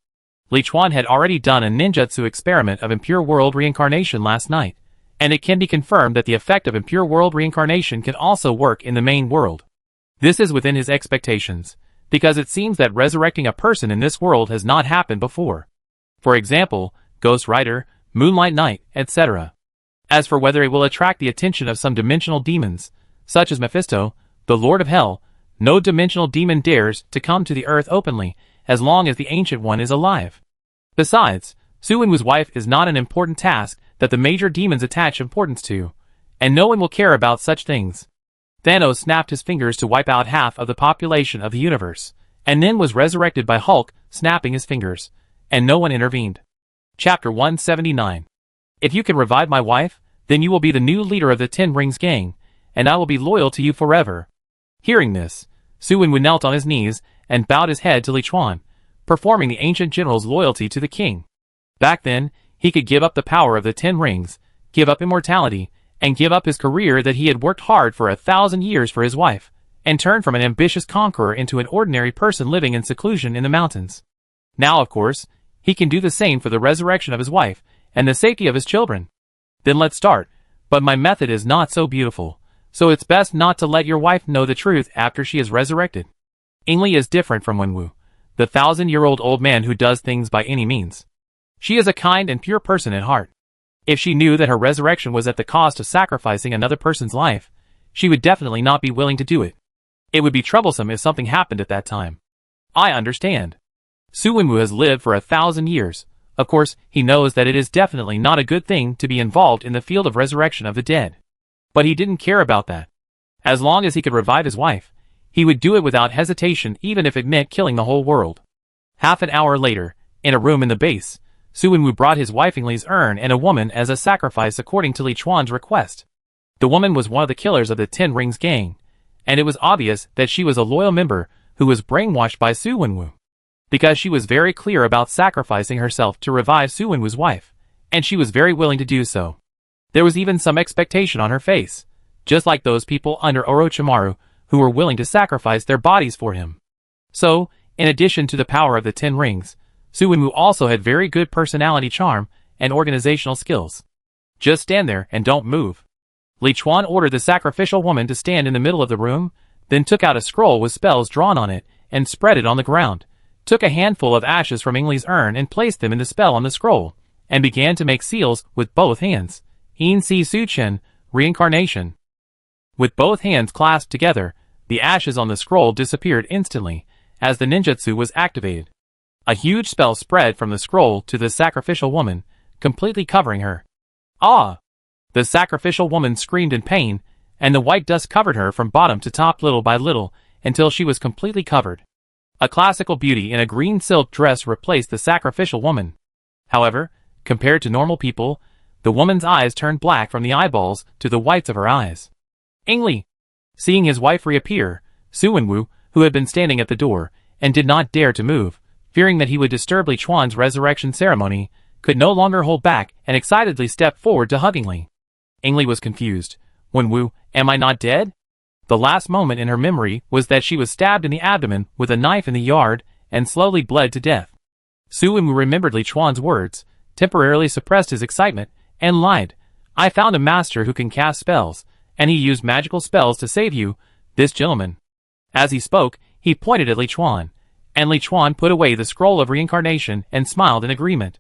Li Chuan had already done a ninjutsu experiment of Impure World reincarnation last night, and it can be confirmed that the effect of Impure World reincarnation can also work in the main world. This is within his expectations, because it seems that resurrecting a person in this world has not happened before. For example, Ghost Rider, Moonlight Knight, etc. As for whether it will attract the attention of some dimensional demons, such as Mephisto, the Lord of Hell, no dimensional demon dares to come to the earth openly, as long as the Ancient One is alive. Besides, Su Wenwu's wife is not an important task that the major demons attach importance to, and no one will care about such things. Thanos snapped his fingers to wipe out half of the population of the universe, and then was resurrected by Hulk snapping his fingers, and no one intervened. Chapter 179. If you can revive my wife, then you will be the new leader of the 10 Rings gang, and I will be loyal to you forever. Hearing this, Su Wenwu knelt on his knees and bowed his head to Li Chuan, performing the ancient general's loyalty to the king. Back then, he could give up the power of the 10 rings, give up immortality, and give up his career that he had worked hard for 1,000 years for his wife, and turn from an ambitious conqueror into an ordinary person living in seclusion in the mountains. Now, of course, he can do the same for the resurrection of his wife and the safety of his children. Then let's start, but my method is not so beautiful, so it's best not to let your wife know the truth after she is resurrected. Ingli is different from Wenwu, the 1,000-year-old old man who does things by any means. She is a kind and pure person at heart. If she knew that her resurrection was at the cost of sacrificing another person's life, she would definitely not be willing to do it. It would be troublesome if something happened at that time. I understand. Su Wenwu has lived for 1,000 years. Of course, he knows that it is definitely not a good thing to be involved in the field of resurrection of the dead. But he didn't care about that. As long as he could revive his wife, he would do it without hesitation even if it meant killing the whole world. Half an hour later, in a room in the base, Su Wenwu brought his wife Ingli's urn and a woman as a sacrifice according to Li Chuan's request. The woman was one of the killers of the 10 Rings gang, and it was obvious that she was a loyal member who was brainwashed by Su Wenwu, because she was very clear about sacrificing herself to revive Su Wenwu's wife, and she was very willing to do so. There was even some expectation on her face, just like those people under Orochimaru who were willing to sacrifice their bodies for him. So, in addition to the power of the 10 rings, Su Wenwu also had very good personality charm and organizational skills. Just stand there and don't move. Li Chuan ordered the sacrificial woman to stand in the middle of the room, then took out a scroll with spells drawn on it and spread it on the ground, took a handful of ashes from Ingli's urn and placed them in the spell on the scroll, and began to make seals with both hands. In Si Su Chen, reincarnation. With both hands clasped together, the ashes on the scroll disappeared instantly, as the ninjutsu was activated. A huge spell spread from the scroll to the sacrificial woman, completely covering her. Ah! The sacrificial woman screamed in pain, and the white dust covered her from bottom to top little by little, until she was completely covered. A classical beauty in a green silk dress replaced the sacrificial woman. However, compared to normal people, the woman's eyes turned black from the eyeballs to the whites of her eyes. Ingli! Seeing his wife reappear, Su Wenwu, who had been standing at the door, and did not dare to move, fearing that he would disturb Li Chuan's resurrection ceremony, could no longer hold back and excitedly stepped forward to hug Ingli. Ingli was confused. Wenwu, am I not dead? The last moment in her memory was that she was stabbed in the abdomen with a knife in the yard and slowly bled to death. Su Wenwu remembered Li Chuan's words, temporarily suppressed his excitement, and lied. I found a master who can cast spells, and he used magical spells to save you, this gentleman. As he spoke, he pointed at Li Chuan, and Li Chuan put away the scroll of reincarnation and smiled in agreement.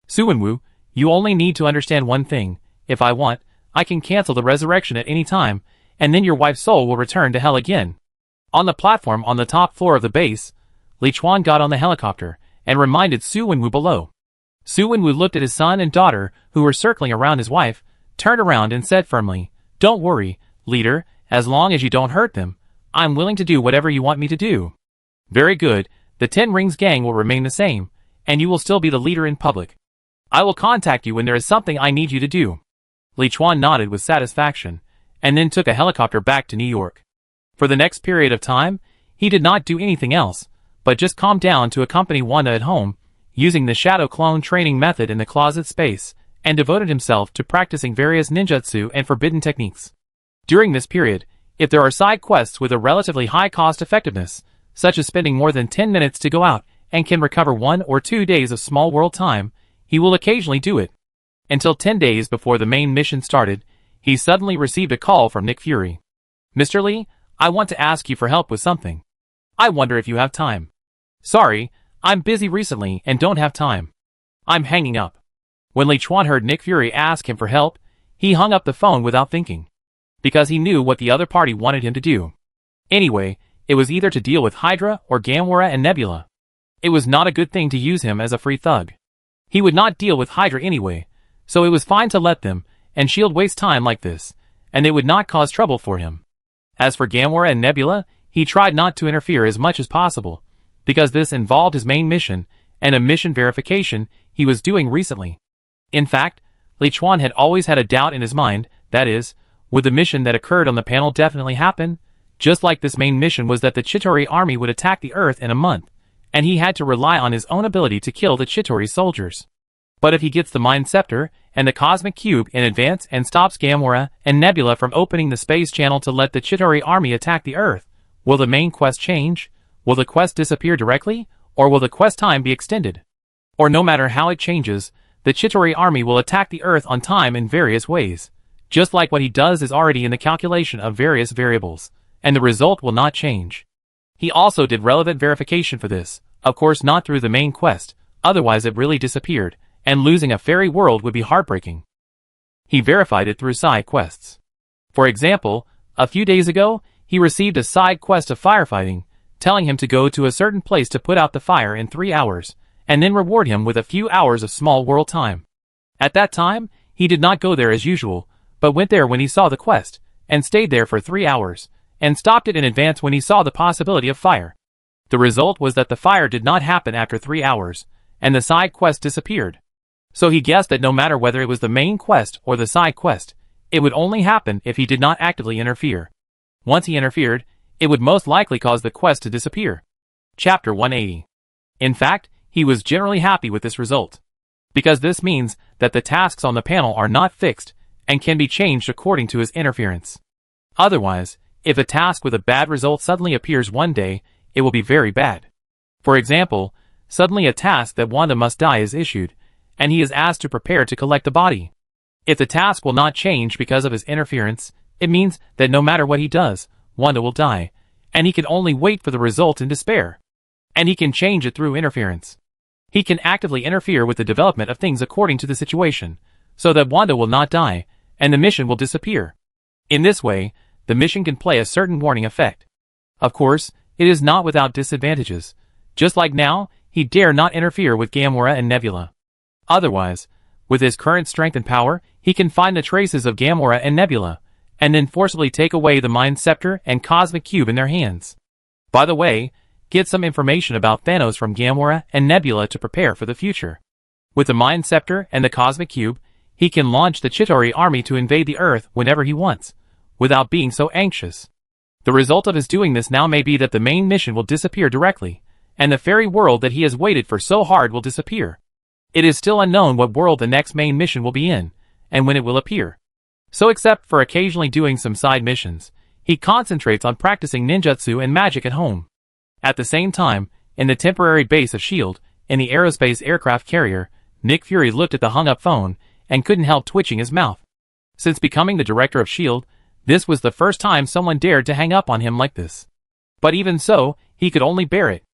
Su Wenwu, you only need to understand one thing. If I want, I can cancel the resurrection at any time, and then your wife's soul will return to hell again. On the platform on the top floor of the base, Li Chuan got on the helicopter and reminded Su Wenwu below. Su Wenwu looked at his son and daughter, who were circling around his wife, turned around and said firmly, "Don't worry, leader, as long as you don't hurt them, I'm willing to do whatever you want me to do." "Very good, the 10 Rings gang will remain the same, and you will still be the leader in public. I will contact you when there is something I need you to do." Li Chuan nodded with satisfaction, and then took a helicopter back to New York. For the next period of time, he did not do anything else, but just calmed down to accompany Wanda at home, using the shadow clone training method in the closet space, and devoted himself to practicing various ninjutsu and forbidden techniques. During this period, if there are side quests with a relatively high cost effectiveness, such as spending more than 10 minutes to go out and can recover 1 or 2 days of small world time, he will occasionally do it. Until 10 days before the main mission started, he suddenly received a call from Nick Fury. "Mr. Lee, I want to ask you for help with something. I wonder if you have time." "Sorry, I'm busy recently and don't have time. I'm hanging up." When Li Chuan heard Nick Fury ask him for help, he hung up the phone without thinking, because he knew what the other party wanted him to do. Anyway, it was either to deal with Hydra or Gamora and Nebula. It was not a good thing to use him as a free thug. He would not deal with Hydra anyway, so it was fine to let them and S.H.I.E.L.D. waste time like this, and it would not cause trouble for him. As for Gamora and Nebula, he tried not to interfere as much as possible, because this involved his main mission and a mission verification he was doing recently. In fact, Li Chuan had always had a doubt in his mind, that is, would the mission that occurred on the panel definitely happen? Just like this main mission was that the Chitauri army would attack the Earth in a month, and he had to rely on his own ability to kill the Chitauri soldiers. But if he gets the Mind Scepter and the Cosmic Cube in advance and stops Gamora and Nebula from opening the space channel to let the Chitauri army attack the Earth, will the main quest change? Will the quest disappear directly, or will the quest time be extended? Or no matter how it changes, the Chitauri army will attack the Earth on time in various ways. Just like what he does is already in the calculation of various variables, and the result will not change. He also did relevant verification for this, of course not through the main quest, otherwise it really disappeared, and losing a fairy world would be heartbreaking. He verified it through side quests. For example, a few days ago, he received a side quest of firefighting, telling him to go to a certain place to put out the fire in 3 hours, and then reward him with a few hours of small world time. At that time, he did not go there as usual, but went there when he saw the quest, and stayed there for 3 hours, and stopped it in advance when he saw the possibility of fire. The result was that the fire did not happen after 3 hours, and the side quest disappeared. So he guessed that no matter whether it was the main quest or the side quest, it would only happen if he did not actively interfere. Once he interfered, it would most likely cause the quest to disappear. Chapter 180. In fact, he was generally happy with this result, because this means that the tasks on the panel are not fixed and can be changed according to his interference. Otherwise, if a task with a bad result suddenly appears one day, it will be very bad. For example, suddenly a task that Wanda must die is issued, and he is asked to prepare to collect the body. If the task will not change because of his interference, it means that no matter what he does, Wanda will die, and he can only wait for the result in despair. And he can change it through interference. He can actively interfere with the development of things according to the situation, so that Wanda will not die, and the mission will disappear. In this way, the mission can play a certain warning effect. Of course, it is not without disadvantages. Just like now, he dare not interfere with Gamora and Nebula. Otherwise, with his current strength and power, he can find the traces of Gamora and Nebula, and then forcibly take away the Mind Scepter and Cosmic Cube in their hands. By the way, get some information about Thanos from Gamora and Nebula to prepare for the future. With the Mind Scepter and the Cosmic Cube, he can launch the Chitauri army to invade the Earth whenever he wants, without being so anxious. The result of his doing this now may be that the main mission will disappear directly, and the fairy world that he has waited for so hard will disappear. It is still unknown what world the next main mission will be in, and when it will appear. So except for occasionally doing some side missions, he concentrates on practicing ninjutsu and magic at home. At the same time, in the temporary base of S.H.I.E.L.D., in the aerospace aircraft carrier, Nick Fury looked at the hung-up phone and couldn't help twitching his mouth. Since becoming the director of S.H.I.E.L.D., this was the first time someone dared to hang up on him like this. But even so, he could only bear it.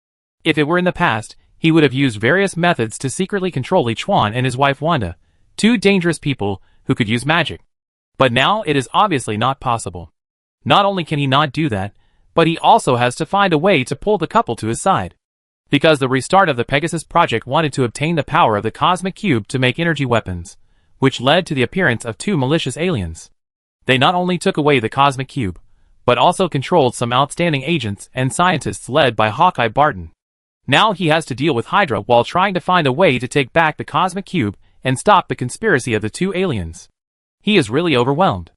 If it were in the past, he would have used various methods to secretly control Li Chuan and his wife Wanda, two dangerous people who could use magic. But now it is obviously not possible. Not only can he not do that, but he also has to find a way to pull the couple to his side. Because the restart of the Pegasus project wanted to obtain the power of the cosmic cube to make energy weapons, which led to the appearance of two malicious aliens. They not only took away the cosmic cube, but also controlled some outstanding agents and scientists led by Hawkeye Barton. Now he has to deal with Hydra while trying to find a way to take back the cosmic cube and stop the conspiracy of the two aliens. He is really overwhelmed.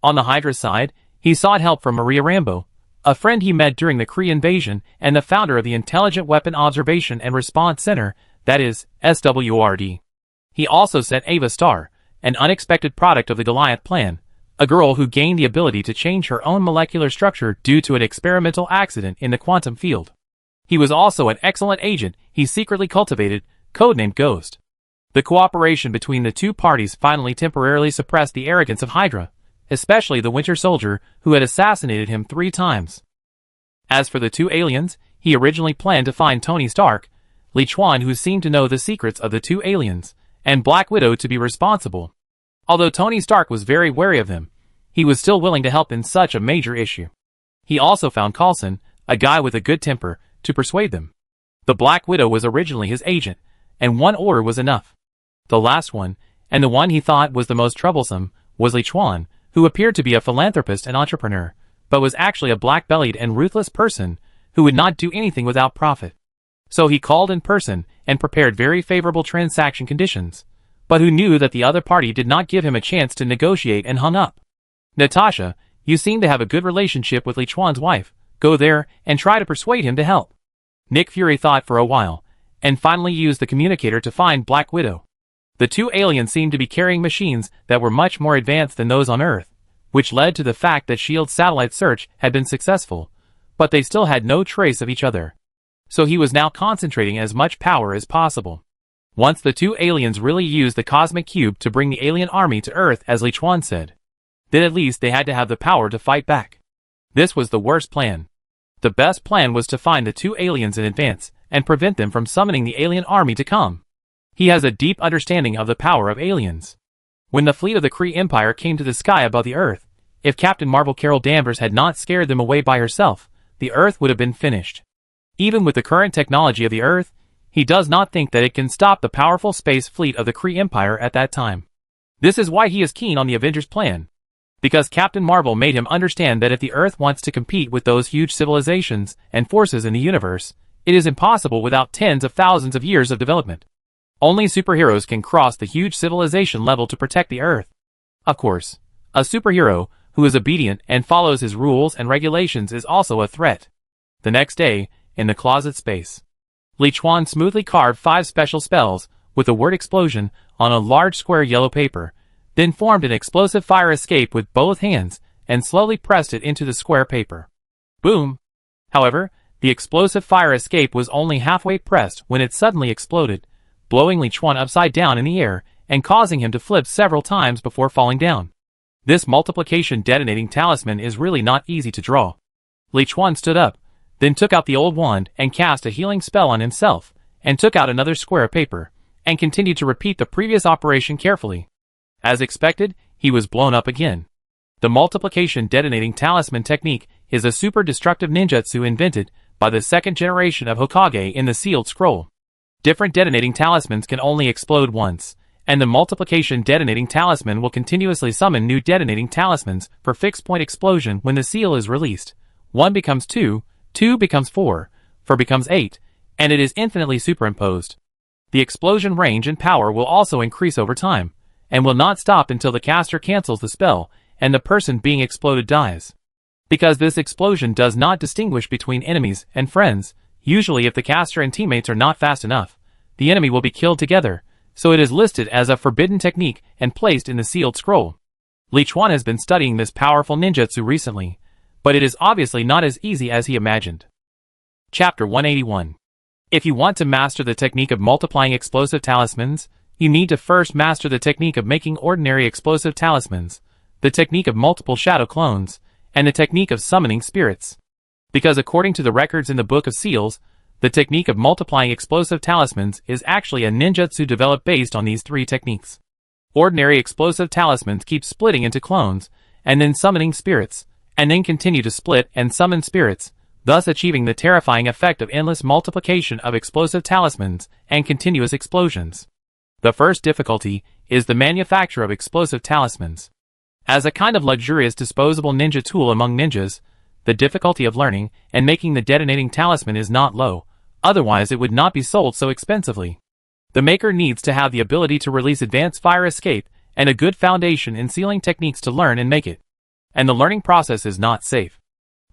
On the Hydra side, he sought help from Maria Rambo, a friend he met during the Kree invasion and the founder of the Intelligent Weapon Observation and Response Center, that is, SWRD. He also sent Ava Starr, an unexpected product of the Goliath plan, a girl who gained the ability to change her own molecular structure due to an experimental accident in the quantum field. He was also an excellent agent he secretly cultivated, codenamed Ghost. The cooperation between the two parties finally temporarily suppressed the arrogance of Hydra, especially the Winter Soldier who had assassinated him 3 times. As for the two aliens, he originally planned to find Tony Stark, Li Chuan who seemed to know the secrets of the two aliens, and Black Widow to be responsible. Although Tony Stark was very wary of them, he was still willing to help in such a major issue. He also found Coulson, a guy with a good temper, to persuade them. The Black Widow was originally his agent, and one order was enough. The last one, and the one he thought was the most troublesome, was Li Chuan, who appeared to be a philanthropist and entrepreneur, but was actually a black-bellied and ruthless person who would not do anything without profit. So he called in person and prepared very favorable transaction conditions, but who knew that the other party did not give him a chance to negotiate and hung up. Natasha, you seem to have a good relationship with Li Chuan's wife. Go there and try to persuade him to help. Nick Fury thought for a while, and finally used the communicator to find Black Widow. The two aliens seemed to be carrying machines that were much more advanced than those on Earth, which led to the fact that S.H.I.E.L.D.'s satellite search had been successful, but they still had no trace of each other. So he was now concentrating as much power as possible. Once the two aliens really used the cosmic cube to bring the alien army to Earth as Li Chuan said, then at least they had to have the power to fight back. This was the worst plan. The best plan was to find the two aliens in advance and prevent them from summoning the alien army to come. He has a deep understanding of the power of aliens. When the fleet of the Kree Empire came to the sky above the Earth, if Captain Marvel Carol Danvers had not scared them away by herself, the Earth would have been finished. Even with the current technology of the Earth, he does not think that it can stop the powerful space fleet of the Kree Empire at that time. This is why he is keen on the Avengers plan. Because Captain Marvel made him understand that if the Earth wants to compete with those huge civilizations and forces in the universe, it is impossible without tens of thousands of years of development. Only superheroes can cross the huge civilization level to protect the Earth. Of course, a superhero who is obedient and follows his rules and regulations is also a threat. The next day, in the closet space, Li Chuan smoothly carved 5 special spells with the word explosion on a large square yellow paper, then formed an explosive fire escape with both hands and slowly pressed it into the square paper. Boom! However, the explosive fire escape was only halfway pressed when it suddenly exploded, blowing Li Chuan upside down in the air and causing him to flip several times before falling down. This multiplication detonating talisman is really not easy to draw. Li Chuan stood up, then took out the old wand and cast a healing spell on himself, and took out another square of paper, and continued to repeat the previous operation carefully. As expected, he was blown up again. The multiplication detonating talisman technique is a super destructive ninjutsu invented by the 2nd generation of Hokage in the sealed scroll. Different detonating talismans can only explode once, and the multiplication detonating talisman will continuously summon new detonating talismans for fixed point explosion when the seal is released. 1 becomes 2, 2 becomes 4, 4 becomes 8, and it is infinitely superimposed. The explosion range and power will also increase over time, and will not stop until the caster cancels the spell and the person being exploded dies. Because this explosion does not distinguish between enemies and friends, usually if the caster and teammates are not fast enough, the enemy will be killed together, so it is listed as a forbidden technique and placed in the sealed scroll. Li Chuan has been studying this powerful ninjutsu recently, but it is obviously not as easy as he imagined. Chapter 181. If you want to master the technique of multiplying explosive talismans, you need to first master the technique of making ordinary explosive talismans, the technique of multiple shadow clones, and the technique of summoning spirits. Because according to the records in the Book of Seals, the technique of multiplying explosive talismans is actually a ninjutsu developed based on these 3 techniques. Ordinary explosive talismans keep splitting into clones, and then summoning spirits, and then continue to split and summon spirits, thus achieving the terrifying effect of endless multiplication of explosive talismans and continuous explosions. The first difficulty is the manufacture of explosive talismans. As a kind of luxurious disposable ninja tool among ninjas, the difficulty of learning and making the detonating talisman is not low, otherwise it would not be sold so expensively. The maker needs to have the ability to release advanced fire escape and a good foundation in sealing techniques to learn and make it. And the learning process is not safe.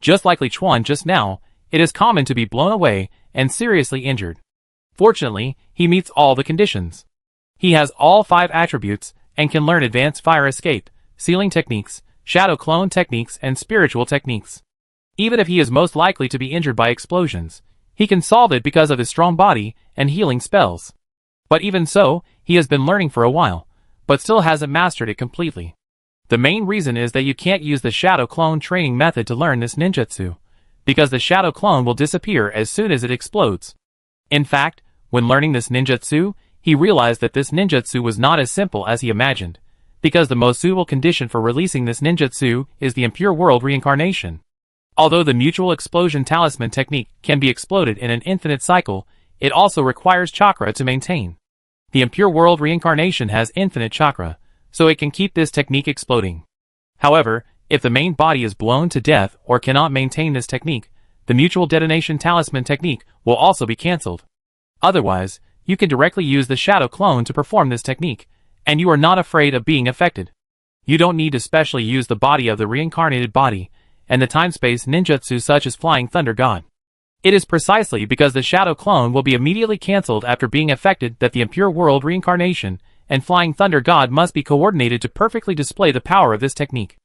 Just like Li Chuan just now, it is common to be blown away and seriously injured. Fortunately, he meets all the conditions. He has all 5 attributes and can learn advanced fire escape, sealing techniques, shadow clone techniques, and spiritual techniques. Even if he is most likely to be injured by explosions, he can solve it because of his strong body and healing spells. But even so, he has been learning for a while, but still hasn't mastered it completely. The main reason is that you can't use the shadow clone training method to learn this ninjutsu, because the shadow clone will disappear as soon as it explodes. In fact, when learning this ninjutsu, he realized that this ninjutsu was not as simple as he imagined, because the most suitable condition for releasing this ninjutsu is the impure world reincarnation. Although the mutual explosion talisman technique can be exploded in an infinite cycle, it also requires chakra to maintain. The impure world reincarnation has infinite chakra, so it can keep this technique exploding. However, if the main body is blown to death or cannot maintain this technique, the mutual detonation talisman technique will also be cancelled. Otherwise, you can directly use the shadow clone to perform this technique, and you are not afraid of being affected. You don't need to specially use the body of the reincarnated body, and the time-space ninjutsu such as Flying Thunder God. It is precisely because the shadow clone will be immediately cancelled after being affected that the impure world reincarnation and Flying Thunder God must be coordinated to perfectly display the power of this technique.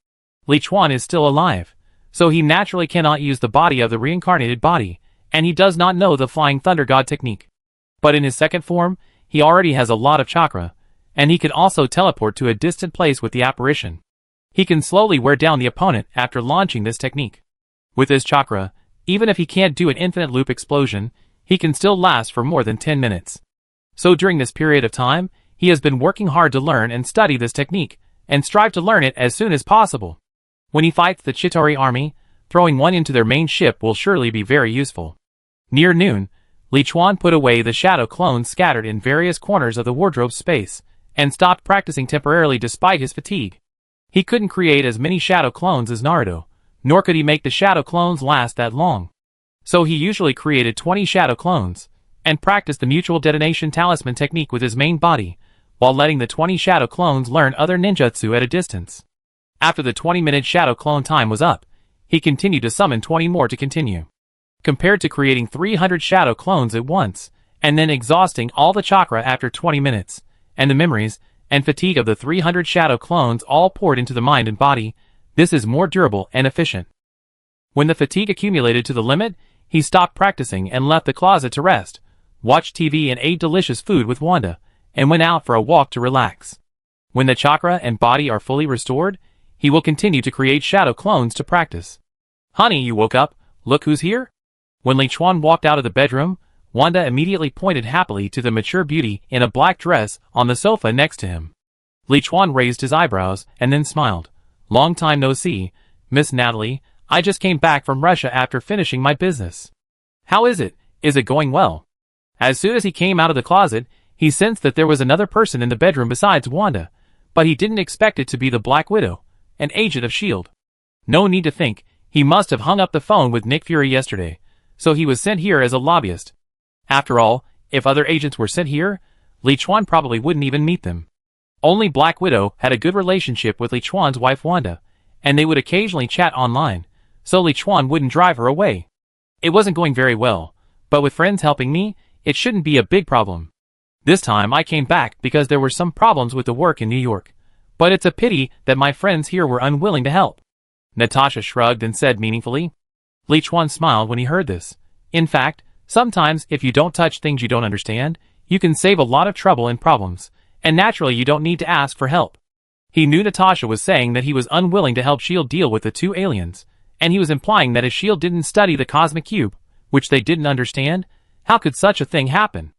Li Chuan is still alive, so he naturally cannot use the body of the reincarnated body, and he does not know the Flying Thunder God technique. But in his second form, he already has a lot of chakra, and he can also teleport to a distant place with the apparition. He can slowly wear down the opponent after launching this technique. With his chakra, even if he can't do an infinite loop explosion, he can still last for more than 10 minutes. So during this period of time, he has been working hard to learn and study this technique, and strive to learn it as soon as possible. When he fights the Chitauri army, throwing one into their main ship will surely be very useful. Near noon, Li Chuan put away the shadow clones scattered in various corners of the wardrobe space, and stopped practicing temporarily despite his fatigue. He couldn't create as many shadow clones as Naruto, nor could he make the shadow clones last that long. So he usually created 20 shadow clones, and practiced the mutual detonation talisman technique with his main body, while letting the 20 shadow clones learn other ninjutsu at a distance. After the 20-minute shadow clone time was up, he continued to summon 20 more to continue. Compared to creating 300 shadow clones at once, and then exhausting all the chakra after 20 minutes, and the memories and fatigue of the 300 shadow clones all poured into the mind and body, this is more durable and efficient. When the fatigue accumulated to the limit, he stopped practicing and left the closet to rest, watched TV and ate delicious food with Wanda, and went out for a walk to relax. When the chakra and body are fully restored, he will continue to create shadow clones to practice. "Honey, you woke up. Look who's here." When Li Chuan walked out of the bedroom, Wanda immediately pointed happily to the mature beauty in a black dress on the sofa next to him. Li Chuan raised his eyebrows and then smiled. "Long time no see, Miss Natalie. I just came back from Russia after finishing my business. How is it? Is it going well?" As soon as he came out of the closet, he sensed that there was another person in the bedroom besides Wanda, but he didn't expect it to be the Black Widow, an agent of S.H.I.E.L.D. No need to think, he must have hung up the phone with Nick Fury yesterday, so he was sent here as a lobbyist. After all, if other agents were sent here, Li Chuan probably wouldn't even meet them. Only Black Widow had a good relationship with Li Chuan's wife Wanda, and they would occasionally chat online, so Li Chuan wouldn't drive her away. It wasn't going very well, but with friends helping me, it shouldn't be a big problem. This time I came back because there were some problems with the work in New York, but it's a pity that my friends here were unwilling to help. Natasha shrugged and said meaningfully. Li Chuan smiled when he heard this. In fact, sometimes if you don't touch things you don't understand, you can save a lot of trouble and problems, and naturally you don't need to ask for help. He knew Natasha was saying that he was unwilling to help S.H.I.E.L.D. deal with the 2 aliens, and he was implying that if S.H.I.E.L.D. didn't study the cosmic cube, which they didn't understand, how could such a thing happen?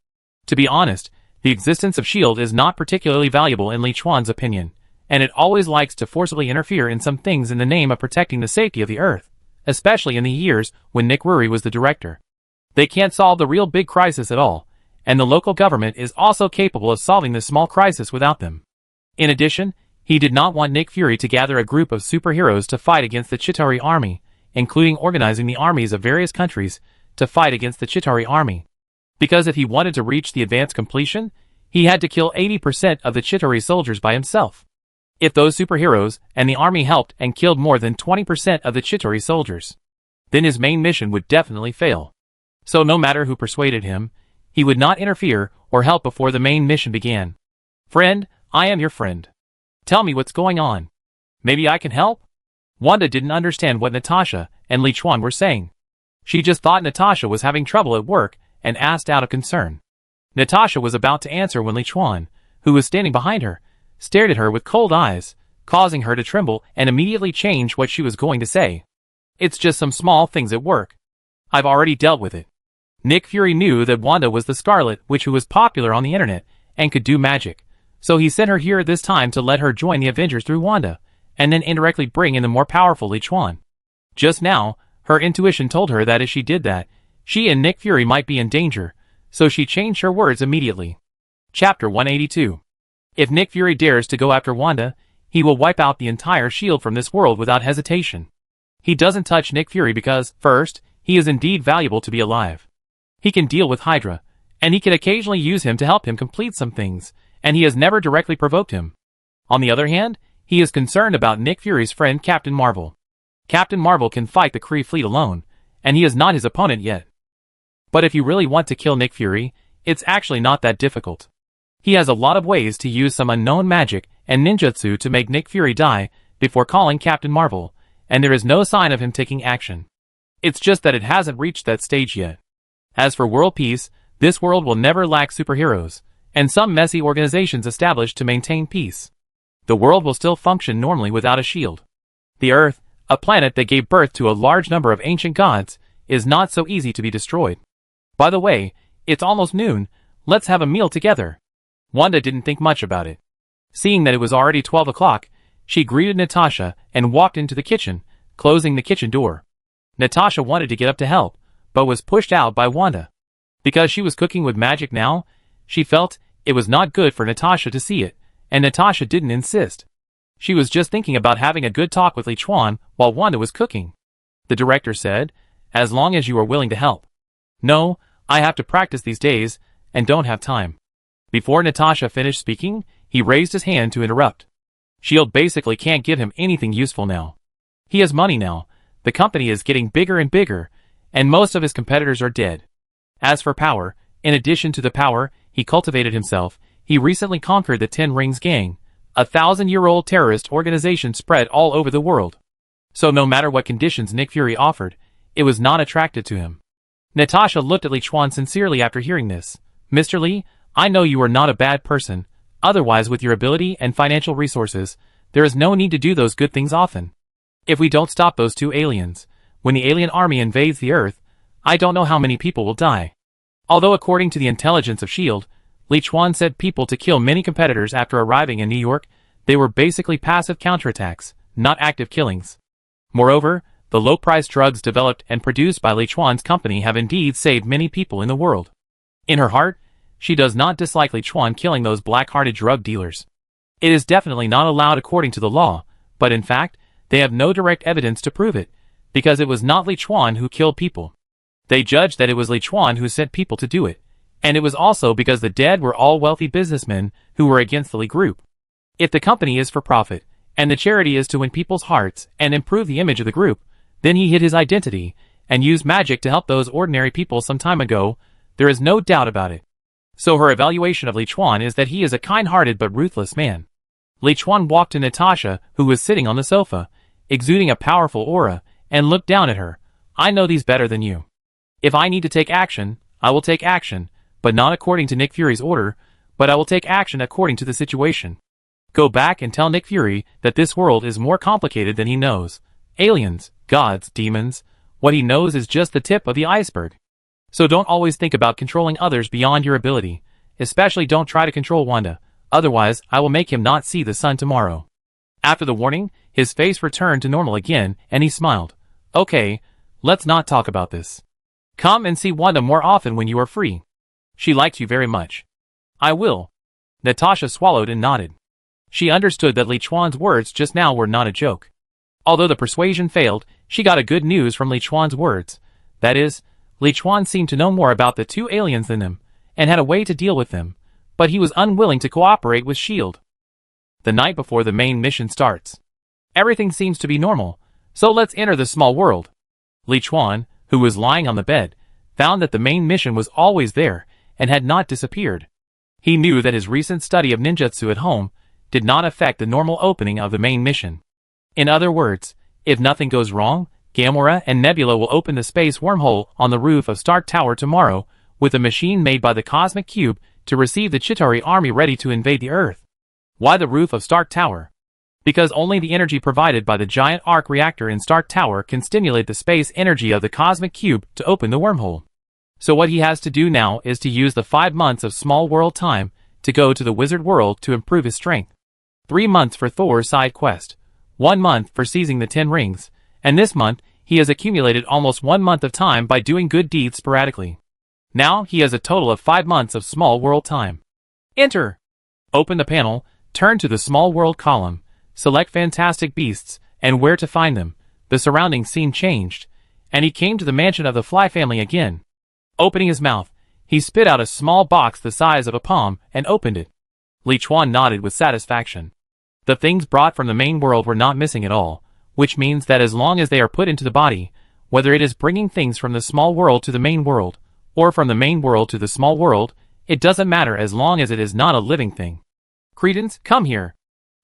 To be honest, The existence of S.H.I.E.L.D. is not particularly valuable in Li Chuan's opinion, and it always likes to forcibly interfere in some things in the name of protecting the safety of the Earth, especially in the years when Nick Fury was the director. They can't solve the real big crisis at all, and the local government is also capable of solving this small crisis without them. In addition, he did not want Nick Fury to gather a group of superheroes to fight against the Chitauri army, including organizing the armies of various countries to fight against the Chitauri army. Because if he wanted to reach the advanced completion, he had to kill 80% of the Chitauri soldiers by himself. If those superheroes and the army helped and killed more than 20% of the Chitauri soldiers, then his main mission would definitely fail. So no matter who persuaded him, he would not interfere or help before the main mission began. "Friend, I am your friend. Tell me what's going on. Maybe I can help?" Wanda didn't understand what Natasha and Li Chuan were saying. She just thought Natasha was having trouble at work and asked out of concern. Natasha was about to answer when Li Chuan, who was standing behind her, stared at her with cold eyes, causing her to tremble and immediately change what she was going to say. "It's just some small things at work. I've already dealt with it." Nick Fury knew that Wanda was the Scarlet Witch who was popular on the internet and could do magic, so he sent her here at this time to let her join the Avengers through Wanda, and then indirectly bring in the more powerful Li Chuan. Just now, her intuition told her that if she did that, she and Nick Fury might be in danger, so she changed her words immediately. Chapter 182. If Nick Fury dares to go after Wanda, he will wipe out the entire S.H.I.E.L.D. from this world without hesitation. He doesn't touch Nick Fury because, first, he is indeed valuable to be alive. He can deal with Hydra, and he can occasionally use him to help him complete some things, and he has never directly provoked him. On the other hand, he is concerned about Nick Fury's friend Captain Marvel. Captain Marvel can fight the Kree fleet alone, and he is not his opponent yet. But if you really want to kill Nick Fury, it's actually not that difficult. He has a lot of ways to use some unknown magic and ninjutsu to make Nick Fury die before calling Captain Marvel, and there is no sign of him taking action. It's just that it hasn't reached that stage yet. As for world peace, this world will never lack superheroes, and some messy organizations established to maintain peace. The world will still function normally without a S.H.I.E.L.D. The Earth, a planet that gave birth to a large number of ancient gods, is not so easy to be destroyed. By the way, it's almost noon, let's have a meal together. Wanda didn't think much about it. Seeing that it was already 12 o'clock, she greeted Natasha and walked into the kitchen, closing the kitchen door. Natasha wanted to get up to help, but was pushed out by Wanda. Because she was cooking with magic now, she felt it was not good for Natasha to see it, and Natasha didn't insist. She was just thinking about having a good talk with Li Chuan while Wanda was cooking. The director said, "As long as you are willing to help." "No, I have to practice these days, and don't have time." Before Natasha finished speaking, he raised his hand to interrupt. S.H.I.E.L.D. basically can't give him anything useful now. He has money now, the company is getting bigger and bigger, and most of his competitors are dead. As for power, in addition to the power he cultivated himself, he recently conquered the Ten Rings Gang, a 1,000-year-old terrorist organization spread all over the world. So no matter what conditions Nick Fury offered, it was not attractive to him. Natasha looked at Li Chuan sincerely after hearing this. "Mr. Li, I know you are not a bad person, otherwise with your ability and financial resources, there is no need to do those good things often. If we don't stop those two aliens, when the alien army invades the Earth, I don't know how many people will die." Although according to the intelligence of S.H.I.E.L.D., Li Chuan said people to kill many competitors after arriving in New York, they were basically passive counterattacks, not active killings. Moreover, the low-priced drugs developed and produced by Li Chuan's company have indeed saved many people in the world. In her heart, she does not dislike Li Chuan killing those black-hearted drug dealers. It is definitely not allowed according to the law, but in fact, they have no direct evidence to prove it, because it was not Li Chuan who killed people. They judged that it was Li Chuan who sent people to do it, and it was also because the dead were all wealthy businessmen who were against the Li group. If the company is for profit, and the charity is to win people's hearts and improve the image of the group, then he hid his identity, and used magic to help those ordinary people some time ago, there is no doubt about it. So her evaluation of Li Chuan is that he is a kind-hearted but ruthless man. Li Chuan walked to Natasha, who was sitting on the sofa, exuding a powerful aura, and looked down at her. "I know these better than you. If I need to take action, I will take action, but not according to Nick Fury's order, but I will take action according to the situation. Go back and tell Nick Fury that this world is more complicated than he knows. Aliens, gods, demons, what he knows is just the tip of the iceberg. So don't always think about controlling others beyond your ability, especially don't try to control Wanda, otherwise I will make him not see the sun tomorrow. After the warning, his face returned to normal again, and he smiled. Okay, let's not talk about this. Come and see Wanda more often when you are free. She likes you very much. I will. Natasha swallowed and nodded. She understood that Li Chuan's words just now were not a joke. Although the persuasion failed, she got a good news from Li Chuan's words. That is, Li Chuan seemed to know more about the two aliens than him, and had a way to deal with them, but he was unwilling to cooperate with S.H.I.E.L.D. The night before the main mission starts. Everything seems to be normal, so let's enter the small world. Li Chuan, who was lying on the bed, found that the main mission was always there, and had not disappeared. He knew that his recent study of ninjutsu at home did not affect the normal opening of the main mission. In other words, if nothing goes wrong, Gamora and Nebula will open the space wormhole on the roof of Stark Tower tomorrow with a machine made by the Cosmic Cube to receive the Chitauri army ready to invade the Earth. Why the roof of Stark Tower? Because only the energy provided by the giant arc reactor in Stark Tower can stimulate the space energy of the Cosmic Cube to open the wormhole. So what he has to do now is to use the 5 months of small world time to go to the wizard world to improve his strength. 3 months for Thor's side quest, 1 month for seizing the 10 rings, and this month he has accumulated almost 1 month of time by doing good deeds sporadically. Now he has a total of 5 months of small world time. Enter! Open the panel, turn to the small world column, select fantastic beasts, and where to find them. The surrounding scene changed, and he came to the mansion of the Fly family again. Opening his mouth, he spit out a small box the size of a palm and opened it. Li Chuan nodded with satisfaction. The things brought from the main world were not missing at all, which means that as long as they are put into the body, whether it is bringing things from the small world to the main world, or from the main world to the small world, it doesn't matter as long as it is not a living thing. Credence, come here.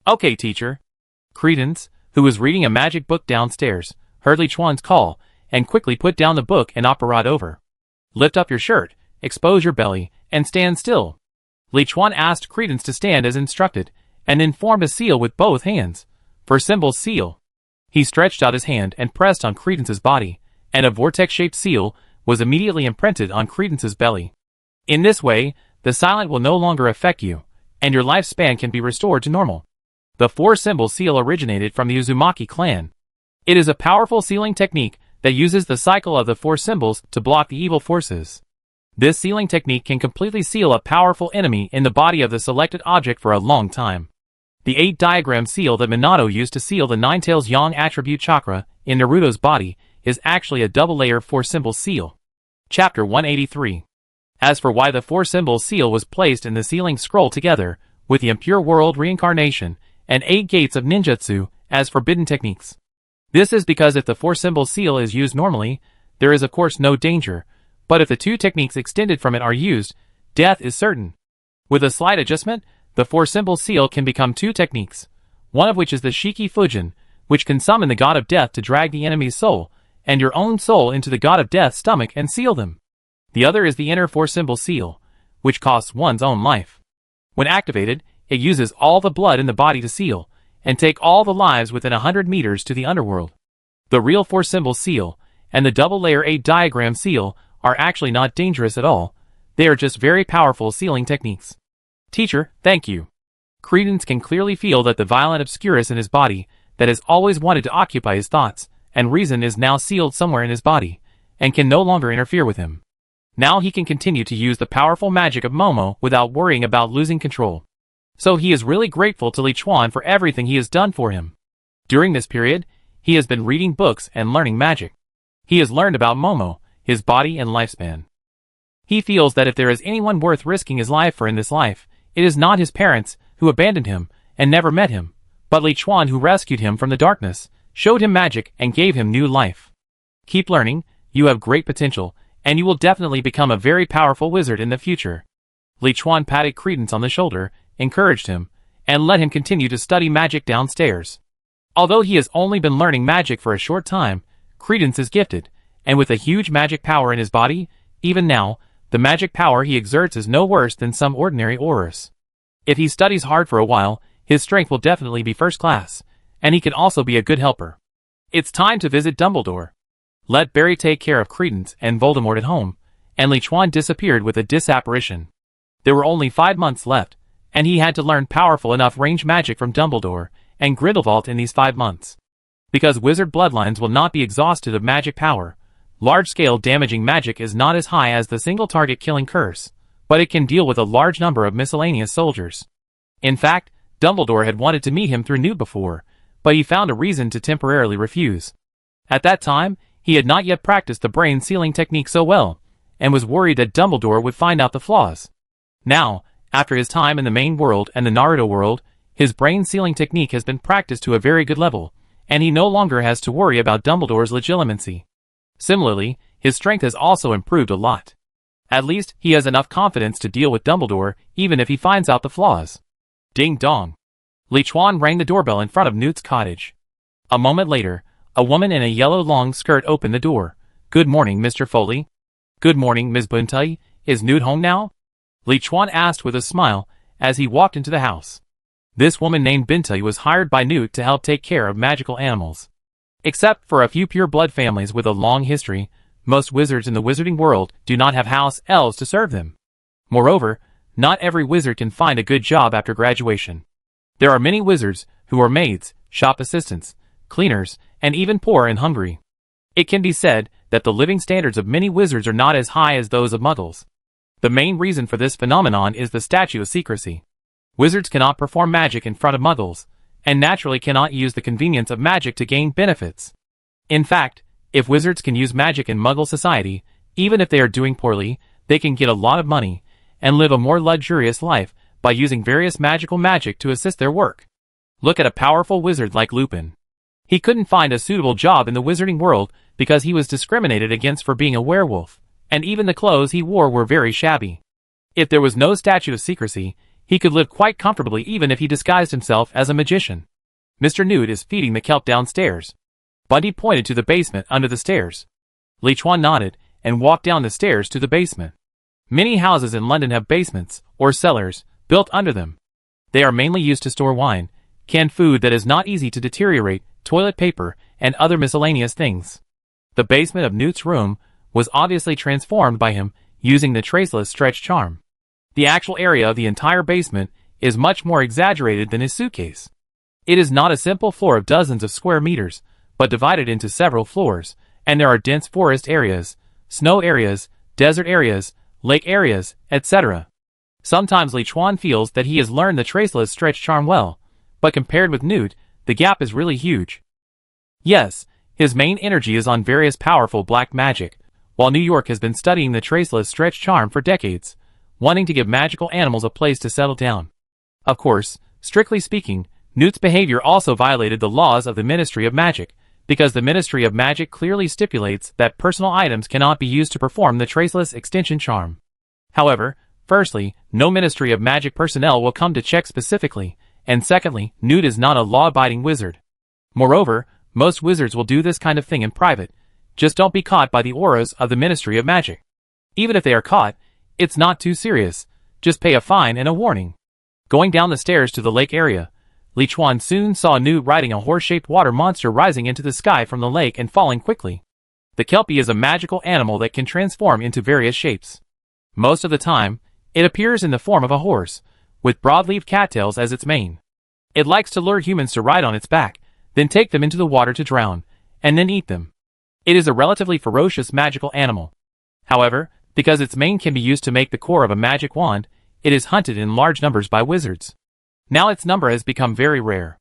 Okay, teacher. Credence, who was reading a magic book downstairs, heard Li Chuan's call, and quickly put down the book and operated over. Lift up your shirt, expose your belly, and stand still. Li Chuan asked Credence to stand as instructed, and then formed a seal with both hands. For symbol seal. He stretched out his hand and pressed on Credence's body, and a vortex-shaped seal was immediately imprinted on Credence's belly. In this way, the silent will no longer affect you, and your lifespan can be restored to normal. The 4-symbol seal originated from the Uzumaki clan. It is a powerful sealing technique that uses the cycle of the 4 symbols to block the evil forces. This sealing technique can completely seal a powerful enemy in the body of the selected object for a long time. The 8-diagram seal that Minato used to seal the 9-tails Yang attribute chakra in Naruto's body is actually a double-layer 4-symbol seal. Chapter 183. As for why the 4-symbol seal was placed in the sealing scroll together with the impure world reincarnation and 8 gates of ninjutsu as forbidden techniques. This is because if the 4-symbol seal is used normally, there is of course no danger, but if the 2 techniques extended from it are used, death is certain. With a slight adjustment, the 4-symbol seal can become 2 techniques, one of which is the Shiki Fujin, which can summon the god of death to drag the enemy's soul, and your own soul into the god of death's stomach and seal them. The other is the inner 4-symbol seal, which costs one's own life. When activated, it uses all the blood in the body to seal, and take all the lives within 100 meters to the underworld. The real 4-symbol seal, and the double-layer 8-diagram seal are actually not dangerous at all, they are just very powerful sealing techniques. Teacher, thank you. Credence can clearly feel that the violent obscurus in his body that has always wanted to occupy his thoughts and reason is now sealed somewhere in his body, and can no longer interfere with him. Now he can continue to use the powerful magic of Momo without worrying about losing control. So he is really grateful to Li Chuan for everything he has done for him. During this period, he has been reading books and learning magic. He has learned about Momo, his body and lifespan. He feels that if there is anyone worth risking his life for in this life, it is not his parents, who abandoned him and never met him, but Li Chuan, who rescued him from the darkness, showed him magic and gave him new life. Keep learning, you have great potential, and you will definitely become a very powerful wizard in the future. Li Chuan patted Credence on the shoulder, encouraged him, and let him continue to study magic downstairs. Although he has only been learning magic for a short time, Credence is gifted, and with a huge magic power in his body, even now, the magic power he exerts is no worse than some ordinary aurors. If he studies hard for a while, his strength will definitely be first class, and he can also be a good helper. It's time to visit Dumbledore. Let Barry take care of Credence and Voldemort at home, and Li Chuan disappeared with a disapparition. There were only 5 months left, and he had to learn powerful enough range magic from Dumbledore and Grindelwald in these 5 months. Because wizard bloodlines will not be exhausted of magic power, large-scale damaging magic is not as high as the single-target killing curse, but it can deal with a large number of miscellaneous soldiers. In fact, Dumbledore had wanted to meet him through Newt before, but he found a reason to temporarily refuse. At that time, he had not yet practiced the brain-sealing technique so well, and was worried that Dumbledore would find out the flaws. Now, after his time in the main world and the Naruto world, his brain-sealing technique has been practiced to a very good level, and he no longer has to worry about Dumbledore's legitimacy. Similarly, his strength has also improved a lot. At least, he has enough confidence to deal with Dumbledore, even if he finds out the flaws. Ding dong. Li Chuan rang the doorbell in front of Newt's cottage. A moment later, a woman in a yellow long skirt opened the door. "Good morning, Mr. Foley." "Good morning, Ms. Buntai. Is Newt home now?" Li Chuan asked with a smile, as he walked into the house. This woman named Bintai was hired by Newt to help take care of magical animals. Except for a few pure-blood families with a long history, most wizards in the wizarding world do not have house elves to serve them. Moreover, not every wizard can find a good job after graduation. There are many wizards who are maids, shop assistants, cleaners, and even poor and hungry. It can be said that the living standards of many wizards are not as high as those of muggles. The main reason for this phenomenon is the statute of secrecy. Wizards cannot perform magic in front of muggles, and naturally cannot use the convenience of magic to gain benefits. In fact, if wizards can use magic in muggle society, even if they are doing poorly, they can get a lot of money, and live a more luxurious life by using various magical magic to assist their work. Look at a powerful wizard like Lupin. He couldn't find a suitable job in the wizarding world because he was discriminated against for being a werewolf, and even the clothes he wore were very shabby. If there was no statute of secrecy, he could live quite comfortably even if he disguised himself as a magician. Mr. Newt is feeding the kelp downstairs. Bunty pointed to the basement under the stairs. Li Chuan nodded and walked down the stairs to the basement. Many houses in London have basements, or cellars, built under them. They are mainly used to store wine, canned food that is not easy to deteriorate, toilet paper, and other miscellaneous things. The basement of Newt's room was obviously transformed by him using the traceless stretch charm. The actual area of the entire basement is much more exaggerated than his suitcase. It is not a simple floor of dozens of square meters, but divided into several floors, and there are dense forest areas, snow areas, desert areas, lake areas, etc. Sometimes Li Chuan feels that he has learned the traceless stretch charm well, but compared with Newt, the gap is really huge. Yes, his main energy is on various powerful black magic, while New York has been studying the traceless stretch charm for decades, wanting to give magical animals a place to settle down. Of course, strictly speaking, Newt's behavior also violated the laws of the Ministry of Magic, because the Ministry of Magic clearly stipulates that personal items cannot be used to perform the traceless extension charm. However, firstly, no Ministry of Magic personnel will come to check specifically, and secondly, Newt is not a law-abiding wizard. Moreover, most wizards will do this kind of thing in private. Just don't be caught by the auras of the Ministry of Magic. Even if they are caught, it's not too serious. Just pay a fine and a warning. Going down the stairs to the lake area, Li Chuan soon saw Newt riding a horse-shaped water monster rising into the sky from the lake and falling quickly. The Kelpie is a magical animal that can transform into various shapes. Most of the time, it appears in the form of a horse, with broad-leaved cattails as its mane. It likes to lure humans to ride on its back, then take them into the water to drown, and then eat them. It is a relatively ferocious magical animal. However, because its mane can be used to make the core of a magic wand, it is hunted in large numbers by wizards. Now its number has become very rare.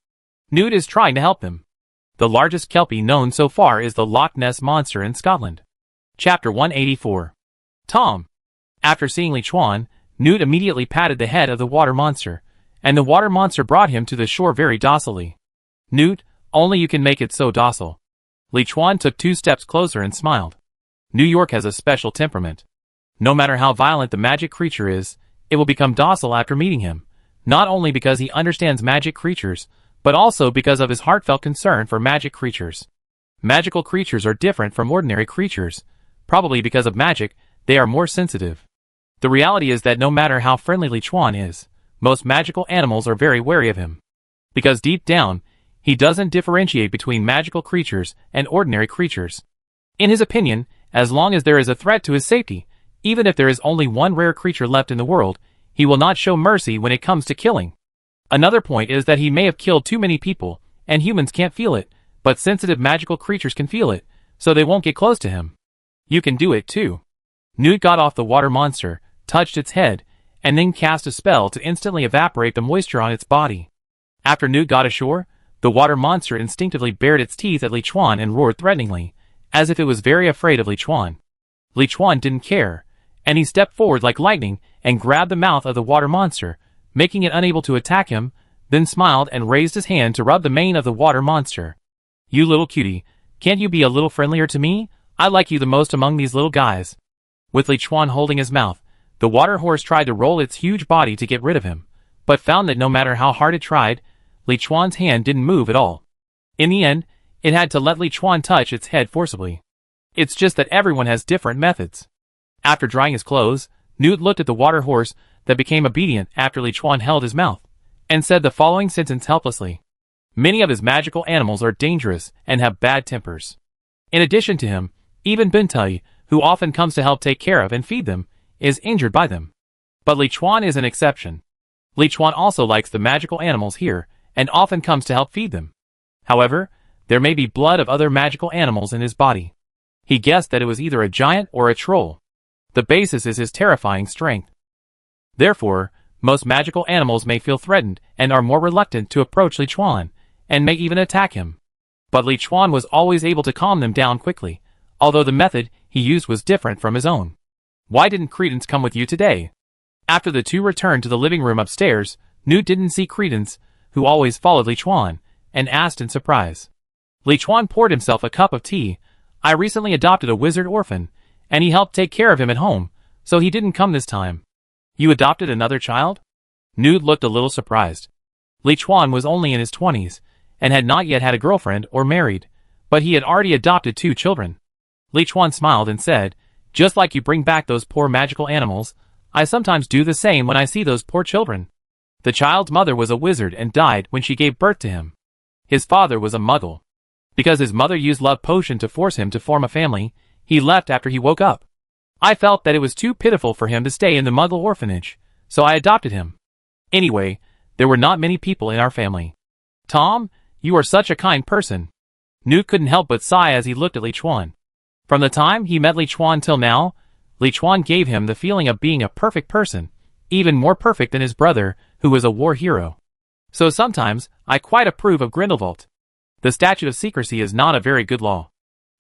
Newt is trying to help them. The largest Kelpie known so far is the Loch Ness Monster in Scotland. Chapter 184. Tom. After seeing Li Chuan, Newt immediately patted the head of the water monster, and the water monster brought him to the shore very docilely. Newt, only you can make it so docile. Li Chuan took 2 steps closer and smiled. New York has a special temperament. No matter how violent the magic creature is, it will become docile after meeting him, not only because he understands magic creatures, but also because of his heartfelt concern for magic creatures. Magical creatures are different from ordinary creatures. Probably because of magic, they are more sensitive. The reality is that no matter how friendly Li Chuan is, most magical animals are very wary of him. Because deep down, he doesn't differentiate between magical creatures and ordinary creatures. In his opinion, as long as there is a threat to his safety, even if there is only one rare creature left in the world, He will not show mercy when it comes to killing. Another point is that he may have killed too many people, and humans can't feel it, but sensitive magical creatures can feel it, so they won't get close to him. You can do it too. Newt got off the water monster, touched its head, and then cast a spell to instantly evaporate the moisture on its body. After Newt got ashore, the water monster instinctively bared its teeth at Li Chuan and roared threateningly, as if it was very afraid of Li Chuan. Li Chuan didn't care, and he stepped forward like lightning and grabbed the mouth of the water monster, making it unable to attack him, then smiled and raised his hand to rub the mane of the water monster. You little cutie, can't you be a little friendlier to me? I like you the most among these little guys. With Li Chuan holding his mouth, the water horse tried to roll its huge body to get rid of him, but found that no matter how hard it tried, Li Chuan's hand didn't move at all. In the end, it had to let Li Chuan touch its head forcibly. It's just that everyone has different methods. After drying his clothes, Newt looked at the water horse that became obedient after Li Chuan held his mouth, and said the following sentence helplessly. Many of his magical animals are dangerous and have bad tempers. In addition to him, even Bintai, who often comes to help take care of and feed them, is injured by them. But Li Chuan is an exception. Li Chuan also likes the magical animals here, and often comes to help feed them. However, there may be blood of other magical animals in his body. He guessed that it was either a giant or a troll. The basis is his terrifying strength. Therefore, most magical animals may feel threatened and are more reluctant to approach Li Chuan, and may even attack him. But Li Chuan was always able to calm them down quickly, although the method he used was different from his own. Why didn't Credence come with you today? After the two returned to the living room upstairs, Newt didn't see Credence, who always followed Li Chuan, and asked in surprise. Li Chuan poured himself a cup of tea. I recently adopted a wizard orphan, and he helped take care of him at home, so he didn't come this time. You adopted another child? Newt looked a little surprised. Li Chuan was only in his 20s, and had not yet had a girlfriend or married, but he had already adopted 2 children. Li Chuan smiled and said, just like you bring back those poor magical animals, I sometimes do the same when I see those poor children. The child's mother was a wizard and died when she gave birth to him. His father was a muggle. Because his mother used love potion to force him to form a family, he left after he woke up. I felt that it was too pitiful for him to stay in the muggle orphanage, so I adopted him. Anyway, there were not many people in our family. Tom, you are such a kind person. Newt couldn't help but sigh as he looked at Li Chuan. From the time he met Li Chuan till now, Li Chuan gave him the feeling of being a perfect person, even more perfect than his brother, who was a war hero. So sometimes, I quite approve of Grindelwald. The statute of secrecy is not a very good law.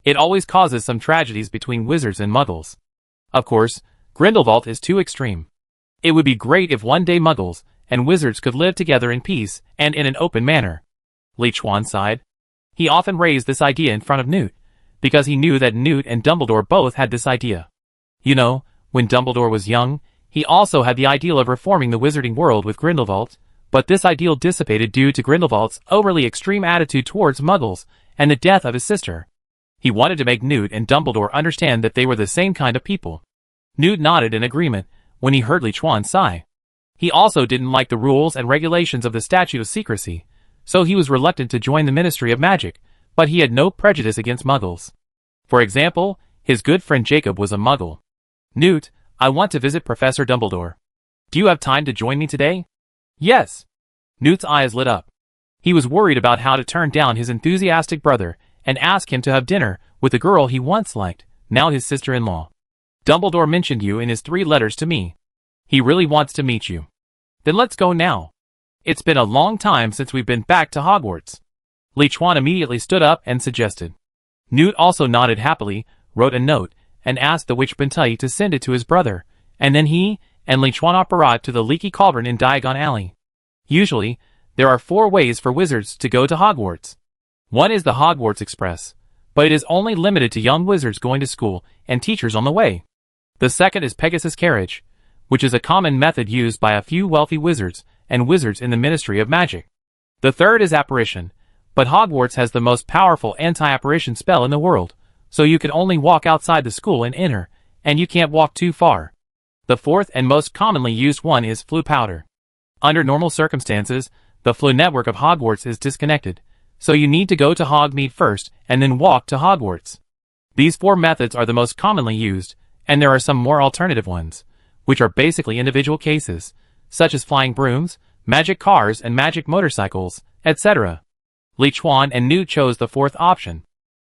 It always causes some tragedies between wizards and muggles. Of course, Grindelwald is too extreme. It would be great if one day muggles and wizards could live together in peace and in an open manner. Li Chuan sighed. He often raised this idea in front of Newt, because he knew that Newt and Dumbledore both had this idea. You know, when Dumbledore was young, he also had the ideal of reforming the wizarding world with Grindelwald, but this ideal dissipated due to Grindelwald's overly extreme attitude towards muggles and the death of his sister. He wanted to make Newt and Dumbledore understand that they were the same kind of people. Newt nodded in agreement when he heard Li Chuan sigh. He also didn't like the rules and regulations of the statute of secrecy, so he was reluctant to join the Ministry of Magic, but he had no prejudice against muggles. For example, his good friend Jacob was a muggle. Newt, I want to visit Professor Dumbledore. Do you have time to join me today? Yes. Newt's eyes lit up. He was worried about how to turn down his enthusiastic brother and ask him to have dinner with the girl he once liked, now his sister-in-law. Dumbledore mentioned you in his 3 letters to me. He really wants to meet you. Then let's go now. It's been a long time since we've been back to Hogwarts. Li Chuan immediately stood up and suggested. Newt also nodded happily, wrote a note, and asked the witch Bintai to send it to his brother, and then he and Li Chuan apparat to the Leaky Cauldron in Diagon Alley. Usually, there are 4 ways for wizards to go to Hogwarts. One is the Hogwarts Express, but it is only limited to young wizards going to school and teachers on the way. The second is Pegasus Carriage, which is a common method used by a few wealthy wizards and wizards in the Ministry of Magic. The third is Apparition, but Hogwarts has the most powerful anti-apparition spell in the world, so you can only walk outside the school and enter, and you can't walk too far. The fourth and most commonly used one is Floo Powder. Under normal circumstances, the Floo network of Hogwarts is disconnected, so you need to go to Hogsmeade first and then walk to Hogwarts. These 4 methods are the most commonly used, and there are some more alternative ones, which are basically individual cases, such as flying brooms, magic cars and magic motorcycles, etc. Li Chuan and Newt chose the fourth option.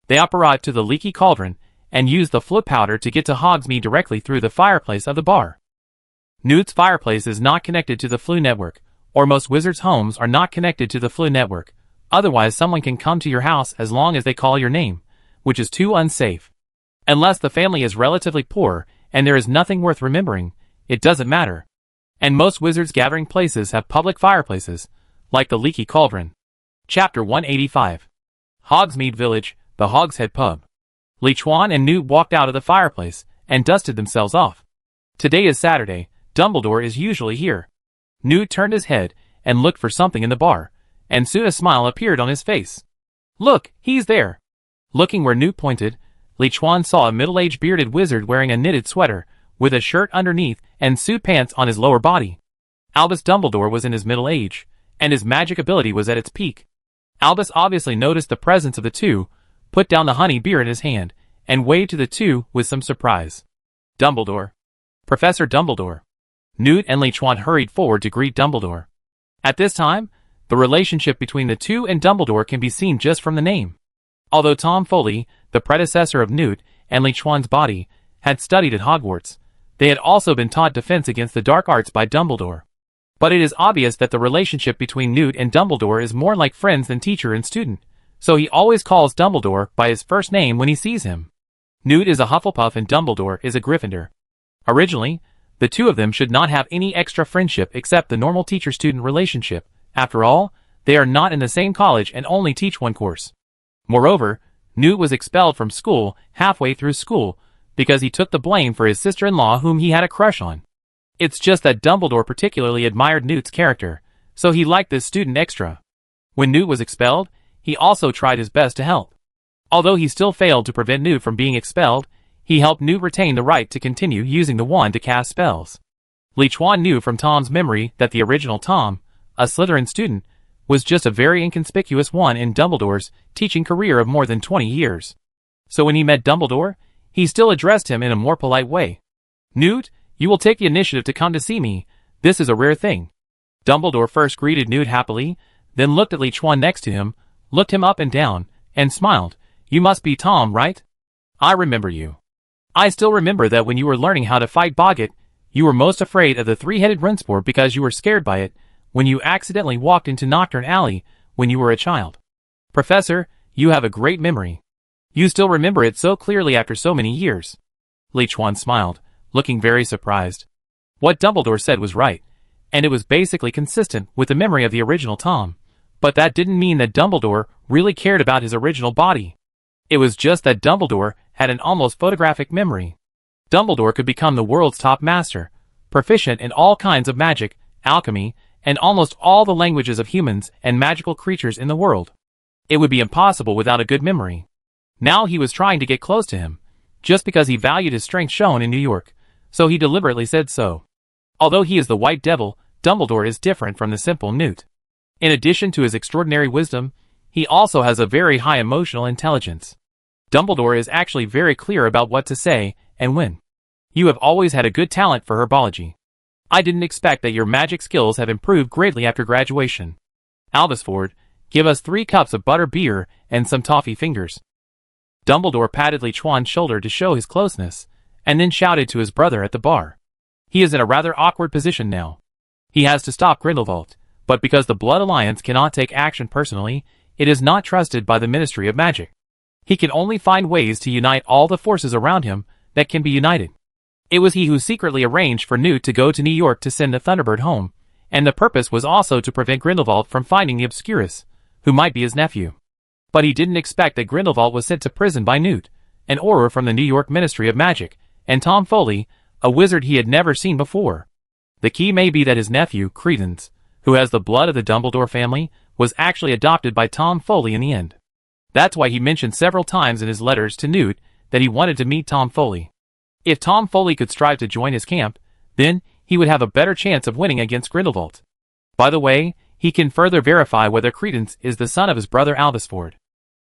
They arrived to the leaky cauldron and used the flip powder to get to Hogsmeade directly through the fireplace of the bar. Newt's fireplace is not connected to the Floo network, or most wizards' homes are not connected to the Floo network. Otherwise someone can come to your house as long as they call your name, which is too unsafe. Unless the family is relatively poor and there is nothing worth remembering, it doesn't matter. And most wizards' gathering places have public fireplaces, like the leaky cauldron. Chapter 185. Hogsmeade Village, the Hogshead Pub. Li Chuan and Newt walked out of the fireplace and dusted themselves off. Today is Saturday. Dumbledore is usually here. Newt turned his head and looked for something in the bar, and soon a smile appeared on his face. Look, he's there. Looking where Newt pointed, Li Chuan saw a middle-aged bearded wizard wearing a knitted sweater, with a shirt underneath and suit pants on his lower body. Albus Dumbledore was in his middle age, and his magic ability was at its peak. Albus obviously noticed the presence of the two, put down the honey beer in his hand, and waved to the two with some surprise. Dumbledore. Professor Dumbledore. Newt and Li Chuan hurried forward to greet Dumbledore. At this time, the relationship between the two and Dumbledore can be seen just from the name. Although Tom Foley, the predecessor of Newt and Li Chuan's body, had studied at Hogwarts, they had also been taught defense against the dark arts by Dumbledore. But it is obvious that the relationship between Newt and Dumbledore is more like friends than teacher and student, so he always calls Dumbledore by his first name when he sees him. Newt is a Hufflepuff and Dumbledore is a Gryffindor. Originally, the two of them should not have any extra friendship except the normal teacher-student relationship. After all, they are not in the same college and only teach one course. Moreover, Newt was expelled from school halfway through school because he took the blame for his sister-in-law whom he had a crush on. It's just that Dumbledore particularly admired Newt's character, so he liked this student extra. When Newt was expelled, he also tried his best to help. Although he still failed to prevent Newt from being expelled, he helped Newt retain the right to continue using the wand to cast spells. Li Chuan knew from Tom's memory that the original Tom, a Slytherin student, was just a very inconspicuous one in Dumbledore's teaching career of more than 20 years. So when he met Dumbledore, he still addressed him in a more polite way. Newt, you will take the initiative to come to see me. This is a rare thing. Dumbledore first greeted Newt happily, then looked at Li Chuan next to him, looked him up and down, and smiled. You must be Tom, right? I remember you. I still remember that when you were learning how to fight Boggett, you were most afraid of the three-headed Rinspor because you were scared by it when you accidentally walked into Knockturn Alley when you were a child. Professor, you have a great memory. You still remember it so clearly after so many years. Li Chuan smiled, looking very surprised. What Dumbledore said was right, and it was basically consistent with the memory of the original Tom, but that didn't mean that Dumbledore really cared about his original body. It was just that Dumbledore had an almost photographic memory. Dumbledore could become the world's top master, proficient in all kinds of magic, alchemy, and almost all the languages of humans and magical creatures in the world. It would be impossible without a good memory. Now he was trying to get close to him, just because he valued his strength shown in New York, so he deliberately said so. Although he is the White Devil, Dumbledore is different from the simple Newt. In addition to his extraordinary wisdom, he also has a very high emotional intelligence. Dumbledore is actually very clear about what to say and when. You have always had a good talent for herbology. I didn't expect that your magic skills have improved greatly after graduation. Albusford, give us 3 cups of butter beer and some toffee fingers. Dumbledore patted Li Chuan's shoulder to show his closeness, and then shouted to his brother at the bar. He is in a rather awkward position now. He has to stop Grindelwald, but because the Blood Alliance cannot take action personally, it is not trusted by the Ministry of Magic. He can only find ways to unite all the forces around him that can be united. It was he who secretly arranged for Newt to go to New York to send the Thunderbird home, and the purpose was also to prevent Grindelwald from finding the Obscurus, who might be his nephew. But he didn't expect that Grindelwald was sent to prison by Newt, an Auror from the New York Ministry of Magic, and Tom Foley, a wizard he had never seen before. The key may be that his nephew, Credence, who has the blood of the Dumbledore family, was actually adopted by Tom Foley in the end. That's why he mentioned several times in his letters to Newt that he wanted to meet Tom Foley. If Tom Foley could strive to join his camp, then he would have a better chance of winning against Grindelwald. By the way, he can further verify whether Credence is the son of his brother Albusford.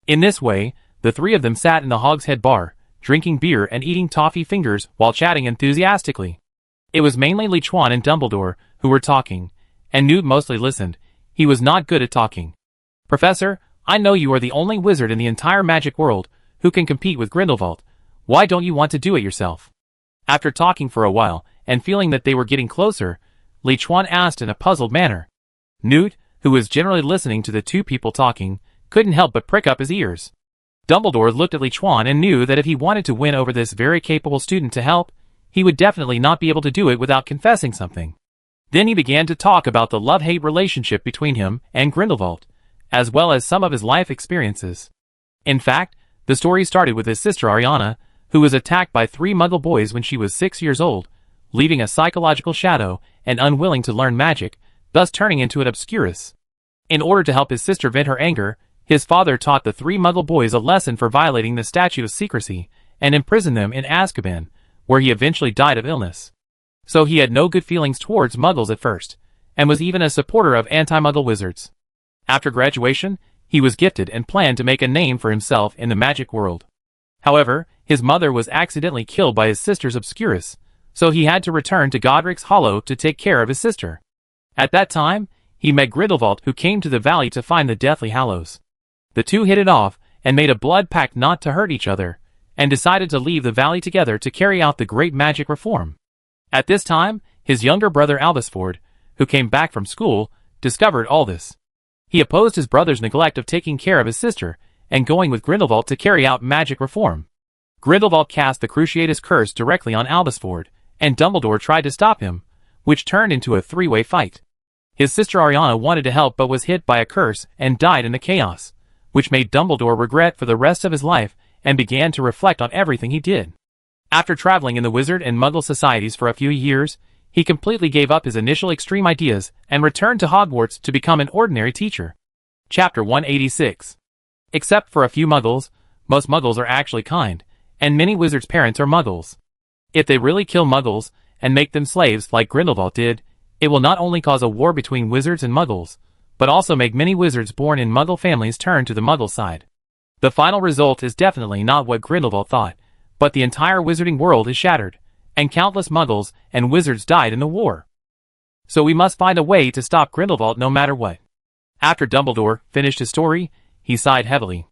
In this way, the 3 of them sat in the Hogshead bar, drinking beer and eating toffee fingers while chatting enthusiastically. It was mainly Li Chuan and Dumbledore who were talking, and Newt mostly listened. He was not good at talking. Professor, I know you are the only wizard in the entire magic world who can compete with Grindelwald. Why don't you want to do it yourself? After talking for a while, and feeling that they were getting closer, Li Chuan asked in a puzzled manner. Newt, who was generally listening to the two people talking, couldn't help but prick up his ears. Dumbledore looked at Li Chuan and knew that if he wanted to win over this very capable student to help, he would definitely not be able to do it without confessing something. Then he began to talk about the love-hate relationship between him and Grindelwald, as well as some of his life experiences. In fact, the story started with his sister Ariana, who was attacked by 3 Muggle boys when she was 6 years old, leaving a psychological shadow and unwilling to learn magic, thus turning into an obscurus. In order to help his sister vent her anger, his father taught the 3 Muggle boys a lesson for violating the statute of secrecy and imprisoned them in Azkaban, where he eventually died of illness. So he had no good feelings towards Muggles at first, and was even a supporter of anti-Muggle wizards. After graduation, he was gifted and planned to make a name for himself in the magic world. However, his mother was accidentally killed by his sister's obscurus, so he had to return to Godric's Hollow to take care of his sister. At that time, he met Grindelwald, who came to the valley to find the Deathly Hallows. The two hit it off and made a blood pact not to hurt each other, and decided to leave the valley together to carry out the great magic reform. At this time, his younger brother Albusford, who came back from school, discovered all this. He opposed his brother's neglect of taking care of his sister, and going with Grindelwald to carry out magic reform. Grindelwald cast the Cruciatus Curse directly on Albusford, and Dumbledore tried to stop him, which turned into a 3-way fight. His sister Ariana wanted to help but was hit by a curse and died in the chaos, which made Dumbledore regret for the rest of his life and began to reflect on everything he did. After traveling in the wizard and Muggle societies for a few years, he completely gave up his initial extreme ideas and returned to Hogwarts to become an ordinary teacher. Chapter 186. Except for a few Muggles, most Muggles are actually kind, and many wizards' parents are Muggles. If they really kill Muggles and make them slaves like Grindelwald did, it will not only cause a war between wizards and Muggles, but also make many wizards born in Muggle families turn to the Muggle side. The final result is definitely not what Grindelwald thought, but the entire wizarding world is shattered, and countless Muggles and wizards died in the war. So we must find a way to stop Grindelwald no matter what. After Dumbledore finished his story, he sighed heavily.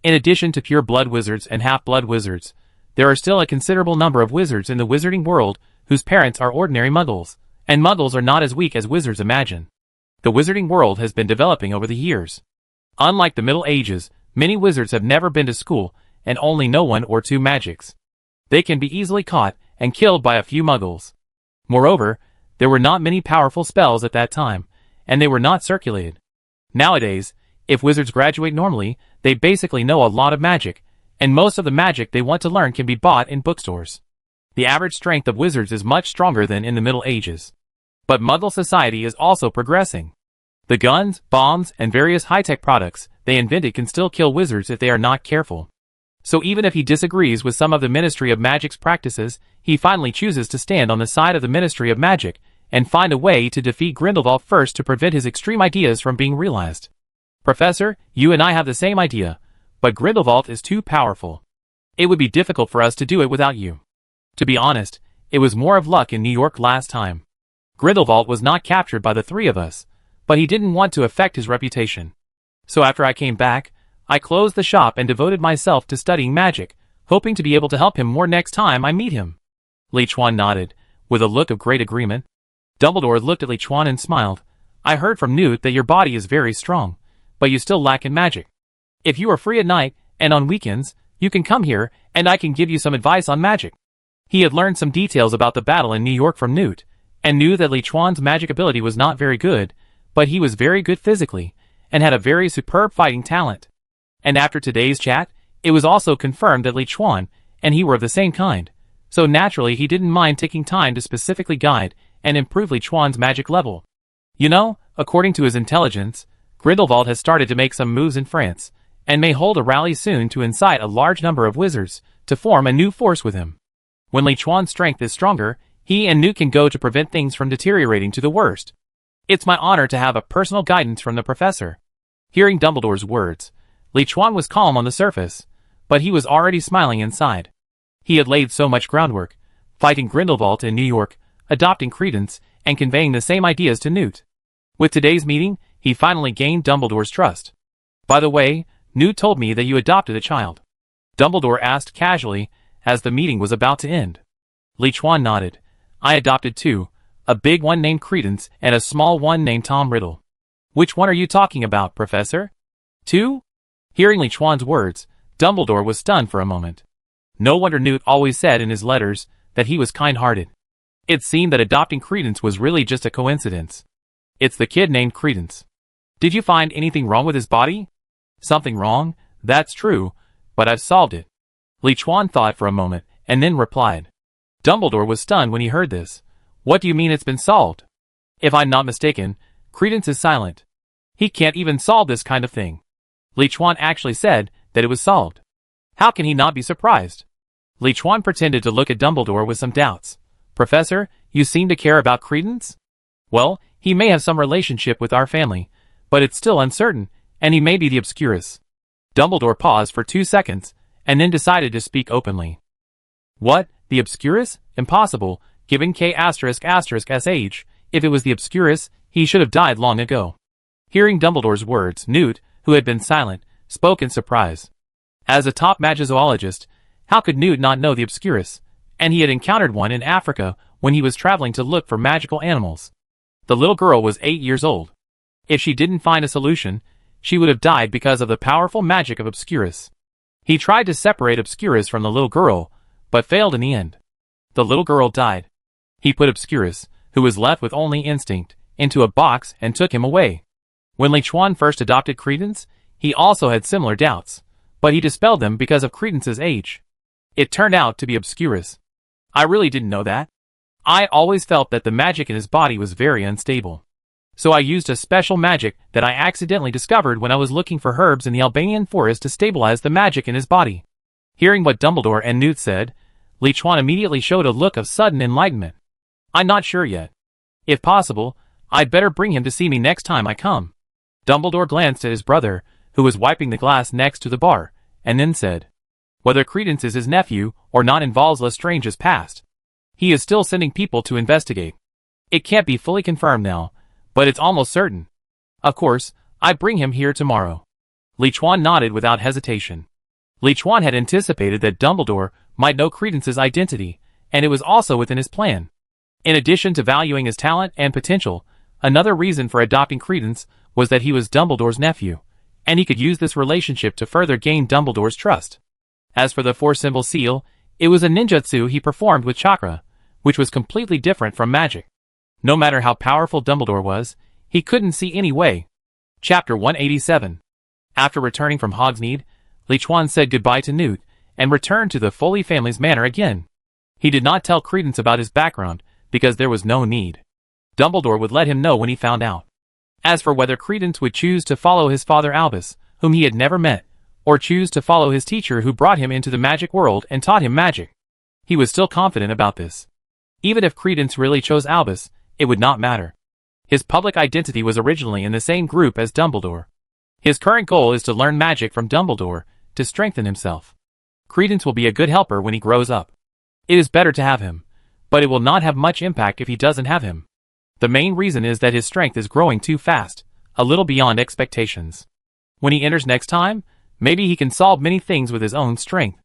In addition to pure-blood wizards and half-blood wizards, there are still a considerable number of wizards in the wizarding world whose parents are ordinary Muggles, and Muggles are not as weak as wizards imagine. The wizarding world has been developing over the years. Unlike the Middle Ages, many wizards have never been to school and only know 1 or 2 magics. They can be easily caught and killed by a few Muggles. Moreover, there were not many powerful spells at that time, and they were not circulated. Nowadays, if wizards graduate normally, they basically know a lot of magic, and most of the magic they want to learn can be bought in bookstores. The average strength of wizards is much stronger than in the Middle Ages. But Muggle society is also progressing. The guns, bombs, and various high-tech products they invented can still kill wizards if they are not careful. So even if he disagrees with some of the Ministry of Magic's practices, he finally chooses to stand on the side of the Ministry of Magic and find a way to defeat Grindelwald first to prevent his extreme ideas from being realized. Professor, you and I have the same idea, but Grindelwald is too powerful. It would be difficult for us to do it without you. To be honest, it was more of luck in New York last time. Grindelwald was not captured by the 3 of us, but he didn't want to affect his reputation. So after I came back, I closed the shop and devoted myself to studying magic, hoping to be able to help him more next time I meet him. Li Chuan nodded, with a look of great agreement. Dumbledore looked at Li Chuan and smiled. I heard from Newt that your body is very strong, but you still lack in magic. If you are free at night, and on weekends, you can come here, and I can give you some advice on magic. He had learned some details about the battle in New York from Newt, and knew that Li Chuan's magic ability was not very good, but he was very good physically, and had a very superb fighting talent. And after today's chat, it was also confirmed that Li Chuan and he were of the same kind, so naturally he didn't mind taking time to specifically guide and improve Li Chuan's magic level. You know, according to his intelligence, Grindelwald has started to make some moves in France, and may hold a rally soon to incite a large number of wizards to form a new force with him. When Li Chuan's strength is stronger, he and Newt can go to prevent things from deteriorating to the worst. It's my honor to have a personal guidance from the professor. Hearing Dumbledore's words, Li Chuan was calm on the surface, but he was already smiling inside. He had laid so much groundwork, fighting Grindelwald in New York, adopting Credence, and conveying the same ideas to Newt. With today's meeting, he finally gained Dumbledore's trust. "By the way, Newt told me that you adopted a child," Dumbledore asked casually, as the meeting was about to end. Li Chuan nodded. "I adopted two, a big one named Credence and a small one named Tom Riddle." "Which one are you talking about, Professor?" "Two?" Hearing Li Chuan's words, Dumbledore was stunned for a moment. No wonder Newt always said in his letters that he was kind-hearted. It seemed that adopting Credence was really just a coincidence. "It's the kid named Credence." "Did you find anything wrong with his body?" "Something wrong? That's true, but I've solved it." Li Chuan thought for a moment, and then replied. Dumbledore was stunned when he heard this. "What do you mean it's been solved?" "If I'm not mistaken, Credence is silent. He can't even solve this kind of thing." Li Chuan actually said that it was solved. How can he not be surprised? Li Chuan pretended to look at Dumbledore with some doubts. "Professor, you seem to care about Credence?" "Well, he may have some relationship with our family, but it's still uncertain, and he may be the Obscurus." Dumbledore paused for 2 seconds, and then decided to speak openly. "What, the Obscurus? Impossible, given K***'s age. If it was the Obscurus, he should have died long ago." Hearing Dumbledore's words, Newt, who had been silent, spoke in surprise. As a top magizoologist, how could Newt not know the Obscurus? And he had encountered one in Africa when he was traveling to look for magical animals. The little girl was 8 years old. If she didn't find a solution, she would have died because of the powerful magic of Obscurus. He tried to separate Obscurus from the little girl, but failed in the end. The little girl died. He put Obscurus, who was left with only instinct, into a box and took him away. When Li Chuan first adopted Credence, he also had similar doubts, but he dispelled them because of Credence's age. It turned out to be Obscurus. I really didn't know that. I always felt that the magic in his body was very unstable. So I used a special magic that I accidentally discovered when I was looking for herbs in the Albanian forest to stabilize the magic in his body. Hearing what Dumbledore and Newt said, Li Chuan immediately showed a look of sudden enlightenment. "I'm not sure yet. If possible, I'd better bring him to see me next time I come." Dumbledore glanced at his brother, who was wiping the glass next to the bar, and then said, "Whether Credence is his nephew or not involves Lestrange's past. He is still sending people to investigate. It can't be fully confirmed now, but it's almost certain. Of course, I bring him here tomorrow." Li Chuan nodded without hesitation. Li Chuan had anticipated that Dumbledore might know Credence's identity, and it was also within his plan. In addition to valuing his talent and potential, another reason for adopting Credence was that he was Dumbledore's nephew, and he could use this relationship to further gain Dumbledore's trust. As for the 4-symbol seal, it was a ninjutsu he performed with chakra, which was completely different from magic. No matter how powerful Dumbledore was, he couldn't see any way. Chapter 187. After returning from Hogsmeade, Li Chuan said goodbye to Newt, and returned to the Foley family's manor again. He did not tell Credence about his background, because there was no need. Dumbledore would let him know when he found out. As for whether Credence would choose to follow his father Albus, whom he had never met, or choose to follow his teacher who brought him into the magic world and taught him magic, he was still confident about this. Even if Credence really chose Albus, it would not matter. His public identity was originally in the same group as Dumbledore. His current goal is to learn magic from Dumbledore, to strengthen himself. Credence will be a good helper when he grows up. It is better to have him, but it will not have much impact if he doesn't have him. The main reason is that his strength is growing too fast, a little beyond expectations. When he enters next time, maybe he can solve many things with his own strength.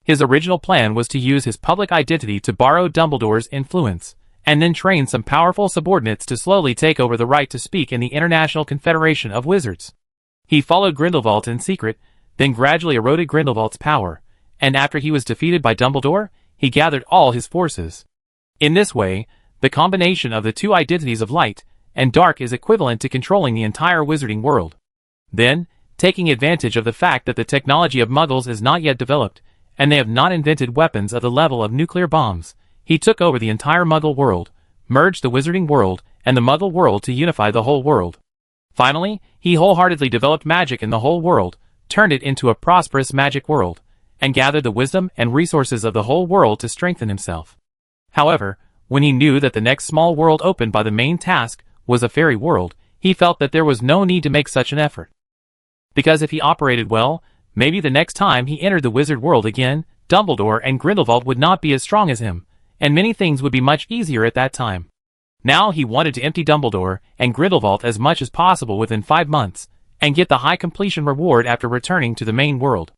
His original plan was to use his public identity to borrow Dumbledore's influence, and then train some powerful subordinates to slowly take over the right to speak in the International Confederation of Wizards. He followed Grindelwald in secret, then gradually eroded Grindelwald's power, and after he was defeated by Dumbledore, he gathered all his forces. In this way, the combination of the two identities of light and dark is equivalent to controlling the entire wizarding world. Then, taking advantage of the fact that the technology of Muggles is not yet developed, and they have not invented weapons of the level of nuclear bombs, he took over the entire Muggle world, merged the wizarding world and the Muggle world to unify the whole world. Finally, he wholeheartedly developed magic in the whole world, turned it into a prosperous magic world, and gathered the wisdom and resources of the whole world to strengthen himself. However, when he knew that the next small world opened by the main task was a fairy world, he felt that there was no need to make such an effort. Because if he operated well, maybe the next time he entered the wizard world again, Dumbledore and Grindelwald would not be as strong as him, and many things would be much easier at that time. Now he wanted to empty Dumbledore and Grindelwald as much as possible within 5 months, and get the high completion reward after returning to the main world.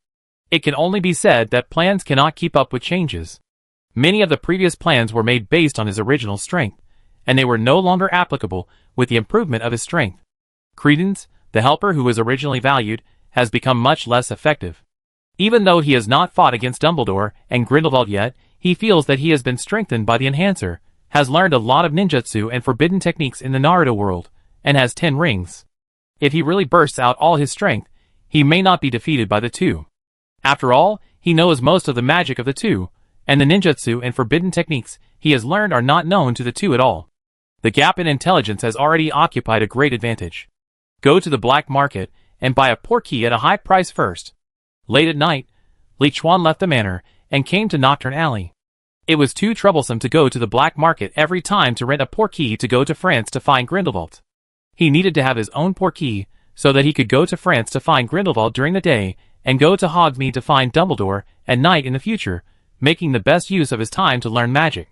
It can only be said that plans cannot keep up with changes. Many of the previous plans were made based on his original strength, and they were no longer applicable with the improvement of his strength. Credence, the helper who was originally valued, has become much less effective. Even though he has not fought against Dumbledore and Grindelwald yet, he feels that he has been strengthened by the Enhancer, has learned a lot of ninjutsu and forbidden techniques in the Naruto world, and has 10 rings. If he really bursts out all his strength, he may not be defeated by the two. After all, he knows most of the magic of the two, and the ninjutsu and forbidden techniques he has learned are not known to the two at all. The gap in intelligence has already occupied a great advantage. Go to the black market and buy a portkey at a high price first. Late at night, Li Chuan left the manor and came to Nocturne Alley. It was too troublesome to go to the black market every time to rent a portkey to go to France to find Grindelwald. He needed to have his own portkey so that he could go to France to find Grindelwald during the day and go to Hogsmeade to find Dumbledore at night in the future, making the best use of his time to learn magic.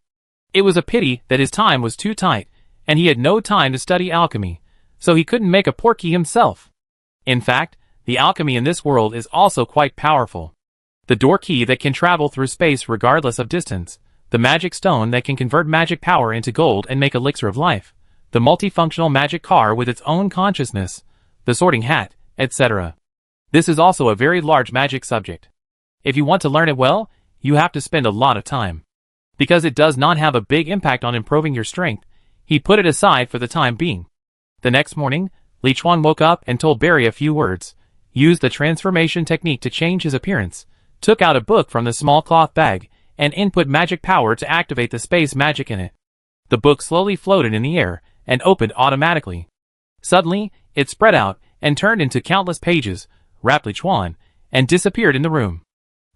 It was a pity that his time was too tight, and he had no time to study alchemy, so he couldn't make a portkey himself. In fact, the alchemy in this world is also quite powerful. The door key that can travel through space regardless of distance, the magic stone that can convert magic power into gold and make elixir of life, the multifunctional magic car with its own consciousness, the sorting hat, etc. This is also a very large magic subject. If you want to learn it well, you have to spend a lot of time. Because it does not have a big impact on improving your strength, he put it aside for the time being. The next morning, Li Chuan woke up and told Barry a few words, used the transformation technique to change his appearance, took out a book from the small cloth bag, and input magic power to activate the space magic in it. The book slowly floated in the air and opened automatically. Suddenly, it spread out and turned into countless pages, wrapped Li Chuan, and disappeared in the room.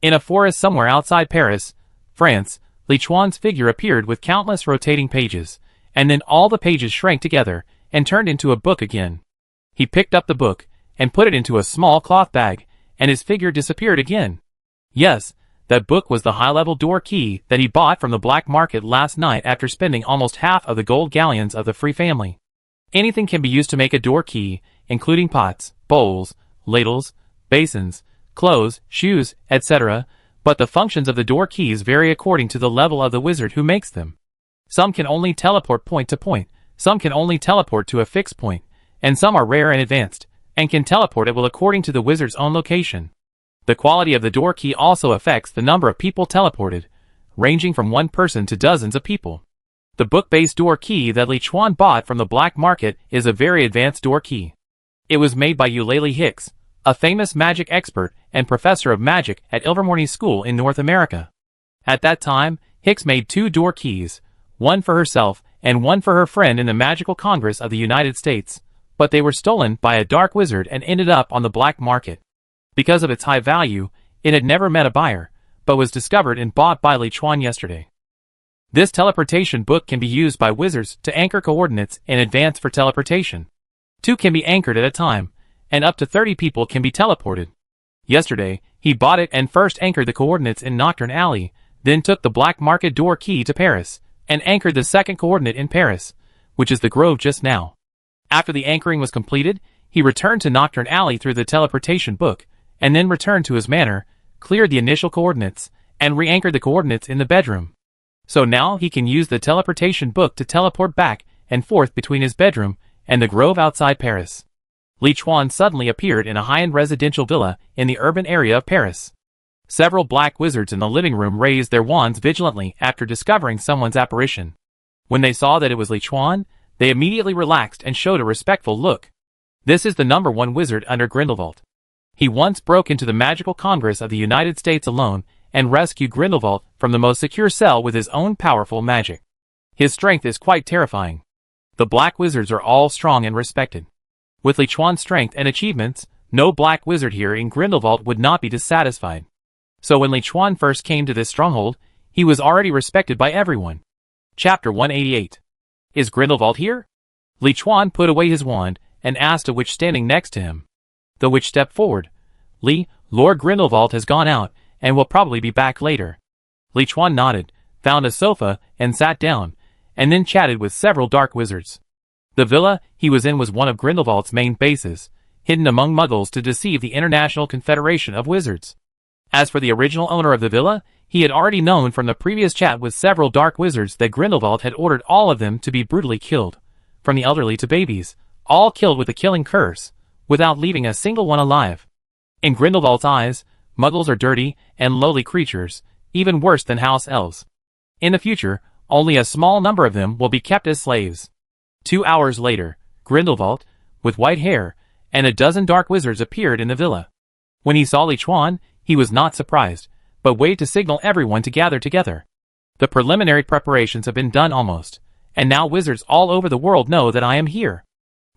In a forest somewhere outside Paris, France, Li Chuan's figure appeared with countless rotating pages, and then all the pages shrank together and turned into a book again. He picked up the book and put it into a small cloth bag, and his figure disappeared again. Yes, that book was the high-level door key that he bought from the black market last night after spending almost half of the gold galleons of the Free family. Anything can be used to make a door key, including pots, bowls, ladles, basins, clothes, shoes, etc., but the functions of the door keys vary according to the level of the wizard who makes them. Some can only teleport point to point, some can only teleport to a fixed point, and some are rare and advanced, and can teleport at will according to the wizard's own location. The quality of the door key also affects the number of people teleported, ranging from one person to dozens of people. The book-based door key that Li Chuan bought from the black market is a very advanced door key. It was made by Eulalie Hicks, a famous magic expert and professor of magic at Ilvermorny School in North America. At that time, Hicks made 2 door keys, one for herself and one for her friend in the Magical Congress of the United States, but they were stolen by a dark wizard and ended up on the black market. Because of its high value, it had never met a buyer, but was discovered and bought by Li Chuan yesterday. This teleportation book can be used by wizards to anchor coordinates in advance for teleportation. 2 can be anchored at a time, and up to 30 people can be teleported. Yesterday, he bought it and first anchored the coordinates in Nocturne Alley, then took the black market door key to Paris, and anchored the second coordinate in Paris, which is the Grove just now. After the anchoring was completed, he returned to Nocturne Alley through the teleportation book, and then returned to his manor, cleared the initial coordinates, and re-anchored the coordinates in the bedroom. So now he can use the teleportation book to teleport back and forth between his bedroom and the Grove outside Paris. Li Chuan suddenly appeared in a high-end residential villa in the urban area of Paris. Several black wizards in the living room raised their wands vigilantly after discovering someone's apparition. When they saw that it was Li Chuan, they immediately relaxed and showed a respectful look. This is the #1 wizard under Grindelwald. He once broke into the Magical Congress of the United States alone and rescued Grindelwald from the most secure cell with his own powerful magic. His strength is quite terrifying. The black wizards are all strong and respected. With Li Chuan's strength and achievements, no black wizard here in Grindelwald would not be dissatisfied. So when Li Chuan first came to this stronghold, he was already respected by everyone. Chapter 188. Is Grindelwald here? Li Chuan put away his wand and asked a witch standing next to him. The witch stepped forward. Lord Grindelwald has gone out and will probably be back later. Li Chuan nodded, found a sofa, and sat down, and then chatted with several dark wizards. The villa he was in was one of Grindelwald's main bases, hidden among muggles to deceive the International Confederation of Wizards. As for the original owner of the villa, he had already known from the previous chat with several dark wizards that Grindelwald had ordered all of them to be brutally killed, from the elderly to babies, all killed with the killing curse, without leaving a single one alive. In Grindelwald's eyes, muggles are dirty and lowly creatures, even worse than house elves. In the future, only a small number of them will be kept as slaves. 2 hours later, Grindelwald, with white hair, and a dozen dark wizards appeared in the villa. When he saw Li Chuan, he was not surprised, but waited to signal everyone to gather together. The preliminary preparations have been done almost, and now wizards all over the world know that I am here.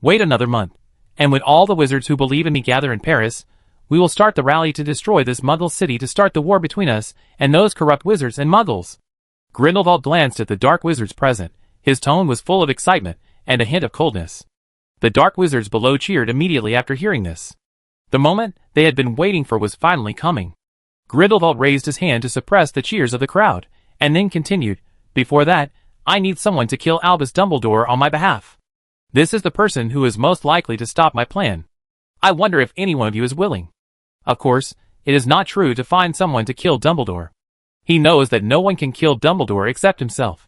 Wait another month, and when all the wizards who believe in me gather in Paris, we will start the rally to destroy this Muggle city to start the war between us and those corrupt wizards and Muggles. Grindelwald glanced at the dark wizards present. His tone was full of excitement and a hint of coldness. The dark wizards below cheered immediately after hearing this. The moment they had been waiting for was finally coming. Grindelwald raised his hand to suppress the cheers of the crowd, and then continued, "Before that, I need someone to kill Albus Dumbledore on my behalf. This is the person who is most likely to stop my plan. I wonder if any one of you is willing." Of course, it is not true to find someone to kill Dumbledore. He knows that no one can kill Dumbledore except himself.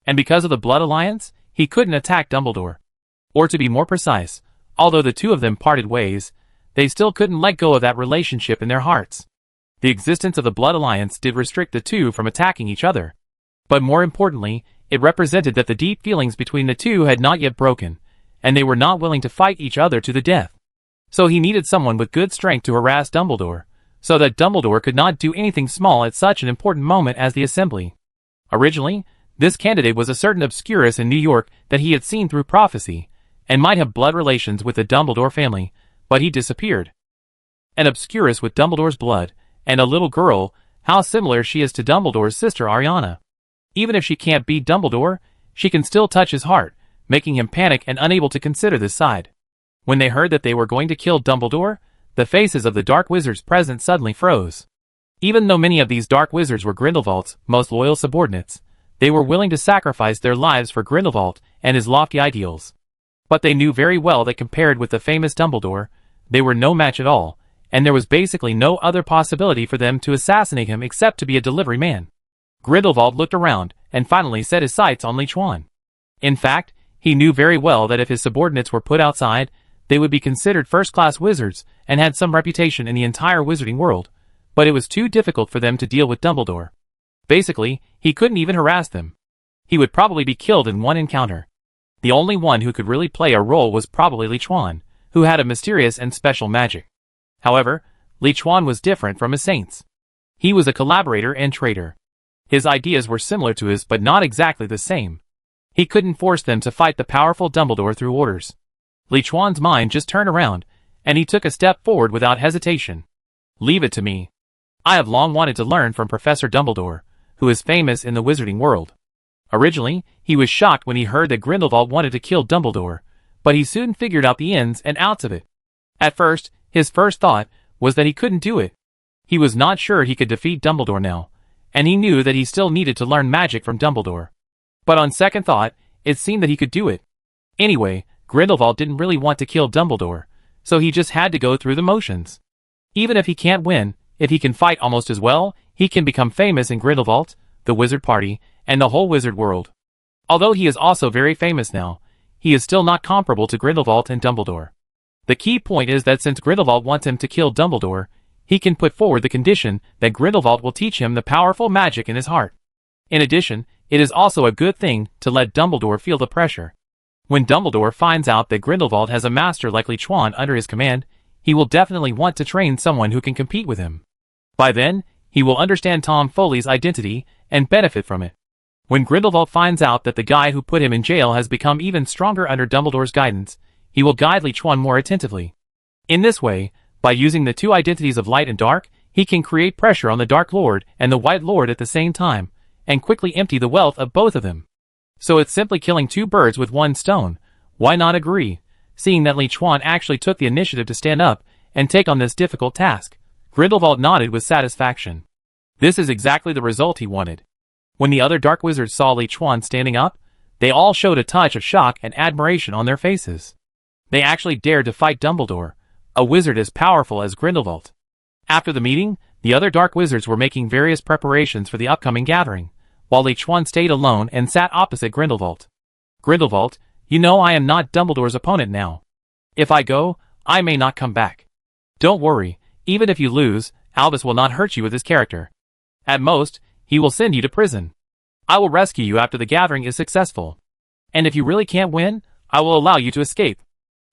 And because of the Blood Alliance, he couldn't attack Dumbledore. Or to be more precise, although the two of them parted ways, they still couldn't let go of that relationship in their hearts. The existence of the Blood Alliance did restrict the two from attacking each other. But more importantly, it represented that the deep feelings between the two had not yet broken, and they were not willing to fight each other to the death. So he needed someone with good strength to harass Dumbledore, so that Dumbledore could not do anything small at such an important moment as the assembly. Originally, this candidate was a certain obscurus in New York that he had seen through prophecy, and might have blood relations with the Dumbledore family, but he disappeared. An obscurus with Dumbledore's blood, and a little girl, how similar she is to Dumbledore's sister Ariana. Even if she can't beat Dumbledore, she can still touch his heart, making him panic and unable to consider this side. When they heard that they were going to kill Dumbledore, the faces of the dark wizards present suddenly froze. Even though many of these dark wizards were Grindelwald's most loyal subordinates, they were willing to sacrifice their lives for Grindelwald and his lofty ideals. But they knew very well that compared with the famous Dumbledore, they were no match at all, and there was basically no other possibility for them to assassinate him except to be a delivery man. Grindelwald looked around, and finally set his sights on Li Chuan. In fact, he knew very well that if his subordinates were put outside, they would be considered first-class wizards and had some reputation in the entire wizarding world, but it was too difficult for them to deal with Dumbledore. Basically, he couldn't even harass them. He would probably be killed in one encounter. The only one who could really play a role was probably Li Chuan, who had a mysterious and special magic. However, Li Chuan was different from his saints. He was a collaborator and traitor. His ideas were similar to his but not exactly the same. He couldn't force them to fight the powerful Dumbledore through orders. Li Chuan's mind just turned around, and he took a step forward without hesitation. "Leave it to me. I have long wanted to learn from Professor Dumbledore, who is famous in the wizarding world." Originally, he was shocked when he heard that Grindelwald wanted to kill Dumbledore, but he soon figured out the ins and outs of it. At first, his first thought was that he couldn't do it. He was not sure he could defeat Dumbledore now, and he knew that he still needed to learn magic from Dumbledore. But on second thought, it seemed that he could do it. Anyway, Grindelwald didn't really want to kill Dumbledore, so he just had to go through the motions. Even if he can't win, if he can fight almost as well, he can become famous in Grindelwald, the wizard party, and the whole wizard world. Although he is also very famous now, he is still not comparable to Grindelwald and Dumbledore. The key point is that since Grindelwald wants him to kill Dumbledore, he can put forward the condition that Grindelwald will teach him the powerful magic in his heart. In addition, it is also a good thing to let Dumbledore feel the pressure. When Dumbledore finds out that Grindelwald has a master like Li Chuan under his command, he will definitely want to train someone who can compete with him. By then, he will understand Tom Foley's identity and benefit from it. When Grindelwald finds out that the guy who put him in jail has become even stronger under Dumbledore's guidance, he will guide Li Chuan more attentively. In this way, by using the two identities of light and dark, he can create pressure on the Dark Lord and the White Lord at the same time, and quickly empty the wealth of both of them. So it's simply killing two birds with one stone. Why not agree? Seeing that Li Chuan actually took the initiative to stand up and take on this difficult task, Grindelwald nodded with satisfaction. This is exactly the result he wanted. When the other dark wizards saw Li Chuan standing up, they all showed a touch of shock and admiration on their faces. They actually dared to fight Dumbledore, a wizard as powerful as Grindelwald. After the meeting, the other dark wizards were making various preparations for the upcoming gathering, while Li Chuan stayed alone and sat opposite Grindelwald. Grindelwald, you know I am not Dumbledore's opponent now. If I go, I may not come back. Don't worry, even if you lose, Albus will not hurt you with his character. At most, he will send you to prison. I will rescue you after the gathering is successful. And if you really can't win, I will allow you to escape.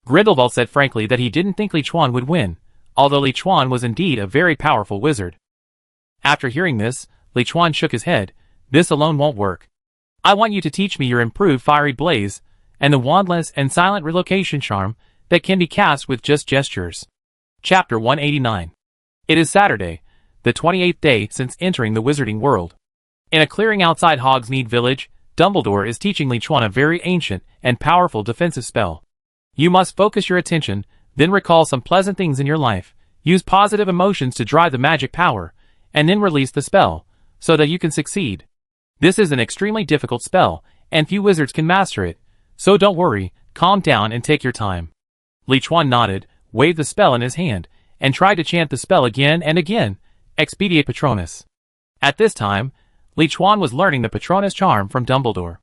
Grindelwald said frankly that he didn't think Li Chuan would win, although Li Chuan was indeed a very powerful wizard. After hearing this, Li Chuan shook his head. This alone won't work. I want you to teach me your improved Fiery Blaze, and the wandless and silent relocation charm that can be cast with just gestures. Chapter 189. It is Saturday, the 28th day since entering the wizarding world. In a clearing outside Hogsmeade Village, Dumbledore is teaching Li Chuan a very ancient and powerful defensive spell. You must focus your attention, then recall some pleasant things in your life, use positive emotions to drive the magic power, and then release the spell, so that you can succeed. This is an extremely difficult spell, and few wizards can master it, so don't worry, calm down and take your time. Li Chuan nodded, waved the spell in his hand, and tried to chant the spell again and again, Expedite Patronus. At this time, Li Chuan was learning the Patronus charm from Dumbledore.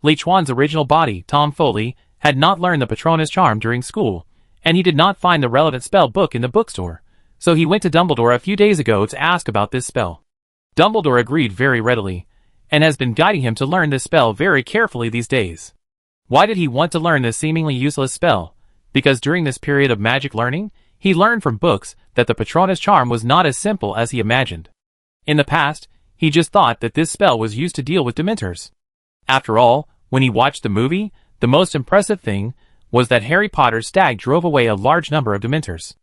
Li Chuan's original body, Tom Foley, had not learned the Patronus charm during school, and he did not find the relevant spell book in the bookstore, so he went to Dumbledore a few days ago to ask about this spell. Dumbledore agreed very readily, and has been guiding him to learn this spell very carefully these days. Why did he want to learn this seemingly useless spell? Because during this period of magic learning, he learned from books that the Patronus charm was not as simple as he imagined. In the past, he just thought that this spell was used to deal with Dementors. After all, when he watched the movie, the most impressive thing was that Harry Potter's stag drove away a large number of Dementors.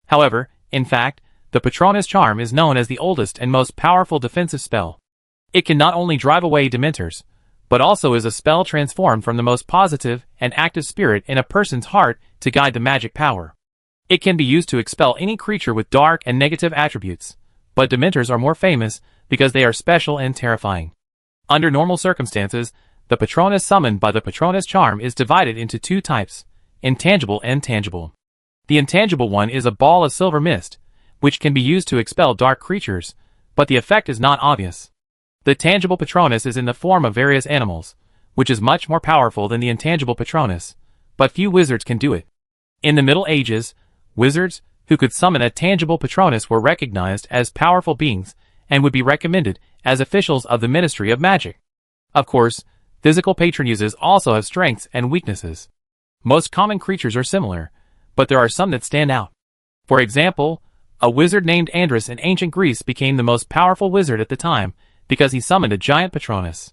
However, in fact, the Patronus charm is known as the oldest and most powerful defensive spell. It can not only drive away Dementors, but also is a spell transformed from the most positive and active spirit in a person's heart to guide the magic power. It can be used to expel any creature with dark and negative attributes, but Dementors are more famous because they are special and terrifying. Under normal circumstances, the Patronus summoned by the Patronus charm is divided into two types, intangible and tangible. The intangible one is a ball of silver mist, which can be used to expel dark creatures, but the effect is not obvious. The tangible Patronus is in the form of various animals, which is much more powerful than the intangible Patronus, but few wizards can do it. In the Middle Ages, wizards who could summon a tangible Patronus were recognized as powerful beings and would be recommended as officials of the Ministry of Magic. Of course, physical patronuses also have strengths and weaknesses. Most common creatures are similar, but there are some that stand out. For example, a wizard named Andrus in ancient Greece became the most powerful wizard at the time because he summoned a giant Patronus.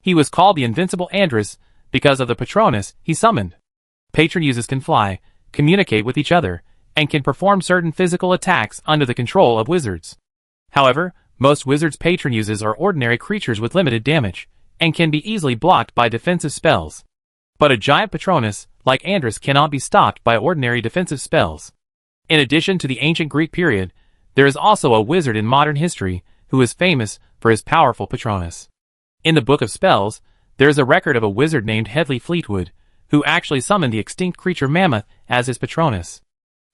He was called the Invincible Andrus because of the Patronus he summoned. Patronuses can fly, communicate with each other, and can perform certain physical attacks under the control of wizards. However, most wizards' patronuses are ordinary creatures with limited damage, and can be easily blocked by defensive spells. But a giant Patronus, like Andrus, cannot be stopped by ordinary defensive spells. In addition to the ancient Greek period, there is also a wizard in modern history who is famous for his powerful Patronus. In the Book of Spells, there is a record of a wizard named Hedley Fleetwood, who actually summoned the extinct creature Mammoth as his Patronus.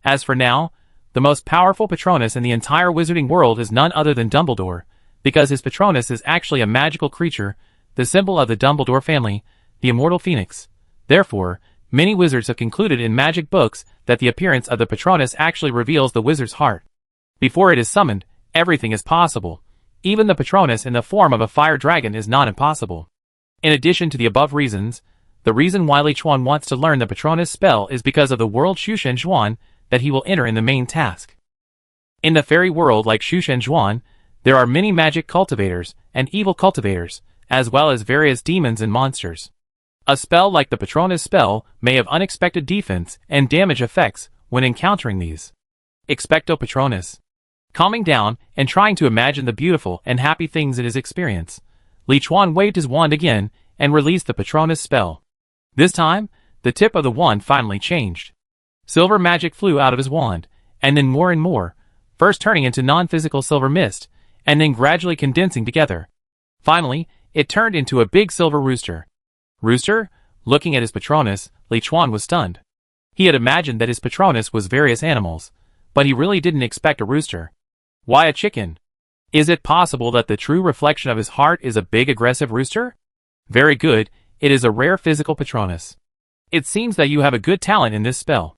As for now, the most powerful Patronus in the entire wizarding world is none other than Dumbledore, because his Patronus is actually a magical creature, the symbol of the Dumbledore family, the immortal phoenix. Therefore, many wizards have concluded in magic books that the appearance of the Patronus actually reveals the wizard's heart. Before it is summoned, everything is possible. Even the Patronus in the form of a fire dragon is not impossible. In addition to the above reasons, the reason why Li Chuan wants to learn the Patronus spell is because of the world Shushan Zhuan that he will enter in the main task. In the fairy world like Shushan Zhuan, there are many magic cultivators and evil cultivators, as well as various demons and monsters. A spell like the Patronus spell may have unexpected defense and damage effects when encountering these. Expecto Patronus. Calming down and trying to imagine the beautiful and happy things in his experience, Li Chuan waved his wand again and released the Patronus spell. This time, the tip of the wand finally changed. Silver magic flew out of his wand, and then more and more, first turning into non-physical silver mist, and then gradually condensing together. Finally, it turned into a big silver rooster. Rooster? Looking at his Patronus, Li Chuan was stunned. He had imagined that his Patronus was various animals, but he really didn't expect a rooster. Why a chicken? Is it possible that the true reflection of his heart is a big aggressive rooster? Very good, it is a rare physical Patronus. It seems that you have a good talent in this spell.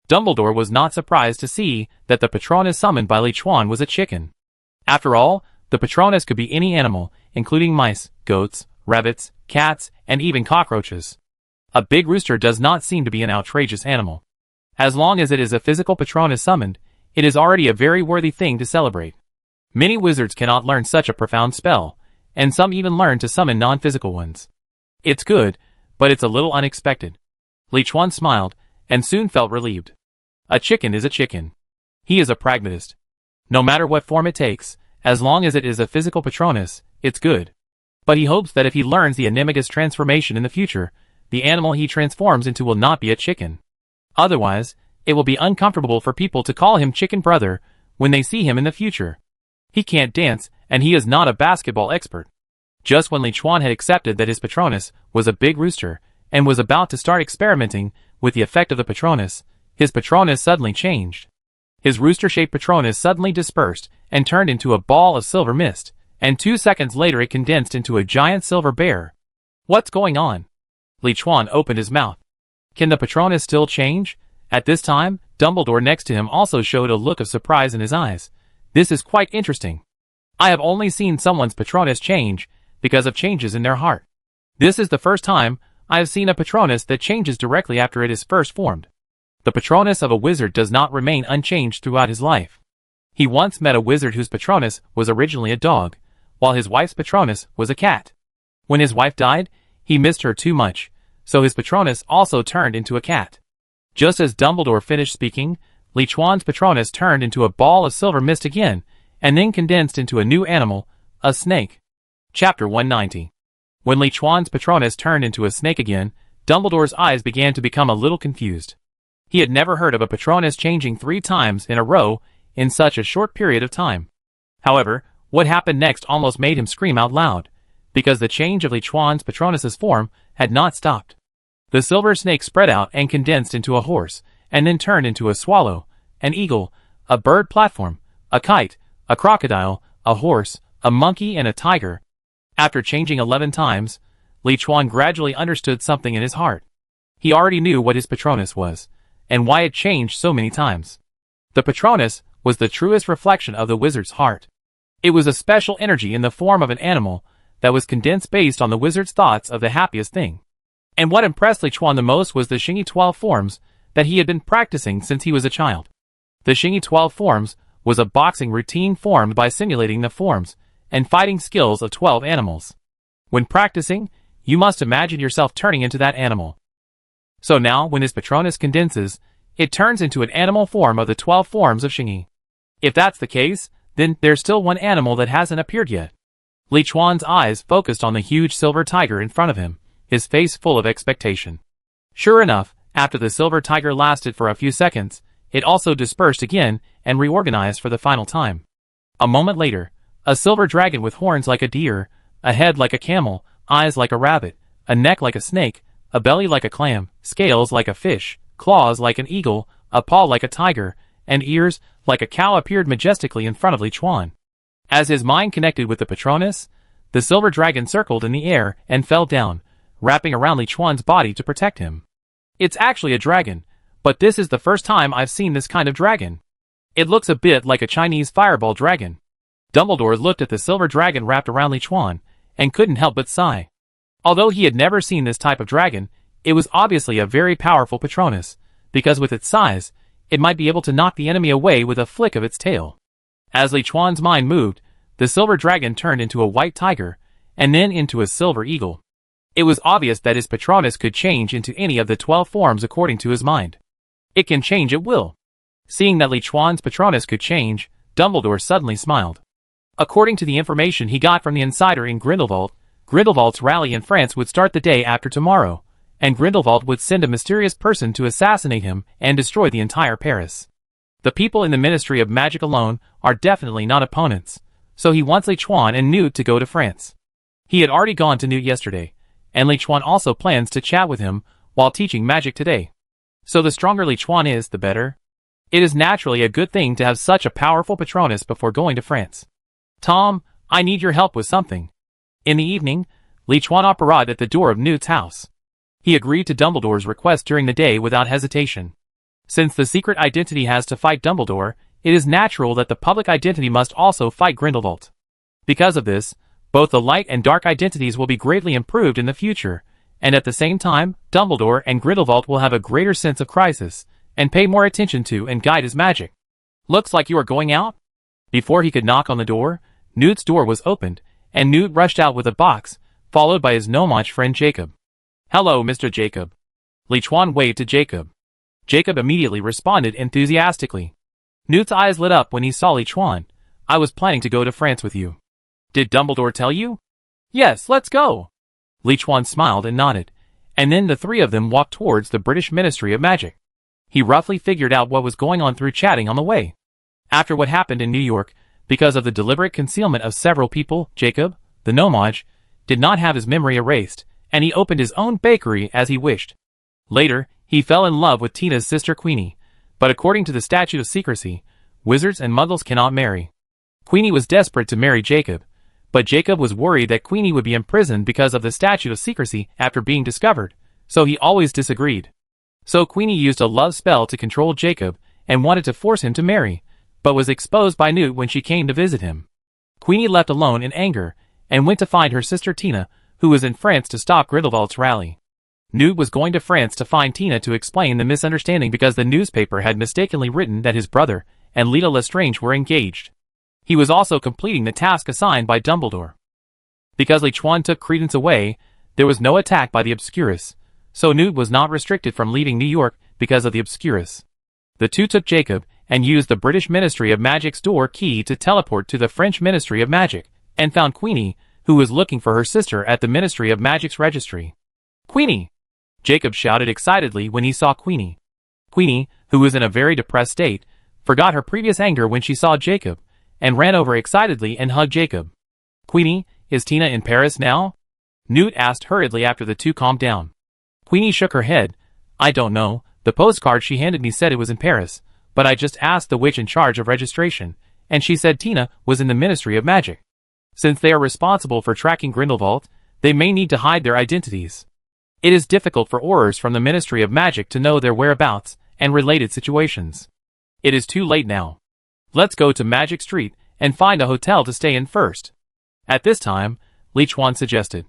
Dumbledore was not surprised to see that the Patronus summoned by Li Chuan was a chicken. After all, the Patronus could be any animal, including mice, goats, rabbits, cats, and even cockroaches. A big rooster does not seem to be an outrageous animal. As long as it is a physical Patronus summoned, it is already a very worthy thing to celebrate. Many wizards cannot learn such a profound spell, and some even learn to summon non-physical ones. It's good, but it's a little unexpected. Li Chuan smiled, and soon felt relieved. A chicken is a chicken. He is a pragmatist. No matter what form it takes, as long as it is a physical Patronus, it's good. But he hopes that if he learns the Animagus transformation in the future, the animal he transforms into will not be a chicken. Otherwise, it will be uncomfortable for people to call him Chicken Brother when they see him in the future. He can't dance, and he is not a basketball expert. Just when Li Chuan had accepted that his Patronus was a big rooster, and was about to start experimenting with the effect of the Patronus, his Patronus suddenly changed. His rooster-shaped Patronus suddenly dispersed and turned into a ball of silver mist, and 2 seconds later it condensed into a giant silver bear. What's going on? Li Chuan opened his mouth. Can the Patronus still change? At this time, Dumbledore next to him also showed a look of surprise in his eyes. This is quite interesting. I have only seen someone's Patronus change because of changes in their heart. This is the first time I have seen a Patronus that changes directly after it is first formed. The Patronus of a wizard does not remain unchanged throughout his life. He once met a wizard whose Patronus was originally a dog, while his wife's Patronus was a cat. When his wife died, he missed her too much, so his Patronus also turned into a cat. Just as Dumbledore finished speaking, Li Chuan's Patronus turned into a ball of silver mist again, and then condensed into a new animal, a snake. Chapter 190. When Li Chuan's Patronus turned into a snake again, Dumbledore's eyes began to become a little confused. He had never heard of a Patronus changing 3 times in a row in such a short period of time. However, what happened next almost made him scream out loud, because the change of Li Chuan's Patronus's form had not stopped. The silver snake spread out and condensed into a horse, and then turned into a swallow, an eagle, a bird platform, a kite, a crocodile, a horse, a monkey, and a tiger. After changing 11 times, Li Chuan gradually understood something in his heart. He already knew what his Patronus was, and why it changed so many times. The Patronus was the truest reflection of the wizard's heart. It was a special energy in the form of an animal that was condensed based on the wizard's thoughts of the happiest thing. And what impressed Li Chuan the most was the Xingyi 12 forms that he had been practicing since he was a child. The Xingyi 12 forms was a boxing routine formed by simulating the forms and fighting skills of 12 animals. When practicing, you must imagine yourself turning into that animal. So now, when his Patronus condenses, it turns into an animal form of the 12 forms of Xingyi. If that's the case, then there's still one animal that hasn't appeared yet. Li Chuan's eyes focused on the huge silver tiger in front of him, his face full of expectation. Sure enough, after the silver tiger lasted for a few seconds, it also dispersed again and reorganized for the final time. A moment later, a silver dragon with horns like a deer, a head like a camel, eyes like a rabbit, a neck like a snake, a belly like a clam, scales like a fish, claws like an eagle, a paw like a tiger, and ears like a cow appeared majestically in front of Li Chuan. As his mind connected with the Patronus, the silver dragon circled in the air and fell down, wrapping around Li Chuan's body to protect him. It's actually a dragon, but this is the first time I've seen this kind of dragon. It looks a bit like a Chinese fireball dragon. Dumbledore looked at the silver dragon wrapped around Li Chuan, and couldn't help but sigh. Although he had never seen this type of dragon, it was obviously a very powerful Patronus, because with its size, it might be able to knock the enemy away with a flick of its tail. As Li Chuan's mind moved, the silver dragon turned into a white tiger, and then into a silver eagle. It was obvious that his Patronus could change into any of the 12 forms according to his mind. It can change at will. Seeing that Li Chuan's Patronus could change, Dumbledore suddenly smiled. According to the information he got from the insider in Grindelwald, Grindelwald's rally in France would start the day after tomorrow, and Grindelwald would send a mysterious person to assassinate him and destroy the entire Paris. The people in the Ministry of Magic alone are definitely not opponents, so he wants Li Chuan and Newt to go to France. He had already gone to Newt yesterday, and Li Chuan also plans to chat with him while teaching magic today. So the stronger Li Chuan is, the better. It is naturally a good thing to have such a powerful patronus before going to France. Tom, I need your help with something. In the evening, Li Chuan arrived at the door of Newt's house. He agreed to Dumbledore's request during the day without hesitation. Since the secret identity has to fight Dumbledore, it is natural that the public identity must also fight Grindelwald. Because of this, both the light and dark identities will be greatly improved in the future, and at the same time, Dumbledore and Grindelwald will have a greater sense of crisis, and pay more attention to and guide his magic. Looks like you are going out? Before he could knock on the door, Newt's door was opened, and Newt rushed out with a box, followed by his gnomage friend Jacob. Hello, Mr. Jacob. Li Chuan waved to Jacob. Jacob immediately responded enthusiastically. Newt's eyes lit up when he saw Li Chuan. I was planning to go to France with you. Did Dumbledore tell you? Yes, let's go. Li Chuan smiled and nodded, and then the three of them walked towards the British Ministry of Magic. He roughly figured out what was going on through chatting on the way. After what happened in New York, because of the deliberate concealment of several people, Jacob, the gnomage, did not have his memory erased, and he opened his own bakery as he wished. Later, he fell in love with Tina's sister Queenie, but according to the statute of secrecy, wizards and muggles cannot marry. Queenie was desperate to marry Jacob, but Jacob was worried that Queenie would be imprisoned because of the statute of secrecy after being discovered, so he always disagreed. So Queenie used a love spell to control Jacob and wanted to force him to marry, but was exposed by Newt when she came to visit him. Queenie left alone in anger and went to find her sister Tina, who was in France to stop Grindelwald's rally. Newt was going to France to find Tina to explain the misunderstanding because the newspaper had mistakenly written that his brother and Leta Lestrange were engaged. He was also completing the task assigned by Dumbledore. Because Li Chuan took credence away, there was no attack by the Obscurus, so Newt was not restricted from leaving New York because of the Obscurus. The two took Jacob and used the British Ministry of Magic's door key to teleport to the French Ministry of Magic, and found Queenie, who was looking for her sister at the Ministry of Magic's registry. Queenie! Jacob shouted excitedly when he saw Queenie. Queenie, who was in a very depressed state, forgot her previous anger when she saw Jacob, and ran over excitedly and hugged Jacob. Queenie, is Tina in Paris now? Newt asked hurriedly after the two calmed down. Queenie shook her head. I don't know, the postcard she handed me said it was in Paris, but I just asked the witch in charge of registration, and she said Tina was in the Ministry of Magic. Since they are responsible for tracking Grindelwald, they may need to hide their identities. It is difficult for Aurors from the Ministry of Magic to know their whereabouts and related situations. It is too late now. Let's go to Magic Street and find a hotel to stay in first. At this time, Li Chuan suggested.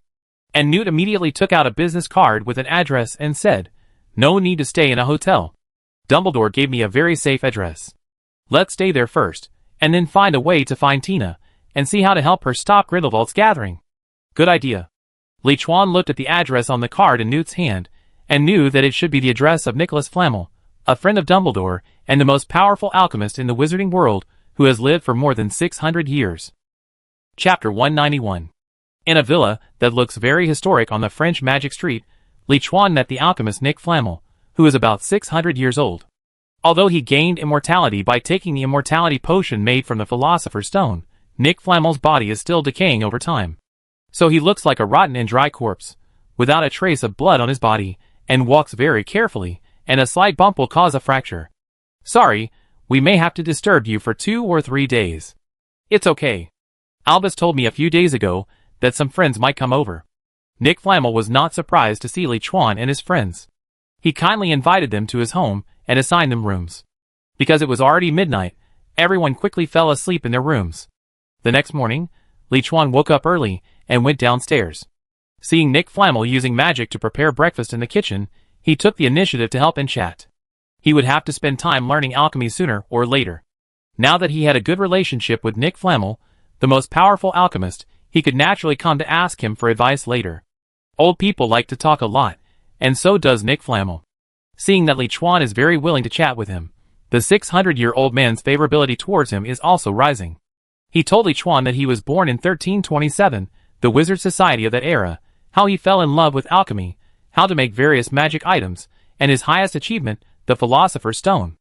And Newt immediately took out a business card with an address and said, no need to stay in a hotel. Dumbledore gave me a very safe address. Let's stay there first, and then find a way to find Tina, and see how to help her stop Grindelwald's gathering. Good idea. Li Chuan looked at the address on the card in Newt's hand, and knew that it should be the address of Nicholas Flamel, a friend of Dumbledore, and the most powerful alchemist in the wizarding world, who has lived for more than 600 years. Chapter 191. In a villa that looks very historic on the French Magic Street, Li Chuan met the alchemist Nick Flamel, who is about 600 years old. Although he gained immortality by taking the immortality potion made from the Philosopher's Stone, Nick Flamel's body is still decaying over time. So he looks like a rotten and dry corpse, without a trace of blood on his body, and walks very carefully, and a slight bump will cause a fracture. Sorry, we may have to disturb you for 2 or 3 days. It's okay. Albus told me a few days ago that some friends might come over. Nick Flamel was not surprised to see Li Chuan and his friends. He kindly invited them to his home and assigned them rooms. Because it was already midnight, everyone quickly fell asleep in their rooms. The next morning, Li Chuan woke up early and went downstairs. Seeing Nick Flamel using magic to prepare breakfast in the kitchen, he took the initiative to help and chat. He would have to spend time learning alchemy sooner or later. Now that he had a good relationship with Nick Flamel, the most powerful alchemist, he could naturally come to ask him for advice later. Old people like to talk a lot, and so does Nick Flamel. Seeing that Li Chuan is very willing to chat with him, the 600-year-old man's favorability towards him is also rising. He told Li Chuan that he was born in 1327, the wizard society of that era, how he fell in love with alchemy, how to make various magic items, and his highest achievement, the Philosopher's Stone.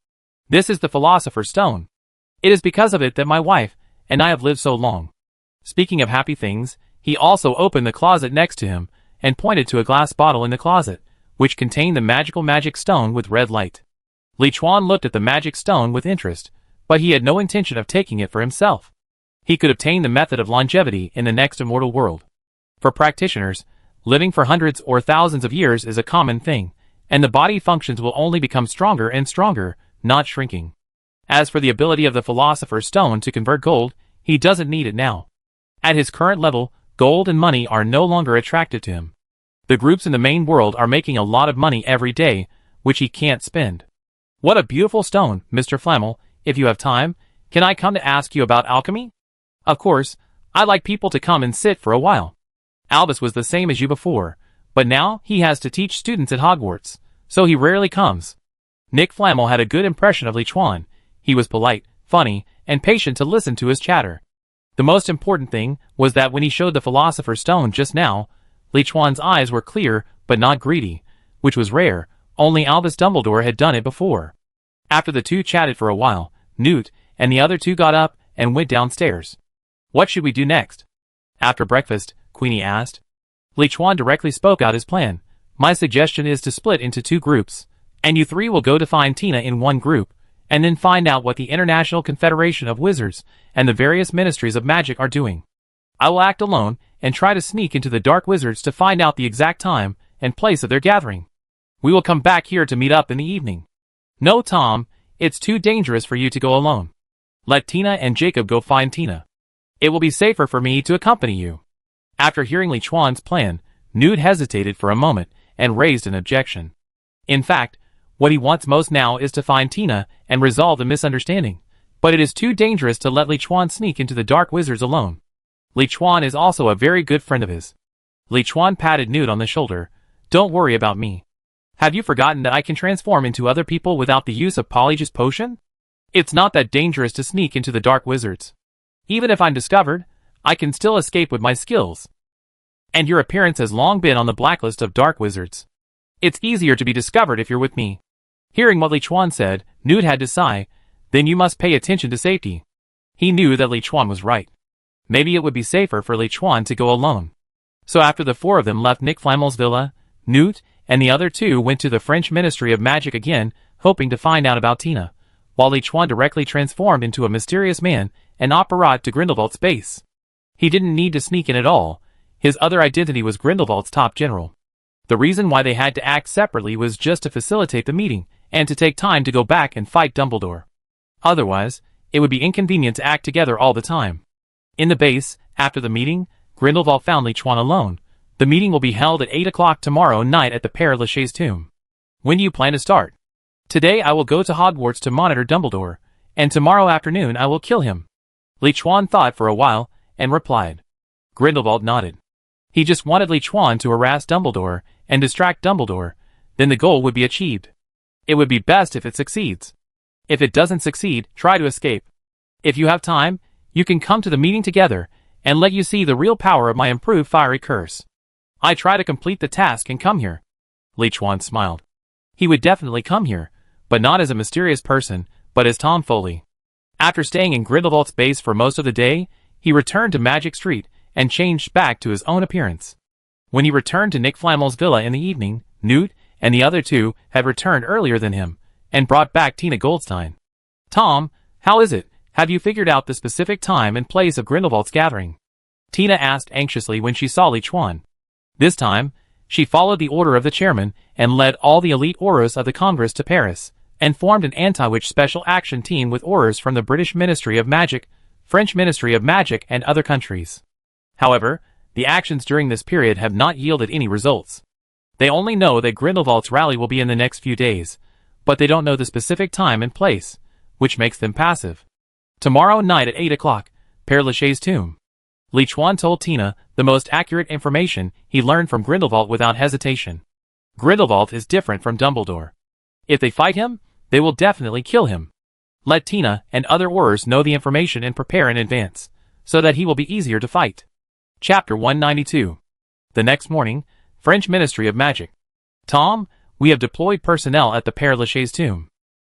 This is the Philosopher's Stone. It is because of it that my wife and I have lived so long. Speaking of happy things, He also opened the closet next to him, and pointed to a glass bottle in the closet, which contained the magic stone with red light. Li Chuan looked at the magic stone with interest, but he had no intention of taking it for himself. He could obtain the method of longevity in the next immortal world. For practitioners, living for hundreds or thousands of years is a common thing, and the body functions will only become stronger and stronger, not shrinking. As for the ability of the Philosopher's Stone to convert gold, he doesn't need it now. At his current level, gold and money are no longer attractive to him. The groups in the main world are making a lot of money every day, which he can't spend. What a beautiful stone, Mr. Flammel. If you have time, can I come to ask you about alchemy? Of course, I like people to come and sit for a while. Albus was the same as you before, but now he has to teach students at Hogwarts, so he rarely comes. Nick Flammel had a good impression of Li Chuan. He was polite, funny, and patient to listen to his chatter. The most important thing was that when he showed the Philosopher's Stone just now, Li Chuan's eyes were clear but not greedy, which was rare. Only Albus Dumbledore had done it before. After the two chatted for a while, Newt and the other two got up and went downstairs. What should we do next? After breakfast, Queenie asked. Li Chuan directly spoke out his plan. My suggestion is to split into two groups, and you three will go to find Tina in one group, and then find out what the International Confederation of Wizards and the various ministries of magic are doing. I will act alone and try to sneak into the Dark Wizards to find out the exact time and place of their gathering. We will come back here to meet up in the evening. No, Tom, it's too dangerous for you to go alone. Let Tina and Jacob go find Tina. It will be safer for me to accompany you. After hearing Li Chuan's plan, Newt hesitated for a moment and raised an objection. In fact, what he wants most now is to find Tina and resolve the misunderstanding, but it is too dangerous to let Li Chuan sneak into the Dark Wizards alone. Li Chuan is also a very good friend of his. Li Chuan patted Newt on the shoulder. Don't worry about me. Have you forgotten that I can transform into other people without the use of Polyjuice Potion? It's not that dangerous to sneak into the Dark Wizards. Even if I'm discovered, I can still escape with my skills. And your appearance has long been on the blacklist of Dark Wizards. It's easier to be discovered if you're with me. Hearing what Li Chuan said, Newt had to sigh. Then you must pay attention to safety. He knew that Li Chuan was right. Maybe it would be safer for Li Chuan to go alone. So after the four of them left Nick Flammel's villa, Newt and the other two went to the French Ministry of Magic again, hoping to find out about Tina, while Li Chuan directly transformed into a mysterious man and operated to Grindelwald's base. He didn't need to sneak in at all. His other identity was Grindelwald's top general. The reason why they had to act separately was just to facilitate the meeting, and to take time to go back and fight Dumbledore. Otherwise, it would be inconvenient to act together all the time. In the base, after the meeting, Grindelwald found Li Chuan alone. The meeting will be held at 8 o'clock tomorrow night at the Père Lachaise tomb. When do you plan to start? Today I will go to Hogwarts to monitor Dumbledore, and tomorrow afternoon I will kill him. Li Chuan thought for a while, and replied. Grindelwald nodded. He just wanted Li Chuan to harass Dumbledore, and distract Dumbledore, then the goal would be achieved. It would be best if it succeeds. If it doesn't succeed, try to escape. If you have time, you can come to the meeting together, and let you see the real power of my improved fiery curse. I try to complete the task and come here. Li Chuan smiled. He would definitely come here, but not as a mysterious person, but as Tom Foley. After staying in Grindelwald's base for most of the day, he returned to Magic Street, and changed back to his own appearance. When he returned to Nick Flammel's villa in the evening, Newt and the other two had returned earlier than him, and brought back Tina Goldstein. Tom, how is it? Have you figured out the specific time and place of Grindelwald's gathering? Tina asked anxiously when she saw Li Chuan. This time, she followed the order of the chairman and led all the elite Aurors of the Congress to Paris, and formed an anti-witch special action team with Aurors from the British Ministry of Magic, French Ministry of Magic and other countries. However, the actions during this period have not yielded any results. They only know that Grindelwald's rally will be in the next few days, but they don't know the specific time and place, which makes them passive. Tomorrow night at 8 o'clock, Père Lachaise tomb. Li Chuan told Tina the most accurate information he learned from Grindelwald without hesitation. Grindelwald is different from Dumbledore. If they fight him, they will definitely kill him. Let Tina and other Aurors know the information and prepare in advance, so that he will be easier to fight. Chapter 192. The next morning, French Ministry of Magic. Tom, we have deployed personnel at the Père Lachaise tomb.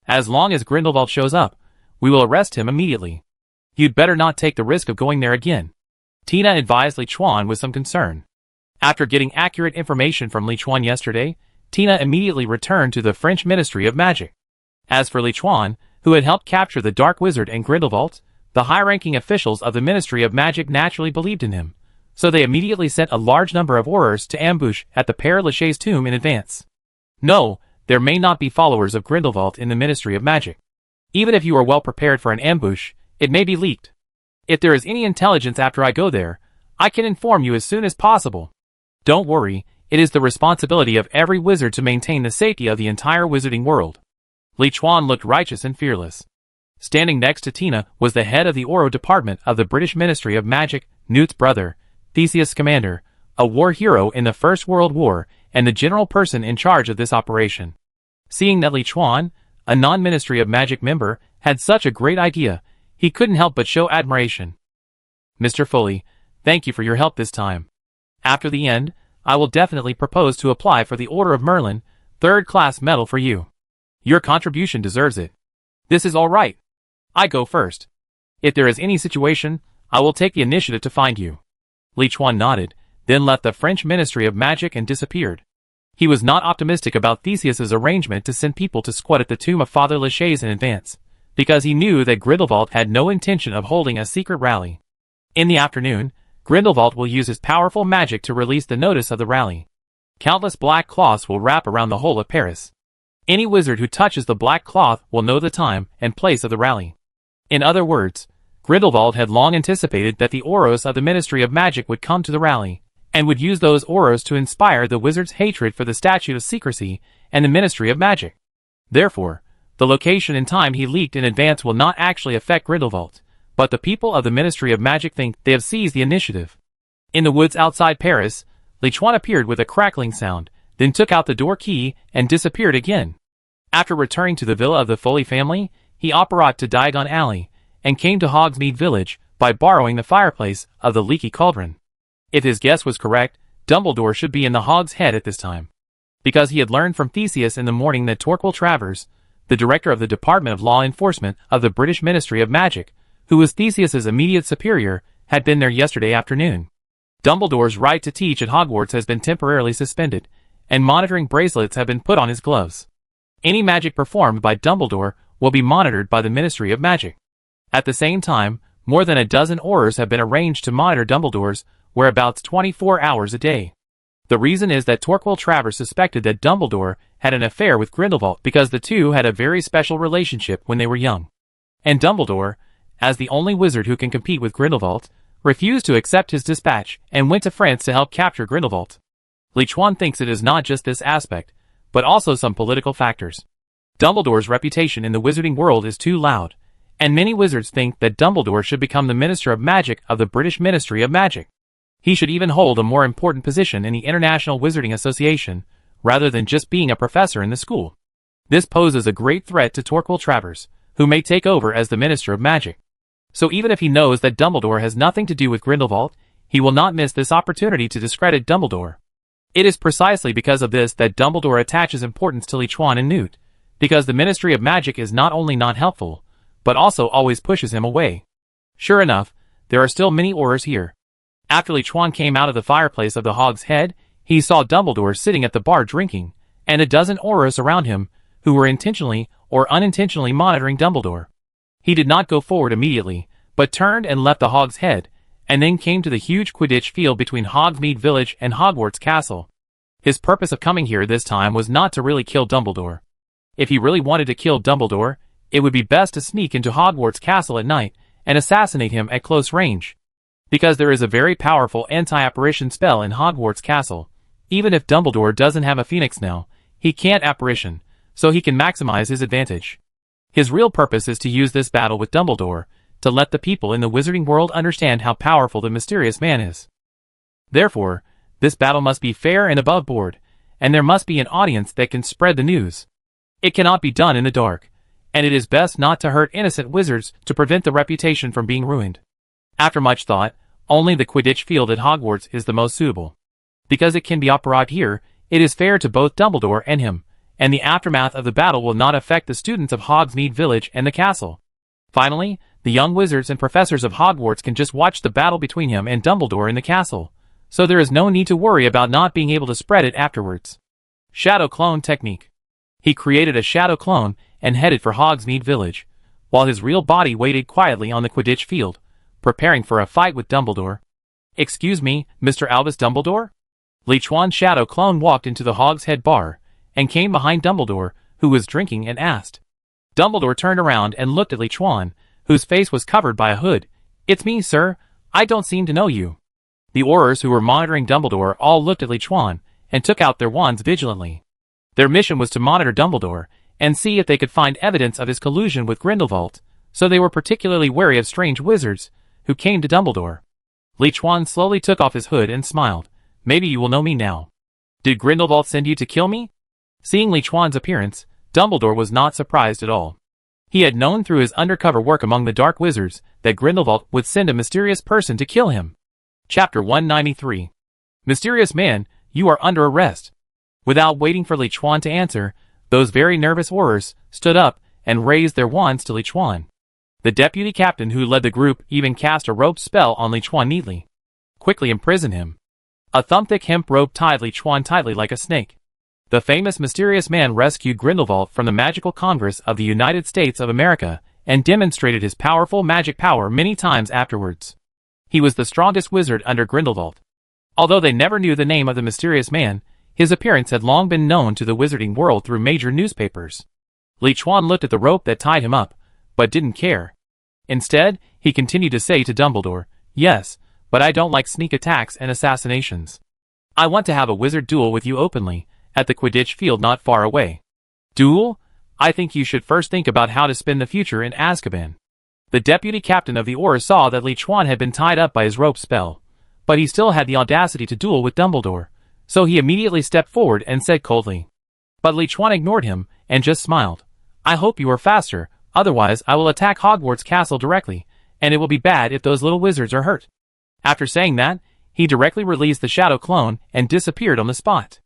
As long as Grindelwald shows up, we will arrest him immediately. You'd better not take the risk of going there again. Tina advised Li Chuan with some concern. After getting accurate information from Li Chuan yesterday, Tina immediately returned to the French Ministry of Magic. As for Li Chuan, who had helped capture the Dark Wizard and Grindelwald, the high-ranking officials of the Ministry of Magic naturally believed in him, so they immediately sent a large number of Aurors to ambush at the Père Lachaise tomb in advance. No, there may not be followers of Grindelwald in the Ministry of Magic. Even if you are well prepared for an ambush, it may be leaked. If there is any intelligence after I go there, I can inform you as soon as possible. Don't worry, it is the responsibility of every wizard to maintain the safety of the entire wizarding world. Li Chuan looked righteous and fearless. Standing next to Tina was the head of the Auro department of the British Ministry of Magic, Newt's brother, Theseus Scamander, a war hero in the First World War and the general person in charge of this operation. Seeing that Li Chuan, a non-Ministry of Magic member, had such a great idea, he couldn't help but show admiration. Mr. Foley, thank you for your help this time. After the end, I will definitely propose to apply for the Order of Merlin, 3rd class medal for you. Your contribution deserves it. This is all right. I go first. If there is any situation, I will take the initiative to find you. Li Chuan nodded, then left the French Ministry of Magic and disappeared. He was not optimistic about Theseus's arrangement to send people to squat at the tomb of Father Lachaise in advance, because he knew that Grindelwald had no intention of holding a secret rally. In the afternoon, Grindelwald will use his powerful magic to release the notice of the rally. Countless black cloths will wrap around the whole of Paris. Any wizard who touches the black cloth will know the time and place of the rally. In other words, Grindelwald had long anticipated that the Auros of the Ministry of Magic would come to the rally, and would use those Auros to inspire the wizard's hatred for the Statute of Secrecy and the Ministry of Magic. Therefore, the location and time he leaked in advance will not actually affect Grindelwald, but the people of the Ministry of Magic think they have seized the initiative. In the woods outside Paris, Li Chuan appeared with a crackling sound, then took out the door key and disappeared again. After returning to the villa of the Foley family, he apparat to Diagon Alley, and came to Hogsmeade Village by borrowing the fireplace of the Leaky Cauldron. If his guess was correct, Dumbledore should be in the Hog's Head at this time. Because he had learned from Theseus in the morning that Torquil Travers, the director of the Department of Law Enforcement of the British Ministry of Magic, who was Theseus's immediate superior, had been there yesterday afternoon. Dumbledore's right to teach at Hogwarts has been temporarily suspended, and monitoring bracelets have been put on his gloves. Any magic performed by Dumbledore will be monitored by the Ministry of Magic. At the same time, more than a dozen Aurors have been arranged to monitor Dumbledore's whereabouts 24 hours a day. The reason is that Torquil Travers suspected that Dumbledore had an affair with Grindelwald because the two had a very special relationship when they were young. And Dumbledore, as the only wizard who can compete with Grindelwald, refused to accept his dispatch and went to France to help capture Grindelwald. Li Chuan thinks it is not just this aspect, but also some political factors. Dumbledore's reputation in the wizarding world is too loud, and many wizards think that Dumbledore should become the Minister of Magic of the British Ministry of Magic. He should even hold a more important position in the International Wizarding Association, rather than just being a professor in the school. This poses a great threat to Torquil Travers, who may take over as the Minister of Magic. So even if he knows that Dumbledore has nothing to do with Grindelwald, he will not miss this opportunity to discredit Dumbledore. It is precisely because of this that Dumbledore attaches importance to Li Chuan and Newt, because the Ministry of Magic is not only not helpful, but also always pushes him away. Sure enough, there are still many Aurors here. After Li Chuan came out of the fireplace of the Hog's Head, he saw Dumbledore sitting at the bar drinking, and a dozen Aurors around him, who were intentionally or unintentionally monitoring Dumbledore. He did not go forward immediately, but turned and left the Hog's Head, and then came to the huge Quidditch field between Hogsmeade Village and Hogwarts Castle. His purpose of coming here this time was not to really kill Dumbledore. If he really wanted to kill Dumbledore, it would be best to sneak into Hogwarts Castle at night and assassinate him at close range. Because there is a very powerful anti-apparition spell in Hogwarts Castle. Even if Dumbledore doesn't have a phoenix now, he can't apparition, so he can maximize his advantage. His real purpose is to use this battle with Dumbledore, to let the people in the wizarding world understand how powerful the mysterious man is. Therefore, this battle must be fair and above board, and there must be an audience that can spread the news. It cannot be done in the dark, and it is best not to hurt innocent wizards to prevent the reputation from being ruined. After much thought, only the Quidditch field at Hogwarts is the most suitable. Because it can be operated here, it is fair to both Dumbledore and him, and the aftermath of the battle will not affect the students of Hogsmeade Village and the castle. Finally, The young wizards and professors of Hogwarts can just watch the battle between him and Dumbledore in the castle, so there is no need to worry about not being able to spread it afterwards. Shadow Clone Technique. He created a shadow clone and headed for Hogsmeade Village, while his real body waited quietly on the Quidditch field, preparing for a fight with Dumbledore. "Excuse me, Mr. Albus Dumbledore?" Li Chuan's shadow clone walked into the Hogshead bar, and came behind Dumbledore, who was drinking, and asked. Dumbledore turned around and looked at Li Chuan, whose face was covered by a hood. "It's me, sir. I don't seem to know you." The Aurors who were monitoring Dumbledore all looked at Li Chuan, and took out their wands vigilantly. Their mission was to monitor Dumbledore, and see if they could find evidence of his collusion with Grindelwald, so they were particularly wary of strange wizards, who came to Dumbledore. Li Chuan slowly took off his hood and smiled. "Maybe you will know me now. Did Grindelwald send you to kill me?" Seeing Li Chuan's appearance, Dumbledore was not surprised at all. He had known through his undercover work among the Dark Wizards that Grindelwald would send a mysterious person to kill him. Chapter 193. Mysterious Man, you are under arrest. Without waiting for Li Chuan to answer, those very nervous Aurors stood up and raised their wands to Li Chuan. The deputy captain who led the group even cast a rope spell on Li Chuan neatly. Quickly imprison him. A thumb-thick hemp rope tied Li Chuan tightly like a snake. The famous mysterious man rescued Grindelwald from the Magical Congress of the United States of America and demonstrated his powerful magic power many times afterwards. He was the strongest wizard under Grindelwald. Although they never knew the name of the mysterious man, his appearance had long been known to the wizarding world through major newspapers. Li Chuan looked at the rope that tied him up, but didn't care. Instead, he continued to say to Dumbledore, "Yes, but I don't like sneak attacks and assassinations. I want to have a wizard duel with you openly, at the Quidditch field not far away." "Duel? I think you should first think about how to spend the future in Azkaban." The deputy captain of the Aurors saw that Li Chuan had been tied up by his rope spell, but he still had the audacity to duel with Dumbledore, so he immediately stepped forward and said coldly. But Li Chuan ignored him, and just smiled. "I hope you are faster, otherwise I will attack Hogwarts Castle directly, and it will be bad if those little wizards are hurt." After saying that, he directly released the shadow clone and disappeared on the spot.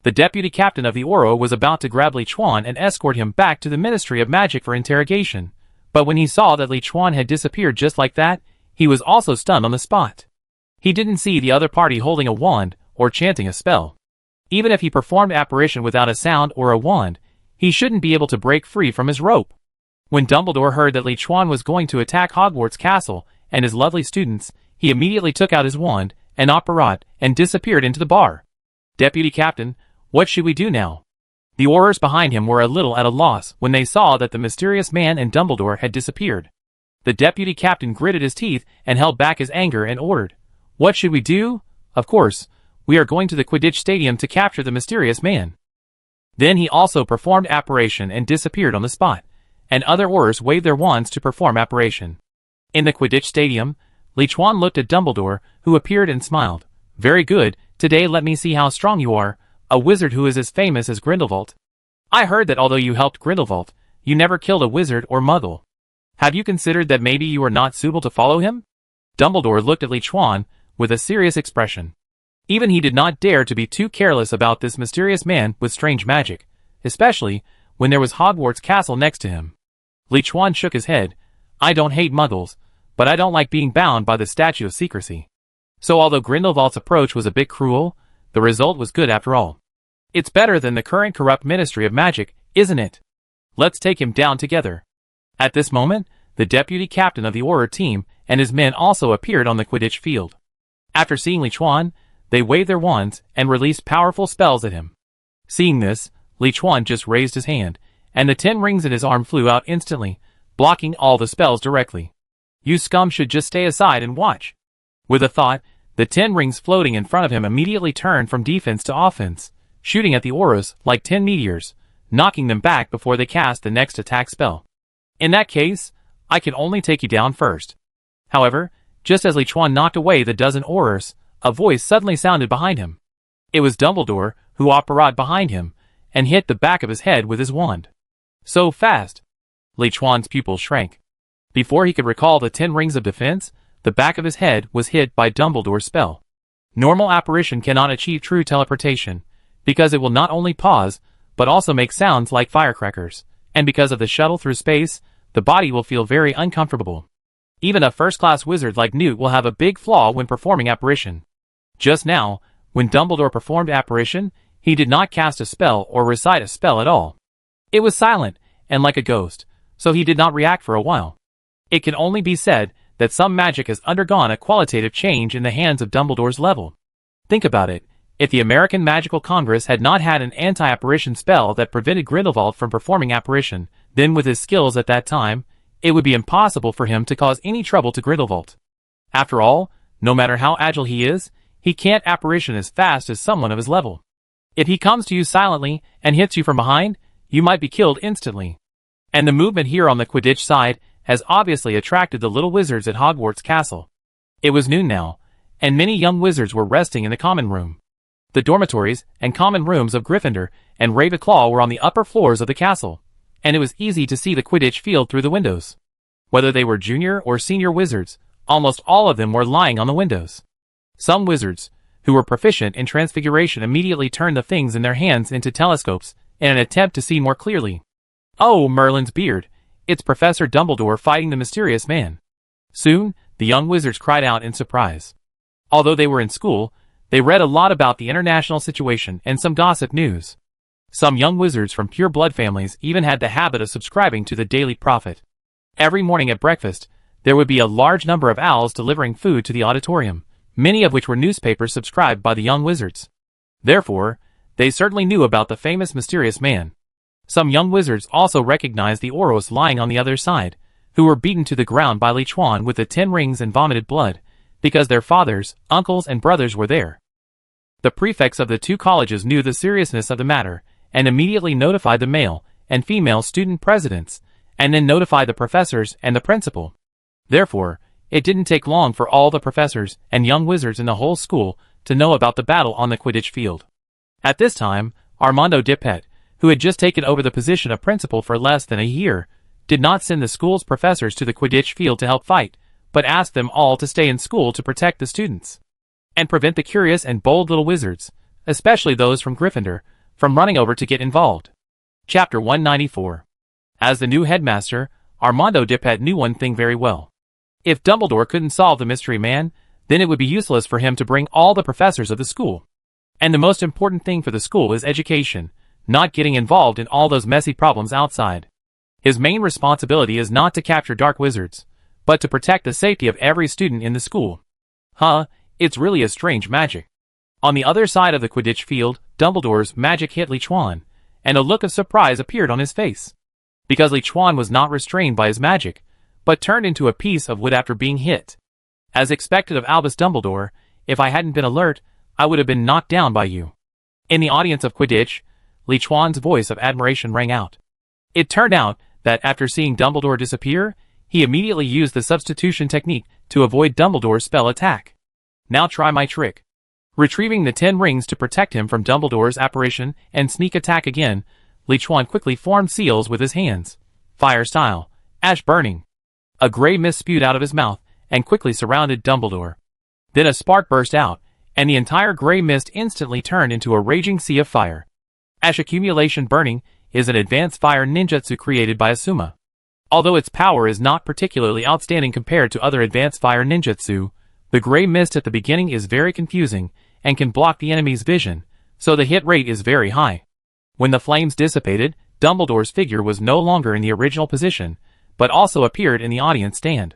The deputy captain of the Auror was about to grab Li Chuan and escort him back to the Ministry of Magic for interrogation, but when he saw that Li Chuan had disappeared just like that, he was also stunned on the spot. He didn't see the other party holding a wand or chanting a spell. Even if he performed apparition without a sound or a wand, he shouldn't be able to break free from his rope. When Dumbledore heard that Li Chuan was going to attack Hogwarts Castle and his lovely students, he immediately took out his wand and apparat and disappeared into the bar. "Deputy Captain, what should we do now?" The Aurors behind him were a little at a loss when they saw that the mysterious man and Dumbledore had disappeared. The deputy captain gritted his teeth and held back his anger and ordered, "What should we do? Of course, we are going to the Quidditch Stadium to capture the mysterious man." Then he also performed apparition and disappeared on the spot, and other Aurors waved their wands to perform apparition. In the Quidditch Stadium, Li Chuan looked at Dumbledore, who appeared and smiled. "Very good, today let me see how strong you are, a wizard who is as famous as Grindelwald. I heard that although you helped Grindelwald, you never killed a wizard or muggle. Have you considered that maybe you are not suitable to follow him?" Dumbledore looked at Li Chuan with a serious expression. Even he did not dare to be too careless about this mysterious man with strange magic, especially when there was Hogwarts Castle next to him. Li Chuan shook his head. "I don't hate muggles, but I don't like being bound by the statute of secrecy." So although Grindelwald's approach was a bit cruel, the result was good after all. It's better than the current corrupt Ministry of Magic, isn't it? Let's take him down together. At this moment, the deputy captain of the Auror team and his men also appeared on the Quidditch field. After seeing Li Chuan, they waved their wands and released powerful spells at him. Seeing this, Li Chuan just raised his hand, and the 10 rings in his arm flew out instantly, blocking all the spells directly. "You scum should just stay aside and watch." With a thought, the 10 rings floating in front of him immediately turned from defense to offense, shooting at the Aurors like 10 meteors, knocking them back before they cast the next attack spell. "In that case, I can only take you down first." However, just as Li Chuan knocked away the dozen Aurors, a voice suddenly sounded behind him. It was Dumbledore, who apparat behind him, and hit the back of his head with his wand. So fast! Li Chuan's pupils shrank. Before he could recall the 10 rings of defense, the back of his head was hit by Dumbledore's spell. Normal apparition cannot achieve true teleportation, because it will not only pause, but also make sounds like firecrackers, and because of the shuttle through space, the body will feel very uncomfortable. Even a first-class wizard like Newt will have a big flaw when performing apparition. Just now, when Dumbledore performed apparition, he did not cast a spell or recite a spell at all. It was silent, and like a ghost, so he did not react for a while. It can only be said that some magic has undergone a qualitative change in the hands of Dumbledore's level. Think about it. If the American Magical Congress had not had an anti-apparition spell that prevented Grindelwald from performing apparition, then with his skills at that time, it would be impossible for him to cause any trouble to Grindelwald. After all, no matter how agile he is, he can't apparition as fast as someone of his level. If he comes to you silently and hits you from behind, you might be killed instantly. And the movement here on the Quidditch side has obviously attracted the little wizards at Hogwarts Castle. It was noon now, and many young wizards were resting in the common room. The dormitories and common rooms of Gryffindor and Ravenclaw were on the upper floors of the castle, and it was easy to see the Quidditch field through the windows. Whether they were junior or senior wizards, almost all of them were lying on the windows. Some wizards, who were proficient in transfiguration, immediately turned the things in their hands into telescopes in an attempt to see more clearly. Oh, Merlin's beard! It's Professor Dumbledore fighting the mysterious man. Soon, the young wizards cried out in surprise. Although they were in school, they read a lot about the international situation and some gossip news. Some young wizards from pure-blood families even had the habit of subscribing to the Daily Prophet. Every morning at breakfast, there would be a large number of owls delivering food to the auditorium, many of which were newspapers subscribed by the young wizards. Therefore, they certainly knew about the famous mysterious man. Some young wizards also recognized the Oros lying on the other side, who were beaten to the ground by Lichuan with the 10 rings and vomited blood, because their fathers, uncles, and brothers were there. The prefects of the two colleges knew the seriousness of the matter, and immediately notified the male and female student presidents, and then notified the professors and the principal. Therefore, it didn't take long for all the professors and young wizards in the whole school to know about the battle on the Quidditch field. At this time, Armando Dippet, who had just taken over the position of principal for less than a year, did not send the school's professors to the Quidditch field to help fight, but asked them all to stay in school to protect the students and prevent the curious and bold little wizards, especially those from Gryffindor, from running over to get involved. Chapter 194. As the new headmaster, Armando Dippet knew one thing very well. If Dumbledore couldn't solve the mystery man, then it would be useless for him to bring all the professors of the school. And the most important thing for the school is education, not getting involved in all those messy problems outside. His main responsibility is not to capture dark wizards, but to protect the safety of every student in the school. It's really a strange magic. On the other side of the Quidditch field, Dumbledore's magic hit Lichuan, and a look of surprise appeared on his face. Because Lichuan was not restrained by his magic, but turned into a piece of wood after being hit. As expected of Albus Dumbledore, if I hadn't been alert, I would have been knocked down by you. In the audience of Quidditch, Lichuan's voice of admiration rang out. It turned out that after seeing Dumbledore disappear, he immediately used the substitution technique to avoid Dumbledore's spell attack. Now try my trick. Retrieving the 10 rings to protect him from Dumbledore's apparition and sneak attack again, Lichuan quickly formed seals with his hands. Fire style. Ash burning. A gray mist spewed out of his mouth and quickly surrounded Dumbledore. Then a spark burst out, and the entire gray mist instantly turned into a raging sea of fire. Ash accumulation burning is an advanced fire ninjutsu created by Asuma. Although its power is not particularly outstanding compared to other advanced fire ninjutsu, the gray mist at the beginning is very confusing and can block the enemy's vision, so the hit rate is very high. When the flames dissipated, Dumbledore's figure was no longer in the original position, but also appeared in the audience stand.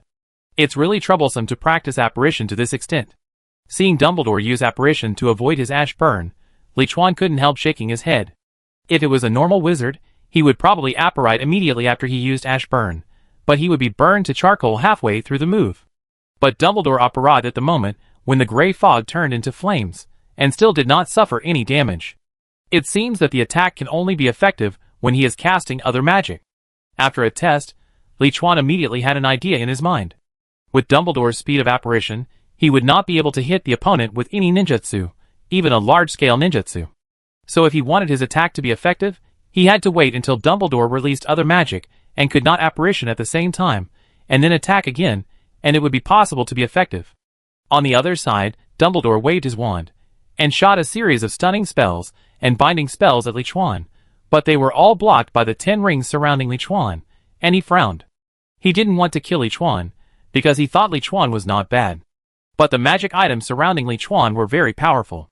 It's really troublesome to practice apparition to this extent. Seeing Dumbledore use apparition to avoid his ash burn, Lichuan couldn't help shaking his head. If it was a normal wizard, he would probably apparite immediately after he used ash burn, but he would be burned to charcoal halfway through the move. But Dumbledore apparat at the moment when the gray fog turned into flames, and still did not suffer any damage. It seems that the attack can only be effective when he is casting other magic. After a test, Lichuan immediately had an idea in his mind. With Dumbledore's speed of apparition, he would not be able to hit the opponent with any ninjutsu, even a large-scale ninjutsu. So if he wanted his attack to be effective, he had to wait until Dumbledore released other magic and could not apparition at the same time, and then attack again, and it would be possible to be effective. On the other side, Dumbledore waved his wand, and shot a series of stunning spells and binding spells at Lichuan, but they were all blocked by the 10 rings surrounding Lichuan, and he frowned. He didn't want to kill Lichuan, because he thought Li Chuan was not bad. But the magic items surrounding Li Chuan were very powerful.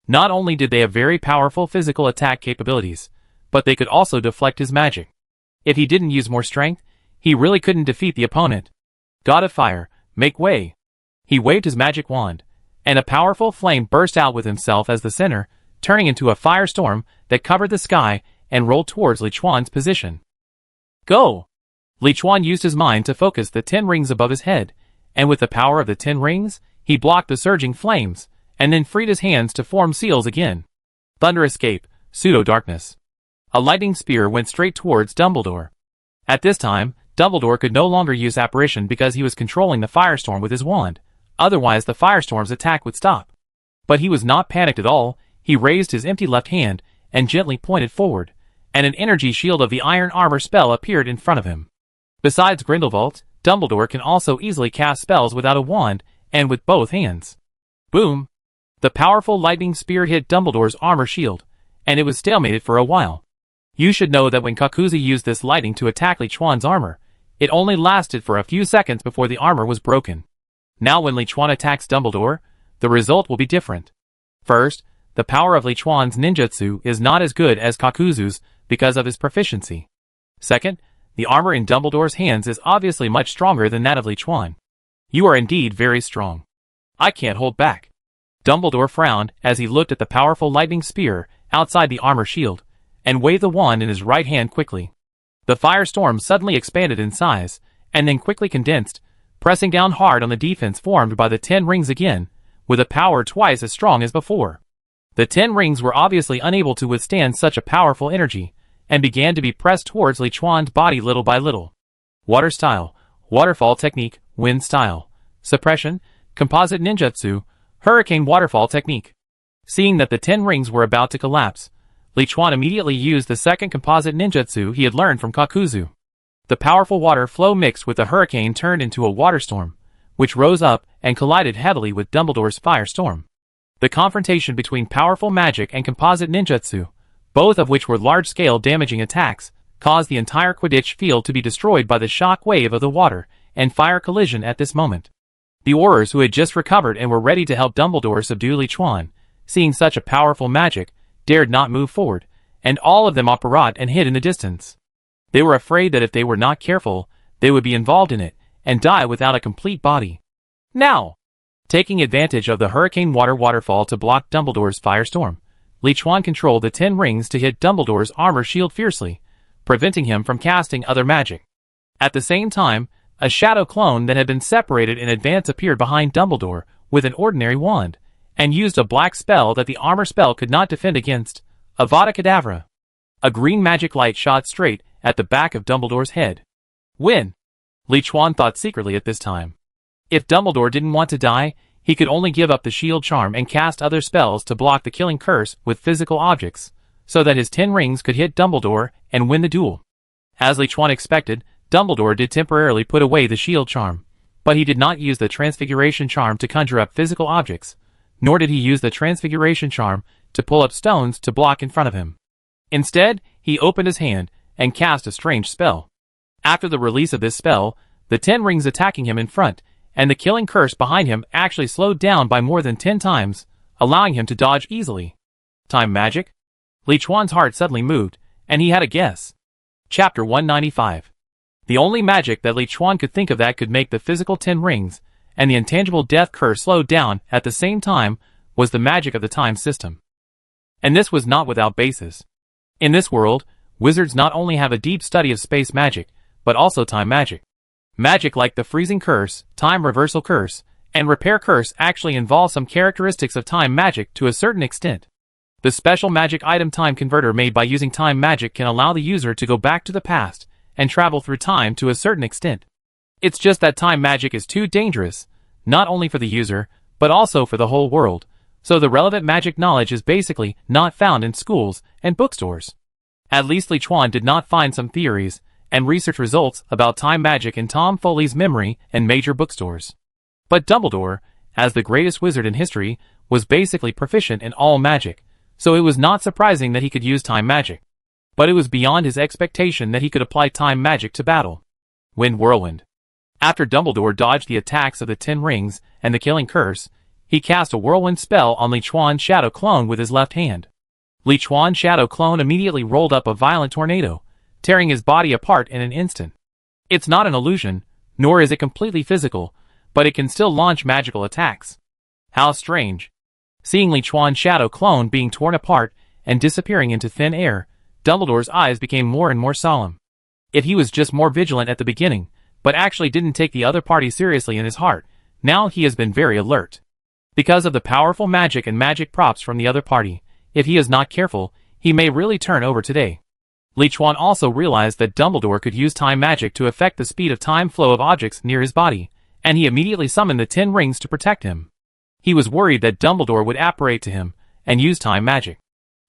Not only did they have very powerful physical attack capabilities, but they could also deflect his magic. If he didn't use more strength, he really couldn't defeat the opponent. God of Fire, make way! He waved his magic wand, and a powerful flame burst out with himself as the center, turning into a firestorm that covered the sky and rolled towards Li Chuan's position. Go! Li Chuan used his mind to focus the 10 rings above his head, and with the power of the 10 rings, he blocked the surging flames, and then freed his hands to form seals again. Thunder escape, pseudo-darkness. A lightning spear went straight towards Dumbledore. At this time, Dumbledore could no longer use apparition because he was controlling the firestorm with his wand, otherwise the firestorm's attack would stop. But he was not panicked at all. He raised his empty left hand and gently pointed forward, and an energy shield of the iron armor spell appeared in front of him. Besides Grindelwald, Dumbledore can also easily cast spells without a wand and with both hands. Boom! The powerful lightning spear hit Dumbledore's armor shield, and it was stalemated for a while. You should know that when Kakuzu used this lightning to attack Li Chuan's armor, it only lasted for a few seconds before the armor was broken. Now when Li Chuan attacks Dumbledore, the result will be different. First, the power of Li Chuan's ninjutsu is not as good as Kakuzu's because of his proficiency. Second, the armor in Dumbledore's hands is obviously much stronger than that of Li Chuan. You are indeed very strong. I can't hold back. Dumbledore frowned as he looked at the powerful lightning spear outside the armor shield, and waved the wand in his right hand quickly. The firestorm suddenly expanded in size, and then quickly condensed, pressing down hard on the defense formed by the 10 rings again, with a power twice as strong as before. The 10 rings were obviously unable to withstand such a powerful energy, and began to be pressed towards Li Chuan's body little by little. Water style, waterfall technique, wind style, suppression, composite ninjutsu, hurricane waterfall technique. Seeing that the 10 rings were about to collapse, Li Chuan immediately used the second composite ninjutsu he had learned from Kakuzu. The powerful water flow mixed with the hurricane turned into a water storm, which rose up and collided heavily with Dumbledore's firestorm. The confrontation between powerful magic and composite ninjutsu, both of which were large-scale damaging attacks, caused the entire Quidditch field to be destroyed by the shock wave of the water and fire collision at this moment. The Aurors who had just recovered and were ready to help Dumbledore subdue Li Chuan, seeing such a powerful magic, dared not move forward, and all of them apparat and hid in the distance. They were afraid that if they were not careful, they would be involved in it, and die without a complete body. Now! Taking advantage of the hurricane waterfall to block Dumbledore's firestorm, Li Chuan controlled the 10 rings to hit Dumbledore's armor shield fiercely, preventing him from casting other magic. At the same time, a shadow clone that had been separated in advance appeared behind Dumbledore with an ordinary wand, and used a black spell that the armor spell could not defend against, Avada Kedavra. A green magic light shot straight at the back of Dumbledore's head. Win! Li Chuan thought secretly at this time. If Dumbledore didn't want to die, he could only give up the shield charm and cast other spells to block the killing curse with physical objects, so that his 10 rings could hit Dumbledore and win the duel. As Li Chuan expected, Dumbledore did temporarily put away the shield charm, but he did not use the transfiguration charm to conjure up physical objects, nor did he use the transfiguration charm to pull up stones to block in front of him. Instead, he opened his hand and cast a strange spell. After the release of this spell, the 10 rings attacking him in front, and the killing curse behind him actually slowed down by more than 10 times, allowing him to dodge easily. Time magic? Li Chuan's heart suddenly moved, and he had a guess. Chapter 195. The only magic that Li Chuan could think of that could make the physical 10 rings and the intangible death curse slowed down at the same time was the magic of the time system. And this was not without basis. In this world, wizards not only have a deep study of space magic, but also time magic. Magic like the freezing curse, time reversal curse, and repair curse actually involve some characteristics of time magic to a certain extent. The special magic item time converter made by using time magic can allow the user to go back to the past and travel through time to a certain extent. It's just that time magic is too dangerous, not only for the user, but also for the whole world, so the relevant magic knowledge is basically not found in schools and bookstores. At least Li Chuan did not find some theories and research results about time magic in Tom Foley's memory and major bookstores. But Dumbledore, as the greatest wizard in history, was basically proficient in all magic, so it was not surprising that he could use time magic. But it was beyond his expectation that he could apply time magic to battle. Wind Whirlwind. After Dumbledore dodged the attacks of the Ten Rings and the Killing Curse, he cast a whirlwind spell on Li Chuan's Shadow Clone with his left hand. Li Chuan's Shadow Clone immediately rolled up a violent tornado, tearing his body apart in an instant. It's not an illusion, nor is it completely physical, but it can still launch magical attacks. How strange. Seeing Li Chuan's Shadow Clone being torn apart and disappearing into thin air, Dumbledore's eyes became more and more solemn. If he was just more vigilant at the beginning, but actually didn't take the other party seriously in his heart, now he has been very alert. Because of the powerful magic and magic props from the other party, if he is not careful, he may really turn over today. Li Chuan also realized that Dumbledore could use time magic to affect the speed of time flow of objects near his body, and he immediately summoned the Ten Rings to protect him. He was worried that Dumbledore would apparate to him and use time magic.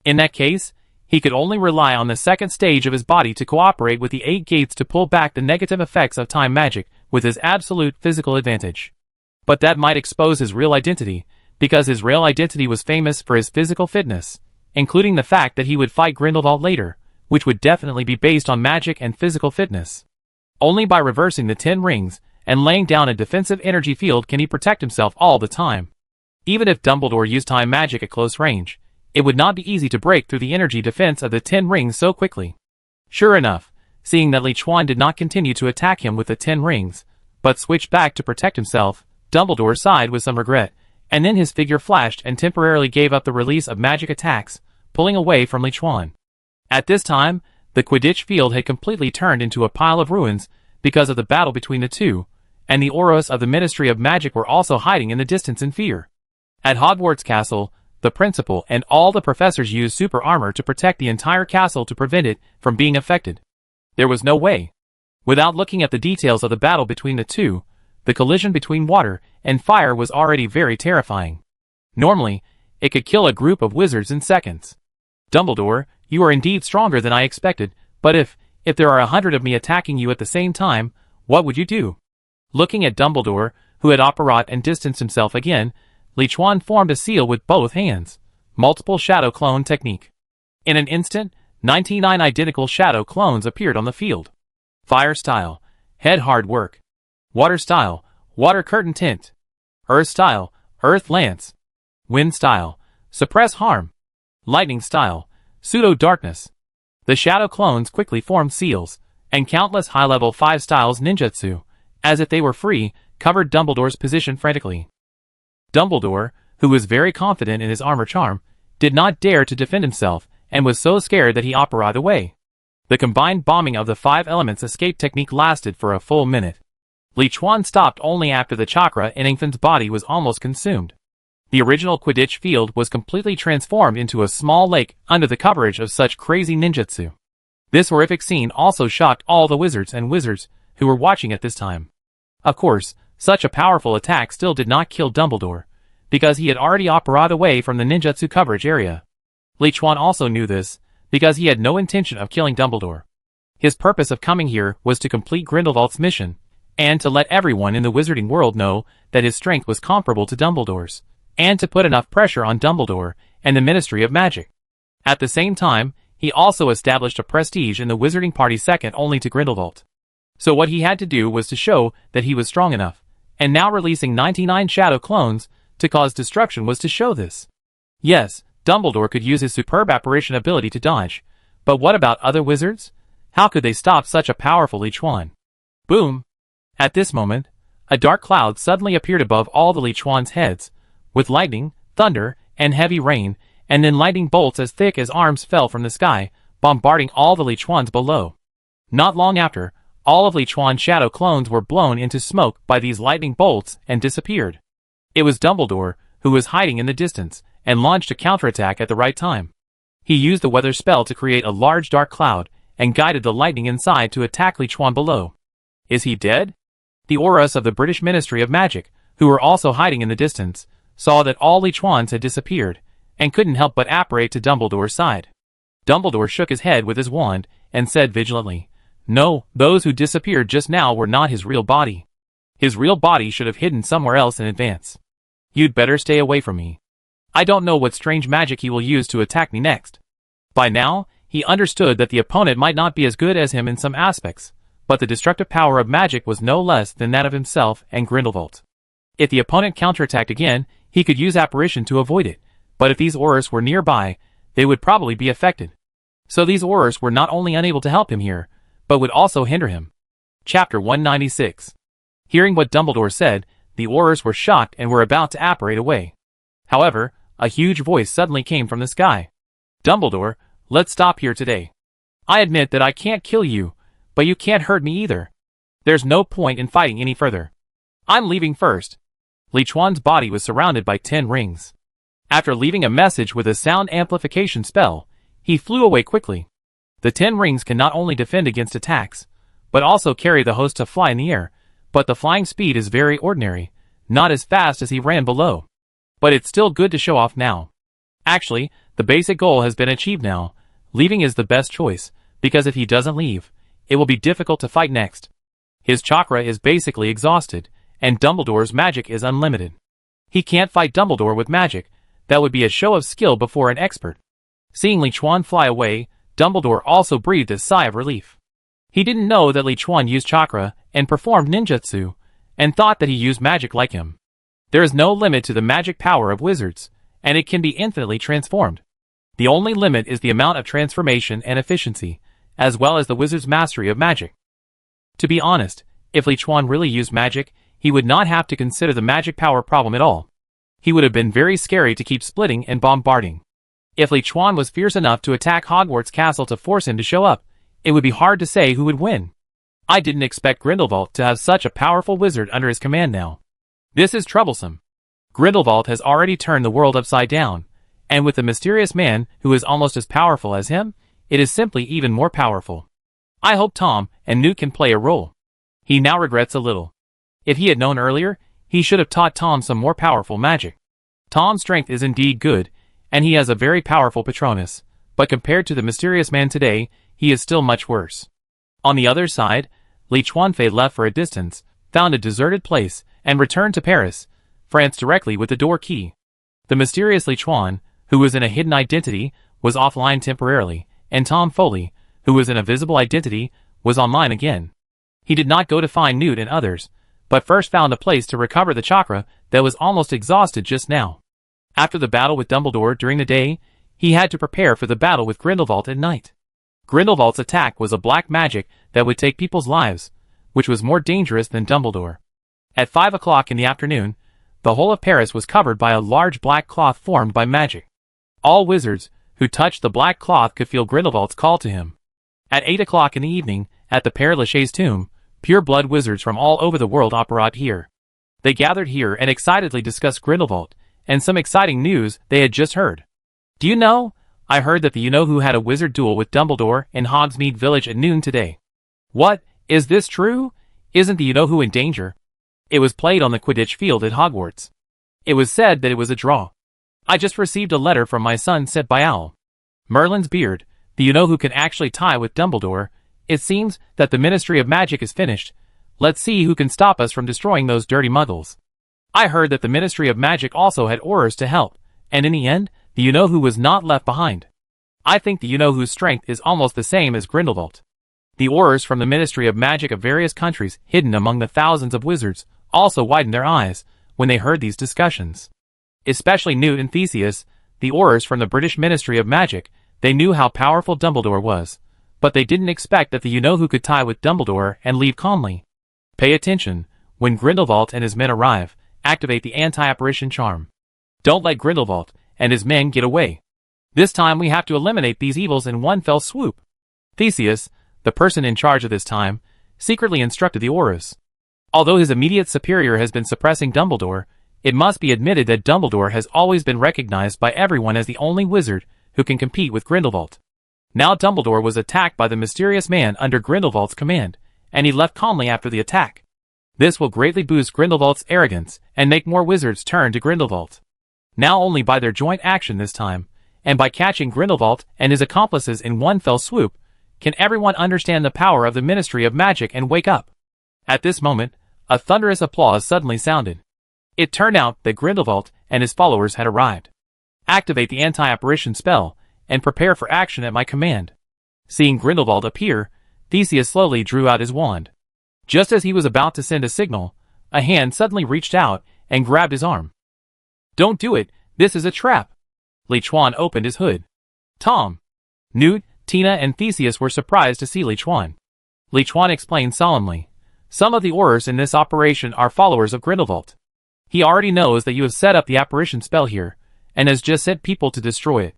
In that case, he could only rely on the second stage of his body to cooperate with the 8 gates to pull back the negative effects of time magic with his absolute physical advantage. But that might expose his real identity, because his real identity was famous for his physical fitness, including the fact that he would fight Grindelwald later, which would definitely be based on magic and physical fitness. Only by reversing the 10 rings and laying down a defensive energy field can he protect himself all the time. Even if Dumbledore used time magic at close range, it would not be easy to break through the energy defense of the 10 rings so quickly. Sure enough, seeing that Li Chuan did not continue to attack him with the 10 rings, but switched back to protect himself, Dumbledore sighed with some regret, and then his figure flashed and temporarily gave up the release of magic attacks, pulling away from Li Chuan. At this time, the Quidditch field had completely turned into a pile of ruins because of the battle between the two, and the Aurors of the Ministry of Magic were also hiding in the distance in fear. At Hogwarts Castle, the principal and all the professors used super armor to protect the entire castle to prevent it from being affected. There was no way. Without looking at the details of the battle between the two, the collision between water and fire was already very terrifying. Normally, it could kill a group of wizards in seconds. Dumbledore, you are indeed stronger than I expected, but if there are 100 of me attacking you at the same time, what would you do? Looking at Dumbledore, who had apparat and distanced himself again, Li Chuan formed a seal with both hands, multiple shadow clone technique. In an instant, 99 identical shadow clones appeared on the field. Fire style, head hard work. Water style, water curtain tint. Earth style, earth lance. Wind style, suppress harm. Lightning style, pseudo darkness. The shadow clones quickly formed seals, and countless high-level 5 styles ninjutsu, as if they were free, covered Dumbledore's position frantically. Dumbledore, who was very confident in his armor charm, did not dare to defend himself and was so scared that he apparated away. The combined bombing of the 5 elements escape technique lasted for a full minute. Li Chuan stopped only after the chakra in Ingfin's body was almost consumed. The original Quidditch field was completely transformed into a small lake under the coverage of such crazy ninjutsu. This horrific scene also shocked all the wizards who were watching at this time. Of course, such a powerful attack still did not kill Dumbledore, because he had already apparated away from the ninjutsu coverage area. Li Chuan also knew this, because he had no intention of killing Dumbledore. His purpose of coming here was to complete Grindelwald's mission, and to let everyone in the wizarding world know that his strength was comparable to Dumbledore's, and to put enough pressure on Dumbledore and the Ministry of Magic. At the same time, he also established a prestige in the wizarding party second only to Grindelwald. So what he had to do was to show that he was strong enough, and now releasing 99 shadow clones to cause destruction was to show this. Yes, Dumbledore could use his superb apparition ability to dodge, but what about other wizards? How could they stop such a powerful Li Chuan? Boom! At this moment, a dark cloud suddenly appeared above all the Li Chuan's heads, with lightning, thunder, and heavy rain, and then lightning bolts as thick as arms fell from the sky, bombarding all the Li Chuans below. Not long after, all of Li Chuan's shadow clones were blown into smoke by these lightning bolts and disappeared. It was Dumbledore, who was hiding in the distance, and launched a counterattack at the right time. He used the weather spell to create a large dark cloud, and guided the lightning inside to attack Li Chuan below. Is he dead? The Aurors of the British Ministry of Magic, who were also hiding in the distance, saw that all Li Chuans had disappeared, and couldn't help but apparate to Dumbledore's side. Dumbledore shook his head with his wand, and said vigilantly, "No, those who disappeared just now were not his real body. His real body should have hidden somewhere else in advance. You'd better stay away from me. I don't know what strange magic he will use to attack me next." By now, he understood that the opponent might not be as good as him in some aspects, but the destructive power of magic was no less than that of himself and Grindelwald. If the opponent counterattacked again, he could use apparition to avoid it, but if these aurors were nearby, they would probably be affected. So these aurors were not only unable to help him here, but would also hinder him. Chapter 196. Hearing what Dumbledore said, the aurors were shocked and were about to apparate away. However, a huge voice suddenly came from the sky. Dumbledore, let's stop here today. I admit that I can't kill you, but you can't hurt me either. There's no point in fighting any further. I'm leaving first. Li Chuan's body was surrounded by 10 rings. After leaving a message with a sound amplification spell, he flew away quickly. The 10 rings can not only defend against attacks, but also carry the host to fly in the air, but the flying speed is very ordinary, not as fast as he ran below. But it's still good to show off now. Actually, the basic goal has been achieved now. Leaving is the best choice, because if he doesn't leave, it will be difficult to fight next. His chakra is basically exhausted, and Dumbledore's magic is unlimited. He can't fight Dumbledore with magic. That would be a show of skill before an expert. Seeing Li Chuan fly away, Dumbledore also breathed a sigh of relief. He didn't know that Li Chuan used chakra and performed ninjutsu, and thought that he used magic like him. There is no limit to the magic power of wizards, and it can be infinitely transformed. The only limit is the amount of transformation and efficiency, as well as the wizard's mastery of magic. To be honest, if Li Chuan really used magic, he would not have to consider the magic power problem at all. He would have been very scary to keep splitting and bombarding. If Li Chuan was fierce enough to attack Hogwarts Castle to force him to show up, it would be hard to say who would win. I didn't expect Grindelwald to have such a powerful wizard under his command now. This is troublesome. Grindelwald has already turned the world upside down, and with the mysterious man who is almost as powerful as him, it is simply even more powerful. I hope Tom and Newt can play a role. He now regrets a little. If he had known earlier, he should have taught Tom some more powerful magic. Tom's strength is indeed good, and he has a very powerful Patronus, but compared to the mysterious man today, he is still much worse. On the other side, Li Chuanfei left for a distance, found a deserted place, and returned to Paris, France directly with the door key. The mysterious Li Chuan, who was in a hidden identity, was offline temporarily, and Tom Foley, who was in a visible identity, was online again. He did not go to find Newt and others, but first found a place to recover the chakra that was almost exhausted just now. After the battle with Dumbledore during the day, he had to prepare for the battle with Grindelwald at night. Grindelwald's attack was a black magic that would take people's lives, which was more dangerous than Dumbledore. At 5 o'clock in the afternoon, the whole of Paris was covered by a large black cloth formed by magic. All wizards who touched the black cloth could feel Grindelwald's call to him. At 8 o'clock in the evening, at the Père Lachaise tomb, pure-blood wizards from all over the world operated here. They gathered here and excitedly discussed Grindelwald, and some exciting news they had just heard. Do you know? I heard that the you-know-who had a wizard duel with Dumbledore in Hogsmeade Village at noon today. What? Is this true? Isn't the you-know-who in danger? It was played on the Quidditch field at Hogwarts. It was said that it was a draw. I just received a letter from my son sent by Owl. Merlin's beard, the you-know-who can actually tie with Dumbledore. It seems that the Ministry of Magic is finished. Let's see who can stop us from destroying those dirty muggles. I heard that the Ministry of Magic also had aurors to help, and in the end, the you-know-who was not left behind. I think the you-know-who's strength is almost the same as Grindelwald. The aurors from the Ministry of Magic of various countries hidden among the thousands of wizards also widened their eyes when they heard these discussions. Especially Newt and Theseus, the aurors from the British Ministry of Magic. They knew how powerful Dumbledore was, but they didn't expect that the you-know-who could tie with Dumbledore and leave calmly. Pay attention. When Grindelwald and his men arrive, activate the anti-apparition charm. Don't let Grindelwald and his men get away. This time we have to eliminate these evils in one fell swoop. Theseus, the person in charge of this time, secretly instructed the aurors. Although his immediate superior has been suppressing Dumbledore, it must be admitted that Dumbledore has always been recognized by everyone as the only wizard who can compete with Grindelwald. Now Dumbledore was attacked by the mysterious man under Grindelwald's command, and he left calmly after the attack. This will greatly boost Grindelwald's arrogance and make more wizards turn to Grindelwald. Now only by their joint action this time, and by catching Grindelwald and his accomplices in one fell swoop, can everyone understand the power of the Ministry of Magic and wake up. At this moment, a thunderous applause suddenly sounded. It turned out that Grindelwald and his followers had arrived. Activate the anti-apparition spell, and prepare for action at my command. Seeing Grindelwald appear, Theseus slowly drew out his wand. Just as he was about to send a signal, a hand suddenly reached out and grabbed his arm. "Don't do it, this is a trap." Li Chuan opened his hood. Tom, Newt, Tina and Theseus were surprised to see Li Chuan. Li Chuan explained solemnly, "Some of the Aurors in this operation are followers of Grindelwald. He already knows that you have set up the apparition spell here, and has just sent people to destroy it.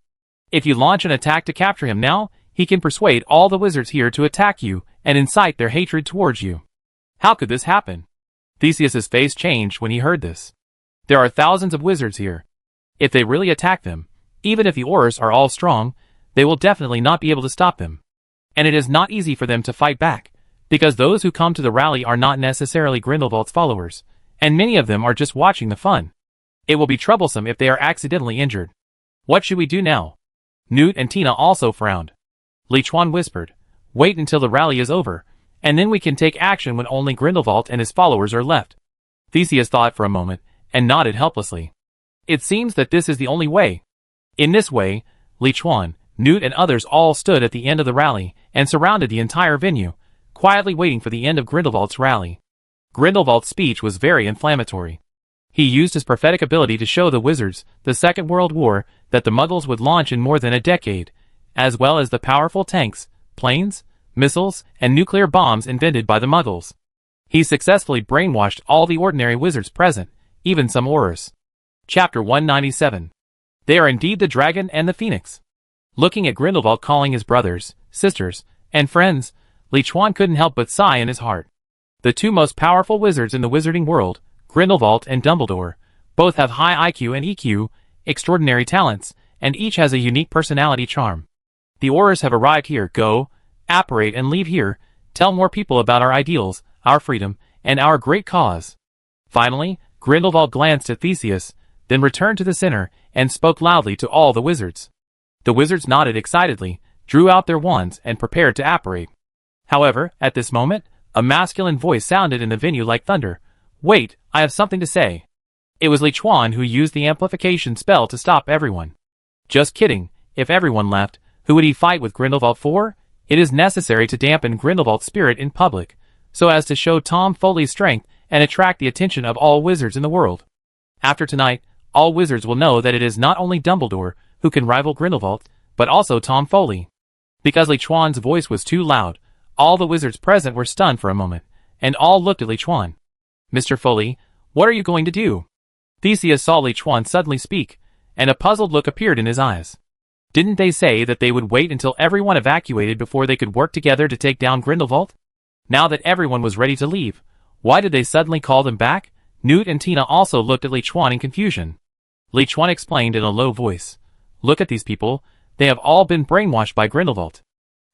If you launch an attack to capture him now, he can persuade all the wizards here to attack you and incite their hatred towards you." "How could this happen?" Theseus's face changed when he heard this. "There are thousands of wizards here. If they really attack them, even if the Aurors are all strong, they will definitely not be able to stop them. And it is not easy for them to fight back, because those who come to the rally are not necessarily Grindelwald's followers, and many of them are just watching the fun. It will be troublesome if they are accidentally injured. What should we do now?" Newt and Tina also frowned. Li Chuan whispered, "Wait until the rally is over, and then we can take action when only Grindelwald and his followers are left." Theseus thought for a moment, and nodded helplessly. "It seems that this is the only way." In this way, Li Chuan, Newt and others all stood at the end of the rally, and surrounded the entire venue, quietly waiting for the end of Grindelwald's rally. Grindelwald's speech was very inflammatory. He used his prophetic ability to show the wizards the Second World War that the Muggles would launch in more than a decade, as well as the powerful tanks, planes, missiles, and nuclear bombs invented by the Muggles. He successfully brainwashed all the ordinary wizards present, even some Aurors. Chapter 197. They are indeed the dragon and the phoenix. Looking at Grindelwald calling his brothers, sisters, and friends, Li Chuan couldn't help but sigh in his heart. The two most powerful wizards in the wizarding world, Grindelwald and Dumbledore, both have high IQ and EQ, extraordinary talents, and each has a unique personality charm. The Aurors have arrived here. Go, apparate and leave here, tell more people about our ideals, our freedom, and our great cause." Finally, Grindelwald glanced at Theseus, then returned to the center, and spoke loudly to all the wizards. The wizards nodded excitedly, drew out their wands, and prepared to apparate. However, at this moment, a masculine voice sounded in the venue like thunder. "Wait, I have something to say." It was Li Chuan who used the amplification spell to stop everyone. "Just kidding, if everyone left, who would he fight with Grindelwald for? It is necessary to dampen Grindelwald's spirit in public, so as to show Tom Foley's strength and attract the attention of all wizards in the world. After tonight, all wizards will know that it is not only Dumbledore who can rival Grindelwald, but also Tom Foley." Because Li Chuan's voice was too loud, all the wizards present were stunned for a moment, and all looked at Li Chuan. "Mr. Foley, what are you going to do?" Theseus saw Li Chuan suddenly speak, and a puzzled look appeared in his eyes. Didn't they say that they would wait until everyone evacuated before they could work together to take down Grindelwald? Now that everyone was ready to leave, why did they suddenly call them back? Newt and Tina also looked at Li Chuan in confusion. Li Chuan explained in a low voice, "Look at these people, they have all been brainwashed by Grindelwald.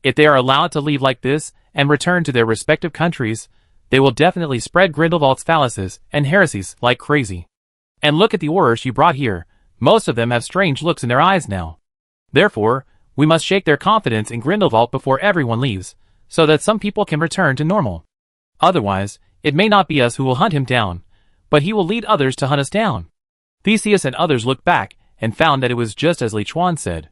If they are allowed to leave like this and return to their respective countries, they will definitely spread Grindelwald's fallacies and heresies like crazy. And look at the Aurors you brought here, most of them have strange looks in their eyes now. Therefore, we must shake their confidence in Grindelwald before everyone leaves, so that some people can return to normal. Otherwise, it may not be us who will hunt him down, but he will lead others to hunt us down." Theseus and others looked back and found that it was just as Li Chuan said.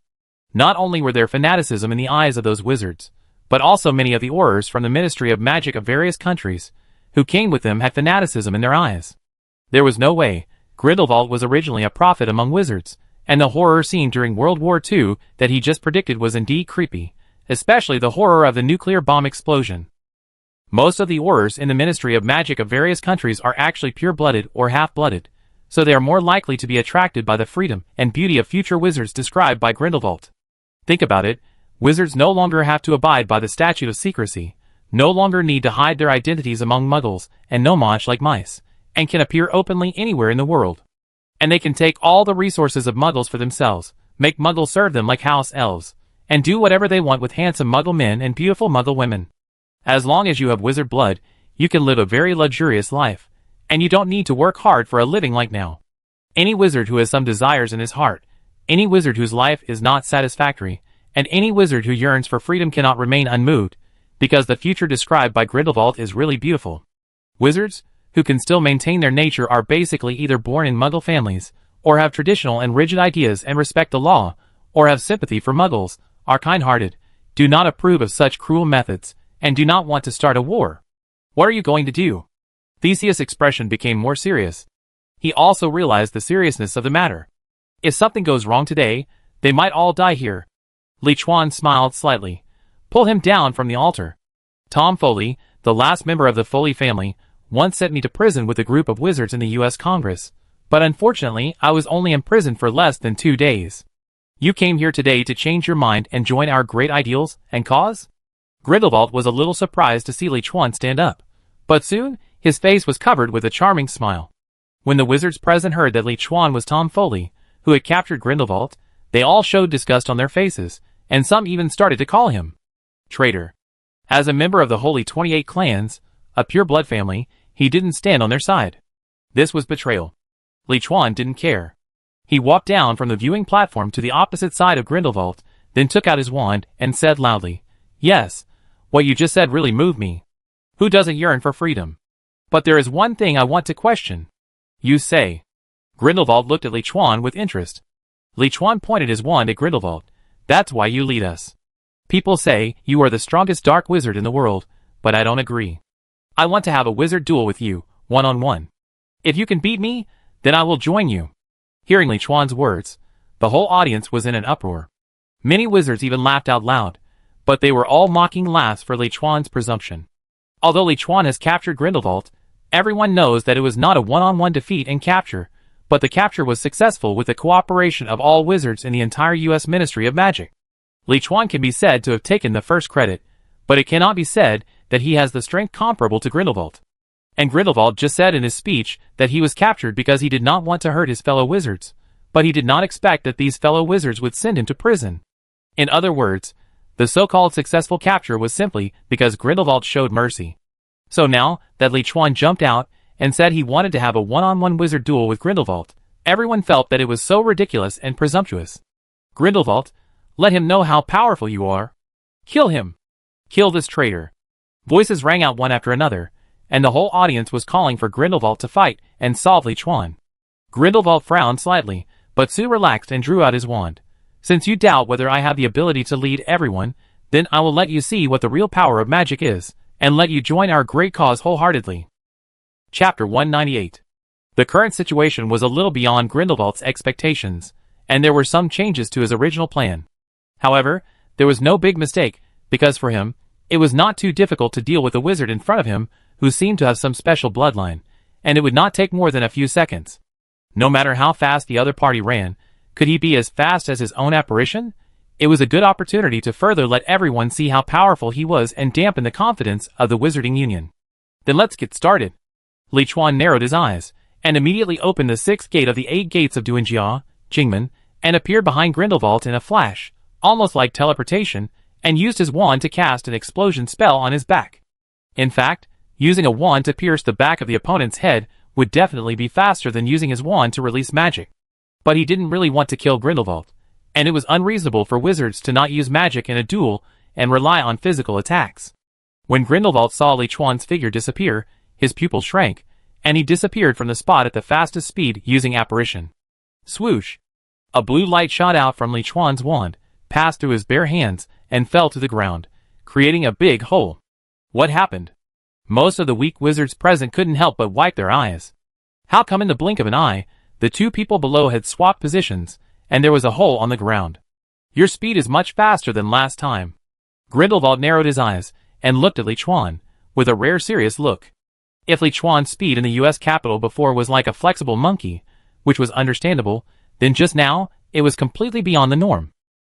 Not only were there fanaticism in the eyes of those wizards, but also many of the Aurors from the Ministry of Magic of various countries, who came with them had fanaticism in their eyes. There was no way. Grindelwald was originally a prophet among wizards, and the horror seen during World War II that he just predicted was indeed creepy, especially the horror of the nuclear bomb explosion. Most of the Aurors in the Ministry of Magic of various countries are actually pure-blooded or half-blooded, so they are more likely to be attracted by the freedom and beauty of future wizards described by Grindelwald. Think about it, wizards no longer have to abide by the statute of secrecy, no longer need to hide their identities among muggles and gnomage like mice, and can appear openly anywhere in the world. And they can take all the resources of muggles for themselves, make muggles serve them like house elves, and do whatever they want with handsome muggle men and beautiful muggle women. As long as you have wizard blood, you can live a very luxurious life, and you don't need to work hard for a living like now. Any wizard who has some desires in his heart, any wizard whose life is not satisfactory, and any wizard who yearns for freedom cannot remain unmoved, because the future described by Grindelwald is really beautiful. Wizards, who can still maintain their nature, are basically either born in muggle families, or have traditional and rigid ideas and respect the law, or have sympathy for muggles, are kind-hearted, do not approve of such cruel methods, and do not want to start a war. What are you going to do? Theseus' expression became more serious. He also realized the seriousness of the matter. If something goes wrong today, they might all die here. Li Chuan smiled slightly. Pull him down from the altar. Tom Foley, the last member of the Foley family, once sent me to prison with a group of wizards in the U.S. Congress. But unfortunately, I was only in prison for less than 2 days. You came here today to change your mind and join our great ideals and cause? Grindelwald was a little surprised to see Li Chuan stand up. But soon, his face was covered with a charming smile. When the wizards present heard that Li Chuan was Tom Foley, who had captured Grindelwald, they all showed disgust on their faces, and some even started to call him traitor. As a member of the Holy 28 Clans, a pure blood family, he didn't stand on their side. This was betrayal. Li Chuan didn't care. He walked down from the viewing platform to the opposite side of Grindelwald, then took out his wand and said loudly, "Yes, what you just said really moved me. Who doesn't yearn for freedom? But there is one thing I want to question. You say." Grindelwald looked at Li Chuan with interest. Li Chuan pointed his wand at Grindelwald. "That's why you lead us. People say you are the strongest dark wizard in the world, but I don't agree. I want to have a wizard duel with you, one-on-one. If you can beat me, then I will join you." Hearing Li Chuan's words, the whole audience was in an uproar. Many wizards even laughed out loud, but they were all mocking laughs for Li Chuan's presumption. Although Li Chuan has captured Grindelwald, everyone knows that it was not a one-on-one defeat and capture, but the capture was successful with the cooperation of all wizards in the entire U.S. Ministry of Magic. Li Chuan can be said to have taken the first credit, but it cannot be said that he has the strength comparable to Grindelwald. And Grindelwald just said in his speech that he was captured because he did not want to hurt his fellow wizards, but he did not expect that these fellow wizards would send him to prison. In other words, the so-called successful capture was simply because Grindelwald showed mercy. So now that Li Chuan jumped out and said he wanted to have a one-on-one wizard duel with Grindelwald, everyone felt that it was so ridiculous and presumptuous. Grindelwald, let him know how powerful you are. Kill him. Kill this traitor. Voices rang out one after another, and the whole audience was calling for Grindelwald to fight and solve Li Chuan. Grindelwald frowned slightly, but soon relaxed and drew out his wand. "Since you doubt whether I have the ability to lead everyone, then I will let you see what the real power of magic is, and let you join our great cause wholeheartedly." Chapter 198. The current situation was a little beyond Grindelwald's expectations, and there were some changes to his original plan. However, there was no big mistake, because for him, it was not too difficult to deal with the wizard in front of him, who seemed to have some special bloodline, and it would not take more than a few seconds. No matter how fast the other party ran, could he be as fast as his own apparition? It was a good opportunity to further let everyone see how powerful he was and dampen the confidence of the Wizarding Union. Then let's get started. Li Chuan narrowed his eyes, and immediately opened the 6th gate of the 8 gates of Duanjia, Jingmen, and appeared behind Grindelwald in a flash, almost like teleportation, and used his wand to cast an explosion spell on his back. In fact, using a wand to pierce the back of the opponent's head would definitely be faster than using his wand to release magic. But he didn't really want to kill Grindelwald, and it was unreasonable for wizards to not use magic in a duel and rely on physical attacks. When Grindelwald saw Li Chuan's figure disappear, his pupil shrank, and he disappeared from the spot at the fastest speed using apparition. Swoosh! A blue light shot out from Li Chuan's wand, passed through his bare hands, and fell to the ground, creating a big hole. What happened? Most of the weak wizards present couldn't help but wipe their eyes. How come in the blink of an eye, the two people below had swapped positions, and there was a hole on the ground? Your speed is much faster than last time. Grindelwald narrowed his eyes, and looked at Li Chuan, with a rare serious look. If Li Chuan's speed in the U.S. capital before was like a flexible monkey, which was understandable, then just now, it was completely beyond the norm.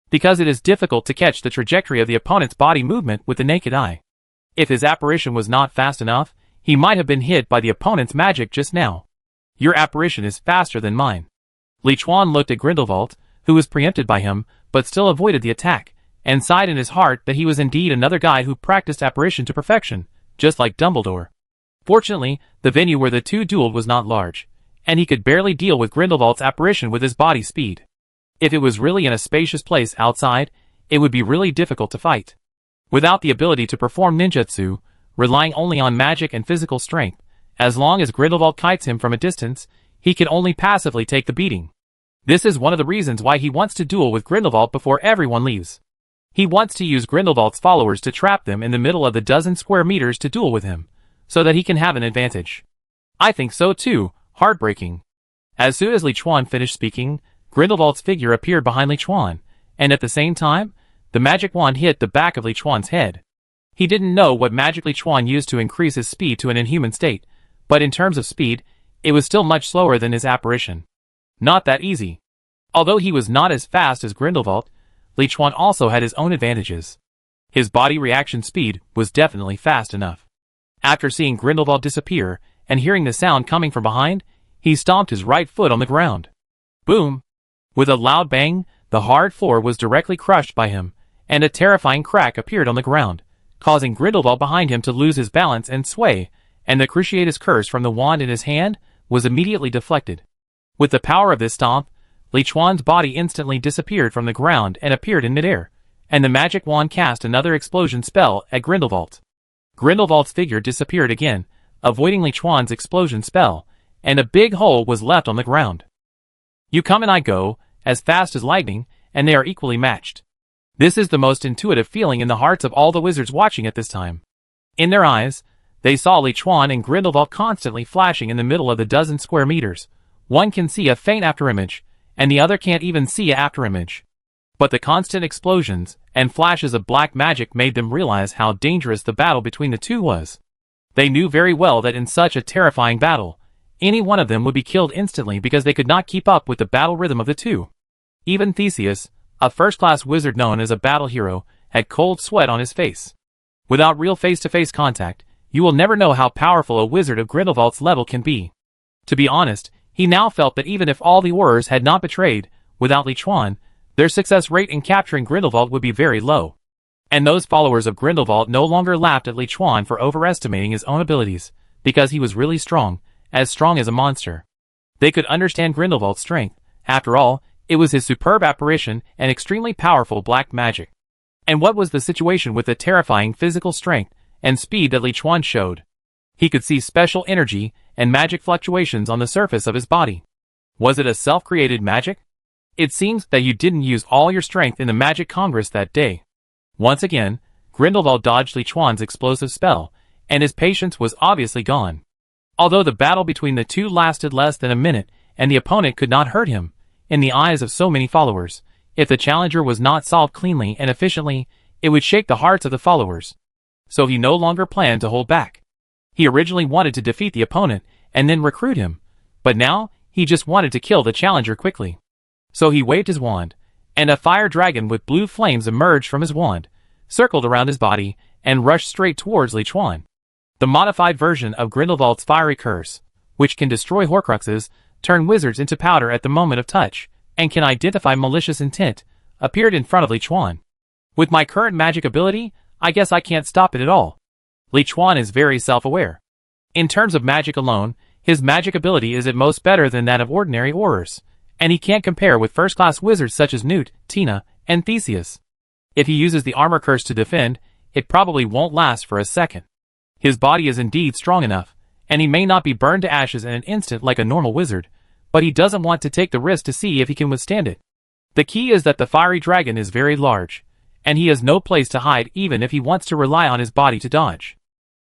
Because it is difficult to catch the trajectory of the opponent's body movement with the naked eye. If his apparition was not fast enough, he might have been hit by the opponent's magic just now. Your apparition is faster than mine. Li Chuan looked at Grindelwald, who was preempted by him, but still avoided the attack, and sighed in his heart that he was indeed another guy who practiced apparition to perfection, just like Dumbledore. Fortunately, the venue where the two dueled was not large, and he could barely deal with Grindelwald's apparition with his body speed. If it was really in a spacious place outside, it would be really difficult to fight. Without the ability to perform ninjutsu, relying only on magic and physical strength, as long as Grindelwald kites him from a distance, he can only passively take the beating. This is one of the reasons why he wants to duel with Grindelwald before everyone leaves. He wants to use Grindelwald's followers to trap them in the middle of the dozen square meters to duel with him, so that he can have an advantage. I think so too, heartbreaking. As soon as Li Chuan finished speaking, Grindelwald's figure appeared behind Li Chuan, and at the same time, the magic wand hit the back of Li Chuan's head. He didn't know what magic Li Chuan used to increase his speed to an inhuman state, but in terms of speed, it was still much slower than his apparition. Not that easy. Although he was not as fast as Grindelwald, Li Chuan also had his own advantages. His body reaction speed was definitely fast enough. After seeing Grindelwald disappear, and hearing the sound coming from behind, he stomped his right foot on the ground. Boom! With a loud bang, the hard floor was directly crushed by him, and a terrifying crack appeared on the ground, causing Grindelwald behind him to lose his balance and sway, and the Cruciatus curse from the wand in his hand was immediately deflected. With the power of this stomp, Li Chuan's body instantly disappeared from the ground and appeared in midair, and the magic wand cast another explosion spell at Grindelwald. Grindelwald's figure disappeared again, avoiding Li Chuan's explosion spell, and a big hole was left on the ground. You come and I go, as fast as lightning, and they are equally matched. This is the most intuitive feeling in the hearts of all the wizards watching at this time. In their eyes, they saw Li Chuan and Grindelwald constantly flashing in the middle of the dozen square meters. One can see a faint afterimage, and the other can't even see an afterimage. But the constant explosions and flashes of black magic made them realize how dangerous the battle between the two was. They knew very well that in such a terrifying battle, any one of them would be killed instantly because they could not keep up with the battle rhythm of the two. Even Theseus, a first-class wizard known as a battle hero, had cold sweat on his face. Without real face-to-face contact, you will never know how powerful a wizard of Grindelwald's level can be. To be honest, he now felt that even if all the Aurors had not betrayed, without Li Chuan, their success rate in capturing Grindelwald would be very low. And those followers of Grindelwald no longer laughed at Li Chuan for overestimating his own abilities, because he was really strong as a monster. They could understand Grindelwald's strength. After all, it was his superb apparition and extremely powerful black magic. And what was the situation with the terrifying physical strength and speed that Li Chuan showed? He could see special energy and magic fluctuations on the surface of his body. Was it a self-created magic? It seems that you didn't use all your strength in the Magic Congress that day. Once again, Grindelwald dodged Li Chuan's explosive spell, and his patience was obviously gone. Although the battle between the two lasted less than a minute, and the opponent could not hurt him, in the eyes of so many followers, if the challenger was not solved cleanly and efficiently, it would shake the hearts of the followers. So he no longer planned to hold back. He originally wanted to defeat the opponent, and then recruit him, but now, he just wanted to kill the challenger quickly. So he waved his wand, and a fire dragon with blue flames emerged from his wand, circled around his body, and rushed straight towards Li Chuan. The modified version of Grindelwald's fiery curse, which can destroy Horcruxes, turn wizards into powder at the moment of touch, and can identify malicious intent, appeared in front of Li Chuan. With my current magic ability, I guess I can't stop it at all. Li Chuan is very self-aware. In terms of magic alone, his magic ability is at most better than that of ordinary Aurors, and he can't compare with first-class wizards such as Newt, Tina, and Theseus. If he uses the armor curse to defend, it probably won't last for a second. His body is indeed strong enough, and he may not be burned to ashes in an instant like a normal wizard, but he doesn't want to take the risk to see if he can withstand it. The key is that the fiery dragon is very large, and he has no place to hide even if he wants to rely on his body to dodge.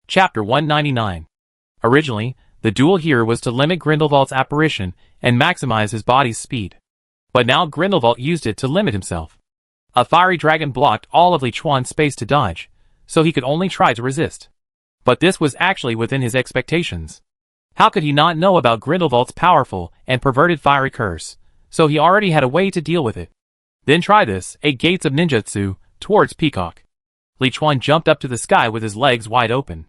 Chapter 199. Originally, the duel here was to limit Grindelwald's apparition and maximize his body's speed. But now Grindelwald used it to limit himself. A fiery dragon blocked all of Li Chuan's space to dodge, so he could only try to resist. But this was actually within his expectations. How could he not know about Grindelwald's powerful and perverted fiery curse? So he already had a way to deal with it. Then try this, 8 gates of ninjutsu, towards Peacock. Li Chuan jumped up to the sky with his legs wide open.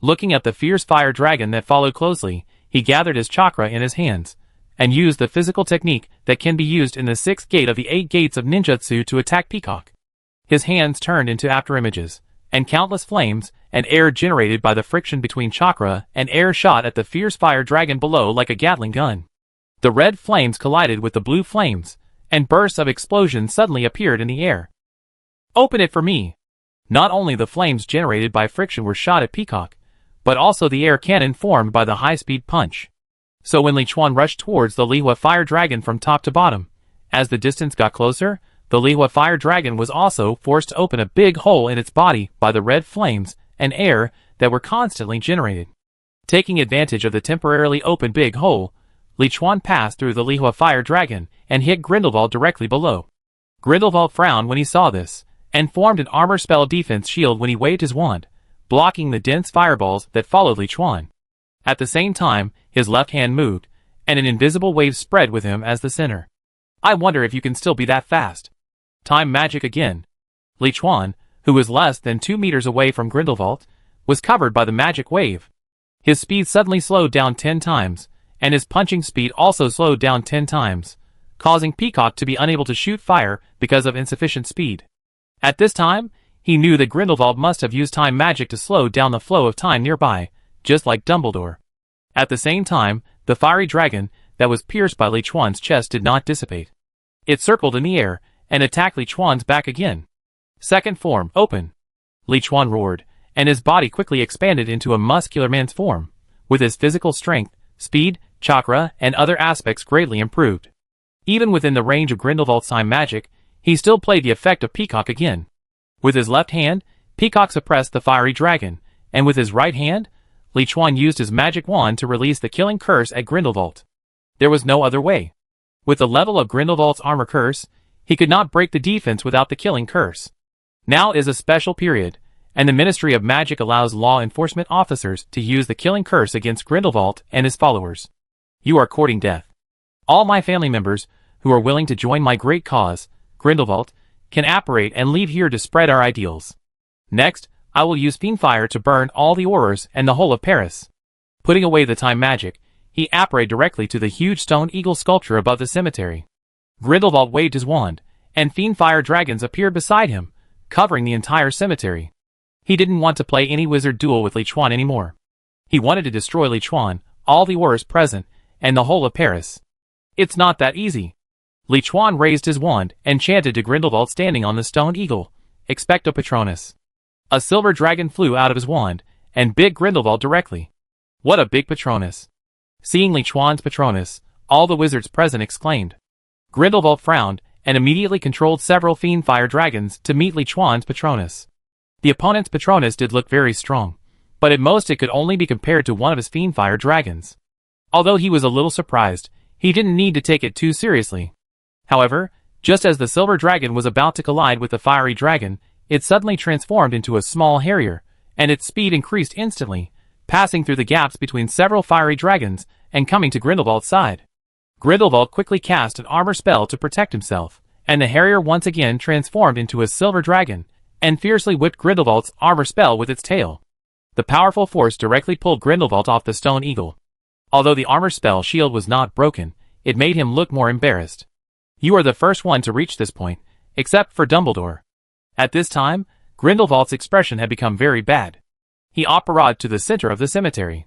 Looking at the fierce fire dragon that followed closely, he gathered his chakra in his hands, and used the physical technique that can be used in the 6th gate of the 8 gates of ninjutsu to attack Peacock. His hands turned into afterimages, and countless flames and air generated by the friction between chakra and air shot at the fierce fire dragon below like a Gatling gun. The red flames collided with the blue flames, and bursts of explosions suddenly appeared in the air. Open it for me! Not only the flames generated by friction were shot at Peacock, but also the air cannon formed by the high-speed punch. So when Li Chuan rushed towards the Lihua fire dragon from top to bottom, as the distance got closer, The Lihua fire dragon was also forced to open a big hole in its body by the red flames and air that were constantly generated. Taking advantage of the temporarily open big hole, Li Chuan passed through the Lihua fire dragon and hit Grindelwald directly below. Grindelwald frowned when he saw this, and formed an armor spell defense shield when he waved his wand, blocking the dense fireballs that followed Li Chuan. At the same time, his left hand moved, and an invisible wave spread with him as the center. I wonder if you can still be that fast. Time magic again. Li Chuan, who was less than 2 meters away from Grindelwald, was covered by the magic wave. His speed suddenly slowed down 10 times, and his punching speed also slowed down 10 times, causing Peacock to be unable to shoot fire because of insufficient speed. At this time, he knew that Grindelwald must have used time magic to slow down the flow of time nearby, just like Dumbledore. At the same time, the fiery dragon that was pierced by Li Chuan's chest did not dissipate. It circled in the air and attacked Li Chuan's back again. Second form, open. Li Chuan roared, and his body quickly expanded into a muscular man's form, with his physical strength, speed, chakra, and other aspects greatly improved. Even within the range of Grindelwald's time magic, he still played the effect of Peacock again. With his left hand, Peacock suppressed the fiery dragon, and with his right hand, Li Chuan used his magic wand to release the killing curse at Grindelwald. There was no other way. With the level of Grindelwald's armor curse, he could not break the defense without the killing curse. Now is a special period, and the Ministry of Magic allows law enforcement officers to use the killing curse against Grindelwald and his followers. You are courting death. All my family members, who are willing to join my great cause, Grindelwald, can apparate and leave here to spread our ideals. Next, I will use Fiendfire to burn all the Aurors and the whole of Paris. Putting away the time magic, he apparated directly to the huge stone eagle sculpture above the cemetery. Grindelwald waved his wand, and Fiendfire dragons appeared beside him, covering the entire cemetery. He didn't want to play any wizard duel with Li Chuan anymore. He wanted to destroy Li Chuan, all the Aurors present, and the whole of Paris. It's not that easy. Li Chuan raised his wand and chanted to Grindelwald standing on the stone eagle, Expecto Patronus. A silver dragon flew out of his wand, and bit Grindelwald directly. What a big Patronus! Seeing Li Chuan's Patronus, all the wizards present exclaimed. Grindelwald frowned, and immediately controlled several Fiendfire dragons to meet Li Chuan's Patronus. The opponent's Patronus did look very strong, but at most it could only be compared to one of his Fiendfire dragons. Although he was a little surprised, he didn't need to take it too seriously. However, just as the silver dragon was about to collide with the fiery dragon, it suddenly transformed into a small harrier, and its speed increased instantly, passing through the gaps between several fiery dragons and coming to Grindelwald's side. Grindelwald quickly cast an armor spell to protect himself, and the harrier once again transformed into a silver dragon, and fiercely whipped Grindelwald's armor spell with its tail. The powerful force directly pulled Grindelwald off the stone eagle. Although the armor spell shield was not broken, it made him look more embarrassed. You are the first one to reach this point, except for Dumbledore. At this time, Grindelwald's expression had become very bad. He apparated to the center of the cemetery.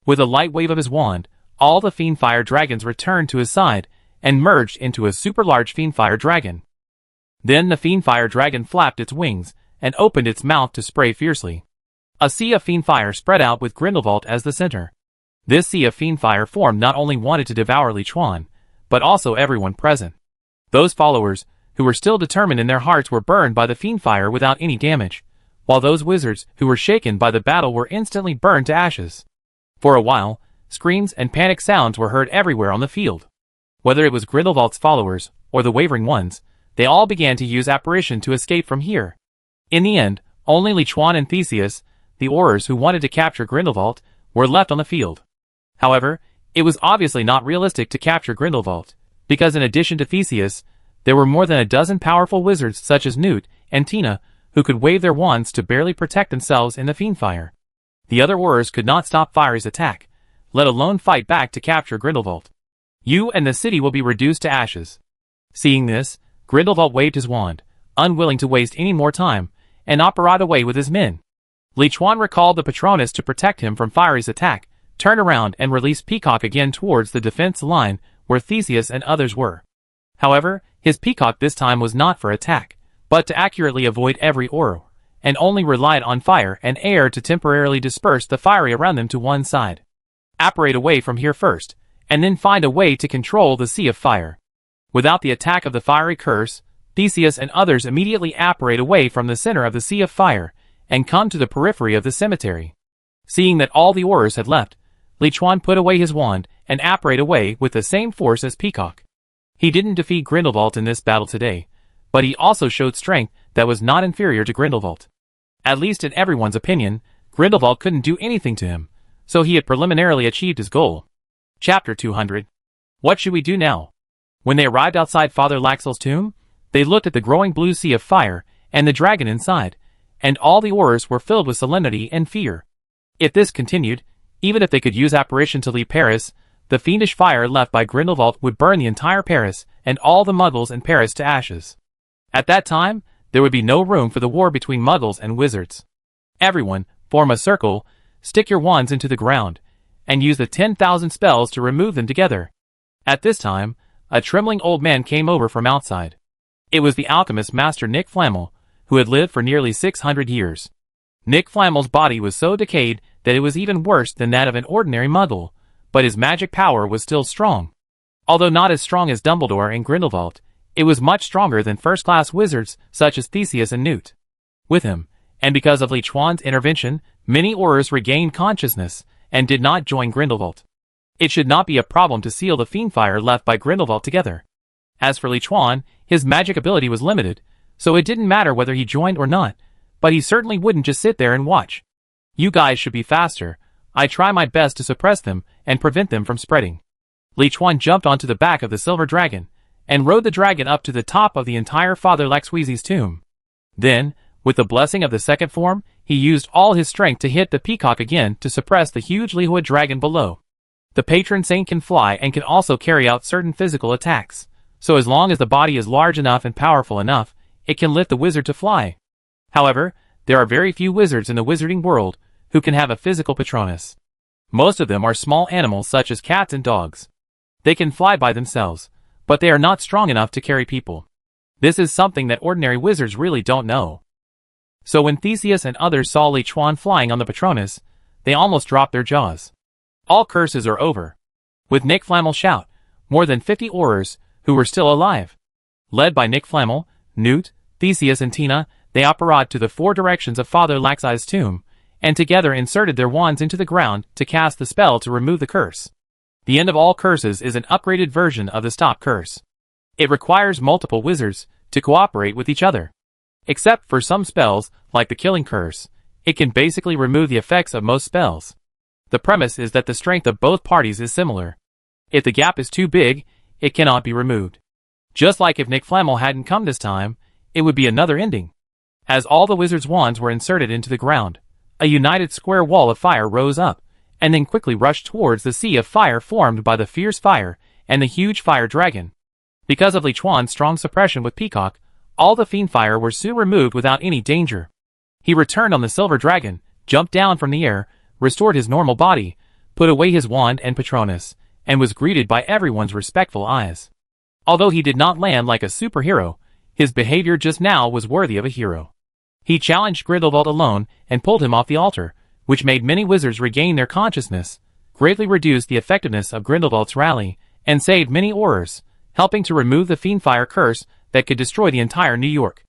With a light wave of his wand, all the Fiendfire dragons returned to his side and merged into a super large Fiendfire dragon. Then the Fiendfire dragon flapped its wings and opened its mouth to spray fiercely. A sea of Fiendfire spread out with Grindelwald as the center. This sea of Fiendfire form not only wanted to devour Li Chuan, but also everyone present. Those followers, who were still determined in their hearts, were burned by the Fiendfire without any damage, while those wizards who were shaken by the battle were instantly burned to ashes. For a while, screams and panic sounds were heard everywhere on the field. Whether it was Grindelwald's followers, or the wavering ones, they all began to use apparition to escape from here. In the end, only Li Chuan and Theseus, the Aurors who wanted to capture Grindelwald, were left on the field. However, it was obviously not realistic to capture Grindelwald, because in addition to Theseus, there were more than a dozen powerful wizards such as Newt and Tina, who could wave their wands to barely protect themselves in the Fiendfire. The other Aurors could not stop Fire's attack, let alone fight back to capture Grindelwald. You and the city will be reduced to ashes. Seeing this, Grindelwald waved his wand, unwilling to waste any more time, and apparated away with his men. Li Chuan recalled the Patronus to protect him from Fire's attack, turned around and released Peacock again towards the defense line where Theseus and others were. However, his Peacock this time was not for attack, but to accurately avoid every Auror, and only relied on fire and air to temporarily disperse the fiery around them to one side. Apparate away from here first, and then find a way to control the sea of fire. Without the attack of the fiery curse, Theseus and others immediately apparate away from the center of the sea of fire, and come to the periphery of the cemetery. Seeing that all the Aurors had left, Li Chuan put away his wand and apparate away with the same force as Peacock. He didn't defeat Grindelwald in this battle today, but he also showed strength that was not inferior to Grindelwald. At least in everyone's opinion, Grindelwald couldn't do anything to him, so he had preliminarily achieved his goal. Chapter 200. What should we do now? When they arrived outside Father Laxell's tomb, they looked at the growing blue sea of fire and the dragon inside, and all the Aurors were filled with solemnity and fear. If this continued, even if they could use apparition to leave Paris, the fiendish fire left by Grindelwald would burn the entire Paris and all the Muggles in Paris to ashes. At that time, there would be no room for the war between Muggles and wizards. Everyone, form a circle, stick your wands into the ground, and use the 10,000 spells to remove them together. At this time, a trembling old man came over from outside. It was the alchemist Master Nick Flamel, who had lived for nearly 600 years. Nick Flamel's body was so decayed that it was even worse than that of an ordinary Muggle, but his magic power was still strong. Although not as strong as Dumbledore and Grindelwald, it was much stronger than first-class wizards such as Theseus and Newt. With him, and because of Li Chuan's intervention, many Aurors regained consciousness and did not join Grindelwald. It should not be a problem to seal the fiendfire left by Grindelwald together. As for Li Chuan, his magic ability was limited, so it didn't matter whether he joined or not, but he certainly wouldn't just sit there and watch. You guys should be faster. I try my best to suppress them and prevent them from spreading. Li Chuan jumped onto the back of the silver dragon, and rode the dragon up to the top of the entire Father Laxweezy's tomb. Then, with the blessing of the second form, he used all his strength to hit the peacock again to suppress the huge Lihua dragon below. The patron saint can fly and can also carry out certain physical attacks, so as long as the body is large enough and powerful enough, it can lift the wizard to fly. However, there are very few wizards in the wizarding world who can have a physical Patronus. Most of them are small animals such as cats and dogs. They can fly by themselves, but they are not strong enough to carry people. This is something that ordinary wizards really don't know. So when Theseus and others saw Li Chuan flying on the Patronus, they almost dropped their jaws. All curses are over. With Nick Flamel's shout, more than 50 Aurors, who were still alive, led by Nick Flamel, Newt, Theseus and Tina, they apparat to the four directions of Father Laxey's tomb, and together inserted their wands into the ground to cast the spell to remove the curse. The end of all curses is an upgraded version of the stop curse. It requires multiple wizards to cooperate with each other. Except for some spells, like the killing curse, it can basically remove the effects of most spells. The premise is that the strength of both parties is similar. If the gap is too big, it cannot be removed. Just like if Nick Flamel hadn't come this time, it would be another ending. As all the wizards' wands were inserted into the ground, a united square wall of fire rose up, and then quickly rushed towards the sea of fire formed by the fierce fire and the huge fire dragon. Because of Li Chuan's strong suppression with Peacock, all the fiendfire were soon removed without any danger. He returned on the silver dragon, jumped down from the air, restored his normal body, put away his wand and Patronus, and was greeted by everyone's respectful eyes. Although he did not land like a superhero, his behavior just now was worthy of a hero. He challenged Grindelwald alone and pulled him off the altar, which made many wizards regain their consciousness, greatly reduced the effectiveness of Grindelwald's rally, and saved many Aurors, helping to remove the fiendfire curse that could destroy the entire New York.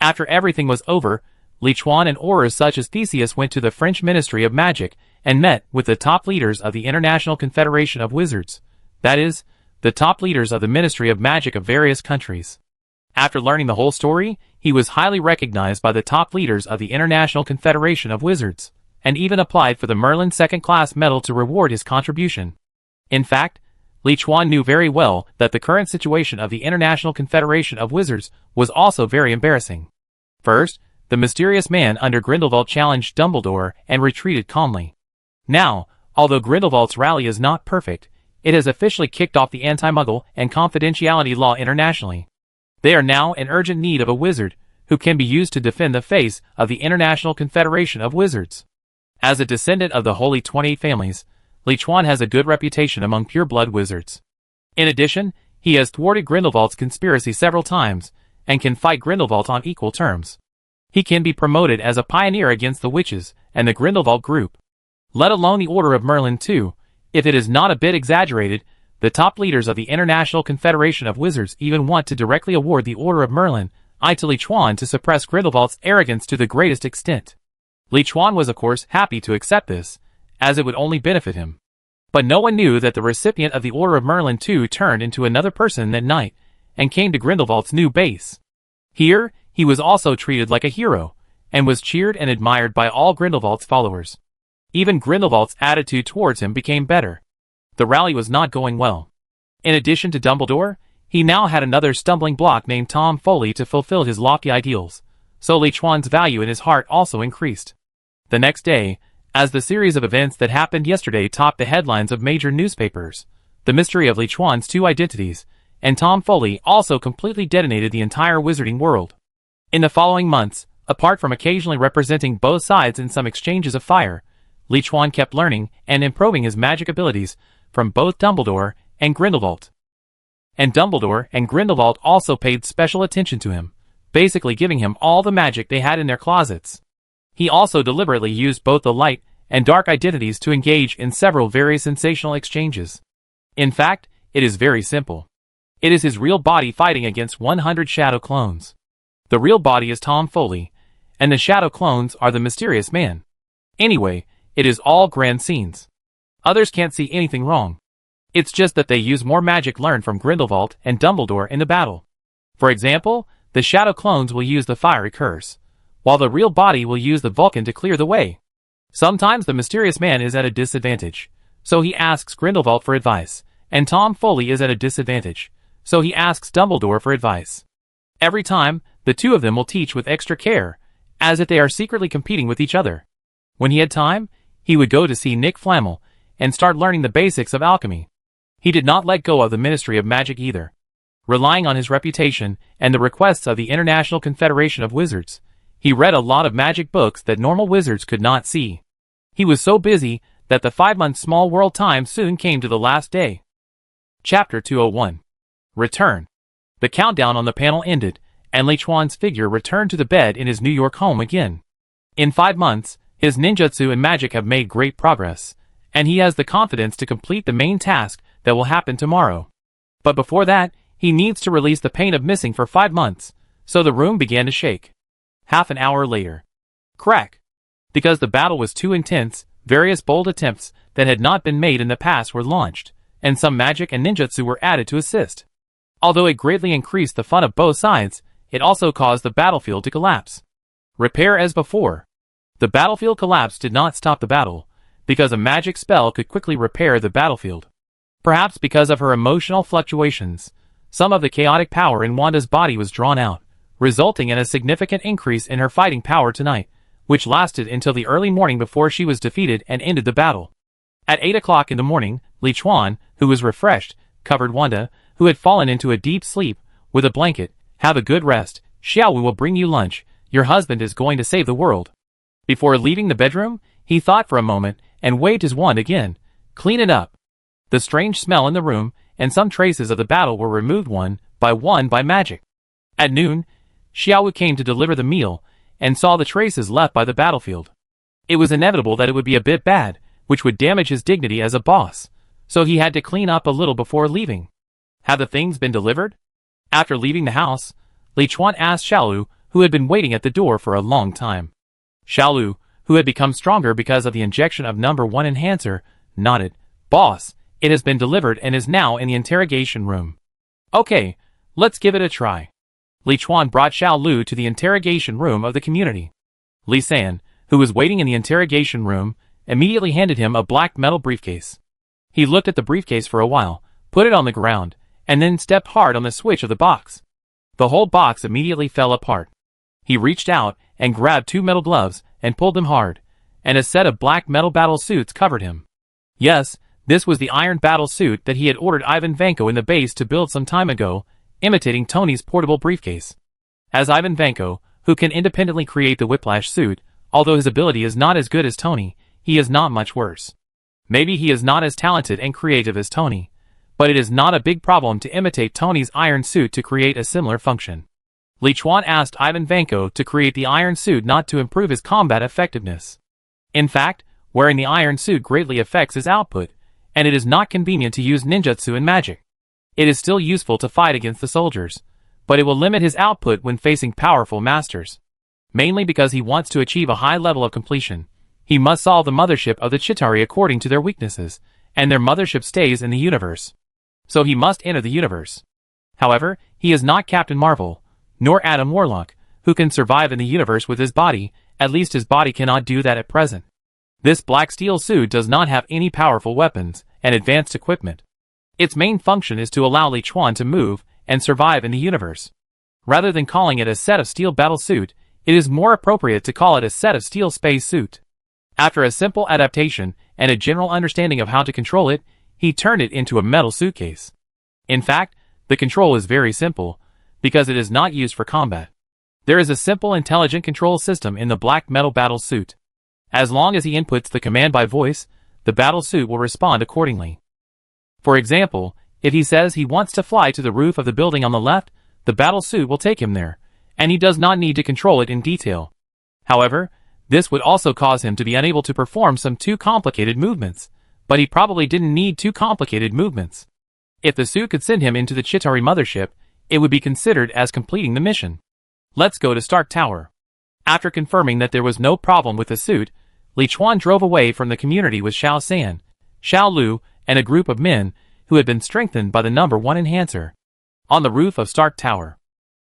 After everything was over, Li Chuan and Aurors such as Theseus went to the French Ministry of Magic and met with the top leaders of the International Confederation of Wizards, that is, the top leaders of the Ministry of Magic of various countries. After learning the whole story, he was highly recognized by the top leaders of the International Confederation of Wizards, and even applied for the Merlin second-class medal to reward his contribution. In fact, Li Chuan knew very well that the current situation of the International Confederation of Wizards was also very embarrassing. First, the mysterious man under Grindelwald challenged Dumbledore and retreated calmly. Now, although Grindelwald's rally is not perfect, it has officially kicked off the anti-Muggle and confidentiality law internationally. They are now in urgent need of a wizard who can be used to defend the face of the International Confederation of Wizards. As a descendant of the Holy 28 families, Li Chuan has a good reputation among pure-blood wizards. In addition, he has thwarted Grindelwald's conspiracy several times and can fight Grindelwald on equal terms. He can be promoted as a pioneer against the witches and the Grindelwald group. Let alone the Order of Merlin too. If it is not a bit exaggerated, The top leaders of the International Confederation of Wizards even want to directly award the Order of Merlin I to Li Chuan to suppress Grindelwald's arrogance to the greatest extent. Li Chuan was of course happy to accept this, as it would only benefit him. But no one knew that the recipient of the Order of Merlin too turned into another person that night, and came to Grindelwald's new base. Here, he was also treated like a hero, and was cheered and admired by all Grindelwald's followers. Even Grindelwald's attitude towards him became better. The rally was not going well. In addition to Dumbledore, he now had another stumbling block named Tom Foley to fulfill his lofty ideals, so Li Chuan's value in his heart also increased. The next day, as the series of events that happened yesterday topped the headlines of major newspapers, the mystery of Li Chuan's two identities, and Tom Foley also completely detonated the entire wizarding world. In the following months, apart from occasionally representing both sides in some exchanges of fire, Li Chuan kept learning and improving his magic abilities from both Dumbledore and Grindelwald. And Dumbledore and Grindelwald also paid special attention to him, basically giving him all the magic they had in their closets. He also deliberately used both the light and dark identities to engage in several very sensational exchanges. In fact, it is very simple. It is his real body fighting against 100 shadow clones. The real body is Tom Foley, and the shadow clones are the mysterious man. Anyway, it is all grand scenes. Others can't see anything wrong. It's just that they use more magic learned from Grindelwald and Dumbledore in the battle. For example, the shadow clones will use the fiery curse, while the real body will use the Vulcan to clear the way. Sometimes the mysterious man is at a disadvantage, so he asks Grindelwald for advice, and Tom Foley is at a disadvantage, so he asks Dumbledore for advice. Every time, the two of them will teach with extra care, as if they are secretly competing with each other. When he had time, he would go to see Nick Flamel and start learning the basics of alchemy. He did not let go of the Ministry of Magic either. Relying on his reputation and the requests of the International Confederation of Wizards, he read a lot of magic books that normal wizards could not see. He was so busy that the 5-month small world time soon came to the last day. Chapter 201. Return. The countdown on the panel ended, and Li Chuan's figure returned to the bed in his New York home again. In 5 months, his ninjutsu and magic have made great progress, and he has the confidence to complete the main task that will happen tomorrow. But before that, he needs to release the pain of missing for 5 months, so the room began to shake. Half an hour later. Crack! Because the battle was too intense, various bold attempts that had not been made in the past were launched, and some magic and ninjutsu were added to assist. Although it greatly increased the fun of both sides, it also caused the battlefield to collapse. Repair as before. The battlefield collapse did not stop the battle, because a magic spell could quickly repair the battlefield. Perhaps because of her emotional fluctuations, some of the chaotic power in Wanda's body was drawn out, resulting in a significant increase in her fighting power tonight, which lasted until the early morning before she was defeated and ended the battle. At 8 o'clock in the morning, Li Chuan, who was refreshed, covered Wanda, who had fallen into a deep sleep, with a blanket. Have a good rest, Xiaowu will bring you lunch, your husband is going to save the world. Before leaving the bedroom, he thought for a moment, and waved his wand again. Clean it up. The strange smell in the room, and some traces of the battle were removed one by magic. At noon, Xiaowu came to deliver the meal, and saw the traces left by the battlefield. It was inevitable that it would be a bit bad, which would damage his dignity as a boss, so he had to clean up a little before leaving. Have the things been delivered? After leaving the house, Li Chuan asked Xiaolu, who had been waiting at the door for a long time. Xiaolu, who had become stronger because of the injection of number 1 enhancer, nodded. Boss, it has been delivered and is now in the interrogation room. Okay, let's give it a try. Li Chuan brought Xiaolu to the interrogation room of the community. Li San, who was waiting in the interrogation room, immediately handed him a black metal briefcase. He looked at the briefcase for a while, put it on the ground, and then stepped hard on the switch of the box. The whole box immediately fell apart. He reached out and grabbed 2 metal gloves and pulled them hard, and a set of black metal battle suits covered him. Yes, this was the iron battle suit that he had ordered Ivan Vanko in the base to build some time ago, imitating Tony's portable briefcase. As Ivan Vanko, who can independently create the whiplash suit, although his ability is not as good as Tony, he is not much worse. Maybe he is not as talented and creative as Tony, but it is not a big problem to imitate Tony's iron suit to create a similar function. Li Chuan asked Ivan Vanko to create the iron suit not to improve his combat effectiveness. In fact, wearing the iron suit greatly affects his output, and it is not convenient to use ninjutsu and magic. It is still useful to fight against the soldiers, but it will limit his output when facing powerful masters. Mainly because he wants to achieve a high level of completion, he must solve the mothership of the Chitauri according to their weaknesses, and their mothership stays in the universe. So he must enter the universe. However, he is not Captain Marvel, nor Adam Warlock, who can survive in the universe with his body. At least his body cannot do that at present. This black steel suit does not have any powerful weapons and advanced equipment. Its main function is to allow Li Chuan to move and survive in the universe. Rather than calling it a set of steel battle suit, it is more appropriate to call it a set of steel space suit. After a simple adaptation and a general understanding of how to control it, he turned it into a metal suitcase. In fact, the control is very simple, because it is not used for combat. There is a simple intelligent control system in the black metal battle suit. As long as he inputs the command by voice, the battle suit will respond accordingly. For example, if he says he wants to fly to the roof of the building on the left, the battle suit will take him there, and he does not need to control it in detail. However, this would also cause him to be unable to perform some too complicated movements, but he probably didn't need too complicated movements. If the suit could send him into the Chitauri mothership, it would be considered as completing the mission. Let's go to Stark Tower. After confirming that there was no problem with the suit, Li Chuan drove away from the community with Xiao San, Xiao Lu, and a group of men who had been strengthened by the number 1 enhancer. On the roof of Stark Tower,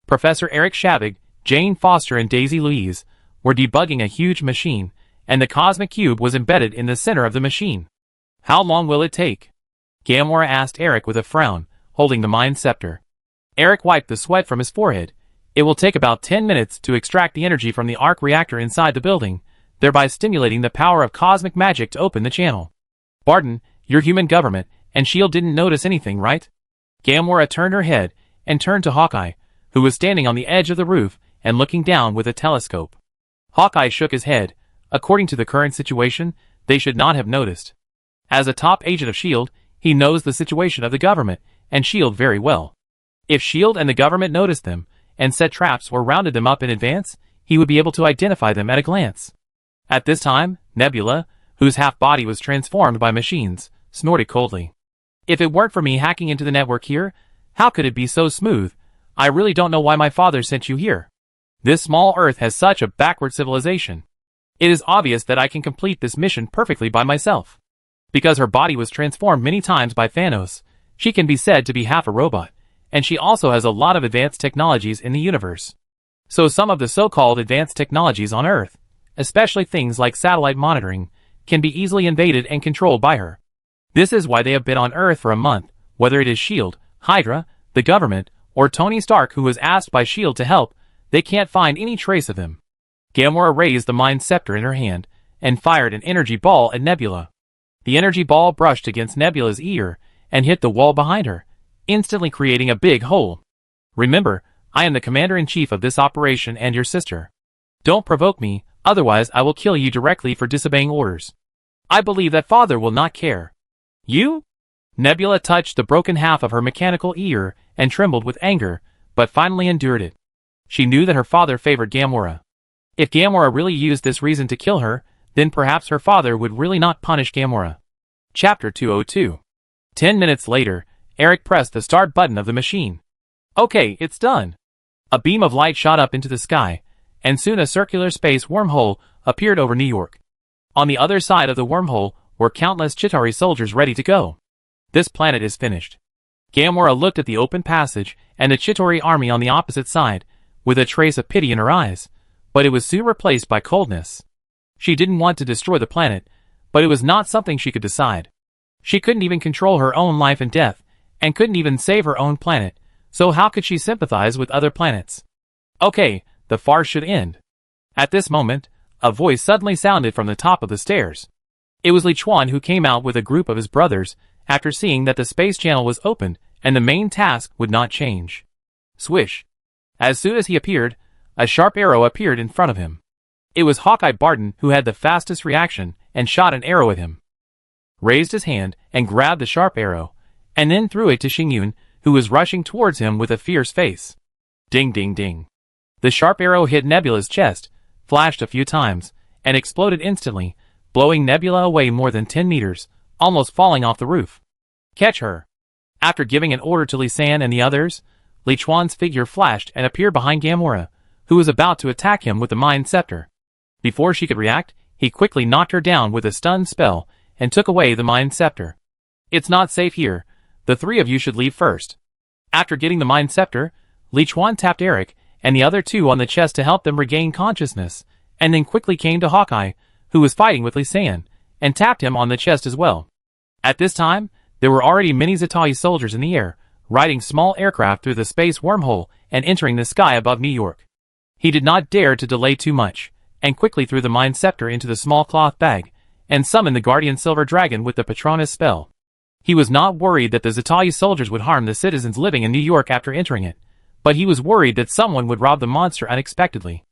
Professor Eric Shavig, Jane Foster and Daisy Louise were debugging a huge machine, and the cosmic cube was embedded in the center of the machine. How long will it take? Gamora asked Eric with a frown, holding the mind scepter. Eric wiped the sweat from his forehead. It will take about 10 minutes to extract the energy from the arc reactor inside the building, thereby stimulating the power of cosmic magic to open the channel. Barton, your human government, and S.H.I.E.L.D. didn't notice anything, right? Gamora turned her head and turned to Hawkeye, who was standing on the edge of the roof and looking down with a telescope. Hawkeye shook his head. According to the current situation, they should not have noticed. As a top agent of S.H.I.E.L.D., he knows the situation of the government and S.H.I.E.L.D. very well. If S.H.I.E.L.D. and the government noticed them and set traps or rounded them up in advance, he would be able to identify them at a glance. At this time, Nebula, whose half-body was transformed by machines, snorted coldly. If it weren't for me hacking into the network here, how could it be so smooth? I really don't know why my father sent you here. This small Earth has such a backward civilization. It is obvious that I can complete this mission perfectly by myself. Because her body was transformed many times by Thanos, she can be said to be half a robot, and she also has a lot of advanced technologies in the universe. So some of the so-called advanced technologies on Earth, especially things like satellite monitoring, can be easily invaded and controlled by her. This is why they have been on Earth for a month, whether it is S.H.I.E.L.D., Hydra, the government, or Tony Stark who was asked by S.H.I.E.L.D. to help, they can't find any trace of him. Gamora raised the mind scepter in her hand and fired an energy ball at Nebula. The energy ball brushed against Nebula's ear and hit the wall behind her, instantly creating a big hole. Remember, I am the commander-in-chief of this operation and your sister. Don't provoke me, otherwise I will kill you directly for disobeying orders. I believe that father will not care. You? Nebula touched the broken half of her mechanical ear and trembled with anger, but finally endured it. She knew that her father favored Gamora. If Gamora really used this reason to kill her, then perhaps her father would really not punish Gamora. Chapter 202. 10 minutes later, Eric pressed the start button of the machine. Okay, it's done. A beam of light shot up into the sky, and soon a circular space wormhole appeared over New York. On the other side of the wormhole were countless Chitauri soldiers ready to go. This planet is finished. Gamora looked at the open passage and the Chitauri army on the opposite side, with a trace of pity in her eyes, but it was soon replaced by coldness. She didn't want to destroy the planet, but it was not something she could decide. She couldn't even control her own life and death, and couldn't even save her own planet, so how could she sympathize with other planets? Okay, the farce should end. At this moment, a voice suddenly sounded from the top of the stairs. It was Li Chuan who came out with a group of his brothers after seeing that the space channel was opened and the main task would not change. Swish. As soon as he appeared, a sharp arrow appeared in front of him. It was Hawkeye Barton who had the fastest reaction and shot an arrow at him. Raised his hand and grabbed the sharp arrow, and then threw it to Xingyun, who was rushing towards him with a fierce face. Ding ding ding. The sharp arrow hit Nebula's chest, flashed a few times, and exploded instantly, blowing Nebula away more than 10 meters, almost falling off the roof. Catch her! After giving an order to Li San and the others, Li Chuan's figure flashed and appeared behind Gamora, who was about to attack him with the Mind Scepter. Before she could react, he quickly knocked her down with a stun spell and took away the Mind Scepter. It's not safe here. The three of you should leave first. After getting the Mind Scepter, Li Chuan tapped Eric and the other two on the chest to help them regain consciousness, and then quickly came to Hawkeye, who was fighting with Li San, and tapped him on the chest as well. At this time, there were already many Zetayi soldiers in the air, riding small aircraft through the space wormhole and entering the sky above New York. He did not dare to delay too much, and quickly threw the Mind Scepter into the small cloth bag, and summoned the Guardian Silver Dragon with the Patronus spell. He was not worried that the Zetayi soldiers would harm the citizens living in New York after entering it, but he was worried that someone would rob the monster unexpectedly.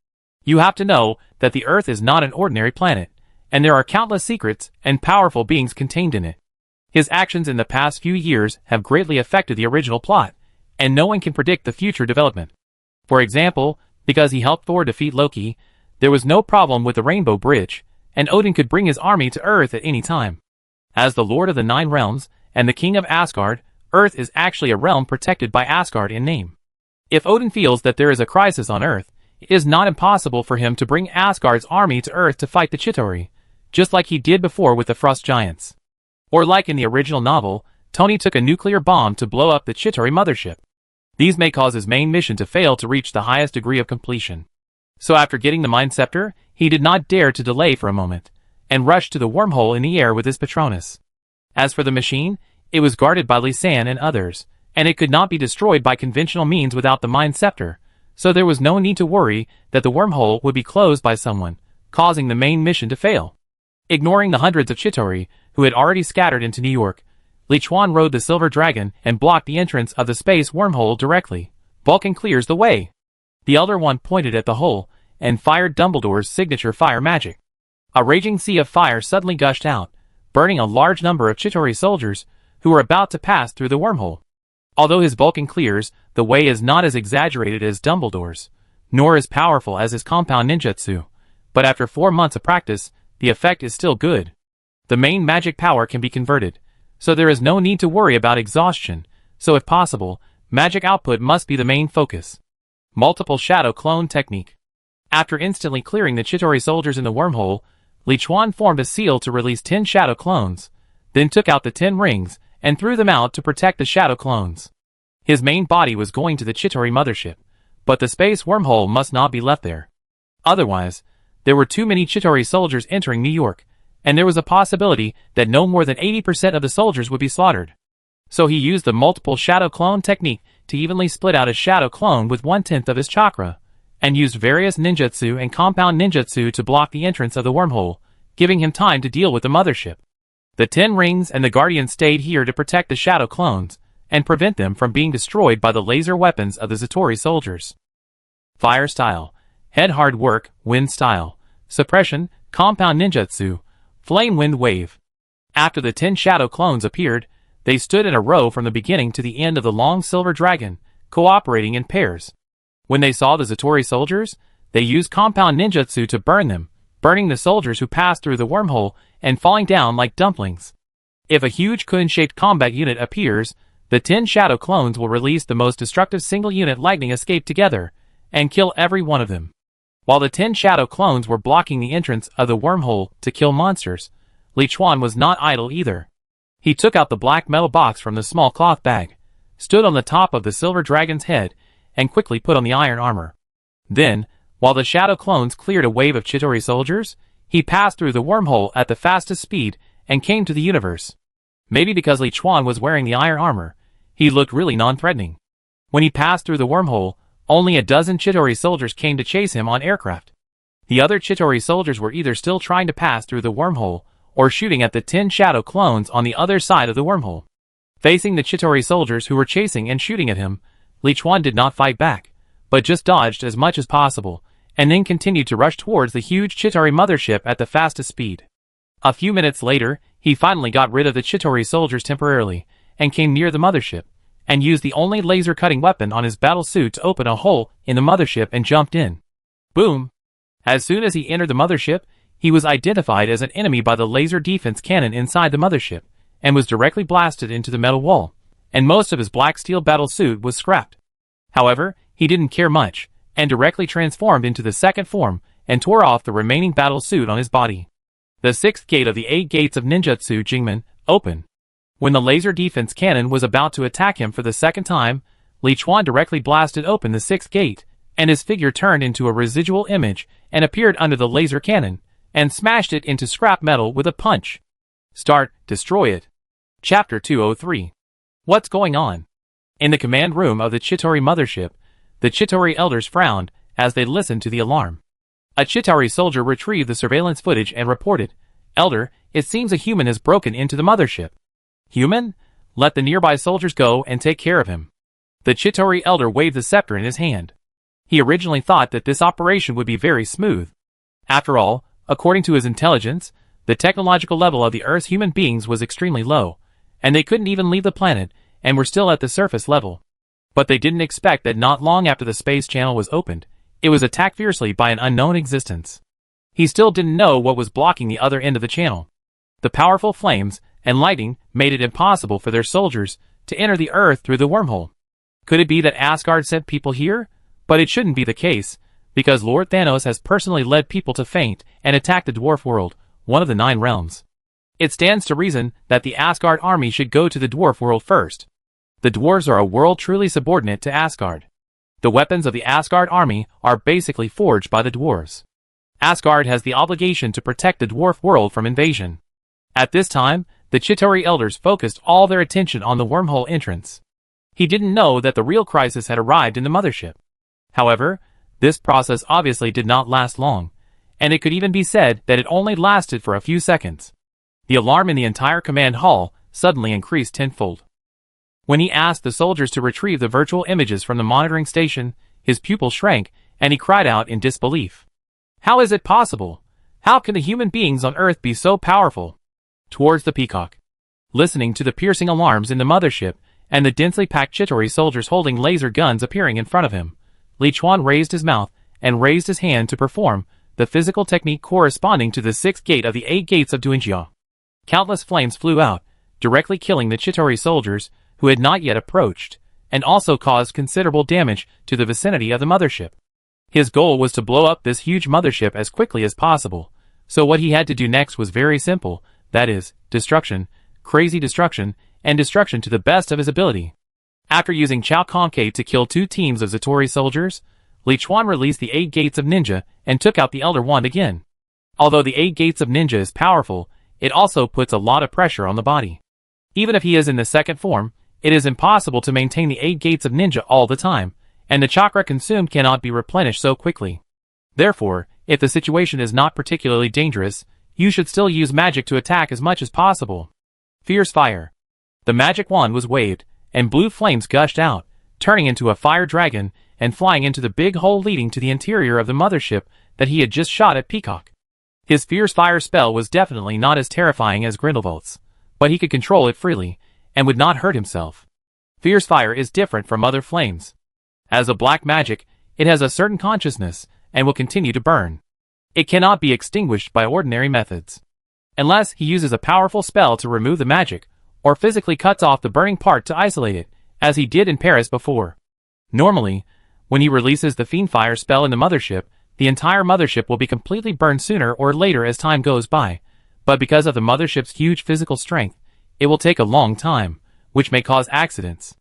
You have to know that the Earth is not an ordinary planet, and there are countless secrets and powerful beings contained in it. His actions in the past few years have greatly affected the original plot, and no one can predict the future development. For example, because he helped Thor defeat Loki, there was no problem with the Rainbow Bridge, and Odin could bring his army to Earth at any time. As the Lord of the Nine Realms and the King of Asgard, Earth is actually a realm protected by Asgard in name. If Odin feels that there is a crisis on Earth, it is not impossible for him to bring Asgard's army to Earth to fight the Chitauri, just like he did before with the Frost Giants. Or like in the original novel, Tony took a nuclear bomb to blow up the Chitauri mothership. These may cause his main mission to fail to reach the highest degree of completion. So after getting the Mind Scepter, he did not dare to delay for a moment, and rushed to the wormhole in the air with his Patronus. As for the machine, it was guarded by Li San and others, and it could not be destroyed by conventional means without the Mind Scepter, so there was no need to worry that the wormhole would be closed by someone, causing the main mission to fail. Ignoring the hundreds of Chitauri who had already scattered into New York, Li Chuan rode the Silver Dragon and blocked the entrance of the space wormhole directly. Vulcan clears the way. The Elder One pointed at the hole and fired Dumbledore's signature fire magic. A raging sea of fire suddenly gushed out, burning a large number of Chitauri soldiers who were about to pass through the wormhole. Although his Vulcan clears, the way is not as exaggerated as Dumbledore's, nor as powerful as his compound ninjutsu, but after 4 months of practice, the effect is still good. The main magic power can be converted, so there is no need to worry about exhaustion, so if possible, magic output must be the main focus. Multiple Shadow Clone Technique. After instantly clearing the Chitauri soldiers in the wormhole, Li Chuan formed a seal to release 10 Shadow Clones, then took out the 10 rings and threw them out to protect the Shadow Clones. His main body was going to the Chitauri mothership, but the space wormhole must not be left there. Otherwise, there were too many Chitauri soldiers entering New York, and there was a possibility that no more than 80% of the soldiers would be slaughtered. So he used the multiple shadow clone technique to evenly split out his shadow clone with 1/10 of his chakra, and used various ninjutsu and compound ninjutsu to block the entrance of the wormhole, giving him time to deal with the mothership. The 10 rings and the Guardian stayed here to protect the shadow clones, and prevent them from being destroyed by the laser weapons of the Zetayi soldiers. Fire style, head hard work, wind style, suppression, compound ninjutsu, flame wind wave. After the 10 shadow clones appeared, they stood in a row from the beginning to the end of the long silver dragon, cooperating in pairs. When they saw the Zetayi soldiers, they used compound ninjutsu to burn them, burning the soldiers who passed through the wormhole and falling down like dumplings. If a huge cone-shaped combat unit appears, the 10 shadow clones will release the most destructive single-unit lightning escape together, and kill every one of them. While the 10 shadow clones were blocking the entrance of the wormhole to kill monsters, Li Chuan was not idle either. He took out the black metal box from the small cloth bag, stood on the top of the silver dragon's head, and quickly put on the iron armor. Then, while the shadow clones cleared a wave of Chitauri soldiers, he passed through the wormhole at the fastest speed and came to the universe. Maybe because Li Chuan was wearing the iron armor, he looked really non-threatening. When he passed through the wormhole, only a dozen Chitauri soldiers came to chase him on aircraft. The other Chitauri soldiers were either still trying to pass through the wormhole, or shooting at the 10 shadow clones on the other side of the wormhole. Facing the Chitauri soldiers who were chasing and shooting at him, Li Chuan did not fight back, but just dodged as much as possible, and then continued to rush towards the huge Chitauri mothership at the fastest speed. A few minutes later, he finally got rid of the Chitauri soldiers temporarily, and came near the mothership, and used the only laser-cutting weapon on his battle suit to open a hole in the mothership and jumped in. Boom! As soon as he entered the mothership, he was identified as an enemy by the laser defense cannon inside the mothership, and was directly blasted into the metal wall, and most of his black steel battle suit was scrapped. However, he didn't care much, and directly transformed into the second form, and tore off the remaining battle suit on his body. The sixth gate of the 8 gates of ninjutsu Jingmen opened. When the laser defense cannon was about to attack him for the second time, Li Chuan directly blasted open the sixth gate, and his figure turned into a residual image and appeared under the laser cannon, and smashed it into scrap metal with a punch. Start, destroy it. Chapter 203. What's going on? In the command room of the Chitauri mothership, the Chitauri elders frowned as they listened to the alarm. A Chitauri soldier retrieved the surveillance footage and reported, "Elder, it seems a human has broken into the mothership." "Human? Let the nearby soldiers go and take care of him." The Chitauri elder waved the scepter in his hand. He originally thought that this operation would be very smooth. After all, according to his intelligence, the technological level of the Earth's human beings was extremely low, and they couldn't even leave the planet and were still at the surface level. But they didn't expect that not long after the space channel was opened, it was attacked fiercely by an unknown existence. He still didn't know what was blocking the other end of the channel. The powerful flames and lightning made it impossible for their soldiers to enter the Earth through the wormhole. Could it be that Asgard sent people here? But it shouldn't be the case, because Lord Thanos has personally led people to faint and attack the dwarf world, one of the 9 realms. It stands to reason that the Asgard army should go to the dwarf world first. The dwarves are a world truly subordinate to Asgard. The weapons of the Asgard army are basically forged by the dwarves. Asgard has the obligation to protect the dwarf world from invasion. At this time, the Chitauri elders focused all their attention on the wormhole entrance. He didn't know that the real crisis had arrived in the mothership. However, this process obviously did not last long, and it could even be said that it only lasted for a few seconds. The alarm in the entire command hall suddenly increased tenfold. When he asked the soldiers to retrieve the virtual images from the monitoring station, his pupils shrank, and he cried out in disbelief. "How is it possible? How can the human beings on Earth be so powerful?" Towards the peacock. Listening to the piercing alarms in the mothership, and the densely packed Chitauri soldiers holding laser guns appearing in front of him, Li Chuan raised his mouth and raised his hand to perform the physical technique corresponding to the 6th gate of the 8 gates of Duinjia. Countless flames flew out, directly killing the Chitauri soldiers who had not yet approached, and also caused considerable damage to the vicinity of the mothership. His goal was to blow up this huge mothership as quickly as possible, so what he had to do next was very simple, that is, destruction, crazy destruction, and destruction to the best of his ability. After using Chao Conke to kill 2 teams of Zatori soldiers, Li Chuan released the 8 gates of ninja and took out the Elder Wand again. Although the 8 gates of ninja is powerful, it also puts a lot of pressure on the body. Even if he is in the second form, it is impossible to maintain the 8 gates of ninja all the time, and the chakra consumed cannot be replenished so quickly. Therefore, if the situation is not particularly dangerous, you should still use magic to attack as much as possible. Fierce fire. The magic wand was waved, and blue flames gushed out, turning into a fire dragon and flying into the big hole leading to the interior of the mothership that he had just shot at Peacock. His fierce fire spell was definitely not as terrifying as Grindelwald's, but he could control it freely, and would not hurt himself. Fierce fire is different from other flames. As a black magic, it has a certain consciousness, and will continue to burn. It cannot be extinguished by ordinary methods. Unless he uses a powerful spell to remove the magic, or physically cuts off the burning part to isolate it, as he did in Paris before. Normally, when he releases the Fiendfire spell in the mothership, the entire mothership will be completely burned sooner or later as time goes by, but because of the mothership's huge physical strength, it will take a long time, which may cause accidents.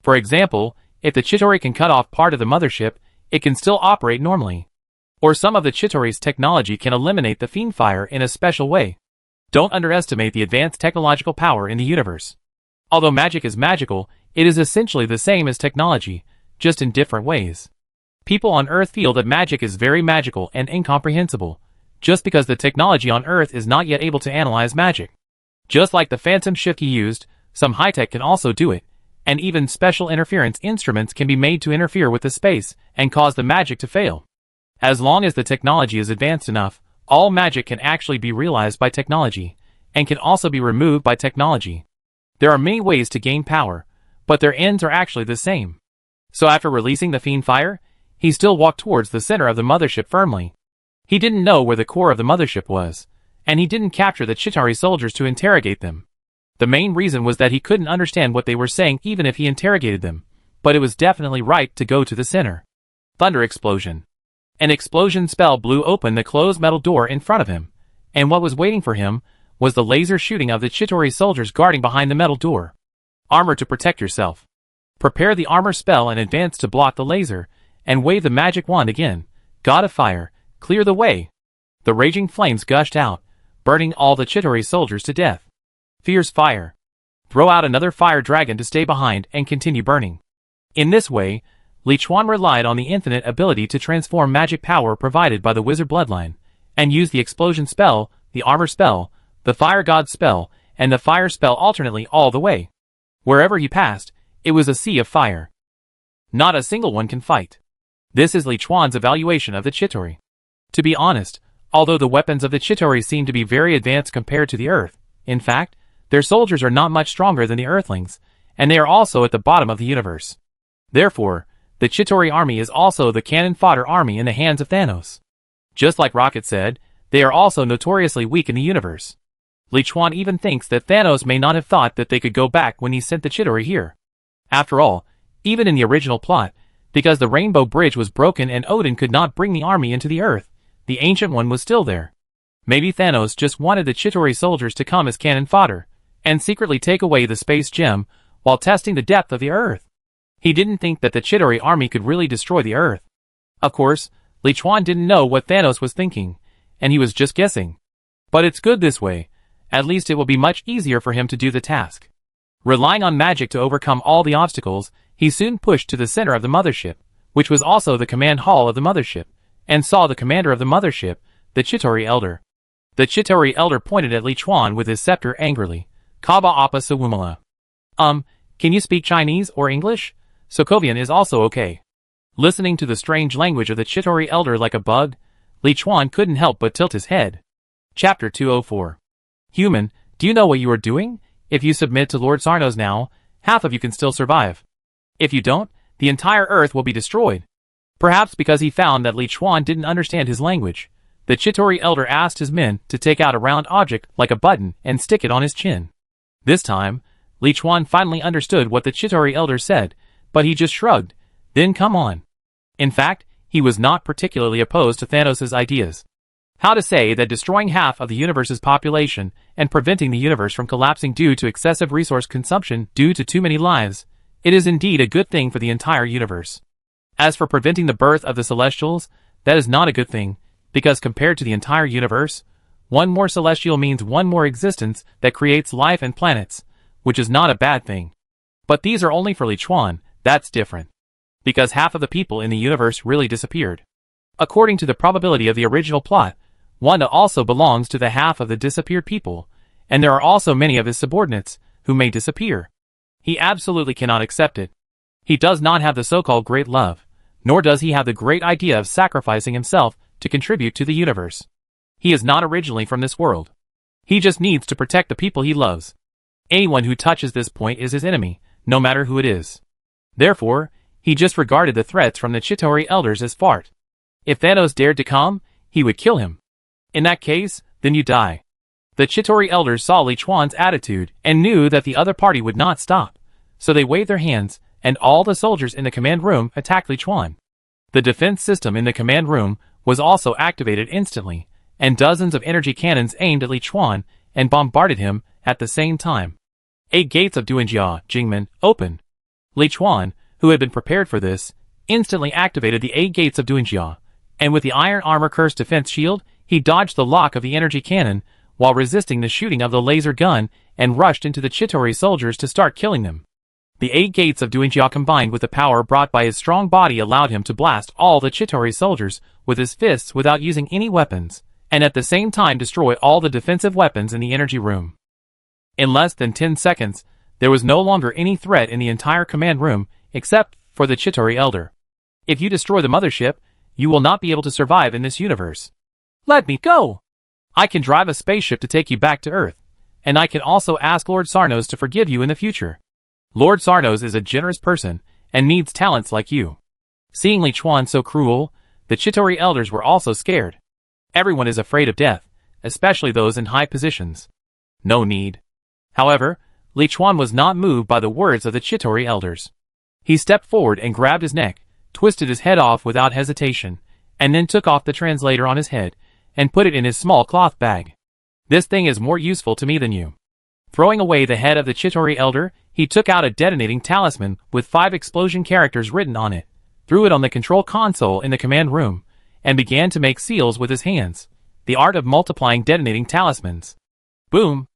For example, if the Chitauri can cut off part of the mothership, it can still operate normally. Or some of the Chitauri's technology can eliminate the Fiendfire in a special way. Don't underestimate the advanced technological power in the universe. Although magic is magical, it is essentially the same as technology, just in different ways. People on Earth feel that magic is very magical and incomprehensible, just because the technology on Earth is not yet able to analyze magic. Just like the phantom shift he used, some high-tech can also do it, and even special interference instruments can be made to interfere with the space and cause the magic to fail. As long as the technology is advanced enough, all magic can actually be realized by technology, and can also be removed by technology. There are many ways to gain power, but their ends are actually the same. So after releasing the Fiendfire, he still walked towards the center of the mothership firmly. He didn't know where the core of the mothership was, and he didn't capture the Chitauri soldiers to interrogate them. The main reason was that he couldn't understand what they were saying even if he interrogated them, but it was definitely right to go to the center. Thunder explosion. An explosion spell blew open the closed metal door in front of him, and what was waiting for him was the laser shooting of the Chitauri soldiers guarding behind the metal door. Armor to protect yourself. Prepare the armor spell and advance to block the laser, and wave the magic wand again. God of Fire, clear the way. The raging flames gushed out, burning all the Chitauri soldiers to death. Fierce fire. Throw out another fire dragon to stay behind and continue burning. In this way, Li Chuan relied on the infinite ability to transform magic power provided by the wizard bloodline, and used the explosion spell, the armor spell, the fire god spell, and the fire spell alternately all the way. Wherever he passed, it was a sea of fire. Not a single one can fight. This is Li Chuan's evaluation of the Chitauri. To be honest, although the weapons of the Chitauri seem to be very advanced compared to the Earth, in fact, their soldiers are not much stronger than the Earthlings, and they are also at the bottom of the universe. Therefore, the Chitauri army is also the cannon fodder army in the hands of Thanos. Just like Rocket said, they are also notoriously weak in the universe. Li Chuan even thinks that Thanos may not have thought that they could go back when he sent the Chitauri here. After all, even in the original plot, because the Rainbow Bridge was broken and Odin could not bring the army into the Earth, the Ancient One was still there. Maybe Thanos just wanted the Chitauri soldiers to come as cannon fodder, and secretly take away the space gem while testing the depth of the Earth. He didn't think that the Chitauri army could really destroy the Earth. Of course, Li Chuan didn't know what Thanos was thinking, and he was just guessing. But it's good this way. At least it will be much easier for him to do the task. Relying on magic to overcome all the obstacles, he soon pushed to the center of the mothership, which was also the command hall of the mothership, and saw the commander of the mothership, the Chitauri Elder. The Chitauri Elder pointed at Li Chuan with his scepter angrily. Kaba Appa Sawumala. Can you speak Chinese or English? Sokovian is also okay. Listening to the strange language of the Chitauri Elder like a bug, Li Chuan couldn't help but tilt his head. Chapter 204. Human, do you know what you are doing? If you submit to Lord Sarnos now, half of you can still survive. If you don't, the entire Earth will be destroyed. Perhaps because he found that Li Chuan didn't understand his language, the Chitauri Elder asked his men to take out a round object like a button and stick it on his chin. This time, Li Chuan finally understood what the Chitauri Elder said, but he just shrugged. Then come on. In fact, he was not particularly opposed to Thanos' ideas. How to say that destroying half of the universe's population and preventing the universe from collapsing due to excessive resource consumption due to too many lives, it is indeed a good thing for the entire universe. As for preventing the birth of the Celestials, that is not a good thing, because compared to the entire universe, one more Celestial means one more existence that creates life and planets, which is not a bad thing. But these are only for Li Chuan, that's different. Because half of the people in the universe really disappeared. According to the probability of the original plot, Wanda also belongs to the half of the disappeared people, and there are also many of his subordinates who may disappear. He absolutely cannot accept it. He does not have the so-called great love, nor does he have the great idea of sacrificing himself to contribute to the universe. He is not originally from this world. He just needs to protect the people he loves. Anyone who touches this point is his enemy, no matter who it is. Therefore, he just regarded the threats from the Chitauri elders as fart. If Thanos dared to come, he would kill him. In that case, then you die. The Chitauri elders saw Li Chuan's attitude and knew that the other party would not stop, so they waved their hands, and all the soldiers in the command room attacked Li Chuan. The defense system in the command room was also activated instantly, and dozens of energy cannons aimed at Li Chuan and bombarded him at the same time. 8 gates of Duanjia, Jingmen, open. Li Chuan, who had been prepared for this, instantly activated the 8 gates of Duanjia, and with the iron armor cursed defense shield, he dodged the lock of the energy cannon while resisting the shooting of the laser gun and rushed into the Chitauri soldiers to start killing them. The 8 gates of Duanjia combined with the power brought by his strong body allowed him to blast all the Chitauri soldiers with his fists without using any weapons, and at the same time destroy all the defensive weapons in the energy room. In less than 10 seconds, there was no longer any threat in the entire command room except for the Chitauri Elder. If you destroy the mothership, you will not be able to survive in this universe. Let me go! I can drive a spaceship to take you back to Earth, and I can also ask Lord Sarnos to forgive you in the future. Lord Sarnos is a generous person, and needs talents like you. Seeing Li Chuan so cruel, the Chitauri elders were also scared. Everyone is afraid of death, especially those in high positions. No need. However, Li Chuan was not moved by the words of the Chitauri elders. He stepped forward and grabbed his neck, twisted his head off without hesitation, and then took off the translator on his head and put it in his small cloth bag. This thing is more useful to me than you. Throwing away the head of the Chitauri elder, he took out a detonating talisman with 5 explosion characters written on it, threw it on the control console in the command room, and began to make seals with his hands, the art of multiplying detonating talismans. Boom!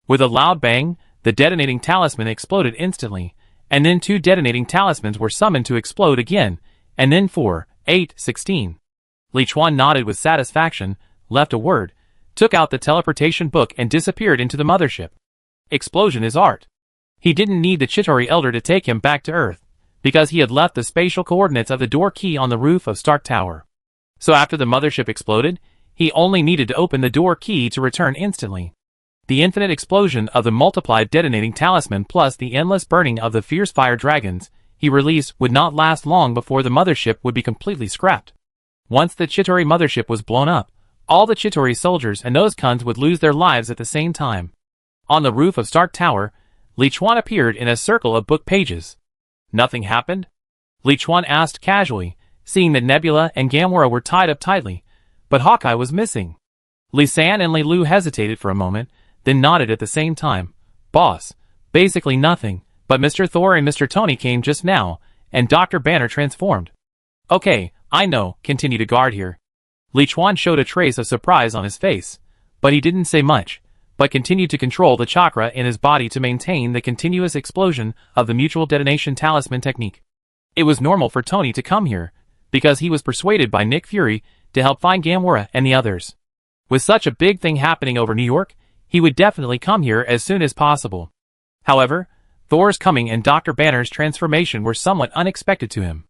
With a loud bang, the detonating talisman exploded instantly, and then 2 detonating talismans were summoned to explode again, and then 4, 8, 16. Li Chuan nodded with satisfaction, left a word, took out the teleportation book and disappeared into the mothership. Explosion is art. He didn't need the Chitauri elder to take him back to Earth, because he had left the spatial coordinates of the door key on the roof of Stark Tower. So after the mothership exploded, he only needed to open the door key to return instantly. The infinite explosion of the multiplied detonating talisman plus the endless burning of the fierce fire dragons he released would not last long before the mothership would be completely scrapped. Once the Chitauri mothership was blown up, all the Chitauri soldiers and those Khans would lose their lives at the same time. On the roof of Stark Tower, Li Chuan appeared in a circle of book pages. Nothing happened? Li Chuan asked casually, seeing that Nebula and Gamora were tied up tightly, but Hawkeye was missing. Li San and Li Lu hesitated for a moment, then nodded at the same time. Boss, basically nothing, but Mr. Thor and Mr. Tony came just now, and Dr. Banner transformed. Okay, I know, continued a guard here. Li Chuan showed a trace of surprise on his face, but he didn't say much, but continued to control the chakra in his body to maintain the continuous explosion of the mutual detonation talisman technique. It was normal for Tony to come here, because he was persuaded by Nick Fury to help find Gamora and the others. With such a big thing happening over New York, he would definitely come here as soon as possible. However, Thor's coming and Dr. Banner's transformation were somewhat unexpected to him.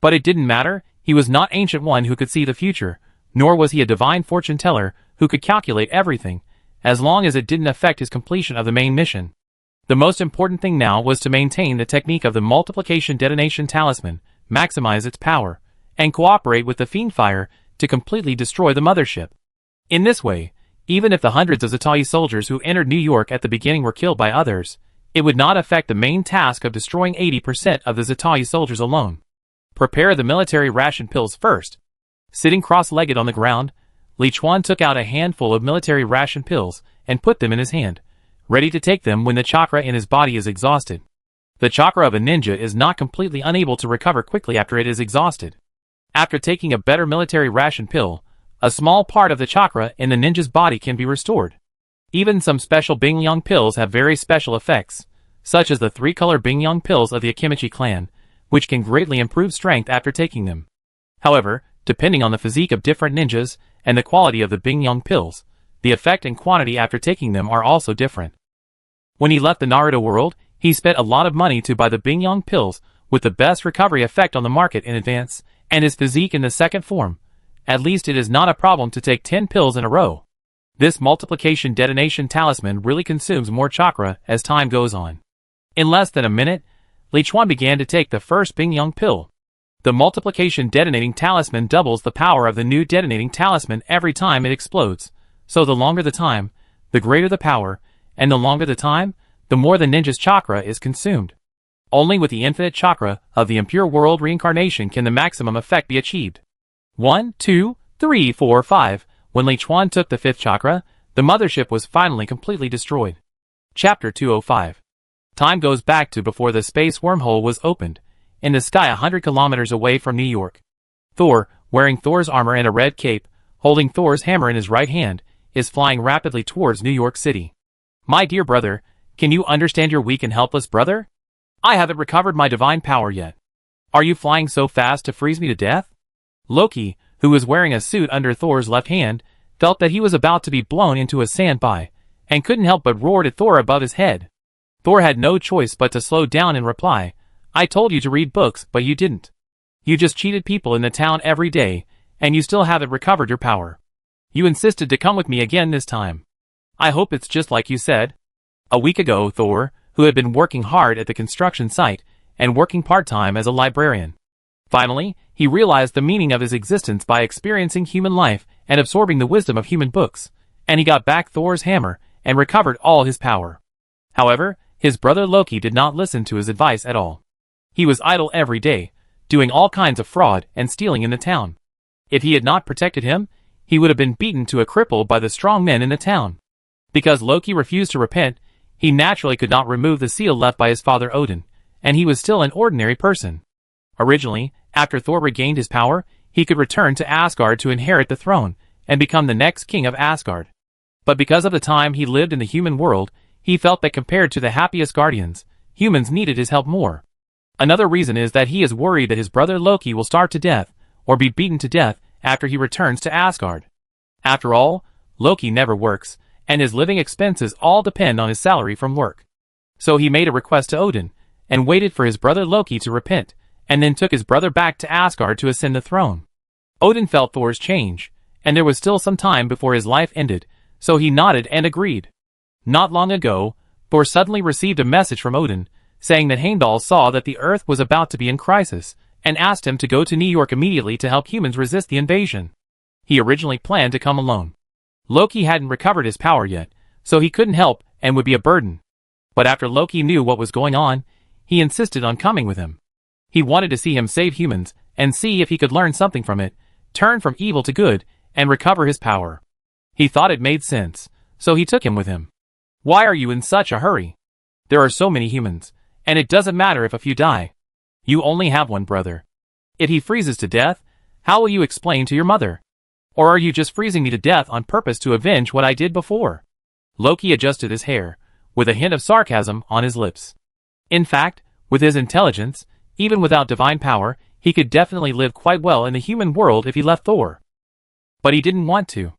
But it didn't matter, he was not Ancient One who could see the future, nor was he a divine fortune teller who could calculate everything, as long as it didn't affect his completion of the main mission. The most important thing now was to maintain the technique of the multiplication detonation talisman, maximize its power, and cooperate with the Fiendfire to completely destroy the mothership. In this way, even if the hundreds of Zetayi soldiers who entered New York at the beginning were killed by others, it would not affect the main task of destroying 80% of the Zetayi soldiers alone. Prepare the military ration pills first. Sitting cross-legged on the ground, Li Chuan took out a handful of military ration pills and put them in his hand, ready to take them when the chakra in his body is exhausted. The chakra of a ninja is not completely unable to recover quickly after it is exhausted. After taking a better military ration pill, a small part of the chakra in the ninja's body can be restored. Even some special Bingyang pills have very special effects, such as the 3-color Bingyang pills of the Akimichi clan, which can greatly improve strength after taking them. However, depending on the physique of different ninjas and the quality of the Bingyang pills, the effect and quantity after taking them are also different. When he left the Naruto world, he spent a lot of money to buy the Bingyang pills with the best recovery effect on the market in advance, and his physique in the second form. At least it is not a problem to take 10 pills in a row. This multiplication detonation talisman really consumes more chakra as time goes on. In less than a minute, Li Chuan began to take the first Bingyang pill. The multiplication detonating talisman doubles the power of the new detonating talisman every time it explodes, so the longer the time, the greater the power, and the longer the time, the more the ninja's chakra is consumed. Only with the infinite chakra of the impure world reincarnation can the maximum effect be achieved. 1, 2, 3, 4, 5. When Li Chuan took the 5th chakra, the mothership was finally completely destroyed. Chapter 205. Time goes back to before the space wormhole was opened, in the sky 100 kilometers away from New York. Thor, wearing Thor's armor and a red cape, holding Thor's hammer in his right hand, is flying rapidly towards New York City. My dear brother, can you understand your weak and helpless brother? I haven't recovered my divine power yet. Are you flying so fast to freeze me to death? Loki, who was wearing a suit under Thor's left hand, felt that he was about to be blown into a sandpie, and couldn't help but roar at Thor above his head. Thor had no choice but to slow down and reply, I told you to read books, but you didn't. You just cheated people in the town every day, and you still haven't recovered your power. You insisted to come with me again this time. I hope it's just like you said. A week ago, Thor, who had been working hard at the construction site, and working part-time as a librarian. Finally, he realized the meaning of his existence by experiencing human life and absorbing the wisdom of human books, and he got back Thor's hammer and recovered all his power. However, His brother Loki did not listen to his advice at all. He was idle every day, doing all kinds of fraud and stealing in the town. If he had not protected him, he would have been beaten to a cripple by the strong men in the town. Because Loki refused to repent, he naturally could not remove the seal left by his father Odin, and he was still an ordinary person. Originally, after Thor regained his power, he could return to Asgard to inherit the throne, and become the next king of Asgard. But because of the time he lived in the human world, he felt that compared to the happy Asgardians, humans needed his help more. Another reason is that he is worried that his brother Loki will starve to death, or be beaten to death after he returns to Asgard. After all, Loki never works, and his living expenses all depend on his salary from work. So he made a request to Odin, and waited for his brother Loki to repent, and then took his brother back to Asgard to ascend the throne. Odin felt Thor's change, and there was still some time before his life ended, so he nodded and agreed. Not long ago, Thor suddenly received a message from Odin, saying that Heimdall saw that the Earth was about to be in crisis, and asked him to go to New York immediately to help humans resist the invasion. He originally planned to come alone. Loki hadn't recovered his power yet, so he couldn't help and would be a burden. But after Loki knew what was going on, he insisted on coming with him. He wanted to see him save humans, and see if he could learn something from it, turn from evil to good, and recover his power. He thought it made sense, so he took him with him. Why are you in such a hurry? There are so many humans, and it doesn't matter if a few die. You only have one brother. If he freezes to death, how will you explain to your mother? Or are you just freezing me to death on purpose to avenge what I did before? Loki adjusted his hair, with a hint of sarcasm on his lips. In fact, with his intelligence, even without divine power, he could definitely live quite well in the human world if he left Thor. But he didn't want to.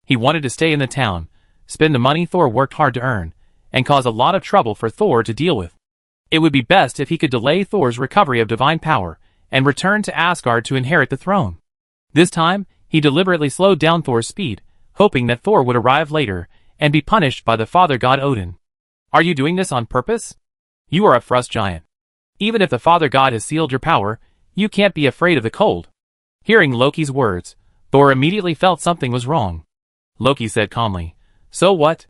He wanted to stay in the town, spend the money Thor worked hard to earn, and cause a lot of trouble for Thor to deal with. It would be best if he could delay Thor's recovery of divine power, and return to Asgard to inherit the throne. This time, he deliberately slowed down Thor's speed, hoping that Thor would arrive later, and be punished by the father god Odin. Are you doing this on purpose? You are a frost giant. Even if the father god has sealed your power, you can't be afraid of the cold. Hearing Loki's words, Thor immediately felt something was wrong. Loki said calmly, "So what?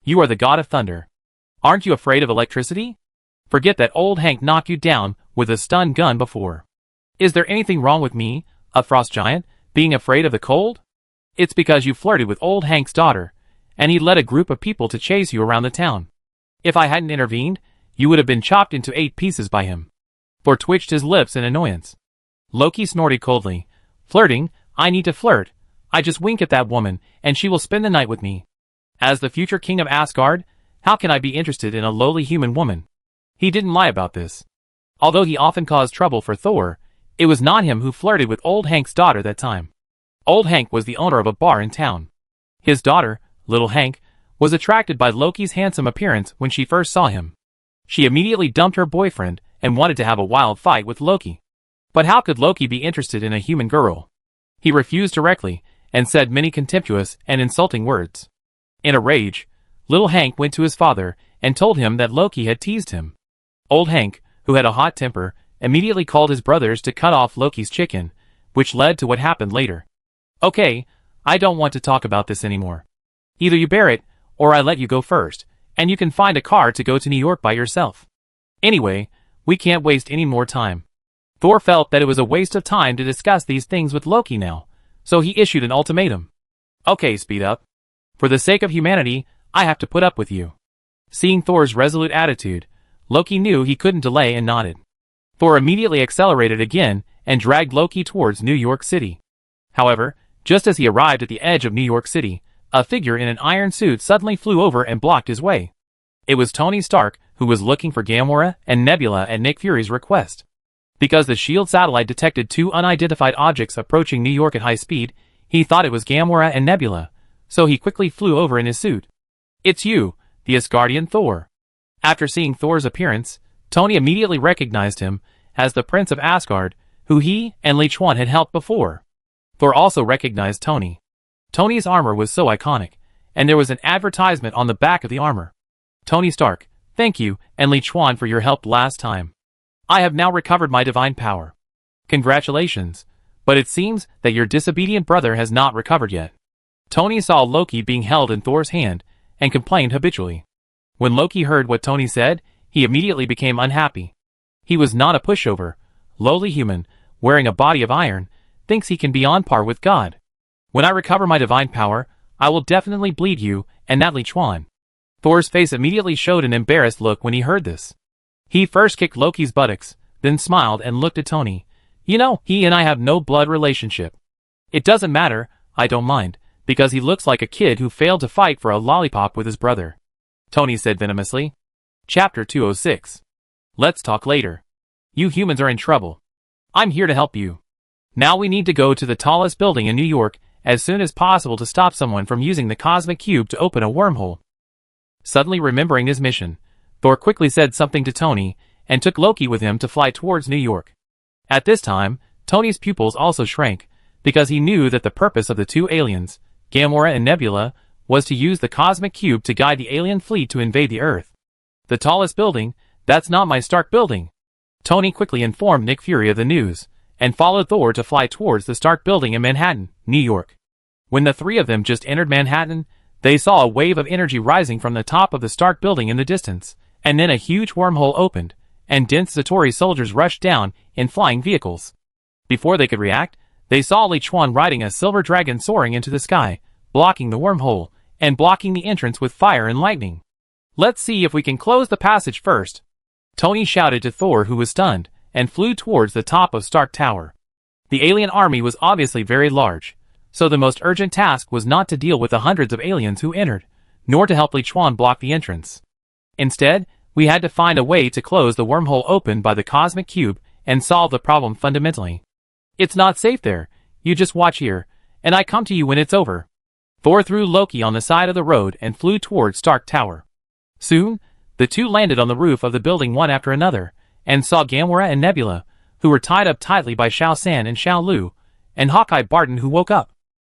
You are the god of thunder. Aren't you afraid of electricity? Forget that old Hank knocked you down with a stun gun before. Is there anything wrong with me, a frost giant, being afraid of the cold? It's because you flirted with old Hank's daughter, and he led a group of people to chase you around the town. If I hadn't intervened, you would have been chopped into 8 pieces by him." Thor twitched his lips in annoyance. Loki snorted coldly, "Flirting? I need to flirt. I just wink at that woman, and she will spend the night with me. As the future king of Asgard, how can I be interested in a lowly human woman?" He didn't lie about this. Although he often caused trouble for Thor, it was not him who flirted with old Hank's daughter that time. Old Hank was the owner of a bar in town. His daughter, little Hank, was attracted by Loki's handsome appearance when she first saw him. She immediately dumped her boyfriend and wanted to have a wild fight with Loki. But how could Loki be interested in a human girl? He refused directly, and said many contemptuous and insulting words. In a rage, little Hank went to his father and told him that Loki had teased him. Old Hank, who had a hot temper, immediately called his brothers to cut off Loki's chicken, which led to what happened later. "Okay, I don't want to talk about this anymore. Either you bear it, or I let you go first, and you can find a car to go to New York by yourself. Anyway, we can't waste any more time." Thor felt that it was a waste of time to discuss these things with Loki now, so he issued an ultimatum. "Okay, speed up. For the sake of humanity, I have to put up with you." Seeing Thor's resolute attitude, Loki knew he couldn't delay and nodded. Thor immediately accelerated again and dragged Loki towards New York City. However, just as he arrived at the edge of New York City, a figure in an iron suit suddenly flew over and blocked his way. It was Tony Stark, who was looking for Gamora and Nebula at Nick Fury's request. Because the S.H.I.E.L.D. satellite detected 2 unidentified objects approaching New York at high speed, he thought it was Gamora and Nebula, so he quickly flew over in his suit. "It's you, the Asgardian Thor." After seeing Thor's appearance, Tony immediately recognized him as the Prince of Asgard, who he and Leechwan had helped before. Thor also recognized Tony. Tony's armor was so iconic, and there was an advertisement on the back of the armor. "Tony Stark, thank you, and Leechwan for your help last time. I have now recovered my divine power. Congratulations, but it seems that your disobedient brother has not recovered yet." Tony saw Loki being held in Thor's hand, and complained habitually. When Loki heard what Tony said, He immediately became unhappy. He was not a pushover, lowly human, wearing a body of iron, thinks he can be on par with God. When I recover my divine power, I will definitely bleed you, and that Li Chuan. Thor's face immediately showed an embarrassed look when he heard this. He first kicked Loki's buttocks, then smiled and looked at Tony. You know, he and I have no blood relationship. It doesn't matter, I don't mind, because he looks like a kid who failed to fight for a lollipop with his brother. Tony said venomously. Chapter 206. Let's talk later. You humans are in trouble. I'm here to help you. Now we need to go to the tallest building in New York as soon as possible to stop someone from using the cosmic cube to open a wormhole. Suddenly remembering his mission, Thor quickly said something to Tony and took Loki with him to fly towards New York. At this time, Tony's pupils also shrank, because he knew that the purpose of the two aliens, Gamora and Nebula, was to use the cosmic cube to guide the alien fleet to invade the Earth. The tallest building? That's not my Stark building. Tony quickly informed Nick Fury of the news, and followed Thor to fly towards the Stark building in Manhattan, New York. When the three of them just entered Manhattan, they saw a wave of energy rising from the top of the Stark building in the distance, and then a huge wormhole opened, and dense Zatori soldiers rushed down in flying vehicles. Before they could react, they saw Li Chuan riding a silver dragon soaring into the sky, blocking the wormhole, and blocking the entrance with fire and lightning. Let's see if we can close the passage first. Tony shouted to Thor, who was stunned, and flew towards the top of Stark Tower. The alien army was obviously very large, so the most urgent task was not to deal with the hundreds of aliens who entered, nor to help Li Chuan block the entrance. Instead, we had to find a way to close the wormhole opened by the cosmic cube and solve the problem fundamentally. It's not safe there, you just watch here, and I come to you when it's over. Thor threw Loki on the side of the road and flew towards Stark Tower. Soon, the two landed on the roof of the building one after another, and saw Gamora and Nebula, who were tied up tightly by Shao San and Shao Lu, and Hawkeye Barton, who woke up.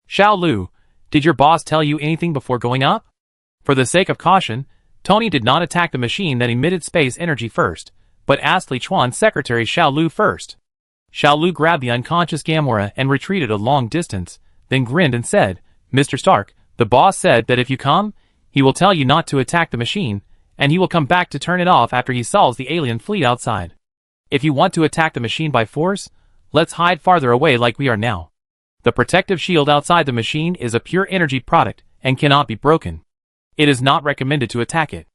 Shao Lu, did your boss tell you anything before going up? For the sake of caution, Tony did not attack the machine that emitted space energy first, but asked Li Chuan's secretary Shao Lu first. Shao Lu grabbed the unconscious Gamora and retreated a long distance, then grinned and said, Mr. Stark, the boss said that if you come, he will tell you not to attack the machine, and he will come back to turn it off after he solves the alien fleet outside. If you want to attack the machine by force, let's hide farther away like we are now. The protective shield outside the machine is a pure energy product and cannot be broken. It is not recommended to attack it.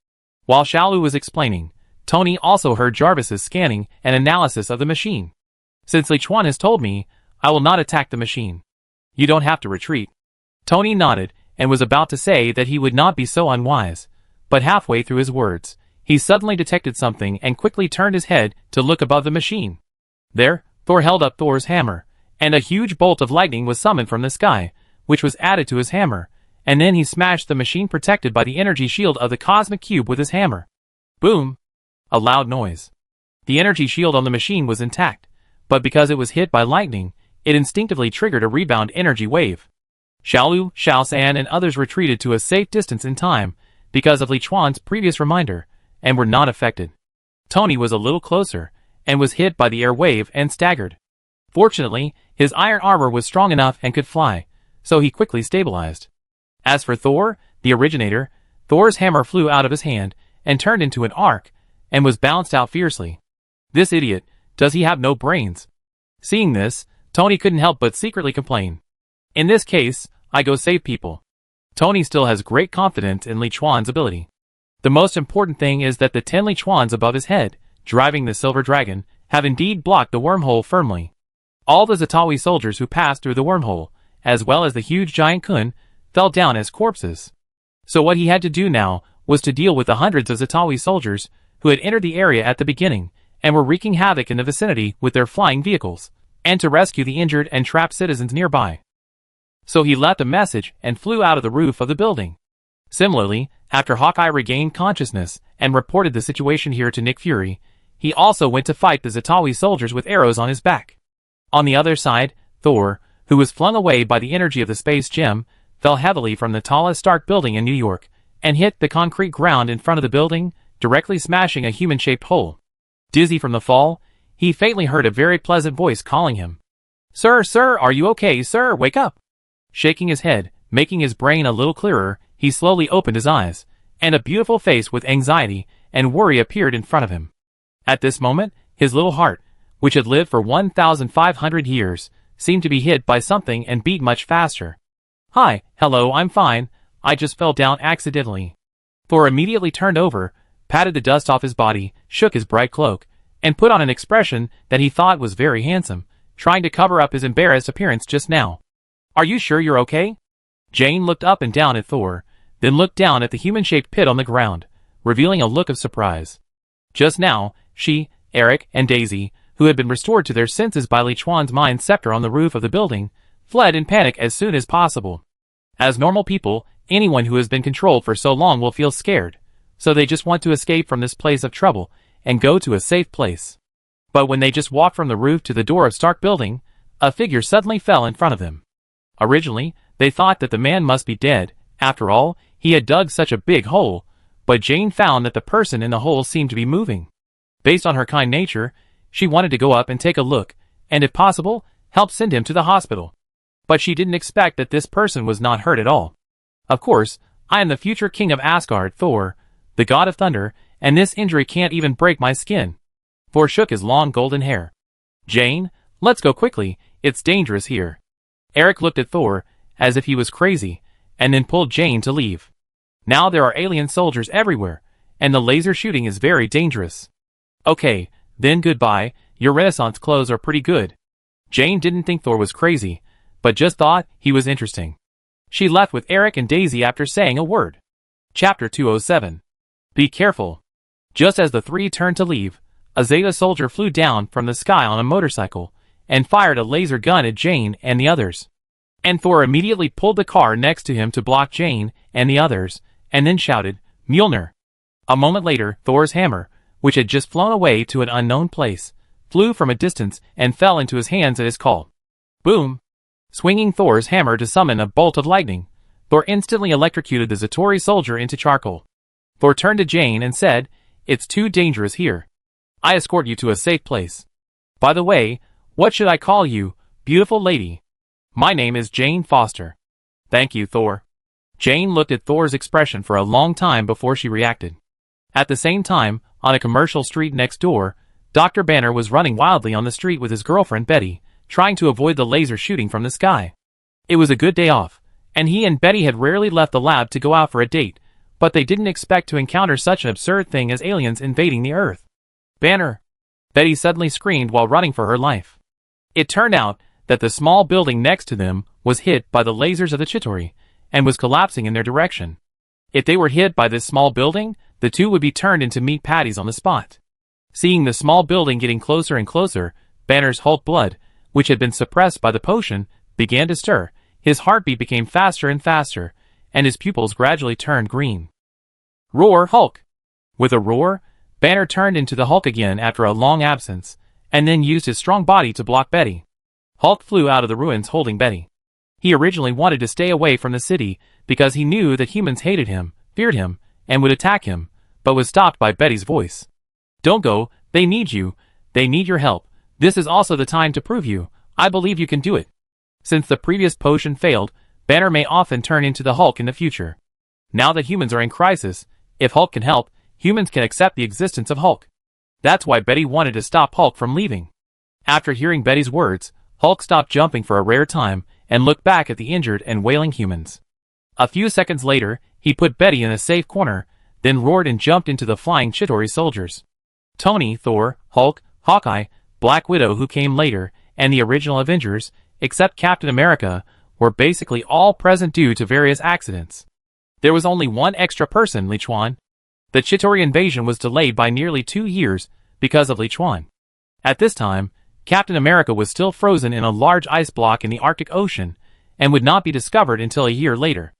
While Shao Lu was explaining, Tony also heard Jarvis's scanning and analysis of the machine. Since Li Chuan has told me, I will not attack the machine. You don't have to retreat. Tony nodded and was about to say that he would not be so unwise, but halfway through his words, he suddenly detected something and quickly turned his head to look above the machine. There, Thor held up Thor's hammer, and a huge bolt of lightning was summoned from the sky, which was added to his hammer, and then he smashed the machine protected by the energy shield of the cosmic cube with his hammer. Boom! A loud noise. The energy shield on the machine was intact, but because it was hit by lightning, it instinctively triggered a rebound energy wave. Shao Lu, Shao San, and others retreated to a safe distance in time because of Li Chuan's previous reminder, and were not affected. Tony was a little closer, and was hit by the air wave and staggered. Fortunately, his iron armor was strong enough and could fly, so he quickly stabilized. As for Thor, the originator, Thor's hammer flew out of his hand and turned into an arc, and was bounced out fiercely. This idiot, does he have no brains? Seeing this, Tony couldn't help but secretly complain. In this case, I go save people. Tony still has great confidence in Li Chuan's ability. The most important thing is that the 10 Li Chuans above his head, driving the silver dragon, have indeed blocked the wormhole firmly. All the Zatawi soldiers who passed through the wormhole, as well as the huge giant Kun, fell down as corpses. So what he had to do now was to deal with the hundreds of Zatawi soldiers who had entered the area at the beginning and were wreaking havoc in the vicinity with their flying vehicles, and to rescue the injured and trapped citizens nearby. So he left a message and flew out of the roof of the building. Similarly, after Hawkeye regained consciousness and reported the situation here to Nick Fury, he also went to fight the Zatawi soldiers with arrows on his back. On the other side, Thor, who was flung away by the energy of the space gem, fell heavily from the tallest Stark building in New York, and hit the concrete ground in front of the building, directly smashing a human-shaped hole. Dizzy from the fall, he faintly heard a very pleasant voice calling him. Sir, sir, are you okay, sir? Wake up! Shaking his head, making his brain a little clearer, he slowly opened his eyes, and a beautiful face with anxiety and worry appeared in front of him. At this moment, his little heart, which had lived for 1,500 years, seemed to be hit by something and beat much faster. "Hi, hello, I'm fine. I just fell down accidentally." Thor immediately turned over, patted the dust off his body, shook his bright cloak, and put on an expression that he thought was very handsome, trying to cover up his embarrassed appearance just now. "Are you sure you're okay?" Jane looked up and down at Thor, then looked down at the human-shaped pit on the ground, revealing a look of surprise. Just now, she, Eric, and Daisy, who had been restored to their senses by Li Chuan's mind scepter on the roof of the building, fled in panic as soon as possible. As normal people, anyone who has been controlled for so long will feel scared, so they just want to escape from this place of trouble and go to a safe place. But when they just walked from the roof to the door of Stark building, a figure suddenly fell in front of them. Originally, they thought that the man must be dead. After all, he had dug such a big hole, but Jane found that the person in the hole seemed to be moving. Based on her kind nature, she wanted to go up and take a look, and if possible, help send him to the hospital. But she didn't expect that this person was not hurt at all. "Of course, I am the future king of Asgard, Thor, the god of thunder, and this injury can't even break my skin." Thor shook his long golden hair. "Jane, let's go quickly, it's dangerous here." Eric looked at Thor, as if he was crazy, and then pulled Jane to leave. "Now there are alien soldiers everywhere, and the laser shooting is very dangerous." "Okay, then goodbye, your Renaissance clothes are pretty good." Jane didn't think Thor was crazy, but just thought he was interesting. She left with Eric and Daisy after saying a word. Chapter 207. Be careful. Just as the three turned to leave, a Zeta soldier flew down from the sky on a motorcycle and fired a laser gun at Jane and the others. And Thor immediately pulled the car next to him to block Jane and the others, and then shouted, "Mjolnir!" A moment later, Thor's hammer, which had just flown away to an unknown place, flew from a distance and fell into his hands at his call. Boom! Swinging Thor's hammer to summon a bolt of lightning, Thor instantly electrocuted the Zatori soldier into charcoal. Thor turned to Jane and said, "It's too dangerous here. I escort you to a safe place. By the way, what should I call you, beautiful lady?" "My name is Jane Foster." "Thank you, Thor." Jane looked at Thor's expression for a long time before she reacted. At the same time, on a commercial street next door, Dr. Banner was running wildly on the street with his girlfriend Betty, trying to avoid the laser shooting from the sky. It was a good day off, and he and Betty had rarely left the lab to go out for a date, but they didn't expect to encounter such an absurd thing as aliens invading the Earth. "Banner!" Betty suddenly screamed while running for her life. It turned out that the small building next to them was hit by the lasers of the Chitauri, and was collapsing in their direction. If they were hit by this small building, the two would be turned into meat patties on the spot. Seeing the small building getting closer and closer, Banner's Hulk blood, which had been suppressed by the potion, began to stir. His heartbeat became faster and faster, and his pupils gradually turned green. "Roar, Hulk!" With a roar, Banner turned into the Hulk again after a long absence, and then used his strong body to block Betty. Hulk flew out of the ruins holding Betty. He originally wanted to stay away from the city because he knew that humans hated him, feared him, and would attack him, but was stopped by Betty's voice. "Don't go, they need you, they need your help. This is also the time to prove you. I believe you can do it." Since the previous potion failed, Banner may often turn into the Hulk in the future. Now that humans are in crisis, if Hulk can help, humans can accept the existence of Hulk. That's why Betty wanted to stop Hulk from leaving. After hearing Betty's words, Hulk stopped jumping for a rare time and looked back at the injured and wailing humans. A few seconds later, he put Betty in a safe corner, then roared and jumped into the flying Chitauri soldiers. Tony, Thor, Hulk, Hawkeye, Black Widow who came later, and the original Avengers, except Captain America, were basically all present due to various accidents. There was only one extra person, Li Chuan. The Chitauri invasion was delayed by nearly 2 years because of Li Chuan. At this time, Captain America was still frozen in a large ice block in the Arctic Ocean, and would not be discovered until a year later.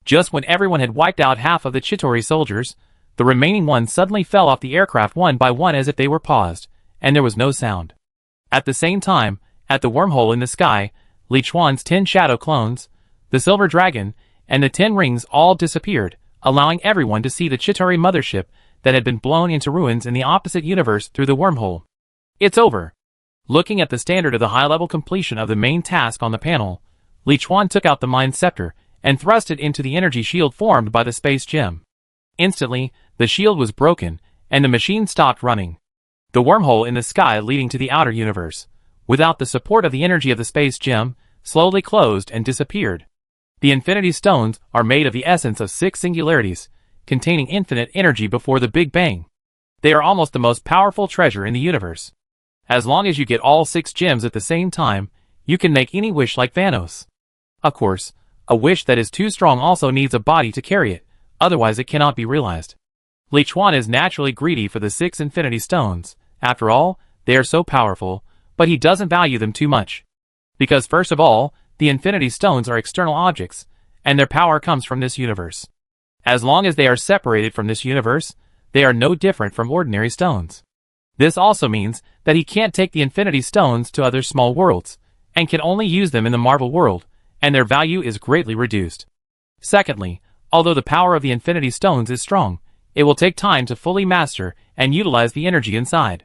Just when everyone had wiped out half of the Chitauri soldiers, the remaining ones suddenly fell off the aircraft one by one as if they were paused, and there was no sound. At the same time, at the wormhole in the sky, Li Chuan's 10 shadow clones, the silver dragon, and the 10 rings all disappeared, allowing everyone to see the Chitauri mothership that had been blown into ruins in the opposite universe through the wormhole. "It's over." Looking at the standard of the high-level completion of the main task on the panel, Li Chuan took out the Mind Scepter and thrust it into the energy shield formed by the space gem. Instantly, the shield was broken, and the machine stopped running. The wormhole in the sky leading to the outer universe, without the support of the energy of the space gem, slowly closed and disappeared. The Infinity Stones are made of the essence of 6 singularities, containing infinite energy before the Big Bang. They are almost the most powerful treasure in the universe. As long as you get all 6 gems at the same time, you can make any wish like Thanos. Of course, a wish that is too strong also needs a body to carry it, otherwise it cannot be realized. Li Chuan is naturally greedy for the 6 Infinity Stones. After all, they are so powerful, but he doesn't value them too much. Because first of all, the Infinity Stones are external objects, and their power comes from this universe. As long as they are separated from this universe, they are no different from ordinary stones. This also means that he can't take the Infinity Stones to other small worlds, and can only use them in the Marvel world, and their value is greatly reduced. Secondly, although the power of the Infinity Stones is strong, it will take time to fully master and utilize the energy inside.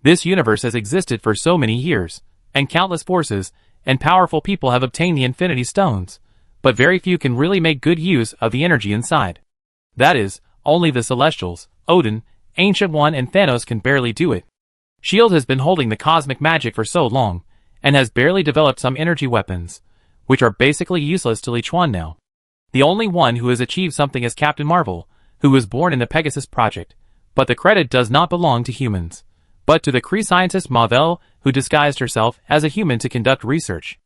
This universe has existed for so many years, and countless forces and powerful people have obtained the Infinity Stones, but very few can really make good use of the energy inside. That is, only the Celestials, Odin, Ancient One and Thanos can barely do it. S.H.I.E.L.D. has been holding the cosmic magic for so long, and has barely developed some energy weapons, which are basically useless to Li Chuan now. The only one who has achieved something is Captain Marvel, who was born in the Pegasus Project, but the credit does not belong to humans, but to the Kree scientist Mavel, who disguised herself as a human to conduct research.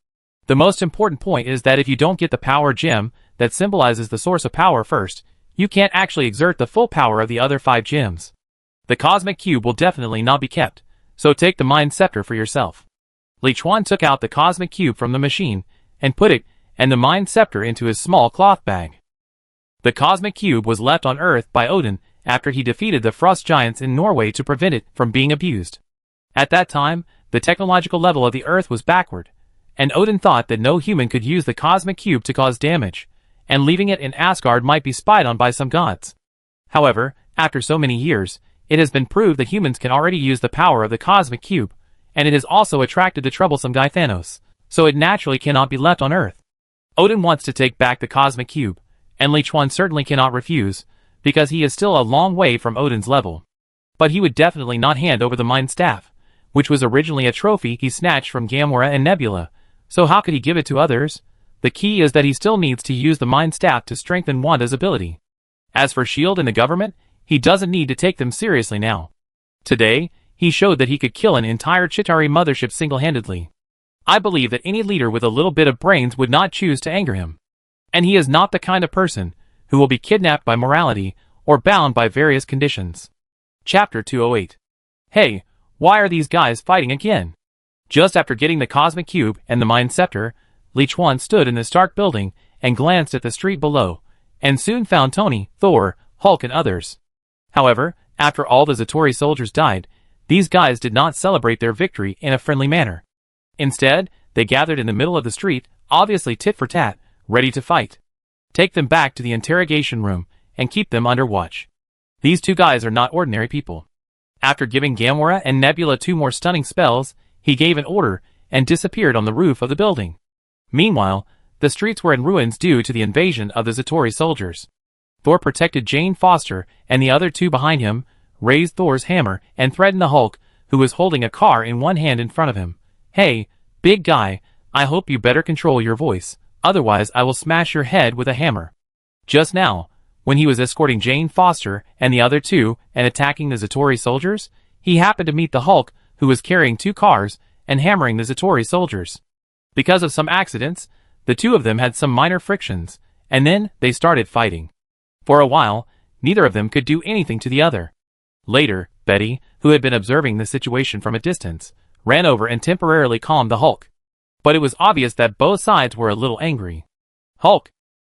The most important point is that if you don't get the power gem that symbolizes the source of power first, you can't actually exert the full power of the other 5 gems. The Cosmic Cube will definitely not be kept, so take the Mind Scepter for yourself. Li Chuan took out the Cosmic Cube from the machine, and put it and the Mind Scepter into his small cloth bag. The Cosmic Cube was left on Earth by Odin after he defeated the Frost Giants in Norway to prevent it from being abused. At that time, the technological level of the Earth was backward, and Odin thought that no human could use the Cosmic Cube to cause damage, and leaving it in Asgard might be spied on by some gods. However, after so many years, it has been proved that humans can already use the power of the Cosmic Cube, and it has also attracted the troublesome guy Thanos, so it naturally cannot be left on Earth. Odin wants to take back the Cosmic Cube, and Li Chuan certainly cannot refuse, because he is still a long way from Odin's level. But he would definitely not hand over the Mind Staff, which was originally a trophy he snatched from Gamora and Nebula, so how could he give it to others? The key is that he still needs to use the Mind Staff to strengthen Wanda's ability. As for S.H.I.E.L.D. and the government, he doesn't need to take them seriously now. Today, he showed that he could kill an entire Chitauri mothership single-handedly. I believe that any leader with a little bit of brains would not choose to anger him. And he is not the kind of person who will be kidnapped by morality or bound by various conditions. Chapter 208. Hey, why are these guys fighting again? Just after getting the Cosmic Cube and the Mind Scepter, Li Chuan stood in the Stark building and glanced at the street below, and soon found Tony, Thor, Hulk and others. However, after all the Zatori soldiers died, these guys did not celebrate their victory in a friendly manner. Instead, they gathered in the middle of the street, obviously tit for tat, ready to fight. Take them back to the interrogation room and keep them under watch. These 2 guys are not ordinary people. After giving Gamora and Nebula 2 more stunning spells, he gave an order and disappeared on the roof of the building. Meanwhile, the streets were in ruins due to the invasion of the Zatori soldiers. Thor protected Jane Foster, and the other 2 behind him raised Thor's hammer and threatened the Hulk, who was holding a car in one hand in front of him. Hey, big guy, I hope you better control your voice, otherwise I will smash your head with a hammer. Just now, when he was escorting Jane Foster and the other 2 and attacking the Zatori soldiers, he happened to meet the Hulk, who was carrying 2 cars and hammering the Zatori soldiers. Because of some accidents, the 2 of them had some minor frictions, and then they started fighting. For a while, neither of them could do anything to the other. Later, Betty, who had been observing the situation from a distance, ran over and temporarily calmed the Hulk. But it was obvious that both sides were a little angry. Hulk!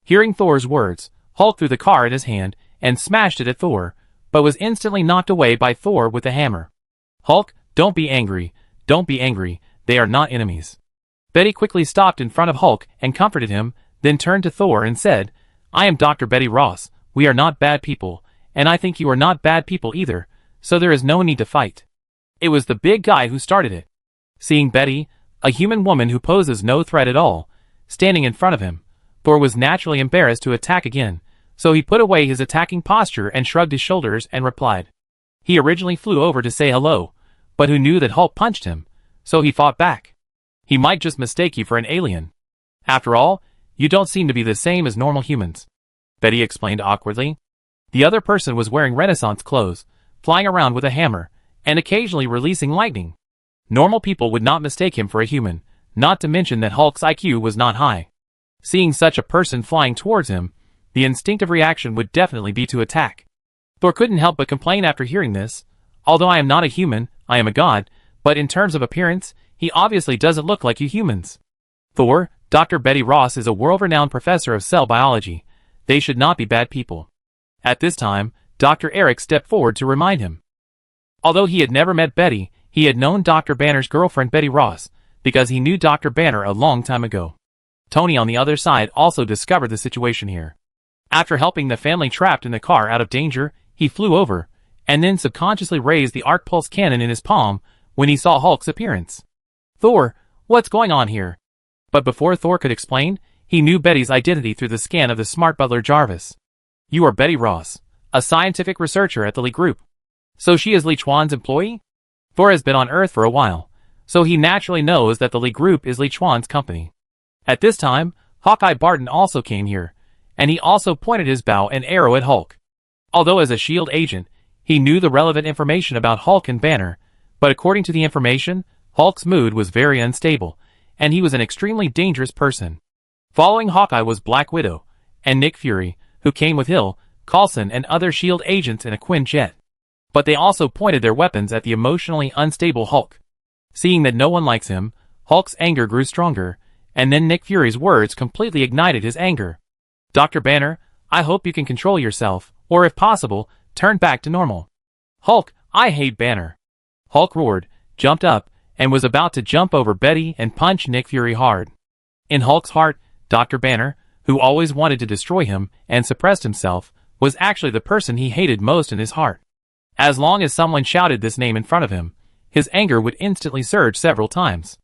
Hearing Thor's words, Hulk threw the car in his hand and smashed it at Thor, but was instantly knocked away by Thor with a hammer. Hulk, don't be angry, they are not enemies. Betty quickly stopped in front of Hulk and comforted him, then turned to Thor and said, I am Dr. Betty Ross, we are not bad people, and I think you are not bad people either, so there is no need to fight. It was the big guy who started it. Seeing Betty, a human woman who poses no threat at all, standing in front of him, Thor was naturally embarrassed to attack again, so he put away his attacking posture and shrugged his shoulders and replied. He originally flew over to say hello, but who knew that Hulk punched him, so he fought back. He might just mistake you for an alien. After all, you don't seem to be the same as normal humans, Betty explained awkwardly. The other person was wearing Renaissance clothes, flying around with a hammer, and occasionally releasing lightning. Normal people would not mistake him for a human, not to mention that Hulk's IQ was not high. Seeing such a person flying towards him, the instinctive reaction would definitely be to attack. Thor couldn't help but complain after hearing this. Although I am not a human, I am a god, but in terms of appearance, he obviously doesn't look like you humans. Thor, Dr. Betty Ross is a world-renowned professor of cell biology. They should not be bad people. At this time, Dr. Eric stepped forward to remind him. Although he had never met Betty, he had known Dr. Banner's girlfriend Betty Ross, because he knew Dr. Banner a long time ago. Tony on the other side also discovered the situation here. After helping the family trapped in the car out of danger, he flew over, and then subconsciously raised the arc pulse cannon in his palm when he saw Hulk's appearance. Thor, what's going on here? But before Thor could explain, he knew Betty's identity through the scan of the smart butler Jarvis. You are Betty Ross, a scientific researcher at the Lee Group. So she is Lee Chuan's employee? Thor has been on Earth for a while, so he naturally knows that the Lee Group is Lee Chuan's company. At this time, Hawkeye Barton also came here, and he also pointed his bow and arrow at Hulk. Although as a S.H.I.E.L.D. agent, he knew the relevant information about Hulk and Banner, but according to the information, Hulk's mood was very unstable, and he was an extremely dangerous person. Following Hawkeye was Black Widow, and Nick Fury, who came with Hill, Coulson and other S.H.I.E.L.D. agents in a Quinjet. But they also pointed their weapons at the emotionally unstable Hulk. Seeing that no one likes him, Hulk's anger grew stronger, and then Nick Fury's words completely ignited his anger. Dr. Banner, I hope you can control yourself, or if possible, turn back to normal. Hulk, I hate Banner. Hulk roared, jumped up, and was about to jump over Betty and punch Nick Fury hard. In Hulk's heart, Dr. Banner, who always wanted to destroy him and suppressed himself, was actually the person he hated most in his heart. As long as someone shouted this name in front of him, his anger would instantly surge several times.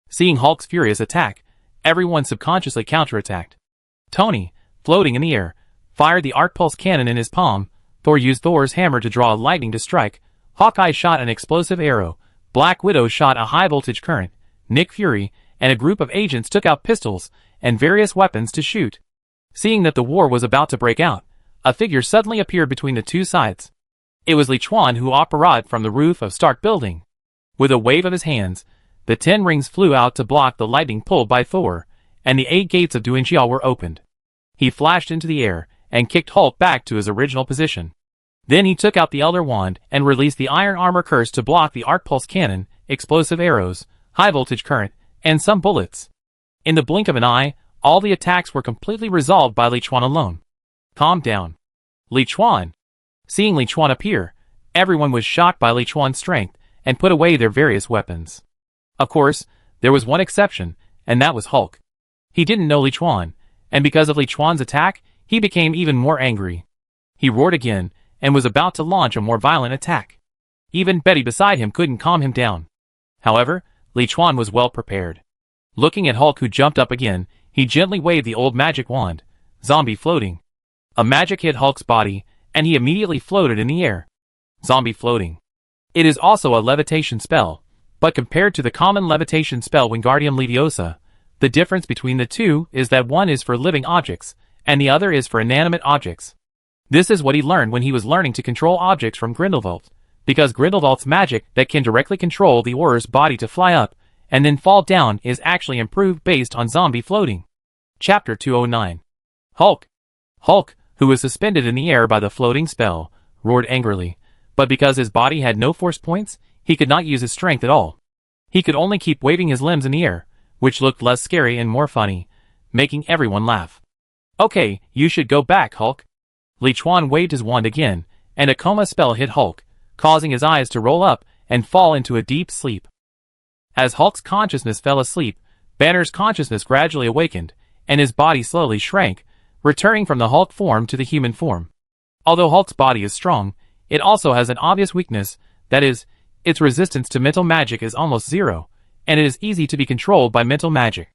Seeing Hulk's furious attack, everyone subconsciously counterattacked. Tony, floating in the air, fired the arc pulse cannon in his palm. Thor used Thor's hammer to draw lightning to strike. Hawkeye shot an explosive arrow. Black Widow shot a high-voltage current. Nick Fury and a group of agents took out pistols and various weapons to shoot. Seeing that the war was about to break out, a figure suddenly appeared between the two sides. It was Lee Chuan who operated from the roof of Stark Building. With a wave of his hands, the 10 rings flew out to block the lightning pulled by Thor, and the 8 gates of Duinxiao were opened. He flashed into the air and kicked Hulk back to his original position. Then he took out the Elder Wand and released the Iron Armor Curse to block the Arc Pulse Cannon, explosive arrows, high-voltage current, and some bullets. In the blink of an eye, all the attacks were completely resolved by Lee Chuan alone. Calm down. Lee Chuan. Seeing Lee Chuan appear, everyone was shocked by Lee Chuan's strength and put away their various weapons. Of course, there was one exception, and that was Hulk. He didn't know Lee Chuan, and because of Lee Chuan's attack, he became even more angry. He roared again, and was about to launch a more violent attack. Even Betty beside him couldn't calm him down. However, Lee Chuan was well prepared. Looking at Hulk who jumped up again, he gently waved the old magic wand, zombie floating. A magic hit Hulk's body, and he immediately floated in the air. Zombie floating. It is also a levitation spell, but compared to the common levitation spell Wingardium Leviosa, the difference between the two is that one is for living objects, and the other is for inanimate objects. This is what he learned when he was learning to control objects from Grindelwald, because Grindelwald's magic that can directly control the Auror's body to fly up and then fall down is actually improved based on zombie floating. Chapter 209. Hulk. Hulk, who was suspended in the air by the floating spell, roared angrily, but because his body had no force points, he could not use his strength at all. He could only keep waving his limbs in the air, which looked less scary and more funny, making everyone laugh. Okay, you should go back, Hulk. Lee Chuan waved his wand again, and a coma spell hit Hulk, causing his eyes to roll up and fall into a deep sleep. As Hulk's consciousness fell asleep, Banner's consciousness gradually awakened, and his body slowly shrank, returning from the Hulk form to the human form. Although Hulk's body is strong, it also has an obvious weakness, that is, its resistance to mental magic is almost zero, and it is easy to be controlled by mental magic.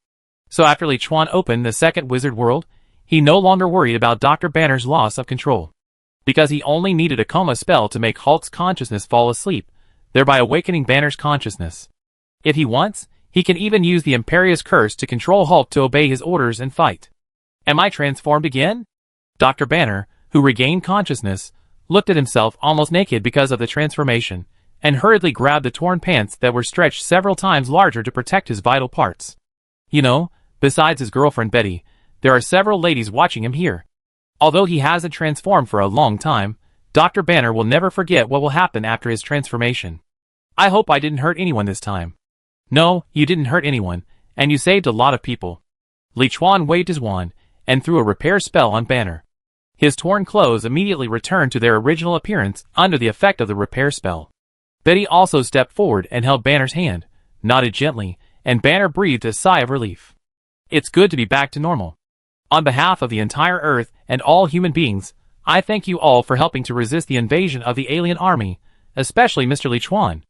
So after Lee Chuan opened the second wizard world, he no longer worried about Dr. Banner's loss of control. because he only needed a coma spell to make Hulk's consciousness fall asleep, thereby awakening Banner's consciousness. If he wants, he can even use the Imperious Curse to control Hulk to obey his orders and fight. Am I transformed again? Dr. Banner, who regained consciousness, looked at himself almost naked because of the transformation, and hurriedly grabbed the torn pants that were stretched several times larger to protect his vital parts. You know, besides his girlfriend Betty, there are several ladies watching him here. Although he hasn't transformed for a long time, Dr. Banner will never forget what will happen after his transformation. I hope I didn't hurt anyone this time. No, you didn't hurt anyone, and you saved a lot of people. Li Chuan waved his wand, and threw a repair spell on Banner. His torn clothes immediately returned to their original appearance under the effect of the repair spell. Betty also stepped forward and held Banner's hand, nodded gently, and Banner breathed a sigh of relief. It's good to be back to normal. On behalf of the entire Earth and all human beings, I thank you all for helping to resist the invasion of the alien army, especially Mr. Li Chuan.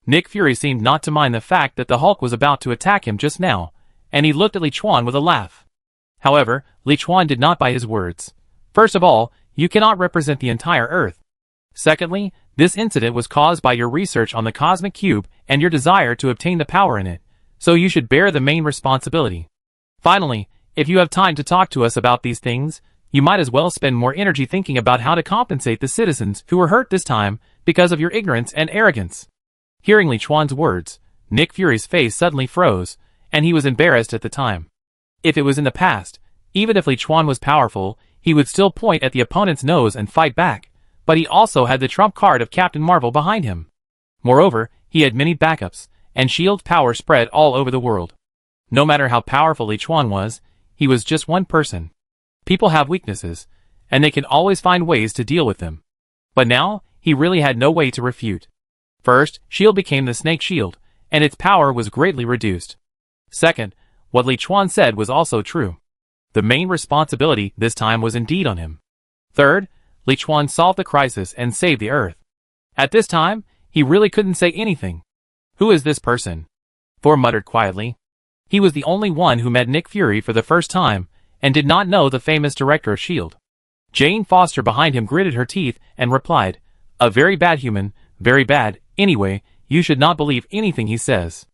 Nick Fury seemed not to mind the fact that the Hulk was about to attack him just now, and he looked at Li Chuan with a laugh. However, Li Chuan did not buy his words. First of all, you cannot represent the entire Earth. Secondly, this incident was caused by your research on the Cosmic Cube and your desire to obtain the power in it, so you should bear the main responsibility. Finally, if you have time to talk to us about these things, you might as well spend more energy thinking about how to compensate the citizens who were hurt this time because of your ignorance and arrogance. Hearing Li Chuan's words, Nick Fury's face suddenly froze, and he was embarrassed at the time. If it was in the past, even if Li Chuan was powerful, he would still point at the opponent's nose and fight back, but he also had the trump card of Captain Marvel behind him. Moreover, he had many backups, and shield power spread all over the world. No matter how powerful Li Chuan was, he was just one person. People have weaknesses, and they can always find ways to deal with them. But now, he really had no way to refute. First, shield became the snake shield, and its power was greatly reduced. Second, what Li Chuan said was also true. The main responsibility this time was indeed on him. Third, Li Chuan solved the crisis and saved the Earth. At this time, he really couldn't say anything. Who is this person? Thor muttered quietly. He was the only one who met Nick Fury for the first time, and did not know the famous director of S.H.I.E.L.D. Jane Foster behind him gritted her teeth and replied, "A very bad human, very bad. Anyway, you should not believe anything he says."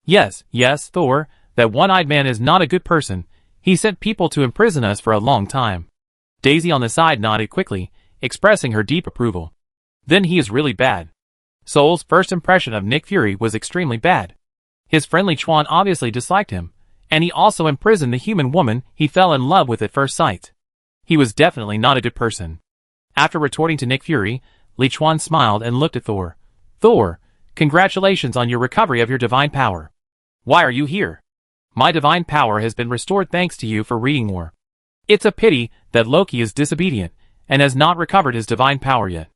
Yes, Thor, that one-eyed man is not a good person. He sent people to imprison us for a long time. Daisy on the side nodded quickly, expressing her deep approval. Then he is really bad. Soul's first impression of Nick Fury was extremely bad. His friend Li Chuan obviously disliked him, and he also imprisoned the human woman he fell in love with at first sight. He was definitely not a good person. After retorting to Nick Fury, Li Chuan smiled and looked at Thor. Thor, congratulations on your recovery of your divine power. Why are you here? My divine power has been restored thanks to you for reading more. It's a pity that Loki is disobedient and has not recovered his divine power yet.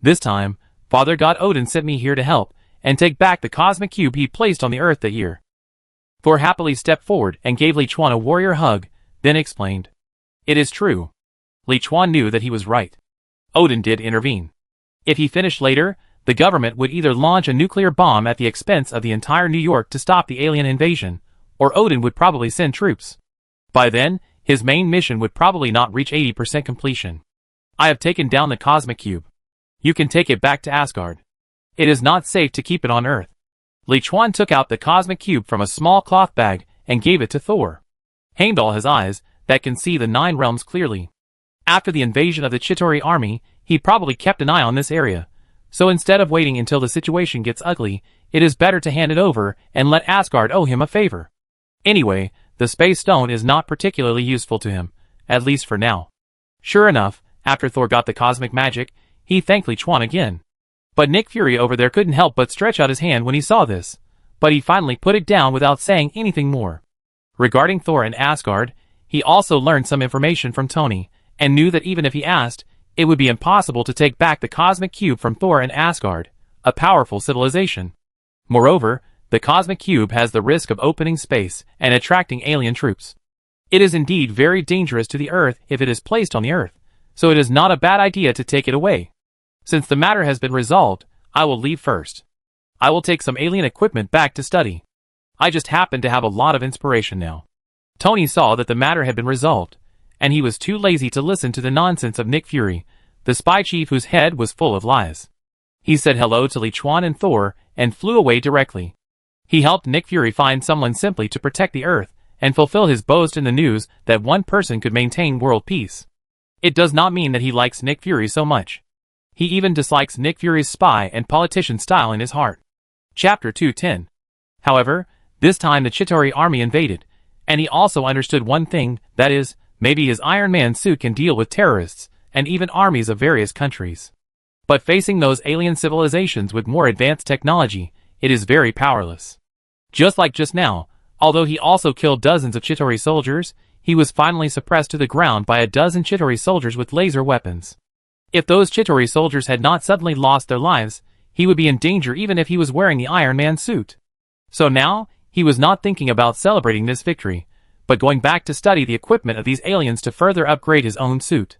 This time, Father God Odin sent me here to help and take back the cosmic cube he placed on the Earth that year. Thor happily stepped forward and gave Li Chuan a warrior hug, then explained. It is true. Li Chuan knew that he was right. Odin did intervene. If he finished later, the government would either launch a nuclear bomb at the expense of the entire New York to stop the alien invasion, or Odin would probably send troops. By then, his main mission would probably not reach 80% completion. I have taken down the cosmic cube. You can take it back to Asgard. It is not safe to keep it on Earth. Li Chuan took out the cosmic cube from a small cloth bag and gave it to Thor. Heimdall has eyes that can see the 9 realms clearly. After the invasion of the Chitauri army, he probably kept an eye on this area. So instead of waiting until the situation gets ugly, it is better to hand it over and let Asgard owe him a favor. Anyway, the space stone is not particularly useful to him, at least for now. Sure enough, after Thor got the cosmic magic, he thanked Li Chuan again. But Nick Fury over there couldn't help but stretch out his hand when he saw this, but he finally put it down without saying anything more. Regarding Thor and Asgard, he also learned some information from Tony, and knew that even if he asked, it would be impossible to take back the cosmic cube from Thor and Asgard, a powerful civilization. Moreover, the cosmic cube has the risk of opening space and attracting alien troops. It is indeed very dangerous to the Earth if it is placed on the Earth, so it is not a bad idea to take it away. Since the matter has been resolved, I will leave first. I will take some alien equipment back to study. I just happen to have a lot of inspiration now. Tony saw that the matter had been resolved, and he was too lazy to listen to the nonsense of Nick Fury, the spy chief whose head was full of lies. He said hello to Lichuan and Thor, and flew away directly. He helped Nick Fury find someone simply to protect the Earth, and fulfill his boast in the news that one person could maintain world peace. It does not mean that he likes Nick Fury so much. He even dislikes Nick Fury's spy and politician style in his heart. Chapter 210. However, this time the Chitauri army invaded, and he also understood one thing, that is, maybe his Iron Man suit can deal with terrorists, and even armies of various countries. But facing those alien civilizations with more advanced technology, it is very powerless. Just like just now, although he also killed dozens of Chitauri soldiers, he was finally suppressed to the ground by a dozen Chitauri soldiers with laser weapons. If those Chitauri soldiers had not suddenly lost their lives, he would be in danger even if he was wearing the Iron Man suit. So now, he was not thinking about celebrating this victory, but going back to study the equipment of these aliens to further upgrade his own suit.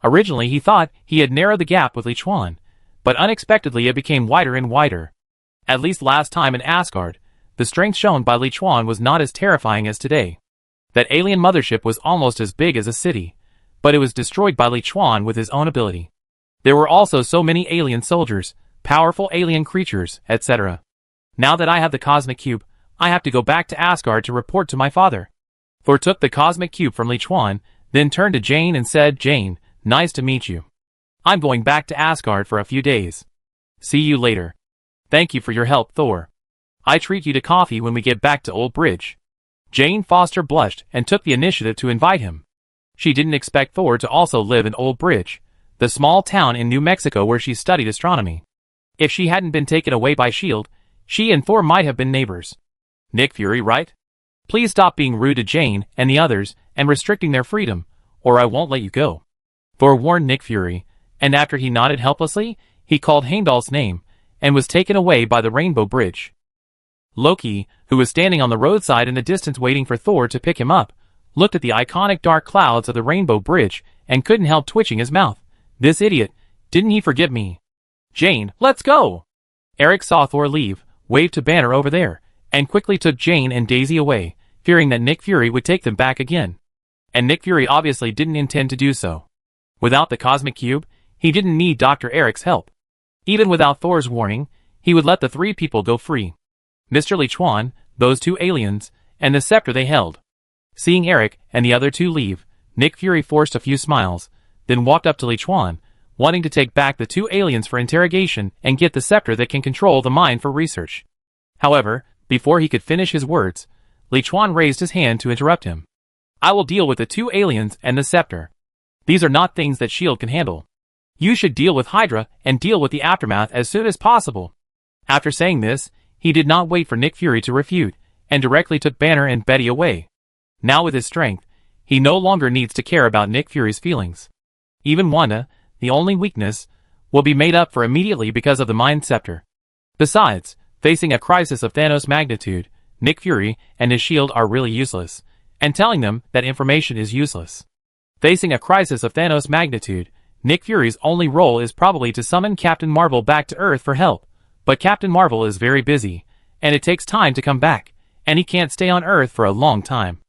Originally he thought he had narrowed the gap with Lichuan, but unexpectedly it became wider and wider. At least last time in Asgard, the strength shown by Lichuan was not as terrifying as today. That alien mothership was almost as big as a city, but it was destroyed by Lichuan with his own ability. There were also so many alien soldiers, powerful alien creatures, etc. Now that I have the Cosmic Cube, I have to go back to Asgard to report to my father. Thor took the Cosmic Cube from Lichuan, then turned to Jane and said, "Jane, nice to meet you. I'm going back to Asgard for a few days. See you later. Thank you for your help, Thor. I treat you to coffee when we get back to Old Bridge." Jane Foster blushed and took the initiative to invite him. She didn't expect Thor to also live in Old Bridge, the small town in New Mexico where she studied astronomy. If she hadn't been taken away by S.H.I.E.L.D., she and Thor might have been neighbors. Nick Fury, right? Please stop being rude to Jane and the others and restricting their freedom, or I won't let you go. Thor warned Nick Fury, and after he nodded helplessly, he called Heimdall's name, and was taken away by the Rainbow Bridge. Loki, who was standing on the roadside in the distance waiting for Thor to pick him up, looked at the iconic dark clouds of the Rainbow Bridge, and couldn't help twitching his mouth. This idiot, didn't he forget me? Jane, let's go! Eric saw Thor leave, waved to Banner over there, and quickly took Jane and Daisy away, fearing that Nick Fury would take them back again. And Nick Fury obviously didn't intend to do so. Without the Cosmic Cube, he didn't need Dr. Eric's help. Even without Thor's warning, he would let the three people go free. Mr. Lichuan, those two aliens, and the scepter they held. Seeing Eric and the other two leave, Nick Fury forced a few smiles, then walked up to Lichuan, wanting to take back the two aliens for interrogation and get the scepter that can control the mind for research. However, before he could finish his words, Lichuan raised his hand to interrupt him. "I will deal with the two aliens and the scepter. These are not things that S.H.I.E.L.D. can handle. You should deal with Hydra and deal with the aftermath as soon as possible." After saying this, he did not wait for Nick Fury to refute, and directly took Banner and Betty away. Now with his strength, he no longer needs to care about Nick Fury's feelings. Even Wanda, the only weakness, will be made up for immediately because of the Mind Scepter. Besides, facing a crisis of Thanos' magnitude, Nick Fury and his shield are really useless, and telling them that information is useless. Facing a crisis of Thanos' magnitude, Nick Fury's only role is probably to summon Captain Marvel back to Earth for help, but Captain Marvel is very busy, and it takes time to come back, and he can't stay on Earth for a long time.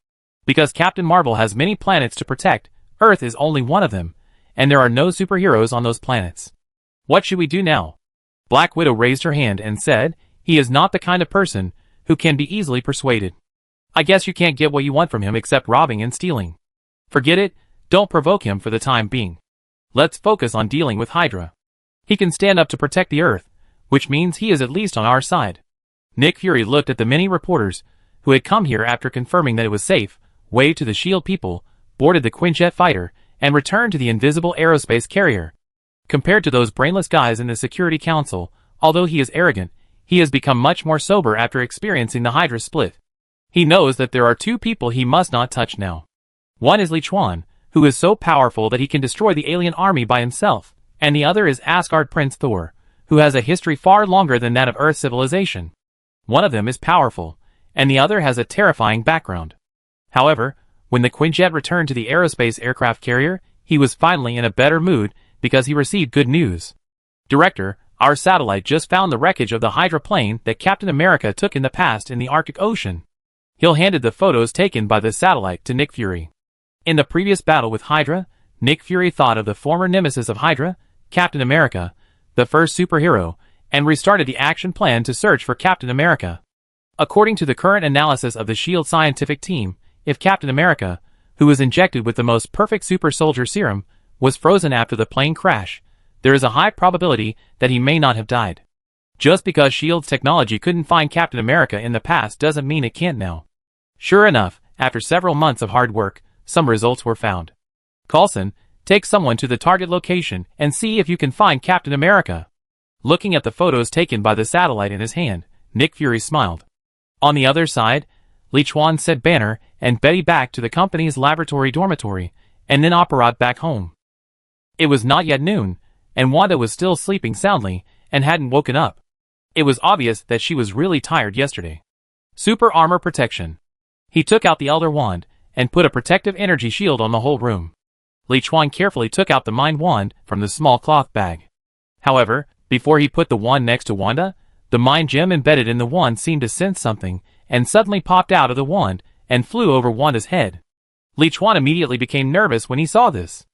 Because Captain Marvel has many planets to protect, Earth is only one of them, and there are no superheroes on those planets. What should we do now? Black Widow raised her hand and said, "He is not the kind of person who can be easily persuaded. I guess you can't get what you want from him except robbing and stealing. Forget it, don't provoke him for the time being. Let's focus on dealing with Hydra. He can stand up to protect the Earth, which means he is at least on our side." Nick Fury looked at the many reporters who had come here after confirming that it was safe, waved to the S.H.I.E.L.D. people, boarded the Quinjet fighter, and returned to the invisible aerospace carrier. Compared to those brainless guys in the Security Council, although he is arrogant, he has become much more sober after experiencing the Hydra split. He knows that there are two people he must not touch now. One is Lichuan, who is so powerful that he can destroy the alien army by himself, and the other is Asgard Prince Thor, who has a history far longer than that of Earth civilization. One of them is powerful, and the other has a terrifying background. However, when the Quinjet returned to the aerospace aircraft carrier, he was finally in a better mood because he received good news. "Director, our satellite just found the wreckage of the Hydra plane that Captain America took in the past in the Arctic Ocean." Hill handed the photos taken by the satellite to Nick Fury. In the previous battle with Hydra, Nick Fury thought of the former nemesis of Hydra, Captain America, the first superhero, and restarted the action plan to search for Captain America. According to the current analysis of the S.H.I.E.L.D. scientific team, if Captain America, who was injected with the most perfect super soldier serum, was frozen after the plane crash, there is a high probability that he may not have died. Just because S.H.I.E.L.D.'s technology couldn't find Captain America in the past doesn't mean it can't now. Sure enough, after several months of hard work, some results were found. Coulson, take someone to the target location and see if you can find Captain America. Looking at the photos taken by the satellite in his hand, Nick Fury smiled. On the other side, Li Chuan sent Banner and Betty back to the company's laboratory dormitory, and then Apparat back home. It was not yet noon, and Wanda was still sleeping soundly and hadn't woken up. It was obvious that she was really tired yesterday. Super armor protection. He took out the Elder Wand and put a protective energy shield on the whole room. Li Chuan carefully took out the Mind Wand from the small cloth bag. However, before he put the wand next to Wanda, the Mind Gem embedded in the wand seemed to sense something and suddenly popped out of the wand and flew over Wanda's head. Li Chuan immediately became nervous when he saw this.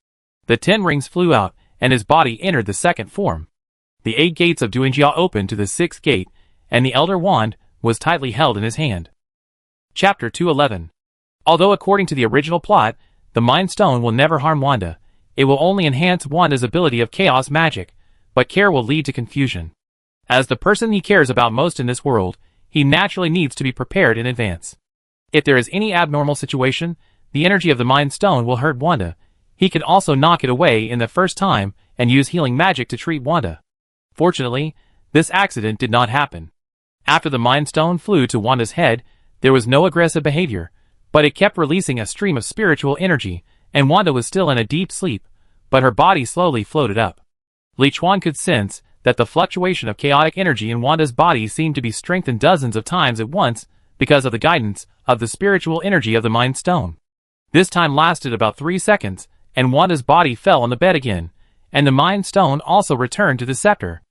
The 10 rings flew out and his body entered the second form. The 8 gates of Duanjia opened to the 6th gate, and the Elder Wand was tightly held in his hand. Chapter 211. Although according to the original plot, the Mind Stone will never harm Wanda, it will only enhance Wanda's ability of chaos magic, but care will lead to confusion. As the person he cares about most in this world, he naturally needs to be prepared in advance. If there is any abnormal situation, the energy of the Mind Stone will hurt Wanda. He can also knock it away in the first time and use healing magic to treat Wanda. Fortunately, this accident did not happen. After the Mind Stone flew to Wanda's head, there was no aggressive behavior, but it kept releasing a stream of spiritual energy, and Wanda was still in a deep sleep, but her body slowly floated up. Li Chuan could sense that the fluctuation of chaotic energy in Wanda's body seemed to be strengthened dozens of times at once because of the guidance of the spiritual energy of the Mind Stone. This time lasted about 3 seconds, and Wanda's body fell on the bed again, and the Mind Stone also returned to the scepter.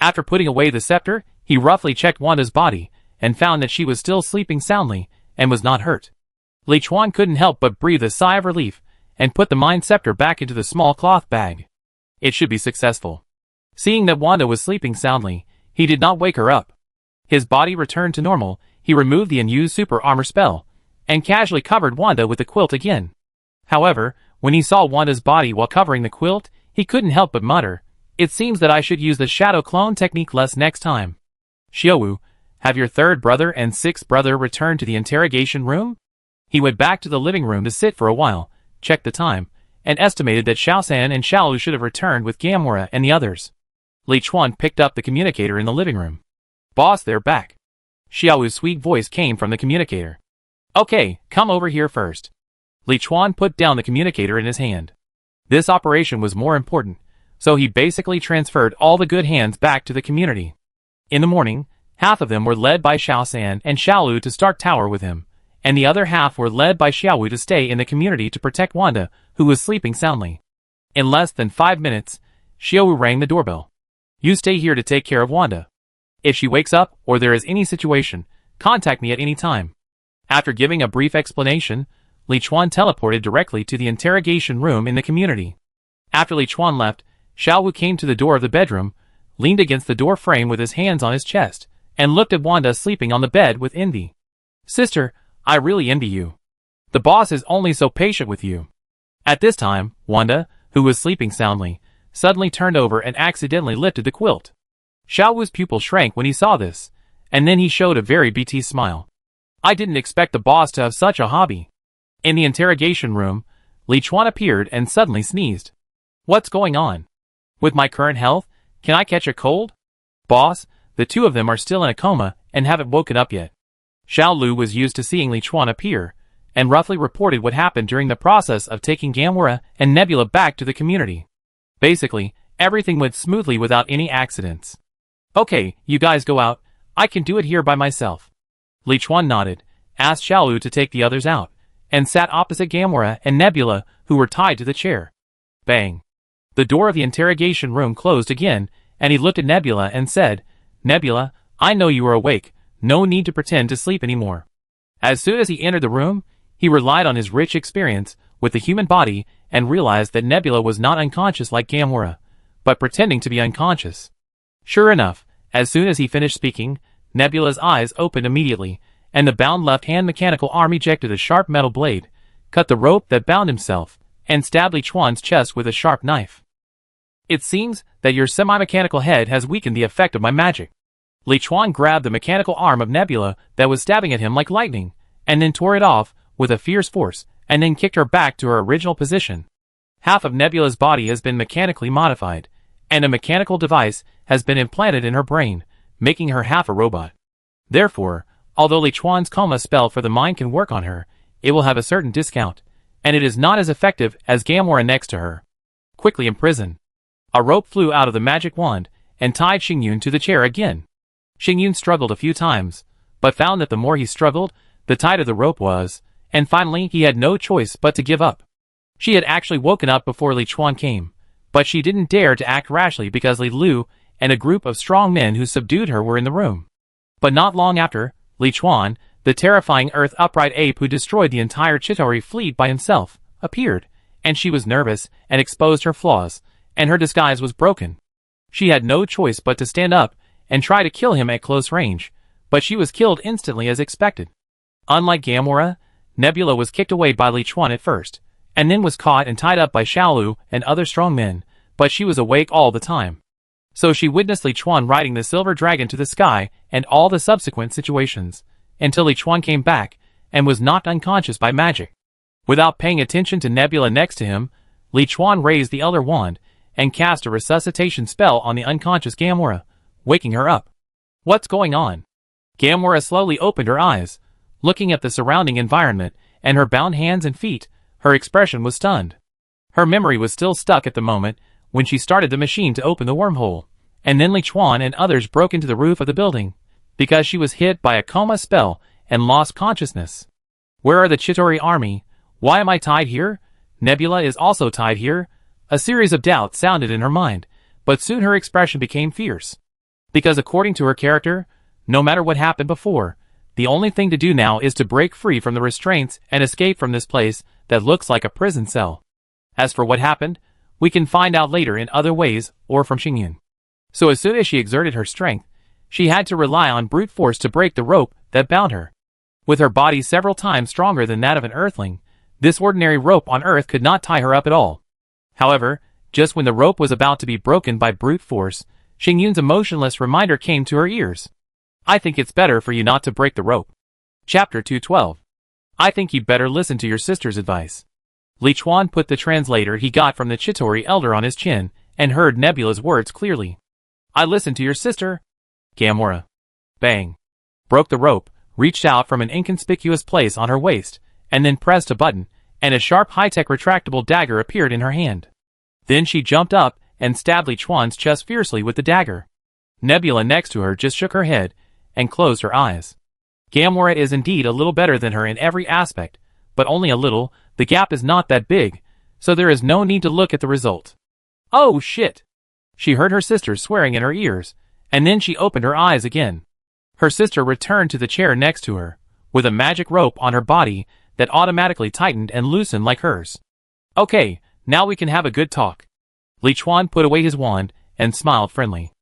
After putting away the scepter, he roughly checked Wanda's body, and found that she was still sleeping soundly, and was not hurt. Li Chuan couldn't help but breathe a sigh of relief, and put the Mind Scepter back into the small cloth bag. It should be successful. Seeing that Wanda was sleeping soundly, he did not wake her up. His body returned to normal, he removed the unused super armor spell, and casually covered Wanda with the quilt again. However, when he saw Wanda's body while covering the quilt, he couldn't help but mutter, "It seems that I should use the shadow clone technique less next time." Xiaowu, have your third brother and sixth brother returned to the interrogation room? He went back to the living room to sit for a while, checked the time, and estimated that Xiaosan and Xiaolu should have returned with Gamora and the others. Li Chuan picked up the communicator in the living room. "Boss, they're back." Xiaolu's sweet voice came from the communicator. "Okay, come over here first." Li Chuan put down the communicator in his hand. This operation was more important, so he basically transferred all the good hands back to the community. In the morning, half of them were led by Xiaosan and Xiaolu to Stark Tower with him, and the other half were led by Xiaowu to stay in the community to protect Wanda, who was sleeping soundly. In less than 5 minutes, Xiaowu rang the doorbell. "You stay here to take care of Wanda. If she wakes up or there is any situation, contact me at any time." After giving a brief explanation, Li Chuan teleported directly to the interrogation room in the community. After Li Chuan left, Xiaowu came to the door of the bedroom, leaned against the door frame with his hands on his chest, and looked at Wanda sleeping on the bed with envy. "Sister, I really envy you. The boss is only so patient with you." At this time, Wanda, who was sleeping soundly, suddenly turned over and accidentally lifted the quilt. Xiaowu's pupil shrank when he saw this, and then he showed a very BT smile. "I didn't expect the boss to have such a hobby." In the interrogation room, Li Chuan appeared and suddenly sneezed. "What's going on? With my current health, can I catch a cold?" "Boss, the two of them are still in a coma and haven't woken up yet." Xiao Lu was used to seeing Li Chuan appear, and roughly reported what happened during the process of taking Gamora and Nebula back to the community. Basically, everything went smoothly without any accidents. "Okay, you guys go out, I can do it here by myself." Li Chuan nodded, asked Xiao Lu to take the others out, and sat opposite Gamora and Nebula, who were tied to the chair. Bang! The door of the interrogation room closed again, and he looked at Nebula and said, "Nebula, I know you are awake, no need to pretend to sleep anymore." As soon as he entered the room, he relied on his rich experience with the human body and realized that Nebula was not unconscious like Gamora, but pretending to be unconscious. Sure enough, as soon as he finished speaking, Nebula's eyes opened immediately, and the bound left-hand mechanical arm ejected a sharp metal blade, cut the rope that bound himself, and stabbed Li Chuan's chest with a sharp knife. It seems that your semi-mechanical head has weakened the effect of my magic. Li Chuan grabbed the mechanical arm of Nebula that was stabbing at him like lightning, and then tore it off with a fierce force, and then kicked her back to her original position. Half of Nebula's body has been mechanically modified, and a mechanical device has been implanted in her brain, making her half a robot. Therefore, although Li Chuan's coma spell for the mind can work on her, it will have a certain discount, and it is not as effective as Gamora next to her. Quickly imprison. A rope flew out of the magic wand, and tied Xingyun to the chair again. Xingyun struggled a few times, but found that the more he struggled, the tighter the rope was, and finally he had no choice but to give up. She had actually woken up before Li Chuan came, but she didn't dare to act rashly because Li Lu and a group of strong men who subdued her were in the room. But not long after, Li Chuan, the terrifying Earth upright ape who destroyed the entire Chitauri fleet by himself, appeared, and she was nervous and exposed her flaws, and her disguise was broken. She had no choice but to stand up and try to kill him at close range, but she was killed instantly as expected. Unlike Gamora, Nebula was kicked away by Li Chuan at first, and then was caught and tied up by Xiaolu and other strong men, but she was awake all the time. So she witnessed Li Chuan riding the silver dragon to the sky and all the subsequent situations, until Li Chuan came back and was knocked unconscious by magic. Without paying attention to Nebula next to him, Li Chuan raised the Elder Wand and cast a resuscitation spell on the unconscious Gamora, waking her up. What's going on? Gamora slowly opened her eyes, looking at the surrounding environment and her bound hands and feet. Her expression was stunned. Her memory was still stuck at the moment when she started the machine to open the wormhole, and then Li Chuan and others broke into the roof of the building, because she was hit by a coma spell and lost consciousness. Where are the Chitauri army? Why am I tied here? Nebula is also tied here. A series of doubts sounded in her mind, but soon her expression became fierce. Because according to her character, no matter what happened before, the only thing to do now is to break free from the restraints and escape from this place that looks like a prison cell. As for what happened, we can find out later in other ways or from Xingyun. So as soon as she exerted her strength, she had to rely on brute force to break the rope that bound her. With her body several times stronger than that of an earthling, this ordinary rope on Earth could not tie her up at all. However, just when the rope was about to be broken by brute force, Xingyun's emotionless reminder came to her ears. I think it's better for you not to break the rope. Chapter 212. I think you'd better listen to your sister's advice. Li Chuan put the translator he got from the Chitauri elder on his chin, and heard Nebula's words clearly. I listened to your sister. Gamora. Bang. Broke the rope, reached out from an inconspicuous place on her waist, and then pressed a button, and a sharp high-tech retractable dagger appeared in her hand. Then she jumped up and stabbed Li Chuan's chest fiercely with the dagger. Nebula next to her just shook her head and closed her eyes. Gamora is indeed a little better than her in every aspect, but only a little. The gap is not that big, so there is no need to look at the result. Oh shit! She heard her sister swearing in her ears, and then she opened her eyes again. Her sister returned to the chair next to her, with a magic rope on her body that automatically tightened and loosened like hers. Okay, now we can have a good talk. Li Chuan put away his wand and smiled friendly.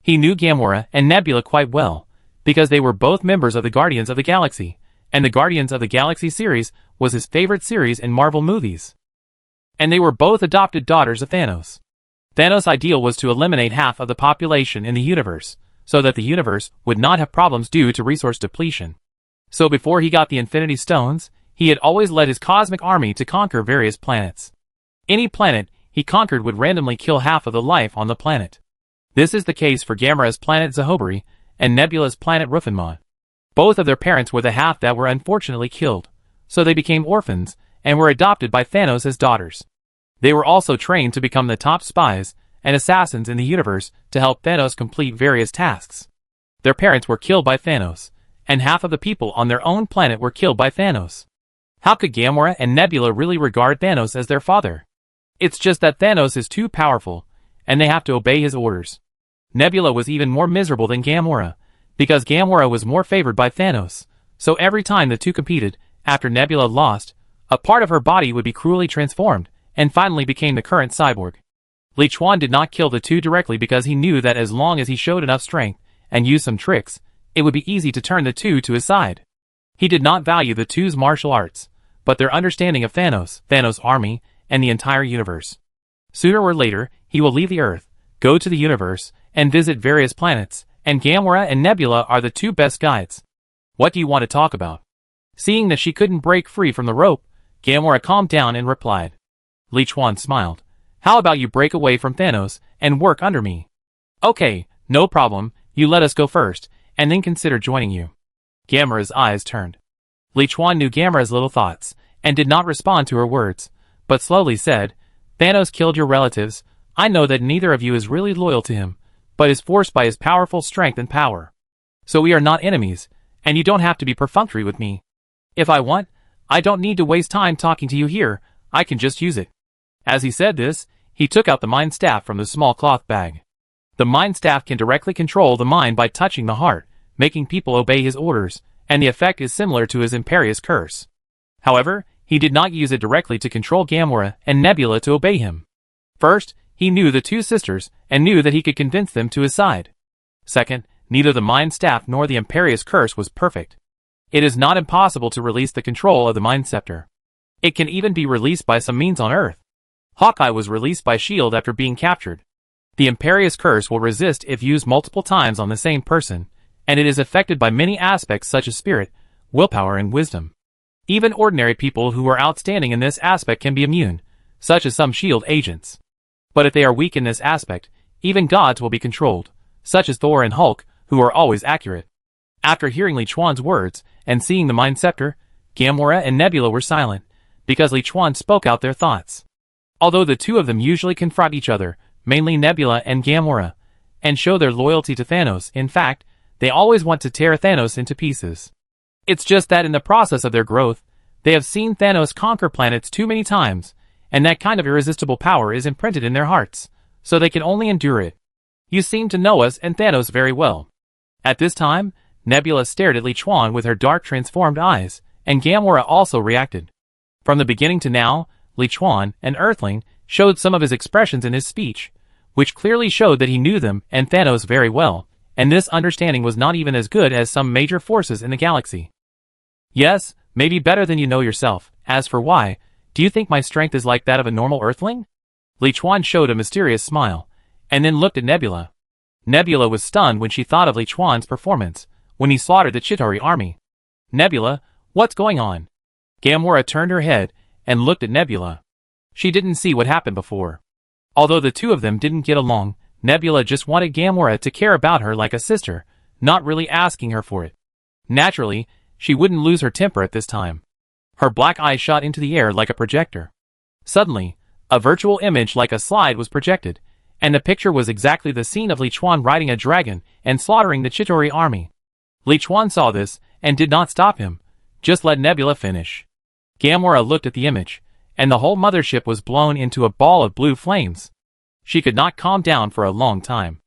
He knew Gamora and Nebula quite well, because they were both members of the Guardians of the Galaxy, and the Guardians of the Galaxy series was his favorite series in Marvel movies. And they were both adopted daughters of Thanos. Thanos' ideal was to eliminate half of the population in the universe, so that the universe would not have problems due to resource depletion. So before he got the Infinity Stones, he had always led his cosmic army to conquer various planets. Any planet he conquered would randomly kill half of the life on the planet. This is the case for Gamora's planet Zahobari and Nebula's planet Rufinmon. Both of their parents were the half that were unfortunately killed, so they became orphans and were adopted by Thanos as daughters. They were also trained to become the top spies and assassins in the universe to help Thanos complete various tasks. Their parents were killed by Thanos, and half of the people on their own planet were killed by Thanos. How could Gamora and Nebula really regard Thanos as their father? It's just that Thanos is too powerful, and they have to obey his orders. Nebula was even more miserable than Gamora, because Gamora was more favored by Thanos, so every time the two competed, after Nebula lost, A part of her body would be cruelly transformed, and finally became the current cyborg. Li Chuan did not kill the two directly because he knew that as long as he showed enough strength, and used some tricks, it would be easy to turn the two to his side. He did not value the two's martial arts, but their understanding of Thanos' army, and the entire universe. Sooner or later, he will leave the Earth, go to the universe, and visit various planets, and Gamora and Nebula are the two best guides. What do you want to talk about? Seeing that she couldn't break free from the rope, Gamora calmed down and replied. Li Chuan smiled. How about you break away from Thanos, and work under me? Okay, no problem, you let us go first, and then consider joining you. Gamora's eyes turned. Li Chuan knew Gamora's little thoughts, and did not respond to her words, but slowly said, Thanos killed your relatives. I know that neither of you is really loyal to him, but is forced by his powerful strength and power. So we are not enemies, and you don't have to be perfunctory with me. If I want, I don't need to waste time talking to you here, I can just use it. As he said this, he took out the Mind Staff from the small cloth bag. The Mind Staff can directly control the mind by touching the heart, making people obey his orders, and the effect is similar to his Imperious Curse. However, he did not use it directly to control Gamora and Nebula to obey him. First, he knew the two sisters, and knew that he could convince them to his side. Second, neither the Mind Staff nor the Imperious Curse was perfect. It is not impossible to release the control of the Mind Scepter. It can even be released by some means on Earth. Hawkeye was released by S.H.I.E.L.D. after being captured. The Imperious Curse will resist if used multiple times on the same person, and it is affected by many aspects such as spirit, willpower and wisdom. Even ordinary people who are outstanding in this aspect can be immune, such as some S.H.I.E.L.D. agents. But if they are weak in this aspect, even gods will be controlled, such as Thor and Hulk, who are always accurate. After hearing Li Chuan's words, and seeing the Mind Scepter, Gamora and Nebula were silent, because Li Chuan spoke out their thoughts. Although the two of them usually confront each other, mainly Nebula and Gamora, and show their loyalty to Thanos, in fact, they always want to tear Thanos into pieces. It's just that in the process of their growth, they have seen Thanos conquer planets too many times, and that kind of irresistible power is imprinted in their hearts, so they can only endure it. You seem to know us and Thanos very well. At this time, Nebula stared at Li Chuan with her dark transformed eyes, and Gamora also reacted. From the beginning to now, Li Chuan, an Earthling, showed some of his expressions in his speech, which clearly showed that he knew them and Thanos very well, and this understanding was not even as good as some major forces in the galaxy. Yes, maybe better than you know yourself. As for why, do you think my strength is like that of a normal Earthling? Li Chuan showed a mysterious smile, and then looked at Nebula. Nebula was stunned when she thought of Li Chuan's performance, when he slaughtered the Chitauri army. Nebula, what's going on? Gamora turned her head, and looked at Nebula. She didn't see what happened before. Although the two of them didn't get along, Nebula just wanted Gamora to care about her like a sister, not really asking her for it. Naturally, she wouldn't lose her temper at this time. Her black eyes shot into the air like a projector. Suddenly, a virtual image like a slide was projected, and the picture was exactly the scene of Li Chuan riding a dragon and slaughtering the Chitauri army. Li Chuan saw this, and did not stop him, just let Nebula finish. Gamora looked at the image, and the whole mothership was blown into a ball of blue flames. She could not calm down for a long time.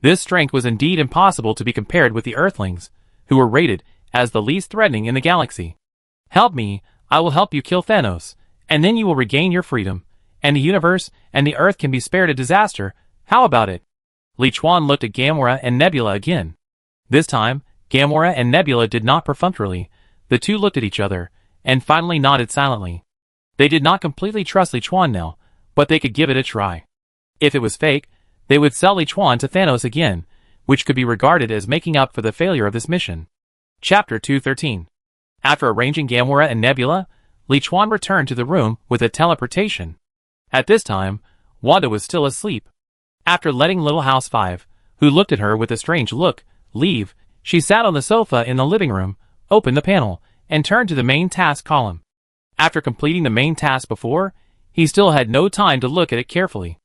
This strength was indeed impossible to be compared with the Earthlings, who were rated as the least threatening in the galaxy. Help me, I will help you kill Thanos, and then you will regain your freedom, and the universe and the Earth can be spared a disaster. How about it? Li Chuan looked at Gamora and Nebula again. This time, Gamora and Nebula did not perfunctorily. The two looked at each other, and finally nodded silently. They did not completely trust Li Chuan now, but they could give it a try. If it was fake, they would sell Li Chuan to Thanos again, which could be regarded as making up for the failure of this mission. Chapter 213. After arranging Gamora and Nebula, Li Chuan returned to the room with a teleportation. At this time, Wanda was still asleep. After letting Little House 5, who looked at her with a strange look, leave, she sat on the sofa in the living room, opened the panel, and turned to the main task column. After completing the main task before, he still had no time to look at it carefully.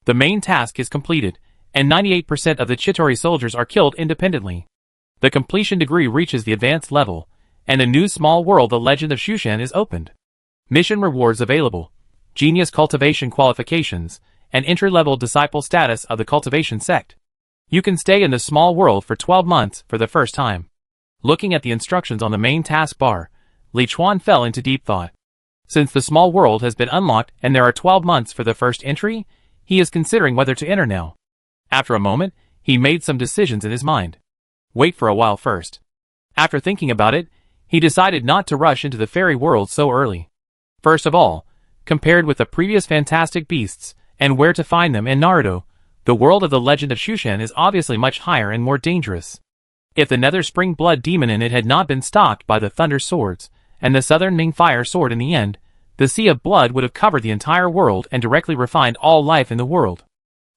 The main task is completed, and 98% of the Chitauri soldiers are killed independently. The completion degree reaches the advanced level, and a new small world, the Legend of Shushan, is opened. Mission rewards available: Genius Cultivation Qualifications, and Entry-Level Disciple Status of the Cultivation Sect. You can stay in the small world for 12 months for the first time. Looking at the instructions on the main task bar, Li Chuan fell into deep thought. Since the small world has been unlocked and there are 12 months for the first entry, he is considering whether to enter now. After a moment, he made some decisions in his mind. Wait for a while first. After thinking about it, he decided not to rush into the fairy world so early. First of all, compared with the previous fantastic beasts, and where to find them in Naruto, the world of the legend of Shushan is obviously much higher and more dangerous. If the Nether Spring Blood Demon in it had not been stopped by the Thunder Swords, and the Southern Ming Fire Sword in the end, the Sea of Blood would have covered the entire world and directly refined all life in the world.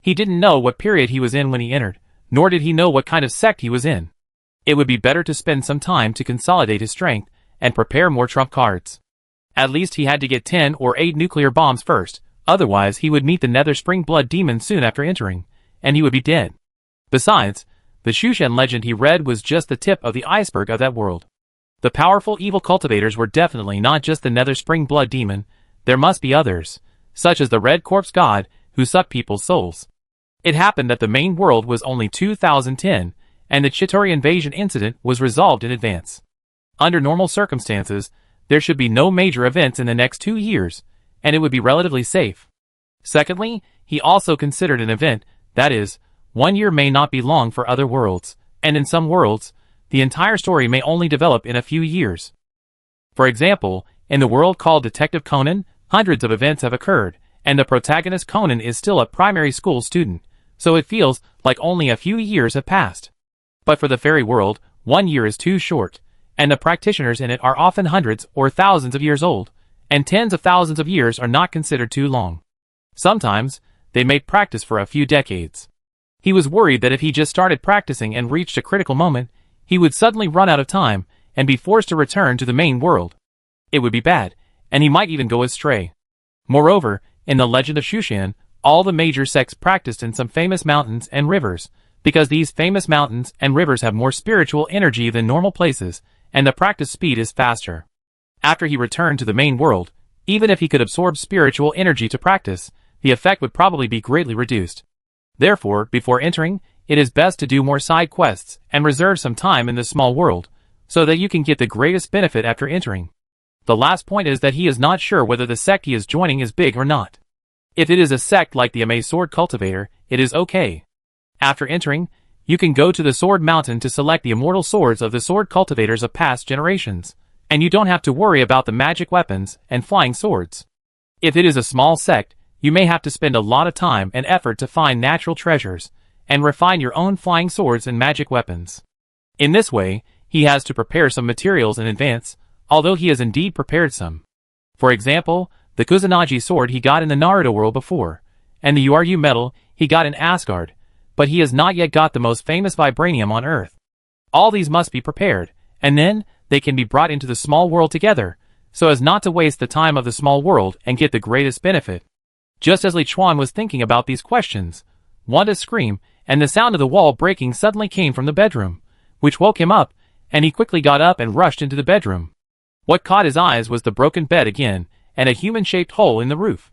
He didn't know what period he was in when he entered, nor did he know what kind of sect he was in. It would be better to spend some time to consolidate his strength and prepare more trump cards. At least he had to get 10 or 8 nuclear bombs first, otherwise he would meet the Nether Spring Blood Demon soon after entering, and he would be dead. Besides, the Shushan legend he read was just the tip of the iceberg of that world. The powerful evil cultivators were definitely not just the Nether Spring Blood Demon, there must be others, such as the Red Corpse God, who sucked people's souls. It happened that the main world was only 2010, and the Chitauri invasion incident was resolved in advance. Under normal circumstances, there should be no major events in the next 2 years, and it would be relatively safe. Secondly, he also considered an event, that is, 1 year may not be long for other worlds, and in some worlds, the entire story may only develop in a few years. For example, in the world called Detective Conan, hundreds of events have occurred, and the protagonist Conan is still a primary school student, so it feels like only a few years have passed. But for the fairy world, 1 year is too short, and the practitioners in it are often hundreds or thousands of years old, and tens of thousands of years are not considered too long. Sometimes, they may practice for a few decades. He was worried that if he just started practicing and reached a critical moment, he would suddenly run out of time and be forced to return to the main world. It would be bad, and he might even go astray. Moreover, in the legend of Shushan, all the major sects practiced in some famous mountains and rivers, because these famous mountains and rivers have more spiritual energy than normal places, and the practice speed is faster. After he returned to the main world, even if he could absorb spiritual energy to practice, the effect would probably be greatly reduced. Therefore, before entering, it is best to do more side quests and reserve some time in this small world, so that you can get the greatest benefit after entering. The last point is that he is not sure whether the sect he is joining is big or not. If it is a sect like the Ame Sword Cultivator, it is okay. After entering, you can go to the Sword Mountain to select the immortal swords of the sword cultivators of past generations, and you don't have to worry about the magic weapons and flying swords. If it is a small sect, you may have to spend a lot of time and effort to find natural treasures, and refine your own flying swords and magic weapons. In this way, he has to prepare some materials in advance, although he has indeed prepared some. For example, the Kusanagi sword he got in the Naruto world before, and the Uru metal he got in Asgard, but he has not yet got the most famous vibranium on Earth. All these must be prepared, and then they can be brought into the small world together, so as not to waste the time of the small world and get the greatest benefit. Just as Li Chuan was thinking about these questions, Wanda's scream and the sound of the wall breaking suddenly came from the bedroom, which woke him up, and he quickly got up and rushed into the bedroom. What caught his eyes was the broken bed again, and a human-shaped hole in the roof.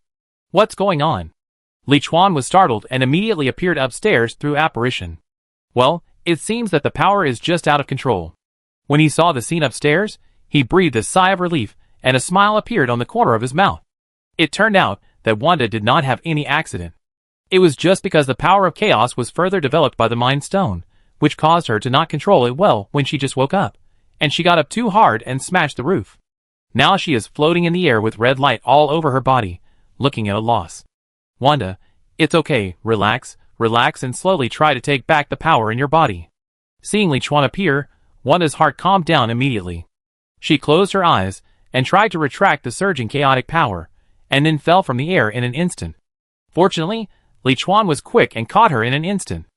What's going on? Li Chuan was startled and immediately appeared upstairs through apparition. Well, it seems that the power is just out of control. When he saw the scene upstairs, he breathed a sigh of relief, and a smile appeared on the corner of his mouth. It turned out that Wanda did not have any accident. It was just because the power of chaos was further developed by the Mind Stone, which caused her to not control it well when she just woke up, and she got up too hard and smashed the roof. Now she is floating in the air with red light all over her body, looking at a loss. Wanda, it's okay, relax, and slowly try to take back the power in your body. Seeing Li Chuan appear, Wanda's heart calmed down immediately. She closed her eyes and tried to retract the surging chaotic power, and then fell from the air in an instant. Fortunately, Li Chuan was quick and caught her in an instant.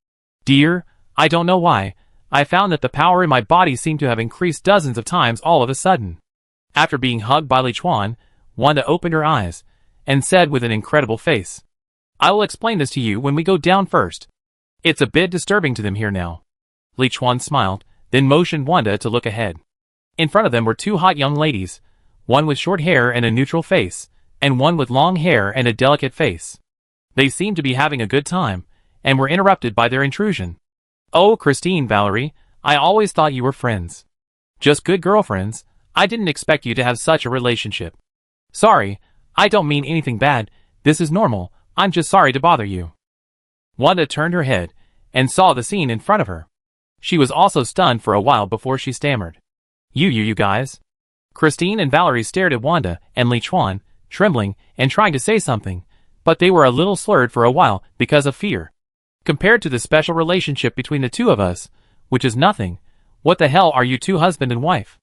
Dear, I don't know why, I found that the power in my body seemed to have increased dozens of times all of a sudden. After being hugged by Li Chuan, Wanda opened her eyes, and said with an incredible face, I will explain this to you when we go down first. It's a bit disturbing to them here now. Li Chuan smiled, then motioned Wanda to look ahead. In front of them were 2 hot young ladies, one with short hair and a neutral face, and one with long hair and a delicate face. They seemed to be having a good time, and were interrupted by their intrusion. Oh, Christine, Valerie, I always thought you were friends. Just good girlfriends. I didn't expect you to have such a relationship. Sorry, I don't mean anything bad, this is normal, I'm just sorry to bother you. Wanda turned her head and saw the scene in front of her. She was also stunned for a while before she stammered. You guys? Christine and Valerie stared at Wanda and Li Chuan, trembling and trying to say something, but they were a little slurred for a while because of fear. Compared to the special relationship between the two of us, which is nothing, what the hell are you two husband and wife?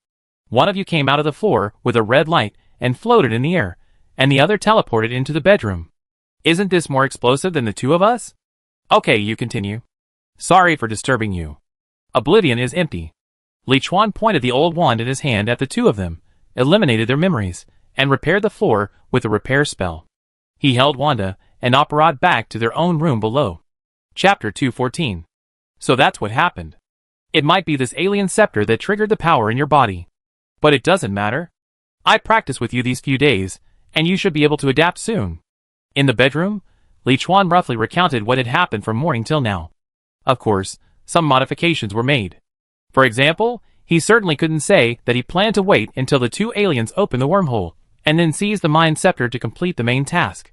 One of you came out of the floor with a red light and floated in the air, and the other teleported into the bedroom. Isn't this more explosive than the two of us? Okay, you continue. Sorry for disturbing you. Oblivion is empty. Li Chuan pointed the old wand in his hand at the two of them, eliminated their memories, and repaired the floor with a repair spell. He held Wanda and Aparat back to their own room below. Chapter 214. So that's what happened. It might be this alien scepter that triggered the power in your body. But it doesn't matter. I practiced with you these few days, and you should be able to adapt soon. In the bedroom, Li Chuan roughly recounted what had happened from morning till now. Of course, some modifications were made. For example, he certainly couldn't say that he planned to wait until the two aliens opened the wormhole, and then seize the mind scepter to complete the main task.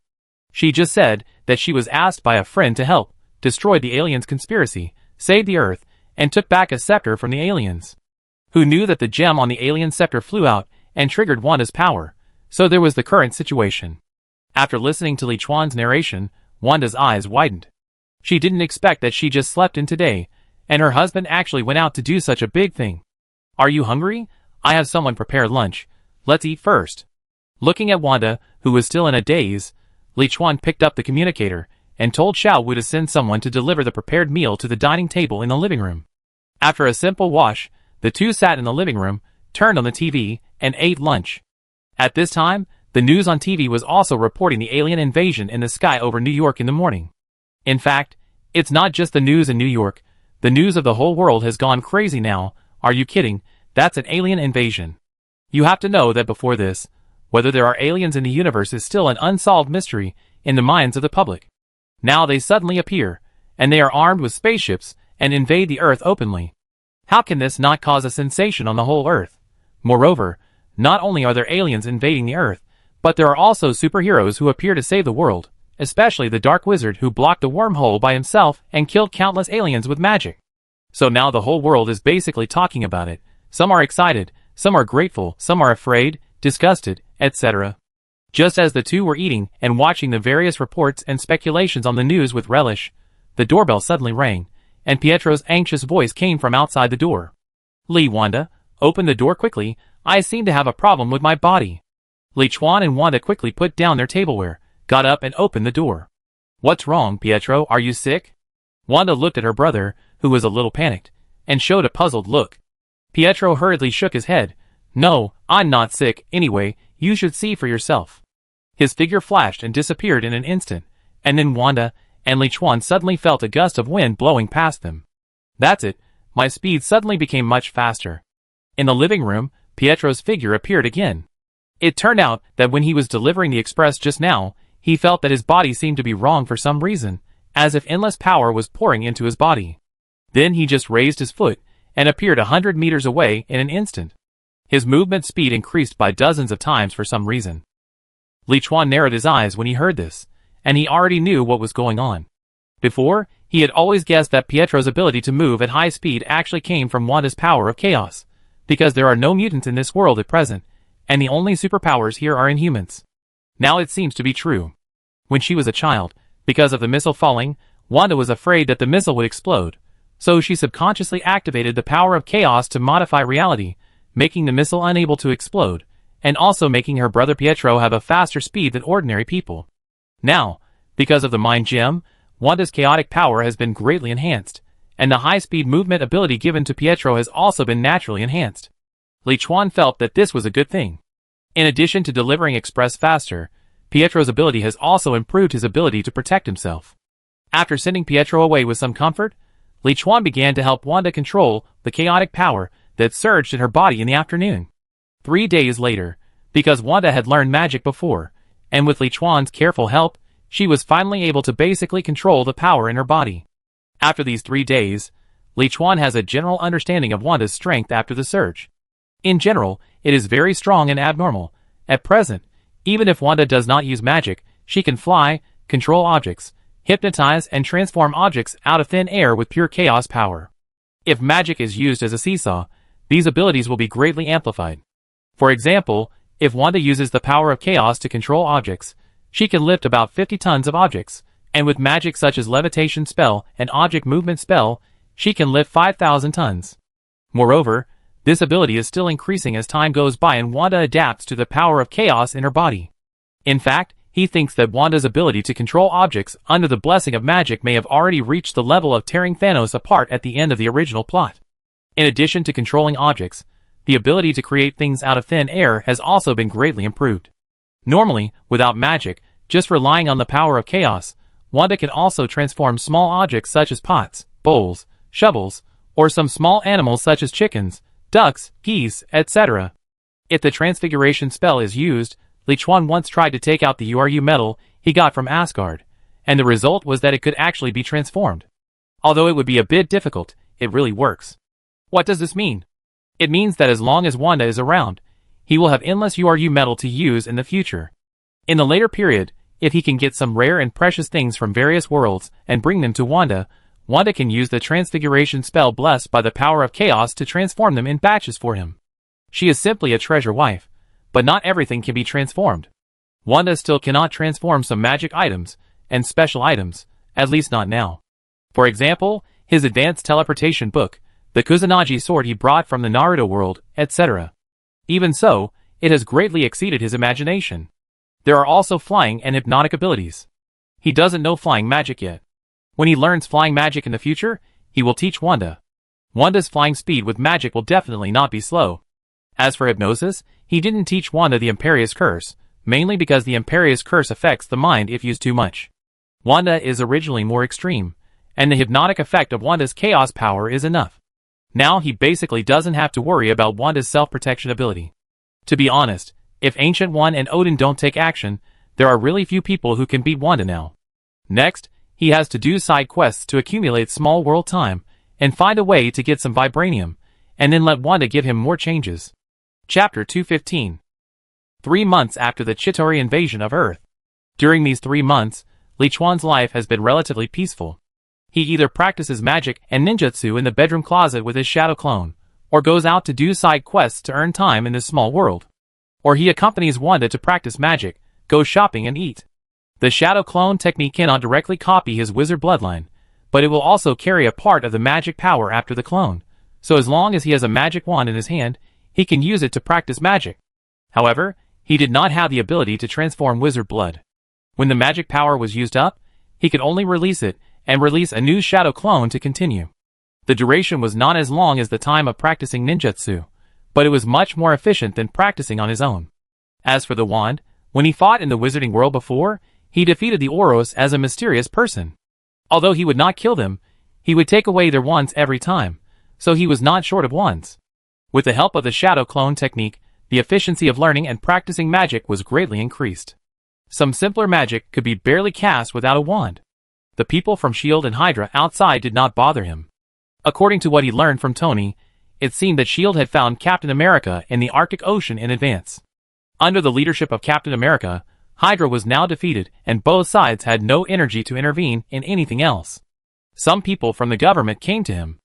She just said that she was asked by a friend to help, destroy the aliens' conspiracy, save the Earth, and took back a scepter from the aliens. Who knew that the gem on the alien scepter flew out and triggered Wanda's power, so there was the current situation. After listening to Li Chuan's narration, Wanda's eyes widened. She didn't expect that she just slept in today, and her husband actually went out to do such a big thing. Are you hungry? I have someone prepare lunch. Let's eat first. Looking at Wanda, who was still in a daze, Li Chuan picked up the communicator and told Xiao Wu to send someone to deliver the prepared meal to the dining table in the living room. After a simple wash, the two sat in the living room, turned on the TV, and ate lunch. At this time, the news on TV was also reporting the alien invasion in the sky over New York in the morning. In fact, it's not just the news in New York, the news of the whole world has gone crazy now. Are you kidding? That's an alien invasion. You have to know that before this, whether there are aliens in the universe is still an unsolved mystery in the minds of the public. Now they suddenly appear, and they are armed with spaceships and invade the Earth openly. How can this not cause a sensation on the whole Earth? Moreover, not only are there aliens invading the Earth, but there are also superheroes who appear to save the world, especially the Dark Wizard who blocked a wormhole by himself and killed countless aliens with magic. So now the whole world is basically talking about it. Some are excited, some are grateful, some are afraid, disgusted, etc. Just as the two were eating and watching the various reports and speculations on the news with relish, the doorbell suddenly rang, and Pietro's anxious voice came from outside the door. Wanda, open the door quickly, I seem to have a problem with my body. Li Chuan and Wanda quickly put down their tableware, got up and opened the door. What's wrong, Pietro, are you sick? Wanda looked at her brother, who was a little panicked, and showed a puzzled look. Pietro hurriedly shook his head. No, I'm not sick, anyway, you should see for yourself. His figure flashed and disappeared in an instant, and then Wanda and Li Chuan suddenly felt a gust of wind blowing past them. That's it, my speed suddenly became much faster. In the living room, Pietro's figure appeared again. It turned out that when he was delivering the express just now, he felt that his body seemed to be wrong for some reason, as if endless power was pouring into his body. Then he just raised his foot, and appeared 100 meters away in an instant. His movement speed increased by dozens of times for some reason. Li Chuan narrowed his eyes when he heard this, and he already knew what was going on. Before, he had always guessed that Pietro's ability to move at high speed actually came from Wanda's power of chaos, because there are no mutants in this world at present, and the only superpowers here are inhumans. Now it seems to be true. When she was a child, because of the missile falling, Wanda was afraid that the missile would explode, so she subconsciously activated the power of chaos to modify reality, making the missile unable to explode, and also making her brother Pietro have a faster speed than ordinary people. Now, because of the mind gem, Wanda's chaotic power has been greatly enhanced, and the high-speed movement ability given to Pietro has also been naturally enhanced. Li Chuan felt that this was a good thing. In addition to delivering express faster, Pietro's ability has also improved his ability to protect himself. After sending Pietro away with some comfort, Li Chuan began to help Wanda control the chaotic power that surged in her body in the afternoon. 3 days later, because Wanda had learned magic before, and with Li Chuan's careful help, she was finally able to basically control the power in her body. After these 3 days, Li Chuan has a general understanding of Wanda's strength after the surge. In general, it is very strong and abnormal. At present, Even if Wanda does not use magic, she can fly, control objects, hypnotize and transform objects out of thin air with pure chaos power. If magic is used as a seesaw, these abilities will be greatly amplified. For example, if Wanda uses the power of chaos to control objects, she can lift about 50 tons of objects, and with magic such as levitation spell and object movement spell, she can lift 5,000 tons. Moreover, this ability is still increasing as time goes by and Wanda adapts to the power of chaos in her body. In fact, he thinks that Wanda's ability to control objects under the blessing of magic may have already reached the level of tearing Thanos apart at the end of the original plot. In addition to controlling objects, the ability to create things out of thin air has also been greatly improved. Normally, without magic, just relying on the power of chaos, Wanda can also transform small objects such as pots, bowls, shovels, or some small animals such as chickens, ducks, geese, etc. If the transfiguration spell is used, Li Chuan once tried to take out the Uru metal he got from Asgard, and the result was that it could actually be transformed. Although it would be a bit difficult, it really works. What does this mean? It means that as long as Wanda is around, he will have endless Uru metal to use in the future. In the later period, if he can get some rare and precious things from various worlds and bring them to Wanda, Wanda can use the transfiguration spell blessed by the power of chaos to transform them in batches for him. She is simply a treasure wife, but not everything can be transformed. Wanda still cannot transform some magic items and special items, at least not now. For example, his advanced teleportation book, the Kusanagi sword he brought from the Naruto world, etc. Even so, it has greatly exceeded his imagination. There are also flying and hypnotic abilities. He doesn't know flying magic yet. When he learns flying magic in the future, he will teach Wanda. Wanda's flying speed with magic will definitely not be slow. As for hypnosis, he didn't teach Wanda the Imperious Curse, mainly because the Imperious Curse affects the mind if used too much. Wanda is originally more extreme, and the hypnotic effect of Wanda's chaos power is enough. Now he basically doesn't have to worry about Wanda's self-protection ability. To be honest, if Ancient One and Odin don't take action, there are really few people who can beat Wanda now. Next, he has to do side quests to accumulate small world time, and find a way to get some vibranium, and then let Wanda give him more changes. Chapter 215. 3 months after the Chitauri invasion of Earth. During these 3 months, Li Chuan's life has been relatively peaceful. He either practices magic and ninjutsu in the bedroom closet with his shadow clone, or goes out to do side quests to earn time in this small world. Or he accompanies Wanda to practice magic, go shopping and eat. The shadow clone technique cannot directly copy his wizard bloodline, but it will also carry a part of the magic power after the clone, so as long as he has a magic wand in his hand, he can use it to practice magic. However, he did not have the ability to transform wizard blood. When the magic power was used up, he could only release it, and release a new shadow clone to continue. The duration was not as long as the time of practicing ninjutsu, but it was much more efficient than practicing on his own. As for the wand, when he fought in the wizarding world before, he defeated the Oros as a mysterious person. Although he would not kill them, he would take away their wands every time, so he was not short of wands. With the help of the shadow clone technique, the efficiency of learning and practicing magic was greatly increased. Some simpler magic could be barely cast without a wand. The people from S.H.I.E.L.D. and Hydra outside did not bother him. According to what he learned from Tony, it seemed that S.H.I.E.L.D. had found Captain America in the Arctic Ocean in advance. Under the leadership of Captain America, Hydra was now defeated and both sides had no energy to intervene in anything else. Some people from the government came to him.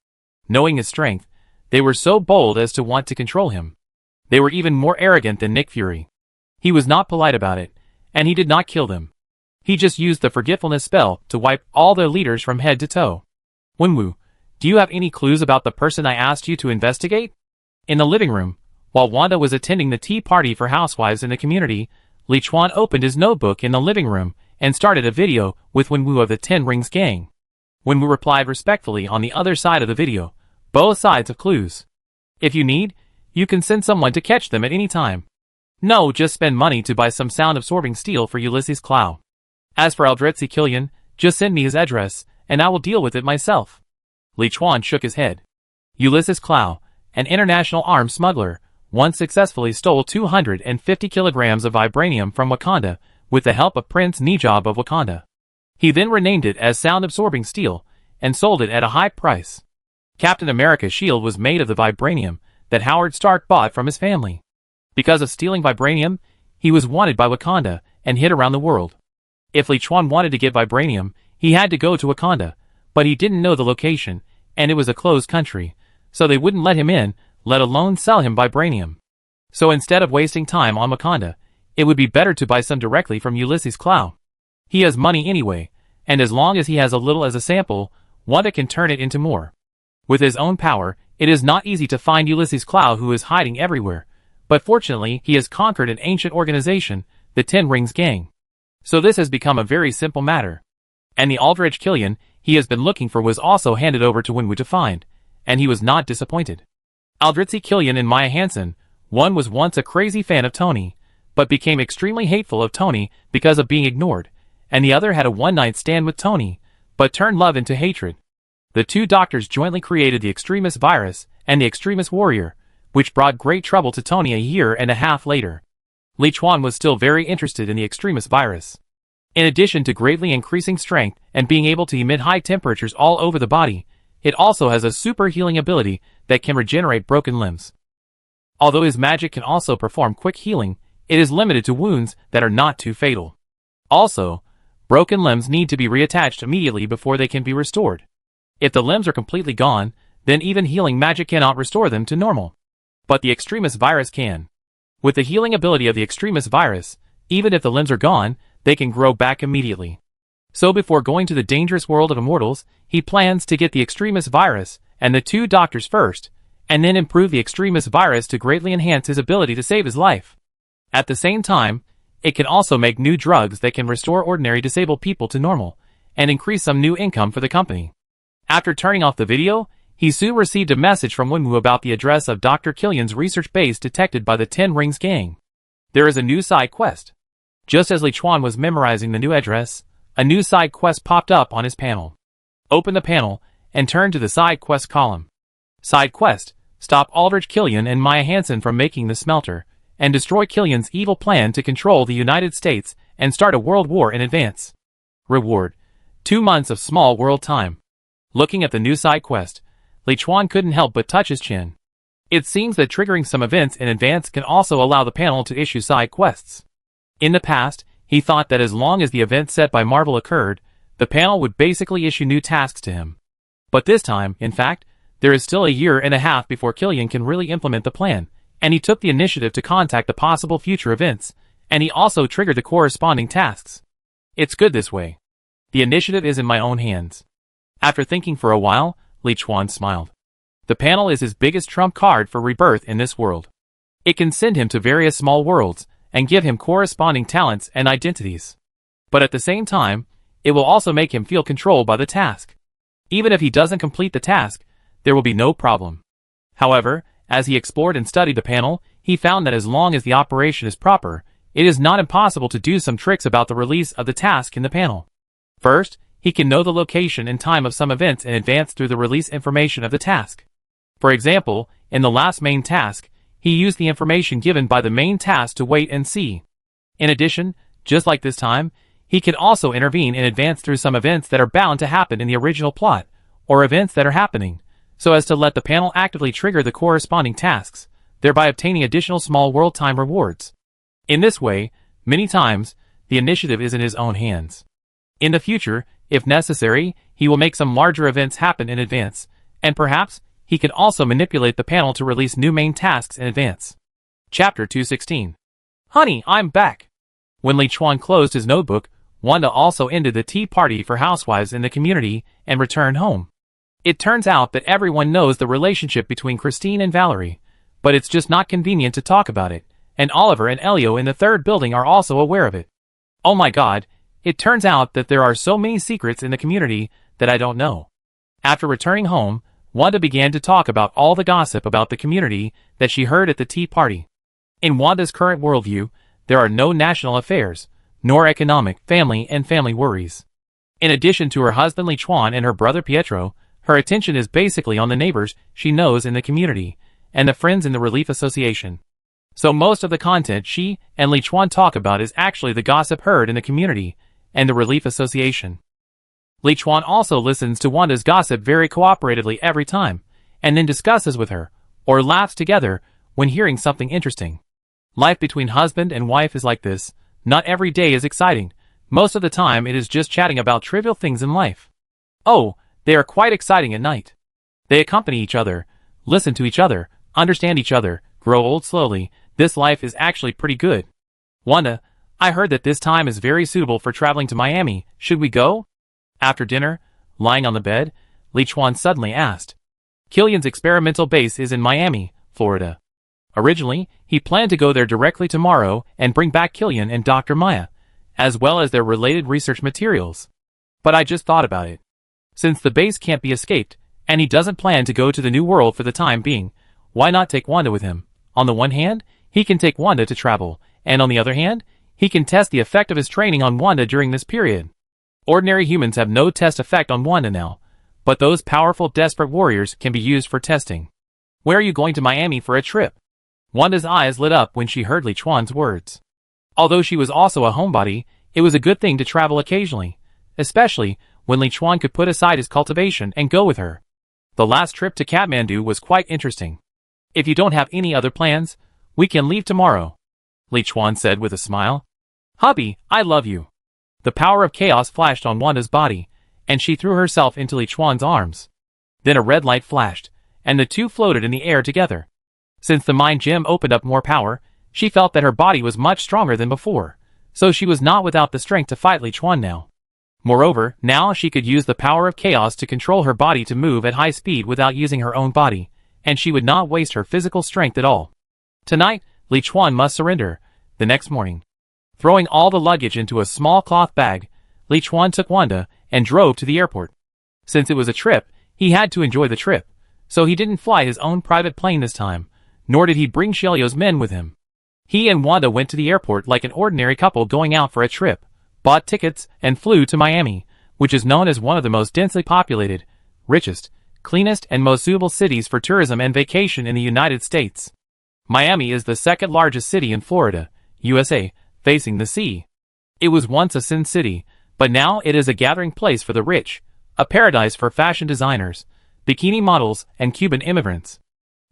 Knowing his strength, they were so bold as to want to control him. They were even more arrogant than Nick Fury. He was not polite about it, and he did not kill them. He just used the forgetfulness spell to wipe all their leaders from head to toe. Wenwu, do you have any clues about the person I asked you to investigate? In the living room, while Wanda was attending the tea party for housewives in the community, Li Chuan opened his notebook in the living room and started a video with Wenwu of the Ten Rings gang. Wenwu replied respectfully on the other side of the video, both sides of clues. If you need, you can send someone to catch them at any time. No, just spend money to buy some sound-absorbing steel for Ulysses Clow. As for Eldretzi Killian, just send me his address, and I will deal with it myself. Li Chuan shook his head. Ulysses Clow, an international arms smuggler, once successfully stole 250 kilograms of vibranium from Wakanda with the help of Prince Nijab of Wakanda. He then renamed it as sound-absorbing steel and sold it at a high price. Captain America's shield was made of the vibranium that Howard Stark bought from his family. Because of stealing vibranium, he was wanted by Wakanda and hid around the world. If Li Chuan wanted to get vibranium, he had to go to Wakanda, but he didn't know the location, and it was a closed country, so they wouldn't let him in, let alone sell him vibranium. So instead of wasting time on Wakanda, it would be better to buy some directly from Ulysses Klaue. He has money anyway, and as long as he has a little as a sample, Wanda can turn it into more. With his own power, it is not easy to find Ulysses Klaue, who is hiding everywhere, but fortunately he has conquered an ancient organization, the Ten Rings Gang. So this has become a very simple matter. And the Aldrich Killian he has been looking for was also handed over to Wenwu to find, and he was not disappointed. Aldritzi Killian and Maya Hansen, one was once a crazy fan of Tony, but became extremely hateful of Tony because of being ignored, and the other had a one-night stand with Tony, but turned love into hatred. The two doctors jointly created the Extremis virus and the Extremis warrior, which brought great trouble to Tony a year and a half later. Li Chuan was still very interested in the Extremis virus. In addition to greatly increasing strength and being able to emit high temperatures all over the body, it also has a super healing ability that can regenerate broken limbs. Although his magic can also perform quick healing, it is limited to wounds that are not too fatal. Also, broken limbs need to be reattached immediately before they can be restored. If the limbs are completely gone, then even healing magic cannot restore them to normal. But the Extremis virus can. With the healing ability of the Extremis virus, even if the limbs are gone, they can grow back immediately. So before going to the dangerous world of immortals, he plans to get the Extremis virus and the two doctors first, and then improve the Extremis virus to greatly enhance his ability to save his life. At the same time, it can also make new drugs that can restore ordinary disabled people to normal, and increase some new income for the company. After turning off the video, he soon received a message from Wenwu about the address of Dr. Killian's research base detected by the Ten Rings Gang. There is a new side quest. Just as Li Chuan was memorizing the new address, a new side quest popped up on his panel. Open the panel, and turn to the side quest column. Side quest: stop Aldrich Killian and Maya Hansen from making the smelter, and destroy Killian's evil plan to control the United States and start a world war in advance. Reward: 2 months of small world time. Looking at the new side quest, Li Chuan couldn't help but touch his chin. It seems that triggering some events in advance can also allow the panel to issue side quests. In the past, he thought that as long as the event set by Marvel occurred, the panel would basically issue new tasks to him. But this time, in fact, there is still a year and a half before Killian can really implement the plan, and he took the initiative to contact the possible future events, and he also triggered the corresponding tasks. It's good this way. The initiative is in my own hands. After thinking for a while, Li Chuan smiled. The panel is his biggest trump card for rebirth in this world. It can send him to various small worlds, and give him corresponding talents and identities. But at the same time, it will also make him feel controlled by the task. Even if he doesn't complete the task, there will be no problem. However, as he explored and studied the panel, he found that as long as the operation is proper, it is not impossible to do some tricks about the release of the task in the panel. First, he can know the location and time of some events in advance through the release information of the task. For example, in the last main task, he used the information given by the main task to wait and see. In addition, just like this time, he can also intervene in advance through some events that are bound to happen in the original plot, or events that are happening, so as to let the panel actively trigger the corresponding tasks, thereby obtaining additional small world time rewards. In this way, many times, the initiative is in his own hands. In the future, if necessary, he will make some larger events happen in advance, and perhaps, he can also manipulate the panel to release new main tasks in advance. Chapter 216. Honey, I'm back. When Li Chuan closed his notebook, Wanda also ended the tea party for housewives in the community and returned home. It turns out that everyone knows the relationship between Christine and Valerie, but it's just not convenient to talk about it, and Oliver and Elio in the third building are also aware of it. Oh my god, it turns out that there are so many secrets in the community that I don't know. After returning home, Wanda began to talk about all the gossip about the community that she heard at the tea party. In Wanda's current worldview, there are no national affairs, nor economic, family, and family worries. In addition to her husband Li Chuan and her brother Pietro, her attention is basically on the neighbors she knows in the community, and the friends in the Relief Association. So most of the content she and Li Chuan talk about is actually the gossip heard in the community and the Relief Association. Li Chuan also listens to Wanda's gossip very cooperatively every time, and then discusses with her, or laughs together, when hearing something interesting. Life between husband and wife is like this. Not every day is exciting. Most of the time it is just chatting about trivial things in life. Oh, they are quite exciting at night. They accompany each other, listen to each other, understand each other, grow old slowly. This life is actually pretty good. Wanda, I heard that this time is very suitable for traveling to Miami. Should we go? After dinner, lying on the bed, Li Chuan suddenly asked. Killian's experimental base is in Miami, Florida. Originally, he planned to go there directly tomorrow and bring back Killian and Dr. Maya, as well as their related research materials. But I just thought about it. Since the base can't be escaped, and he doesn't plan to go to the New World for the time being, why not take Wanda with him? On the one hand, he can take Wanda to travel, and on the other hand, he can test the effect of his training on Wanda during this period. Ordinary humans have no test effect on Wanda now, but those powerful desperate warriors can be used for testing. Where are you going to Miami for a trip? Wanda's eyes lit up when she heard Li Chuan's words. Although she was also a homebody, it was a good thing to travel occasionally, especially when Li Chuan could put aside his cultivation and go with her. The last trip to Kathmandu was quite interesting. If you don't have any other plans, we can leave tomorrow, Li Chuan said with a smile. Hubby, I love you. The power of chaos flashed on Wanda's body, and she threw herself into Li Chuan's arms. Then a red light flashed, and the two floated in the air together. Since the mind gem opened up more power, she felt that her body was much stronger than before, so she was not without the strength to fight Li Chuan now. Moreover, now she could use the power of chaos to control her body to move at high speed without using her own body, and she would not waste her physical strength at all. Tonight, Li Chuan must surrender. The next morning, throwing all the luggage into a small cloth bag, Li Chuan took Wanda and drove to the airport. Since it was a trip, he had to enjoy the trip, so he didn't fly his own private plane this time, nor did he bring Xiaoliu's men with him. He and Wanda went to the airport like an ordinary couple going out for a trip, bought tickets, and flew to Miami, which is known as one of the most densely populated, richest, cleanest, and most suitable cities for tourism and vacation in the United States. Miami is the second largest city in Florida, USA, facing the sea. It was once a sin city, but now it is a gathering place for the rich, a paradise for fashion designers, bikini models, and Cuban immigrants.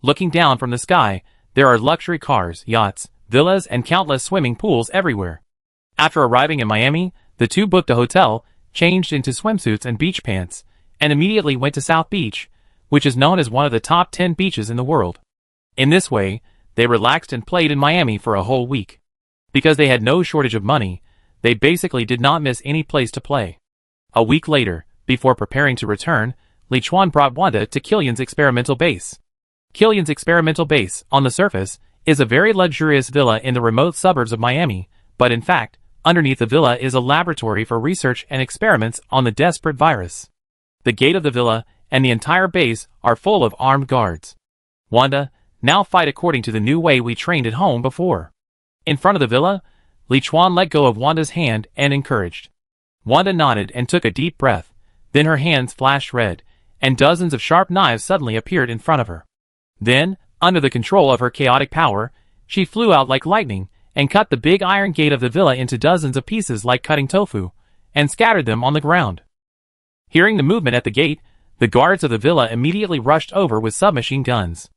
Looking down from the sky, there are luxury cars, yachts, villas, and countless swimming pools everywhere. After arriving in Miami, the two booked a hotel, changed into swimsuits and beach pants, and immediately went to South Beach, which is known as one of the top 10 beaches in the world. In this way, they relaxed and played in Miami for a whole week. Because they had no shortage of money, they basically did not miss any place to play. A week later, before preparing to return, Li Chuan brought Wanda to Killian's experimental base. Killian's experimental base, on the surface, is a very luxurious villa in the remote suburbs of Miami, but in fact, underneath the villa is a laboratory for research and experiments on the desperate virus. The gate of the villa and the entire base are full of armed guards. Wanda, now fight according to the new way we trained at home before. In front of the villa, Li Chuan let go of Wanda's hand and encouraged. Wanda nodded and took a deep breath, then her hands flashed red, and dozens of sharp knives suddenly appeared in front of her. Then, under the control of her chaotic power, she flew out like lightning and cut the big iron gate of the villa into dozens of pieces like cutting tofu, and scattered them on the ground. Hearing the movement at the gate, the guards of the villa immediately rushed over with submachine guns.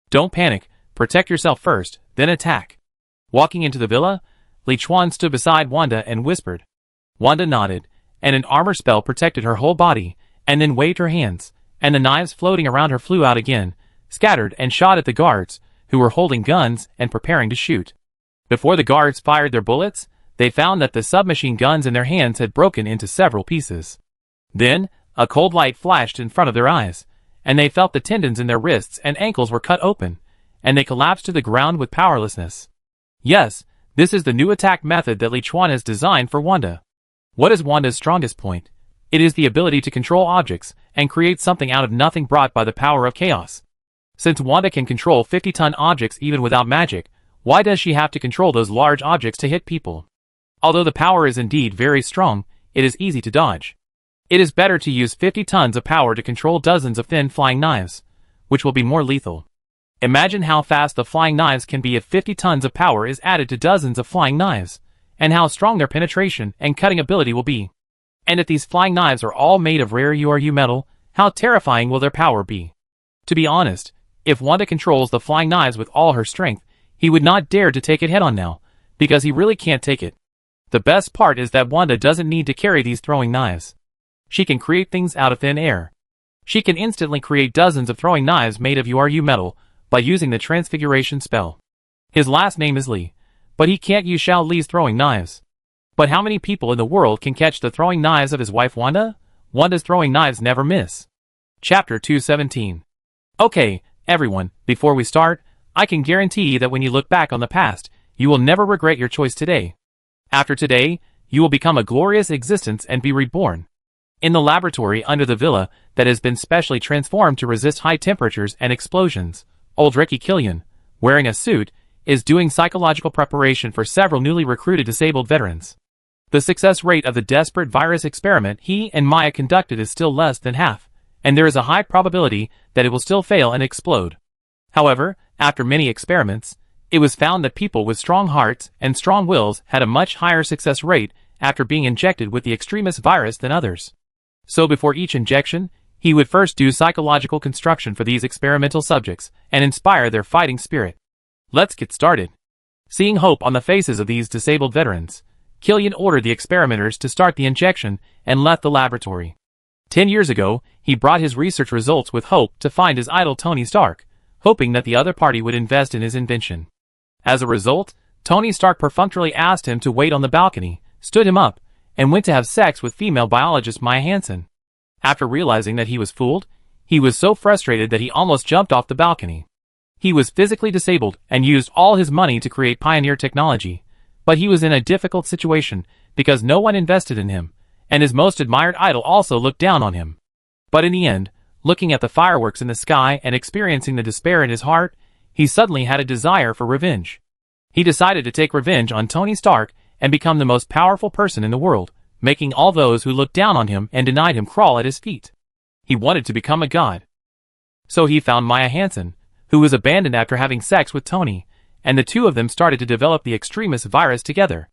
Don't panic, protect yourself first, then attack. Walking into the villa, Li Chuan stood beside Wanda and whispered. Wanda nodded, and an armor spell protected her whole body, and then waved her hands, and the knives floating around her flew out again, scattered and shot at the guards, who were holding guns and preparing to shoot. Before the guards fired their bullets, they found that the submachine guns in their hands had broken into several pieces. Then, a cold light flashed in front of their eyes, and they felt the tendons in their wrists and ankles were cut open, and they collapsed to the ground with powerlessness. Yes, this is the new attack method that Li Chuan has designed for Wanda. What is Wanda's strongest point? It is the ability to control objects and create something out of nothing brought by the power of chaos. Since Wanda can control 50-ton objects even without magic, why does she have to control those large objects to hit people? Although the power is indeed very strong, it is easy to dodge. It is better to use 50 tons of power to control dozens of thin flying knives, which will be more lethal. Imagine how fast the flying knives can be if 50 tons of power is added to dozens of flying knives, and how strong their penetration and cutting ability will be. And if these flying knives are all made of rare URU metal, how terrifying will their power be? To be honest, if Wanda controls the flying knives with all her strength, He would not dare to take it head on now, because he really can't take it. The best part is that Wanda doesn't need to carry these throwing knives. She can create things out of thin air. She can instantly create dozens of throwing knives made of URU metal by using the transfiguration spell. His last name is Lee, but he can't use Shao Li's throwing knives. But how many people in the world can catch the throwing knives of his wife Wanda? Wanda's throwing knives never miss. Chapter 217. Okay, everyone, before we start, I can guarantee that when you look back on the past, you will never regret your choice today. After today, you will become a glorious existence and be reborn. In the laboratory under the villa that has been specially transformed to resist high temperatures and explosions, old Ricky Killian, wearing a suit, is doing psychological preparation for several newly recruited disabled veterans. The success rate of the desperate virus experiment he and Maya conducted is still less than half, and there is a high probability that it will still fail and explode. However, after many experiments, it was found that people with strong hearts and strong wills had a much higher success rate after being injected with the extremist virus than others. So before each injection, he would first do psychological construction for these experimental subjects and inspire their fighting spirit. Let's get started. Seeing hope on the faces of these disabled veterans, Killian ordered the experimenters to start the injection and left the laboratory. 10 years ago, he brought his research results with hope to find his idol Tony Stark, hoping that the other party would invest in his invention. As a result, Tony Stark perfunctorily asked him to wait on the balcony, stood him up, and went to have sex with female biologist Maya Hansen. After realizing that he was fooled, he was so frustrated that he almost jumped off the balcony. He was physically disabled and used all his money to create pioneer technology, but he was in a difficult situation because no one invested in him, and his most admired idol also looked down on him. But in the end, looking at the fireworks in the sky and experiencing the despair in his heart, he suddenly had a desire for revenge. He decided to take revenge on Tony Stark and become the most powerful person in the world, making all those who looked down on him and denied him crawl at his feet. He wanted to become a god. So he found Maya Hansen, who was abandoned after having sex with Tony, and the two of them started to develop the extremist virus together.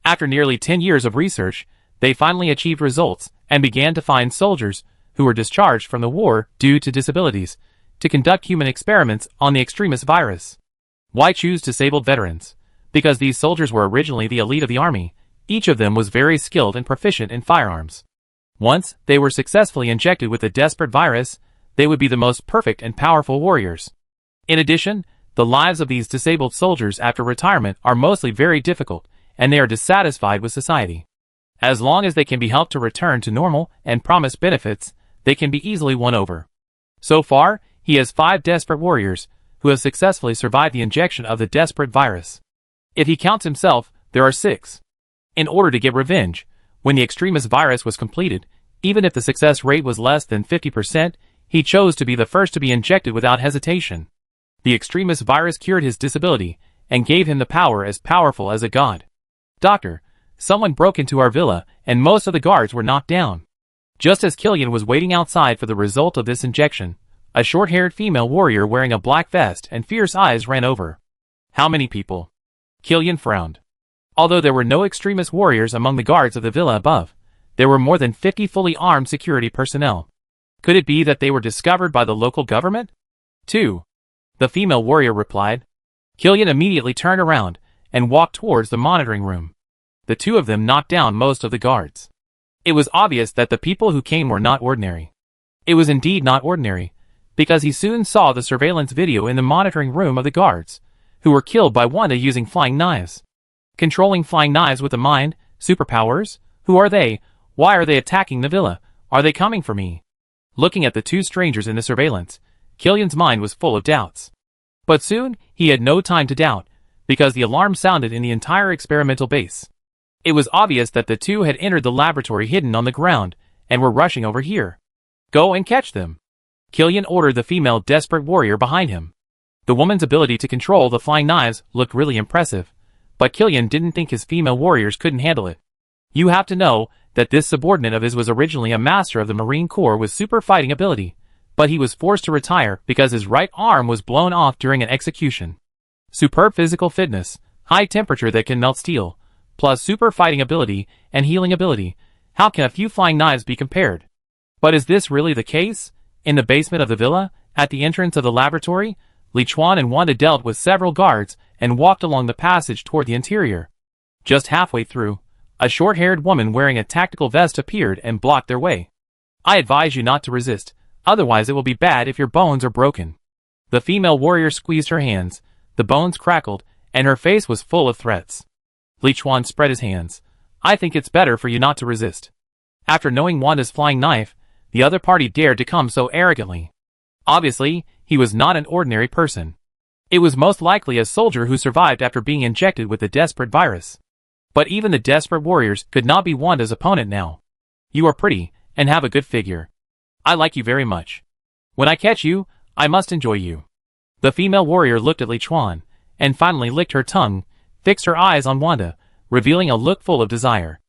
After nearly 10 years of research, they finally achieved results and began to find soldiers who were discharged from the war due to disabilities to conduct human experiments on the extremist virus. Why choose disabled veterans? Because these soldiers were originally the elite of the army. Each of them was very skilled and proficient in firearms. Once they were successfully injected with the desperate virus, they would be the most perfect and powerful warriors. In addition, the lives of these disabled soldiers after retirement are mostly very difficult, and they are dissatisfied with society. As long as they can be helped to return to normal and promise benefits, they can be easily won over. So far, he has 5 desperate warriors who have successfully survived the injection of the desperate virus. If he counts himself, there are 6. In order to get revenge, when the extremist virus was completed, even if the success rate was less than 50%, he chose to be the first to be injected without hesitation. The extremist virus cured his disability and gave him the power as powerful as a god. Doctor, someone broke into our villa and most of the guards were knocked down. Just as Killian was waiting outside for the result of this injection, a short-haired female warrior wearing a black vest and fierce eyes ran over. How many people? Killian frowned. Although there were no extremist warriors among the guards of the villa above, there were more than 50 fully armed security personnel. Could it be that they were discovered by the local government? 2. The female warrior replied. Killian immediately turned around and walked towards the monitoring room. The two of them knocked down most of the guards. It was obvious that the people who came were not ordinary. It was indeed not ordinary, because he soon saw the surveillance video in the monitoring room of the guards, who were killed by Wanda using flying knives. Controlling flying knives with a mind, superpowers? Who are they? Why are they attacking the villa? Are they coming for me? Looking at the 2 strangers in the surveillance, Killian's mind was full of doubts. But soon, he had no time to doubt, because the alarm sounded in the entire experimental base. It was obvious that the 2 had entered the laboratory hidden on the ground, and were rushing over here. Go and catch them. Killian ordered the female desperate warrior behind him. The woman's ability to control the flying knives looked really impressive, but Killian didn't think his female warriors couldn't handle it. You have to know that this subordinate of his was originally a master of the Marine Corps with super fighting ability, but he was forced to retire because his right arm was blown off during an execution. Superb physical fitness, high temperature that can melt steel, plus super fighting ability and healing ability. How can a few flying knives be compared? But is this really the case? In the basement of the villa, at the entrance of the laboratory, Li Chuan and Wanda dealt with several guards and walked along the passage toward the interior. Just halfway through, a short-haired woman wearing a tactical vest appeared and blocked their way. I advise you not to resist, otherwise it will be bad if your bones are broken. The female warrior squeezed her hands, the bones crackled, and her face was full of threats. Li Chuan spread his hands. I think it's better for you not to resist. After knowing Wanda's flying knife, the other party dared to come so arrogantly. Obviously, he was not an ordinary person. It was most likely a soldier who survived after being injected with the desperate virus. But even the desperate warriors could not be Wanda's opponent now. You are pretty, and have a good figure. I like you very much. When I catch you, I must enjoy you. The female warrior looked at Li Chuan, and finally licked her tongue, fixed her eyes on Wanda, revealing a look full of desire.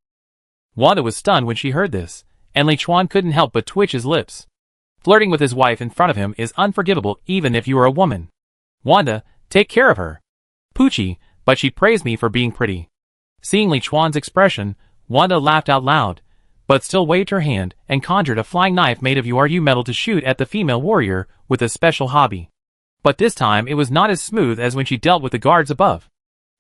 Wanda was stunned when she heard this, and Li Chuan couldn't help but twitch his lips. Flirting with his wife in front of him is unforgivable even if you are a woman. Wanda, take care of her. Poochie, but she praised me for being pretty. Seeing Li Chuan's expression, Wanda laughed out loud, but still waved her hand and conjured a flying knife made of URU metal to shoot at the female warrior with a special hobby. But this time it was not as smooth as when she dealt with the guards above.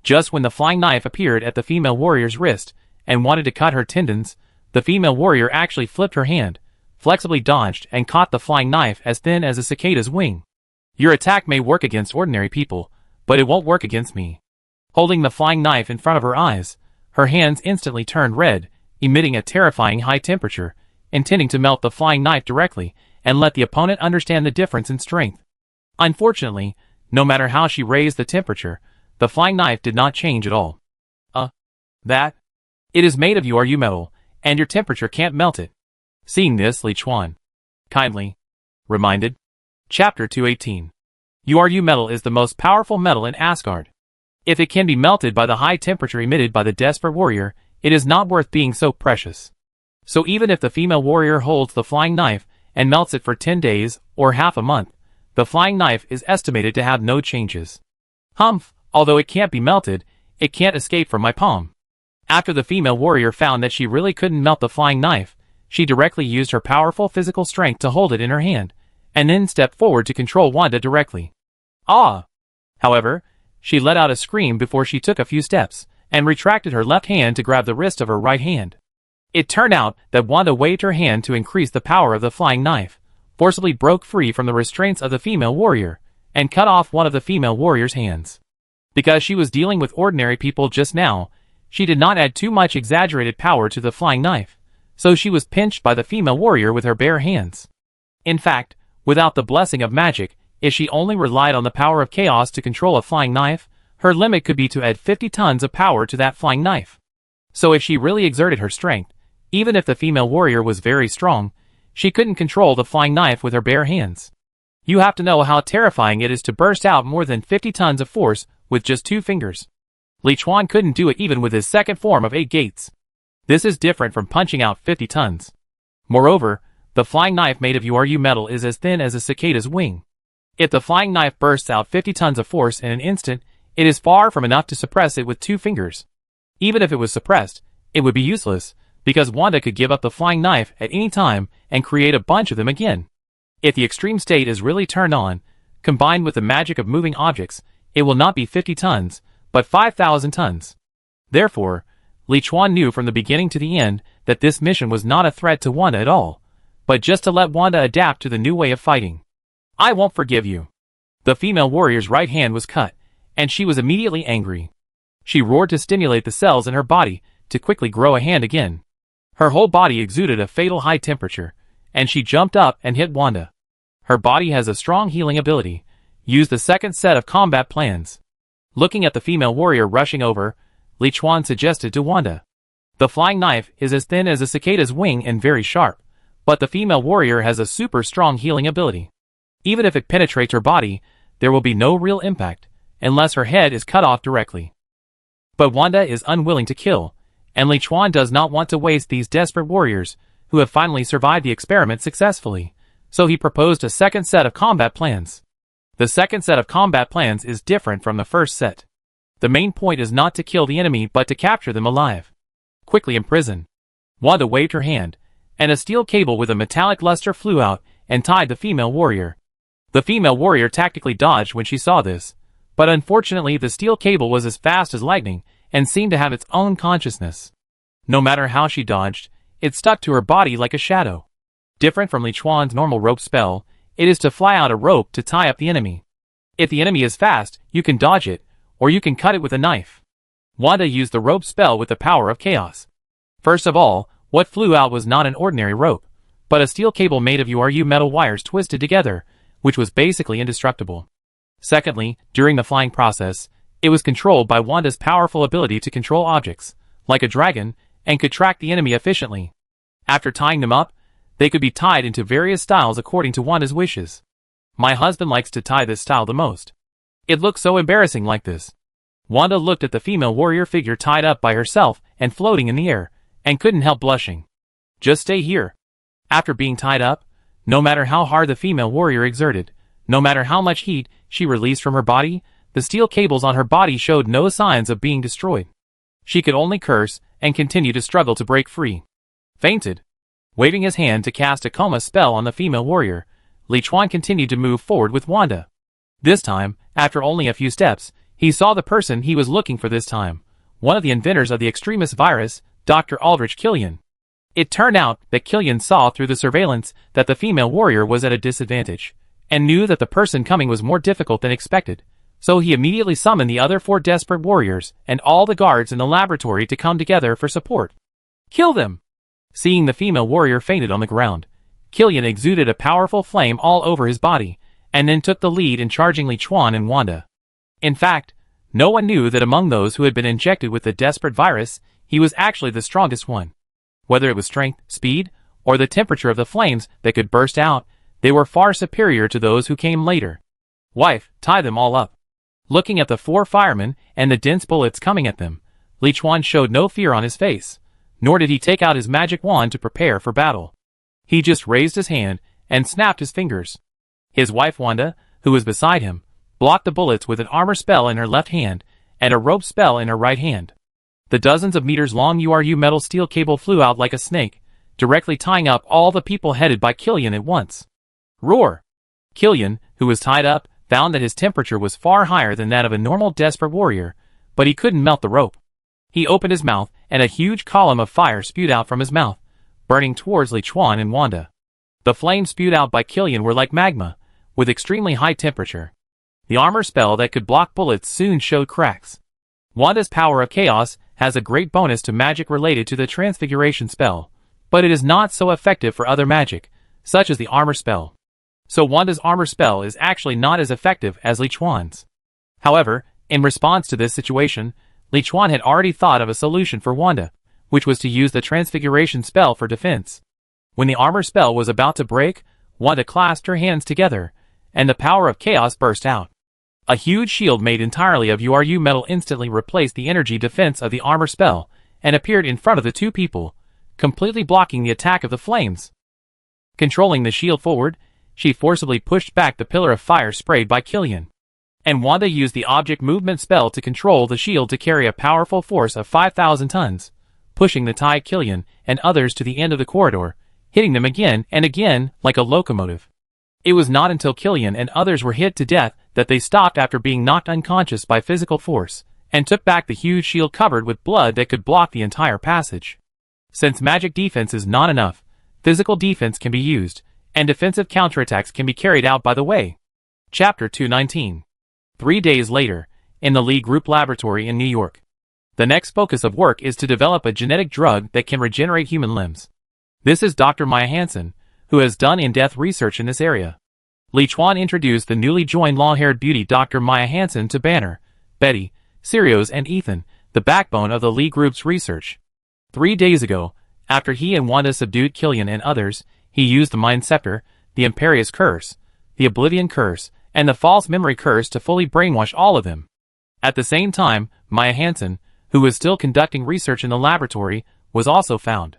Just when the flying knife appeared at the female warrior's wrist and wanted to cut her tendons, the female warrior actually flipped her hand, flexibly dodged and caught the flying knife as thin as a cicada's wing. Your attack may work against ordinary people, but it won't work against me. Holding the flying knife in front of her eyes, her hands instantly turned red, emitting a terrifying high temperature, intending to melt the flying knife directly and let the opponent understand the difference in strength. Unfortunately, no matter how she raised the temperature, the flying knife did not change at all. That? It is made of URU metal, and your temperature can't melt it. Seeing this, Li Chuan kindly reminded. Chapter 218. URU metal is the most powerful metal in Asgard. If it can be melted by the high temperature emitted by the desperate warrior, it is not worth being so precious. So even if the female warrior holds the flying knife and melts it for 10 days or half a month, the flying knife is estimated to have no changes. Humph, although it can't be melted, it can't escape from my palm. After the female warrior found that she really couldn't melt the flying knife, she directly used her powerful physical strength to hold it in her hand, and then stepped forward to control Wanda directly. Ah! However, she let out a scream before she took a few steps, and retracted her left hand to grab the wrist of her right hand. It turned out that Wanda waved her hand to increase the power of the flying knife, forcibly broke free from the restraints of the female warrior, and cut off one of the female warrior's hands. Because she was dealing with ordinary people just now, she did not add too much exaggerated power to the flying knife, so she was pinched by the female warrior with her bare hands. In fact, without the blessing of magic, if she only relied on the power of chaos to control a flying knife, her limit could be to add 50 tons of power to that flying knife. So if she really exerted her strength, even if the female warrior was very strong, she couldn't control the flying knife with her bare hands. You have to know how terrifying it is to burst out more than 50 tons of force with just 2 fingers. Li Chuan couldn't do it even with his second form of 8 gates. This is different from punching out 50 tons. Moreover, the flying knife made of URU metal is as thin as a cicada's wing. If the flying knife bursts out 50 tons of force in an instant, it is far from enough to suppress it with 2 fingers. Even if it was suppressed, it would be useless, because Wanda could give up the flying knife at any time and create a bunch of them again. If the extreme state is really turned on, combined with the magic of moving objects, it will not be 50 tons, but 5,000 tons. Therefore, Li Chuan knew from the beginning to the end that this mission was not a threat to Wanda at all, but just to let Wanda adapt to the new way of fighting. I won't forgive you. The female warrior's right hand was cut, and she was immediately angry. She roared to stimulate the cells in her body to quickly grow a hand again. Her whole body exuded a fatal high temperature, and she jumped up and hit Wanda. Her body has a strong healing ability. Use the second set of combat plans. Looking at the female warrior rushing over, Li Chuan suggested to Wanda. The flying knife is as thin as a cicada's wing and very sharp, but the female warrior has a super strong healing ability. Even if it penetrates her body, there will be no real impact, unless her head is cut off directly. But Wanda is unwilling to kill, and Li Chuan does not want to waste these desperate warriors, who have finally survived the experiment successfully, so he proposed a second set of combat plans. The second set of combat plans is different from the first set. The main point is not to kill the enemy but to capture them alive. Quickly imprison. Wanda waved her hand, and a steel cable with a metallic luster flew out and tied the female warrior. The female warrior tactically dodged when she saw this, but unfortunately the steel cable was as fast as lightning and seemed to have its own consciousness. No matter how she dodged, it stuck to her body like a shadow. Different from Li Chuan's normal rope spell, it is to fly out a rope to tie up the enemy. If the enemy is fast, you can dodge it, or you can cut it with a knife. Wanda used the rope spell with the power of chaos. First of all, what flew out was not an ordinary rope, but a steel cable made of URU metal wires twisted together, which was basically indestructible. Secondly, during the flying process, it was controlled by Wanda's powerful ability to control objects, like a dragon, and could track the enemy efficiently. After tying them up, they could be tied into various styles according to Wanda's wishes. My husband likes to tie this style the most. It looks so embarrassing like this. Wanda looked at the female warrior figure tied up by herself and floating in the air, and couldn't help blushing. Just stay here. After being tied up, no matter how hard the female warrior exerted, no matter how much heat she released from her body, the steel cables on her body showed no signs of being destroyed. She could only curse and continue to struggle to break free. Fainted. Waving his hand to cast a coma spell on the female warrior, Li Chuan continued to move forward with Wanda. This time, after only a few steps, he saw the person he was looking for this time, one of the inventors of the extremist virus, Dr. Aldrich Killian. It turned out that Killian saw through the surveillance that the female warrior was at a disadvantage, and knew that the person coming was more difficult than expected, so he immediately summoned the other 4 desperate warriors and all the guards in the laboratory to come together for support. Kill them! Seeing the female warrior fainted on the ground, Killian exuded a powerful flame all over his body, and then took the lead in charging Li Chuan and Wanda. In fact, no one knew that among those who had been injected with the desperate virus, he was actually the strongest one. Whether it was strength, speed, or the temperature of the flames that could burst out, they were far superior to those who came later. Wife, tie them all up. Looking at the 4 firemen and the dense bullets coming at them, Li Chuan showed no fear on his face, nor did he take out his magic wand to prepare for battle. He just raised his hand and snapped his fingers. His wife Wanda, who was beside him, blocked the bullets with an armor spell in her left hand and a rope spell in her right hand. The dozens of meters long URU metal steel cable flew out like a snake, directly tying up all the people headed by Killian at once. Roar! Killian, who was tied up, found that his temperature was far higher than that of a normal desperate warrior, but he couldn't melt the rope. He opened his mouth, and a huge column of fire spewed out from his mouth, burning towards Li Chuan and Wanda. The flames spewed out by Killian were like magma, with extremely high temperature. The armor spell that could block bullets soon showed cracks. Wanda's power of chaos has a great bonus to magic related to the transfiguration spell, but it is not so effective for other magic, such as the armor spell. So Wanda's armor spell is actually not as effective as Li Chuan's. However, in response to this situation, Li Chuan had already thought of a solution for Wanda, which was to use the transfiguration spell for defense. When the armor spell was about to break, Wanda clasped her hands together, and the power of chaos burst out. A huge shield made entirely of URU metal instantly replaced the energy defense of the armor spell, and appeared in front of the 2 people, completely blocking the attack of the flames. Controlling the shield forward, she forcibly pushed back the pillar of fire sprayed by Killian. And Wanda used the object movement spell to control the shield to carry a powerful force of 5,000 tons, pushing the tied Killian and others to the end of the corridor, hitting them again and again like a locomotive. It was not until Killian and others were hit to death that they stopped after being knocked unconscious by physical force, and took back the huge shield covered with blood that could block the entire passage. Since magic defense is not enough, physical defense can be used, and defensive counterattacks can be carried out by the way. Chapter 219. 3 days later, in the Lee Group laboratory in New York. The next focus of work is to develop a genetic drug that can regenerate human limbs. This is Dr. Maya Hansen, who has done in-depth research in this area. Li Chuan introduced the newly joined long-haired beauty Dr. Maya Hansen to Banner, Betty, Sirius and Ethan, the backbone of the Lee Group's research. 3 days ago, after he and Wanda subdued Killian and others, he used the Mind Scepter, the Imperious Curse, the Oblivion Curse, and the False Memory Curse to fully brainwash all of them. At the same time, Maya Hansen, who was still conducting research in the laboratory, was also found.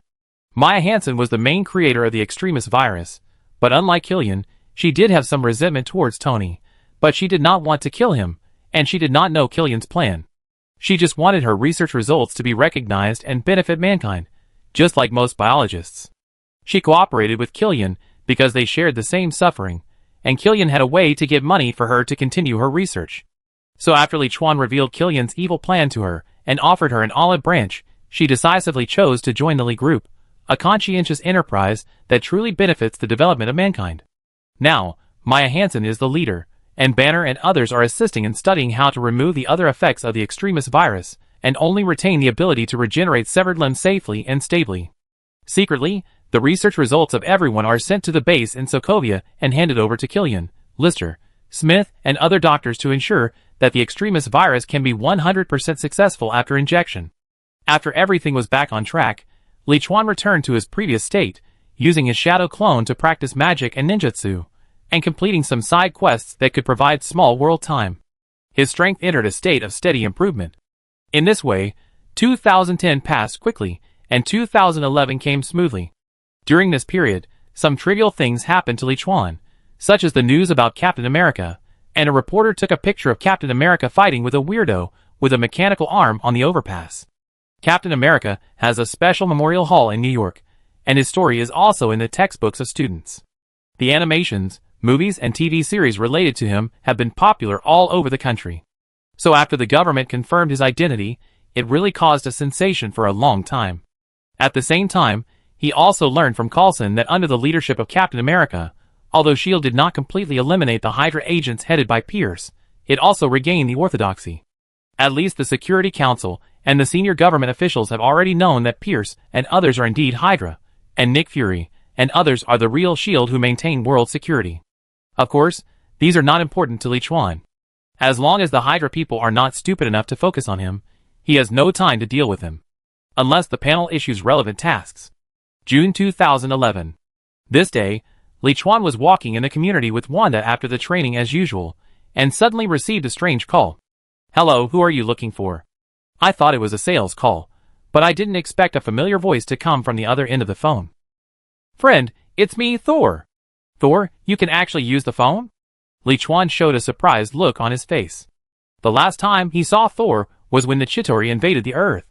Maya Hansen was the main creator of the extremist virus, but unlike Killian, she did have some resentment towards Tony, but she did not want to kill him, and she did not know Killian's plan. She just wanted her research results to be recognized and benefit mankind, just like most biologists. She cooperated with Killian because they shared the same suffering, and Killian had a way to get money for her to continue her research. So after Li Chuan revealed Killian's evil plan to her and offered her an olive branch, she decisively chose to join the Li Group, a conscientious enterprise that truly benefits the development of mankind. Now, Maya Hansen is the leader, and Banner and others are assisting in studying how to remove the other effects of the extremist virus, and only retain the ability to regenerate severed limbs safely and stably. Secretly, the research results of everyone are sent to the base in Sokovia and handed over to Killian, Lister, Smith, and other doctors to ensure that the extremist virus can be 100% successful after injection. After everything was back on track, Li Chuan returned to his previous state, using his shadow clone to practice magic and ninjutsu, and completing some side quests that could provide small world time. His strength entered a state of steady improvement. In this way, 2010 passed quickly, and 2011 came smoothly. During this period, some trivial things happened to Li Chuan, such as the news about Captain America, and a reporter took a picture of Captain America fighting with a weirdo with a mechanical arm on the overpass. Captain America has a special memorial hall in New York, and his story is also in the textbooks of students. The animations, movies, and TV series related to him have been popular all over the country. So after the government confirmed his identity, it really caused a sensation for a long time. At the same time, he also learned from Coulson that under the leadership of Captain America, although S.H.I.E.L.D. did not completely eliminate the Hydra agents headed by Pierce, it also regained the orthodoxy. At least the Security Council and the senior government officials have already known that Pierce and others are indeed Hydra, and Nick Fury and others are the real S.H.I.E.L.D. who maintain world security. Of course, these are not important to Li Chuan. As long as the Hydra people are not stupid enough to focus on him, he has no time to deal with them. Unless the panel issues relevant tasks. June 2011. This day, Li Chuan was walking in the community with Wanda after the training as usual, and suddenly received a strange call. "Hello, who are you looking for?" I thought it was a sales call, but I didn't expect a familiar voice to come from the other end of the phone. "Friend, it's me, Thor." "Thor, you can actually use the phone?" Li Chuan showed a surprised look on his face. The last time he saw Thor was when the Chitauri invaded the Earth.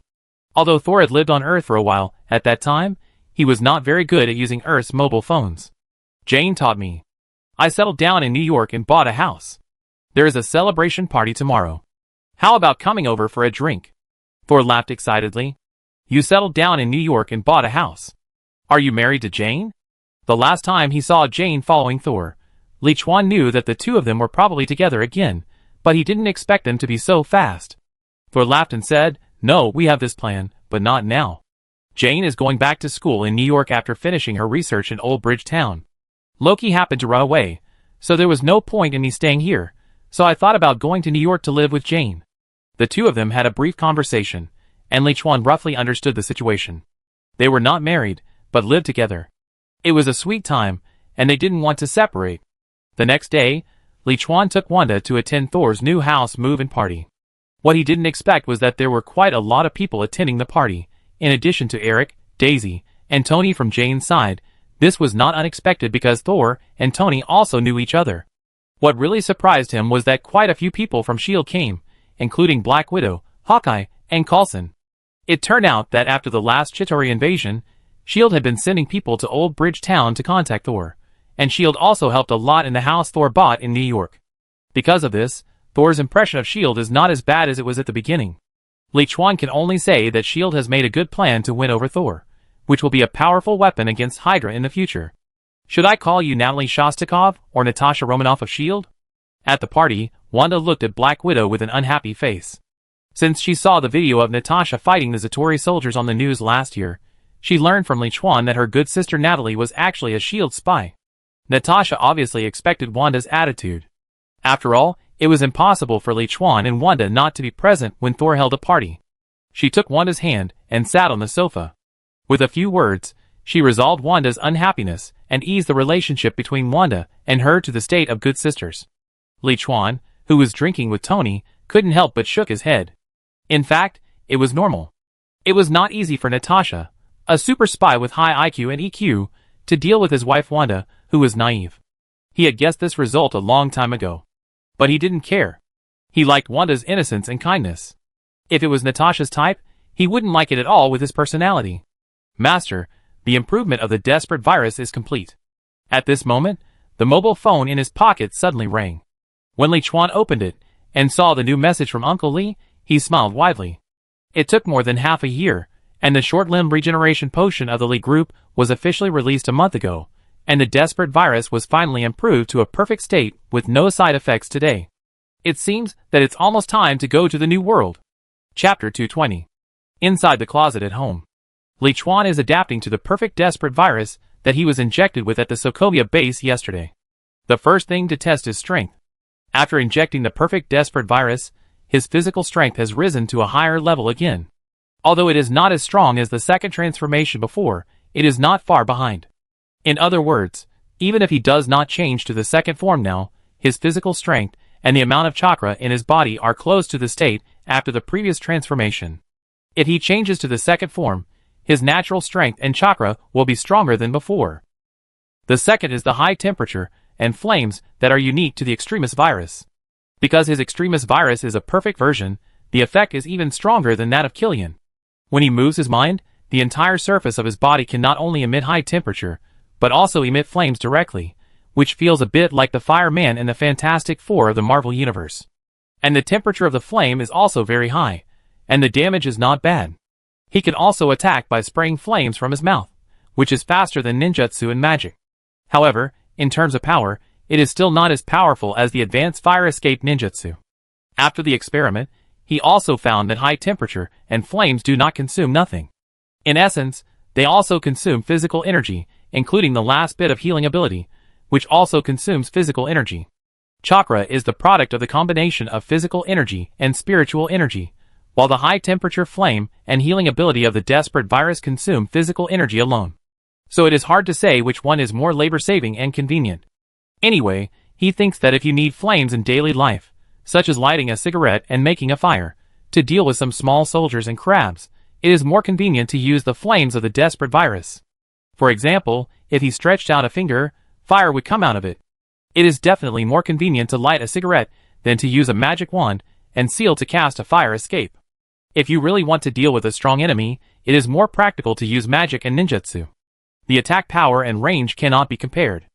Although Thor had lived on Earth for a while, at that time, he was not very good at using Earth's mobile phones. "Jane taught me. I settled down in New York and bought a house. There is a celebration party tomorrow. How about coming over for a drink?" Thor laughed excitedly. "You settled down in New York and bought a house. Are you married to Jane?" The last time he saw Jane following Thor, Li Chuan knew that the two of them were probably together again, but he didn't expect them to be so fast. Thor laughed and said, "No, we have this plan, but not now. Jane is going back to school in New York after finishing her research in Old Bridge Town. Loki happened to run away, so there was no point in me staying here, so I thought about going to New York to live with Jane." The two of them had a brief conversation, and Li Chuan roughly understood the situation. They were not married, but lived together. It was a sweet time, and they didn't want to separate. The next day, Li Chuan took Wanda to attend Thor's new house move-in party. What he didn't expect was that there were quite a lot of people attending the party, in addition to Eric, Daisy, and Tony from Jane's side. This was not unexpected because Thor and Tony also knew each other. What really surprised him was that quite a few people from S.H.I.E.L.D. came, including Black Widow, Hawkeye, and Coulson. It turned out that after the last Chitauri invasion, S.H.I.E.L.D. had been sending people to Old Bridge Town to contact Thor, and S.H.I.E.L.D. also helped a lot in the house Thor bought in New York. Because of this, Thor's impression of S.H.I.E.L.D. is not as bad as it was at the beginning. Li Chuan can only say that S.H.I.E.L.D. has made a good plan to win over Thor, which will be a powerful weapon against Hydra in the future. Should I call you Natalie Shostakov or Natasha Romanoff of S.H.I.E.L.D.? At the party, Wanda looked at Black Widow with an unhappy face. Since she saw the video of Natasha fighting the Zatori soldiers on the news last year, she learned from Li Chuan that her good sister Natalie was actually a S.H.I.E.L.D. spy. Natasha obviously expected Wanda's attitude. After all, it was impossible for Li Chuan and Wanda not to be present when Thor held a party. She took Wanda's hand and sat on the sofa. With a few words, she resolved Wanda's unhappiness and eased the relationship between Wanda and her to the state of good sisters. Li Chuan, who was drinking with Tony, couldn't help but shook his head. In fact, it was normal. It was not easy for Natasha, a super spy with high IQ and EQ, to deal with his wife Wanda, who was naive. He had guessed this result a long time ago. But he didn't care. He liked Wanda's innocence and kindness. If it was Natasha's type, he wouldn't like it at all with his personality. "Master, the improvement of the desperate virus is complete." At this moment, The mobile phone in his pocket suddenly rang. When Li Chuan opened it and saw the new message from Uncle Li, he smiled widely. It took more than half a year, and the short-limb regeneration potion of the Li group was officially released a month ago, and the desperate virus was finally improved to a perfect state with no side effects today. It seems that it's almost time to go to the new world. Chapter 220. Inside the closet at home. Li Chuan is adapting to the perfect desperate virus that he was injected with at the Sokovia base yesterday. The first thing to test is strength. After injecting the perfect desperate virus, his physical strength has risen to a higher level again. Although it is not as strong as the second transformation before, it is not far behind. In other words, even if he does not change to the second form now, his physical strength and the amount of chakra in his body are close to the state after the previous transformation. If he changes to the second form, his natural strength and chakra will be stronger than before. The second is the high temperature and flames that are unique to the extremis virus. Because his extremis virus is a perfect version, the effect is even stronger than that of Killian. When he moves his mind, the entire surface of his body can not only emit high temperature, but also emit flames directly, which feels a bit like the fireman in the Fantastic Four of the Marvel Universe. And the temperature of the flame is also very high, and the damage is not bad. He can also attack by spraying flames from his mouth, which is faster than ninjutsu and magic. However, in terms of power, it is still not as powerful as the advanced fire escape ninjutsu. After the experiment, he also found that high temperature and flames do not consume nothing. In essence, they also consume physical energy, including the last bit of healing ability, which also consumes physical energy. Chakra is the product of the combination of physical energy and spiritual energy, while the high temperature flame and healing ability of the desperate virus consume physical energy alone. So it is hard to say which one is more labor-saving and convenient. Anyway, he thinks that if you need flames in daily life, such as lighting a cigarette and making a fire, to deal with some small soldiers and crabs, it is more convenient to use the flames of the desperate virus. For example, if he stretched out a finger, fire would come out of it. It is definitely more convenient to light a cigarette than to use a magic wand and seal to cast a fire escape. If you really want to deal with a strong enemy, it is more practical to use magic and ninjutsu. The attack power and range cannot be compared.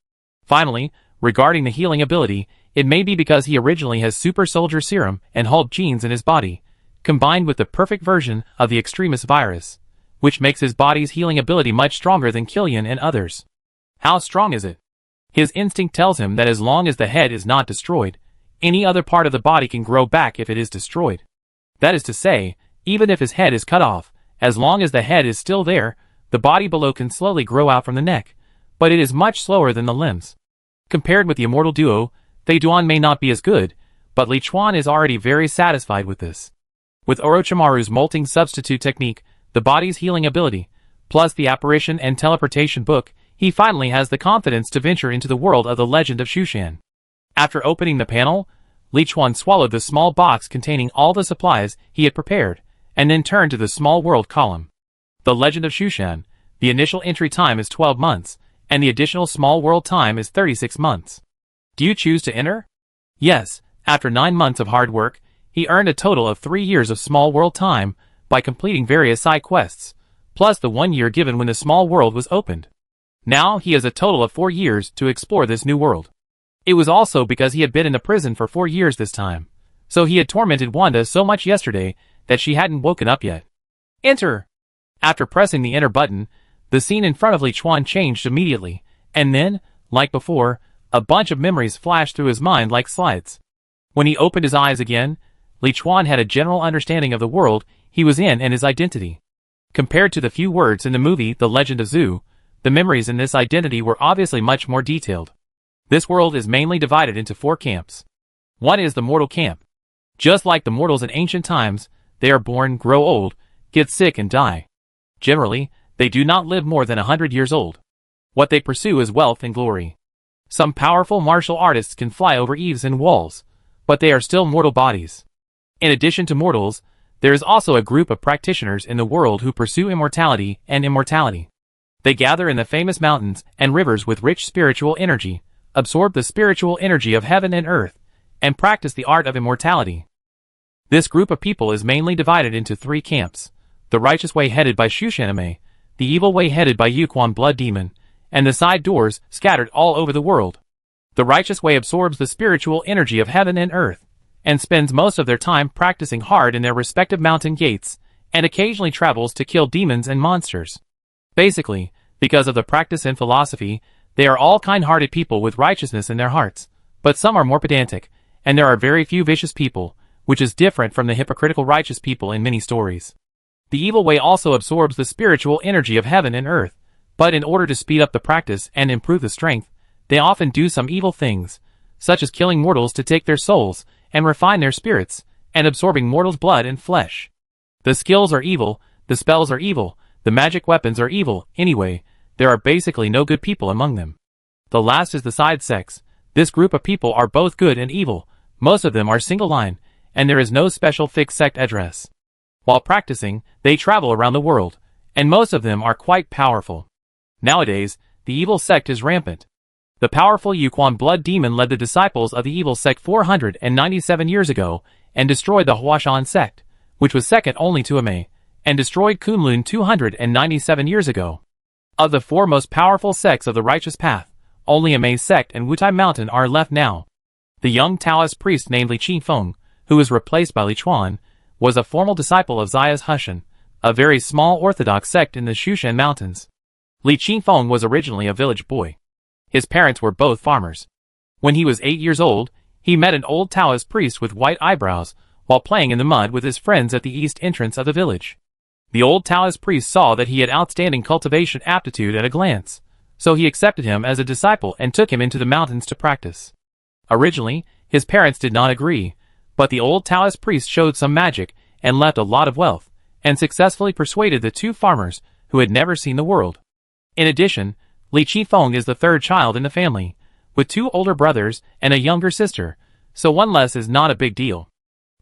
Finally, regarding the healing ability, it may be because he originally has super soldier serum and Hulk genes in his body, combined with the perfect version of the extremis virus, which makes his body's healing ability much stronger than Killian and others. How strong is it? His instinct tells him that as long as the head is not destroyed, any other part of the body can grow back if it is destroyed. That is to say, even if his head is cut off, as long as the head is still there, the body below can slowly grow out from the neck, but it is much slower than the limbs. Compared with the immortal duo, Fei Duan may not be as good, but Li Chuan is already very satisfied with this. With Orochimaru's molting substitute technique, the body's healing ability, plus the apparition and teleportation book, he finally has the confidence to venture into the world of the legend of Shushan. After opening the panel, Li Chuan swallowed the small box containing all the supplies he had prepared, and then turned to the small world column. The legend of Shushan, the initial entry time is 12 months, and the additional small world time is 36 months. Do you choose to enter? Yes, after 9 months of hard work, he earned a total of 3 years of small world time by completing various side quests, plus the 1 year given when the small world was opened. Now he has a total of 4 years to explore this new world. It was also because he had been in the prison for 4 years this time, so he had tormented Wanda so much yesterday that she hadn't woken up yet. Enter! After pressing the enter button, the scene in front of Li Chuan changed immediately, and then, like before, a bunch of memories flashed through his mind like slides. When he opened his eyes again, Li Chuan had a general understanding of the world he was in and his identity. Compared to the few words in the movie The Legend of Zu, the memories in this identity were obviously much more detailed. This world is mainly divided into 4 camps. One is the mortal camp. Just like the mortals in ancient times, they are born, grow old, get sick and die. Generally, they do not live more than 100 years old. What they pursue is wealth and glory. Some powerful martial artists can fly over eaves and walls, but they are still mortal bodies. In addition to mortals, there is also a group of practitioners in the world who pursue immortality and immortality. They gather in the famous mountains and rivers with rich spiritual energy, absorb the spiritual energy of heaven and earth, and practice the art of immortality. This group of people is mainly divided into 3 camps: the righteous way headed by Shushaname, the evil way headed by Yuquan Blood Demon, and the side doors scattered all over the world. The righteous way absorbs the spiritual energy of heaven and earth, and spends most of their time practicing hard in their respective mountain gates, and occasionally travels to kill demons and monsters. Basically, because of the practice and philosophy, they are all kind-hearted people with righteousness in their hearts, but some are more pedantic, and there are very few vicious people, which is different from the hypocritical righteous people in many stories. The evil way also absorbs the spiritual energy of heaven and earth, but in order to speed up the practice and improve the strength, they often do some evil things, such as killing mortals to take their souls, and refine their spirits, and absorbing mortals' blood and flesh. The skills are evil, the spells are evil, the magic weapons are evil. Anyway, there are basically no good people among them. The last is the side sects. This group of people are both good and evil. Most of them are single line, and there is no special fixed sect address. While practicing, they travel around the world, and most of them are quite powerful. Nowadays, the evil sect is rampant. The powerful Yuquan blood demon led the disciples of the evil sect 497 years ago, and destroyed the Huashan sect, which was second only to Amei, and destroyed Kunlun 297 years ago. Of the four most powerful sects of the righteous path, only Amei's sect and Wutai Mountain are left now. The young Taoist priest named Li Qingfeng, who was replaced by Li Chuan, was a formal disciple of Zaya's Hushan, a very small orthodox sect in the Shushan Mountains. Li Qingfeng was originally a village boy. His parents were both farmers. When he was 8 years old, he met an old Taoist priest with white eyebrows, while playing in the mud with his friends at the east entrance of the village. The old Taoist priest saw that he had outstanding cultivation aptitude at a glance, so he accepted him as a disciple and took him into the mountains to practice. Originally, his parents did not agree, but the old Taoist priest showed some magic and left a lot of wealth, and successfully persuaded the two farmers who had never seen the world. In addition, Li Qifeng is the third child in the family, with two older brothers and a younger sister, so one less is not a big deal.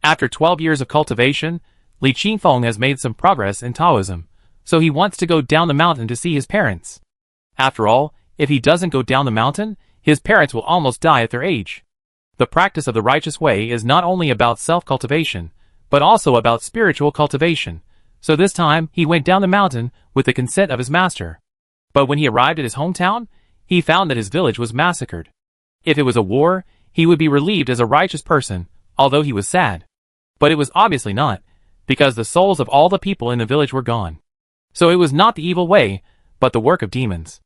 After 12 years of cultivation, Li Qingfeng has made some progress in Taoism, so he wants to go down the mountain to see his parents. After all, if he doesn't go down the mountain, his parents will almost die at their age. The practice of the righteous way is not only about self-cultivation, but also about spiritual cultivation, so this time he went down the mountain with the consent of his master. But when he arrived at his hometown, he found that his village was massacred. If it was a war, he would be relieved as a righteous person, although he was sad. But it was obviously not, because the souls of all the people in the village were gone. So it was not the evil way, but the work of demons.